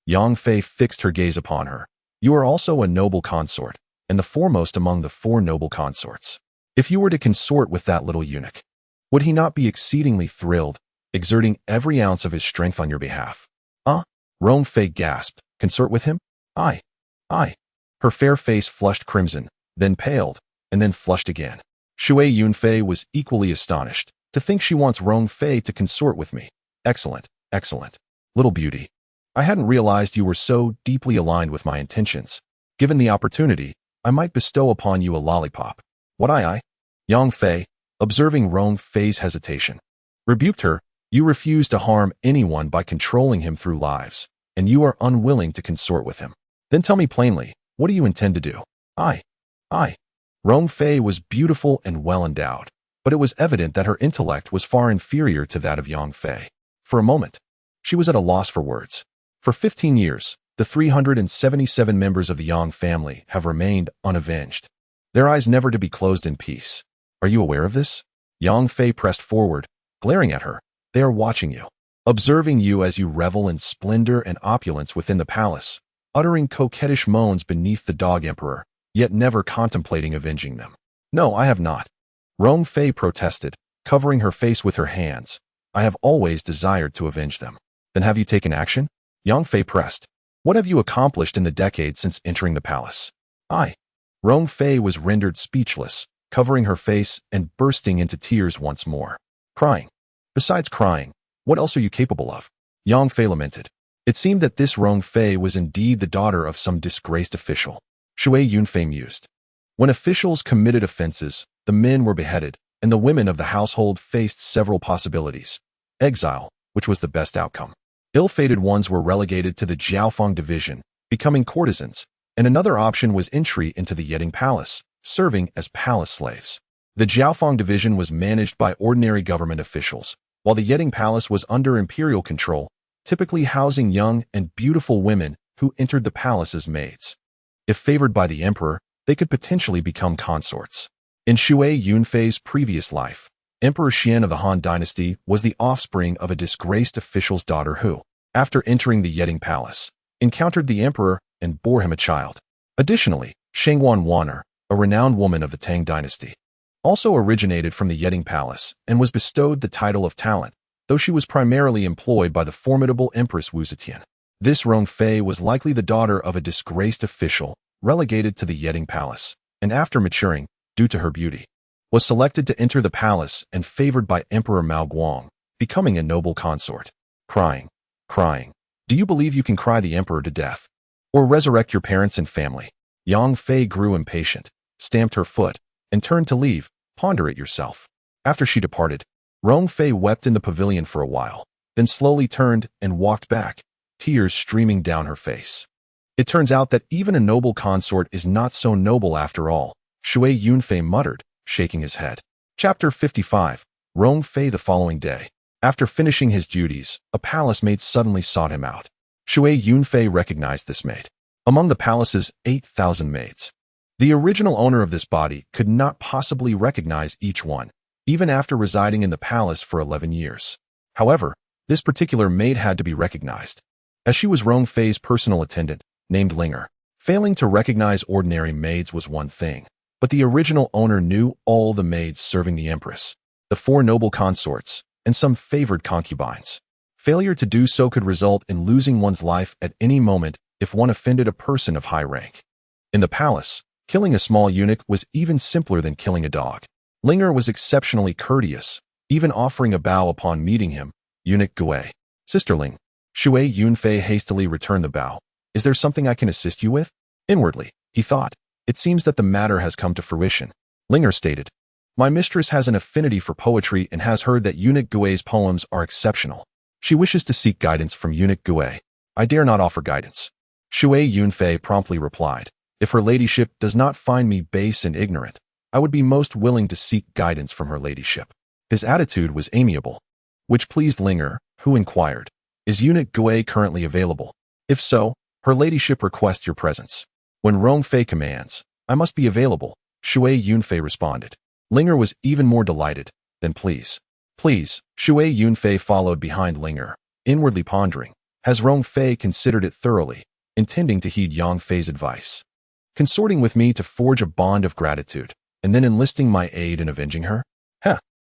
Yunfei fixed her gaze upon her. You are also a noble consort, and the foremost among the 4 noble consorts. If you were to consort with that little eunuch, would he not be exceedingly thrilled, exerting every ounce of his strength on your behalf? Rong Fei gasped. Consort with him? I. Her fair face flushed crimson, then paled, and then flushed again. Shui Yunfei was equally astonished. To think she wants Rong Fei to consort with me. Excellent. Little beauty. I hadn't realized you were so deeply aligned with my intentions. Given the opportunity, I might bestow upon you a lollipop. What I? Yunfei, observing Rong Fei's hesitation, rebuked her. You refuse to harm anyone by controlling him through lives, and you are unwilling to consort with him. Then tell me plainly, what do you intend to do? I. Rong Fei was beautiful and well endowed, but it was evident that her intellect was far inferior to that of Yunfei. For a moment, she was at a loss for words. For 15 years, the 377 members of the Yang family have remained unavenged, their eyes never to be closed in peace. Are you aware of this? Yunfei pressed forward, glaring at her. They are watching you, observing you as you revel in splendor and opulence within the palace, uttering coquettish moans beneath the dog emperor, yet never contemplating avenging them. No, I have not. Rong Fei protested, covering her face with her hands. I have always desired to avenge them. Then have you taken action? Yunfei pressed. What have you accomplished in the decades since entering the palace? Rong Fei was rendered speechless, covering her face and bursting into tears once more. Crying. Besides crying, what else are you capable of? Yunfei lamented. It seemed that this Rong Fei was indeed the daughter of some disgraced official. Shui Yunfei mused. When officials committed offenses, the men were beheaded, and the women of the household faced several possibilities. Exile, which was the best outcome. Ill-fated ones were relegated to the Jiaofeng division, becoming courtesans, and another option was entry into the Daqi Palace, serving as palace slaves. The Jiaofeng division was managed by ordinary government officials, while the Daqi Palace was under imperial control, typically housing young and beautiful women who entered the palace as maids. If favored by the emperor, they could potentially become consorts. In Shui Yunfei's previous life, Emperor Xian of the Han dynasty was the offspring of a disgraced official's daughter who, after entering the Daqi Palace, encountered the emperor and bore him a child. Additionally, Shangwan Wan'er, a renowned woman of the Tang dynasty, also originated from the Daqi Palace and was bestowed the title of talent, though she was primarily employed by the formidable Empress Wu Zetian. This Rong Fei was likely the daughter of a disgraced official relegated to the Daqi Palace, and after maturing, due to her beauty, was selected to enter the palace and favored by Emperor Mao Guang, becoming a noble consort. Crying. Do you believe you can cry the emperor to death? Or resurrect your parents and family? Yunfei grew impatient, stamped her foot, and turned to leave. Ponder it yourself. After she departed, Rong Fei wept in the pavilion for a while, then slowly turned and walked back, tears streaming down her face. It turns out that even a noble consort is not so noble after all, Shui Yunfei muttered, shaking his head. Chapter 55. Rong Fei the following day. After finishing his duties, a palace maid suddenly sought him out. Shui Yunfei recognized this maid. Among the palace's 8,000 maids, the original owner of this body could not possibly recognize each one, even after residing in the palace for 11 years. However, this particular maid had to be recognized, as she was Rong Fei's personal attendant, named Linger. Failing to recognize ordinary maids was one thing, but the original owner knew all the maids serving the empress, the 4 noble consorts, and some favored concubines. Failure to do so could result in losing one's life at any moment if one offended a person of high rank. In the palace, killing a small eunuch was even simpler than killing a dog. Linger was exceptionally courteous, even offering a bow upon meeting him. Eunuch Gui. Sisterling. Shui Yunfei hastily returned the bow. Is there something I can assist you with? Inwardly, he thought. It seems that the matter has come to fruition. Linger stated. My mistress has an affinity for poetry and has heard that Eunuch Gui's poems are exceptional. She wishes to seek guidance from Eunuch Gui. I dare not offer guidance. Shui Yunfei promptly replied. If her ladyship does not find me base and ignorant, I would be most willing to seek guidance from her ladyship. His attitude was amiable, which pleased Linger, who inquired, Is Eunuch Gui currently available? If so, her ladyship requests your presence. When Rong Fei commands, I must be available, Shui Yunfei responded. Linger was even more delighted. Then please. Shui Yunfei followed behind Linger, inwardly pondering. Has Rong Fei considered it thoroughly, intending to heed Yunfei's advice? Consorting with me to forge a bond of gratitude, and then enlisting my aid in avenging her?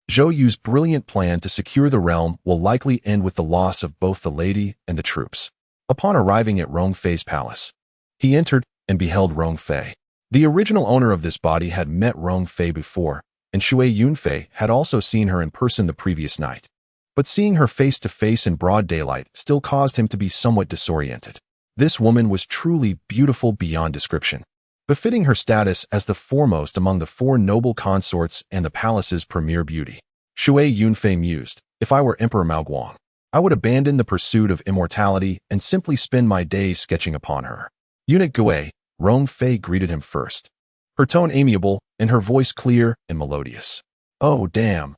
Zhou Yu's brilliant plan to secure the realm will likely end with the loss of both the lady and the troops. Upon arriving at Rong Fei's palace, he entered and beheld Rong Fei. The original owner of this body had met Rong Fei before, and Shui Yunfei had also seen her in person the previous night. but seeing her face to face in broad daylight still caused him to be somewhat disoriented. This woman was truly beautiful beyond description, befitting her status as the foremost among the 4 noble consorts and the palace's premier beauty. Shui Yunfei mused, if I were Emperor Mao Guang, I would abandon the pursuit of immortality and simply spend my days sketching upon her. Eunuch Gui, Rong Fei greeted him first, her tone amiable and her voice clear and melodious. Oh, damn.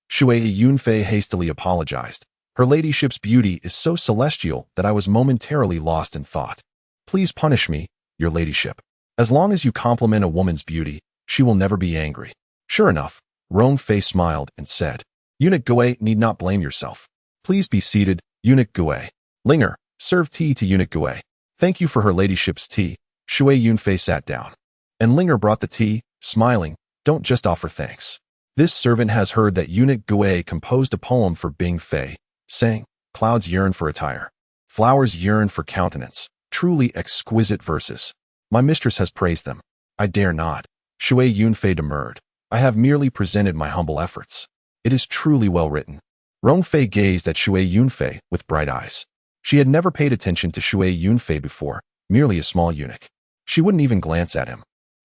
Shui Yunfei hastily apologized. Her ladyship's beauty is so celestial that I was momentarily lost in thought. Please punish me, your ladyship. As long as you compliment a woman's beauty, she will never be angry. Sure enough, Rong Fei smiled and said, Eunuch Gui need not blame yourself. Please be seated, Eunuch Gui. Linger, serve tea to Eunuch Gui. Thank you for her ladyship's tea. Shui Yunfei sat down. And Linger brought the tea, smiling, don't just offer thanks. This servant has heard that Eunuch Gui composed a poem for Bing Fei, saying, clouds yearn for attire, flowers yearn for countenance, truly exquisite verses. My mistress has praised them. I dare not. Shui Yunfei demurred. I have merely presented my humble efforts. It is truly well written. Rong Fei gazed at Shui Yunfei with bright eyes. She had never paid attention to Shui Yunfei before, merely a small eunuch. She wouldn't even glance at him,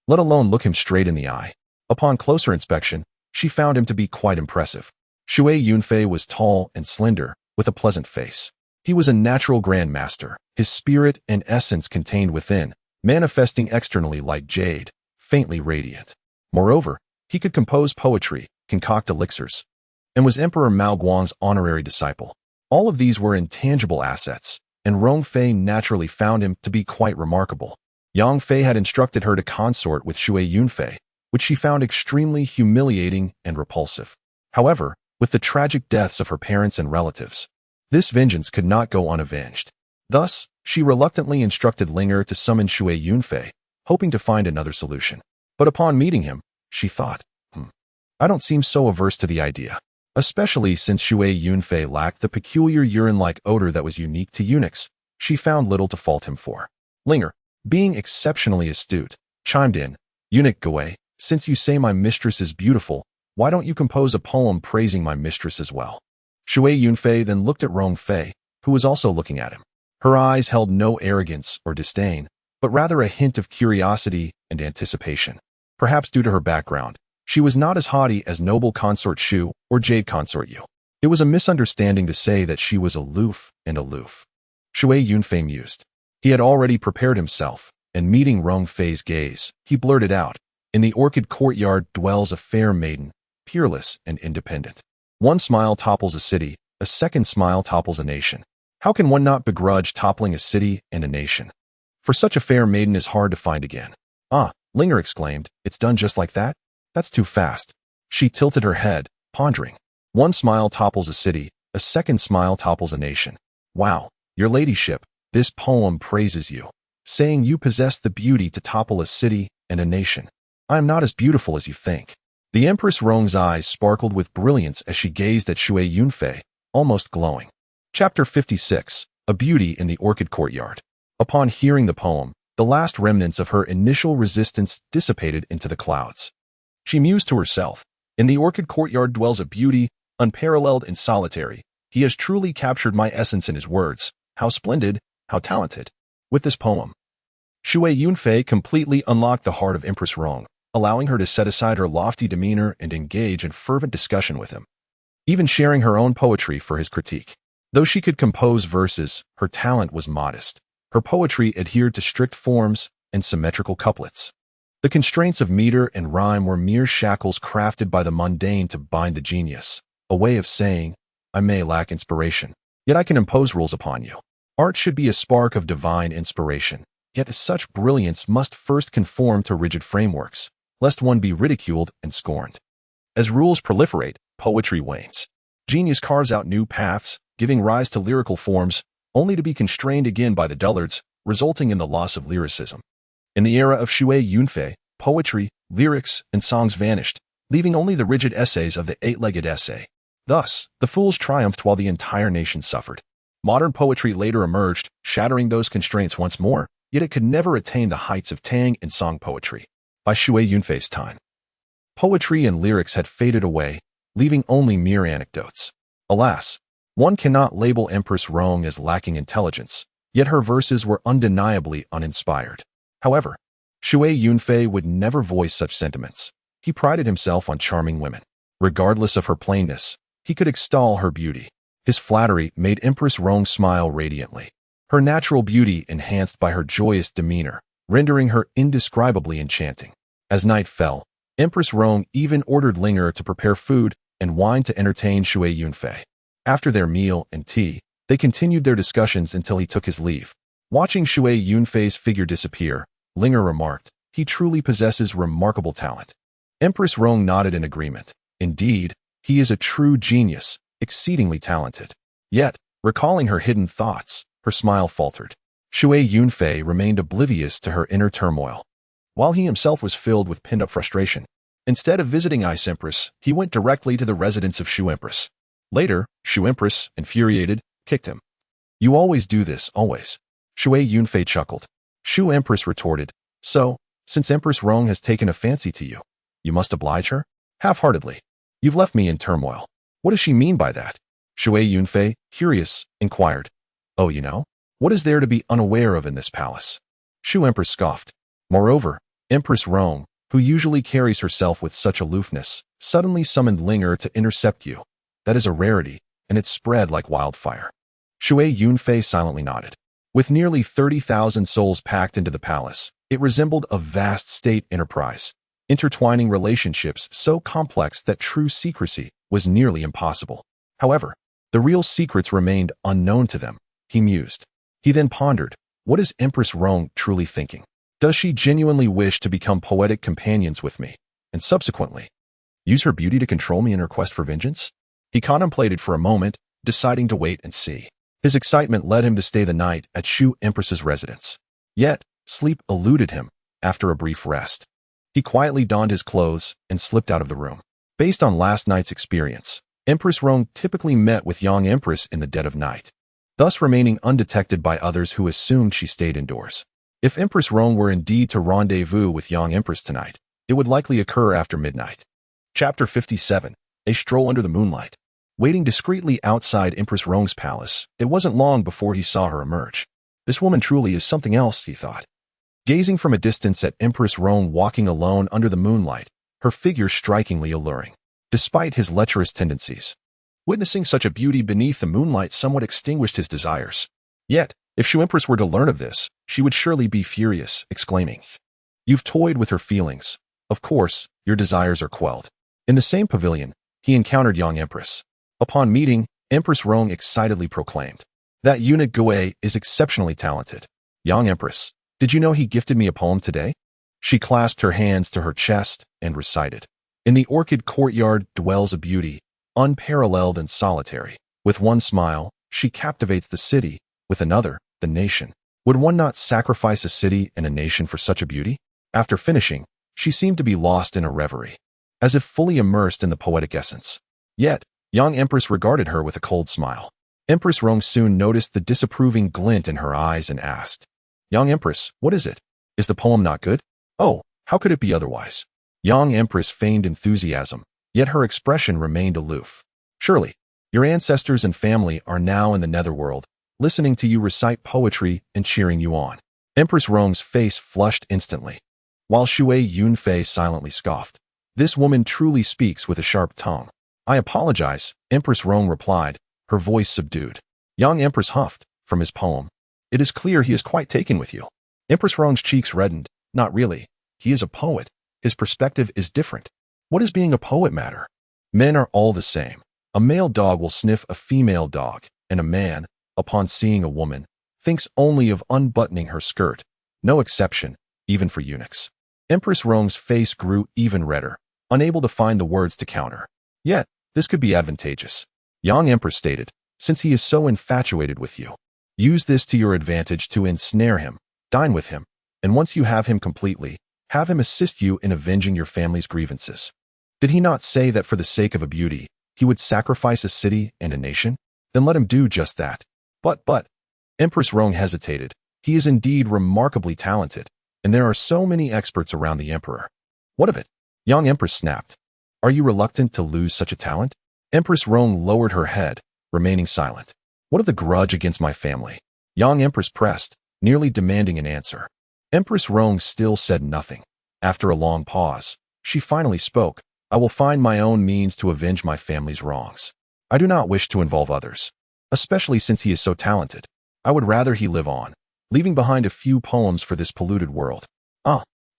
let alone look him straight in the eye. Upon closer inspection, she found him to be quite impressive. Shui Yunfei was tall and slender, with a pleasant face. He was a natural grand master, his spirit and essence contained within, manifesting externally like jade, faintly radiant. Moreover, he could compose poetry, concoct elixirs, and was Emperor Mao Guang's honorary disciple. All of these were intangible assets, and Rong Fei naturally found him to be quite remarkable. Yang Fei had instructed her to consort with Shui Yunfei, which she found extremely humiliating and repulsive. However, with the tragic deaths of her parents and relatives, this vengeance could not go unavenged. Thus, she reluctantly instructed Linger to summon Shui Yunfei, hoping to find another solution. But upon meeting him, she thought, I don't seem so averse to the idea, especially since Shui Yunfei lacked the peculiar urine-like odor that was unique to eunuchs. She found little to fault him for. Linger, being exceptionally astute, chimed in, Eunuch Gui, since you say my mistress is beautiful, why don't you compose a poem praising my mistress as well? Shui Yunfei then looked at Rong Fei, who was also looking at him. Her eyes held no arrogance or disdain, but rather a hint of curiosity and anticipation. Perhaps due to her background, she was not as haughty as noble consort Shu or jade consort Yu. It was a misunderstanding to say that she was aloof. Shui Yunfei mused. He had already prepared himself, and meeting Rong Fei's gaze, he blurted out, in the orchid courtyard dwells a fair maiden, peerless and independent. One smile topples a city, a second smile topples a nation. How can one not begrudge toppling a city and a nation? For such a fair maiden is hard to find again. Ah, Linger exclaimed, it's done just like that? That's too fast. She tilted her head, pondering. One smile topples a city, a second smile topples a nation. Wow, your ladyship, this poem praises you, saying you possess the beauty to topple a city and a nation. I am not as beautiful as you think. The Empress Rong's eyes sparkled with brilliance as she gazed at Shui Yunfei, almost glowing. Chapter 56, A Beauty in the Orchid Courtyard. Upon hearing the poem, the last remnants of her initial resistance dissipated into the clouds. She mused to herself, in the orchid courtyard dwells a beauty, unparalleled and solitary. He has truly captured my essence in his words. How splendid, how talented. With this poem, Shui Yunfei completely unlocked the heart of Empress Rong, allowing her to set aside her lofty demeanor and engage in fervent discussion with him, even sharing her own poetry for his critique. Though she could compose verses, her talent was modest. Her poetry adhered to strict forms and symmetrical couplets. The constraints of meter and rhyme were mere shackles crafted by the mundane to bind the genius, a way of saying, I may lack inspiration, yet I can impose rules upon you. Art should be a spark of divine inspiration, yet such brilliance must first conform to rigid frameworks, lest one be ridiculed and scorned. As rules proliferate, poetry wanes. Genius carves out new paths, giving rise to lyrical forms, only to be constrained again by the dullards, resulting in the loss of lyricism. In the era of Shui Yunfei, poetry, lyrics, and songs vanished, leaving only the rigid essays of the eight-legged essay. Thus, the fools triumphed while the entire nation suffered. Modern poetry later emerged, shattering those constraints once more, yet it could never attain the heights of Tang and song poetry. By Shui Yunfei's time, poetry and lyrics had faded away, leaving only mere anecdotes. Alas, one cannot label Empress Rong as lacking intelligence, yet her verses were undeniably uninspired. However, Shui Yunfei would never voice such sentiments. He prided himself on charming women. Regardless of her plainness, he could extol her beauty. His flattery made Empress Rong smile radiantly. Her natural beauty enhanced by her joyous demeanor, rendering her indescribably enchanting. As night fell, Empress Rong even ordered Linger to prepare food and wine to entertain Shui Yunfei. After their meal and tea, they continued their discussions until he took his leave. Watching Shui Yunfei's figure disappear, Linger remarked, "He truly possesses remarkable talent." Empress Rong nodded in agreement. Indeed, he is a true genius, exceedingly talented. Yet, recalling her hidden thoughts, her smile faltered. Shui Yunfei remained oblivious to her inner turmoil. While he himself was filled with pinned-up frustration, instead of visiting Ice Empress, he went directly to the residence of Shu Empress. Later, Shu Empress, infuriated, kicked him. "You always do this, always." Shui Yunfei chuckled. Shu Empress retorted, "So, since Empress Rong has taken a fancy to you, you must oblige her?" "Half-heartedly. You've left me in turmoil." "What does she mean by that?" Shui Yunfei, curious, inquired. "Oh, you know? What is there to be unaware of in this palace?" Shu Empress scoffed. Moreover, Empress Rong, who usually carries herself with such aloofness, suddenly summoned Linger to intercept you. That is a rarity, and it spread like wildfire. Shui Yunfei silently nodded. With nearly 30,000 souls packed into the palace, it resembled a vast state enterprise, intertwining relationships so complex that true secrecy was nearly impossible. However, the real secrets remained unknown to them, he mused. He then pondered, what is Empress Rong truly thinking? Does she genuinely wish to become poetic companions with me, and subsequently, use her beauty to control me in her quest for vengeance? He contemplated for a moment, deciding to wait and see. His excitement led him to stay the night at Shu Empress's residence. Yet, sleep eluded him after a brief rest. He quietly donned his clothes and slipped out of the room. Based on last night's experience, Empress Rong typically met with young Empress in the dead of night, thus remaining undetected by others who assumed she stayed indoors. If Empress Rong were indeed to rendezvous with young Empress tonight, it would likely occur after midnight. Chapter 57. A Stroll Under the Moonlight. Waiting discreetly outside Empress Rong's palace, it wasn't long before he saw her emerge. This woman truly is something else, he thought. Gazing from a distance at Empress Rong walking alone under the moonlight, her figure strikingly alluring, despite his lecherous tendencies. Witnessing such a beauty beneath the moonlight somewhat extinguished his desires. Yet, if Shu Empress were to learn of this, she would surely be furious, exclaiming, "You've toyed with her feelings. Of course, your desires are quelled." In the same pavilion, he encountered young Empress. Upon meeting, Empress Rong excitedly proclaimed, "That eunuch Gui is exceptionally talented. Young Empress, did you know he gifted me a poem today?" She clasped her hands to her chest and recited, "In the orchid courtyard dwells a beauty, unparalleled and solitary. With one smile, she captivates the city, with another, the nation. Would one not sacrifice a city and a nation for such a beauty?" After finishing, she seemed to be lost in a reverie, as if fully immersed in the poetic essence. Yet, young Empress regarded her with a cold smile. Empress Rong soon noticed the disapproving glint in her eyes and asked, "Young Empress, what is it? Is the poem not good?" "Oh, how could it be otherwise?" Young Empress feigned enthusiasm, yet her expression remained aloof. "Surely, your ancestors and family are now in the netherworld, listening to you recite poetry and cheering you on." Empress Rong's face flushed instantly, while Shui Yunfei silently scoffed. "This woman truly speaks with a sharp tongue." "I apologize," Empress Rong replied, her voice subdued. Young Empress huffed from his poem. "It is clear he is quite taken with you." Empress Rong's cheeks reddened. "Not really. He is a poet. His perspective is different." "What does being a poet matter? Men are all the same. A male dog will sniff a female dog, and a man, upon seeing a woman, thinks only of unbuttoning her skirt. No exception, even for eunuchs." Empress Rong's face grew even redder, unable to find the words to counter. Yet, this could be advantageous. Young Empress stated, "Since he is so infatuated with you, use this to your advantage to ensnare him, dine with him, and once you have him completely, have him assist you in avenging your family's grievances." Did he not say that for the sake of a beauty, he would sacrifice a city and a nation? Then let him do just that. But, Empress Rong hesitated. He is indeed remarkably talented, and there are so many experts around the emperor. What of it? Young Empress snapped. "Are you reluctant to lose such a talent?" Empress Rong lowered her head, remaining silent. What of the grudge against my family? Young Empress pressed, nearly demanding an answer. Empress Rong still said nothing. After a long pause, she finally spoke. I will find my own means to avenge my family's wrongs. I do not wish to involve others, especially since he is so talented. I would rather he live on, leaving behind a few poems for this polluted world.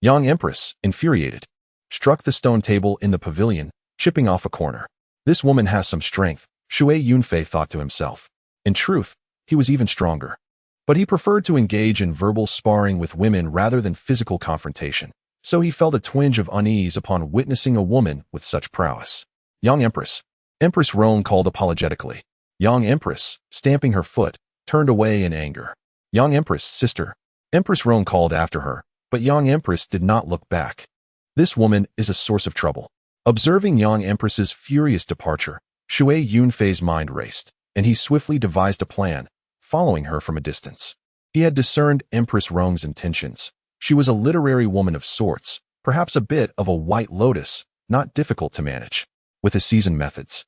Young Empress, infuriated, struck the stone table in the pavilion, chipping off a corner. This woman has some strength, Shui Yunfei thought to himself. In truth, he was even stronger. But he preferred to engage in verbal sparring with women rather than physical confrontation, so he felt a twinge of unease upon witnessing a woman with such prowess. Young Empress. Empress Rong called apologetically. Young Empress, stamping her foot, turned away in anger. Young Empress, sister. Empress Rong called after her, but Young Empress did not look back. This woman is a source of trouble. Observing Young Empress's furious departure, Shui Yunfei's mind raced, and he swiftly devised a plan, following her from a distance. He had discerned Empress Rong's intentions. She was a literary woman of sorts, perhaps a bit of a white lotus, not difficult to manage. With his seasoned methods,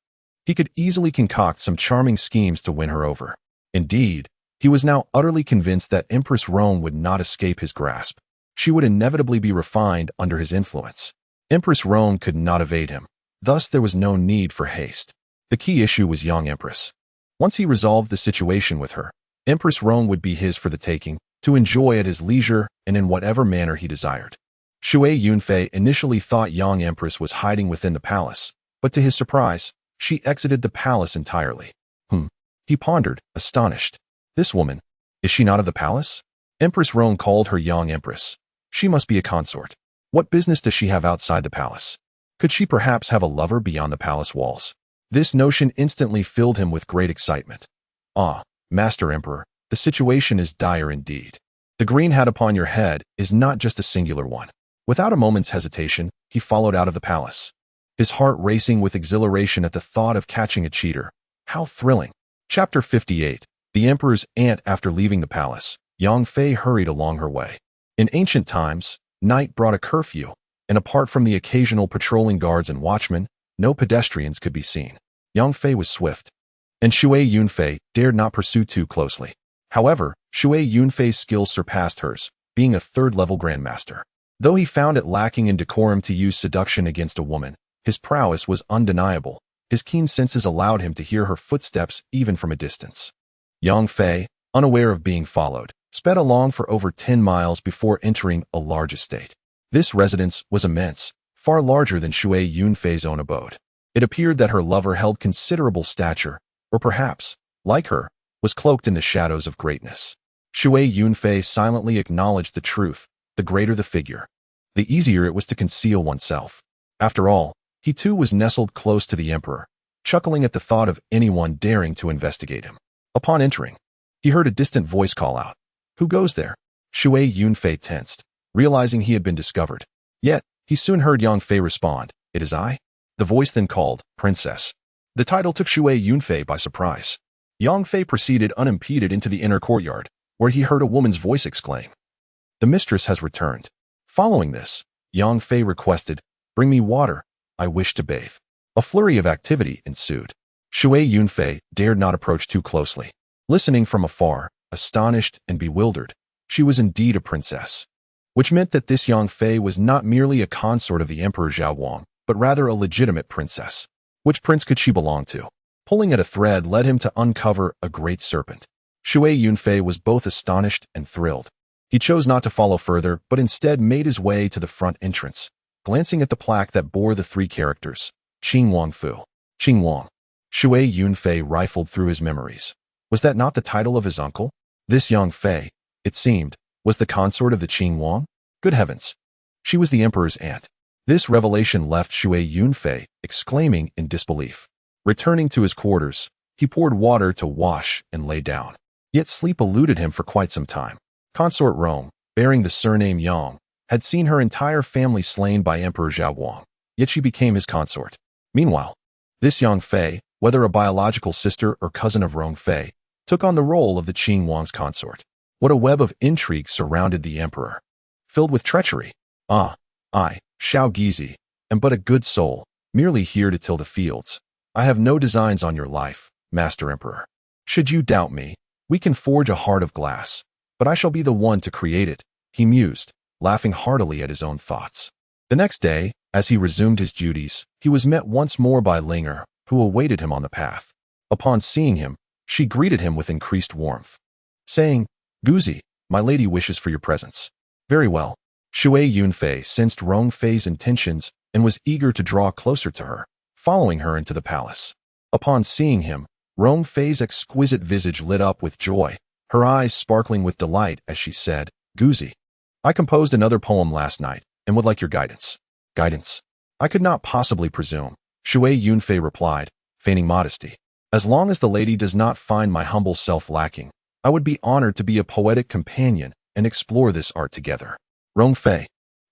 he could easily concoct some charming schemes to win her over. Indeed, he was now utterly convinced that Empress Rong would not escape his grasp. She would inevitably be refined under his influence. Empress Rong could not evade him. Thus, there was no need for haste. The key issue was Young Empress. Once he resolved the situation with her, Empress Rong would be his for the taking, to enjoy at his leisure and in whatever manner he desired. Shui Yunfei initially thought Young Empress was hiding within the palace, but to his surprise, she exited the palace entirely. He pondered, astonished. This woman, is she not of the palace? Empress Rong called her Young Empress. She must be a consort. What business does she have outside the palace? Could she perhaps have a lover beyond the palace walls? This notion instantly filled him with great excitement. Master Emperor, the situation is dire indeed. The green hat upon your head is not just a singular one. Without a moment's hesitation, he followed out of the palace, his heart racing with exhilaration at the thought of catching a cheater. How thrilling! Chapter 58. The Emperor's Aunt. After leaving the palace, Yunfei hurried along her way. In ancient times, night brought a curfew, and apart from the occasional patrolling guards and watchmen, no pedestrians could be seen. Yunfei was swift, and Shui Yunfei dared not pursue too closely. However, Shui Yunfei's skills surpassed hers, being a third-level grandmaster. Though he found it lacking in decorum to use seduction against a woman, his prowess was undeniable. His keen senses allowed him to hear her footsteps even from a distance. Yunfei, unaware of being followed, sped along for over 10 miles before entering a large estate. This residence was immense, far larger than Shui Yunfei's own abode. It appeared that her lover held considerable stature, or perhaps, like her, was cloaked in the shadows of greatness. Shui Yunfei silently acknowledged the truth: the greater the figure, the easier it was to conceal oneself. After all, he too was nestled close to the emperor, chuckling at the thought of anyone daring to investigate him. Upon entering, he heard a distant voice call out, "Who goes there?" Shui Yunfei tensed, realizing he had been discovered. Yet, he soon heard Yunfei respond, "It is I." The voice then called, "Princess." The title took Shui Yunfei by surprise. Yunfei proceeded unimpeded into the inner courtyard, where he heard a woman's voice exclaim, "The mistress has returned." Following this, Yunfei requested, "Bring me water, I wish to bathe." A flurry of activity ensued. Shui Yunfei dared not approach too closely. Listening from afar, astonished and bewildered, she was indeed a princess. Which meant that this Yunfei was not merely a consort of the Emperor Zhao Wang, but rather a legitimate princess. Which prince could she belong to? Pulling at a thread led him to uncover a great serpent. Shui Yunfei was both astonished and thrilled. He chose not to follow further, but instead made his way to the front entrance, glancing at the plaque that bore the 3 characters, Qing Wang Fu. Qing Wang. Shui Yunfei rifled through his memories. Was that not the title of his uncle? This Yunfei, it seemed, was the consort of the Qing Wang? Good heavens! She was the emperor's aunt. This revelation left Shui Yunfei exclaiming in disbelief. Returning to his quarters, he poured water to wash and lay down. Yet sleep eluded him for quite some time. Consort Rong, bearing the surname Yang, had seen her entire family slain by Emperor Zhao Wang, yet she became his consort. Meanwhile, this Yunfei, whether a biological sister or cousin of Rong Fei, took on the role of the Qing Wang's consort. What a web of intrigue surrounded the emperor, filled with treachery. I, Xiao Gizi, am but a good soul, merely here to till the fields. I have no designs on your life, Master Emperor. Should you doubt me, we can forge a heart of glass, but I shall be the one to create it, he mused, laughing heartily at his own thoughts. The next day, as he resumed his duties, he was met once more by Linger, who awaited him on the path. Upon seeing him, she greeted him with increased warmth, saying, "Guzi, my lady wishes for your presence." Very well. Shui Yunfei sensed Rong Fei's intentions and was eager to draw closer to her, following her into the palace. Upon seeing him, Rong Fei's exquisite visage lit up with joy, her eyes sparkling with delight as she said, "Guzi, I composed another poem last night and would like your guidance." "Guidance? I could not possibly presume," Shui Yunfei replied, feigning modesty. "As long as the lady does not find my humble self lacking, I would be honored to be a poetic companion and explore this art together." Rong Fei,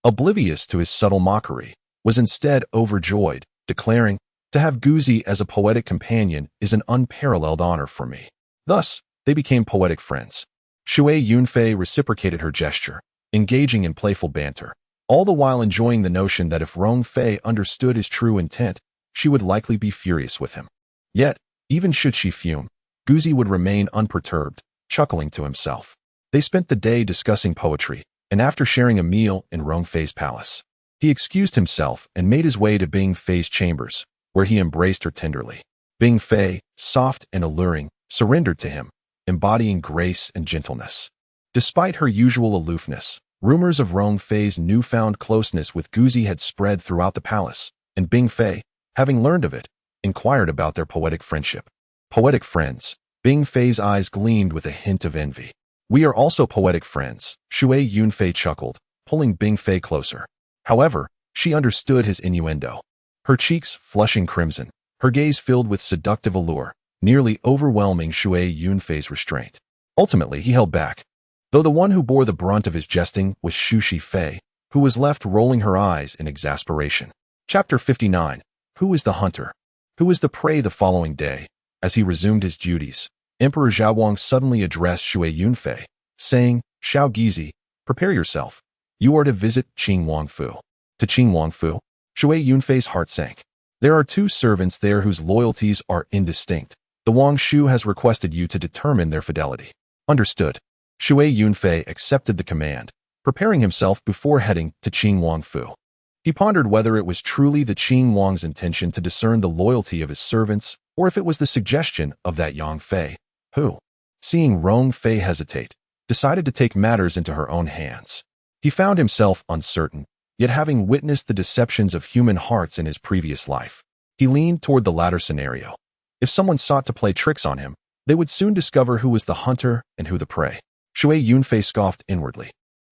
oblivious to his subtle mockery, was instead overjoyed, declaring, "To have Guzi as a poetic companion is an unparalleled honor for me." Thus, they became poetic friends. Shui Yunfei reciprocated her gesture, engaging in playful banter, all the while enjoying the notion that if Rong Fei understood his true intent, she would likely be furious with him. Yet, even should she fume, Guzi would remain unperturbed, chuckling to himself. They spent the day discussing poetry, and after sharing a meal in Rong Fei's palace, he excused himself and made his way to Bing Fei's chambers, where he embraced her tenderly. Bing Fei, soft and alluring, surrendered to him, embodying grace and gentleness. Despite her usual aloofness, rumors of Rong Fei's newfound closeness with Guzi had spread throughout the palace, and Bing Fei, having learned of it, inquired about their poetic friendship. Poetic friends. Bing Fei's eyes gleamed with a hint of envy. "We are also poetic friends," Shui Yunfei chuckled, pulling Bing Fei closer. However, she understood his innuendo. Her cheeks flushing crimson, her gaze filled with seductive allure, nearly overwhelming Shui Yunfei's restraint. Ultimately, he held back, though the one who bore the brunt of his jesting was Shu Shifei, who was left rolling her eyes in exasperation. Chapter 59. Who is the hunter? Who is the prey? The following day, as he resumed his duties, Emperor Zhaoguang suddenly addressed Shui Yunfei, saying, "Xiao Gizi, prepare yourself. You are to visit Qing Wangfu." To Qing Wangfu? Shui Yunfei's heart sank. "There are 2 servants there whose loyalties are indistinct. The Wang Shu has requested you to determine their fidelity." Understood. Shui Yunfei accepted the command, preparing himself before heading to Qing Wangfu. He pondered whether it was truly the Qing Wang's intention to discern the loyalty of his servants, or if it was the suggestion of that Yang Fei, who, seeing Rong Fei hesitate, decided to take matters into her own hands. He found himself uncertain, yet having witnessed the deceptions of human hearts in his previous life, he leaned toward the latter scenario. If someone sought to play tricks on him, they would soon discover who was the hunter and who the prey. Shui Yunfei scoffed inwardly.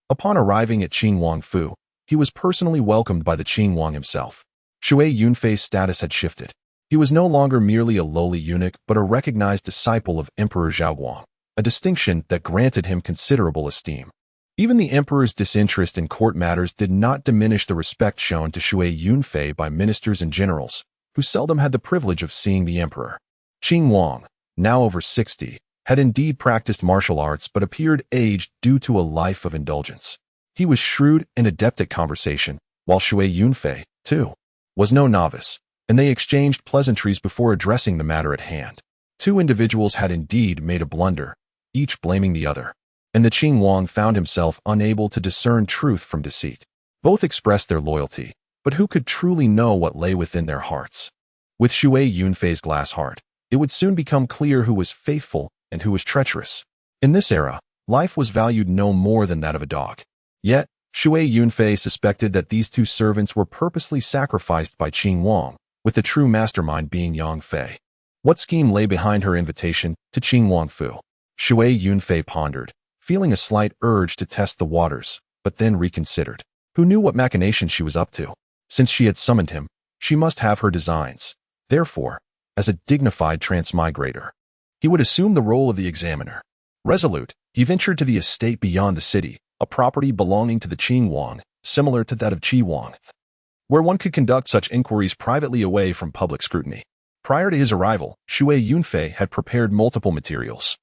Upon arriving at Qing Wangfu, he was personally welcomed by the Qing Wang himself. Shui Yunfei's status had shifted. He was no longer merely a lowly eunuch, but a recognized disciple of Emperor Zhaoguang, a distinction that granted him considerable esteem. Even the emperor's disinterest in court matters did not diminish the respect shown to Shui Yunfei by ministers and generals, who seldom had the privilege of seeing the emperor. Qing Wang, now over 60, had indeed practiced martial arts but appeared aged due to a life of indulgence. He was shrewd and adept at conversation, while Shui Yunfei, too, was no novice, and they exchanged pleasantries before addressing the matter at hand. 2 individuals had indeed made a blunder, each blaming the other, and the Qing Wang found himself unable to discern truth from deceit. Both expressed their loyalty, but who could truly know what lay within their hearts? With Shui Yunfei's glass heart, it would soon become clear who was faithful and who was treacherous. In this era, life was valued no more than that of a dog. Yet, Shui Yunfei suspected that these 2 servants were purposely sacrificed by Qing Wang, with the true mastermind being Yang Fei. What scheme lay behind her invitation to Qing Wangfu? Shui Yunfei pondered, feeling a slight urge to test the waters, but then reconsidered. Who knew what machination she was up to? Since she had summoned him, she must have her designs. Therefore, as a dignified transmigrator, he would assume the role of the examiner. Resolute, he ventured to the estate beyond the city, a property belonging to the Qing Wang, similar to that of Qi Wang, where one could conduct such inquiries privately away from public scrutiny. Prior to his arrival, Shui Yunfei had prepared multiple materials,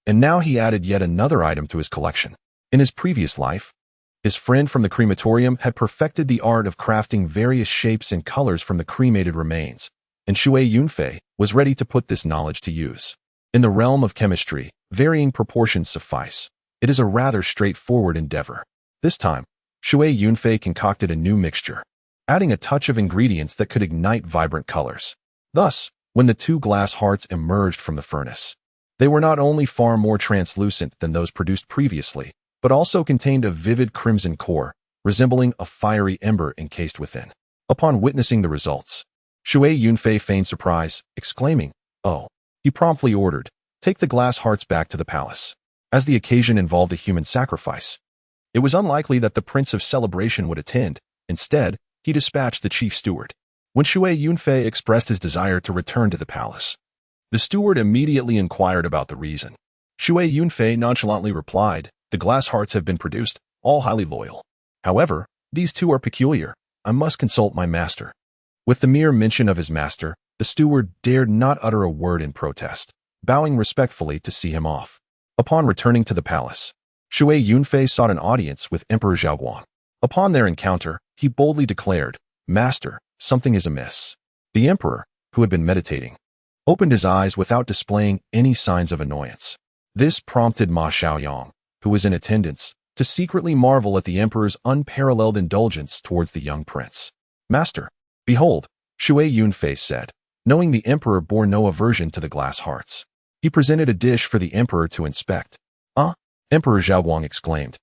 and now he added yet another item to his collection. In his previous life, his friend from the crematorium had perfected the art of crafting various shapes and colors from the cremated remains, and Shui Yunfei was ready to put this knowledge to use. In the realm of chemistry, varying proportions suffice. It is a rather straightforward endeavor. This time, Shui Yunfei concocted a new mixture, adding a touch of ingredients that could ignite vibrant colors. Thus, when the two glass hearts emerged from the furnace, they were not only far more translucent than those produced previously, but also contained a vivid crimson core, resembling a fiery ember encased within. Upon witnessing the results, Shui Yunfei feigned surprise, exclaiming, "Oh!" He promptly ordered, "Take the glass hearts back to the palace." As the occasion involved a human sacrifice, it was unlikely that the Prince of Celebration would attend. Instead, he dispatched the chief steward. When Shui Yunfei expressed his desire to return to the palace, the steward immediately inquired about the reason. Shui Yunfei nonchalantly replied, "The glass hearts have been produced, all highly loyal. However, these two are peculiar. I must consult my master." With the mere mention of his master, the steward dared not utter a word in protest, bowing respectfully to see him off. Upon returning to the palace, Shui Yunfei sought an audience with Emperor Zhaoguang. Upon their encounter, he boldly declared, "Master, something is amiss." The emperor, who had been meditating, opened his eyes without displaying any signs of annoyance. This prompted Ma Xiaoyang, who was in attendance, to secretly marvel at the emperor's unparalleled indulgence towards the young prince. "Master, behold," Shui Yunfei said, knowing the emperor bore no aversion to the glass hearts. He presented a dish for the emperor to inspect. "Ah!" Emperor Zhaoguang exclaimed.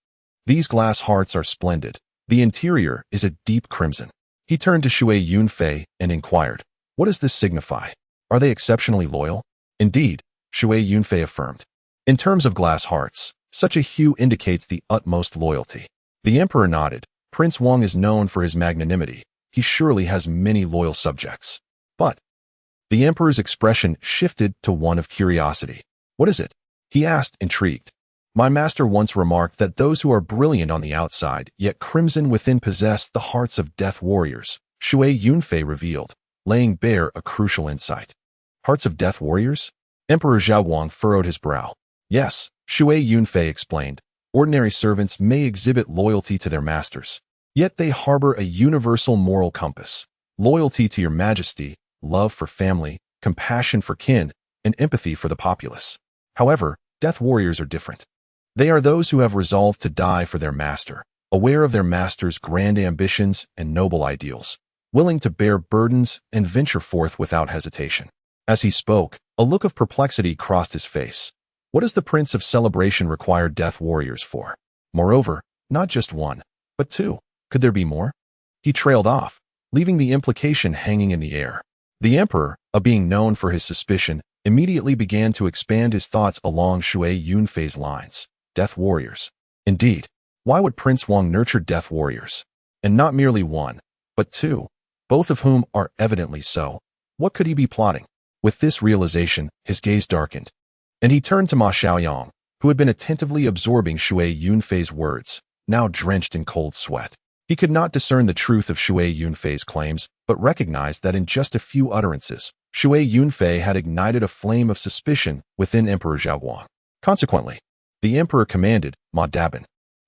"These glass hearts are splendid. The interior is a deep crimson." He turned to Shui Yunfei and inquired, "What does this signify? Are they exceptionally loyal?" "Indeed," Shui Yunfei affirmed. "In terms of glass hearts, such a hue indicates the utmost loyalty." The emperor nodded. "Prince Wang is known for his magnanimity. He surely has many loyal subjects." But the emperor's expression shifted to one of curiosity. "What is it?" he asked, intrigued. "My master once remarked that those who are brilliant on the outside, yet crimson within, possess the hearts of death warriors," Shui Yunfei revealed, laying bare a crucial insight. "Hearts of death warriors?" Emperor Zhaoguang furrowed his brow. "Yes," Shui Yunfei explained. "Ordinary servants may exhibit loyalty to their masters, yet they harbor a universal moral compass: loyalty to your majesty, love for family, compassion for kin, and empathy for the populace. However, death warriors are different. They are those who have resolved to die for their master, aware of their master's grand ambitions and noble ideals, willing to bear burdens and venture forth without hesitation." As he spoke, a look of perplexity crossed his face. What does the Prince of Celebration require death warriors for? Moreover, not just one, but two. Could there be more? He trailed off, leaving the implication hanging in the air. The emperor, a being known for his suspicion, immediately began to expand his thoughts along Shui Yunfei's lines. Death warriors. Indeed, why would Prince Wang nurture death warriors? And not merely one, but two, both of whom are evidently so. What could he be plotting? With this realization, his gaze darkened, and he turned to Ma Xiaoyang, who had been attentively absorbing Shui Yunfei's words, now drenched in cold sweat. He could not discern the truth of Shui Yunfei's claims, but recognized that in just a few utterances, Shui Yunfei had ignited a flame of suspicion within Emperor Zhaoguang. Consequently, the emperor commanded, "Ma Dabin,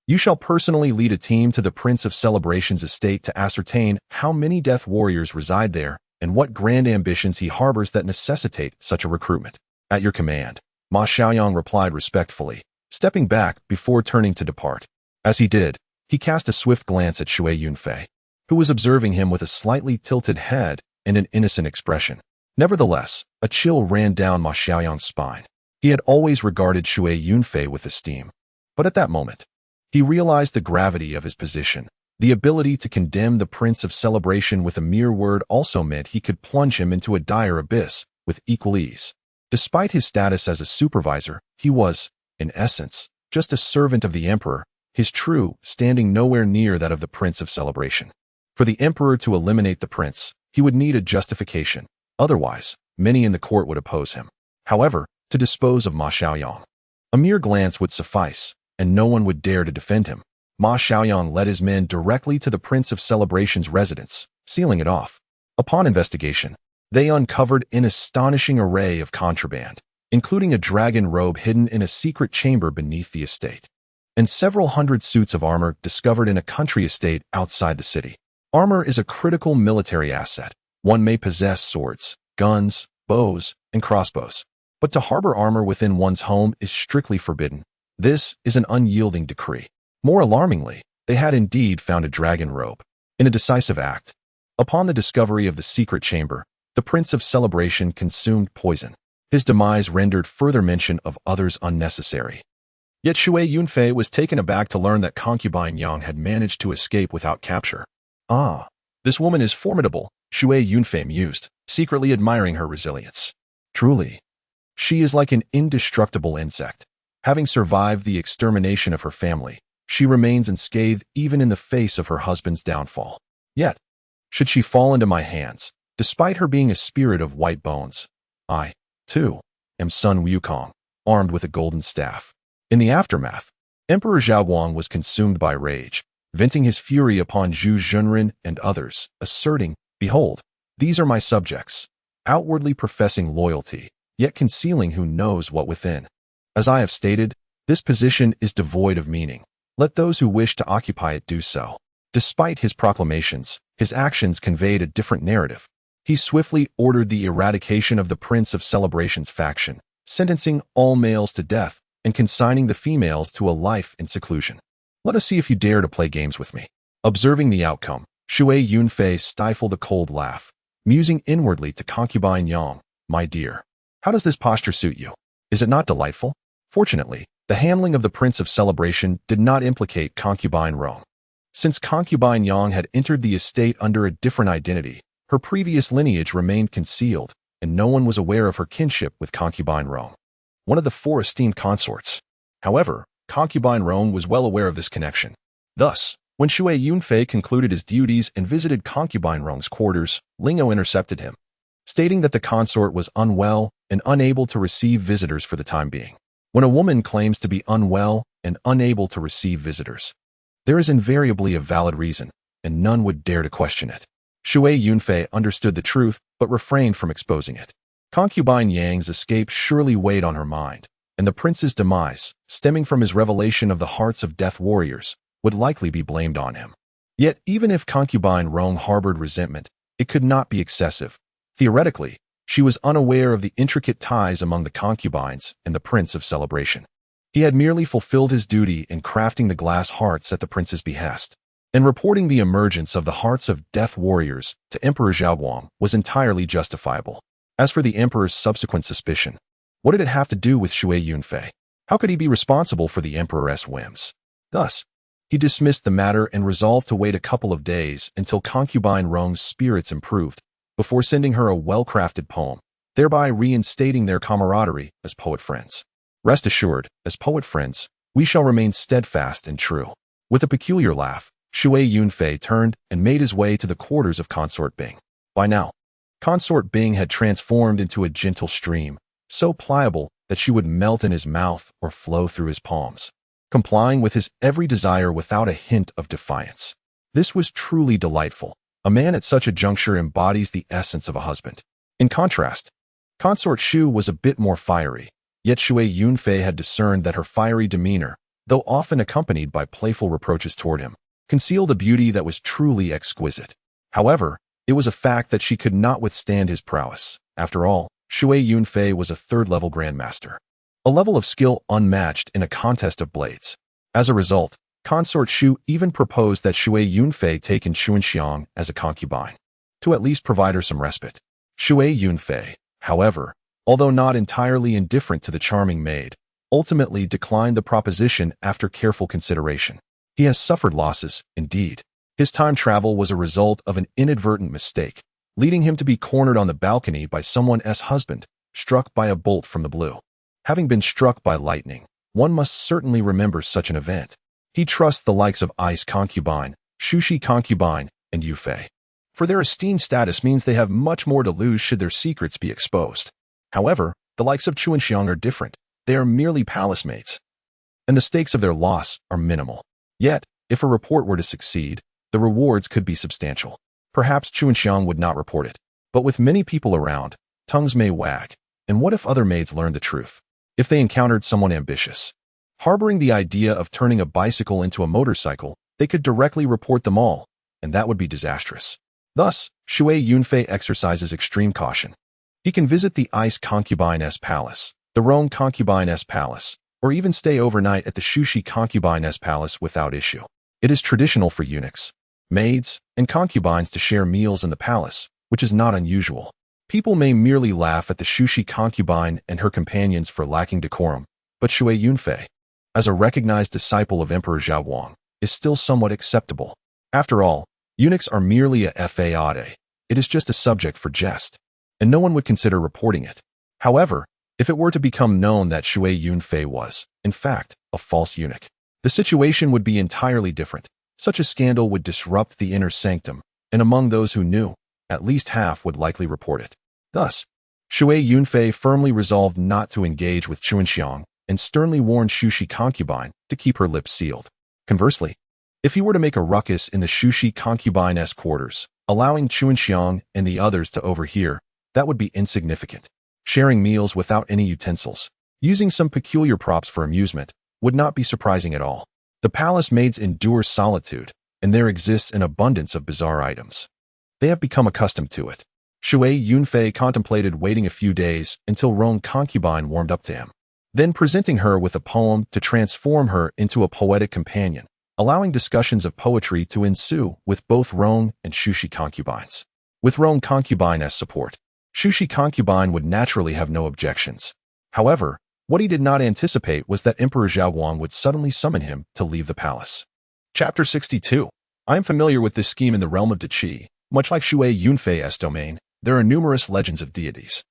you shall personally lead a team to the Prince of Celebration's estate to ascertain how many death warriors reside there and what grand ambitions he harbors that necessitate such a recruitment." "At your command," Ma Xiaoyang replied respectfully, stepping back before turning to depart. As he did, he cast a swift glance at Shui Yunfei, who was observing him with a slightly tilted head and an innocent expression. Nevertheless, a chill ran down Ma Xiaoyang's spine. He had always regarded Shui Yunfei with esteem, but at that moment, he realized the gravity of his position. The ability to condemn the Prince of Celebration with a mere word also meant he could plunge him into a dire abyss with equal ease. Despite his status as a supervisor, he was, in essence, just a servant of the emperor, his true standing nowhere near that of the Prince of Celebration. For the emperor to eliminate the prince, he would need a justification. Otherwise, many in the court would oppose him. However, to dispose of Ma Xiaoyang, a mere glance would suffice, and no one would dare to defend him. Ma Xiaoyang led his men directly to the Prince of Celebration's residence, sealing it off. Upon investigation, they uncovered an astonishing array of contraband, including a dragon robe hidden in a secret chamber beneath the estate, and several hundred suits of armor discovered in a country estate outside the city. Armor is a critical military asset. One may possess swords, guns, bows, and crossbows. But to harbor armor within one's home is strictly forbidden. This is an unyielding decree. More alarmingly, they had indeed found a dragon robe. In a decisive act, upon the discovery of the secret chamber, the Prince of Celebration consumed poison. His demise rendered further mention of others unnecessary. Yet Shui Yunfei was taken aback to learn that concubine Yang had managed to escape without capture. Ah, this woman is formidable, Shui Yunfei mused, secretly admiring her resilience. Truly, she is like an indestructible insect. Having survived the extermination of her family, she remains unscathed even in the face of her husband's downfall. Yet, should she fall into my hands, despite her being a spirit of white bones, I, too, am Sun Wukong, armed with a golden staff. In the aftermath, Emperor Zhaoguang was consumed by rage, venting his fury upon Zhu Junren and others, asserting, "Behold, these are my subjects," outwardly professing loyalty, yet concealing who knows what within. As I have stated, this position is devoid of meaning. Let those who wish to occupy it do so. Despite his proclamations, his actions conveyed a different narrative. He swiftly ordered the eradication of the Prince of Celebration's faction, sentencing all males to death and consigning the females to a life in seclusion. Let us see if you dare to play games with me. Observing the outcome, Shui Yunfei stifled a cold laugh, musing inwardly to concubine Yang, "My dear, how does this posture suit you? Is it not delightful?" Fortunately, the handling of the Prince of Celebration did not implicate concubine Rong. Since concubine Yang had entered the estate under a different identity, her previous lineage remained concealed, and no one was aware of her kinship with concubine Rong, one of the 4 esteemed consorts. However, concubine Rong was well aware of this connection. Thus, when Shui Yunfei concluded his duties and visited concubine Rong's quarters, Lingo intercepted him, stating that the consort was unwell and unable to receive visitors for the time being. When a woman claims to be unwell and unable to receive visitors, there is invariably a valid reason, and none would dare to question it. Shui Yunfei understood the truth, but refrained from exposing it. Concubine Yang's escape surely weighed on her mind, and the prince's demise, stemming from his revelation of the hearts of death warriors, would likely be blamed on him. Yet even if concubine Rong harbored resentment, it could not be excessive. Theoretically, she was unaware of the intricate ties among the concubines and the Prince of Celebration. He had merely fulfilled his duty in crafting the glass hearts at the prince's behest, and reporting the emergence of the hearts of death warriors to Emperor Zhaoguang was entirely justifiable. As for the emperor's subsequent suspicion, what did it have to do with Shui Yunfei? How could he be responsible for the emperor's whims? Thus, he dismissed the matter and resolved to wait a couple of days until concubine Rong's spirits improved, before sending her a well-crafted poem, thereby reinstating their camaraderie as poet friends. Rest assured, as poet friends, we shall remain steadfast and true. With a peculiar laugh, Shui Yunfei turned and made his way to the quarters of Consort Bing. By now, Consort Bing had transformed into a gentle stream, so pliable that she would melt in his mouth or flow through his palms, complying with his every desire without a hint of defiance. This was truly delightful. A man at such a juncture embodies the essence of a husband. In contrast, Consort Shu was a bit more fiery, yet Shui Yunfei had discerned that her fiery demeanor, though often accompanied by playful reproaches toward him, concealed a beauty that was truly exquisite. However, it was a fact that she could not withstand his prowess. After all, Shui Yunfei was a third-level grandmaster, a level of skill unmatched in a contest of blades. As a result, Consort Shu even proposed that Shui Yunfei take in Xuanxiang as a concubine, to at least provide her some respite. Shui Yunfei, however, although not entirely indifferent to the charming maid, ultimately declined the proposition after careful consideration. He has suffered losses, indeed. His time travel was a result of an inadvertent mistake, leading him to be cornered on the balcony by someone's husband, struck by a bolt from the blue. Having been struck by lightning, one must certainly remember such an event. He trusts the likes of Ice Concubine, Shushi Concubine, and Yufei, for their esteemed status means they have much more to lose should their secrets be exposed. However, the likes of Xuanxiang are different. They are merely palace mates, and the stakes of their loss are minimal. Yet, if a report were to succeed, the rewards could be substantial. Perhaps Xuanxiang would not report it, but with many people around, tongues may wag. And what if other maids learned the truth? If they encountered someone ambitious, harboring the idea of turning a bicycle into a motorcycle, they could directly report them all, and that would be disastrous. Thus, Shui Yunfei exercises extreme caution. He can visit the ice concubine's palace, the Rome concubine's palace, or even stay overnight at the Shui concubine's palace without issue. It is traditional for eunuchs, maids, and concubines to share meals in the palace, which is not unusual. People may merely laugh at the Shui concubine and her companions for lacking decorum, but Shui Yunfei, as a recognized disciple of Emperor Zhaoguang, is still somewhat acceptable. After all, eunuchs are merely a fade. It is just a subject for jest, and no one would consider reporting it. However, if it were to become known that Shui Yunfei was, in fact, a false eunuch, the situation would be entirely different. Such a scandal would disrupt the inner sanctum, and among those who knew, at least half would likely report it. Thus, Shui Yunfei firmly resolved not to engage with Chuanxiang and sternly warned Shui concubine to keep her lips sealed. Conversely, if he were to make a ruckus in the Shui concubine's quarters, allowing Chuanxiang and the others to overhear, that would be insignificant. Sharing meals without any utensils, using some peculiar props for amusement, would not be surprising at all. The palace maids endure solitude, and there exists an abundance of bizarre items. They have become accustomed to it. Shui Yunfei contemplated waiting a few days until Rome concubine warmed up to him, then presenting her with a poem to transform her into a poetic companion, allowing discussions of poetry to ensue with both Rome and Shui concubines. With Rome concubine's support, Shui concubine would naturally have no objections. However, what he did not anticipate was that Emperor Zhaoguang would suddenly summon him to leave the palace. Chapter 62. I am familiar with this scheme in the realm of Daqi. Much like Shui Yunfei's domain, there are numerous legends of deities,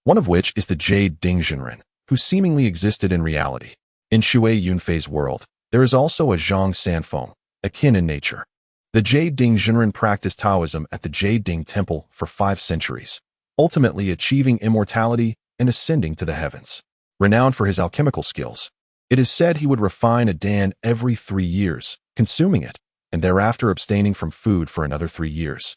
one of which is the Jade Dingjinren, who seemingly existed in reality. In Shui Yunfei's world, there is also a Zhang Sanfeng, akin in nature. The Jade Dingjinren practiced Taoism at the Jade Ding Temple for 5 centuries, ultimately achieving immortality and ascending to the heavens. Renowned for his alchemical skills, it is said he would refine a dan every 3 years, consuming it, and thereafter abstaining from food for another 3 years,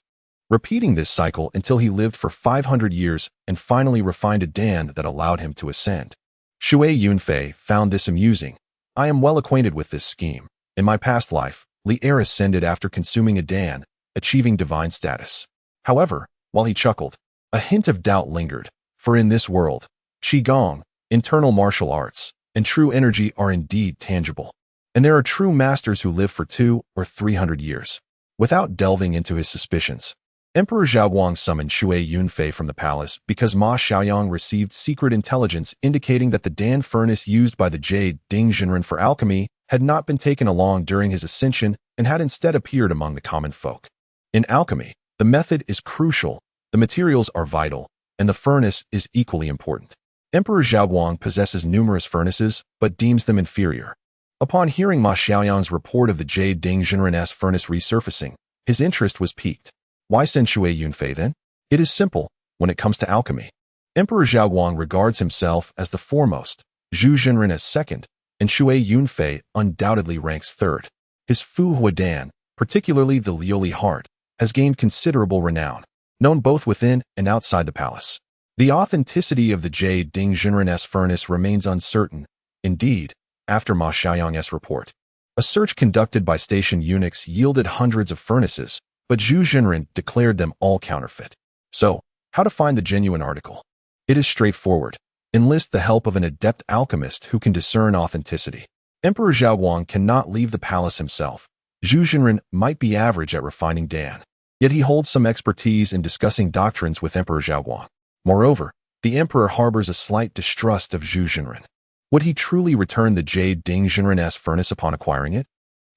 repeating this cycle until he lived for 500 years and finally refined a dan that allowed him to ascend. Shui Yunfei found this amusing. I am well acquainted with this scheme. In my past life, Li Er ascended after consuming a dan, achieving divine status. However, while he chuckled, a hint of doubt lingered, for in this world, Qigong, internal martial arts, and true energy are indeed tangible, and there are true masters who live for 200 or 300 years. Without delving into his suspicions, Emperor Zhaoguang summoned Shui Yunfei from the palace because Ma Xiaoyang received secret intelligence indicating that the Dan furnace used by the Jade Dingjinren for alchemy had not been taken along during his ascension and had instead appeared among the common folk. In alchemy, the method is crucial, the materials are vital, and the furnace is equally important. Emperor Zhaoguang possesses numerous furnaces, but deems them inferior. Upon hearing Ma Xiaoyang's report of the Jade Dingjinren's furnace resurfacing, his interest was piqued. Why send Shui Yunfei then? It is simple. When it comes to alchemy, Emperor Zhaoguang regards himself as the foremost, Zhu Jinren as second, and Shui Yunfei undoubtedly ranks third. His Fu Huadan, particularly the Liuli heart, has gained considerable renown, known both within and outside the palace. The authenticity of the Jade Dingjinren's furnace remains uncertain. Indeed, after Ma Xiaoyang's report, a search conducted by station eunuchs yielded hundreds of furnaces, but Zhu Jinren declared them all counterfeit. So, how to find the genuine article? It is straightforward. Enlist the help of an adept alchemist who can discern authenticity. Emperor Zhaoguang cannot leave the palace himself. Zhu Jinren might be average at refining Dan, yet he holds some expertise in discussing doctrines with Emperor Zhaoguang. Moreover, the emperor harbors a slight distrust of Zhu Jinren. Would he truly return the Jade Dingjinren's furnace upon acquiring it?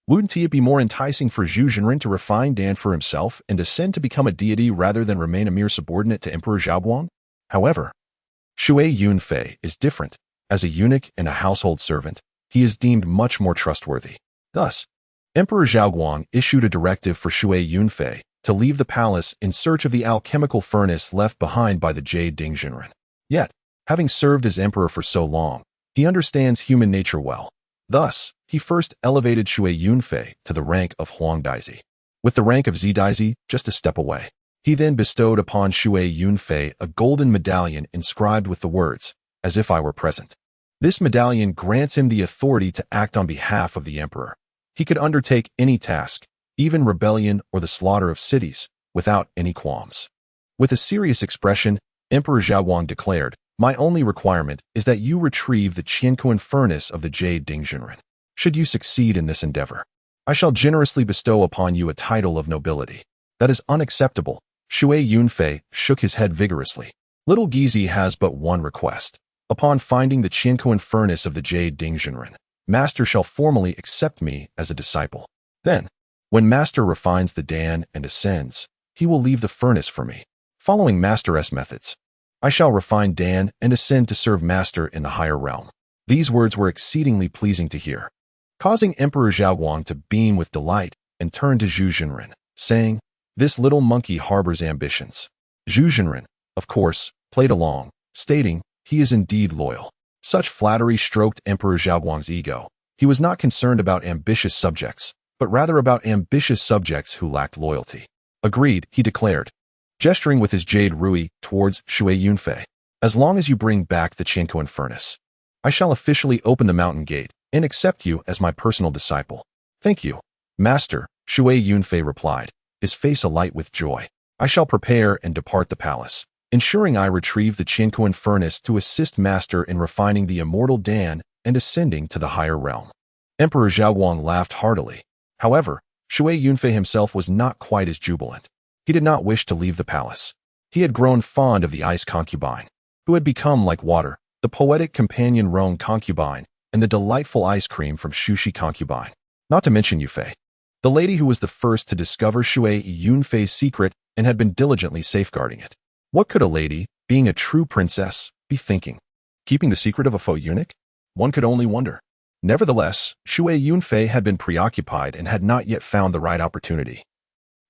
Wouldn't it be more enticing for Zhu Jinren to refine Dan for himself and ascend to become a deity rather than remain a mere subordinate to Emperor Zhaoguang? However, Shui Yunfei is different. As a eunuch and a household servant, he is deemed much more trustworthy. Thus, Emperor Zhaoguang issued a directive for Shui Yunfei to leave the palace in search of the alchemical furnace left behind by the Jade Dingjinren. Yet, having served as emperor for so long, he understands human nature well. Thus, he first elevated Shui Yunfei to the rank of Huangdaiji, with the rank of Zidaiji just a step away. He then bestowed upon Shui Yunfei a golden medallion inscribed with the words, "As if I were present." This medallion grants him the authority to act on behalf of the emperor. He could undertake any task, even rebellion or the slaughter of cities, without any qualms. With a serious expression, Emperor Zhaoguang declared, "My only requirement is that you retrieve the Qiankuan furnace of the Jade Dingjunren. Should you succeed in this endeavor, I shall generously bestow upon you a title of nobility." "That is unacceptable." Shui Yunfei shook his head vigorously. "Little Gizi has but one request. Upon finding the Qiankuan furnace of the Jade Dingjunren, Master shall formally accept me as a disciple. Then, when Master refines the Dan and ascends, he will leave the furnace for me. Following Master's methods, I shall refine Dan and ascend to serve Master in the higher realm." These words were exceedingly pleasing to hear, causing Emperor Zhaoguang to beam with delight and turn to Zhu Zhenren, saying, "This little monkey harbors ambitions." Zhu Zhenren, of course, played along, stating, "He is indeed loyal." Such flattery stroked Emperor Zhaoguang's ego. He was not concerned about ambitious subjects, but rather about ambitious subjects who lacked loyalty. "Agreed," he declared, gesturing with his jade rui towards Shui Yunfei. "As long as you bring back the Qiankuan furnace, I shall officially open the mountain gate and accept you as my personal disciple." "Thank you, Master," Shui Yunfei replied, his face alight with joy. "I shall prepare and depart the palace, ensuring I retrieve the Qiankuan furnace to assist Master in refining the immortal Dan and ascending to the higher realm." Emperor Zhaoguang laughed heartily. However, Shui Yunfei himself was not quite as jubilant. He did not wish to leave the palace. He had grown fond of the ice concubine, who had become like water, the poetic companion Rhone concubine, and the delightful ice cream from Shushi concubine. Not to mention Yufei, the lady who was the first to discover Shui Yunfei's secret and had been diligently safeguarding it. What could a lady, being a true princess, be thinking? Keeping the secret of a faux eunuch? One could only wonder. Nevertheless, Shui Yunfei had been preoccupied and had not yet found the right opportunity.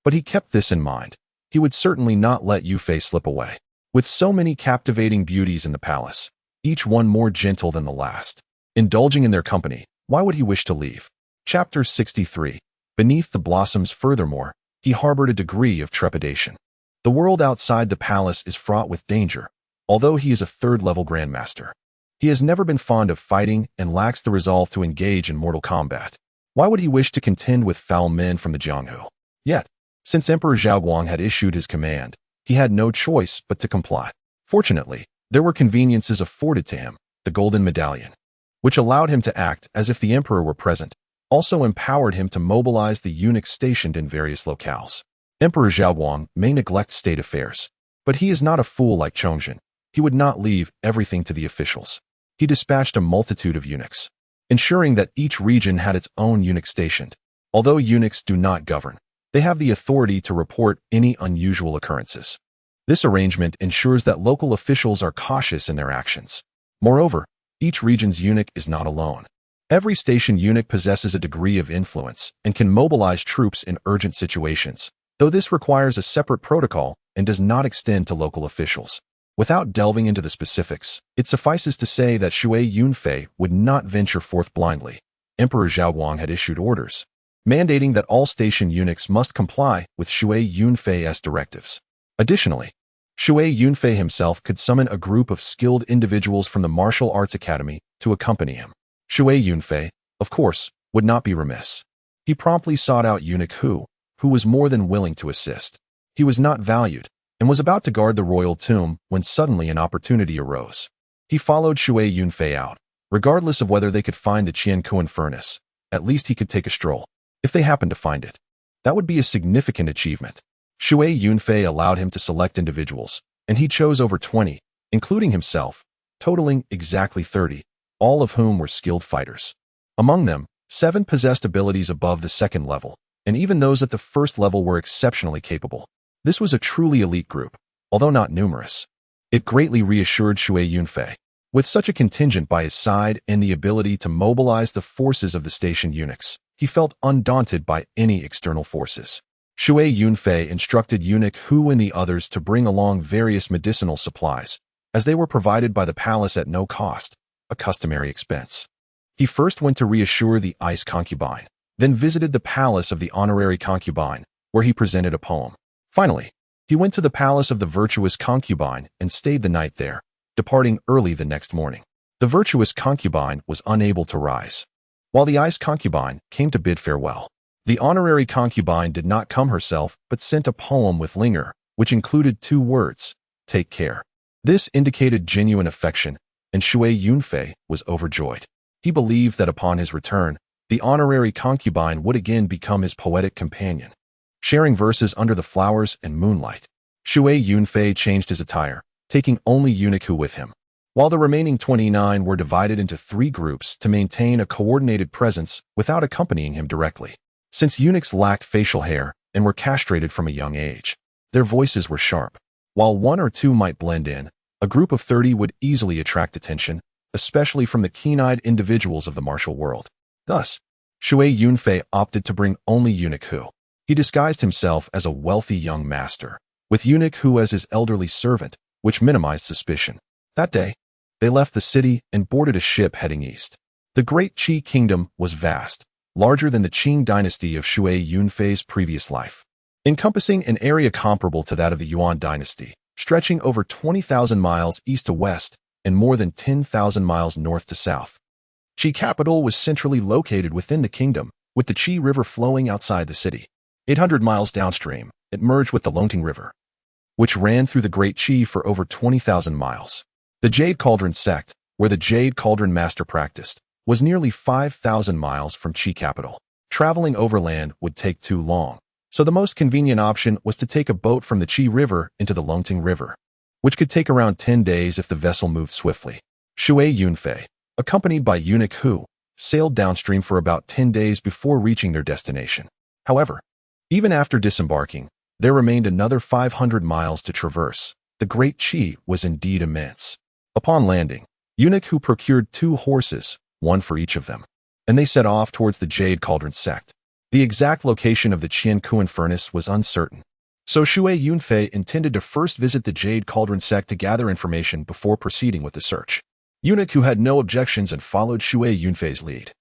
But he kept this in mind. He would certainly not let Yufei slip away. With so many captivating beauties in the palace, each one more gentle than the last, indulging in their company, why would he wish to leave? Chapter 63. Beneath the blossoms. Furthermore, he harbored a degree of trepidation. The world outside the palace is fraught with danger, although he is a third-level grandmaster. He has never been fond of fighting and lacks the resolve to engage in mortal combat. Why would he wish to contend with foul men from the Jianghu? Yet, since Emperor Zhaoguang had issued his command, he had no choice but to comply. Fortunately, there were conveniences afforded to him, the golden medallion, which allowed him to act as if the emperor were present, also empowered him to mobilize the eunuchs stationed in various locales. Emperor Zhaoguang may neglect state affairs, but he is not a fool like Chongzhen. He would not leave everything to the officials. He dispatched a multitude of eunuchs, ensuring that each region had its own eunuch stationed. Although eunuchs do not govern, they have the authority to report any unusual occurrences. This arrangement ensures that local officials are cautious in their actions. Moreover, each region's eunuch is not alone. Every station eunuch possesses a degree of influence and can mobilize troops in urgent situations, though this requires a separate protocol and does not extend to local officials. Without delving into the specifics, it suffices to say that Shui Yunfei would not venture forth blindly. Emperor Zhaoguang had issued orders, mandating that all station eunuchs must comply with Shui Yunfei's directives. Additionally, Shui Yunfei himself could summon a group of skilled individuals from the martial arts academy to accompany him. Shui Yunfei, of course, would not be remiss. He promptly sought out eunuch who was more than willing to assist. He was not valued, and was about to guard the royal tomb when suddenly an opportunity arose. He followed Shui Yunfei out. Regardless of whether they could find the Qiankuan furnace, at least he could take a stroll. If they happened to find it, that would be a significant achievement. Shui Yunfei allowed him to select individuals, and he chose over 20, including himself, totaling exactly 30, all of whom were skilled fighters. Among them, 7 possessed abilities above the second level, and even those at the first level were exceptionally capable. This was a truly elite group, although not numerous. It greatly reassured Shui Yunfei. With such a contingent by his side and the ability to mobilize the forces of the station eunuchs, he felt undaunted by any external forces. Shui Yunfei instructed eunuch Hu and the others to bring along various medicinal supplies, as they were provided by the palace at no cost, a customary expense. He first went to reassure the ice concubine, then visited the palace of the honorary concubine, where he presented a poem. Finally, he went to the palace of the virtuous concubine and stayed the night there, departing early the next morning. The virtuous concubine was unable to rise, while the ice concubine came to bid farewell. The honorary concubine did not come herself, but sent a poem with linger, which included 2 words, "Take care." This indicated genuine affection, and Shui Yunfei was overjoyed. He believed that upon his return, the honorary concubine would again become his poetic companion, sharing verses under the flowers and moonlight. Shui Yunfei changed his attire, taking only eunuch with him, while the remaining 29 were divided into 3 groups to maintain a coordinated presence without accompanying him directly. Since eunuchs lacked facial hair and were castrated from a young age, their voices were sharp. While 1 or 2 might blend in, a group of 30 would easily attract attention, especially from the keen-eyed individuals of the martial world. Thus, Shui Yunfei opted to bring only eunuch. He disguised himself as a wealthy young master, with eunuch as his elderly servant, which minimized suspicion. That day, they left the city and boarded a ship heading east. The Great Qi Kingdom was vast, larger than the Qing dynasty of Shui Yunfei's previous life, encompassing an area comparable to that of the Yuan dynasty, stretching over 20,000 miles east to west and more than 10,000 miles north to south. Qi capital was centrally located within the kingdom, with the Qi River flowing outside the city. 800 miles downstream, it merged with the Longting River, which ran through the Great Qi for over 20,000 miles. The Jade Cauldron sect, where the Jade Cauldron master practiced, was nearly 5,000 miles from Qi capital. Traveling overland would take too long, so the most convenient option was to take a boat from the Qi River into the Longting River, which could take around 10 days if the vessel moved swiftly. Shui Yunfei, accompanied by eunuch sailed downstream for about 10 days before reaching their destination. However, even after disembarking, there remained another 500 miles to traverse. The Great Qi was indeed immense. Upon landing, eunuch procured 2 horses, 1 for each of them, and they set off towards the Jade Cauldron sect. The exact location of the Qiankuan furnace was uncertain, so Shui Yunfei intended to first visit the Jade Cauldron sect to gather information before proceeding with the search. Eunuch had no objections and followed Shui Yunfei's lead,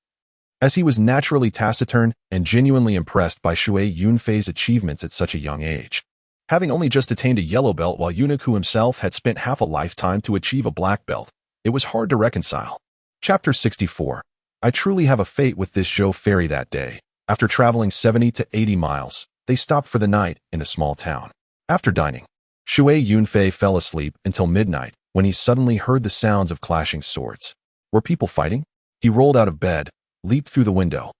as he was naturally taciturn and genuinely impressed by Shui Yunfei's achievements at such a young age. Having only just attained a yellow belt while eunuch himself had spent half a lifetime to achieve a black belt, it was hard to reconcile. Chapter 64. I truly have a fate with this Zhou ferry. That day, after traveling 70 to 80 miles, they stopped for the night in a small town. After dining, Shui Yunfei fell asleep until midnight when he suddenly heard the sounds of clashing swords. Were people fighting? He rolled out of bed, leaped through the window,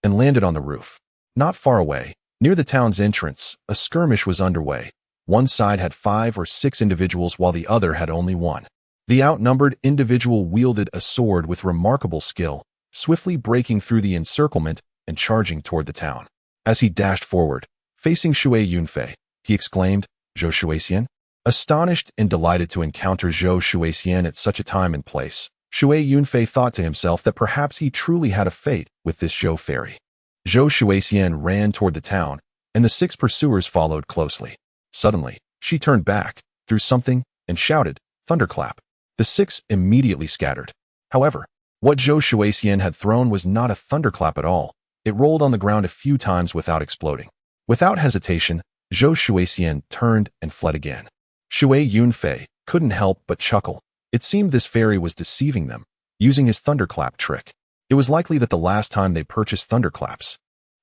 and landed on the roof. Not far away, near the town's entrance, a skirmish was underway. One side had 5 or 6 individuals while the other had only 1. The outnumbered individual wielded a sword with remarkable skill, swiftly breaking through the encirclement and charging toward the town. As he dashed forward, facing Shui Yunfei, he exclaimed, "Zhou Shuixian?" Astonished and delighted to encounter Zhou Shuixian at such a time and place, Shui Yunfei thought to himself that perhaps he truly had a fate with this Zhou ferry. Zhou Shuixian ran toward the town, and the 6 pursuers followed closely. Suddenly, she turned back, threw something, and shouted, "Thunderclap!" The 6 immediately scattered. However, what Zhou Shuixian had thrown was not a thunderclap at all. It rolled on the ground a few times without exploding. Without hesitation, Zhou Shuixian turned and fled again. Shui Yunfei couldn't help but chuckle. It seemed this fairy was deceiving them, using his thunderclap trick. It was likely that the last time they purchased thunderclaps,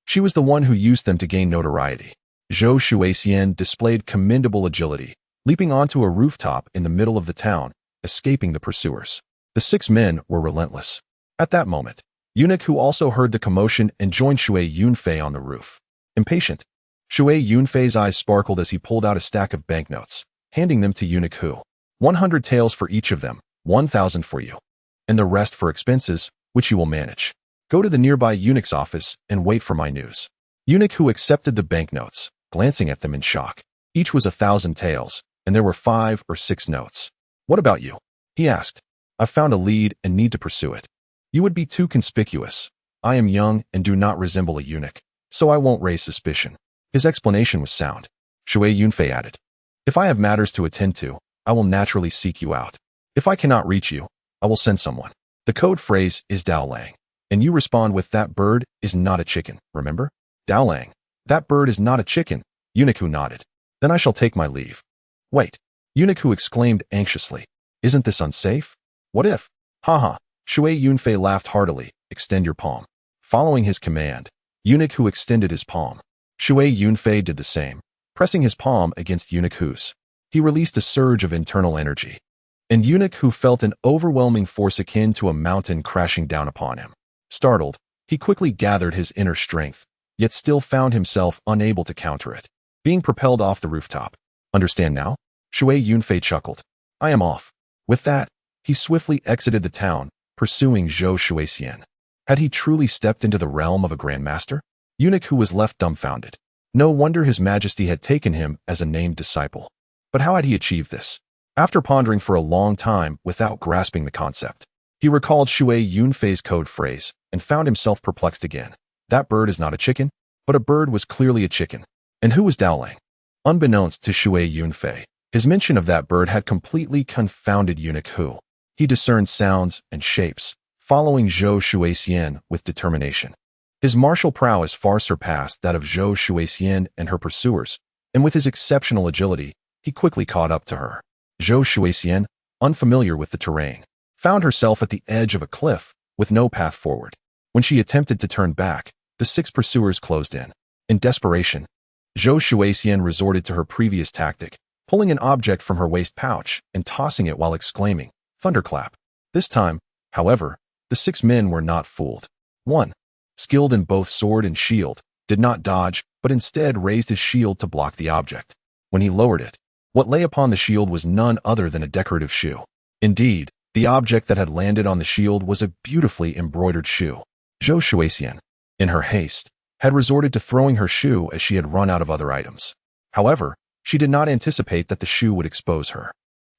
she was the one who used them to gain notoriety. Zhou Shuixian displayed commendable agility, leaping onto a rooftop in the middle of the town, escaping the pursuers. The 6 men were relentless. At that moment, eunuch also heard the commotion and joined Shui Yunfei on the roof. Impatient, Shui Yunfei's eyes sparkled as he pulled out a stack of banknotes, handing them to eunuch 100 taels for each of them, 1,000 for you, and the rest for expenses, which you will manage. Go to the nearby eunuch's office and wait for my news. Eunuch accepted the banknotes, glancing at them in shock. Each was 1,000 taels, and there were 5 or 6 notes. "What about you?" he asked. "I've found a lead and need to pursue it. You would be too conspicuous. I am young and do not resemble a eunuch, so I won't raise suspicion." His explanation was sound. Shui Yunfei added, "If I have matters to attend to, I will naturally seek you out. If I cannot reach you, I will send someone. The code phrase is Dao Lang, and you respond with 'That bird is not a chicken,' remember? Dao Lang, 'That bird is not a chicken,'" Eunuch nodded. "Then I shall take my leave." "Wait," Eunuch exclaimed anxiously. "Isn't this unsafe? What if?" "Haha," Shui Yunfei laughed heartily. "Extend your palm." Following his command, Eunuch extended his palm. Shui Yunfei did the same, pressing his palm against Eunuch's. He released a surge of internal energy. An eunuch who felt an overwhelming force akin to a mountain crashing down upon him. Startled, he quickly gathered his inner strength, yet still found himself unable to counter it. Being propelled off the rooftop. Understand now? Shui Yunfei chuckled. I am off. With that, he swiftly exited the town, pursuing Zhou Shuixian. Had he truly stepped into the realm of a grandmaster? Eunuch who was left dumbfounded. No wonder his majesty had taken him as a named disciple. But how had he achieved this? After pondering for a long time without grasping the concept, he recalled Shui Yunfei's code phrase and found himself perplexed again. That bird is not a chicken, but a bird was clearly a chicken. And who was Daolang? Unbeknownst to Shui Yunfei, his mention of that bird had completely confounded Eunuch Hu. He discerned sounds and shapes, following Zhou Shuixian with determination. His martial prowess far surpassed that of Zhou Shuixian and her pursuers, and with his exceptional agility, he quickly caught up to her. Zhou Shuixian, unfamiliar with the terrain, found herself at the edge of a cliff with no path forward. When she attempted to turn back, the 6 pursuers closed in. In desperation, Zhou Shuixian resorted to her previous tactic, pulling an object from her waist pouch and tossing it while exclaiming, "Thunderclap." This time, however, the 6 men were not fooled. One, skilled in both sword and shield, did not dodge, but instead raised his shield to block the object. When he lowered it, what lay upon the shield was none other than a decorative shoe. Indeed, the object that had landed on the shield was a beautifully embroidered shoe. Zhou Shuixian, in her haste, had resorted to throwing her shoe as she had run out of other items. However, she did not anticipate that the shoe would expose her.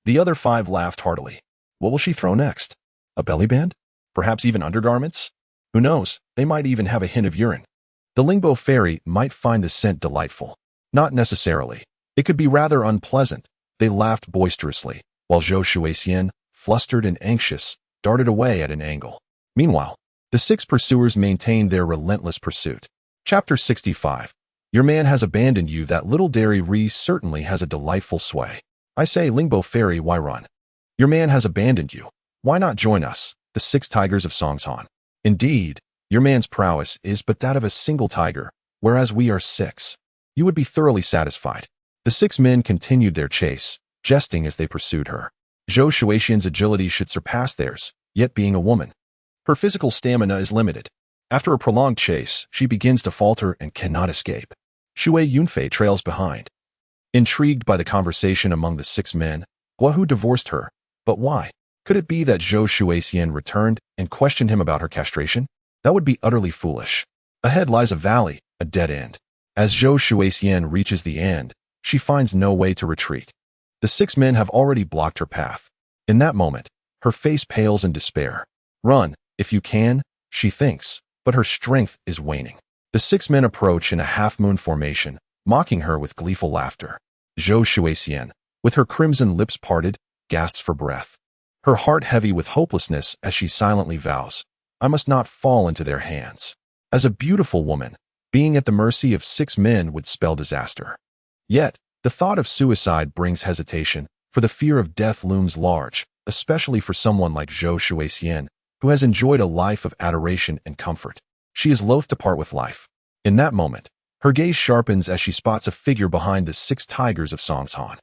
The other 5 laughed heartily. What will she throw next? A belly band? Perhaps even undergarments? Who knows, they might even have a hint of urine. The Lingbo fairy might find the scent delightful. Not necessarily. It could be rather unpleasant. They laughed boisterously, while Zhou Shuixian, flustered and anxious, darted away at an angle. Meanwhile, the 6 pursuers maintained their relentless pursuit. Chapter 65. Your man has abandoned you. That little dairy Re certainly has a delightful sway. I say, Lingbo fairy, why run? Your man has abandoned you. Why not join us, the 6 tigers of Songshan? Indeed, your man's prowess is but that of a single tiger, whereas we are 6. You would be thoroughly satisfied. The 6 men continued their chase, jesting as they pursued her. Zhou Shuixian's agility should surpass theirs, yet being a woman, her physical stamina is limited. After a prolonged chase, she begins to falter and cannot escape. Shui Yunfei trails behind. Intrigued by the conversation among the 6 men, Guahu divorced her. But why? Could it be that Zhou Shuixian returned and questioned him about her castration? That would be utterly foolish. Ahead lies a valley, a dead end. As Zhou Shuixian reaches the end, she finds no way to retreat. The 6 men have already blocked her path. In that moment, her face pales in despair. Run, if you can, she thinks, but her strength is waning. The 6 men approach in a half-moon formation, mocking her with gleeful laughter. Zhou Shuixian, with her crimson lips parted, gasps for breath. Her heart heavy with hopelessness as she silently vows, I must not fall into their hands. As a beautiful woman, being at the mercy of 6 men would spell disaster. Yet, the thought of suicide brings hesitation, for the fear of death looms large, especially for someone like Zhou Shuixian, who has enjoyed a life of adoration and comfort. She is loath to part with life. In that moment, her gaze sharpens as she spots a figure behind the 6 tigers of Songshan.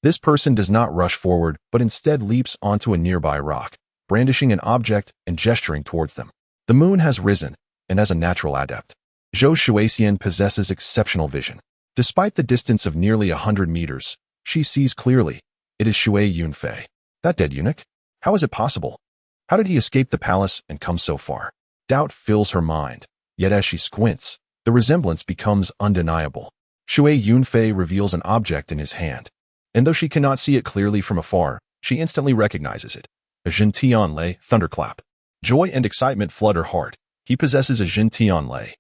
This person does not rush forward, but instead leaps onto a nearby rock, brandishing an object and gesturing towards them. The moon has risen, and as a natural adept, Zhou Shuixian possesses exceptional vision. Despite the distance of nearly 100 meters, she sees clearly. It is Shui Yunfei. That dead eunuch? How is it possible? How did he escape the palace and come so far? Doubt fills her mind, yet as she squints, the resemblance becomes undeniable. Shui Yunfei reveals an object in his hand, and though she cannot see it clearly from afar, she instantly recognizes it. A Jintian Lei thunderclap. Joy and excitement flood her heart. He possesses a Jintian Lei.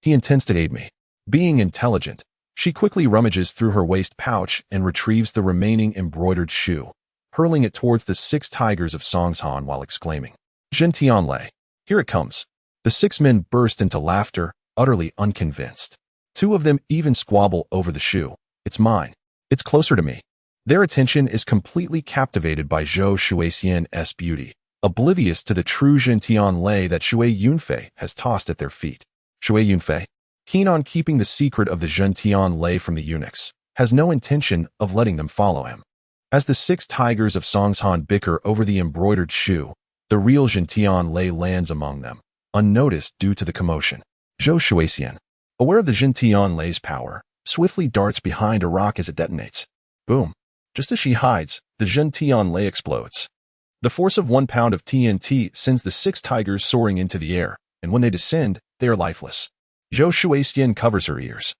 He intends to aid me. Being intelligent, she quickly rummages through her waist pouch and retrieves the remaining embroidered shoe, hurling it towards the 6 tigers of Songshan while exclaiming, Jintian Lei, here it comes. The 6 men burst into laughter, utterly unconvinced. 2 of them even squabble over the shoe. It's mine. It's closer to me. Their attention is completely captivated by Zhou Shuixian's beauty, oblivious to the true Jintian Lei that Shui Yunfei has tossed at their feet. Shui Yunfei, keen on keeping the secret of the Jintian Lei from the eunuchs, has no intention of letting them follow him. As the 6 tigers of Songshan bicker over the embroidered shoe, the real Jintianlei lands among them, unnoticed due to the commotion. Zhou Shuixian, aware of the Jintianlei's power, swiftly darts behind a rock as it detonates. Boom. Just as she hides, the Jintianlei explodes. The force of 1 pound of TNT sends the 6 tigers soaring into the air, and when they descend, they are lifeless. Zhou Shuixian covers her ears.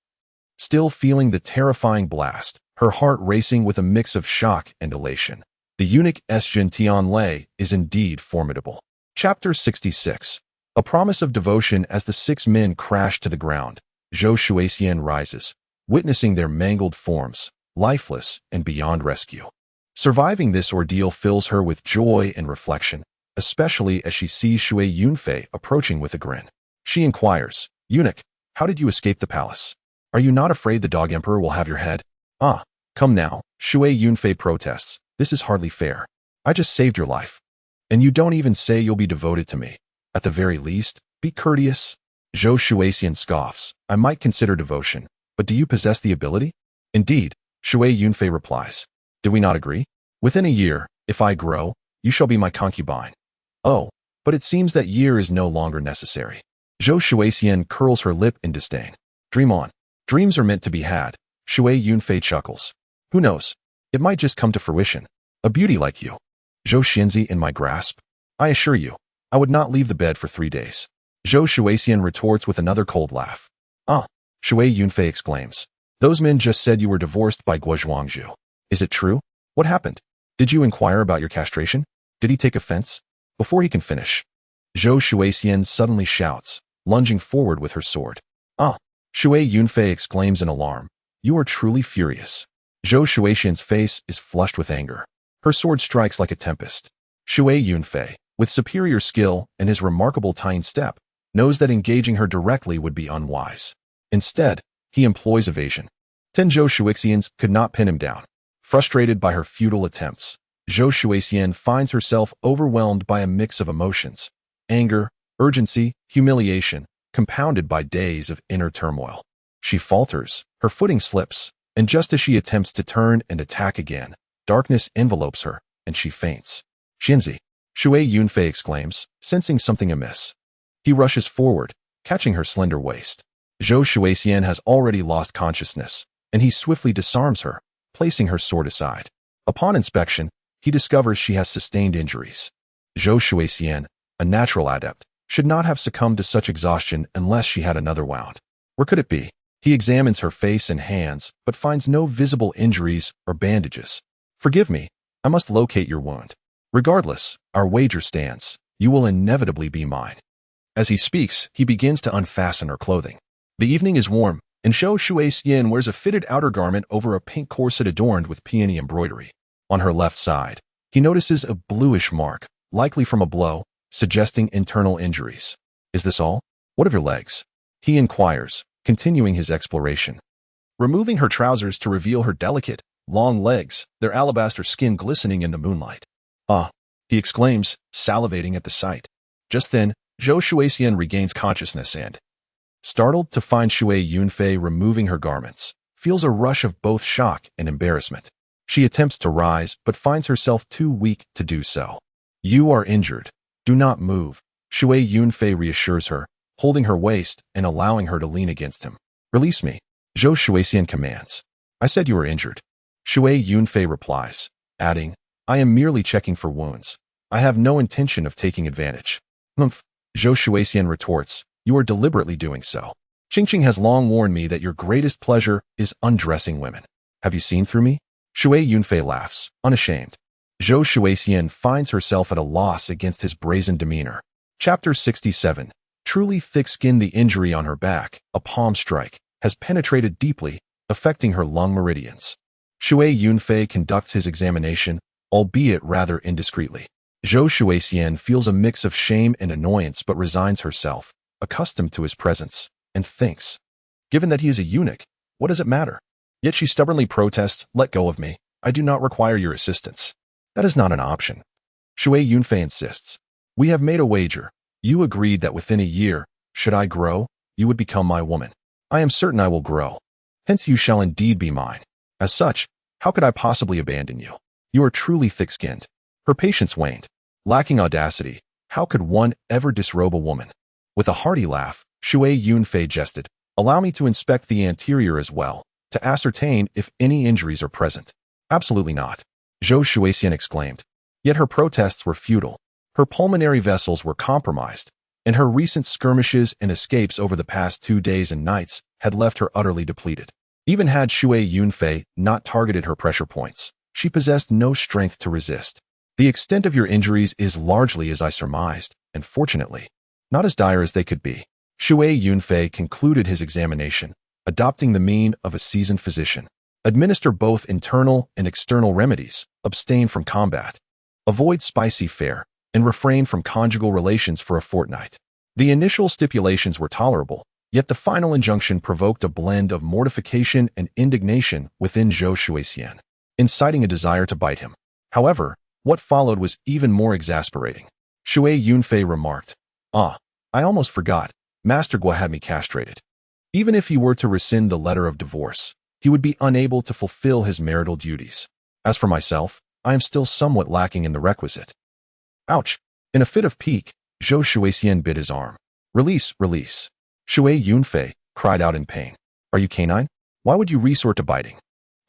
Still feeling the terrifying blast, her heart racing with a mix of shock and elation. The eunuch Jintianlei is indeed formidable. Chapter 66. A promise of devotion. As the 6 men crash to the ground, Zhou Shuixian rises, witnessing their mangled forms, lifeless and beyond rescue. Surviving this ordeal fills her with joy and reflection, especially as she sees Shui Yunfei approaching with a grin. She inquires, "Eunuch, how did you escape the palace? Are you not afraid the dog emperor will have your head?" "Ah, come now," Shui Yunfei protests. "This is hardly fair. I just saved your life. And you don't even say you'll be devoted to me. At the very least, be courteous." Zhou Shuixian scoffs. "I might consider devotion, but do you possess the ability?" "Indeed," Shui Yunfei replies. "Did we not agree? Within a year, if I grow, you shall be my concubine." "Oh, but it seems that year is no longer necessary." Zhou Shuixian curls her lip in disdain. "Dream on. Dreams are meant to be had." Shui Yunfei chuckles. "Who knows? It might just come to fruition. A beauty like you. Zhou Xianzi in my grasp. I assure you, I would not leave the bed for 3 days." Zhou Shuixian retorts with another cold laugh. "Ah," Shui Yunfei exclaims. "Those men just said you were divorced by Guozhuangzhu. Is it true? What happened? Did you inquire about your castration? Did he take offense?" Before he can finish, Zhou Shuixian suddenly shouts, lunging forward with her sword. "Ah!" Shui Yunfei exclaims in alarm. "You are truly furious." Zhou Shuixian's face is flushed with anger. Her sword strikes like a tempest. Shui Yunfei, with superior skill and his remarkable tiny step, knows that engaging her directly would be unwise. Instead, he employs evasion. 10 Zhou Shuixians could not pin him down. Frustrated by her futile attempts, Zhou Shuixian finds herself overwhelmed by a mix of emotions: anger, urgency, humiliation, compounded by days of inner turmoil. She falters, her footing slips, and just as she attempts to turn and attack again, darkness envelopes her, and she faints. "Xianzi!" Shui Yunfei exclaims, sensing something amiss. He rushes forward, catching her slender waist. Zhou Shuixian has already lost consciousness, and he swiftly disarms her, placing her sword aside. Upon inspection, he discovers she has sustained injuries. Zhou Shuixian, a natural adept, should not have succumbed to such exhaustion unless she had another wound. Where could it be? He examines her face and hands, but finds no visible injuries or bandages. "Forgive me, I must locate your wound. Regardless, our wager stands. You will inevitably be mine." As he speaks, he begins to unfasten her clothing. The evening is warm, and Zhou Shuixian wears a fitted outer garment over a pink corset adorned with peony embroidery. On her left side, he notices a bluish mark, likely from a blow, suggesting internal injuries. "Is this all? What of your legs?" he inquires, continuing his exploration. Removing her trousers to reveal her delicate, long legs, their alabaster skin glistening in the moonlight. "Ah," he exclaims, salivating at the sight. Just then, Zhou Shuixian regains consciousness and, startled to find Shui Yunfei removing her garments, feels a rush of both shock and embarrassment. She attempts to rise, but finds herself too weak to do so. "You are injured. Do not move," Shui Yunfei reassures her, holding her waist and allowing her to lean against him. "Release me," Zhou Shuixian commands. "I said you were injured." Shui Yunfei replies, adding, "I am merely checking for wounds. I have no intention of taking advantage." "Humph," Zhou Shuixian retorts, "you are deliberately doing so. Qingqing has long warned me that your greatest pleasure is undressing women. Have you seen through me?" Shui Yunfei laughs, unashamed. Zhou Shuixian finds herself at a loss against his brazen demeanor. Chapter 67. Truly thick-skinned. The injury on her back, a palm strike, has penetrated deeply, affecting her lung meridians. Shui Yunfei conducts his examination, albeit rather indiscreetly. Zhou Shuixian feels a mix of shame and annoyance but resigns herself, accustomed to his presence, and thinks, given that he is a eunuch, what does it matter? Yet she stubbornly protests, "Let go of me. I do not require your assistance." "That is not an option." Shui Yunfei insists. "We have made a wager. You agreed that within a year, should I grow, you would become my woman. I am certain I will grow. Hence you shall indeed be mine. As such, how could I possibly abandon you?" You are truly thick-skinned. Her patience waned. Lacking audacity, how could one ever disrobe a woman? With a hearty laugh, Shui Yunfei jested, "Allow me to inspect the anterior as well, to ascertain if any injuries are present." "Absolutely not," Zhou Shuixian exclaimed. Yet her protests were futile. Her pulmonary vessels were compromised, and her recent skirmishes and escapes over the past 2 days and nights had left her utterly depleted. Even had Shui Yunfei not targeted her pressure points, she possessed no strength to resist. "The extent of your injuries is largely as I surmised, and fortunately, not as dire as they could be." Shui Yunfei concluded his examination, adopting the mien of a seasoned physician. "Administer both internal and external remedies, abstain from combat, avoid spicy fare, and refrain from conjugal relations for a fortnight." The initial stipulations were tolerable, yet the final injunction provoked a blend of mortification and indignation within Zhou Shuixian, inciting a desire to bite him. However, what followed was even more exasperating. Shui Yunfei remarked, "Ah, I almost forgot. Master Gua had me castrated." Even if he were to rescind the letter of divorce, he would be unable to fulfill his marital duties. As for myself, I am still somewhat lacking in the requisite. Ouch! In a fit of pique, Zhou Shuixian bit his arm. "Release, release." Shui Yunfei cried out in pain. "Are you canine? Why would you resort to biting?"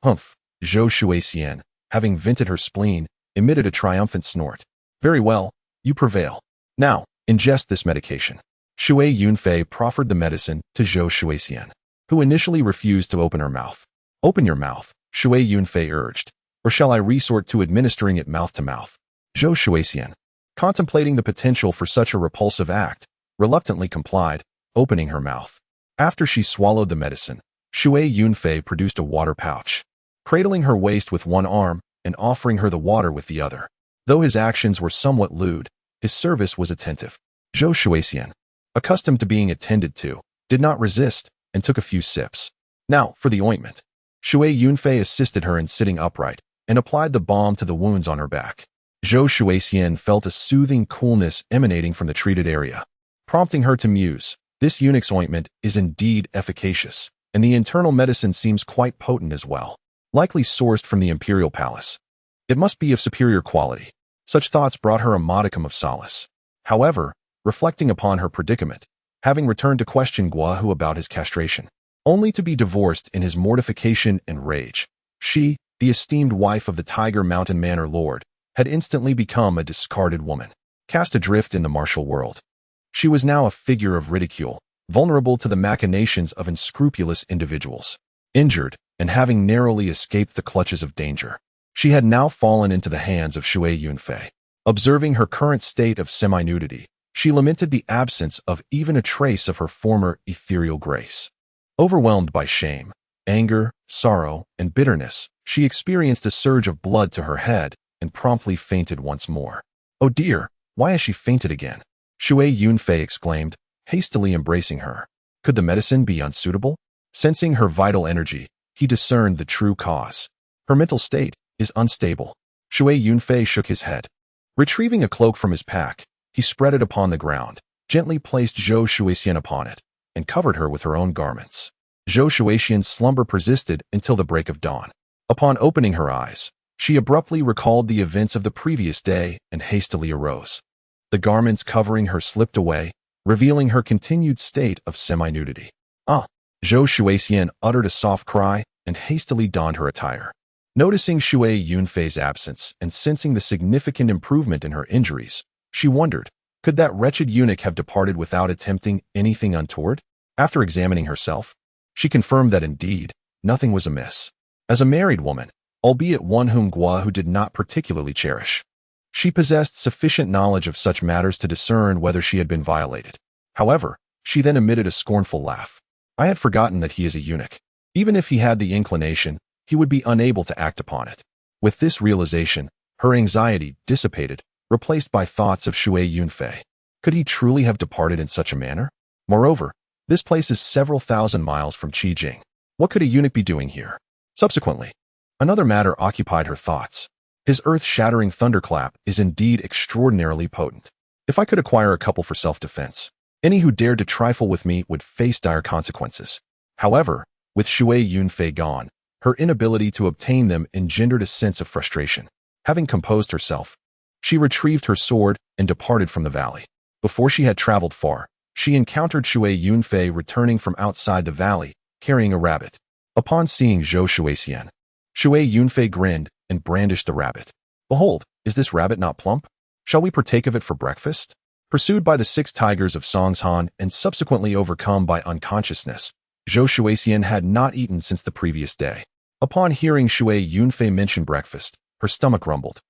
"Humph." Zhou Shuixian, having vented her spleen, emitted a triumphant snort. "Very well, you prevail. Now, ingest this medication." Shui Yunfei proffered the medicine to Zhou Shuixian, who initially refused to open her mouth. "Open your mouth," Shui Yunfei urged, "or shall I resort to administering it mouth to mouth?" Zhou Shuixian, contemplating the potential for such a repulsive act, reluctantly complied, opening her mouth. After she swallowed the medicine, Shui Yunfei produced a water pouch, cradling her waist with one arm and offering her the water with the other. Though his actions were somewhat lewd, his service was attentive. Zhou Shuixian, accustomed to being attended to, did not resist and took a few sips. "Now, for the ointment." Shui Yunfei assisted her in sitting upright and applied the balm to the wounds on her back. Zhou Shuixian felt a soothing coolness emanating from the treated area, prompting her to muse. This eunuch's ointment is indeed efficacious, and the internal medicine seems quite potent as well. Likely sourced from the Imperial Palace. It must be of superior quality. Such thoughts brought her a modicum of solace. However, reflecting upon her predicament, having returned to question Guahu about his castration, only to be divorced in his mortification and rage, she, the esteemed wife of the Tiger Mountain Manor Lord, had instantly become a discarded woman, cast adrift in the martial world. She was now a figure of ridicule, vulnerable to the machinations of unscrupulous individuals. Injured, and having narrowly escaped the clutches of danger, she had now fallen into the hands of Shui Yunfei. Observing her current state of semi-nudity, she lamented the absence of even a trace of her former ethereal grace. Overwhelmed by shame, anger, sorrow, and bitterness, she experienced a surge of blood to her head and promptly fainted once more. "Oh dear, why has she fainted again?" Shui Yunfei exclaimed, hastily embracing her. Could the medicine be unsuitable? Sensing her vital energy, he discerned the true cause. Her mental state is unstable. Shui Yunfei shook his head. Retrieving a cloak from his pack, he spread it upon the ground, gently placed Zhou Shuixian upon it, and covered her with her own garments. Zhou Shuixian's slumber persisted until the break of dawn. Upon opening her eyes, she abruptly recalled the events of the previous day and hastily arose. The garments covering her slipped away, revealing her continued state of semi-nudity. "Ah!" Zhou Shuixian uttered a soft cry and hastily donned her attire. Noticing Shui Yunfei's absence and sensing the significant improvement in her injuries, she wondered, could that wretched eunuch have departed without attempting anything untoward? After examining herself, she confirmed that indeed, nothing was amiss. As a married woman, albeit one whom Guahu did not particularly cherish, she possessed sufficient knowledge of such matters to discern whether she had been violated. However, she then emitted a scornful laugh. "I had forgotten that he is a eunuch. Even if he had the inclination, he would be unable to act upon it." With this realization, her anxiety dissipated, replaced by thoughts of Shui Yunfei. Could he truly have departed in such a manner? Moreover, this place is several thousand miles from Qijing. What could a eunuch be doing here? Subsequently, another matter occupied her thoughts. His earth-shattering thunderclap is indeed extraordinarily potent. If I could acquire a couple for self-defense, any who dared to trifle with me would face dire consequences. However, with Shui Yunfei gone, her inability to obtain them engendered a sense of frustration. Having composed herself, she retrieved her sword and departed from the valley. Before she had traveled far, she encountered Shui Yunfei returning from outside the valley, carrying a rabbit. Upon seeing Zhou Shuixian, Shui Yunfei grinned and brandished the rabbit. "Behold, is this rabbit not plump? Shall we partake of it for breakfast?" Pursued by the 6 tigers of Songshan and subsequently overcome by unconsciousness, Zhou Shuixian had not eaten since the previous day. Upon hearing Shui Yunfei mention breakfast, her stomach rumbled.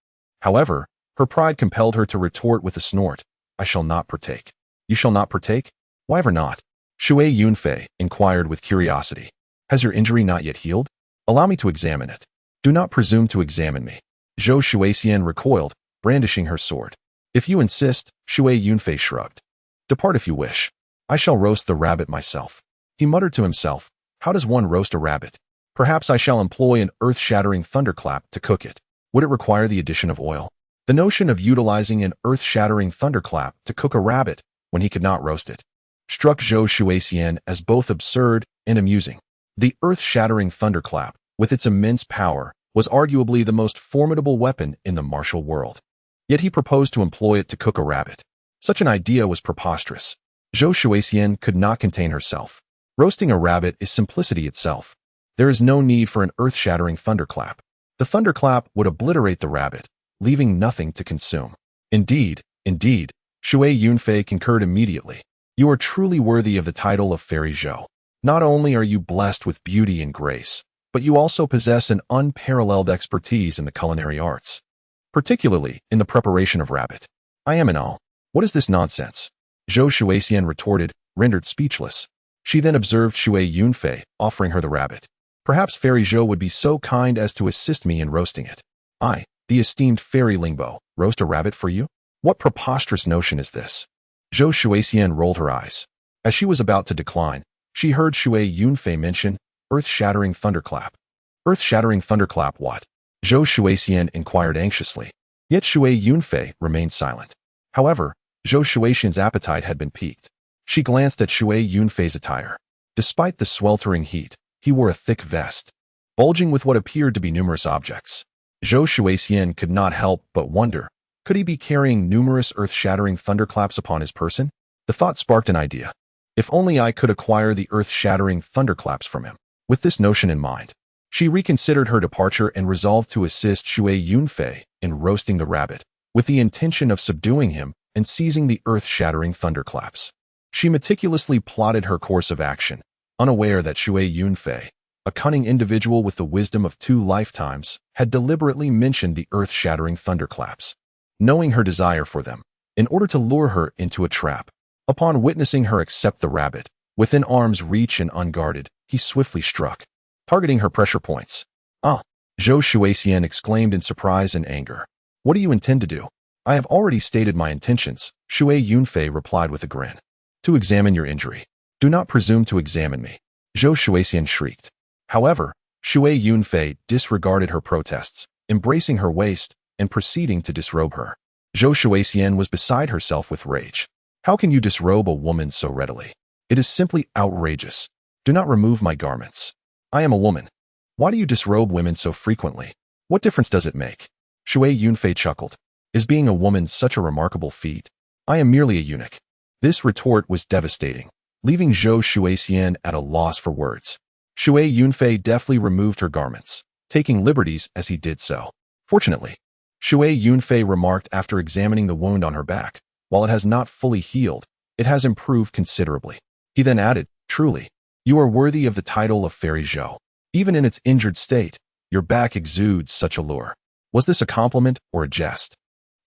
However, her pride compelled her to retort with a snort, "I shall not partake." "You shall not partake? Why ever not?" Shui Yunfei inquired with curiosity. "Has your injury not yet healed? Allow me to examine it." "Do not presume to examine me." Zhou Shuixian recoiled, brandishing her sword. "If you insist," Shui Yunfei shrugged. "Depart if you wish. I shall roast the rabbit myself." He muttered to himself, "How does one roast a rabbit? Perhaps I shall employ an earth-shattering thunderclap to cook it. Would it require the addition of oil?" The notion of utilizing an earth-shattering thunderclap to cook a rabbit when he could not roast it struck Zhou Shuixian as both absurd and amusing. The earth-shattering thunderclap, with its immense power, was arguably the most formidable weapon in the martial world. Yet he proposed to employ it to cook a rabbit. Such an idea was preposterous. Zhou Shuixian could not contain herself. Roasting a rabbit is simplicity itself. There is no need for an earth-shattering thunderclap. The thunderclap would obliterate the rabbit, leaving nothing to consume. Indeed, Shui Yunfei concurred immediately. "You are truly worthy of the title of Fairy Zhou. Not only are you blessed with beauty and grace, but you also possess an unparalleled expertise in the culinary arts, particularly in the preparation of rabbit." "I am in awe. What is this nonsense?" Zhou Shuixian retorted, rendered speechless. She then observed Shui Yunfei offering her the rabbit. "Perhaps Fairy Zhou would be so kind as to assist me in roasting it. I, the esteemed Fairy Lingbo, roast a rabbit for you? What preposterous notion is this?" Zhou Shuixian rolled her eyes. As she was about to decline, she heard Shui Yunfei mention earth-shattering thunderclap. "Earth-shattering thunderclap what?" Zhou Shuixian inquired anxiously. Yet Shui Yunfei remained silent. However, Zhou Shuixian's appetite had been piqued. She glanced at Shui Yunfei's attire. Despite the sweltering heat, he wore a thick vest, bulging with what appeared to be numerous objects. Zhou Shuixian could not help but wonder, could he be carrying numerous earth-shattering thunderclaps upon his person? The thought sparked an idea. If only I could acquire the earth-shattering thunderclaps from him. With this notion in mind, she reconsidered her departure and resolved to assist Shui Yunfei in roasting the rabbit, with the intention of subduing him and seizing the earth-shattering thunderclaps. She meticulously plotted her course of action, unaware that Shui Yunfei, a cunning individual with the wisdom of 2 lifetimes, had deliberately mentioned the earth-shattering thunderclaps, knowing her desire for them, in order to lure her into a trap. Upon witnessing her accept the rabbit, within arm's reach and unguarded, he swiftly struck, targeting her pressure points. "Ah!" Zhou Shuixian exclaimed in surprise and anger. "What do you intend to do?" "I have already stated my intentions," Shui Yunfei replied with a grin. "To examine your injury. Do not presume to examine me," Zhou Shuixian shrieked. However, Shui Yunfei disregarded her protests, embracing her waist and proceeding to disrobe her. Zhou Shuixian was beside herself with rage. "How can you disrobe a woman so readily? It is simply outrageous. Do not remove my garments. I am a woman. Why do you disrobe women so frequently? What difference does it make?" Shui Yunfei chuckled. "Is being a woman such a remarkable feat? I am merely a eunuch." This retort was devastating, leaving Zhou Shuixian at a loss for words. Shui Yunfei deftly removed her garments, taking liberties as he did so. Fortunately, Shui Yunfei remarked after examining the wound on her back, "While it has not fully healed, it has improved considerably." He then added, "Truly, you are worthy of the title of Fairy Zhou. Even in its injured state, your back exudes such allure." Was this a compliment or a jest?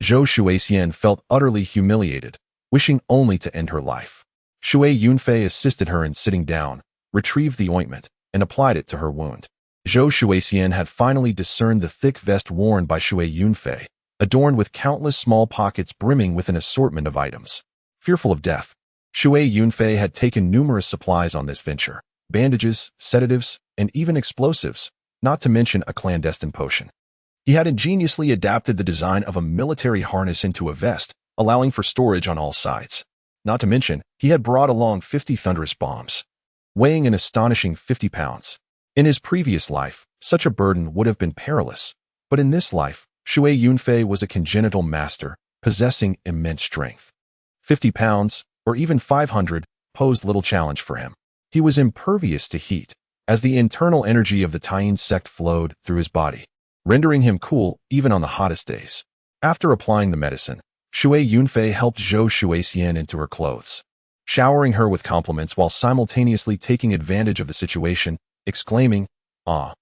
Zhou Shuixian felt utterly humiliated, wishing only to end her life. Shui Yunfei assisted her in sitting down, retrieved the ointment, and applied it to her wound. Zhou Shuixian had finally discerned the thick vest worn by Shui Yunfei, adorned with countless small pockets brimming with an assortment of items. Fearful of death, Shui Yunfei had taken numerous supplies on this venture, bandages, sedatives, and even explosives, not to mention a clandestine potion. He had ingeniously adapted the design of a military harness into a vest, allowing for storage on all sides. Not to mention, he had brought along 50 thunderous bombs, weighing an astonishing 50 pounds. In his previous life, such a burden would have been perilous, but in this life, Shui Yunfei was a congenital master, possessing immense strength. 50 pounds, or even 500, posed little challenge for him. He was impervious to heat, as the internal energy of the Taiyin sect flowed through his body, rendering him cool even on the hottest days. After applying the medicine, Shui Yunfei helped Zhou Shuixian into her clothes, showering her with compliments while simultaneously taking advantage of the situation, exclaiming, "Ah,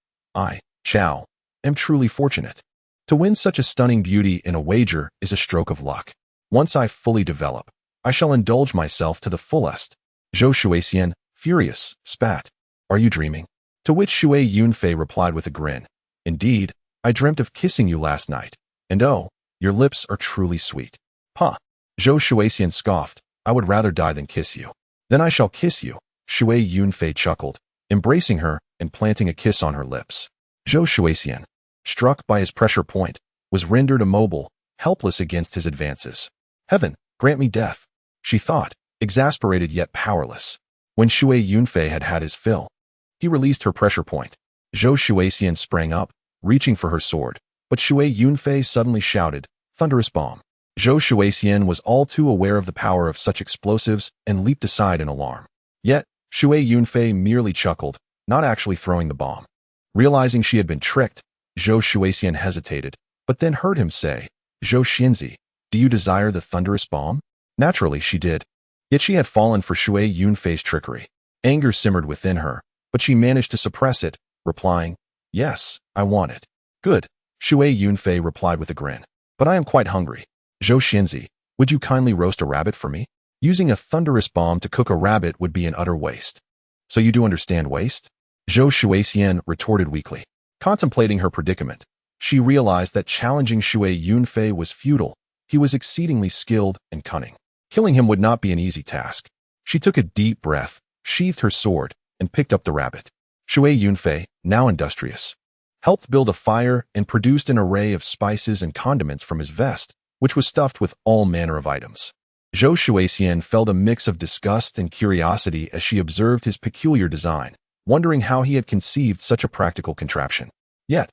Chow, am truly fortunate. To win such a stunning beauty in a wager is a stroke of luck. Once I fully develop, I shall indulge myself to the fullest." Zhou Shuixian, furious, spat, "Are you dreaming?" To which Shui Yunfei replied with a grin, "Indeed, I dreamt of kissing you last night, and oh, your lips are truly sweet." "Huh." Zhou Shuixian scoffed, "I would rather die than kiss you." "Then I shall kiss you," Shui Yunfei chuckled, embracing her and planting a kiss on her lips. Zhou Shuixian, struck by his pressure point, was rendered immobile, helpless against his advances. "Heaven, grant me death," she thought, exasperated yet powerless. When Shui Yunfei had had his fill, he released her pressure point. Zhou Shuixian sprang up, reaching for her sword, but Shui Yunfei suddenly shouted, "Thunderous bomb." Zhou Shuixian was all too aware of the power of such explosives and leaped aside in alarm. Yet, Shui Yunfei merely chuckled, not actually throwing the bomb. Realizing she had been tricked, Zhou Shuixian hesitated, but then heard him say, "Zhou Xianzi, do you desire the thunderous bomb?" Naturally, she did. Yet she had fallen for Shui Yunfei's trickery. Anger simmered within her, but she managed to suppress it, replying, "Yes, I want it." "Good," Shui Yunfei replied with a grin. "But I am quite hungry. Zhou Xianzi, would you kindly roast a rabbit for me?" Using a thunderous bomb to cook a rabbit would be an utter waste. "So you do understand waste?" Zhou Shuixian retorted weakly. Contemplating her predicament, she realized that challenging Shui Yunfei was futile. He was exceedingly skilled and cunning. Killing him would not be an easy task. She took a deep breath, sheathed her sword, and picked up the rabbit. Shui Yunfei, now industrious, helped build a fire and produced an array of spices and condiments from his vest, which was stuffed with all manner of items. Zhou Shuixian felt a mix of disgust and curiosity as she observed his peculiar design, wondering how he had conceived such a practical contraption. Yet,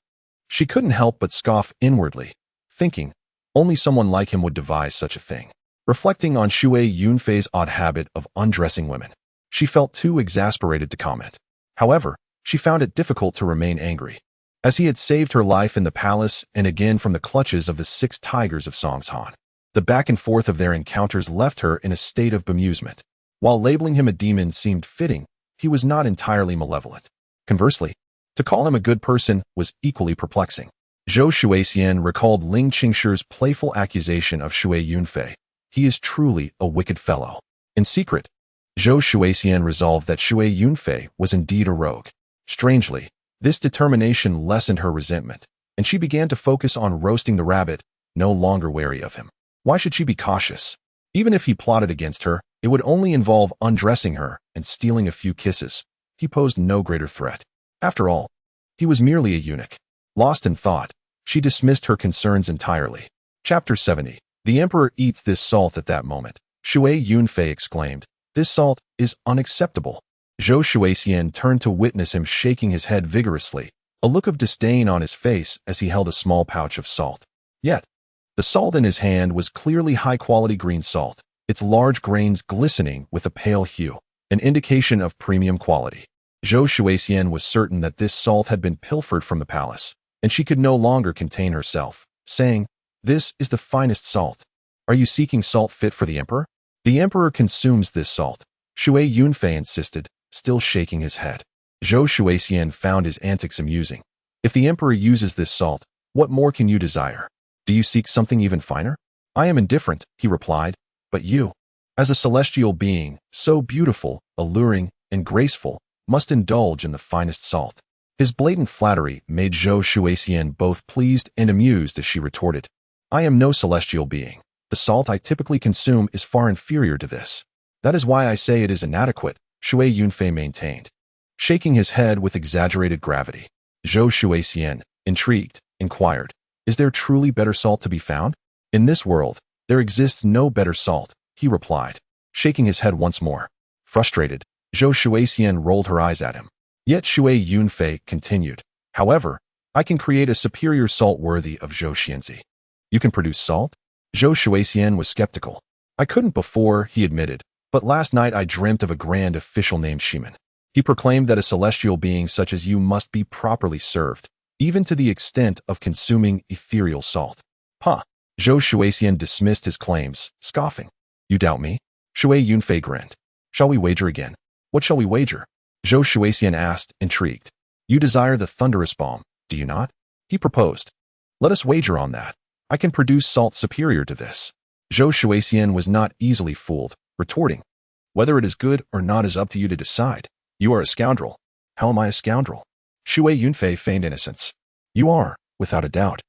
she couldn't help but scoff inwardly, thinking, only someone like him would devise such a thing. Reflecting on Shui Yunfei's odd habit of undressing women, she felt too exasperated to comment. However, she found it difficult to remain angry, as he had saved her life in the palace and again from the clutches of the 6 tigers of Songshan. The back and forth of their encounters left her in a state of bemusement. While labeling him a demon seemed fitting, he was not entirely malevolent. Conversely, to call him a good person was equally perplexing. Zhou Shuixian recalled Ling Qingshi's playful accusation of Shui Yunfei. "He is truly a wicked fellow." In secret, Zhou Shuixian resolved that Shui Yunfei was indeed a rogue. Strangely, this determination lessened her resentment, and she began to focus on roasting the rabbit, no longer wary of him. Why should she be cautious? Even if he plotted against her, it would only involve undressing her and stealing a few kisses. He posed no greater threat. After all, he was merely a eunuch. Lost in thought, she dismissed her concerns entirely. Chapter 70. The Emperor eats this salt. At that moment, Shui Yunfei exclaimed, "This salt is unacceptable." Zhou Shuixian turned to witness him shaking his head vigorously, a look of disdain on his face as he held a small pouch of salt. Yet, the salt in his hand was clearly high-quality green salt, its large grains glistening with a pale hue, an indication of premium quality. Zhou Shuixian was certain that this salt had been pilfered from the palace, and she could no longer contain herself, saying, "This is the finest salt. Are you seeking salt fit for the emperor?" "The emperor consumes this salt," Shui Yunfei insisted, still shaking his head. Zhou Shuixian found his antics amusing. "If the emperor uses this salt, what more can you desire? Do you seek something even finer?" "I am indifferent," he replied, "but you, as a celestial being, so beautiful, alluring, and graceful, must indulge in the finest salt." His blatant flattery made Zhou Shuixian both pleased and amused as she retorted, "I am no celestial being. The salt I typically consume is far inferior to this. That is why I say it is inadequate," Shui Yunfei maintained, shaking his head with exaggerated gravity. Zhou Shuixian, intrigued, inquired, "Is there truly better salt to be found?" "In this world, there exists no better salt," he replied, shaking his head once more. Frustrated, Zhou Shuixian rolled her eyes at him. Yet Shui Yunfei continued, "However, I can create a superior salt worthy of Zhou Xianzi. You can produce salt? Zhou Shuixian was skeptical. I couldn't before, he admitted, but last night I dreamt of a grand official named Shiman. He proclaimed that a celestial being such as you must be properly served, even to the extent of consuming ethereal salt. Huh. Zhou Shuixian dismissed his claims, scoffing. You doubt me? Shui Yunfei grinned. Shall we wager again? What shall we wager? Zhou Shuixian asked, intrigued. You desire the thunderous bomb, do you not? He proposed. Let us wager on that. I can produce salt superior to this. Zhou Shuixian was not easily fooled, retorting. Whether it is good or not is up to you to decide. You are a scoundrel. How am I a scoundrel? Shui Yunfei feigned innocence. You are, without a doubt.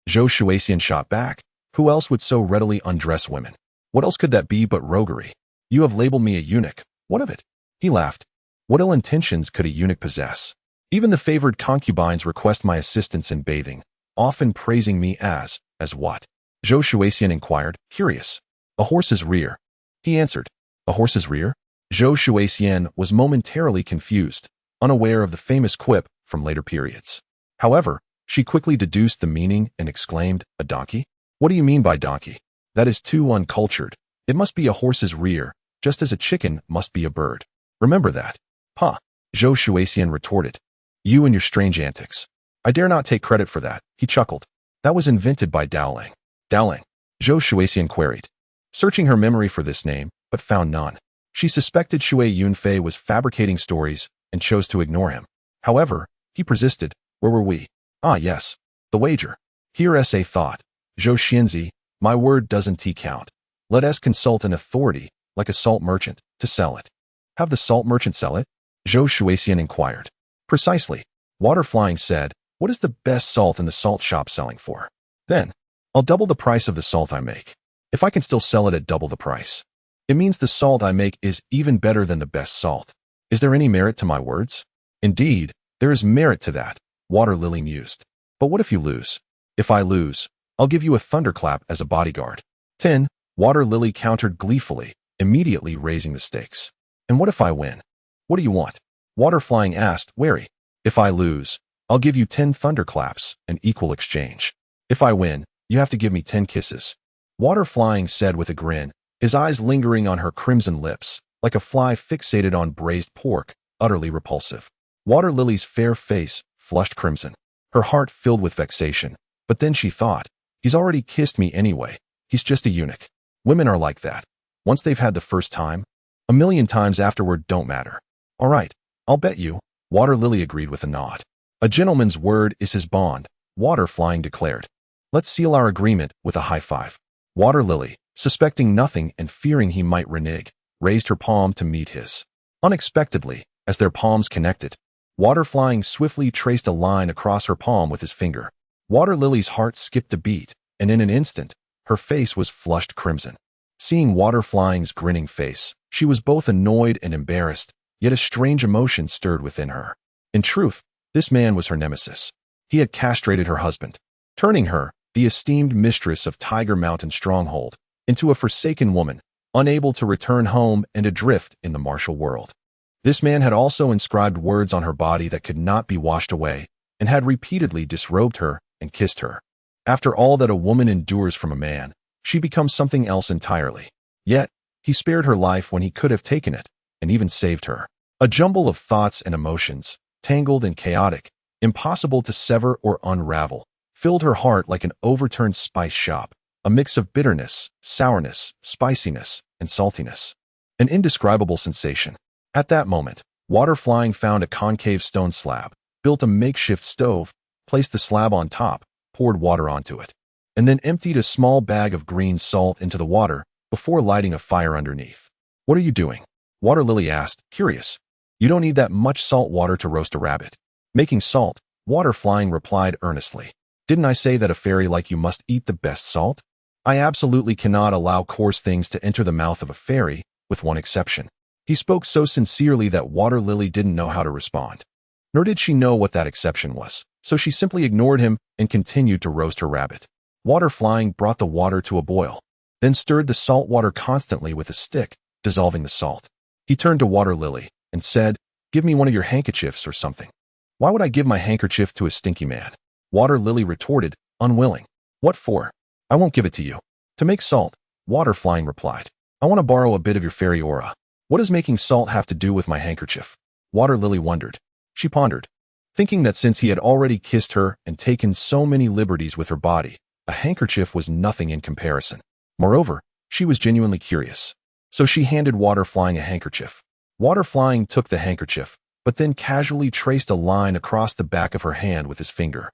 Zhou Shuixian shot back. Who else would so readily undress women? What else could that be but roguery? You have labeled me a eunuch. What of it? He laughed. What ill intentions could a eunuch possess? Even the favored concubines request my assistance in bathing, often praising me as what? Zhou Shuixian inquired, curious. A horse's rear. He answered. A horse's rear? Zhou Shuixian was momentarily confused, unaware of the famous quip from later periods. However, she quickly deduced the meaning and exclaimed, a donkey? What do you mean by donkey? That is too uncultured. It must be a horse's rear, just as a chicken must be a bird. Remember that. Huh. Zhou Shuixian retorted. You and your strange antics. I dare not take credit for that, he chuckled. That was invented by Dowling. Dowling? Zhou Shuixian queried, searching her memory for this name, but found none. She suspected Shui Yunfei was fabricating stories and chose to ignore him. However, he persisted. Where were we? Ah, yes. The wager. Here S.A. thought. Zhou Xianzi, my word doesn't count. Let us consult an authority, like a salt merchant, to sell it. Have the salt merchant sell it? Zhou Shuixian inquired. Precisely. Waterflying said, what is the best salt in the salt shop selling for? Then, I'll double the price of the salt I make. If I can still sell it at double the price, it means the salt I make is even better than the best salt. Is there any merit to my words? Indeed, there is merit to that, Water Lily mused. But what if you lose? If I lose, I'll give you a thunderclap as a bodyguard. 10. Water Lily countered gleefully, immediately raising the stakes. And what if I win? What do you want? Waterflying asked, wary. If I lose, I'll give you 10 thunderclaps, an equal exchange. If I win, you have to give me 10 kisses. Waterflying said with a grin, his eyes lingering on her crimson lips, like a fly fixated on braised pork, utterly repulsive. Water Lily's fair face flushed crimson. Her heart filled with vexation. But then she thought, he's already kissed me anyway. He's just a eunuch. Women are like that. Once they've had the first time, a million times afterward don't matter. All right, I'll bet you. Water Lily agreed with a nod. A gentleman's word is his bond, Waterflying declared. Let's seal our agreement with a high five. Water Lily, suspecting nothing and fearing he might renege, raised her palm to meet his. Unexpectedly, as their palms connected, Waterflying swiftly traced a line across her palm with his finger. Water Lily's heart skipped a beat, and in an instant, her face was flushed crimson. Seeing Waterflying's grinning face, she was both annoyed and embarrassed, yet a strange emotion stirred within her. In truth, this man was her nemesis. He had castrated her husband, turning her, the esteemed mistress of Tiger Mountain Stronghold, into a forsaken woman, unable to return home and adrift in the martial world. This man had also inscribed words on her body that could not be washed away, and had repeatedly disrobed her and kissed her. After all that a woman endures from a man, she becomes something else entirely. Yet, he spared her life when he could have taken it, and even saved her. A jumble of thoughts and emotions, tangled and chaotic, impossible to sever or unravel, filled her heart like an overturned spice shop, a mix of bitterness, sourness, spiciness, and saltiness. An indescribable sensation. At that moment, Waterflying found a concave stone slab, built a makeshift stove, placed the slab on top, poured water onto it, and then emptied a small bag of green salt into the water before lighting a fire underneath. What are you doing? Water Lily asked, curious. You don't need that much salt water to roast a rabbit. Making salt, Waterflying replied earnestly. Didn't I say that a fairy like you must eat the best salt? I absolutely cannot allow coarse things to enter the mouth of a fairy, with one exception. He spoke so sincerely that Water Lily didn't know how to respond. Nor did she know what that exception was, so she simply ignored him and continued to roast her rabbit. Waterflying brought the water to a boil, then stirred the salt water constantly with a stick, dissolving the salt. He turned to Water Lily and said, give me one of your handkerchiefs or something. Why would I give my handkerchief to a stinky man? Water Lily retorted, unwilling. What for? I won't give it to you. To make salt, Water Flying replied. I want to borrow a bit of your fairy aura. What does making salt have to do with my handkerchief? Water Lily wondered. She pondered, thinking that since he had already kissed her and taken so many liberties with her body, a handkerchief was nothing in comparison. Moreover, she was genuinely curious. So she handed Water Flying a handkerchief. Water Flying took the handkerchief, but then casually traced a line across the back of her hand with his finger.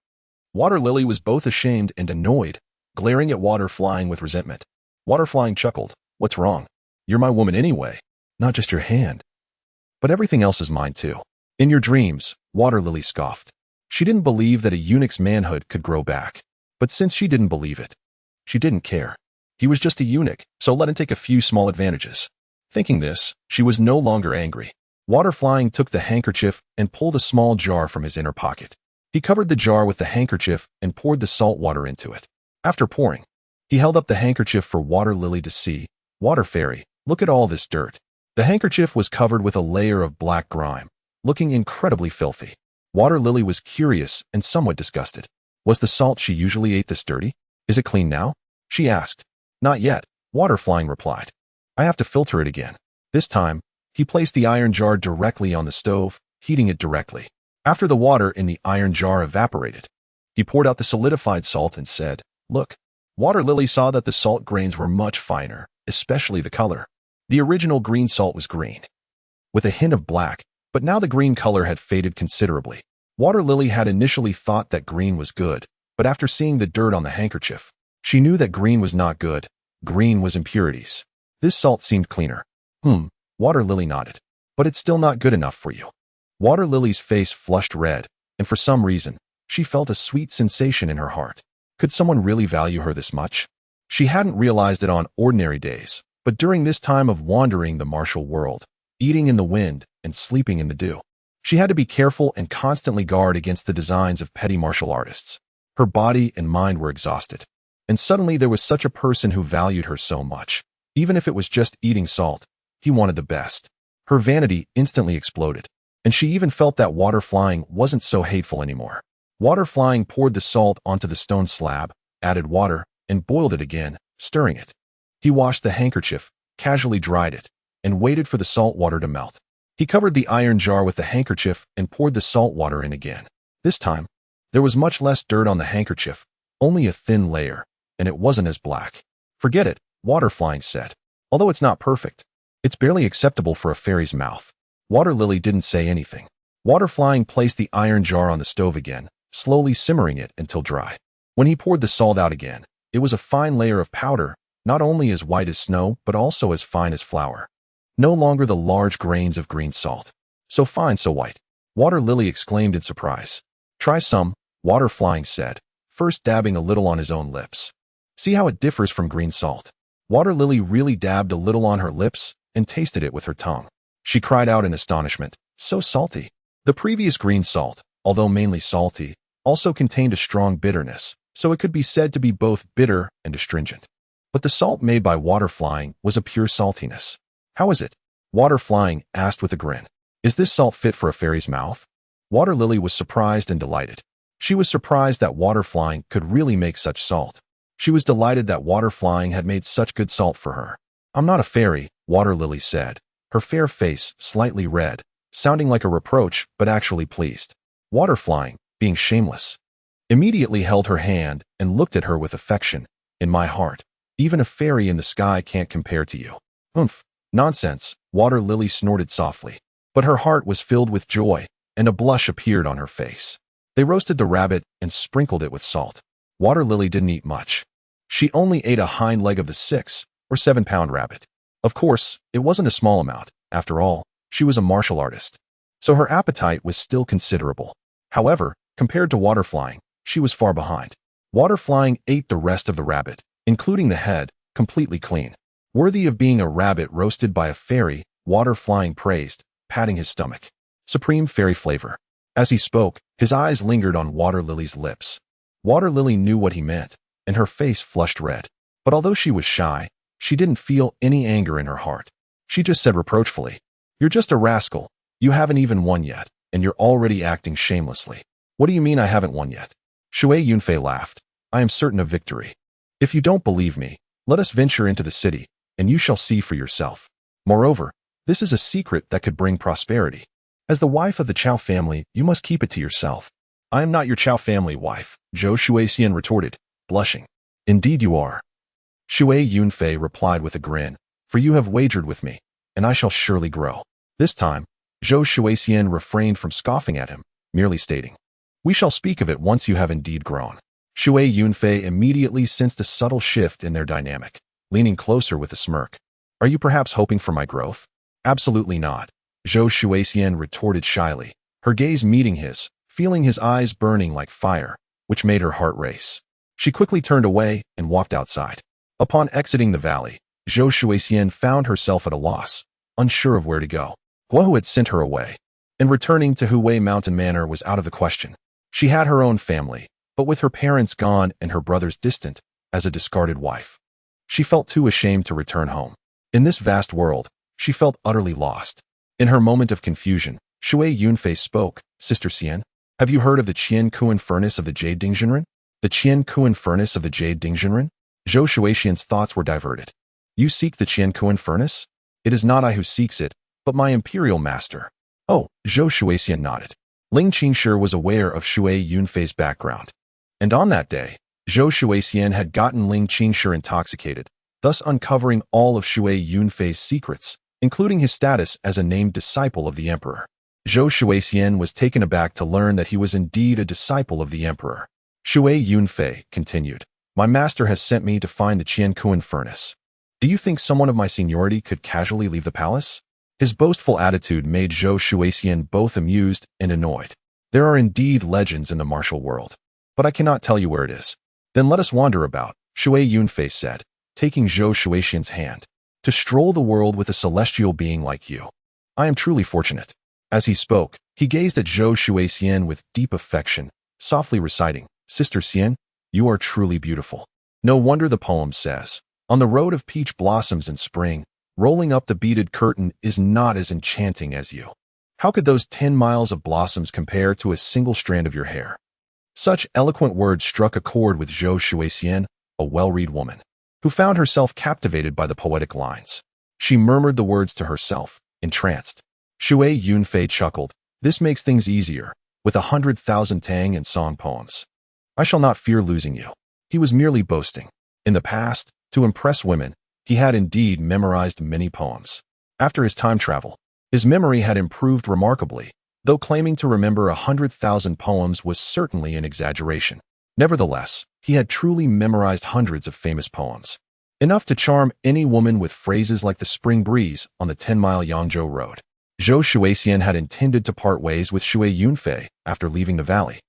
Water Lily was both ashamed and annoyed, glaring at Water Flying with resentment. Water Flying chuckled. What's wrong? You're my woman anyway, not just your hand. But everything else is mine too. In your dreams, Water Lily scoffed. She didn't believe that a eunuch's manhood could grow back. But since she didn't believe it, she didn't care. He was just a eunuch, so let him take a few small advantages. Thinking this, she was no longer angry. Water Flying took the handkerchief and pulled a small jar from his inner pocket. He covered the jar with the handkerchief and poured the salt water into it. After pouring, he held up the handkerchief for Water Lily to see. Water Fairy, look at all this dirt. The handkerchief was covered with a layer of black grime, looking incredibly filthy. Water Lily was curious and somewhat disgusted. Was the salt she usually ate this dirty? Is it clean now? She asked. Not yet, Water Flying replied. I have to filter it again. This time, he placed the iron jar directly on the stove, heating it directly. After the water in the iron jar evaporated, he poured out the solidified salt and said, Look. Water Lily saw that the salt grains were much finer, especially the color. The original green salt was green, with a hint of black, but now the green color had faded considerably. Water Lily had initially thought that green was good, but after seeing the dirt on the handkerchief, she knew that green was not good. Green was impurities. This salt seemed cleaner. Water Lily nodded. But it's still not good enough for you. Water Lily's face flushed red, and for some reason, she felt a sweet sensation in her heart. Could someone really value her this much? She hadn't realized it on ordinary days, but during this time of wandering the martial world, eating in the wind, and sleeping in the dew, she had to be careful and constantly guard against the designs of petty martial artists. Her body and mind were exhausted. And suddenly there was such a person who valued her so much. Even if it was just eating salt, he wanted the best. Her vanity instantly exploded, and she even felt that Water Flying wasn't so hateful anymore. Water Flying poured the salt onto the stone slab, added water, and boiled it again, stirring it. He washed the handkerchief, casually dried it, and waited for the salt water to melt. He covered the iron jar with the handkerchief and poured the salt water in again. This time, there was much less dirt on the handkerchief, only a thin layer, and it wasn't as black. Forget it, Water Flying said. Although it's not perfect, it's barely acceptable for a fairy's mouth. Water Lily didn't say anything. Water Flying placed the iron jar on the stove again, slowly simmering it until dry. When he poured the salt out again, it was a fine layer of powder, not only as white as snow, but also as fine as flour. No longer the large grains of green salt. So fine, so white. Water Lily exclaimed in surprise. Try some, Water Flying said, first dabbing a little on his own lips. See how it differs from green salt. Water Lily really dabbed a little on her lips and tasted it with her tongue. She cried out in astonishment, so salty. The previous green salt, although mainly salty, also contained a strong bitterness, so it could be said to be both bitter and astringent. But the salt made by Water Flying was a pure saltiness. How is it? Water Flying asked with a grin. Is this salt fit for a fairy's mouth? Water Lily was surprised and delighted. She was surprised that Water Flying could really make such salt. She was delighted that Water Flying had made such good salt for her. I'm not a fairy, Water Lily said, her fair face slightly red, sounding like a reproach but actually pleased. Water Flying, being shameless, immediately held her hand and looked at her with affection. In my heart, even a fairy in the sky can't compare to you. Oomph. Nonsense, Water Lily snorted softly. But her heart was filled with joy, and a blush appeared on her face. They roasted the rabbit and sprinkled it with salt. Water Lily didn't eat much. She only ate a hind leg of the 6 or 7 pound rabbit. Of course, it wasn't a small amount. After all, she was a martial artist. So her appetite was still considerable. However, compared to Water Flying, she was far behind. Water Flying ate the rest of the rabbit, including the head, completely clean. Worthy of being a rabbit roasted by a fairy, Water Flying praised, patting his stomach. Supreme fairy flavor. As he spoke, his eyes lingered on Water Lily's lips. Water Lily knew what he meant, and her face flushed red. But although she was shy, she didn't feel any anger in her heart. She just said reproachfully, You're just a rascal. You haven't even won yet. and you're already acting shamelessly. What do you mean I haven't won yet? Shui Yunfei laughed. I am certain of victory. If you don't believe me, let us venture into the city, and you shall see for yourself. Moreover, this is a secret that could bring prosperity. As the wife of the Chao family, you must keep it to yourself. I am not your Chao family wife, Zhou Shuixian retorted, blushing. Indeed you are. Shui Yunfei replied with a grin, for you have wagered with me, and I shall surely grow. This time, Zhou Shuixian refrained from scoffing at him, merely stating, we shall speak of it once you have indeed grown. Shui Yunfei immediately sensed a subtle shift in their dynamic, leaning closer with a smirk. Are you perhaps hoping for my growth? Absolutely not, Zhou Shuixian retorted shyly, her gaze meeting his, feeling his eyes burning like fire, which made her heart race. She quickly turned away and walked outside. Upon exiting the valley, Zhou Shuixian found herself at a loss, unsure of where to go. Guohu had sent her away, and returning to Huwei Mountain Manor was out of the question. She had her own family, but with her parents gone and her brothers distant, as a discarded wife. She felt too ashamed to return home. In this vast world, she felt utterly lost. In her moment of confusion, Shui Yunfei spoke, Sister Xian, have you heard of the Qian Kuan furnace of the Jade Dingzhenren? The Qian Kuan furnace of the Jade Dingzhenren? Zhou Shuixian's thoughts were diverted. You seek the Qian Kuan furnace? It is not I who seeks it, but my imperial master. Oh, Zhou Shuixian nodded. Ling Qingshi was aware of Shui Yunfei's background. And on that day, Zhou Shuixian had gotten Ling Qingshi intoxicated, thus uncovering all of Shui Yunfei's secrets, including his status as a named disciple of the emperor. Zhou Shuixian was taken aback to learn that he was indeed a disciple of the emperor. Shui Yunfei continued, my master has sent me to find the Qian Kuan furnace. Do you think someone of my seniority could casually leave the palace? His boastful attitude made Zhou Shuixian both amused and annoyed. There are indeed legends in the martial world, but I cannot tell you where it is. Then let us wander about, Shui Yunfei said, taking Zhou Shuixian's hand. To stroll the world with a celestial being like you. I am truly fortunate. As he spoke, he gazed at Zhou Shuixian with deep affection, softly reciting, Sister Xian, you are truly beautiful. No wonder the poem says, on the road of peach blossoms in spring, rolling up the beaded curtain is not as enchanting as you. How could those 10 miles of blossoms compare to a single strand of your hair? Such eloquent words struck a chord with Zhou Shuixian, a well-read woman, who found herself captivated by the poetic lines. She murmured the words to herself, entranced. Shui Yunfei chuckled, this makes things easier, with 100,000 tang and song poems. I shall not fear losing you. He was merely boasting. In the past, to impress women, he had indeed memorized many poems. After his time travel, his memory had improved remarkably, though claiming to remember 100,000 poems was certainly an exaggeration. Nevertheless, he had truly memorized hundreds of famous poems, enough to charm any woman with phrases like the spring breeze on the 10-mile Yangzhou road. Zhou Shuixian had intended to part ways with Shui Yunfei after leaving the valley,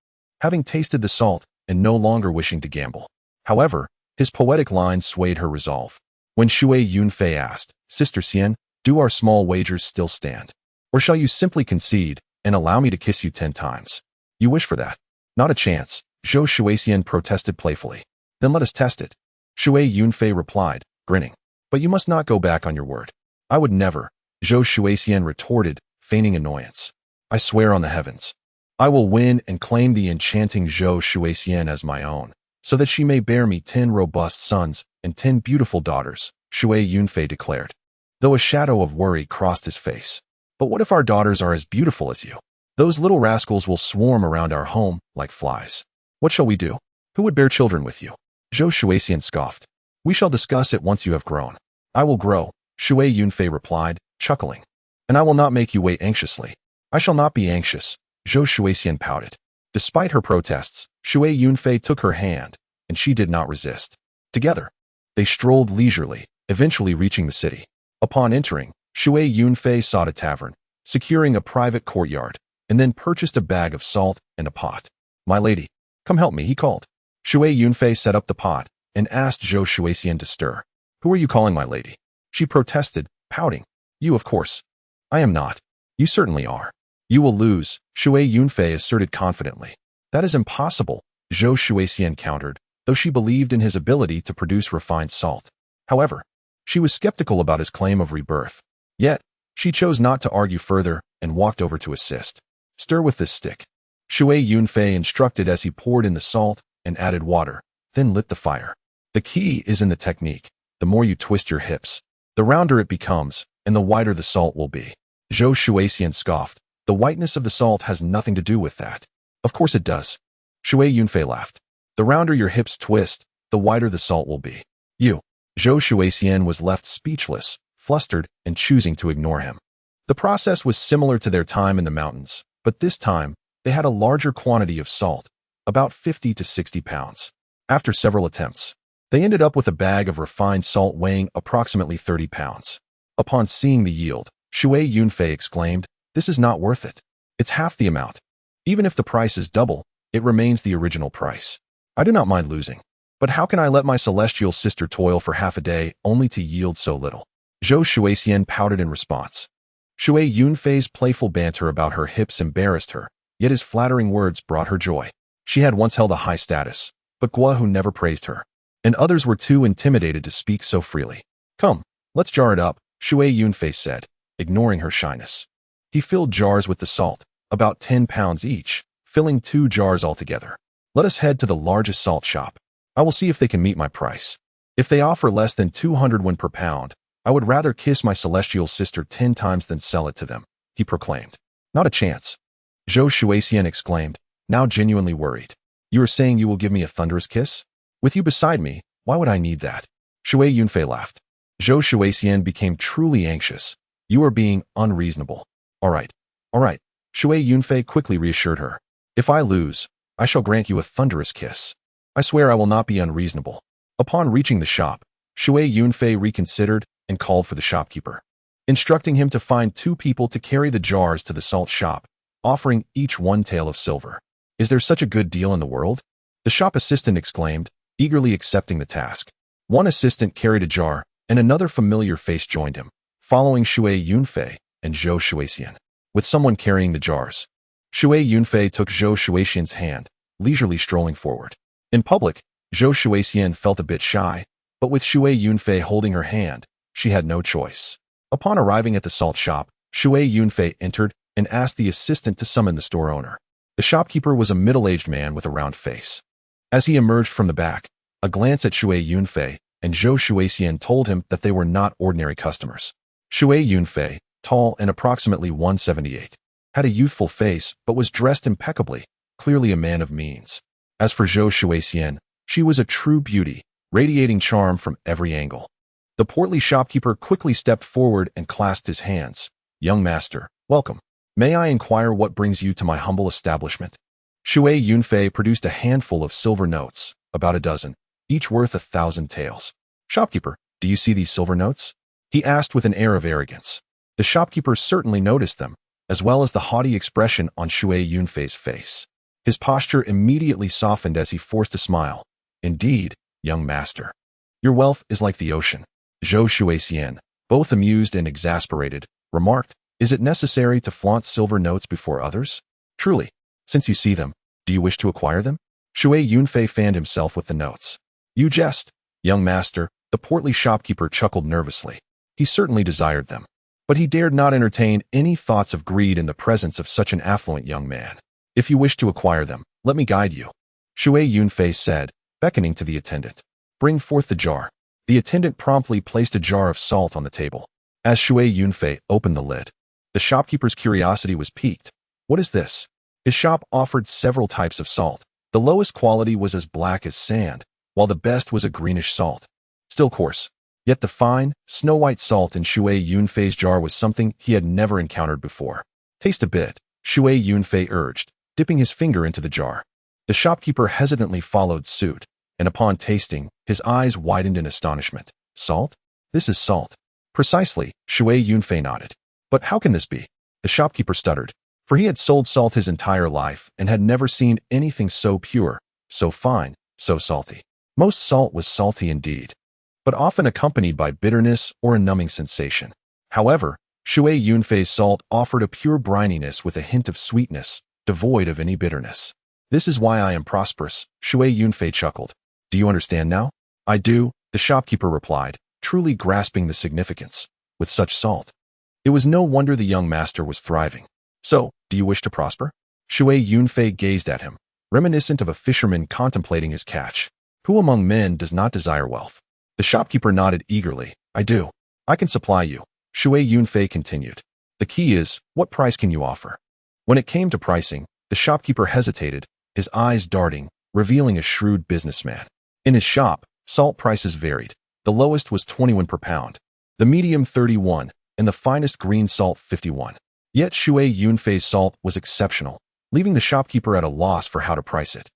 having tasted the salt and no longer wishing to gamble. However, his poetic lines swayed her resolve. When Shui Yunfei asked, Sister Xian, do our small wagers still stand? Or shall you simply concede and allow me to kiss you 10 times? You wish for that? Not a chance, Zhou Shuixian protested playfully. Then let us test it. Shui Yunfei replied, grinning. But you must not go back on your word. I would never, Zhou Shuixian retorted, feigning annoyance. I swear on the heavens. I will win and claim the enchanting Zhou Shuixian as my own, so that she may bear me 10 robust sons and 10 beautiful daughters, Shui Yunfei declared, though a shadow of worry crossed his face. But what if our daughters are as beautiful as you? Those little rascals will swarm around our home like flies. What shall we do? Who would bear children with you? Zhou Shuixian scoffed. We shall discuss it once you have grown. I will grow, Shui Yunfei replied, chuckling. And I will not make you wait anxiously. I shall not be anxious, Zhou Shuixian pouted. Despite her protests, Shui Yunfei took her hand, and she did not resist. Together, they strolled leisurely, eventually reaching the city. Upon entering, Shui Yunfei sought a tavern, securing a private courtyard, and then purchased a bag of salt and a pot. My lady, come help me, he called. Shui Yunfei set up the pot and asked Zhou Shuixian to stir. Who are you calling my lady? She protested, pouting. You, of course. I am not. You certainly are. You will lose, Shui Yunfei asserted confidently. That is impossible, Zhou Shuixian countered, though she believed in his ability to produce refined salt. However, she was skeptical about his claim of rebirth. Yet, she chose not to argue further and walked over to assist. Stir with this stick. Shui Yunfei instructed as he poured in the salt and added water, then lit the fire. The key is in the technique. The more you twist your hips, the rounder it becomes, and the whiter the salt will be. Zhou Shuixian scoffed. The whiteness of the salt has nothing to do with that. Of course it does. Shui Yunfei laughed. The rounder your hips twist, the whiter the salt will be. You. Zhou Shuixian was left speechless, flustered, and choosing to ignore him. The process was similar to their time in the mountains, but this time, they had a larger quantity of salt, about 50 to 60 pounds. After several attempts, they ended up with a bag of refined salt weighing approximately 30 pounds. Upon seeing the yield, Shui Yunfei exclaimed, "This is not worth it. It's half the amount. Even if the price is double, it remains the original price. I do not mind losing. But how can I let my celestial sister toil for half a day only to yield so little?" Zhou Shuixian pouted in response. Shui Yunfei's playful banter about her hips embarrassed her, yet his flattering words brought her joy. She had once held a high status, but Guo never praised her, and others were too intimidated to speak so freely. "Come, let's jar it up," Shui Yunfei said, ignoring her shyness. He filled jars with the salt, about 10 pounds each, filling 2 jars altogether. "Let us head to the largest salt shop. I will see if they can meet my price. If they offer less than 200 won per pound, I would rather kiss my celestial sister 10 times than sell it to them," he proclaimed. "Not a chance." Zhou Shuixian exclaimed, now genuinely worried. "You are saying you will give me a thunderous kiss? With you beside me, why would I need that?" Shui Yunfei laughed. Zhou Shuixian became truly anxious. "You are being unreasonable." All right. Shui Yunfei quickly reassured her. "If I lose, I shall grant you a thunderous kiss. I swear I will not be unreasonable." Upon reaching the shop, Shui Yunfei reconsidered and called for the shopkeeper, instructing him to find 2 people to carry the jars to the salt shop, offering each 1 tael of silver. "Is there such a good deal in the world?" the shop assistant exclaimed, eagerly accepting the task. One assistant carried a jar, and another familiar face joined him, following Shui Yunfei and Zhou Shuixian, with someone carrying the jars. Shui Yunfei took Zhou Shuixian's hand, leisurely strolling forward. In public, Zhou Shuixian felt a bit shy, but with Shui Yunfei holding her hand, she had no choice. Upon arriving at the salt shop, Shui Yunfei entered and asked the assistant to summon the store owner. The shopkeeper was a middle-aged man with a round face. As he emerged from the back, a glance at Shui Yunfei and Zhou Shuixian told him that they were not ordinary customers. Shui Yunfei, tall and approximately 178, had a youthful face but was dressed impeccably, clearly a man of means. As for Zhou Shuixian, she was a true beauty, radiating charm from every angle. The portly shopkeeper quickly stepped forward and clasped his hands. "Young master, welcome. May I inquire what brings you to my humble establishment?" Shui Yunfei produced a handful of silver notes, about a dozen, each worth 1,000 taels. "Shopkeeper, do you see these silver notes?" he asked with an air of arrogance. The shopkeeper certainly noticed them, as well as the haughty expression on Shui Yunfei's face. His posture immediately softened as he forced a smile. "Indeed, young master. Your wealth is like the ocean." Zhou Shuixian, both amused and exasperated, remarked, "Is it necessary to flaunt silver notes before others? Truly, since you see them, do you wish to acquire them?" Shui Yunfei fanned himself with the notes. "You jest, young master," the portly shopkeeper chuckled nervously. He certainly desired them, but he dared not entertain any thoughts of greed in the presence of such an affluent young man. "If you wish to acquire them, let me guide you," Shui Yunfei said, beckoning to the attendant. "Bring forth the jar." The attendant promptly placed a jar of salt on the table. As Shui Yunfei opened the lid, the shopkeeper's curiosity was piqued. "What is this?" His shop offered several types of salt. The lowest quality was as black as sand, while the best was a greenish salt, still coarse. Yet the fine, snow-white salt in Shui Yunfei's jar was something he had never encountered before. "Taste a bit," Shui Yunfei urged, dipping his finger into the jar. The shopkeeper hesitantly followed suit, and upon tasting, his eyes widened in astonishment. "Salt? This is salt." "Precisely," Shui Yunfei nodded. "But how can this be?" The shopkeeper stuttered, for he had sold salt his entire life and had never seen anything so pure, so fine, so salty. Most salt was salty indeed, but often accompanied by bitterness or a numbing sensation. However, Shui Yunfei's salt offered a pure brininess with a hint of sweetness, devoid of any bitterness. "This is why I am prosperous," Shui Yunfei chuckled. "Do you understand now?" "I do," the shopkeeper replied, truly grasping the significance. With such salt, it was no wonder the young master was thriving. "So, Do you wish to prosper? Shui Yunfei gazed at him, reminiscent of a fisherman contemplating his catch. Who among men does not desire wealth? The shopkeeper nodded eagerly. I do. I can supply you. Shui Yunfei continued. The key is, what price can you offer? When it came to pricing, the shopkeeper hesitated, his eyes darting, revealing a shrewd businessman. In his shop, salt prices varied. The lowest was 21 per pound, the medium 31, and the finest green salt 51. Yet Shui Yunfei's salt was exceptional, leaving the shopkeeper at a loss for how to price it.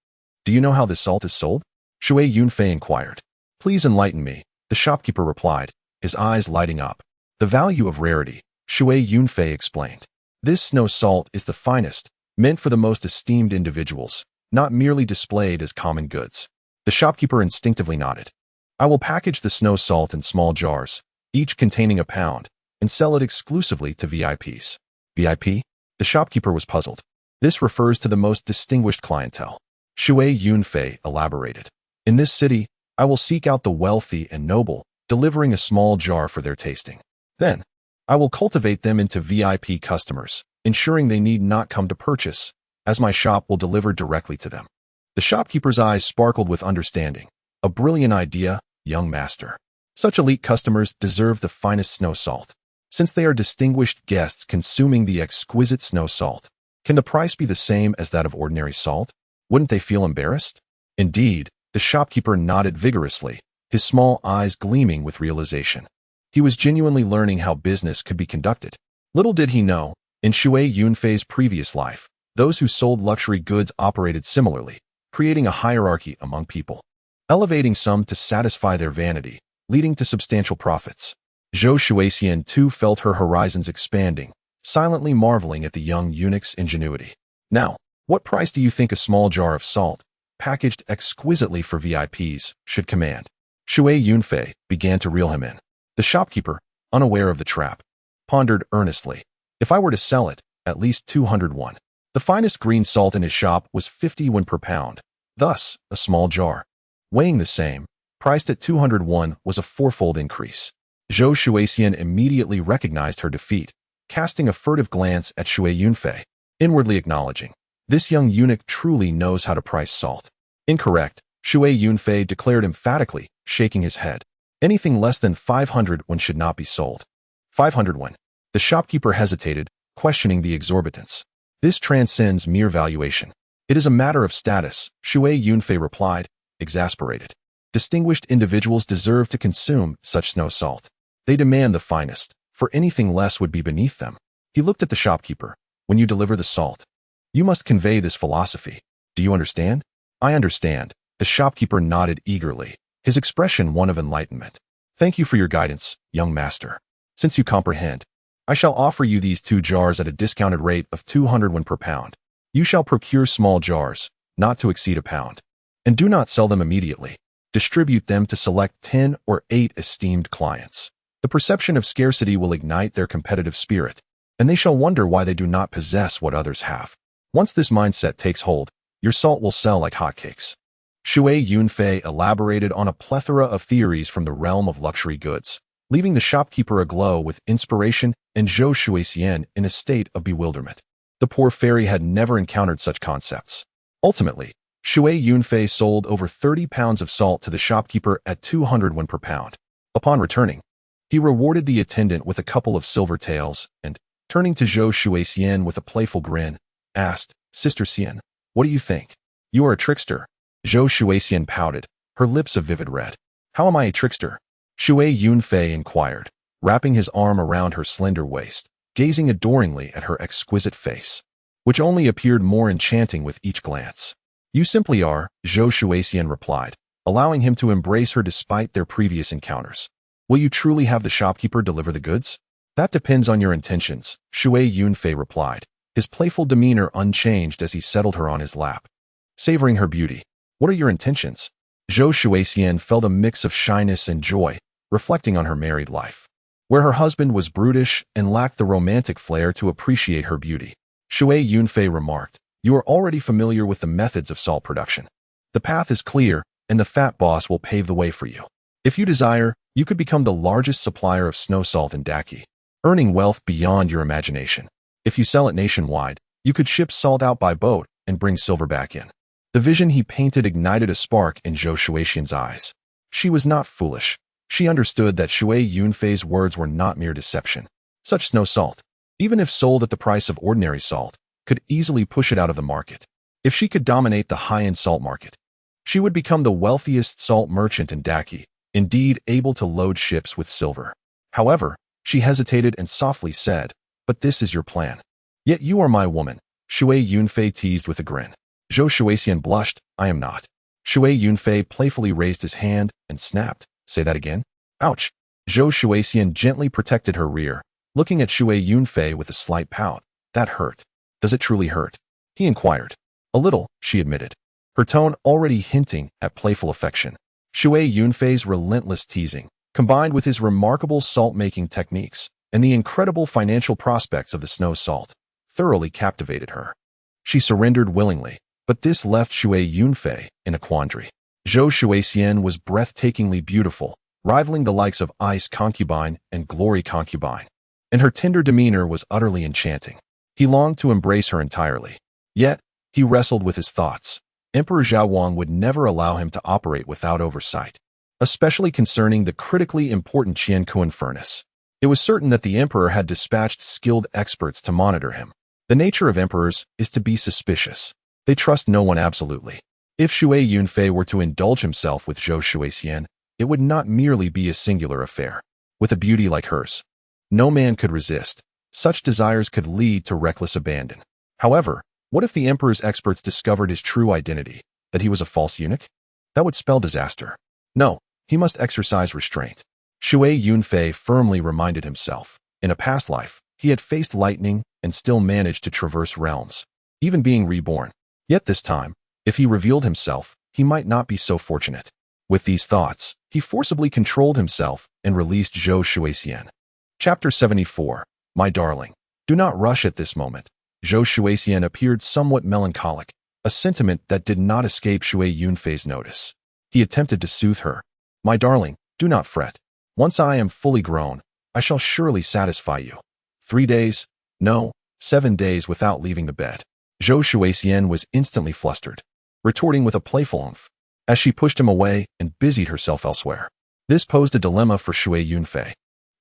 Do you know how this salt is sold? Shui Yunfei inquired. Please enlighten me, the shopkeeper replied, his eyes lighting up. The value of rarity, Shui Yunfei explained. This snow salt is the finest, meant for the most esteemed individuals, not merely displayed as common goods. The shopkeeper instinctively nodded. I will package the snow salt in small jars, each containing a pound, and sell it exclusively to VIPs. VIP? The shopkeeper was puzzled. This refers to the most distinguished clientele. Shui Yunfei elaborated. In this city, I will seek out the wealthy and noble, delivering a small jar for their tasting. Then, I will cultivate them into VIP customers, ensuring they need not come to purchase, as my shop will deliver directly to them. The shopkeeper's eyes sparkled with understanding. A brilliant idea, young master. Such elite customers deserve the finest snow salt. Since they are distinguished guests consuming the exquisite snow salt, can the price be the same as that of ordinary salt? Wouldn't they feel embarrassed? Indeed, the shopkeeper nodded vigorously, his small eyes gleaming with realization. He was genuinely learning how business could be conducted. Little did he know, in Shui Yunfei's previous life, those who sold luxury goods operated similarly, creating a hierarchy among people, elevating some to satisfy their vanity, leading to substantial profits. Zhou Shuixian too felt her horizons expanding, silently marveling at the young eunuch's ingenuity. Now, what price do you think a small jar of salt, packaged exquisitely for VIPs, should command? Shui Yunfei began to reel him in. The shopkeeper, unaware of the trap, pondered earnestly. If I were to sell it, at least 201. The finest green salt in his shop was 51 per pound. Thus, a small jar, weighing the same, priced at 201, was a fourfold increase. Zhou Shuixian immediately recognized her defeat, casting a furtive glance at Shui Yunfei, inwardly acknowledging, this young eunuch truly knows how to price salt. Incorrect, Shui Yunfei declared emphatically, shaking his head. Anything less than 500 when should not be sold. 500 when. The shopkeeper hesitated, questioning the exorbitance. This transcends mere valuation. It is a matter of status, Shui Yunfei replied, exasperated. Distinguished individuals deserve to consume such snow salt. They demand the finest, for anything less would be beneath them. He looked at the shopkeeper. When you deliver the salt, you must convey this philosophy. Do you understand? I understand. The shopkeeper nodded eagerly, his expression one of enlightenment. Thank you for your guidance, young master. Since you comprehend, I shall offer you these 2 jars at a discounted rate of 201 per pound. You shall procure small jars, not to exceed a pound. And do not sell them immediately. Distribute them to select 10 or 8 esteemed clients. The perception of scarcity will ignite their competitive spirit, and they shall wonder why they do not possess what others have. Once this mindset takes hold, your salt will sell like hotcakes. Shui Yunfei elaborated on a plethora of theories from the realm of luxury goods, leaving the shopkeeper aglow with inspiration and Zhou Shuixian in a state of bewilderment. The poor fairy had never encountered such concepts. Ultimately, Shui Yunfei sold over 30 pounds of salt to the shopkeeper at 201 per pound. Upon returning, he rewarded the attendant with a couple of silver taels and, turning to Zhou Shuixian with a playful grin, asked, Sister Xian, what do you think? You are a trickster. Zhou Shuixian pouted, her lips a vivid red. How am I a trickster? Shui Yunfei inquired, wrapping his arm around her slender waist, gazing adoringly at her exquisite face, which only appeared more enchanting with each glance. You simply are, Zhou Shuixian replied, allowing him to embrace her despite their previous encounters. Will you truly have the shopkeeper deliver the goods? That depends on your intentions, Shui Yunfei replied, his playful demeanor unchanged as he settled her on his lap. Savoring her beauty. What are your intentions? Zhou Shuixian felt a mix of shyness and joy, reflecting on her married life, where her husband was brutish and lacked the romantic flair to appreciate her beauty. Shui Yunfei remarked, you are already familiar with the methods of salt production. The path is clear, and the fat boss will pave the way for you. If you desire, you could become the largest supplier of snow salt in Daqi, earning wealth beyond your imagination. If you sell it nationwide, You could ship salt out by boat and bring silver back in. The vision he painted ignited a spark in Zhou Shuixian's eyes. She was not foolish. She understood that Shui Yunfei's words were not mere deception. Such snow salt, even if sold at the price of ordinary salt, could easily push it out of the market. If she could dominate the high-end salt market, she would become the wealthiest salt merchant in Daqi, indeed able to load ships with silver. However, she hesitated and softly said, "But this is your plan. Yet you are my woman," Shui Yunfei teased with a grin. Zhou Shuixian blushed. "I am not." Shui Yunfei playfully raised his hand and snapped. "Say that again?" "Ouch." Zhou Shuixian gently protected her rear, looking at Shui Yunfei with a slight pout. "That hurt. Does it truly hurt?" he inquired. "A little," she admitted, her tone already hinting at playful affection. Shui Yunfei's relentless teasing, combined with his remarkable salt-making techniques and the incredible financial prospects of the snow salt, thoroughly captivated her. She surrendered willingly, but this left Shui Yunfei in a quandary. Zhou Shuixian was breathtakingly beautiful, rivaling the likes of Ice Concubine and Glory Concubine, and her tender demeanor was utterly enchanting. He longed to embrace her entirely. Yet, he wrestled with his thoughts. Emperor Zhaowang would never allow him to operate without oversight, especially concerning the critically important Qiankuan furnace. It was certain that the emperor had dispatched skilled experts to monitor him. The nature of emperors is to be suspicious. They trust no one absolutely. If Shui Yunfei were to indulge himself with Zhou Shuixian, it would not merely be a singular affair. With a beauty like hers, no man could resist. Such desires could lead to reckless abandon. However, what if the emperor's experts discovered his true identity, that he was a false eunuch? That would spell disaster. No, he must exercise restraint. Shui Yunfei firmly reminded himself. In a past life, he had faced lightning and still managed to traverse realms, even being reborn. Yet this time, if he revealed himself, he might not be so fortunate. With these thoughts, he forcibly controlled himself and released Zhou Shuixian. Chapter 74. My darling, do not rush at this moment. Zhou Shuixian appeared somewhat melancholic, a sentiment that did not escape Shui Yunfei's notice. He attempted to soothe her. "My darling, do not fret. Once I am fully grown, I shall surely satisfy you. 3 days, no, 7 days without leaving the bed." Zhou Shuixian was instantly flustered, retorting with a playful oomph, as she pushed him away and busied herself elsewhere. This posed a dilemma for Shui Yunfei,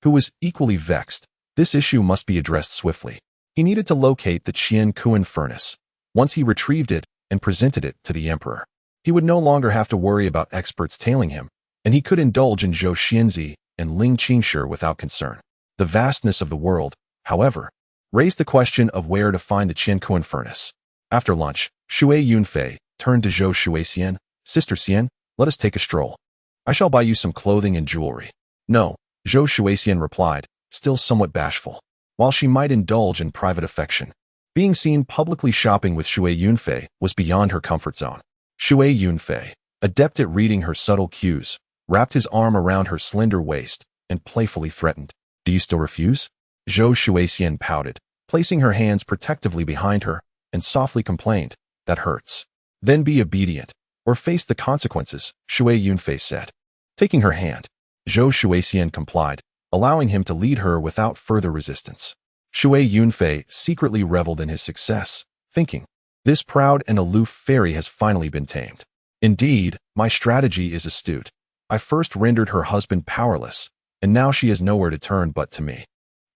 who was equally vexed. This issue must be addressed swiftly. He needed to locate the Qiankuan furnace. Once he retrieved it and presented it to the emperor, he would no longer have to worry about experts tailing him, and he could indulge in Zhou Xianzi and Ling Qingshi without concern. The vastness of the world, however, raised the question of where to find the Qiankuan furnace. After lunch, Shui Yunfei turned to Zhou Shuixian. "Sister Xian, let us take a stroll. I shall buy you some clothing and jewelry." "No," Zhou Shuixian replied, still somewhat bashful. While she might indulge in private affection, being seen publicly shopping with Shui Yunfei was beyond her comfort zone. Shui Yunfei, adept at reading her subtle cues, wrapped his arm around her slender waist and playfully threatened. "Do you still refuse?" Zhou Shuixian pouted, placing her hands protectively behind her, and softly complained, "That hurts." "Then be obedient, or face the consequences," Shui Yunfei said. Taking her hand, Zhou Shuixian complied, allowing him to lead her without further resistance. Shui Yunfei secretly reveled in his success, thinking, "This proud and aloof fairy has finally been tamed. Indeed, my strategy is astute. I first rendered her husband powerless, and now she has nowhere to turn but to me."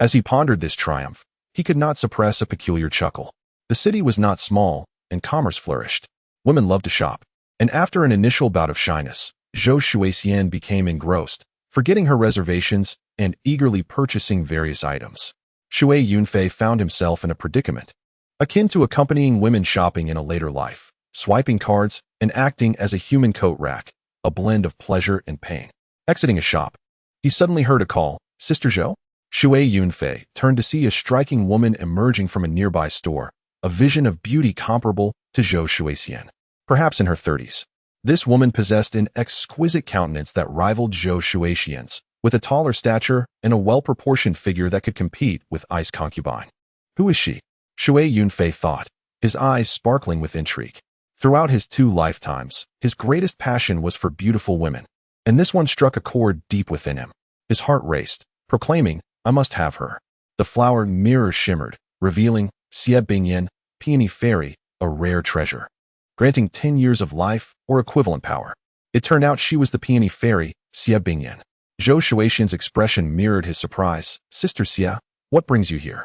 As he pondered this triumph, he could not suppress a peculiar chuckle. The city was not small, and commerce flourished. Women loved to shop, and after an initial bout of shyness, Zhou Shuixian became engrossed, forgetting her reservations and eagerly purchasing various items. Shui Yunfei found himself in a predicament, akin to accompanying women shopping in a later life, swiping cards and acting as a human coat rack, a blend of pleasure and pain. Exiting a shop, he suddenly heard a call, "Sister Zhou?" Shui Yunfei turned to see a striking woman emerging from a nearby store, a vision of beauty comparable to Zhou Shuixian, perhaps in her 30s. This woman possessed an exquisite countenance that rivaled Zhou Shuixian's, with a taller stature and a well-proportioned figure that could compete with Ice Concubine. Who is she? Shui Yunfei thought, his eyes sparkling with intrigue. Throughout his 2 lifetimes, his greatest passion was for beautiful women, and this one struck a chord deep within him. His heart raced, proclaiming, "I must have her." The flower mirror shimmered, revealing Xie Bingyan, peony fairy, a rare treasure, granting 10 years of life or equivalent power. It turned out she was the peony fairy, Xie Bingyan. Zhou Shuixian's expression mirrored his surprise. Sister Xie, what brings you here?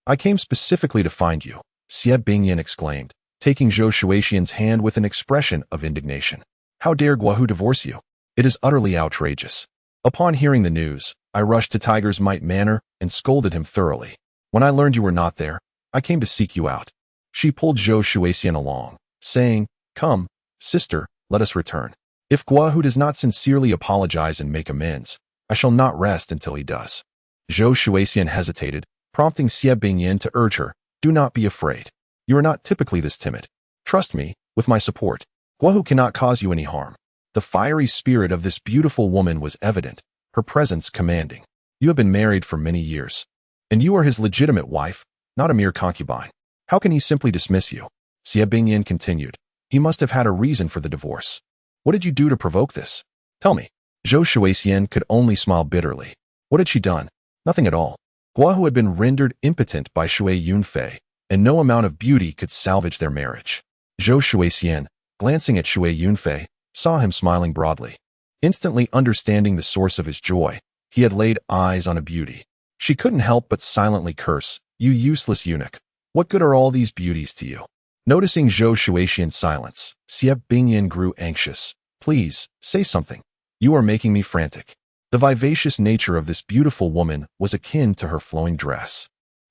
I came specifically to find you, Xie Bingyan exclaimed, taking Zhou Shuixian's hand with an expression of indignation. How dare Guahu divorce you? It is utterly outrageous. Upon hearing the news, I rushed to Tiger's Might Manor and scolded him thoroughly. When I learned you were not there, I came to seek you out. She pulled Zhou Shuixian along, saying, Come, sister, let us return. If Guahu does not sincerely apologize and make amends, I shall not rest until he does. Zhou Shuixian hesitated, prompting Xie Bingyan to urge her, Do not be afraid. You are not typically this timid. Trust me, with my support, Guahu cannot cause you any harm. The fiery spirit of this beautiful woman was evident, her presence commanding. You have been married for many years, and you are his legitimate wife, not a mere concubine. How can he simply dismiss you? Xie Bingyan continued. He must have had a reason for the divorce. What did you do to provoke this? Tell me. Zhou Shuixian could only smile bitterly. What had she done? Nothing at all. Guahu had been rendered impotent by Shui Yunfei, and no amount of beauty could salvage their marriage. Zhou Shuixian, glancing at Shui Yunfei, saw him smiling broadly. Instantly understanding the source of his joy, he had laid eyes on a beauty. She couldn't help but silently curse, You useless eunuch. What good are all these beauties to you? Noticing Zhou Shuixian's silence, Xie Bingyan grew anxious. Please, say something. You are making me frantic. The vivacious nature of this beautiful woman was akin to her flowing dress.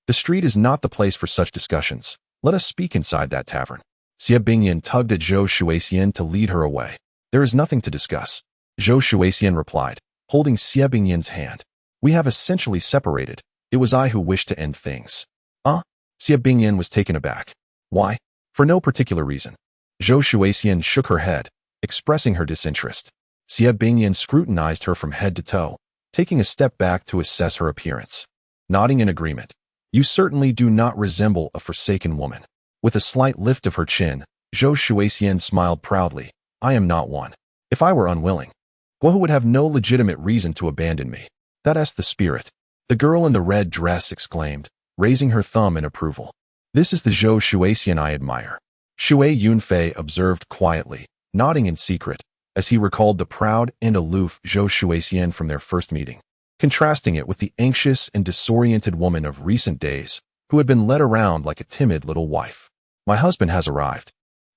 The street is not the place for such discussions. Let us speak inside that tavern. Xie Bingyan tugged at Zhou Shuixian to lead her away. There is nothing to discuss. Zhou Shuixian replied, holding Xie Bingyan's hand. We have essentially separated. It was I who wished to end things. Xie Bingyan was taken aback. Why? For no particular reason. Zhou Shuixian shook her head, expressing her disinterest. Xie Bingyan scrutinized her from head to toe, taking a step back to assess her appearance. Nodding in agreement. You certainly do not resemble a forsaken woman. With a slight lift of her chin, Zhou Shuixian smiled proudly. I am not one. If I were unwilling, Guahu would have no legitimate reason to abandon me. That's the spirit. The girl in the red dress exclaimed, raising her thumb in approval. This is the Zhou Shuixian I admire. Shui Yunfei observed quietly, nodding in secret, as he recalled the proud and aloof Zhou Shuixian from their first meeting, contrasting it with the anxious and disoriented woman of recent days, who had been led around like a timid little wife. My husband has arrived.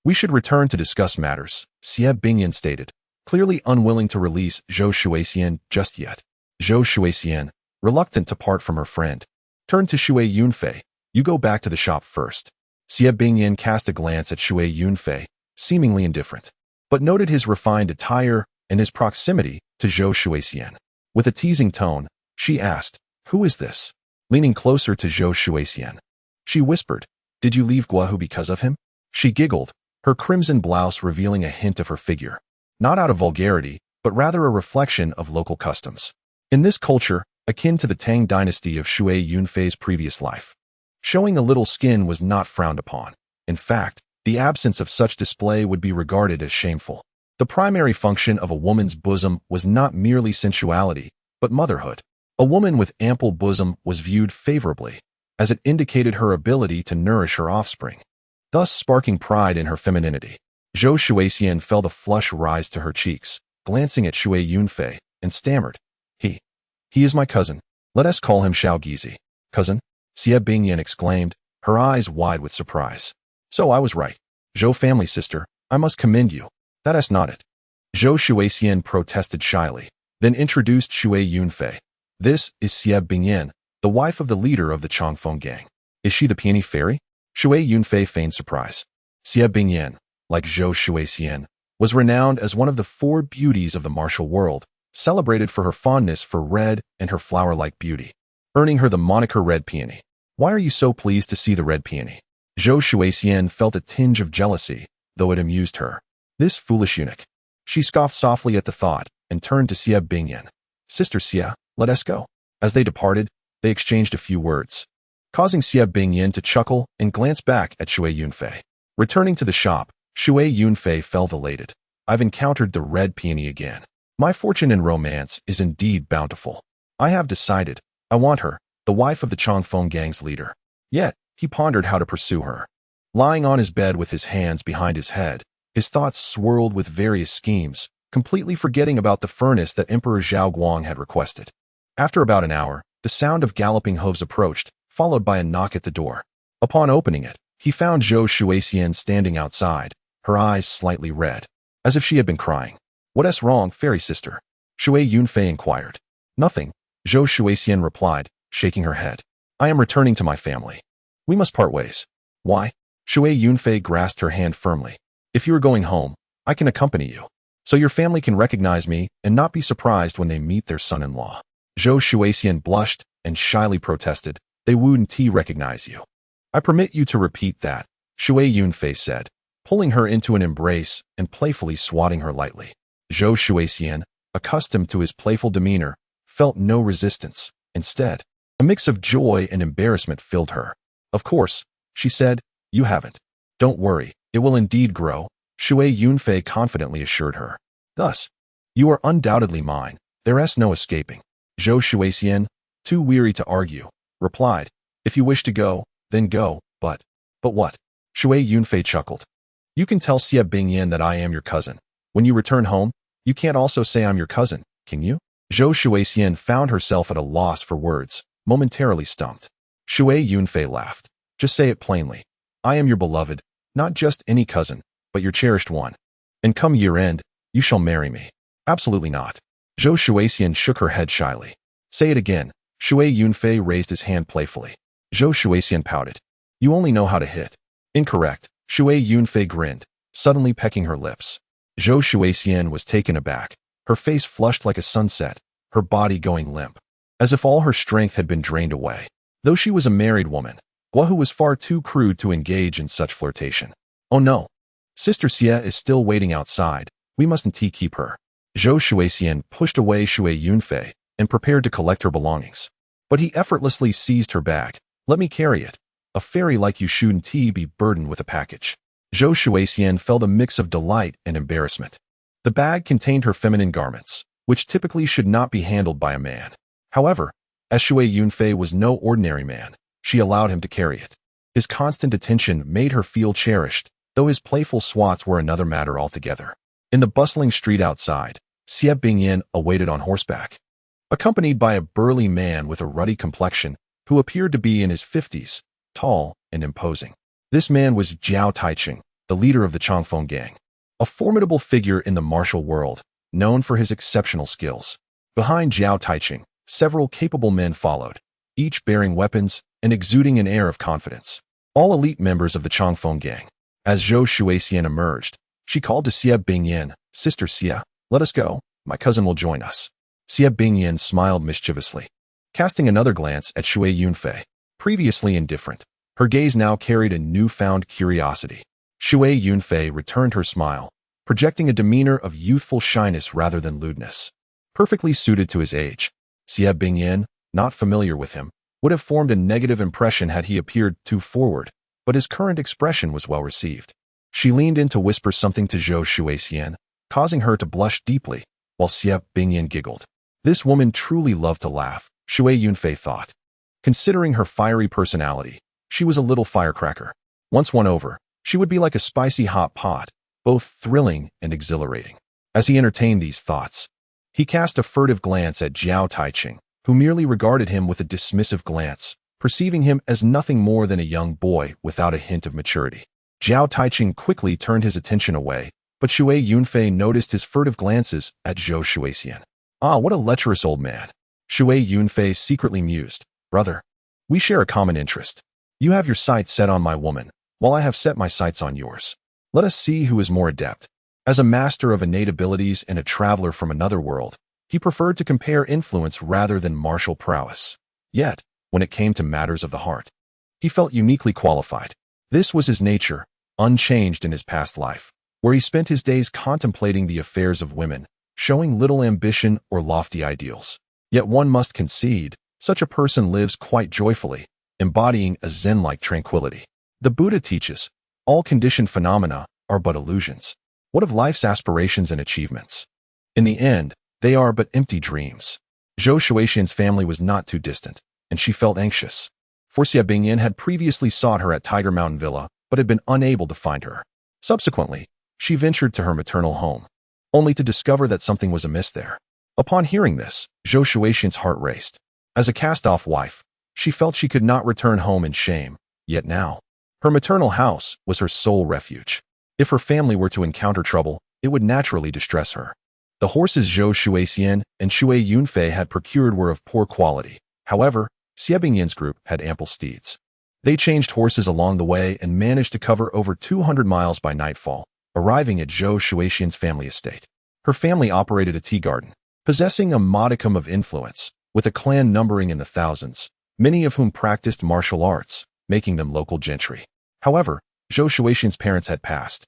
We should return to discuss matters, Xie Bingyan stated, clearly unwilling to release Zhou Shuixian just yet. Zhou Shuixian, reluctant to part from her friend, turned to Shui Yunfei. You go back to the shop first. Xie Bingyan cast a glance at Shui Yunfei, seemingly indifferent, but noted his refined attire and his proximity to Zhou Shuixian. With a teasing tone, she asked, Who is this? Leaning closer to Zhou Shuixian, she whispered, Did you leave Guahu because of him? She giggled, her crimson blouse revealing a hint of her figure, not out of vulgarity, but rather a reflection of local customs. In this culture, akin to the Tang dynasty of Shui Yunfei's previous life, showing a little skin was not frowned upon. In fact, the absence of such display would be regarded as shameful. The primary function of a woman's bosom was not merely sensuality, but motherhood. A woman with ample bosom was viewed favorably, as it indicated her ability to nourish her offspring, thus sparking pride in her femininity. Zhou Shuixian felt a flush rise to her cheeks, glancing at Shui Yunfei, and stammered, He is my cousin. Let us call him Xiao Gizi. Cousin? Xie Bingyan exclaimed, her eyes wide with surprise. So I was right. Zhou family sister, I must commend you. That's not it. Zhou Shuixian protested shyly, then introduced Shui Yunfei. This is Xie Bingyan, the wife of the leader of the Changfeng gang. Is she the peony fairy? Shui Yunfei feigned surprise. Xie Bingyan, like Zhou Shuixian, was renowned as one of the 4 beauties of the martial world, celebrated for her fondness for red and her flower-like beauty, earning her the moniker Red Peony. Why are you so pleased to see the red peony? Zhou Shuixian felt a tinge of jealousy, though it amused her. This foolish eunuch. She scoffed softly at the thought and turned to Xie Bingyan. Sister Xie, let us go. As they departed, they exchanged a few words, causing Xie Bingyan to chuckle and glance back at Shui Yunfei. Returning to the shop, Shui Yunfei felt elated. I've encountered the red peony again. My fortune in romance is indeed bountiful. I have decided, I want her, the wife of the Changfeng gang's leader. Yet, he pondered how to pursue her. Lying on his bed with his hands behind his head, his thoughts swirled with various schemes, completely forgetting about the furnace that Emperor Zhao Guang had requested. After about an hour, the sound of galloping hooves approached, followed by a knock at the door. Upon opening it, he found Zhou Shuixian standing outside, her eyes slightly red, as if she had been crying. "What's wrong, fairy sister?" Shui Yunfei inquired. "Nothing," Zhou Shuixian replied, shaking her head. "I am returning to my family. We must part ways." "Why?" Shui Yunfei grasped her hand firmly. "If you are going home, I can accompany you, so your family can recognize me and not be surprised when they meet their son-in-law." Zhou Shuixian blushed and shyly protested, "They wouldn't recognize you." "I permit you to repeat that," Shui Yunfei said, pulling her into an embrace and playfully swatting her lightly. Zhou Shuixian, accustomed to his playful demeanor, felt no resistance. Instead, a mix of joy and embarrassment filled her. "Of course," she said, "you haven't. Don't worry, it will indeed grow," Shui Yunfei confidently assured her. "Thus, you are undoubtedly mine, there's no escaping." Zhou Shuixian, too weary to argue, replied, "If you wish to go, then go, but what?" Shui Yunfei chuckled. "You can tell Xie Bingyan that I am your cousin. When you return home, you can't also say I'm your cousin, can you?" Zhou Shuixian found herself at a loss for words, momentarily stumped. Shui Yunfei laughed. "Just say it plainly. I am your beloved, not just any cousin, but your cherished one. And come year-end, you shall marry me." "Absolutely not." Zhou Shuixian shook her head shyly. "Say it again." Shui Yunfei raised his hand playfully. Zhou Shuixian pouted. "You only know how to hit." "Incorrect." Shui Yunfei grinned, suddenly pecking her lips. Zhou Shuixian was taken aback, her face flushed like a sunset, her body going limp, as if all her strength had been drained away. Though she was a married woman, Guohu was far too crude to engage in such flirtation. "Oh no. Sister Xie is still waiting outside. We mustn't keep her." Zhou Shuixian pushed away Shui Yunfei and prepared to collect her belongings. But he effortlessly seized her bag. "Let me carry it. A fairy like you shouldn't be burdened with a package." Zhou Shuixian felt a mix of delight and embarrassment. The bag contained her feminine garments, which typically should not be handled by a man. However, as Shui Yunfei was no ordinary man, she allowed him to carry it. His constant attention made her feel cherished, though his playful swats were another matter altogether. In the bustling street outside, Xie Bingyan awaited on horseback, accompanied by a burly man with a ruddy complexion who appeared to be in his 50s, tall and imposing. This man was Jiao Taiching, the leader of the Changfeng gang, a formidable figure in the martial world, known for his exceptional skills. Behind Jiao Taiching, several capable men followed, each bearing weapons and exuding an air of confidence. All elite members of the Changfeng gang. As Zhou Shuixian emerged, she called to Xie Bingyan, "Sister Xie, let us go. My cousin will join us." Xie Bingyan smiled mischievously, casting another glance at Shui Yunfei. Previously indifferent, her gaze now carried a newfound curiosity. Shui Yunfei returned her smile, projecting a demeanor of youthful shyness rather than lewdness, perfectly suited to his age. Xie Bingyan, not familiar with him, would have formed a negative impression had he appeared too forward, but his current expression was well received. She leaned in to whisper something to Zhou Shuixian, causing her to blush deeply, while Xie Bingyan giggled. This woman truly loved to laugh, Shui Yunfei thought. Considering her fiery personality, she was a little firecracker. Once won over, she would be like a spicy hot pot, both thrilling and exhilarating. As he entertained these thoughts, he cast a furtive glance at Jiao Taiching, who merely regarded him with a dismissive glance, perceiving him as nothing more than a young boy without a hint of maturity. Jiao Taiching quickly turned his attention away, but Shui Yunfei noticed his furtive glances at Zhou Shuixian. "Ah, what a lecherous old man." Shui Yunfei secretly mused. "Brother, we share a common interest. You have your sights set on my woman, while I have set my sights on yours. Let us see who is more adept." As a master of innate abilities and a traveler from another world, he preferred to compare influence rather than martial prowess. Yet, when it came to matters of the heart, he felt uniquely qualified. This was his nature, unchanged in his past life, where he spent his days contemplating the affairs of women, showing little ambition or lofty ideals. Yet one must concede, such a person lives quite joyfully, embodying a Zen-like tranquility. The Buddha teaches, all conditioned phenomena are but illusions. What of life's aspirations and achievements? In the end, they are but empty dreams. Zhou Shuixian's family was not too distant, and she felt anxious. For Xie Bingyan had previously sought her at Tiger Mountain Villa, but had been unable to find her. Subsequently, she ventured to her maternal home, only to discover that something was amiss there. Upon hearing this, Zhou Shuixian's heart raced. As a cast-off wife, she felt she could not return home in shame, yet now, her maternal house was her sole refuge. If her family were to encounter trouble, it would naturally distress her. The horses Zhou Shuixian and Shui Yunfei had procured were of poor quality. However, Xie Bingyan's group had ample steeds. They changed horses along the way and managed to cover over 200 miles by nightfall, arriving at Zhou Shuixian's family estate. Her family operated a tea garden, possessing a modicum of influence, with a clan numbering in the thousands, many of whom practiced martial arts, making them local gentry. However, Zhou Shuixian's parents had passed,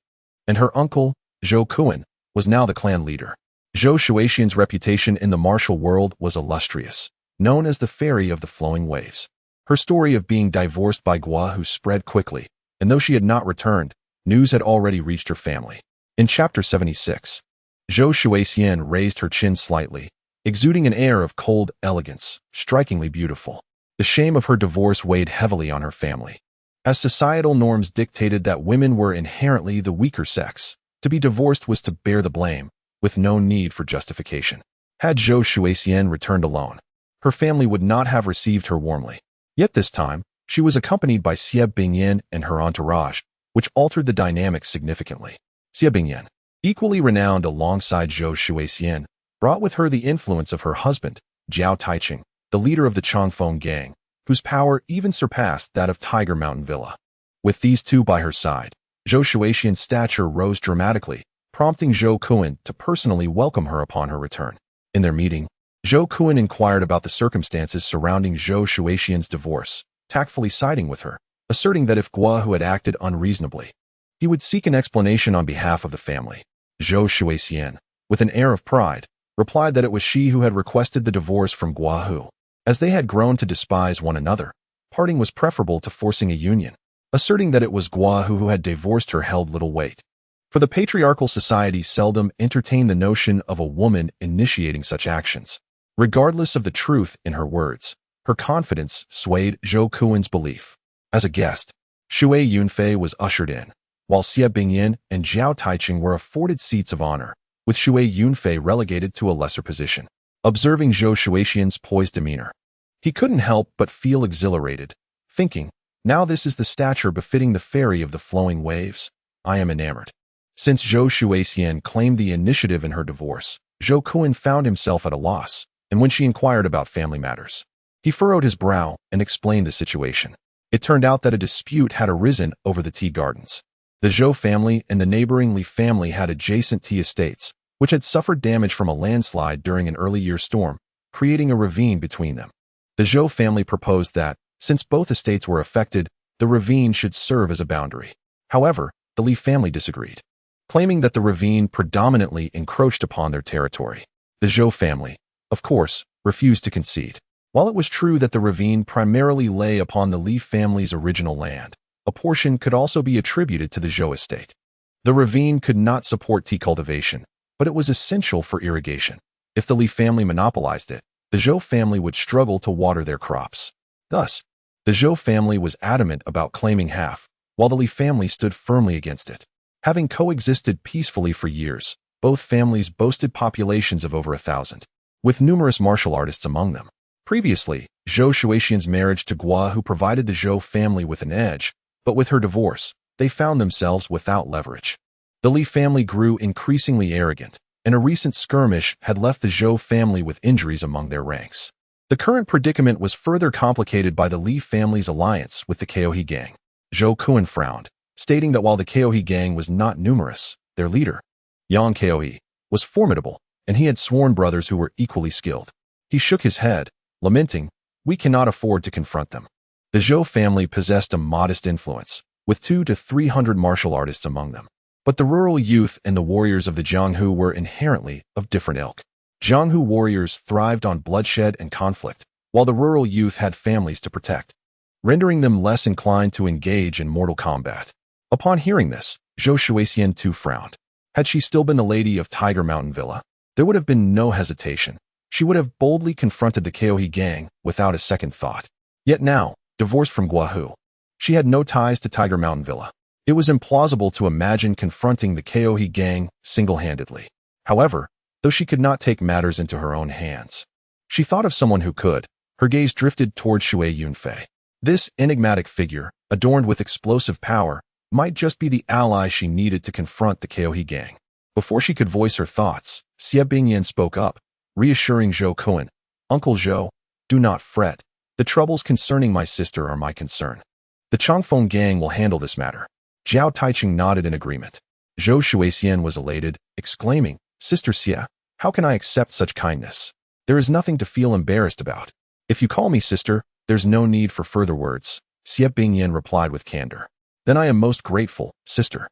and her uncle, Zhou Kuan, was now the clan leader. Zhou Shuixian's reputation in the martial world was illustrious, known as the Fairy of the Flowing Waves. Her story of being divorced by Guahu spread quickly, and though she had not returned, news had already reached her family. In Chapter 76, Zhou Shuixian raised her chin slightly, exuding an air of cold elegance, strikingly beautiful. The shame of her divorce weighed heavily on her family, as societal norms dictated that women were inherently the weaker sex. To be divorced was to bear the blame, with no need for justification. Had Zhou Shuixian returned alone, her family would not have received her warmly. Yet this time, she was accompanied by Xie Bingyan and her entourage, which altered the dynamics significantly. Xie Bingyan, equally renowned alongside Zhou Shuixian, brought with her the influence of her husband, Jiao Taiching, the leader of the Changfeng gang, whose power even surpassed that of Tiger Mountain Villa. With these two by her side, Zhou Shuixian's stature rose dramatically, prompting Zhou Kuan to personally welcome her upon her return. In their meeting, Zhou Kuan inquired about the circumstances surrounding Zhou Shuixian's divorce, tactfully siding with her, asserting that if Guahu had acted unreasonably, he would seek an explanation on behalf of the family. Zhou Shuixian, with an air of pride, replied that it was she who had requested the divorce from Guahu. As they had grown to despise one another, parting was preferable to forcing a union. Asserting that it was Guahu who had divorced her held little weight, for the patriarchal society seldom entertained the notion of a woman initiating such actions. Regardless of the truth in her words, her confidence swayed Zhou Kuan's belief. As a guest, Shui Yunfei was ushered in, while Xie Bingyan and Jiao Taiching were afforded seats of honor, with Shui Yunfei relegated to a lesser position. Observing Zhou Shuixian's poised demeanor, he couldn't help but feel exhilarated, thinking, now this is the stature befitting the Fairy of the Flowing Waves. I am enamored. Since Zhou Shuixian claimed the initiative in her divorce, Zhou Kuan found himself at a loss, and when she inquired about family matters, he furrowed his brow and explained the situation. It turned out that a dispute had arisen over the tea gardens. The Zhou family and the neighboring Li family had adjacent tea estates, which had suffered damage from a landslide during an early year storm, creating a ravine between them. The Zhou family proposed that, since both estates were affected, the ravine should serve as a boundary. However, the Li family disagreed, claiming that the ravine predominantly encroached upon their territory. The Zhou family, of course, refused to concede. While it was true that the ravine primarily lay upon the Li family's original land, a portion could also be attributed to the Zhou estate. The ravine could not support tea cultivation, but it was essential for irrigation. If the Li family monopolized it, the Zhou family would struggle to water their crops. Thus, the Zhou family was adamant about claiming half, while the Li family stood firmly against it. Having coexisted peacefully for years, both families boasted populations of over 1,000, with numerous martial artists among them. Previously, Zhou Shuixian's marriage to Guahu provided the Zhou family with an edge, but with her divorce, they found themselves without leverage. The Li family grew increasingly arrogant, and a recent skirmish had left the Zhou family with injuries among their ranks. The current predicament was further complicated by the Li family's alliance with the Keohe gang. Zhou Kuan frowned, stating that while the Keohe gang was not numerous, their leader, Yang Keohe, was formidable, and he had sworn brothers who were equally skilled. He shook his head, lamenting, "We cannot afford to confront them." The Zhou family possessed a modest influence, with 200 to 300 martial artists among them. But the rural youth and the warriors of the Jianghu were inherently of different ilk. Jianghu warriors thrived on bloodshed and conflict, while the rural youth had families to protect, rendering them less inclined to engage in mortal combat. Upon hearing this, Zhou Shuixian too frowned. Had she still been the lady of Tiger Mountain Villa, there would have been no hesitation. She would have boldly confronted the Keohe gang without a second thought. Yet now, divorced from Guahu, she had no ties to Tiger Mountain Villa. It was implausible to imagine confronting the Keohi gang single-handedly. However, though she could not take matters into her own hands, she thought of someone who could. Her gaze drifted toward Shui Yunfei. This enigmatic figure, adorned with explosive power, might just be the ally she needed to confront the Keohi gang. Before she could voice her thoughts, Xie Bingyan spoke up, reassuring Zhou Kuan, "Uncle Zhou, do not fret. The troubles concerning my sister are my concern. The Changfeng gang will handle this matter." Zhao Taiching nodded in agreement. Zhou Shuixian was elated, exclaiming, "Sister Xie, how can I accept such kindness? There is nothing to feel embarrassed about. If you call me sister, there's no need for further words," Xie Bingyan replied with candor. "Then I am most grateful, sister."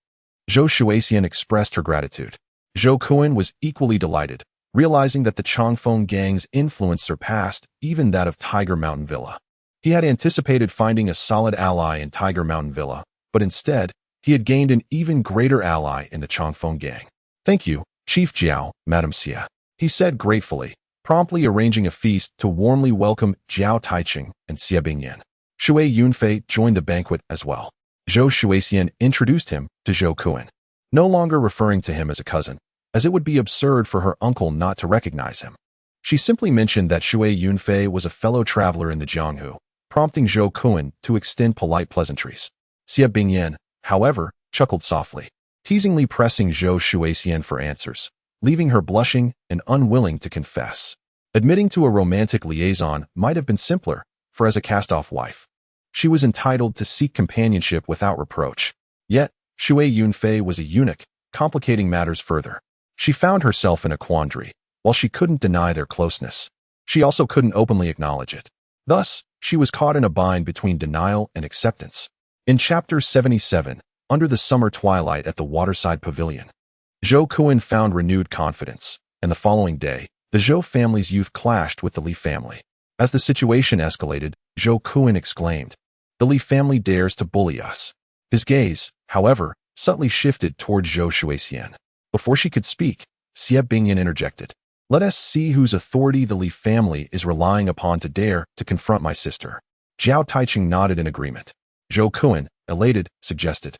Zhou Shuixian expressed her gratitude. Zhou Kuan was equally delighted, realizing that the Changfeng gang's influence surpassed even that of Tiger Mountain Villa. He had anticipated finding a solid ally in Tiger Mountain Villa, but instead, he had gained an even greater ally in the Changfeng gang. "Thank you, Chief Jiao, Madam Xie," he said gratefully, promptly arranging a feast to warmly welcome Zhao Taiching and Xie Bingyan. Shui Yunfei joined the banquet as well. Zhou Shuixian introduced him to Zhou Kuan, no longer referring to him as a cousin, as it would be absurd for her uncle not to recognize him. She simply mentioned that Shui Yunfei was a fellow traveler in the Jianghu, prompting Zhou Kuan to extend polite pleasantries. Xie Bingyan, however, chuckled softly, teasingly pressing Zhou Shuixian for answers, leaving her blushing and unwilling to confess. Admitting to a romantic liaison might have been simpler, for as a cast-off wife, she was entitled to seek companionship without reproach. Yet, Shui Yunfei was a eunuch, complicating matters further. She found herself in a quandary. While she couldn't deny their closeness, she also couldn't openly acknowledge it. Thus, she was caught in a bind between denial and acceptance. In Chapter 77, under the summer twilight at the waterside pavilion, Zhou Kuan found renewed confidence, and the following day, the Zhou family's youth clashed with the Li family. As the situation escalated, Zhou Kuan exclaimed, "The Li family dares to bully us." His gaze, however, subtly shifted toward Zhou Shuixian. Before she could speak, Xie Bingyan interjected, "Let us see whose authority the Li family is relying upon to dare to confront my sister." Zhao Taiching nodded in agreement. Zhou Kuan, elated, suggested,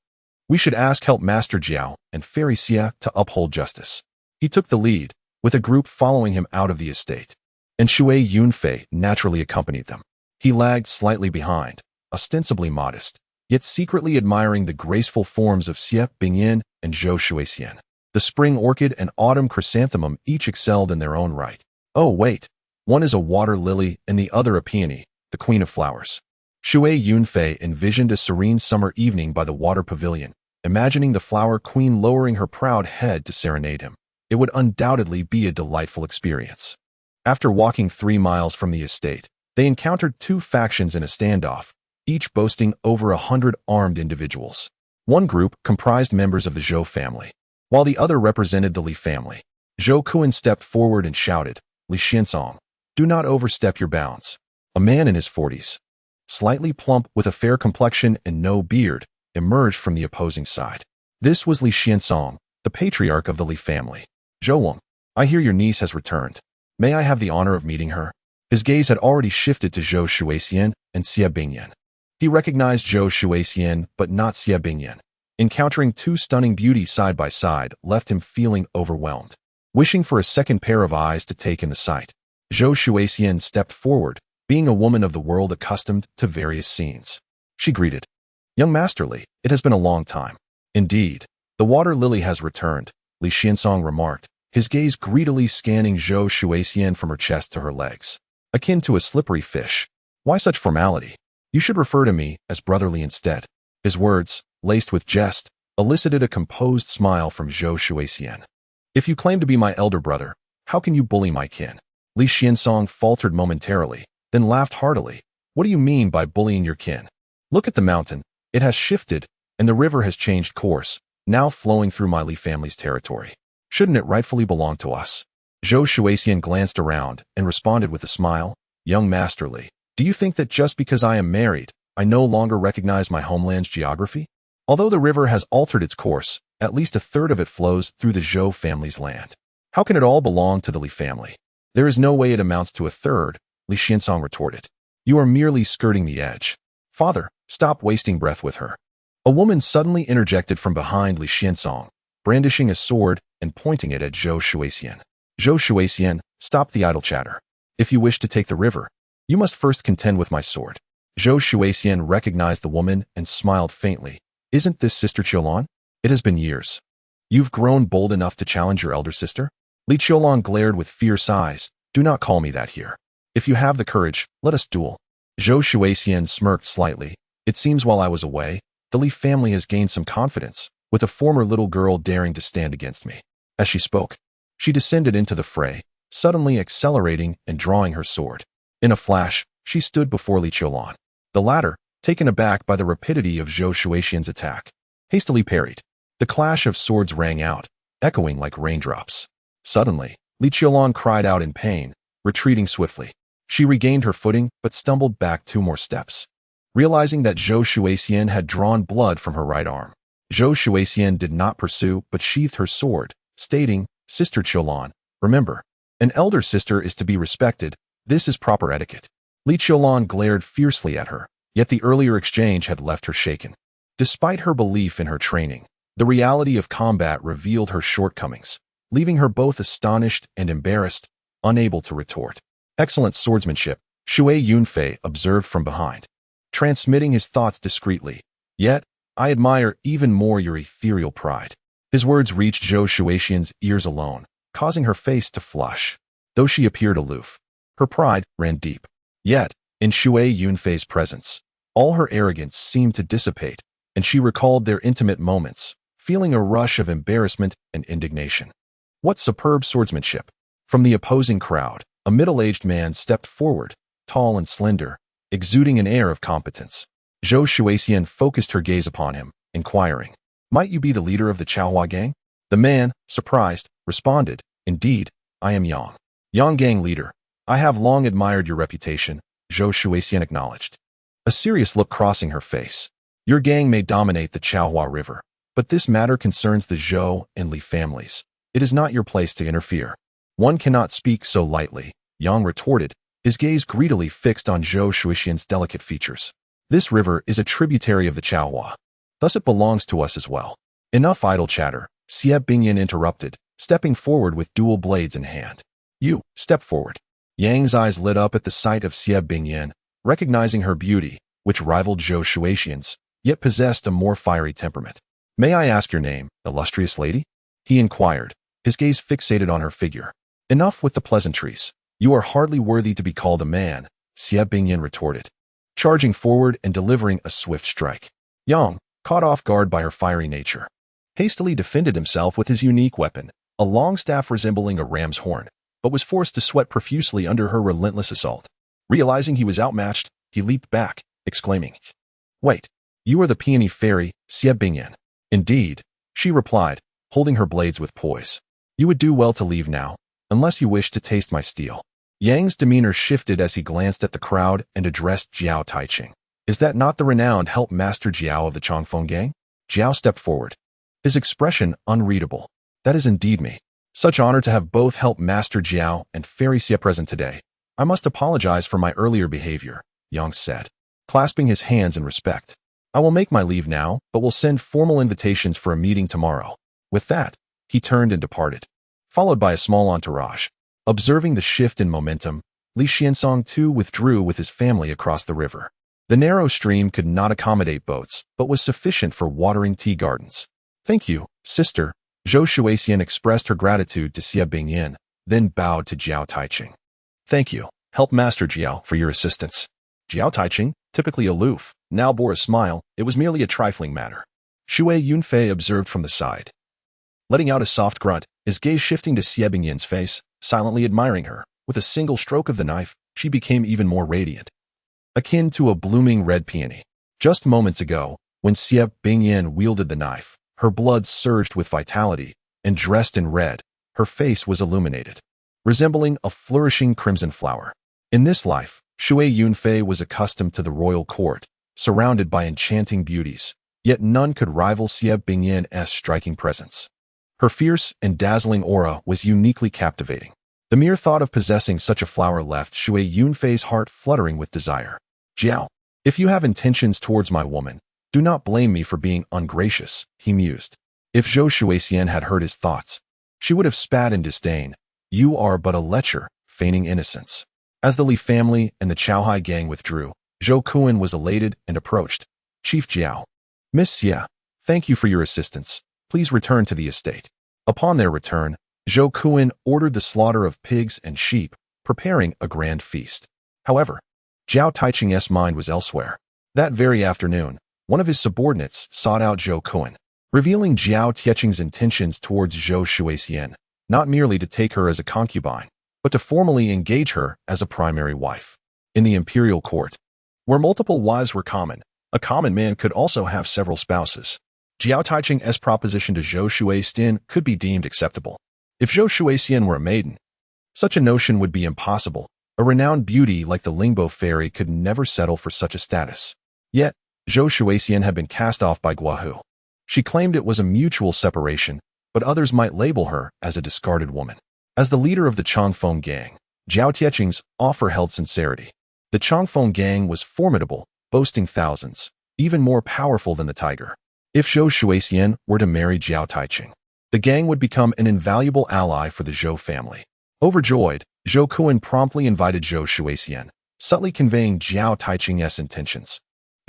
"We should ask Help Master Jiao and Fairy Xie to uphold justice." He took the lead, with a group following him out of the estate, and Shui Yunfei naturally accompanied them. He lagged slightly behind, ostensibly modest, yet secretly admiring the graceful forms of Xie Bingyan and Zhou Shuixian. The spring orchid and autumn chrysanthemum each excelled in their own right. Oh wait, one is a water lily and the other a peony, the queen of flowers. Shui Yunfei envisioned a serene summer evening by the water pavilion, imagining the flower queen lowering her proud head to serenade him. It would undoubtedly be a delightful experience. After walking 3 miles from the estate, they encountered 2 factions in a standoff, each boasting over 100 armed individuals. One group comprised members of the Zhou family, while the other represented the Li family. Zhou Kuan stepped forward and shouted, "Li Xiansong, do not overstep your bounds." A man in his 40s, slightly plump with a fair complexion and no beard, emerged from the opposing side. This was Li Xiansong, the patriarch of the Li family. "Zhou, I hear your niece has returned. May I have the honor of meeting her?" His gaze had already shifted to Zhou Shuixian and Xie Bingyan. He recognized Zhou Shuixian but not Xie Bingyan. Encountering 2 stunning beauties side by side left him feeling overwhelmed, wishing for a second pair of eyes to take in the sight. Zhou Shuixian stepped forward, being a woman of the world accustomed to various scenes. She greeted, "Young Master Li, it has been a long time." "Indeed, the water lily has returned," Li Xiansong remarked, his gaze greedily scanning Zhou Shuixian from her chest to her legs. "Akin to a slippery fish. Why such formality? You should refer to me as brotherly instead." His words, laced with jest, elicited a composed smile from Zhou Shuixian. "If you claim to be my elder brother, how can you bully my kin?" Li Xiansong faltered momentarily, then laughed heartily. "What do you mean by bullying your kin? Look at the mountain. It has shifted, and the river has changed course, now flowing through my Li family's territory. Shouldn't it rightfully belong to us?" Zhou Shuixian glanced around and responded with a smile, "Young Master Li, do you think that just because I am married, I no longer recognize my homeland's geography? Although the river has altered its course, at least a third of it flows through the Zhou family's land. How can it all belong to the Li family?" "There is no way it amounts to a third," Li Xiansong retorted. "You are merely skirting the edge. Father, stop wasting breath with her." A woman suddenly interjected from behind Li Xiansong, brandishing a sword and pointing it at Zhou Shuixian. Zhou Shuixian, stop the idle chatter. If you wish to take the river, you must first contend with my sword. Zhou Shuixian recognized the woman and smiled faintly. Isn't this Sister Qiulan? It has been years. You've grown bold enough to challenge your elder sister? Li Qiulan glared with fierce eyes. Do not call me that here. If you have the courage, let us duel. Zhou Shuixian smirked slightly. It seems while I was away, the Li family has gained some confidence, with a former little girl daring to stand against me. As she spoke, she descended into the fray, suddenly accelerating and drawing her sword. In a flash, she stood before Li Qiulan. The latter, taken aback by the rapidity of Zhou Shuixian's attack, hastily parried. The clash of swords rang out, echoing like raindrops. Suddenly, Li Qiulan cried out in pain, retreating swiftly. She regained her footing but stumbled back 2 more steps. Realizing that Zhou Shuixian had drawn blood from her right arm, Zhou Shuixian did not pursue but sheathed her sword, stating, Sister Qiulan, remember, an elder sister is to be respected. This is proper etiquette. Li Qiulan glared fiercely at her, yet the earlier exchange had left her shaken. Despite her belief in her training, the reality of combat revealed her shortcomings, leaving her both astonished and embarrassed, unable to retort. Excellent swordsmanship, Shui Yunfei observed from behind, transmitting his thoughts discreetly. Yet, I admire even more your ethereal pride. His words reached Zhou Shuixian's ears alone, causing her face to flush. Though she appeared aloof, her pride ran deep. Yet, in Shui Yunfei's presence, all her arrogance seemed to dissipate, and she recalled their intimate moments, feeling a rush of embarrassment and indignation. What superb swordsmanship! From the opposing crowd, a middle-aged man stepped forward, tall and slender, exuding an air of competence. Zhou Shuixian focused her gaze upon him, inquiring, Might you be the leader of the Chaohua gang? The man, surprised, responded, Indeed, I am Yang. Yang gang leader. I have long admired your reputation, Zhou Shuixian acknowledged, a serious look crossing her face. Your gang may dominate the Chaohua River, but this matter concerns the Zhou and Li families. It is not your place to interfere. One cannot speak so lightly, Yang retorted, his gaze greedily fixed on Zhou Shuixian's delicate features. This river is a tributary of the Chaohua. Thus it belongs to us as well. Enough idle chatter, Xie Bingyan interrupted, stepping forward with dual blades in hand. You, step forward. Yang's eyes lit up at the sight of Xie Bingyan, recognizing her beauty, which rivaled Zhou Shuixian's, yet possessed a more fiery temperament. May I ask your name, illustrious lady? He inquired, his gaze fixated on her figure. Enough with the pleasantries. You are hardly worthy to be called a man, Xie Bingyan retorted, charging forward and delivering a swift strike. Yang, caught off guard by her fiery nature, hastily defended himself with his unique weapon, a long staff resembling a ram's horn, but was forced to sweat profusely under her relentless assault. Realizing he was outmatched, he leaped back, exclaiming, Wait, you are the peony fairy, Xie Bingyan. Indeed, she replied, holding her blades with poise. You would do well to leave now, unless you wish to taste my steel. Yang's demeanor shifted as he glanced at the crowd and addressed Jiao Taiqing. Is that not the renowned help master Jiao of the Chongfeng gang? Jiao stepped forward, his expression unreadable. That is indeed me. Such honor to have both help master Jiao and fairy Xie present today. I must apologize for my earlier behavior, Yang said, clasping his hands in respect. I will make my leave now, but will send formal invitations for a meeting tomorrow. With that, he turned and departed, followed by a small entourage. Observing the shift in momentum, Li Xiansong too withdrew with his family across the river. The narrow stream could not accommodate boats, but was sufficient for watering tea gardens. Thank you, sister. Zhou Shuixian expressed her gratitude to Xie Bingyan, then bowed to Jiao Taiqing. Thank you, help master Jiao, for your assistance. Jiao Taiqing, typically aloof, now bore a smile. It was merely a trifling matter. Shui Yunfei observed from the side, letting out a soft grunt, his gaze shifting to Xie Bingyan's face, silently admiring her. With a single stroke of the knife, she became even more radiant, akin to a blooming red peony. Just moments ago, when Xie Bingyan wielded the knife, her blood surged with vitality, and dressed in red, her face was illuminated, resembling a flourishing crimson flower. In this life, Shui Yunfei was accustomed to the royal court, surrounded by enchanting beauties, yet none could rival Xie Bingyan's striking presence. Her fierce and dazzling aura was uniquely captivating. The mere thought of possessing such a flower left Shui Yunfei's heart fluttering with desire. Jiao, if you have intentions towards my woman, Do not blame me for being ungracious, he mused. If Zhou Shuixian had heard his thoughts, she would have spat in disdain. You are but a lecher, feigning innocence. As the Li family and the Chaohai gang withdrew, Zhou Kuan was elated and approached. Chief Jiao. Miss Xie, thank you for your assistance. Please return to the estate. Upon their return, Zhou Kuan ordered the slaughter of pigs and sheep, preparing a grand feast. However, Jiao Taiching's mind was elsewhere. That very afternoon, one of his subordinates sought out Zhou Kuan, revealing Jiao Taiching's intentions towards Zhou Shuixian, not merely to take her as a concubine, but to formally engage her as a primary wife. In the imperial court, where multiple wives were common, a common man could also have several spouses. Jiao Taiching's proposition to Zhou Shuixian could be deemed acceptable. If Zhou Shuixian were a maiden, such a notion would be impossible. A renowned beauty like the Lingbo fairy could never settle for such a status. Yet, Zhou Shuixian had been cast off by Guahu. She claimed it was a mutual separation, but others might label her as a discarded woman. As the leader of the Changfeng gang, Jiao Taiching's offer held sincerity. The Changfeng gang was formidable, boasting thousands, even more powerful than the tiger. If Zhou Shuixian were to marry Jiao Taiching, the gang would become an invaluable ally for the Zhou family. Overjoyed, Zhou Kuan promptly invited Zhou Shuixian, subtly conveying Jiao Taiching's intentions.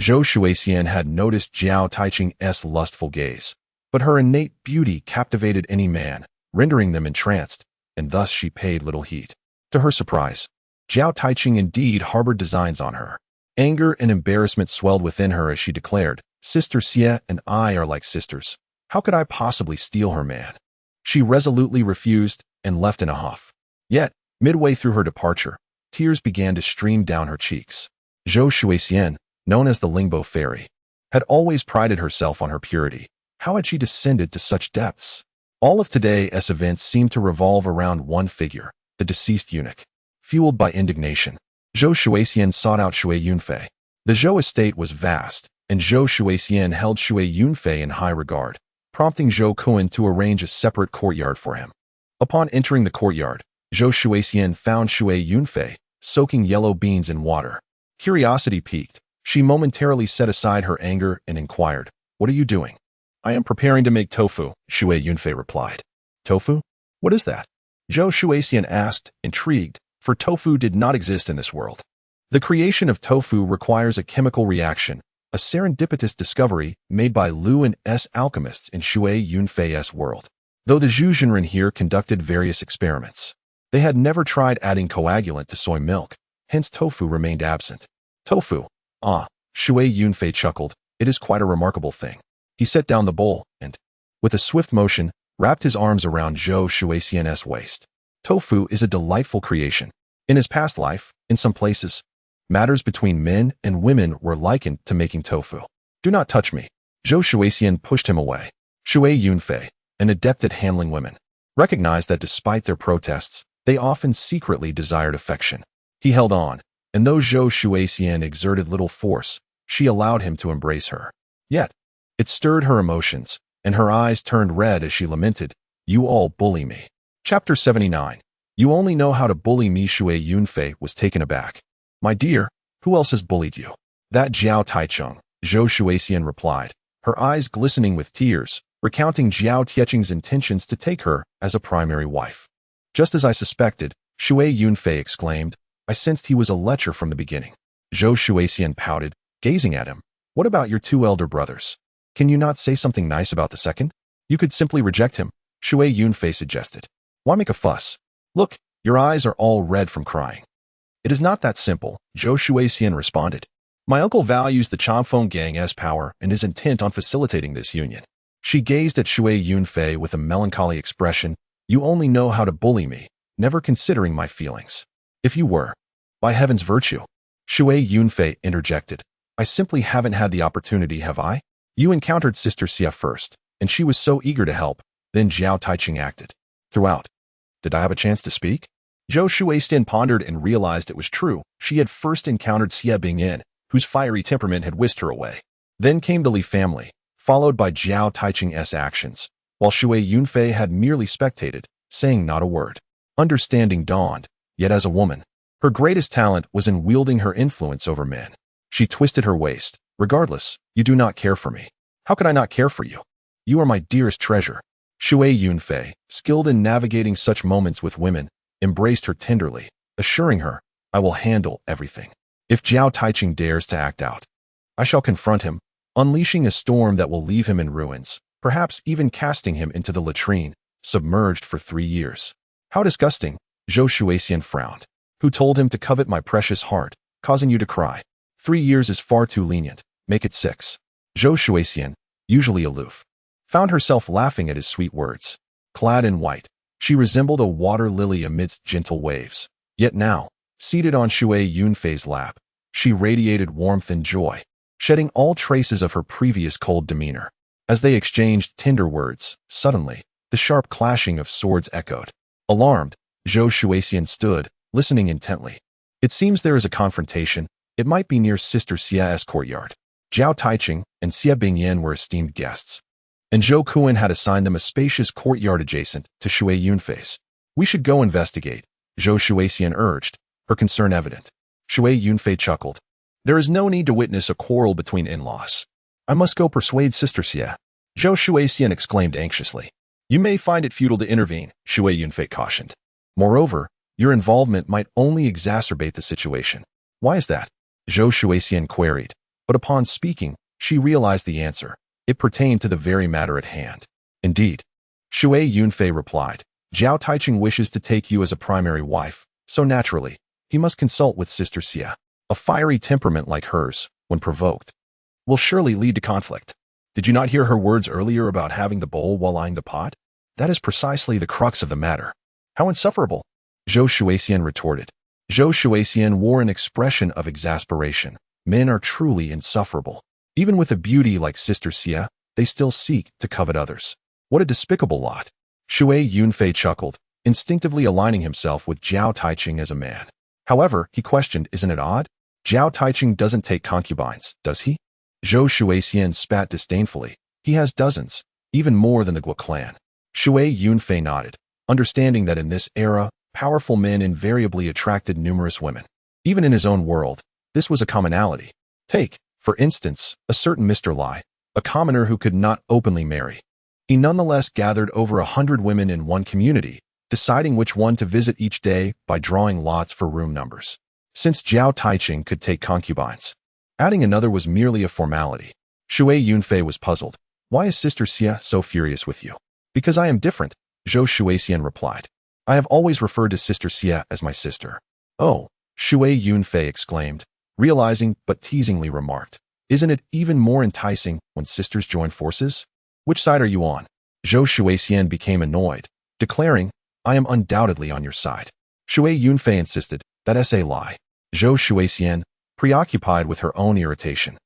Zhou Shuixian had noticed Jiao Taiching's lustful gaze, but her innate beauty captivated any man, rendering them entranced, and thus she paid little heed. To her surprise, Jiao Taiching indeed harbored designs on her. Anger and embarrassment swelled within her as she declared, Sister Xie and I are like sisters. How could I possibly steal her man? She resolutely refused and left in a huff. Yet, midway through her departure, tears began to stream down her cheeks. Zhou Shuixian, known as the Lingbo fairy, had always prided herself on her purity. How had she descended to such depths? All of today's events seemed to revolve around one figure, the deceased eunuch. Fueled by indignation, Zhou Shuixian sought out Shui Yunfei. The Zhou estate was vast, and Zhou Shuixian held Shui Yunfei in high regard, prompting Zhou Kuan to arrange a separate courtyard for him. Upon entering the courtyard, Zhou Shuixian found Shui Yunfei soaking yellow beans in water. Curiosity piqued. She momentarily set aside her anger and inquired, What are you doing? I am preparing to make tofu, Shui Yunfei replied. Tofu? What is that? Zhou Shuixian asked, intrigued, for tofu did not exist in this world. The creation of tofu requires a chemical reaction, a serendipitous discovery made by Lu and S alchemists in Shui Yunfei's world. Though the Zhu Zhenren here conducted various experiments, they had never tried adding coagulant to soy milk, hence tofu remained absent. Tofu? Ah, Shui Yunfei chuckled, it is quite a remarkable thing. He set down the bowl and, with a swift motion, wrapped his arms around Zhou Shuixian's waist. Tofu is a delightful creation. In his past life, in some places, matters between men and women were likened to making tofu. Do not touch me. Zhou Shuixian pushed him away. Shui Yunfei, an adept at handling women, recognized that despite their protests, they often secretly desired affection. He held on, and though Zhou Shuixian exerted little force, she allowed him to embrace her. Yet, it stirred her emotions, and her eyes turned red as she lamented, You all bully me. Chapter 79. You only know how to bully me. Shui Yunfei was taken aback. My dear, who else has bullied you? That Jiao Taichung, Zhou Shuixian replied, her eyes glistening with tears, recounting Jiao Taiching's intentions to take her as a primary wife. Just as I suspected, Shui Yunfei exclaimed, I sensed he was a lecher from the beginning. Zhou Shuixian pouted, gazing at him. What about your two elder brothers? Can you not say something nice about the second? You could simply reject him, Shui Yunfei suggested. Why make a fuss? Look, your eyes are all red from crying. It is not that simple, Zhou Shuixian responded. My uncle values the Changfeng gang's power and is intent on facilitating this union. She gazed at Shui Yunfei with a melancholy expression. You only know how to bully me, never considering my feelings. If you were, by heaven's virtue. Shui Yunfei interjected. I simply haven't had the opportunity, have I? You encountered Sister Xie first, and she was so eager to help, then Jiao Taiching acted. Throughout. Did I have a chance to speak? Zhou Shuixian pondered and realized it was true. She had first encountered Xie Bingyan, whose fiery temperament had whisked her away. Then came the Li family, followed by Jiao Taiching's actions, while Shui Yunfei had merely spectated, saying not a word. Understanding dawned, yet as a woman, her greatest talent was in wielding her influence over men. She twisted her waist, Regardless, you do not care for me. How could I not care for you? You are my dearest treasure. Shui Yunfei, skilled in navigating such moments with women, embraced her tenderly, assuring her, I will handle everything. If Zhao Taiching dares to act out, I shall confront him, unleashing a storm that will leave him in ruins, perhaps even casting him into the latrine, submerged for 3 years. How disgusting, Zhou Shuixian frowned. Who told him to covet my precious heart, causing you to cry? 3 years is far too lenient, make it 6. Zhou Shuixian, usually aloof, found herself laughing at his sweet words. Clad in white, she resembled a water lily amidst gentle waves. Yet now, seated on Shui Yunfei's lap, she radiated warmth and joy, shedding all traces of her previous cold demeanor. As they exchanged tender words, suddenly, the sharp clashing of swords echoed. Alarmed, Zhou Shuixian stood, listening intently. It seems there is a confrontation. It might be near Sister Xia's courtyard. Zhao Taiching and Xia Bingyan were esteemed guests, and Zhou Kuan had assigned them a spacious courtyard adjacent to Shui Yunfei's. We should go investigate, Zhou Shuixian urged, her concern evident. Shui Yunfei chuckled. There is no need to witness a quarrel between in-laws. I must go persuade Sister Xia. Zhou Shuixian exclaimed anxiously. You may find it futile to intervene, Shui Yunfei cautioned. Moreover, your involvement might only exacerbate the situation. Why is that? Zhou Shuixian queried, but upon speaking, she realized the answer. It pertained to the very matter at hand. Indeed. Shui Yunfei replied, Zhao Taiching wishes to take you as a primary wife, so naturally, he must consult with Sister Xia. A fiery temperament like hers, when provoked, will surely lead to conflict. Did you not hear her words earlier about having the bowl while eyeing the pot? That is precisely the crux of the matter. How insufferable! Zhou Shuixian retorted. Zhou Shuixian wore an expression of exasperation. Men are truly insufferable. Even with a beauty like Sister Xia, they still seek to covet others. What a despicable lot. Shui Yunfei chuckled, instinctively aligning himself with Zhao Taiching as a man. However, he questioned, isn't it odd? Zhao Taiching doesn't take concubines, does he? Zhou Shuixian spat disdainfully. He has dozens, even more than the Guo clan. Shui Yunfei nodded, understanding that in this era, powerful men invariably attracted numerous women. Even in his own world, this was a commonality. Take, for instance, a certain Mr. Lai, a commoner who could not openly marry. He nonetheless gathered over 100 women in one community, deciding which one to visit each day by drawing lots for room numbers. Since Zhao Taiching could take concubines, adding another was merely a formality. Shui Yunfei was puzzled. Why is Sister Xia so furious with you? Because I am different, Zhou Shuixian replied. I have always referred to Sister Xia as my sister. Oh, Shui Yunfei exclaimed, realizing but teasingly remarked. Isn't it even more enticing when sisters join forces? Which side are you on? Zhou Shuixian became annoyed, declaring, I am undoubtedly on your side. Shui Yunfei insisted, that's a lie. Zhou Shuixian, preoccupied with her own irritation,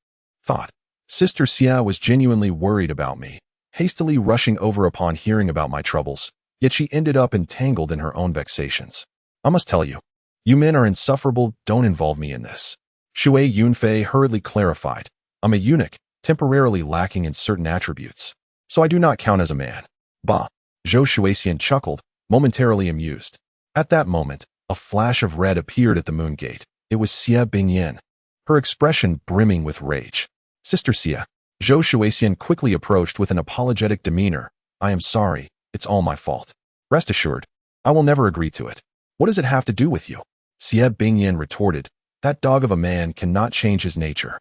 thought, Sister Xia was genuinely worried about me, hastily rushing over upon hearing about my troubles, yet she ended up entangled in her own vexations. I must tell you, you men are insufferable, don't involve me in this. Shui Yunfei hurriedly clarified, I'm a eunuch, temporarily lacking in certain attributes, so I do not count as a man. Bah! Zhou Shuixian chuckled, momentarily amused. At that moment, a flash of red appeared at the moon gate. It was Xia Bingyan, her expression brimming with rage. Sister Xia. Zhou Shuixian quickly approached with an apologetic demeanor. I am sorry, it's all my fault. Rest assured, I will never agree to it. What does it have to do with you? Xia Bingyan retorted, that dog of a man cannot change his nature.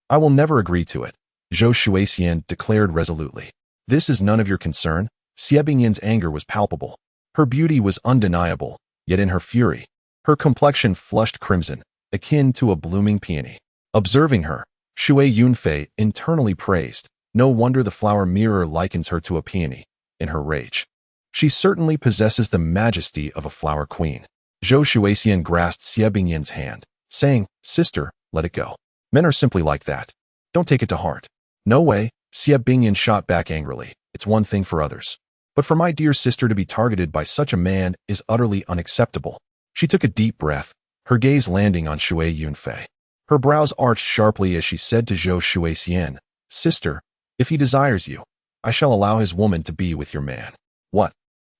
I will never agree to it, Zhou Shuixian declared resolutely. This is none of your concern. Xia Bingyan's anger was palpable. Her beauty was undeniable, yet in her fury, her complexion flushed crimson, akin to a blooming peony. Observing her, Shui Yunfei internally praised. No wonder the flower mirror likens her to a peony, in her rage. She certainly possesses the majesty of a flower queen. Zhou Shuixian grasped Xia Bingyan's hand, saying, Sister, let it go. Men are simply like that. Don't take it to heart. No way, Xia Bingyan shot back angrily. It's one thing for others. But for my dear sister to be targeted by such a man is utterly unacceptable. She took a deep breath, her gaze landing on Shui Yunfei. Her brows arched sharply as she said to Zhou Shuixian, Sister, if he desires you, I shall allow his woman to be with your man. What?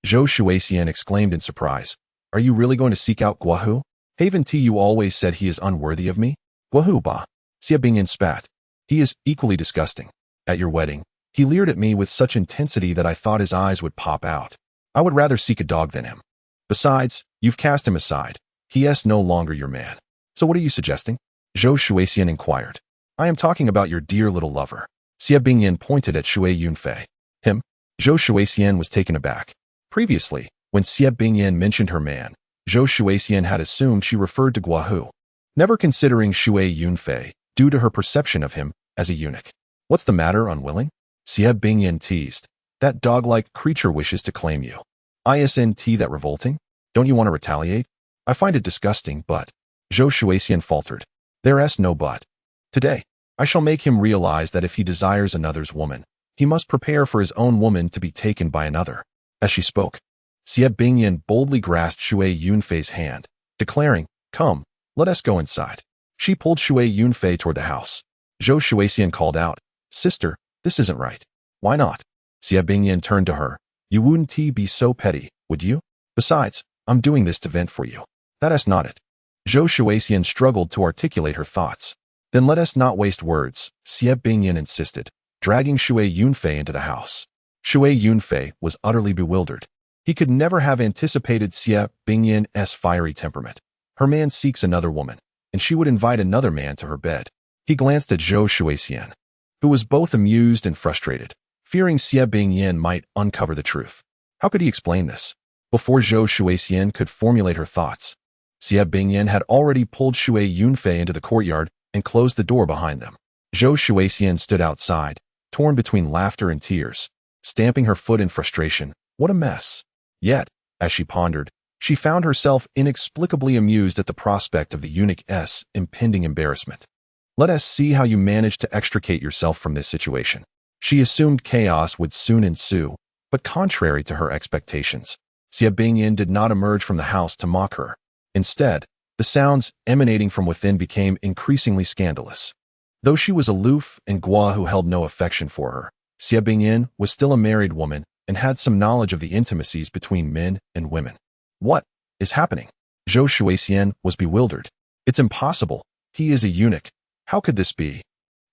Zhou Shuixian exclaimed in surprise. Are you really going to seek out Guohu? Haven't you always said he is unworthy of me? Guohu ba. Xia Bingyan spat. He is equally disgusting. At your wedding, he leered at me with such intensity that I thought his eyes would pop out. I would rather seek a dog than him. Besides, you've cast him aside. He is no longer your man. So what are you suggesting? Zhou Shuixian inquired. I am talking about your dear little lover. Xie Bingyan pointed at Shui Yunfei. Him? Zhou Shuixian was taken aback. Previously, when Xie Bingyan mentioned her man, Zhou Shuixian had assumed she referred to Guahu, never considering Shui Yunfei due to her perception of him as a eunuch. What's the matter, unwilling? Xie Bingyan teased. That dog-like creature wishes to claim you. Isn't that revolting? Don't you want to retaliate? I find it disgusting, but... Zhou Shuixian faltered. There's no but. Today, I shall make him realize that if he desires another's woman, he must prepare for his own woman to be taken by another. As she spoke, Xie Bingyan boldly grasped Shui Yunfei's hand, declaring, Come, let us go inside. She pulled Shui Yunfei toward the house. Zhou Shuixian called out, Sister, this isn't right. Why not? Xie Bingyan turned to her. You wouldn't be so petty, would you? Besides, I'm doing this to vent for you. That's not it. Zhou Shuixian struggled to articulate her thoughts. Then let us not waste words, Xie Bingyan insisted, dragging Shui Yunfei into the house. Shui Yunfei was utterly bewildered. He could never have anticipated Xie Bingyan's fiery temperament. Her man seeks another woman, and she would invite another man to her bed. He glanced at Zhou Shuixian, who was both amused and frustrated, fearing Xie Bingyan might uncover the truth. How could he explain this? Before Zhou Shuixian could formulate her thoughts, Xie Bingyan had already pulled Shui Yunfei into the courtyard and closed the door behind them. Zhou Shuixian stood outside, torn between laughter and tears, stamping her foot in frustration. What a mess. Yet, as she pondered, she found herself inexplicably amused at the prospect of the eunuch's impending embarrassment. Let us see how you manage to extricate yourself from this situation. She assumed chaos would soon ensue, but contrary to her expectations, Xie Bingyan did not emerge from the house to mock her. Instead, the sounds emanating from within became increasingly scandalous. Though she was aloof and Guahu held no affection for her, Xie Bingyan was still a married woman and had some knowledge of the intimacies between men and women. What is happening? Zhou Shuixian was bewildered. It's impossible. He is a eunuch. How could this be?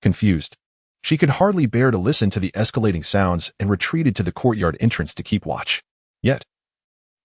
Confused, she could hardly bear to listen to the escalating sounds and retreated to the courtyard entrance to keep watch. Yet,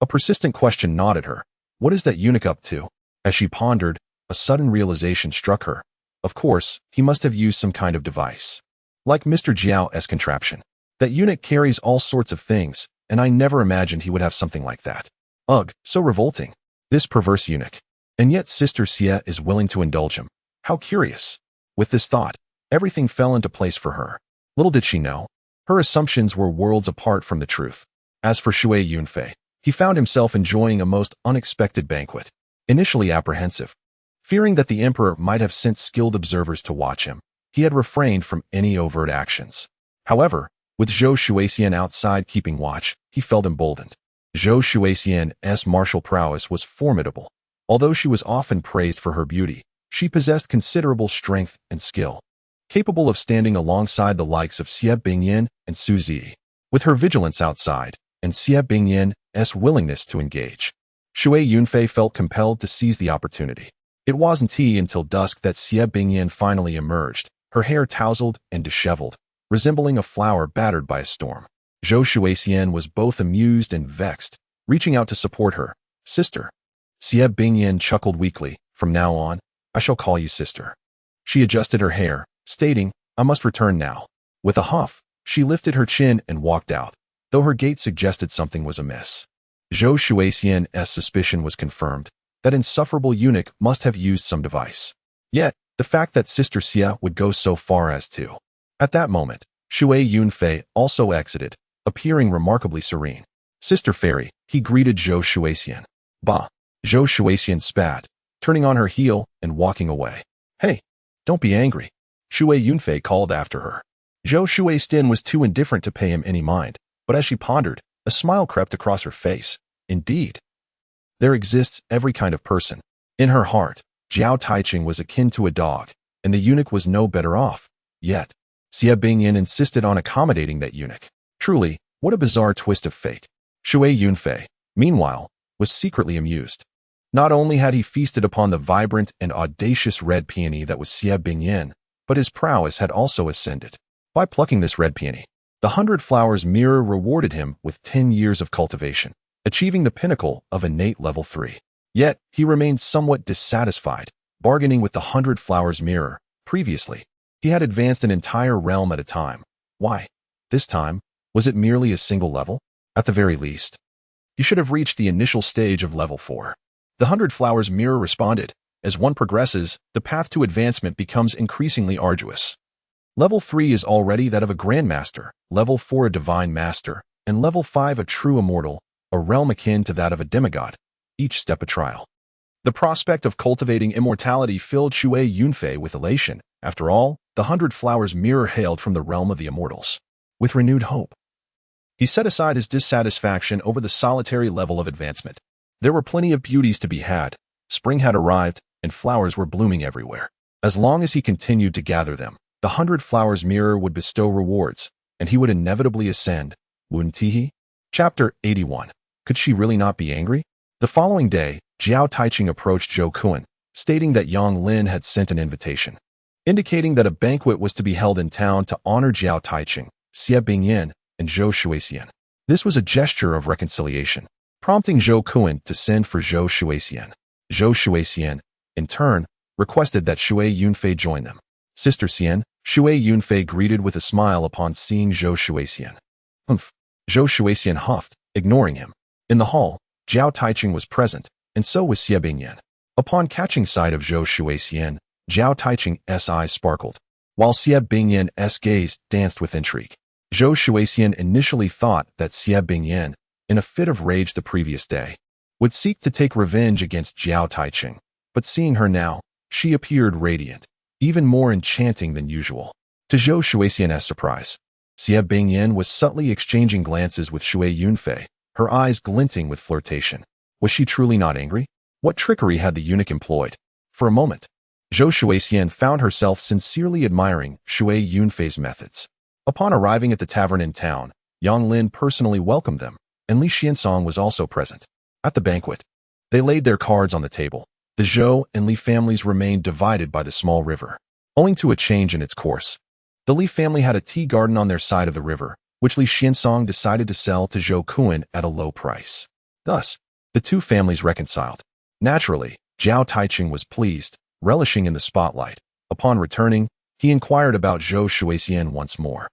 a persistent question gnawed at her. What is that eunuch up to? As she pondered, a sudden realization struck her. Of course, he must have used some kind of device. Like Mr. Jiao's contraption. That eunuch carries all sorts of things, and I never imagined he would have something like that. Ugh, so revolting. This perverse eunuch. And yet Sister Xie is willing to indulge him. How curious. With this thought, everything fell into place for her. Little did she know, her assumptions were worlds apart from the truth. As for Shui Yunfei, he found himself enjoying a most unexpected banquet. Initially apprehensive, fearing that the emperor might have sent skilled observers to watch him, he had refrained from any overt actions. However, with Zhou Shuixian outside keeping watch, he felt emboldened. Zhou Shuixian's martial prowess was formidable. Although she was often praised for her beauty, she possessed considerable strength and skill, capable of standing alongside the likes of Xie Bingyan and Su Zi. With her vigilance outside, and Xie Bingyan's willingness to engage, Shui Yunfei felt compelled to seize the opportunity. It wasn't until dusk that Xie Bingyan finally emerged, her hair tousled and disheveled, resembling a flower battered by a storm. Zhou Shuixian was both amused and vexed, reaching out to support her. Sister. Xie Bingyan chuckled weakly. From now on, I shall call you sister. She adjusted her hair, stating, I must return now. With a huff, she lifted her chin and walked out, though her gait suggested something was amiss. Zhou Shuixian's suspicion was confirmed, that insufferable eunuch must have used some device. Yet, the fact that Sister Xie would go so far as to. At that moment, Shui Yunfei also exited, appearing remarkably serene. Sister Fairy, he greeted Zhou Shuixian. Bah! Zhou Shuixian spat, turning on her heel and walking away. Hey, don't be angry, Shui Yunfei called after her. Zhou Shuixian was too indifferent to pay him any mind, but as she pondered, a smile crept across her face. Indeed, there exists every kind of person. In her heart, Jiao Taiching was akin to a dog, and the eunuch was no better off. Yet, Xie Bingyan insisted on accommodating that eunuch. Truly, what a bizarre twist of fate. Shui Yunfei, meanwhile, was secretly amused. Not only had he feasted upon the vibrant and audacious red peony that was Xie Bingyan, but his prowess had also ascended. By plucking this red peony, the 100 Flowers mirror rewarded him with 10 years of cultivation, achieving the pinnacle of innate level 3. Yet, he remained somewhat dissatisfied, bargaining with the 100 Flowers mirror. Previously, he had advanced an entire realm at a time. Why? This time, was it merely a single level? At the very least, he should have reached the initial stage of level 4. The 100 Flowers mirror responded, as one progresses, the path to advancement becomes increasingly arduous. Level 3 is already that of a Grandmaster, Level 4 a Divine Master, and Level 5 a True Immortal, a realm akin to that of a demigod, each step a trial. The prospect of cultivating immortality filled Shui Yunfei with elation. After all, the 100 Flowers mirror hailed from the realm of the immortals. With renewed hope, he set aside his dissatisfaction over the solitary level of advancement. There were plenty of beauties to be had. Spring had arrived, and flowers were blooming everywhere. As long as he continued to gather them, the 100 Flowers mirror would bestow rewards, and he would inevitably ascend, wouldn't he? Chapter 81. Could she really not be angry? The following day, Jiao Taiching approached Zhou Kuan, stating that Yang Lin had sent an invitation, indicating that a banquet was to be held in town to honor Jiao Taiching, Xie Bingyan, and Zhou Shuixian. This was a gesture of reconciliation, prompting Zhou Kuan to send for Zhou Shuixian. Zhou Shuixian, in turn, requested that Shui Yunfei join them. Sister Xian, Shui Yunfei greeted with a smile upon seeing Zhou Shuixian. Humph. Zhou Shuixian huffed, ignoring him. In the hall, Jiao Taiching was present, and so was Xie Bingyan. Upon catching sight of Zhou Shuixian, Jiao Taiching's eyes sparkled, while Xie Bingyan's gaze danced with intrigue. Zhou Shuixian initially thought that Xie Bingyan, in a fit of rage the previous day, would seek to take revenge against Jiao Taiching, but seeing her now, she appeared radiant, even more enchanting than usual. To Zhou Shuixian's surprise, Xie Bingyan was subtly exchanging glances with Shui Yunfei, her eyes glinting with flirtation. Was she truly not angry? What trickery had the eunuch employed? For a moment, Zhou Shuixian found herself sincerely admiring Shui Yunfei's methods. Upon arriving at the tavern in town, Yang Lin personally welcomed them, and Li Xiansong was also present. At the banquet, they laid their cards on the table. The Zhou and Li families remained divided by the small river, owing to a change in its course. The Li family had a tea garden on their side of the river, which Li Xiansong decided to sell to Zhou Kuan at a low price. Thus, the two families reconciled. Naturally, Jiao Taiching was pleased, relishing in the spotlight. Upon returning, he inquired about Zhou Shuixian once more.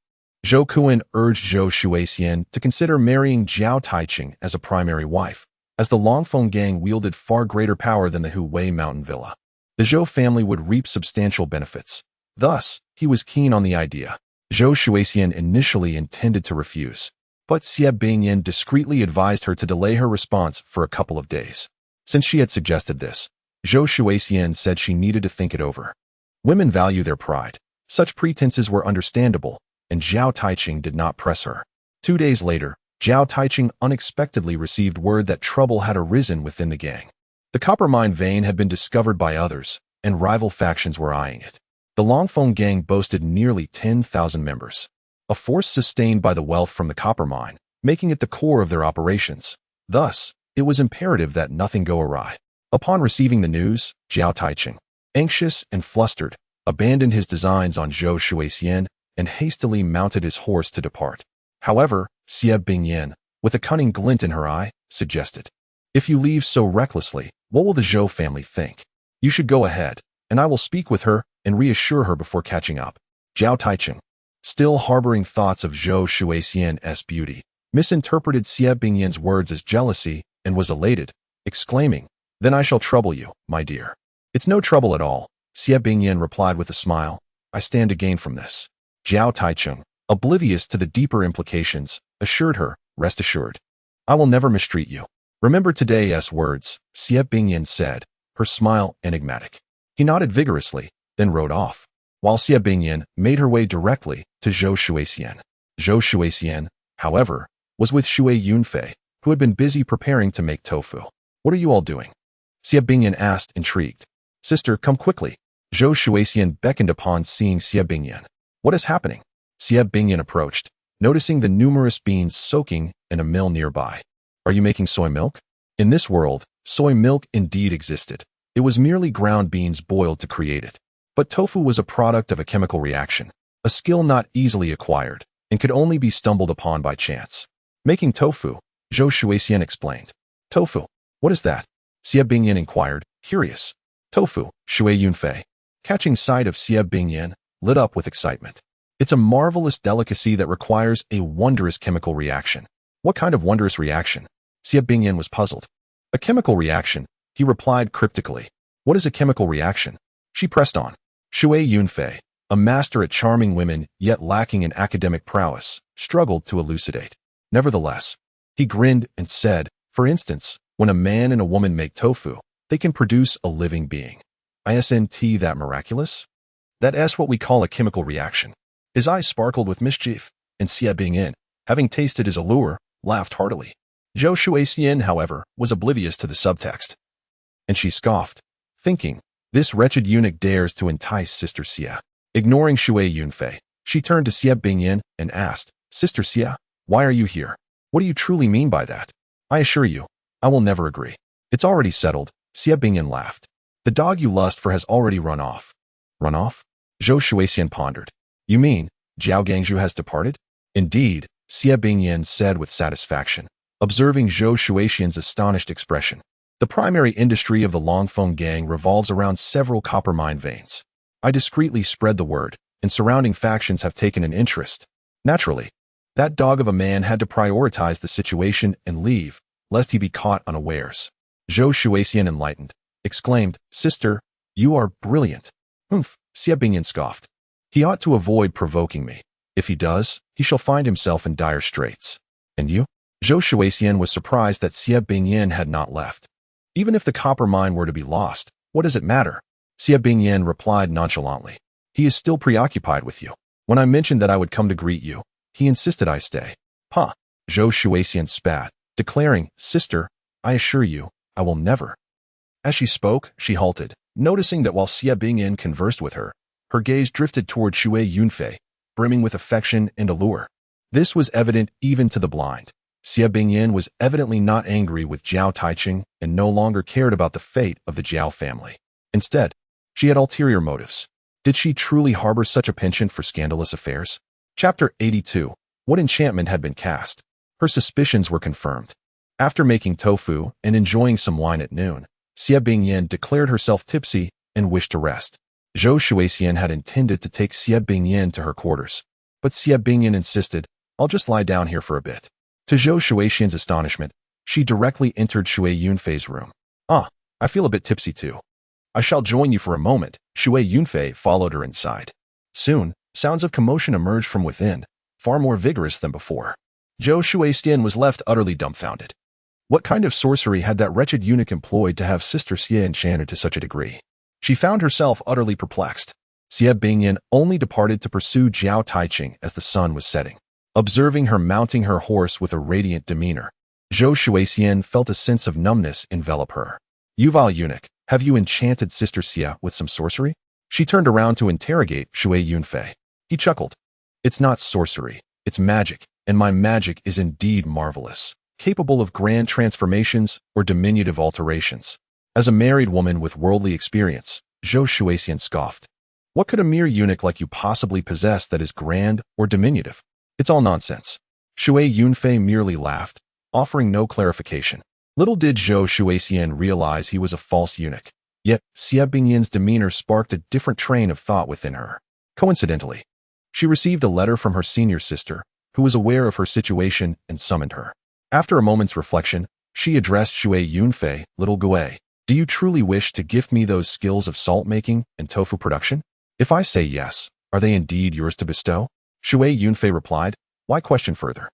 Zhou Kuan urged Zhou Shuixian to consider marrying Jiao Taiching as a primary wife, as the Longfeng gang wielded far greater power than the Huwei Mountain Villa. The Zhou family would reap substantial benefits. Thus, he was keen on the idea. Zhou Shuixian initially intended to refuse, but Xie Bingyan discreetly advised her to delay her response for a couple of days. Since she had suggested this, Zhou Shuixian said she needed to think it over. Women value their pride. Such pretenses were understandable, and Jiao Taiching did not press her. 2 days later, Jiao Taiching unexpectedly received word that trouble had arisen within the gang. The copper mine vein had been discovered by others, and rival factions were eyeing it. The Longfeng gang boasted nearly 10,000 members, a force sustained by the wealth from the copper mine, making it the core of their operations. Thus, it was imperative that nothing go awry. Upon receiving the news, Jiao Taiching, anxious and flustered, abandoned his designs on Zhou Shuixian and hastily mounted his horse to depart. However, Xie Bingyan, with a cunning glint in her eye, suggested, "If you leave so recklessly, what will the Zhou family think? You should go ahead, and I will speak with her and reassure her before catching up." Jiao Taiching, still harboring thoughts of Zhou Shuixian's beauty, misinterpreted Xie Bingyan's words as jealousy and was elated, exclaiming, "Then I shall trouble you, my dear." "It's no trouble at all," Xie Bingyan replied with a smile. "I stand to gain from this." Jiao Taiching, oblivious to the deeper implications, assured her, "Rest assured, I will never mistreat you." "Remember today's words," Xie Bingyan said, her smile enigmatic. He nodded vigorously, then rode off, while Xie Bingyan made her way directly to Zhou Shuixian. Zhou Shuixian, however, was with Shui Yunfei, who had been busy preparing to make tofu. "What are you all doing?" Xie Bingyan asked, intrigued. "Sister, come quickly." Zhou Shuixian beckoned upon seeing Xie Bingyan. "What is happening?" Xie Bingyan approached, noticing the numerous beans soaking in a mill nearby. "Are you making soy milk?" In this world, soy milk indeed existed. It was merely ground beans boiled to create it. But tofu was a product of a chemical reaction, a skill not easily acquired, and could only be stumbled upon by chance. Making tofu, Zhou Shuixian explained. Tofu, what is that? Xie Bingyan inquired, curious. Tofu, Shui Yunfei, catching sight of Xie Bingyan, lit up with excitement. It's a marvelous delicacy that requires a wondrous chemical reaction. What kind of wondrous reaction? Xie Bingyan was puzzled. A chemical reaction, he replied cryptically. What is a chemical reaction? She pressed on. Shui Yunfei, a master at charming women yet lacking in academic prowess, struggled to elucidate. Nevertheless, he grinned and said, for instance, when a man and a woman make tofu, they can produce a living being. Isn't that miraculous? That's what we call a chemical reaction. His eyes sparkled with mischief, and Xie Bingyan, having tasted his allure, laughed heartily. Zhou Shuixian, however, was oblivious to the subtext. And she scoffed, thinking, this wretched eunuch dares to entice Sister Xie. Ignoring Shui Yunfei, she turned to Xie Bingyan and asked, Sister Xie, why are you here? What do you truly mean by that? I assure you, I will never agree. It's already settled, Xie Bingyan laughed. The dog you lust for has already run off. Run off? Zhou Shuixian pondered. You mean, Zhao Gangzhu has departed? Indeed, Xie Bingyan said with satisfaction, observing Zhou Shuixian's astonished expression. The primary industry of the Longfeng gang revolves around several copper mine veins. I discreetly spread the word, and surrounding factions have taken an interest. Naturally, that dog of a man had to prioritize the situation and leave, lest he be caught unawares. Zhou Shuixian, enlightened, exclaimed, Sister, you are brilliant. Humph, Xie Bingyan scoffed. He ought to avoid provoking me. If he does, he shall find himself in dire straits. And you? Zhou Shuixian was surprised that Xie Bingyan had not left. Even if the copper mine were to be lost, what does it matter? Xie Bingyan replied nonchalantly. He is still preoccupied with you. When I mentioned that I would come to greet you, he insisted I stay. Huh. Zhou Shuixian spat, declaring, Sister, I assure you, I will never. As she spoke, she halted, noticing that while Xie Bingyan conversed with her, her gaze drifted toward Shui Yunfei, brimming with affection and allure. This was evident even to the blind. Xie Bingyan was evidently not angry with Zhao Taiching and no longer cared about the fate of the Zhao family. Instead, she had ulterior motives. Did she truly harbor such a penchant for scandalous affairs? Chapter 82. What enchantment had been cast? Her suspicions were confirmed. After making tofu and enjoying some wine at noon, Xie Bingyan declared herself tipsy and wished to rest. Zhou Shuixian had intended to take Xie Bingyan to her quarters, but Xie Bingyan insisted, I'll just lie down here for a bit. To Zhou Shuixian's astonishment, she directly entered Shui Yunfei's room. I feel a bit tipsy too. I shall join you for a moment. Shui Yunfei followed her inside. Soon, sounds of commotion emerged from within, far more vigorous than before. Zhou Shuixian was left utterly dumbfounded. What kind of sorcery had that wretched eunuch employed to have Sister Xie enchanted to such a degree? She found herself utterly perplexed. Xie Bingyan only departed to pursue Zhao Taiching as the sun was setting. Observing her mounting her horse with a radiant demeanor, Zhou Shuixian felt a sense of numbness envelop her. You vile eunuch, have you enchanted Sister Xie with some sorcery? She turned around to interrogate Shui Yunfei. He chuckled. It's not sorcery, it's magic, and my magic is indeed marvelous, capable of grand transformations or diminutive alterations. As a married woman with worldly experience, Zhou Shuixian scoffed. What could a mere eunuch like you possibly possess that is grand or diminutive? It's all nonsense. Shui Yunfei merely laughed, offering no clarification. Little did Zhou Shuixian realize he was a false eunuch. Yet, Xie Bingyan's demeanor sparked a different train of thought within her. Coincidentally, she received a letter from her senior sister, who was aware of her situation and summoned her. After a moment's reflection, she addressed Shui Yunfei, Little Gui, do you truly wish to gift me those skills of salt making and tofu production? If I say yes, are they indeed yours to bestow? Shui Yunfei replied, why question further?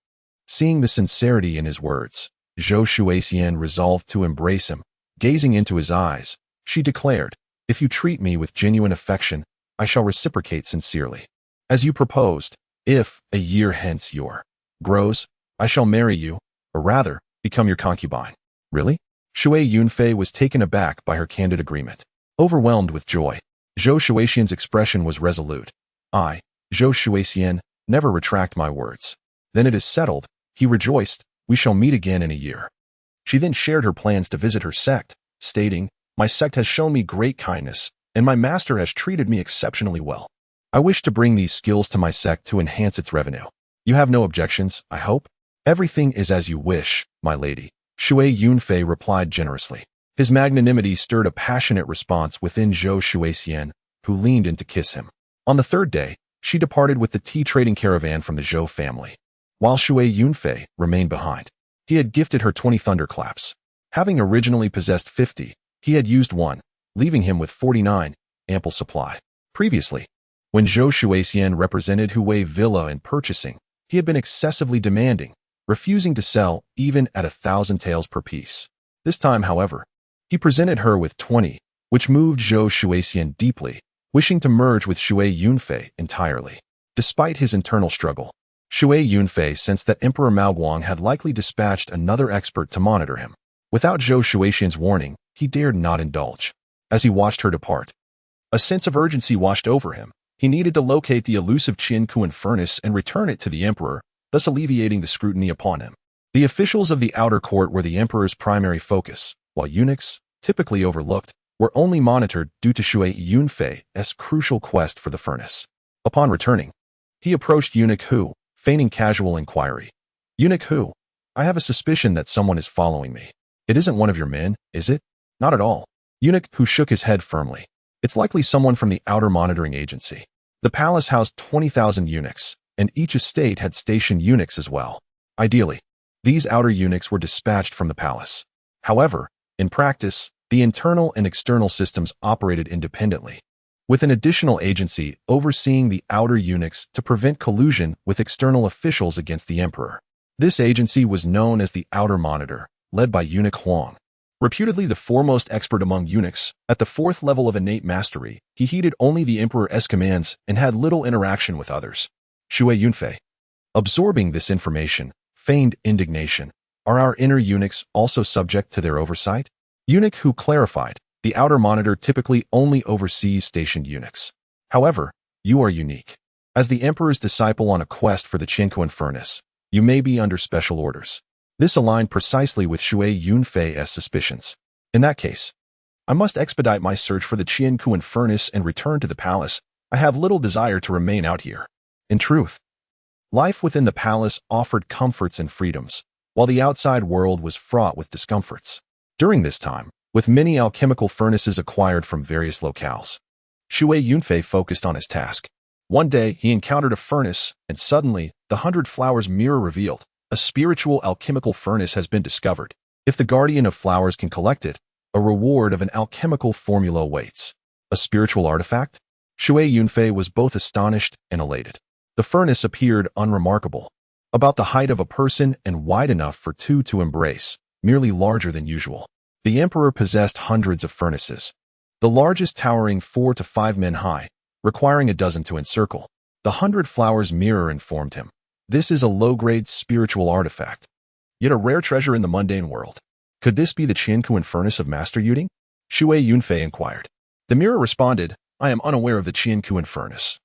Seeing the sincerity in his words, Zhou Shuixian resolved to embrace him. Gazing into his eyes, she declared, if you treat me with genuine affection, I shall reciprocate sincerely. As you proposed, if, a year hence your grows, I shall marry you, or rather, become your concubine. Really? Shui Yunfei was taken aback by her candid agreement. Overwhelmed with joy, Zhou Shuixian's expression was resolute. I, Zhou Shuixian, never retract my words. Then it is settled, he rejoiced, we shall meet again in a year. She then shared her plans to visit her sect, stating, my sect has shown me great kindness, and my master has treated me exceptionally well. I wish to bring these skills to my sect to enhance its revenue. You have no objections, I hope? Everything is as you wish, my lady, Shui Yunfei replied generously. His magnanimity stirred a passionate response within Zhou Shuixian, who leaned in to kiss him. On the third day, she departed with the tea trading caravan from the Zhou family, while Shui Yunfei remained behind. He had gifted her 20 thunderclaps. Having originally possessed 50, he had used one, leaving him with 49, ample supply. Previously, when Zhou Shuixian represented Huwei Villa in purchasing, he had been excessively demanding, refusing to sell even at 1,000 taels per piece. This time, however, he presented her with 20, which moved Zhou Shuixian deeply, wishing to merge with Shui Yunfei entirely. Despite his internal struggle, Shui Yunfei sensed that Emperor Mao Guang had likely dispatched another expert to monitor him. Without Zhou Shuixian's warning, he dared not indulge. As he watched her depart, a sense of urgency washed over him. He needed to locate the elusive Qian Kuan furnace and return it to the emperor, thus alleviating the scrutiny upon him. The officials of the outer court were the emperor's primary focus, while eunuchs, typically overlooked, were only monitored due to Shui Yunfei's crucial quest for the furnace. Upon returning, he approached Eunuch Hu, feigning casual inquiry. Eunuch Hu, I have a suspicion that someone is following me. It isn't one of your men, is it? Not at all. Eunuch Hu shook his head firmly. It's likely someone from the outer monitoring agency. The palace housed 20,000 eunuchs, and each estate had stationed eunuchs as well. Ideally, these outer eunuchs were dispatched from the palace. However, in practice, the internal and external systems operated independently, with an additional agency overseeing the outer eunuchs to prevent collusion with external officials against the emperor. This agency was known as the Outer Monitor, led by Eunuch Huang. Reputedly the foremost expert among eunuchs, at the 4th level of innate mastery, he heeded only the emperor's commands and had little interaction with others. Shui Yunfei. Absorbing this information, feigned indignation. Are our inner eunuchs also subject to their oversight? Eunuch Hu clarified, the Outer Monitor typically only oversees stationed eunuchs. However, you are unique. As the emperor's disciple on a quest for the Qiankuan furnace, you may be under special orders. This aligned precisely with Shui Yunfei's suspicions. In that case, I must expedite my search for the Qiankuan furnace and return to the palace. I have little desire to remain out here. In truth, life within the palace offered comforts and freedoms, while the outside world was fraught with discomforts. During this time, with many alchemical furnaces acquired from various locales, Shui Yunfei focused on his task. One day, he encountered a furnace, and suddenly, the 100 Flowers mirror revealed, a spiritual alchemical furnace has been discovered. If the Guardian of Flowers can collect it, a reward of an alchemical formula awaits. A spiritual artifact? Shui Yunfei was both astonished and elated. The furnace appeared unremarkable, about the height of a person and wide enough for two to embrace, merely larger than usual. The emperor possessed hundreds of furnaces, the largest towering 4 to 5 men high, requiring a dozen to encircle. The 100 Flowers mirror informed him. This is a low-grade spiritual artifact, yet a rare treasure in the mundane world. Could this be the Qiankuan furnace of Master Yuding? Shui Yunfei inquired. The mirror responded, I am unaware of the Qiankuan furnace,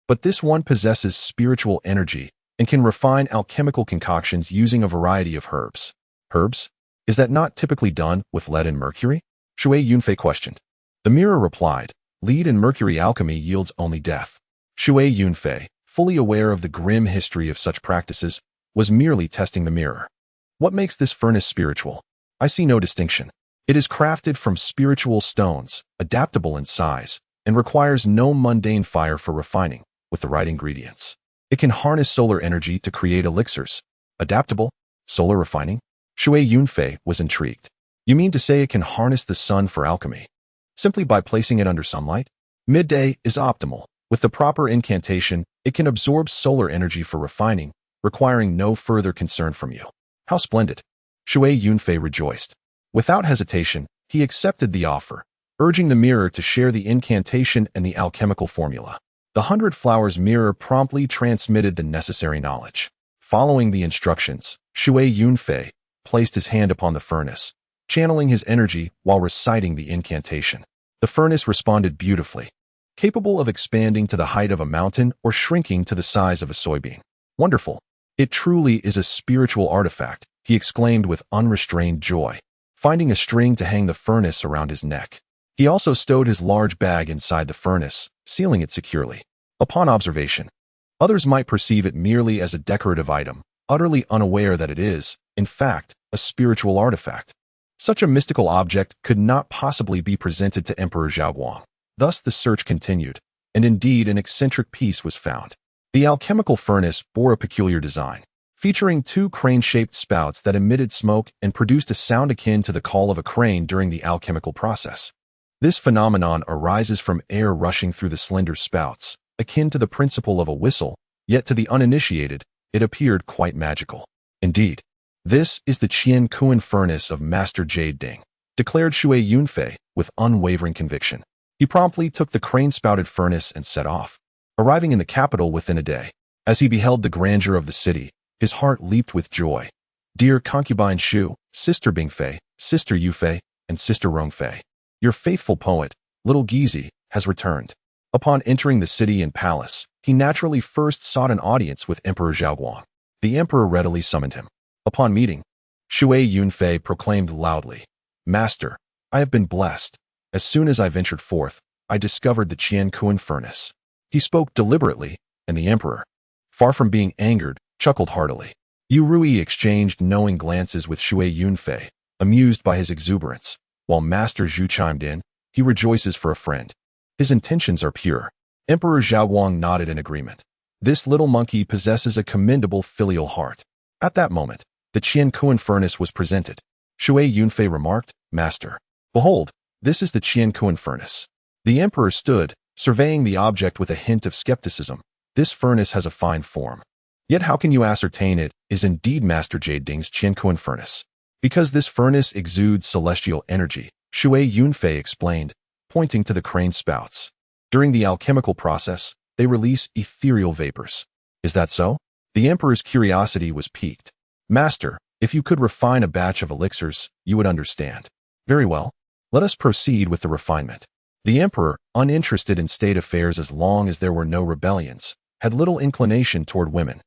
but this one possesses spiritual energy and can refine alchemical concoctions using a variety of herbs. Herbs? Is that not typically done with lead and mercury? Shui Yunfei questioned. The mirror replied, lead and mercury alchemy yields only death. Shui Yunfei, fully aware of the grim history of such practices, was merely testing the mirror. What makes this furnace spiritual? I see no distinction. It is crafted from spiritual stones, adaptable in size, and requires no mundane fire for refining, with the right ingredients. It can harness solar energy to create elixirs. Adaptable? Solar refining? Shui Yunfei was intrigued. You mean to say it can harness the sun for alchemy? Simply by placing it under sunlight? Midday is optimal. With the proper incantation, it can absorb solar energy for refining, requiring no further concern from you. How splendid! Shui Yunfei rejoiced. Without hesitation, he accepted the offer, urging the mirror to share the incantation and the alchemical formula. The 100 Flowers mirror promptly transmitted the necessary knowledge. Following the instructions, Shui Yunfei placed his hand upon the furnace, channeling his energy while reciting the incantation. The furnace responded beautifully, capable of expanding to the height of a mountain or shrinking to the size of a soybean. Wonderful! It truly is a spiritual artifact, he exclaimed with unrestrained joy, finding a string to hang the furnace around his neck. He also stowed his large bag inside the furnace, sealing it securely. Upon observation, others might perceive it merely as a decorative item, utterly unaware that it is, in fact, a spiritual artifact. Such a mystical object could not possibly be presented to Emperor Zhaoguang. Thus the search continued, and indeed an eccentric piece was found. The alchemical furnace bore a peculiar design, featuring two crane-shaped spouts that emitted smoke and produced a sound akin to the call of a crane during the alchemical process. This phenomenon arises from air rushing through the slender spouts, akin to the principle of a whistle, yet to the uninitiated, it appeared quite magical. Indeed, this is the Qian furnace of Master Jade Ding, declared Shui Yunfei with unwavering conviction. He promptly took the crane-spouted furnace and set off, arriving in the capital within a day. As he beheld the grandeur of the city, his heart leaped with joy. Dear concubine Shu, sister Bingfei, sister Yufei, and sister Rongfei, your faithful poet, little Gizi, has returned. Upon entering the city and palace, he naturally first sought an audience with Emperor Zhaoguang. The emperor readily summoned him. Upon meeting, Shui Yunfei proclaimed loudly, Master, I have been blessed. As soon as I ventured forth, I discovered the Qian furnace. He spoke deliberately, and the emperor, far from being angered, chuckled heartily. Yu Rui exchanged knowing glances with Shui Yunfei, amused by his exuberance, while Master Zhu chimed in, he rejoices for a friend. His intentions are pure. Emperor Zhaoguang nodded in agreement. This little monkey possesses a commendable filial heart. At that moment, the Qian furnace was presented. Shui Yunfei remarked, Master, behold, this is the Qian furnace. The emperor stood, surveying the object with a hint of skepticism. This furnace has a fine form. Yet how can you ascertain it is indeed Master Jade Ding's Qian furnace? Because this furnace exudes celestial energy, Shui Yunfei explained, pointing to the crane spouts. During the alchemical process, they release ethereal vapors. Is that so? The emperor's curiosity was piqued. Master, if you could refine a batch of elixirs, you would understand. Very well. Let us proceed with the refinement. The emperor, uninterested in state affairs as long as there were no rebellions, had little inclination toward women.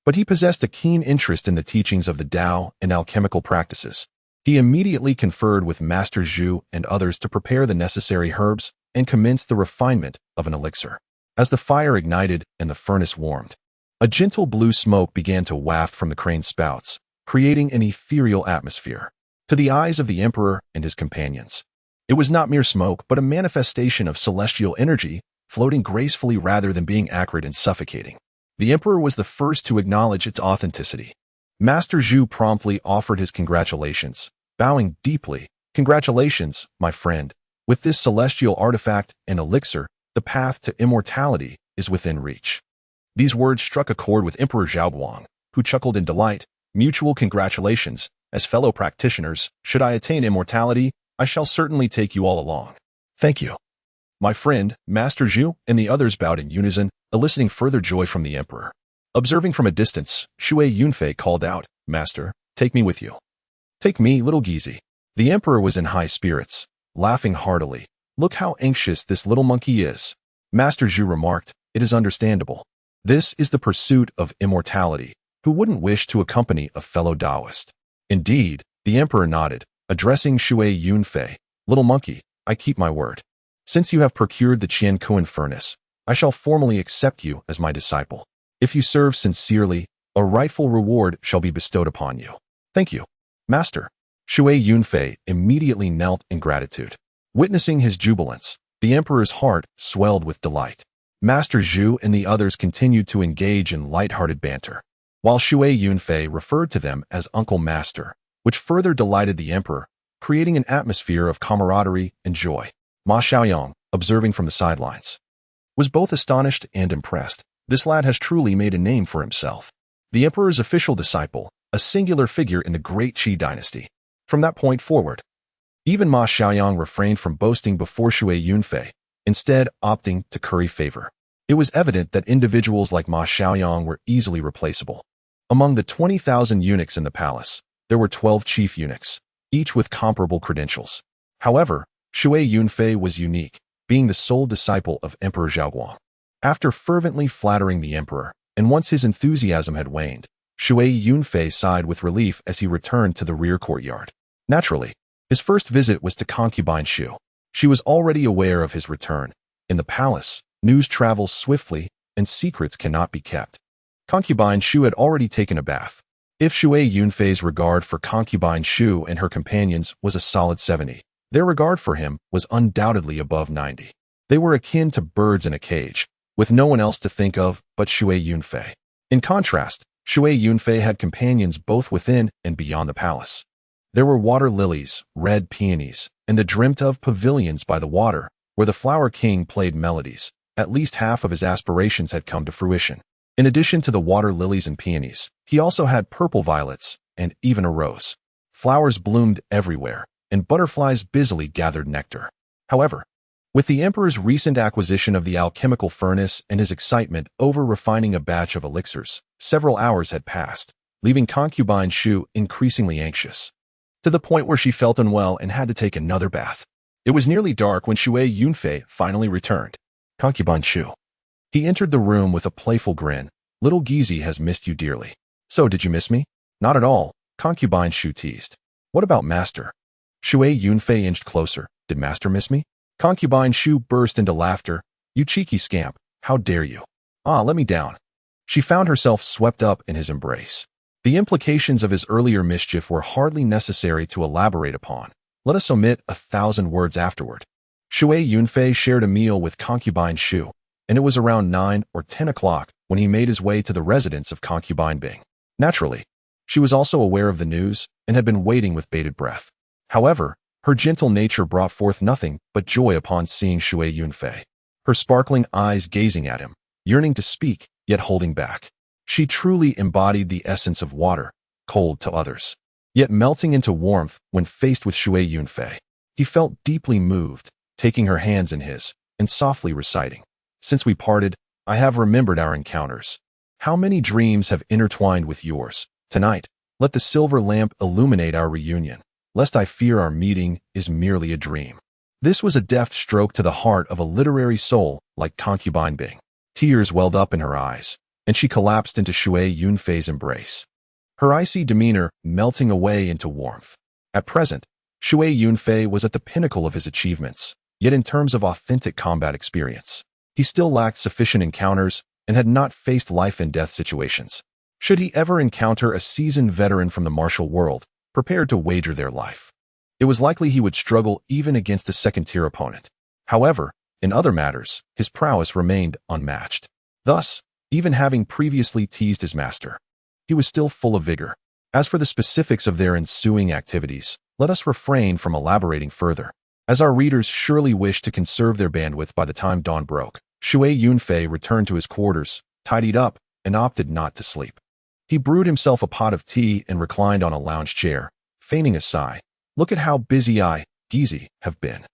But he possessed a keen interest in the teachings of the Tao and alchemical practices. He immediately conferred with Master Zhu and others to prepare the necessary herbs and commenced the refinement of an elixir. As the fire ignited and the furnace warmed, a gentle blue smoke began to waft from the crane spouts, creating an ethereal atmosphere. To the eyes of the emperor and his companions, it was not mere smoke, but a manifestation of celestial energy, floating gracefully rather than being acrid and suffocating. The emperor was the first to acknowledge its authenticity. Master Zhu promptly offered his congratulations, bowing deeply. Congratulations, my friend. With this celestial artifact and elixir, the path to immortality is within reach. These words struck a chord with Emperor Zhaoguang, who chuckled in delight. Mutual congratulations. As fellow practitioners, should I attain immortality, I shall certainly take you all along. Thank you. My friend, Master Zhu, and the others bowed in unison, eliciting further joy from the emperor. Observing from a distance, Shui Yunfei called out, Master, take me with you. Take me, little Gizi. The emperor was in high spirits, laughing heartily. Look how anxious this little monkey is. Master Zhu remarked, it is understandable. This is the pursuit of immortality. Who wouldn't wish to accompany a fellow Taoist? Indeed, the emperor nodded, addressing Shui Yunfei, little monkey, I keep my word. Since you have procured the Qian furnace, I shall formally accept you as my disciple. If you serve sincerely, a rightful reward shall be bestowed upon you. Thank you, Master. Shui Yunfei immediately knelt in gratitude. Witnessing his jubilance, the emperor's heart swelled with delight. Master Zhu and the others continued to engage in light-hearted banter, while Shui Yunfei referred to them as Uncle Master, which further delighted the emperor, creating an atmosphere of camaraderie and joy. Ma Xiaoyang, observing from the sidelines, was both astonished and impressed. This lad has truly made a name for himself. The emperor's official disciple, a singular figure in the great Qi dynasty. From that point forward, even Ma Xiaoyang refrained from boasting before Shui Yunfei, instead opting to curry favor. It was evident that individuals like Ma Xiaoyang were easily replaceable. Among the 20,000 eunuchs in the palace, there were 12 chief eunuchs, each with comparable credentials. However, Shui Yunfei was unique, being the sole disciple of Emperor Zhaoguang. After fervently flattering the emperor, and once his enthusiasm had waned, Shui Yunfei sighed with relief as he returned to the rear courtyard. Naturally, his first visit was to concubine Shu. She was already aware of his return. In the palace, news travels swiftly, and secrets cannot be kept. Concubine Shu had already taken a bath. If Shui Yunfei's regard for concubine Shu and her companions was a solid 70, their regard for him was undoubtedly above 90. They were akin to birds in a cage, with no one else to think of but Shui Yunfei. In contrast, Shui Yunfei had companions both within and beyond the palace. There were water lilies, red peonies, and the dreamt-of pavilions by the water, where the Flower King played melodies. At least half of his aspirations had come to fruition. In addition to the water lilies and peonies, he also had purple violets and even a rose. Flowers bloomed everywhere, and butterflies busily gathered nectar. However, with the emperor's recent acquisition of the alchemical furnace and his excitement over refining a batch of elixirs, several hours had passed, leaving concubine Shu increasingly anxious, to the point where she felt unwell and had to take another bath. It was nearly dark when Shui Yunfei finally returned. Concubine Shu. He entered the room with a playful grin. Little Gizi has missed you dearly. So, did you miss me? Not at all, concubine Shu teased. What about Master? Shui Yunfei inched closer. Did Master miss me? Concubine Shu burst into laughter. You cheeky scamp, how dare you? Ah, let me down. She found herself swept up in his embrace. The implications of his earlier mischief were hardly necessary to elaborate upon. Let us omit 1,000 words afterward. Shui Yunfei shared a meal with concubine Shu, and it was around 9 or 10 o'clock when he made his way to the residence of concubine Bing. Naturally, she was also aware of the news and had been waiting with bated breath. However, her gentle nature brought forth nothing but joy upon seeing Shui Yunfei, her sparkling eyes gazing at him, yearning to speak, yet holding back. She truly embodied the essence of water, cold to others, yet melting into warmth when faced with Shui Yunfei. He felt deeply moved, taking her hands in his, and softly reciting, Since we parted, I have remembered our encounters. How many dreams have intertwined with yours? Tonight, let the silver lamp illuminate our reunion, lest I fear our meeting is merely a dream. This was a deft stroke to the heart of a literary soul like concubine Bing. Tears welled up in her eyes, and she collapsed into Shui Yunfei's embrace, her icy demeanor melting away into warmth. At present, Shui Yunfei was at the pinnacle of his achievements, yet in terms of authentic combat experience, he still lacked sufficient encounters and had not faced life-and-death situations. Should he ever encounter a seasoned veteran from the martial world, prepared to wager their life, it was likely he would struggle even against a second-tier opponent. However, in other matters, his prowess remained unmatched. Thus, even having previously teased his master, he was still full of vigor. As for the specifics of their ensuing activities, let us refrain from elaborating further, as our readers surely wish to conserve their bandwidth by the time dawn broke. Shui Yunfei returned to his quarters, tidied up, and opted not to sleep. He brewed himself a pot of tea and reclined on a lounge chair, feigning a sigh. Look at how busy I, Gizi, have been.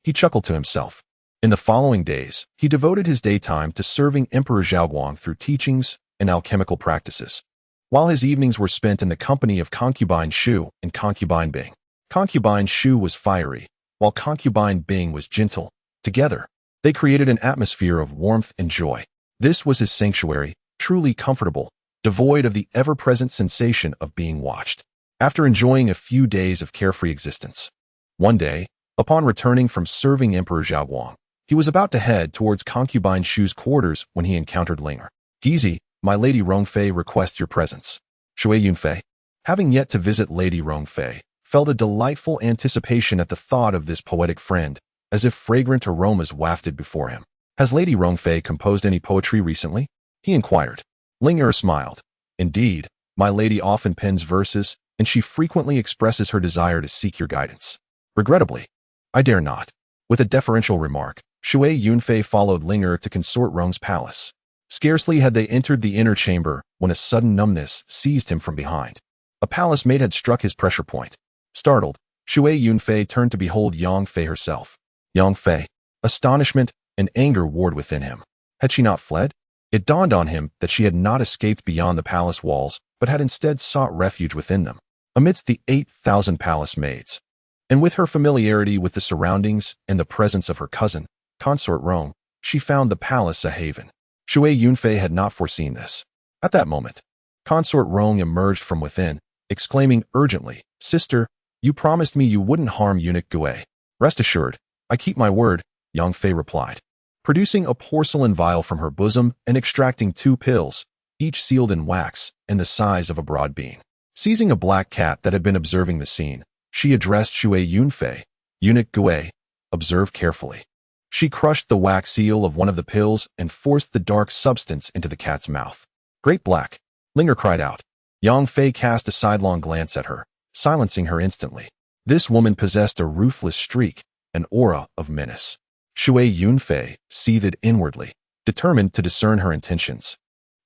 He chuckled to himself. In the following days, he devoted his daytime to serving Emperor Zhaoguang through teachings and alchemical practices, while his evenings were spent in the company of concubine Shu and concubine Bing. Concubine Shu was fiery, while concubine Bing was gentle. Together, they created an atmosphere of warmth and joy. This was his sanctuary, truly comfortable, devoid of the ever-present sensation of being watched. After enjoying a few days of carefree existence, one day, upon returning from serving Emperor Zhaoguang, he was about to head towards concubine Shu's quarters when he encountered Linger. Gizi, my Lady Rongfei requests your presence. Shui Yunfei, having yet to visit Lady Rongfei, felt a delightful anticipation at the thought of this poetic friend, as if fragrant aromas wafted before him. Has Lady Rongfei composed any poetry recently? He inquired. Linger smiled. Indeed, my lady often pens verses, and she frequently expresses her desire to seek your guidance. Regrettably, I dare not. With a deferential remark, Shui Yunfei followed Linger to consort Rong's palace. Scarcely had they entered the inner chamber when a sudden numbness seized him from behind. A palace mate had struck his pressure point. Startled, Shui Yunfei turned to behold Yang Fei herself. Yang Fei. Astonishment and anger warred within him. Had she not fled? It dawned on him that she had not escaped beyond the palace walls, but had instead sought refuge within them, amidst the 8,000 palace maids. And with her familiarity with the surroundings and the presence of her cousin, consort Rong, she found the palace a haven. Shui Yunfei had not foreseen this. At that moment, consort Rong emerged from within, exclaiming urgently, Sister, you promised me you wouldn't harm eunuch Gui. Rest assured, I keep my word, Yunfei replied, producing a porcelain vial from her bosom and extracting 2 pills, each sealed in wax and the size of a broad bean. Seizing a black cat that had been observing the scene, she addressed Shui Yunfei, Eunuch Gui, observe carefully. She crushed the wax seal of one of the pills and forced the dark substance into the cat's mouth. Great Black, Linger cried out. Yunfei cast a sidelong glance at her, silencing her instantly. This woman possessed a ruthless streak, an aura of menace. Shui Yunfei seethed inwardly, determined to discern her intentions.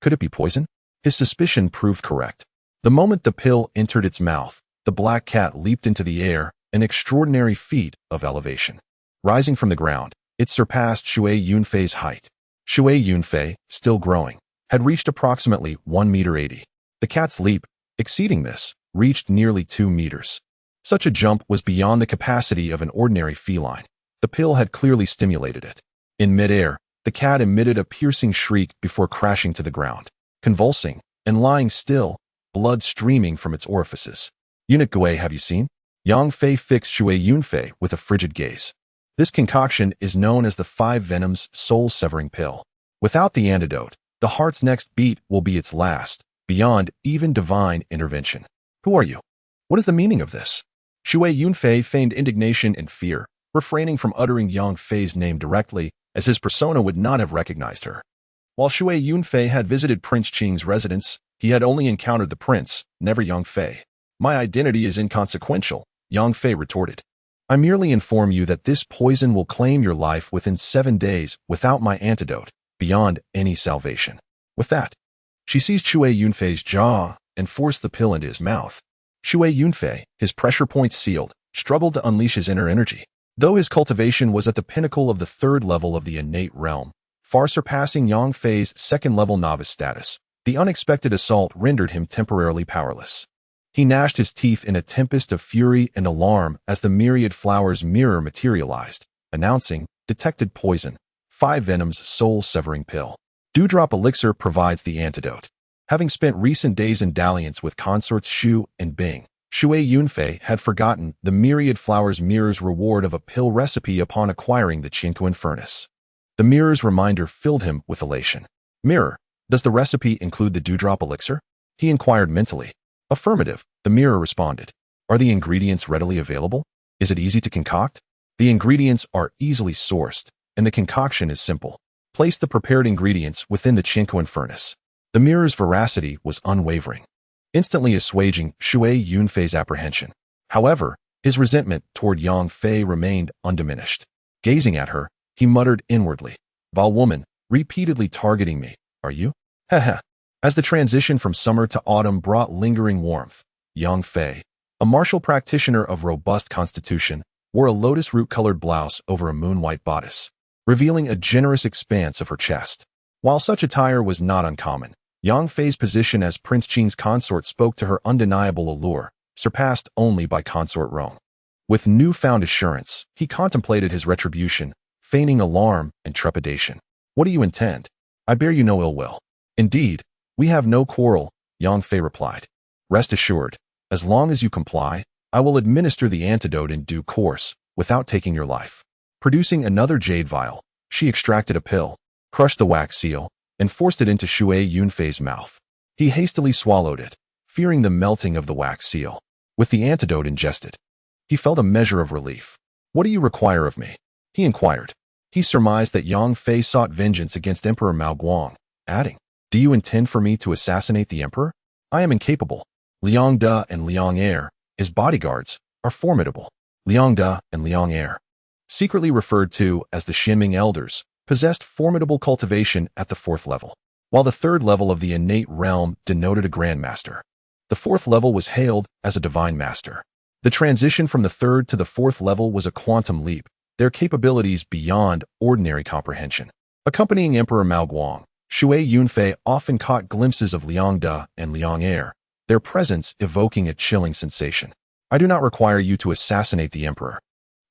Could it be poison? His suspicion proved correct. The moment the pill entered its mouth, the black cat leaped into the air, an extraordinary feat of elevation. Rising from the ground, it surpassed Shui Yunfei's height. Shui Yunfei, still growing, had reached approximately 1 meter 80. The cat's leap, exceeding this, reached nearly 2 meters. Such a jump was beyond the capacity of an ordinary feline. The pill had clearly stimulated it. In midair, the cat emitted a piercing shriek before crashing to the ground, convulsing and lying still, blood streaming from its orifices. Eunuch Gui, have you seen? Yunfei fixed Shui Yunfei with a frigid gaze. This concoction is known as the 5 Venoms soul-severing pill. Without the antidote, the heart's next beat will be its last, beyond even divine intervention. Who are you? What is the meaning of this? Shui Yunfei feigned indignation and fear, refraining from uttering Yunfei's name directly, as his persona would not have recognized her. While Shui Yunfei had visited Prince Qing's residence, he had only encountered the prince, never Yunfei. My identity is inconsequential, Yunfei retorted. I merely inform you that this poison will claim your life within 7 days without my antidote, beyond any salvation. With that, she seized Shui Yunfei's jaw and forced the pill into his mouth. Shui Yunfei, his pressure points sealed, struggled to unleash his inner energy. Though his cultivation was at the pinnacle of the 3rd level of the innate realm, far surpassing Yunfei's 2nd-level novice status, the unexpected assault rendered him temporarily powerless. He gnashed his teeth in a tempest of fury and alarm as the myriad flowers mirror materialized, announcing, detected poison, 5 Venoms soul-severing pill. Dewdrop elixir provides the antidote. Having spent recent days in dalliance with consorts Shu and Bing, Shui Yunfei had forgotten the myriad flowers mirror's reward of a pill recipe upon acquiring the Qinquan furnace. The mirror's reminder filled him with elation. Mirror, does the recipe include the dewdrop elixir? He inquired mentally. Affirmative, the mirror responded. Are the ingredients readily available? Is it easy to concoct? The ingredients are easily sourced, and the concoction is simple. Place the prepared ingredients within the Qinquan furnace. The mirror's veracity was unwavering, instantly assuaging Shui Yunfei's apprehension. However, his resentment toward Yunfei remained undiminished. Gazing at her, he muttered inwardly, "Vile woman, repeatedly targeting me, are you? Heh." As the transition from summer to autumn brought lingering warmth, Yunfei, a martial practitioner of robust constitution, wore a lotus root-colored blouse over a moon-white bodice, revealing a generous expanse of her chest. While such attire was not uncommon, Yunfei's position as Prince Qing's consort spoke to her undeniable allure, surpassed only by consort Rome. With newfound assurance, he contemplated his retribution, feigning alarm and trepidation. What do you intend? I bear you no ill will. Indeed, we have no quarrel, Yunfei replied. Rest assured, as long as you comply, I will administer the antidote in due course, without taking your life. Producing another jade vial, she extracted a pill, crushed the wax seal, and forced it into Shui Yunfei's mouth. He hastily swallowed it, fearing the melting of the wax seal. With the antidote ingested, he felt a measure of relief. What do you require of me? He inquired. He surmised that Yunfei sought vengeance against Emperor Mao Guang, adding, Do you intend for me to assassinate the emperor? I am incapable. Liang De and Liang Er, his bodyguards, are formidable. Liang De and Liang Er, secretly referred to as the Xinming Elders, possessed formidable cultivation at the 4th level, while the 3rd level of the innate realm denoted a grandmaster. The 4th level was hailed as a divine master. The transition from the 3rd to the 4th level was a quantum leap, their capabilities beyond ordinary comprehension. Accompanying Emperor Mao Guang, Shui Yunfei often caught glimpses of Liang De and Liang Er, their presence evoking a chilling sensation. I do not require you to assassinate the emperor.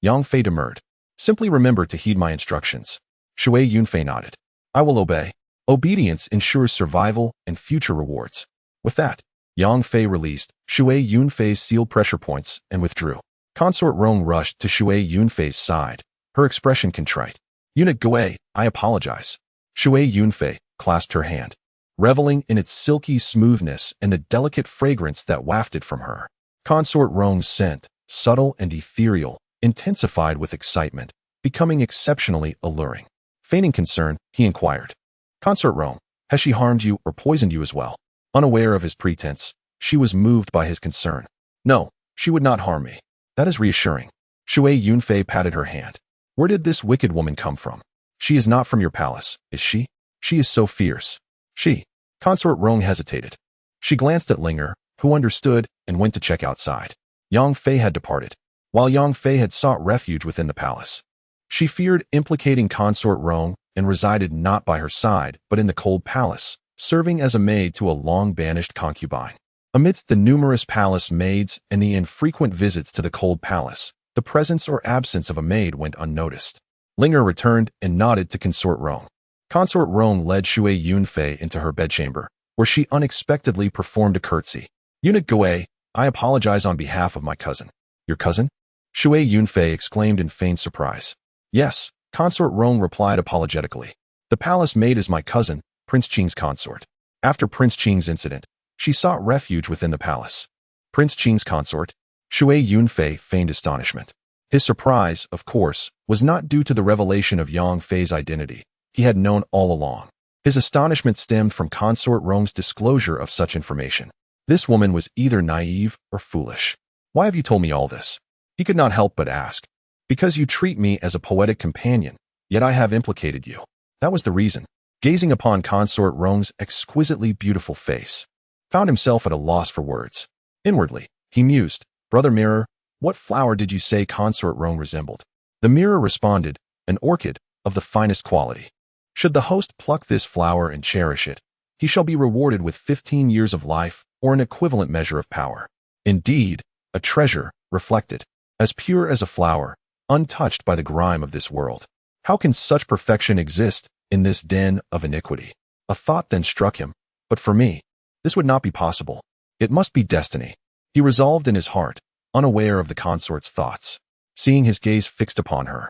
Yunfei demurred. Simply remember to heed my instructions. Shui Yunfei nodded. I will obey. Obedience ensures survival and future rewards. With that, Yunfei released Shui Yunfei's sealed pressure points and withdrew. Consort Rong rushed to Shui Yunfei's side, her expression contrite. Eunuch Gui, I apologize. Shui Yunfei clasped her hand, reveling in its silky smoothness and the delicate fragrance that wafted from her. Consort Rong's scent, subtle and ethereal, intensified with excitement, becoming exceptionally alluring. Feigning concern, he inquired, Consort Rong, has she harmed you or poisoned you as well? Unaware of his pretense, she was moved by his concern. No, she would not harm me. That is reassuring. Shui Yunfei patted her hand. Where did this wicked woman come from? She is not from your palace, is she? She is so fierce. She. Consort Rong hesitated. She glanced at Linger, who understood, and went to check outside. Yang Fei had departed, while Yang Fei had sought refuge within the palace. She feared implicating Consort Rong and resided not by her side, but in the cold palace, serving as a maid to a long-banished concubine. Amidst the numerous palace maids and the infrequent visits to the cold palace, the presence or absence of a maid went unnoticed. Linger returned and nodded to Consort Rong. Consort Rong led Shui Yunfei into her bedchamber, where she unexpectedly performed a curtsy. Eunuch Gui, I apologize on behalf of my cousin. Your cousin? Shui Yunfei exclaimed in feigned surprise. Yes, Consort Rong replied apologetically. The palace maid is my cousin, Prince Qing's consort. After Prince Qing's incident, she sought refuge within the palace. Prince Qing's consort? Shui Yunfei feigned astonishment. His surprise, of course, was not due to the revelation of Yang Fei's identity. He had known all along. His astonishment stemmed from Consort Rong's disclosure of such information. This woman was either naive or foolish. Why have you told me all this? He could not help but ask. Because you treat me as a poetic companion, yet I have implicated you. That was the reason. Gazing upon Consort Rong's exquisitely beautiful face, found himself at a loss for words. Inwardly, he mused, Brother Mirror, what flower did you say Consort Rong resembled? The mirror responded, an orchid of the finest quality. Should the host pluck this flower and cherish it, he shall be rewarded with 15 years of life or an equivalent measure of power. Indeed, a treasure, reflected, as pure as a flower, untouched by the grime of this world. How can such perfection exist in this den of iniquity? A thought then struck him, but for me, this would not be possible. It must be destiny. He resolved in his heart, unaware of the consort's thoughts. Seeing his gaze fixed upon her,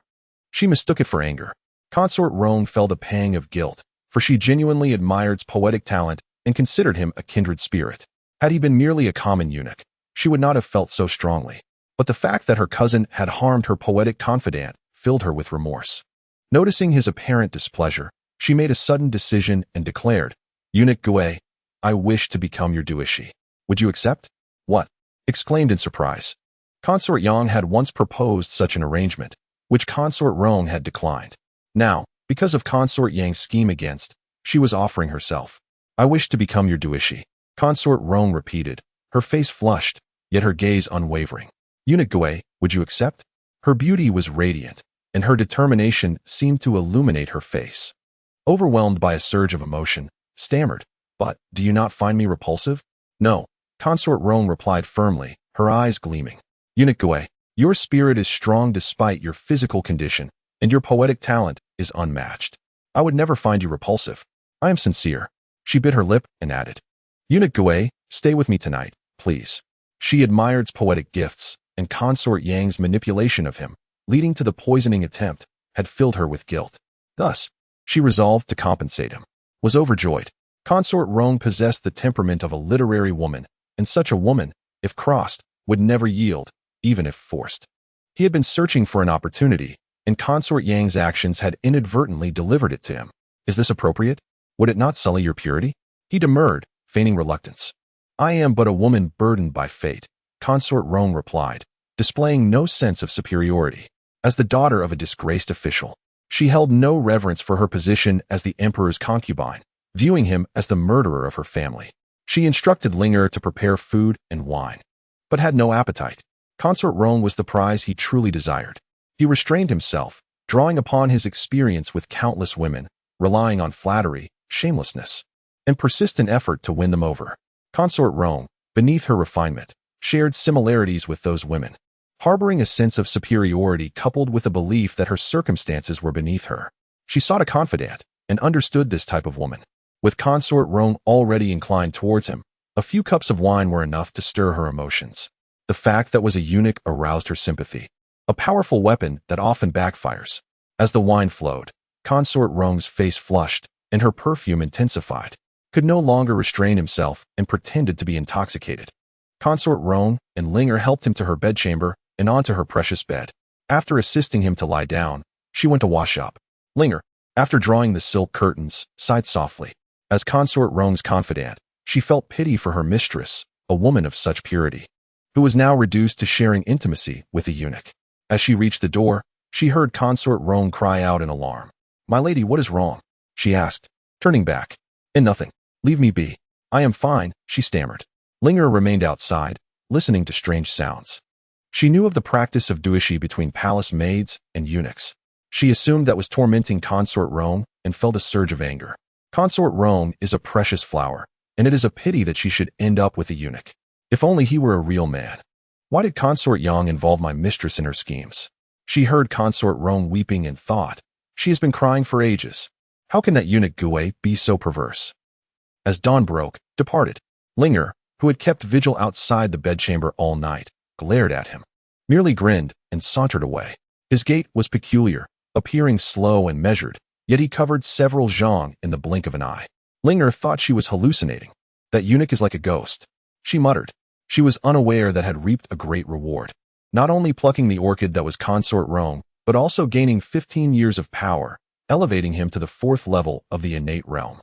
she mistook it for anger. Consort Rong felt a pang of guilt, for she genuinely admired his poetic talent and considered him a kindred spirit. Had he been merely a common eunuch, she would not have felt so strongly. But the fact that her cousin had harmed her poetic confidant filled her with remorse. Noticing his apparent displeasure, she made a sudden decision and declared, Eunuch Gui, I wish to become your duishi. Would you accept? What? Exclaimed in surprise. Consort Yang had once proposed such an arrangement, which Consort Rong had declined. Now, because of Consort Yang's scheme against, she was offering herself. I wish to become your duishi. Consort Rong repeated, her face flushed, yet her gaze unwavering. Eunuch Gui, would you accept? Her beauty was radiant, and her determination seemed to illuminate her face. Overwhelmed by a surge of emotion, stammered, but do you not find me repulsive? No, Consort Rong replied firmly, her eyes gleaming. Eunuch Gui, your spirit is strong despite your physical condition, and your poetic talent is unmatched. I would never find you repulsive. I am sincere. She bit her lip and added, Eunuch Gui, stay with me tonight, please. She admired his poetic gifts, and Consort Yang's manipulation of him, leading to the poisoning attempt, had filled her with guilt. Thus, she resolved to compensate him. Was overjoyed. Consort Rong possessed the temperament of a literary woman, and such a woman, if crossed, would never yield, even if forced. He had been searching for an opportunity, and Consort Yang's actions had inadvertently delivered it to him. Is this appropriate? Would it not sully your purity? He demurred, feigning reluctance. I am but a woman burdened by fate, Consort Rong replied, displaying no sense of superiority. As the daughter of a disgraced official, she held no reverence for her position as the emperor's concubine, viewing him as the murderer of her family. She instructed Linger to prepare food and wine, but had no appetite. Consort Rong was the prize he truly desired. He restrained himself, drawing upon his experience with countless women, relying on flattery, shamelessness, and persistent effort to win them over. Consort Rong, beneath her refinement, shared similarities with those women, harboring a sense of superiority coupled with a belief that her circumstances were beneath her. She sought a confidant, and understood this type of woman. With Consort Rong already inclined towards him, a few cups of wine were enough to stir her emotions. The fact that was a eunuch aroused her sympathy. a powerful weapon that often backfires. As the wine flowed, Consort Rong's face flushed, and her perfume intensified. Could no longer restrain himself and pretended to be intoxicated. Consort Rong and Linger helped him to her bedchamber and onto her precious bed. After assisting him to lie down, she went to wash up. Linger, after drawing the silk curtains, sighed softly. As Consort Rong's confidant, she felt pity for her mistress, a woman of such purity, who was now reduced to sharing intimacy with a eunuch. As she reached the door, she heard Consort Rong cry out in alarm. "My lady, what is wrong?" she asked, turning back. Nothing. Leave me be. I am fine," she stammered. Linger remained outside, listening to strange sounds. She knew of the practice of duishi between palace maids and eunuchs. She assumed that was tormenting Consort Rong and felt a surge of anger. Consort Rong is a precious flower, and it is a pity that she should end up with a eunuch. If only he were a real man. Why did Consort Yang involve my mistress in her schemes? She heard Consort Rong weeping and thought, she has been crying for ages. How can that eunuch Gui be so perverse? As dawn broke, departed. Linger, who had kept vigil outside the bedchamber all night, glared at him, merely grinned and sauntered away. His gait was peculiar, appearing slow and measured, yet he covered several zhang in the blink of an eye. Linger thought she was hallucinating. That eunuch is like a ghost, she muttered. She was unaware that had reaped a great reward. Not only plucking the orchid that was Consort Rong, but also gaining 15 years of power, elevating him to the 4th level of the innate realm.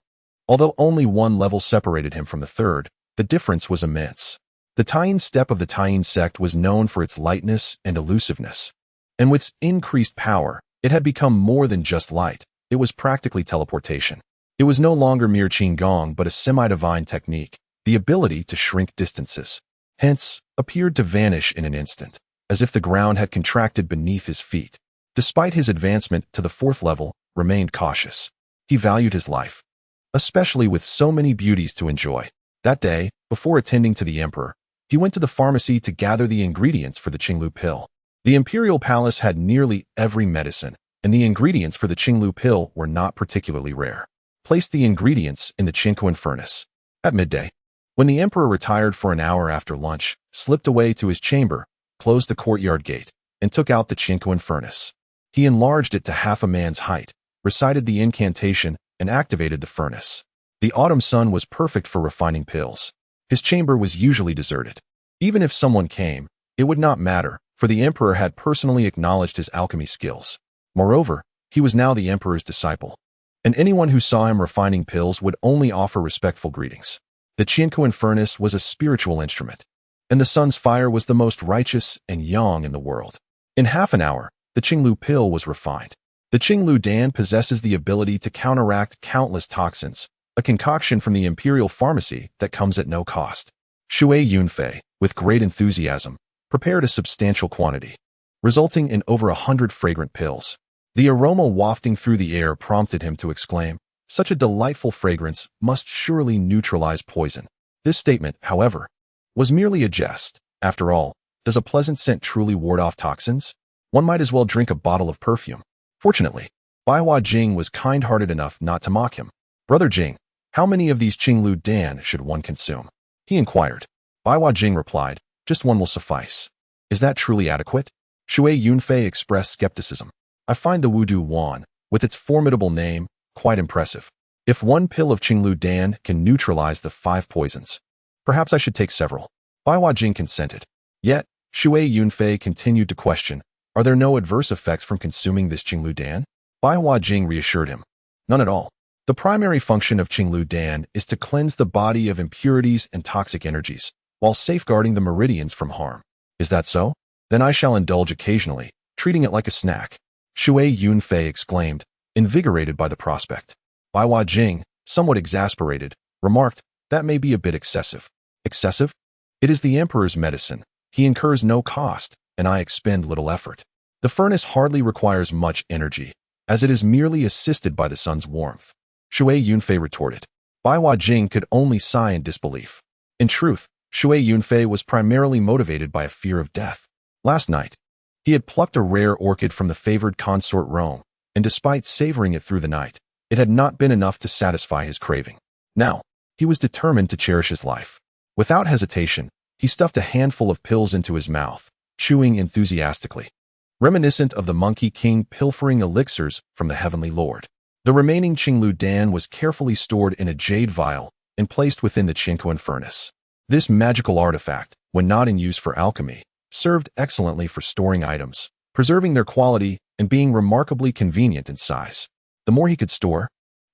Although only one level separated him from the 3rd, the difference was immense. The Taiyin step of the Taiyin sect was known for its lightness and elusiveness. And with its increased power, it had become more than just light. It was practically teleportation. It was no longer mere qigong but a semi-divine technique, the ability to shrink distances. Hence, appeared to vanish in an instant, as if the ground had contracted beneath his feet. Despite his advancement to the 4th level, remained cautious. He valued his life, especially with so many beauties to enjoy. That day, before attending to the emperor, he went to the pharmacy to gather the ingredients for the Qinglu pill. The imperial palace had nearly every medicine, and the ingredients for the Qinglu pill were not particularly rare. Placed the ingredients in the Qingquan furnace. At midday, when the emperor retired for an hour after lunch, slipped away to his chamber, closed the courtyard gate, and took out the Qingquan furnace. He enlarged it to half a man's height, recited the incantation, and activated the furnace. The autumn sun was perfect for refining pills. His chamber was usually deserted. Even if someone came, it would not matter, for the emperor had personally acknowledged his alchemy skills. Moreover, he was now the emperor's disciple, and anyone who saw him refining pills would only offer respectful greetings. The Qingquan furnace was a spiritual instrument, and the sun's fire was the most righteous and yang in the world. In half an hour, the Qinglu pill was refined. The Qinglu Dan possesses the ability to counteract countless toxins, a concoction from the imperial pharmacy that comes at no cost. Shui Yunfei, with great enthusiasm, prepared a substantial quantity, resulting in over 100 fragrant pills. The aroma wafting through the air prompted him to exclaim, "Such a delightful fragrance must surely neutralize poison." This statement, however, was merely a jest. After all, does a pleasant scent truly ward off toxins? One might as well drink a bottle of perfume. Fortunately, Baihua Jing was kind-hearted enough not to mock him. "Brother Jing, how many of these Qinglu Dan should one consume?" he inquired. Baihua Jing replied, "Just one will suffice." "Is that truly adequate?" Shui Yunfei expressed skepticism. "I find the Wudu Wan, with its formidable name, quite impressive. If one pill of Qinglu Dan can neutralize the 5 poisons, perhaps I should take several." Baihua Jing consented. Yet, Shui Yunfei continued to question, "Are there no adverse effects from consuming this Qinglu Dan?" Baihua Jing reassured him, "None at all. The primary function of Qinglu Dan is to cleanse the body of impurities and toxic energies, while safeguarding the meridians from harm." "Is that so? Then I shall indulge occasionally, treating it like a snack," Shui Yunfei exclaimed, invigorated by the prospect. Baihua Jing, somewhat exasperated, remarked, "That may be a bit excessive." "Excessive? It is the emperor's medicine. He incurs no cost, and I expend little effort. The furnace hardly requires much energy, as it is merely assisted by the sun's warmth," Shui Yunfei retorted. Baihua Jing could only sigh in disbelief. In truth, Shui Yunfei was primarily motivated by a fear of death. Last night, he had plucked a rare orchid from the favored Consort Rong, and despite savoring it through the night, it had not been enough to satisfy his craving. Now, he was determined to cherish his life. Without hesitation, he stuffed a handful of pills into his mouth, chewing enthusiastically. reminiscent of the Monkey King pilfering elixirs from the Heavenly Lord. The remaining Qinglu Dan was carefully stored in a jade vial and placed within the Qingquan furnace. This magical artifact, when not in use for alchemy, served excellently for storing items, preserving their quality and being remarkably convenient in size. The more he could store,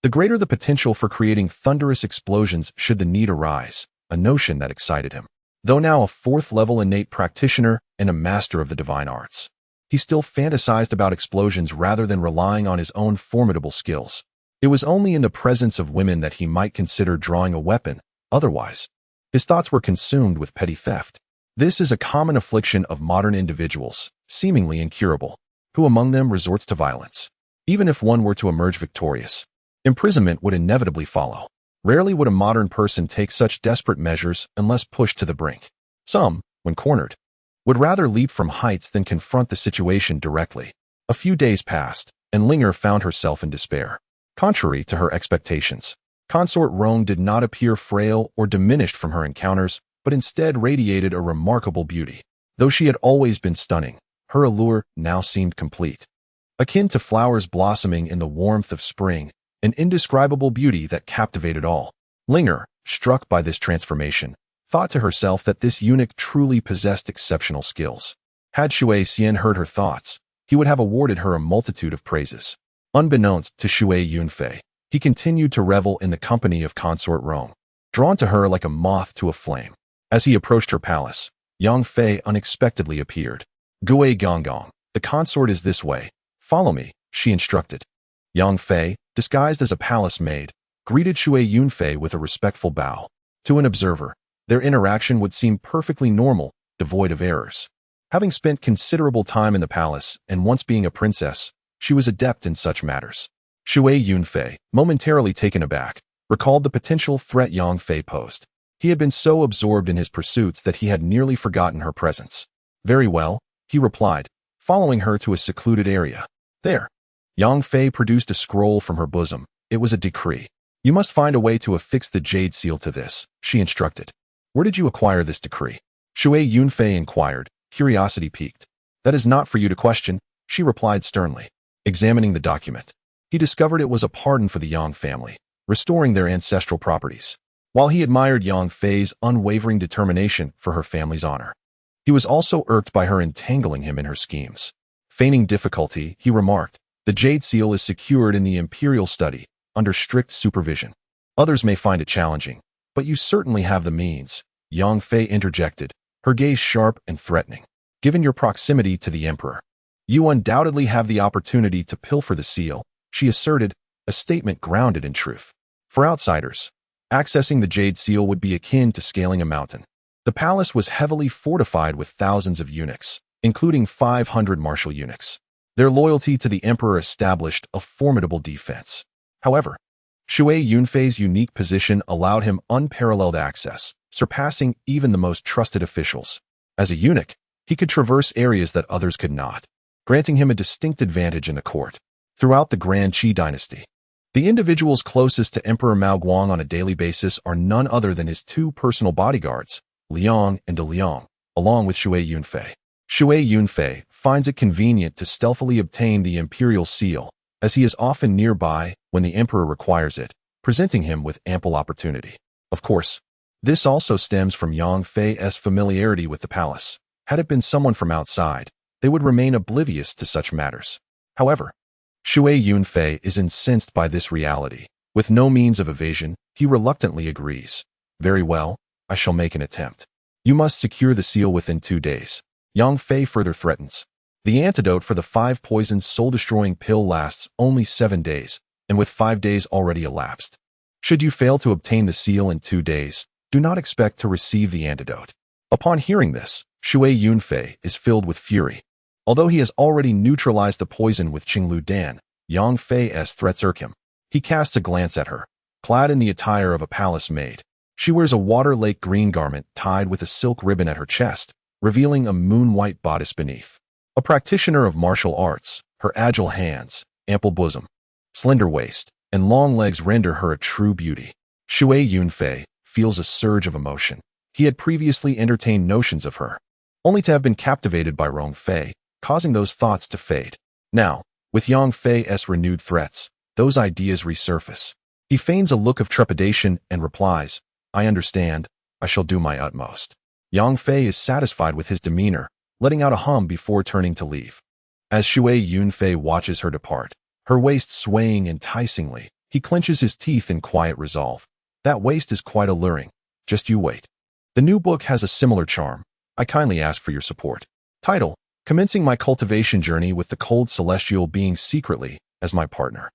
the greater the potential for creating thunderous explosions should the need arise, a notion that excited him. Though now a fourth-level innate practitioner and a master of the divine arts, he still fantasized about explosions rather than relying on his own formidable skills. It was only in the presence of women that he might consider drawing a weapon. Otherwise, his thoughts were consumed with petty theft. This is a common affliction of modern individuals, seemingly incurable. Who among them resorts to violence? Even if one were to emerge victorious, imprisonment would inevitably follow. Rarely would a modern person take such desperate measures unless pushed to the brink. Some, when cornered, would rather leap from heights than confront the situation directly. A few days passed, and Linger found herself in despair. Contrary to her expectations, Consort Rong did not appear frail or diminished from her encounters, but instead radiated a remarkable beauty. Though she had always been stunning, her allure now seemed complete. Akin to flowers blossoming in the warmth of spring, an indescribable beauty that captivated all. Linger, struck by this transformation, thought to herself that this eunuch truly possessed exceptional skills. Had Shui Xian heard her thoughts, he would have awarded her a multitude of praises. Unbeknownst to Shui Yunfei, he continued to revel in the company of Consort Rong, drawn to her like a moth to a flame. As he approached her palace, Yang Fei unexpectedly appeared. Gui Gonggong, the consort is this way. Follow me, she instructed. Yang Fei, disguised as a palace maid, greeted Shui Yunfei with a respectful bow. To an observer, their interaction would seem perfectly normal, devoid of errors. Having spent considerable time in the palace and once being a princess, she was adept in such matters. Shui Yunfei, momentarily taken aback, recalled the potential threat Yang Fei posed. He had been so absorbed in his pursuits that he had nearly forgotten her presence. Very well, he replied, following her to a secluded area. There. Yang Fei produced a scroll from her bosom. It was a decree. You must find a way to affix the jade seal to this, she instructed. Where did you acquire this decree? Shui Yunfei inquired, curiosity piqued. That is not for you to question, she replied sternly. Examining the document, he discovered it was a pardon for the Yang family, restoring their ancestral properties. While he admired Yang Fei's unwavering determination for her family's honor, he was also irked by her entangling him in her schemes. Feigning difficulty, he remarked, the jade seal is secured in the imperial study, under strict supervision. Others may find it challenging, but you certainly have the means, Yang Fei interjected, her gaze sharp and threatening. Given your proximity to the emperor, you undoubtedly have the opportunity to pilfer the seal, she asserted, a statement grounded in truth. For outsiders, accessing the jade seal would be akin to scaling a mountain. The palace was heavily fortified with thousands of eunuchs, including 500 martial eunuchs. Their loyalty to the emperor established a formidable defense. However, Shui Yunfei's unique position allowed him unparalleled access, surpassing even the most trusted officials. As a eunuch, he could traverse areas that others could not, granting him a distinct advantage in the court. Throughout the Grand Qi dynasty, the individuals closest to Emperor Mao Guang on a daily basis are none other than his two personal bodyguards, Liang and De Liang, along with Shui Yunfei. Shui Yunfei finds it convenient to stealthily obtain the imperial seal, as he is often nearby when the emperor requires it, presenting him with ample opportunity. Of course, this also stems from Yang Fei's familiarity with the palace. Had it been someone from outside, they would remain oblivious to such matters. However, Shui Yunfei is incensed by this reality. With no means of evasion, he reluctantly agrees. Very well, I shall make an attempt. You must secure the seal within 2 days. Yang Fei further threatens. The antidote for the 5 poisons soul-destroying pill lasts only 7 days, and with 5 days already elapsed. Should you fail to obtain the seal in 2 days, do not expect to receive the antidote. Upon hearing this, Shui Yunfei is filled with fury. Although he has already neutralized the poison with Qinglu Dan, Yang Fei's threats irk him. He casts a glance at her, clad in the attire of a palace maid. She wears a water lake green garment tied with a silk ribbon at her chest, revealing a moon-white bodice beneath. A practitioner of martial arts, her agile hands, ample bosom, slender waist, and long legs render her a true beauty. Shui Yunfei feels a surge of emotion. He had previously entertained notions of her, only to have been captivated by Rong Fei, causing those thoughts to fade. Now, with Yunfei's renewed threats, those ideas resurface. He feigns a look of trepidation and replies, "I understand. I shall do my utmost." Yunfei is satisfied with his demeanor, letting out a hum before turning to leave. As Shui Yunfei watches her depart, her waist swaying enticingly, he clenches his teeth in quiet resolve. That waist is quite alluring. Just you wait. The new book has a similar charm. I kindly ask for your support. Title: Commencing my cultivation journey with the cold celestial being secretly as my partner.